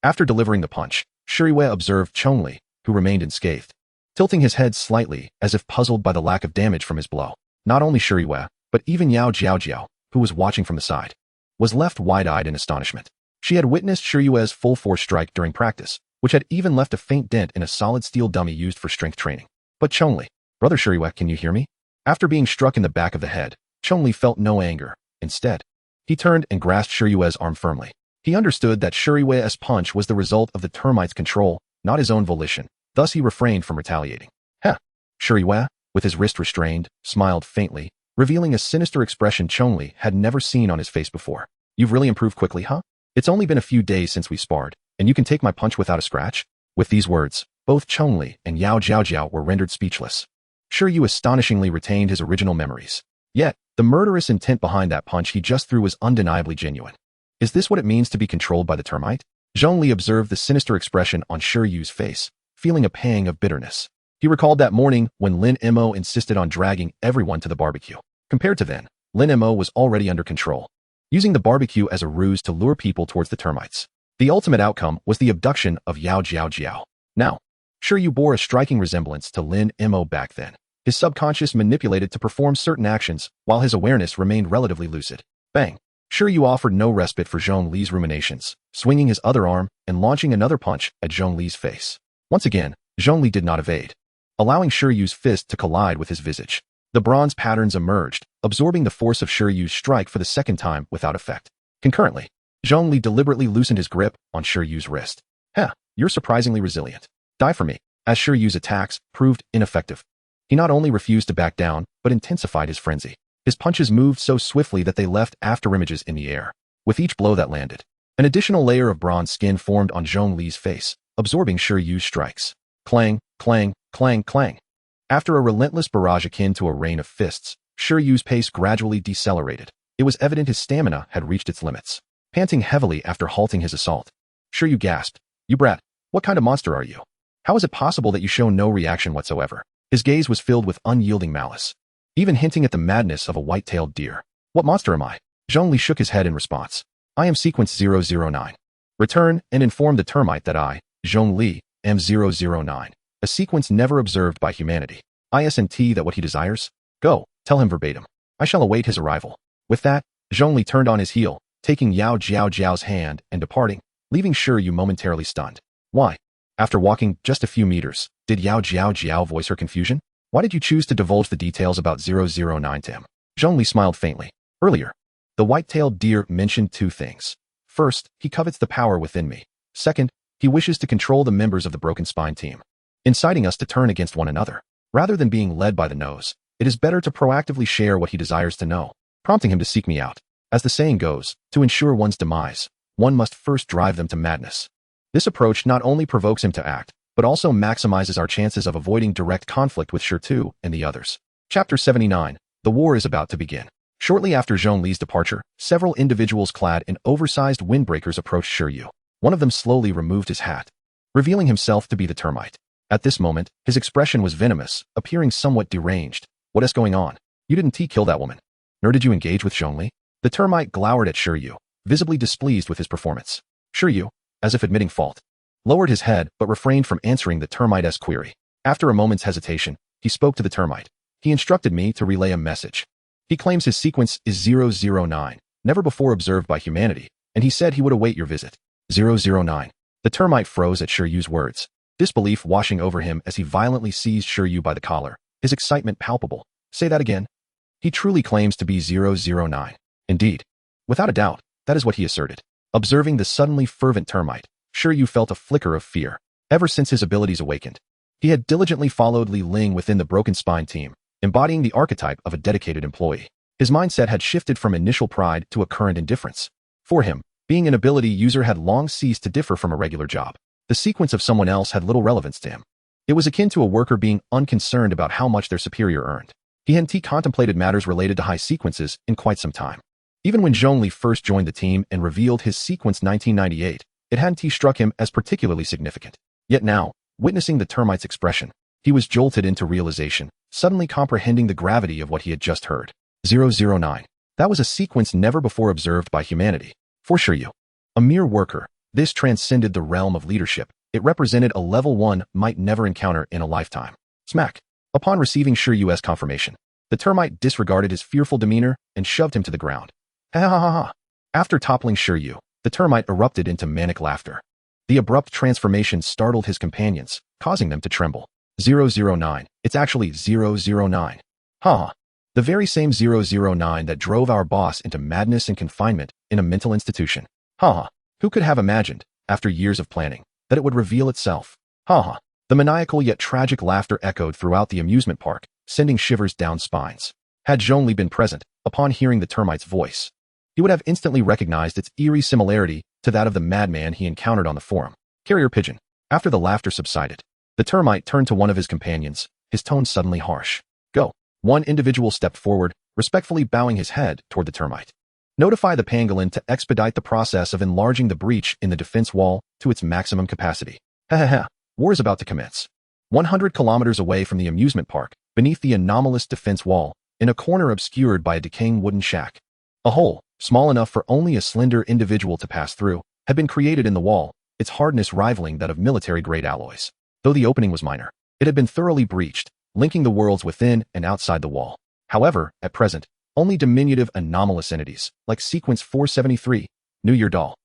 S1: After delivering the punch, Shirihue observed Chong Li, who remained unscathed, tilting his head slightly as if puzzled by the lack of damage from his blow. Not only Shirihue, but even Yao Jiao, who was watching from the side, was left wide-eyed in astonishment. She had witnessed Shirihue's full-force strike during practice, which had even left a faint dent in a solid steel dummy used for strength training. But Chong Li, Brother Shirihue, can you hear me? After being struck in the back of the head, Chong Li felt no anger. Instead, he turned and grasped Shirihue's arm firmly. He understood that Shirihue's punch was the result of the termite's control, not his own volition. Thus he refrained from retaliating. Shiryu, with his wrist restrained, smiled faintly, revealing a sinister expression Chong Li had never seen on his face before. You've really improved quickly, huh? It's only been a few days since we sparred, and you can take my punch without a scratch? With these words, both Chong Li and Yao Jiaojiao were rendered speechless. Shiryu astonishingly retained his original memories. Yet, the murderous intent behind that punch he just threw was undeniably genuine. Is this what it means to be controlled by the termite? Chong Li observed the sinister expression on Shiryu's face, feeling a pang of bitterness. He recalled that morning when Lin Mo insisted on dragging everyone to the barbecue. Compared to then, Lin Mo was already under control, using the barbecue as a ruse to lure people towards the termites. The ultimate outcome was the abduction of Yao Jiaojiao. Now, Shiryu bore a striking resemblance to Lin Mo back then. His subconscious manipulated to perform certain actions, while his awareness remained relatively lucid. Bang! Shiryu offered no respite for Chong Li's ruminations, swinging his other arm and launching another punch at Chong Li's face. Once again, Chong Li did not evade, allowing Shiryu's fist to collide with his visage. The bronze patterns emerged, absorbing the force of Shiryu's strike for the second time without effect. Concurrently, Chong Li deliberately loosened his grip on Shiryu's wrist. You're surprisingly resilient. Die for me. As Shiryu's attacks proved ineffective, he not only refused to back down, but intensified his frenzy. His punches moved so swiftly that they left afterimages in the air. With each blow that landed, an additional layer of bronze skin formed on Chong Li's face, absorbing Shiryu's strikes. Clang, clang, clang, clang. After a relentless barrage akin to a rain of fists, Shiryu's pace gradually decelerated. It was evident his stamina had reached its limits. Panting heavily after halting his assault, Shiryu gasped, "You brat, what kind of monster are you? How is it possible that you show no reaction whatsoever?" His gaze was filled with unyielding malice, even hinting at the madness of a white-tailed deer. "What monster am I?" Chong Li shook his head in response. "I am Sequence 009. Return and inform the termite that I, Chong Li, am 009. A sequence never observed by humanity. Isn't that what he desires? Go, tell him verbatim. I shall await his arrival." With that, Chong Li turned on his heel, taking Yao Jiaojiao's hand and departing, leaving Shiryu momentarily stunned. Why? After walking just a few meters, did Yao Jiaojiao voice her confusion? Why did you choose to divulge the details about 009 to him? Chong Li smiled faintly. Earlier, the white-tailed deer mentioned two things. First, he covets the power within me. Second, he wishes to control the members of the Broken Spine team, inciting us to turn against one another. Rather than being led by the nose, it is better to proactively share what he desires to know, prompting him to seek me out. As the saying goes, to ensure one's demise, one must first drive them to madness. This approach not only provokes him to act, but also maximizes our chances of avoiding direct conflict with Shiryu and the others. Chapter 79. The war is about to begin. Shortly after Chong Li's departure, several individuals clad in oversized windbreakers approached Shiryu. One of them slowly removed his hat, revealing himself to be the termite. At this moment, his expression was venomous, appearing somewhat deranged. What is going on? You didn't kill that woman. Nor did you engage with Chong Li? The termite glowered at Shiryu, visibly displeased with his performance. Shiryu, as if admitting fault, lowered his head but refrained from answering the termite's query. After a moment's hesitation, he spoke to the termite. He instructed me to relay a message. He claims his sequence is 009, never before observed by humanity, and he said he would await your visit. 009. The termite froze at Shiryu's words, disbelief washing over him as he violently seized Shiryu by the collar, his excitement palpable. Say that again. He truly claims to be 009. Indeed. Without a doubt, that is what he asserted. Observing the suddenly fervent termite, Shiryu felt a flicker of fear. Ever since his abilities awakened, he had diligently followed Li Ling within the Broken Spine team, embodying the archetype of a dedicated employee. His mindset had shifted from initial pride to a current indifference. For him, being an ability user had long ceased to differ from a regular job. The sequence of someone else had little relevance to him. It was akin to a worker being unconcerned about how much their superior earned. He hadn't contemplated matters related to high sequences in quite some time. Even when Chong Li first joined the team and revealed his sequence 1998, it hadn't struck him as particularly significant. Yet now, witnessing the termite's expression, he was jolted into realization, suddenly comprehending the gravity of what he had just heard. 009. That was a sequence never before observed by humanity. For Shiryu, a mere worker, this transcended the realm of leadership. It represented a level 1 might never encounter in a lifetime. Smack. Upon receiving Shiryu's confirmation, the termite disregarded his fearful demeanor and shoved him to the ground. Ha ha ha ha. After toppling Shiryu, the termite erupted into manic laughter. The abrupt transformation startled his companions, causing them to tremble. 009. It's actually 009. Ha. The very same 009 that drove our boss into madness and confinement in a mental institution. Ha. Who could have imagined, after years of planning, that it would reveal itself? Ha. The maniacal yet tragic laughter echoed throughout the amusement park, sending shivers down spines. Had Chong Li been present, upon hearing the termite's voice, he would have instantly recognized its eerie similarity to that of the madman he encountered on the forum. Carrier pigeon. After the laughter subsided, the termite turned to one of his companions, his tone suddenly harsh. Go. One individual stepped forward, respectfully bowing his head toward the termite. Notify the pangolin to expedite the process of enlarging the breach in the defense wall to its maximum capacity. War is about to commence. 100 kilometers away from the amusement park, beneath the anomalous defense wall, in a corner obscured by a decaying wooden shack. A hole, small enough for only a slender individual to pass through, had been created in the wall, its hardness rivaling that of military-grade alloys. Though the opening was minor, it had been thoroughly breached, linking the worlds within and outside the wall. However, at present, only diminutive anomalous entities, like Sequence 473, New Year Doll,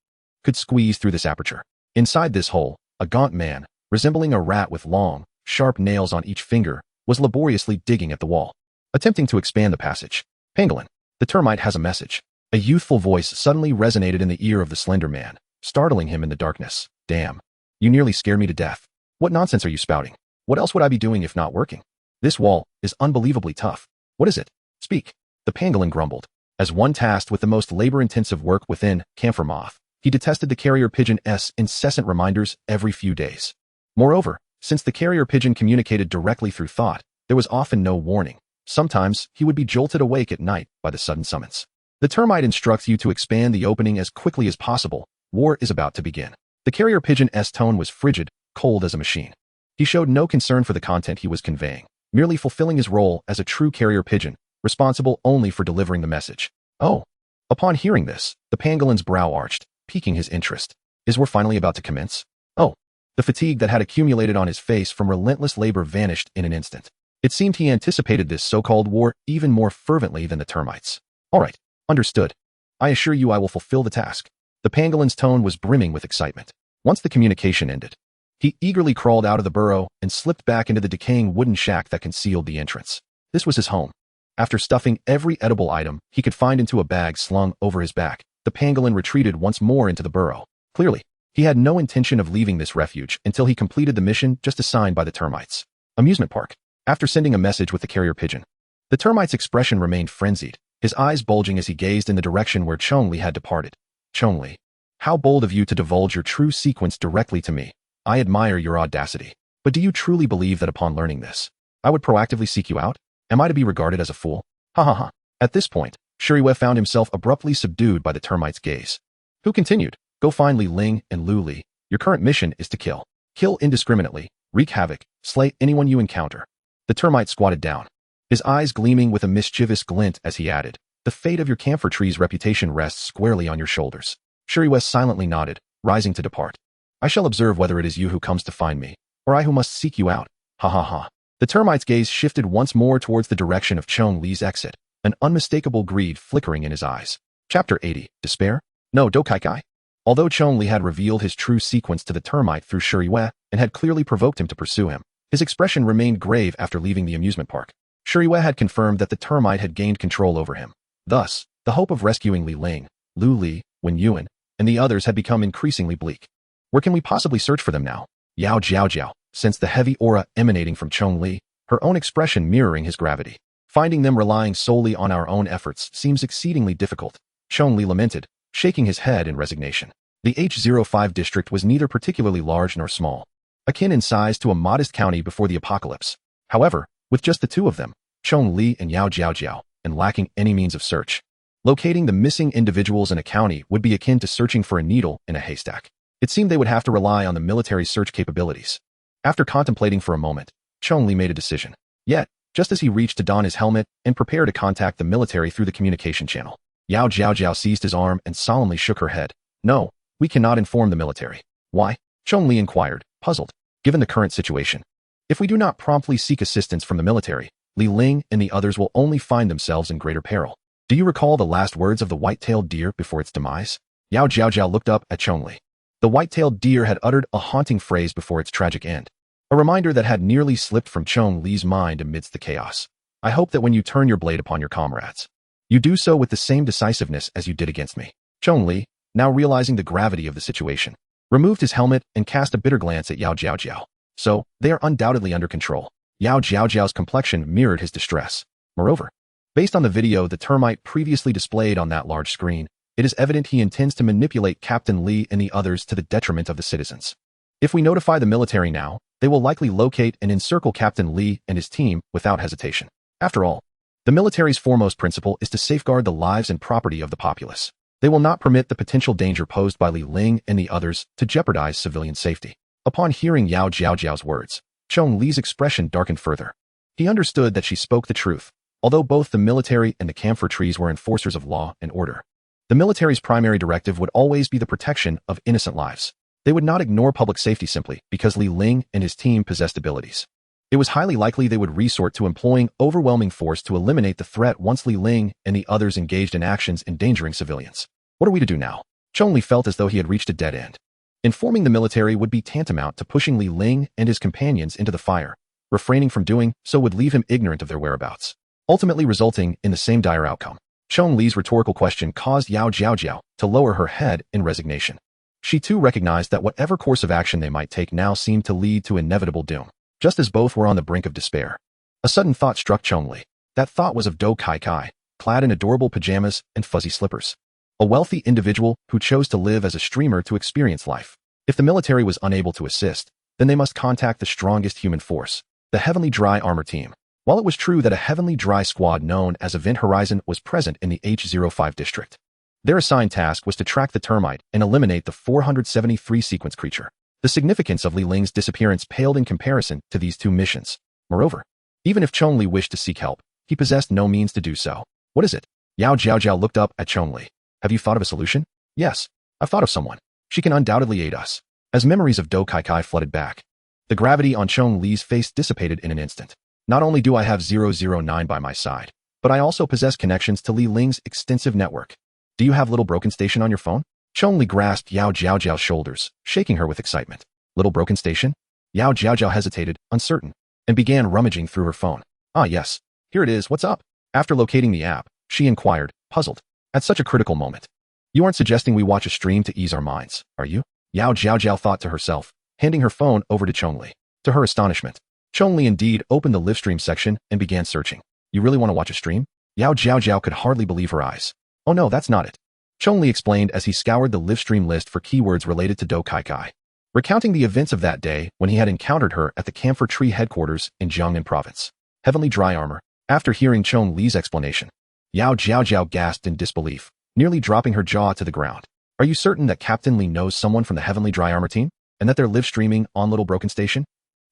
S1: could squeeze through this aperture. Inside this hole, a gaunt man, resembling a rat with long, sharp nails on each finger, was laboriously digging at the wall, attempting to expand the passage. Pangolin, the termite has a message. A youthful voice suddenly resonated in the ear of the slender man, startling him in the darkness. Damn. You nearly scared me to death. What nonsense are you spouting? What else would I be doing if not working? This wall is unbelievably tough. What is it? Speak. The pangolin grumbled. As one tasked with the most labor-intensive work within Camphor Moth, he detested the carrier pigeon's incessant reminders every few days. Moreover, since the carrier pigeon communicated directly through thought, there was often no warning. Sometimes he would be jolted awake at night by the sudden summons. The termite instructs you to expand the opening as quickly as possible. War is about to begin. The carrier pigeon's tone was frigid, cold as a machine. He showed no concern for the content he was conveying, merely fulfilling his role as a true carrier pigeon, responsible only for delivering the message. Oh. Upon hearing this, the pangolin's brow arched, piquing his interest. Is war finally about to commence? Oh. The fatigue that had accumulated on his face from relentless labor vanished in an instant. It seemed he anticipated this so-called war even more fervently than the termites. All right. Understood. I assure you I will fulfill the task. The pangolin's tone was brimming with excitement. Once the communication ended, he eagerly crawled out of the burrow and slipped back into the decaying wooden shack that concealed the entrance. This was his home. After stuffing every edible item he could find into a bag slung over his back, the pangolin retreated once more into the burrow. Clearly, he had no intention of leaving this refuge until he completed the mission just assigned by the termites. Amusement park. After sending a message with the carrier pigeon, the termite's expression remained frenzied, his eyes bulging as he gazed in the direction where Chong Li had departed. Chong Li, how bold of you to divulge your true sequence directly to me. I admire your audacity. But do you truly believe that upon learning this, I would proactively seek you out? Am I to be regarded as a fool? Ha ha ha. At this point, Shuriwe found himself abruptly subdued by the termite's gaze. Who continued, Go find Li Ling and Lu Li. Your current mission is to kill. Kill indiscriminately, wreak havoc, slay anyone you encounter. The termite squatted down, his eyes gleaming with a mischievous glint as he added, The fate of your camphor tree's reputation rests squarely on your shoulders. Shuriwe silently nodded, rising to depart. I shall observe whether it is you who comes to find me, or I who must seek you out. Ha ha ha. The termite's gaze shifted once more towards the direction of Chong Li's exit, an unmistakable greed flickering in his eyes. Chapter 80. Despair? No, Dokaikai. Although Chong Li had revealed his true sequence to the termite through Shuriwe and had clearly provoked him to pursue him, his expression remained grave after leaving the amusement park. Shuriwe had confirmed that the termite had gained control over him. Thus, the hope of rescuing Li Ling, Lu Li, Wen Yuan, and the others had become increasingly bleak. Where can we possibly search for them now? Yao Jiao Jiao sensed the heavy aura emanating from Chong Li, her own expression mirroring his gravity. Finding them relying solely on our own efforts seems exceedingly difficult, Chong Li lamented, shaking his head in resignation. The H05 district was neither particularly large nor small, akin in size to a modest county before the apocalypse. However, with just the two of them, Chong Li and Yao Jiao Jiao, and lacking any means of search, locating the missing individuals in a county would be akin to searching for a needle in a haystack. It seemed they would have to rely on the military search capabilities. After contemplating for a moment, Chong Li made a decision. Yet, just as he reached to don his helmet and prepare to contact the military through the communication channel, Yao Jiao Jiao seized his arm and solemnly shook her head. No, we cannot inform the military. Why? Chong Li inquired, puzzled. Given the current situation, if we do not promptly seek assistance from the military, Li Ling and the others will only find themselves in greater peril. Do you recall the last words of the white-tailed deer before its demise? Yao Jiao Jiao looked up at Chong Li. The white-tailed deer had uttered a haunting phrase before its tragic end, a reminder that had nearly slipped from Chong Li's mind amidst the chaos. I hope that when you turn your blade upon your comrades, you do so with the same decisiveness as you did against me. Chong Li, now realizing the gravity of the situation, removed his helmet and cast a bitter glance at Yao Jiao Jiao. so they are undoubtedly under control. Yao Jiaojiao's complexion mirrored his distress. Moreover, based on the video the termite previously displayed on that large screen, it is evident he intends to manipulate Captain Li and the others to the detriment of the citizens. If we notify the military now, they will likely locate and encircle Captain Li and his team without hesitation. After all, the military's foremost principle is to safeguard the lives and property of the populace. They will not permit the potential danger posed by Li Ling and the others to jeopardize civilian safety. Upon hearing Yao Jiaojiao's words, Chong Li's expression darkened further. He understood that she spoke the truth, although both the military and the camphor trees were enforcers of law and order. The military's primary directive would always be the protection of innocent lives. They would not ignore public safety simply because Li Ling and his team possessed abilities. It was highly likely they would resort to employing overwhelming force to eliminate the threat once Li Ling and the others engaged in actions endangering civilians. What are we to do now? Chong Li felt as though he had reached a dead end. Informing the military would be tantamount to pushing Li Ling and his companions into the fire. Refraining from doing so would leave him ignorant of their whereabouts, ultimately resulting in the same dire outcome. Chong Li's rhetorical question caused Yao Jiaojiao to lower her head in resignation. She too recognized that whatever course of action they might take now seemed to lead to inevitable doom. Just as both were on the brink of despair, a sudden thought struck Chong Li. That thought was of Do Kai Kai, clad in adorable pajamas and fuzzy slippers. A wealthy individual who chose to live as a streamer to experience life. If the military was unable to assist, then they must contact the strongest human force, the Heavenly Dry Armor Team. While it was true that a Heavenly Dry Squad known as Event Horizon was present in the H05 district, their assigned task was to track the termite and eliminate the 473 sequence creature. The significance of Li Ling's disappearance paled in comparison to these two missions. Moreover, even if Chong Li wished to seek help, he possessed no means to do so. What is it? Yao Jiaojiao looked up at Chong Li. Have you thought of a solution? Yes, I've thought of someone. She can undoubtedly aid us. As memories of Do Kai Kai flooded back, the gravity on Chong Li's face dissipated in an instant. Not only do I have 009 by my side, but I also possess connections to Li Ling's extensive network. Do you have Little Broken Station on your phone? Chong Li grasped Yao Jiaojiao's shoulders, shaking her with excitement. Little Broken Station? Yao Jiaojiao hesitated, uncertain, and began rummaging through her phone. Ah yes, here it is, what's up? After locating the app, she inquired, puzzled. At such a critical moment. You aren't suggesting we watch a stream to ease our minds, are you? Yao Jiaojiao thought to herself, handing her phone over to Chong Li. To her astonishment, Chong Li indeed opened the live stream section and began searching. You really want to watch a stream? Yao Jiaojiao could hardly believe her eyes. Oh no, that's not it. Chong Li explained as he scoured the live stream list for keywords related to Do Kai Kai, recounting the events of that day when he had encountered her at the Camphor Tree headquarters in Jiangnan Province. Heavenly Dry Armor. After hearing Chong Li's explanation, Yao Jiaojiao gasped in disbelief, nearly dropping her jaw to the ground. Are you certain that Captain Li knows someone from the Heavenly Dry Armor team, and that they're live streaming on Little Broken Station?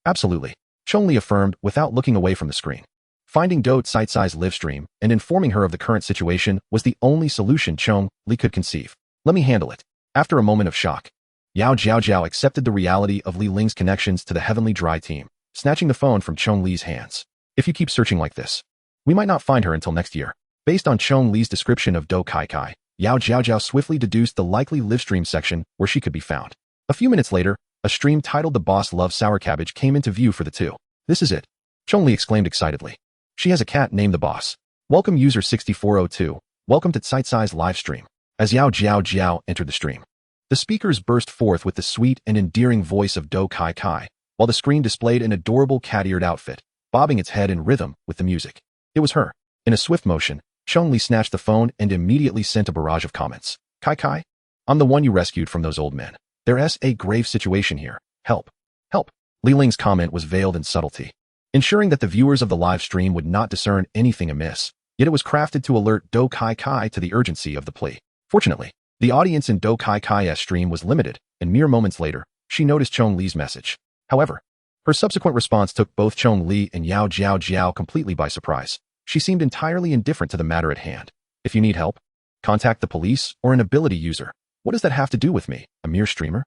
S1: Absolutely, Chong Li affirmed without looking away from the screen. Finding Do Tsai-Tsai's live stream and informing her of the current situation was the only solution Chong Li could conceive. Let me handle it. After a moment of shock, Yao Jiaojiao accepted the reality of Li Ling's connections to the Heavenly Dry team, snatching the phone from Chong Li's hands. If you keep searching like this, we might not find her until next year. Based on Chong Li's description of Do Kai Kai, Yao Jiaojiao swiftly deduced the likely live stream section where she could be found. A few minutes later, a stream titled The Boss Loves Sour Cabbage came into view for the two. This is it, Chong Li exclaimed excitedly. She has a cat named the Boss. Welcome user 6402. Welcome to Tsai-Tsai's live stream. As Yao Jiaojiao entered the stream, the speakers burst forth with the sweet and endearing voice of Do Kai Kai, while the screen displayed an adorable cat-eared outfit, bobbing its head in rhythm with the music. It was her. In a swift motion, Chong Li snatched the phone and immediately sent a barrage of comments. Kai Kai? I'm the one you rescued from those old men. There's a grave situation here. Help. Help. Li Ling's comment was veiled in subtlety, ensuring that the viewers of the live stream would not discern anything amiss, yet it was crafted to alert Do Kai Kai to the urgency of the plea. Fortunately, the audience in Do Kai Kai's stream was limited, and mere moments later, she noticed Chong Li's message. However, her subsequent response took both Chong Li and Yao Jiaojiao completely by surprise. She seemed entirely indifferent to the matter at hand. If you need help, contact the police or an ability user. What does that have to do with me, a mere streamer?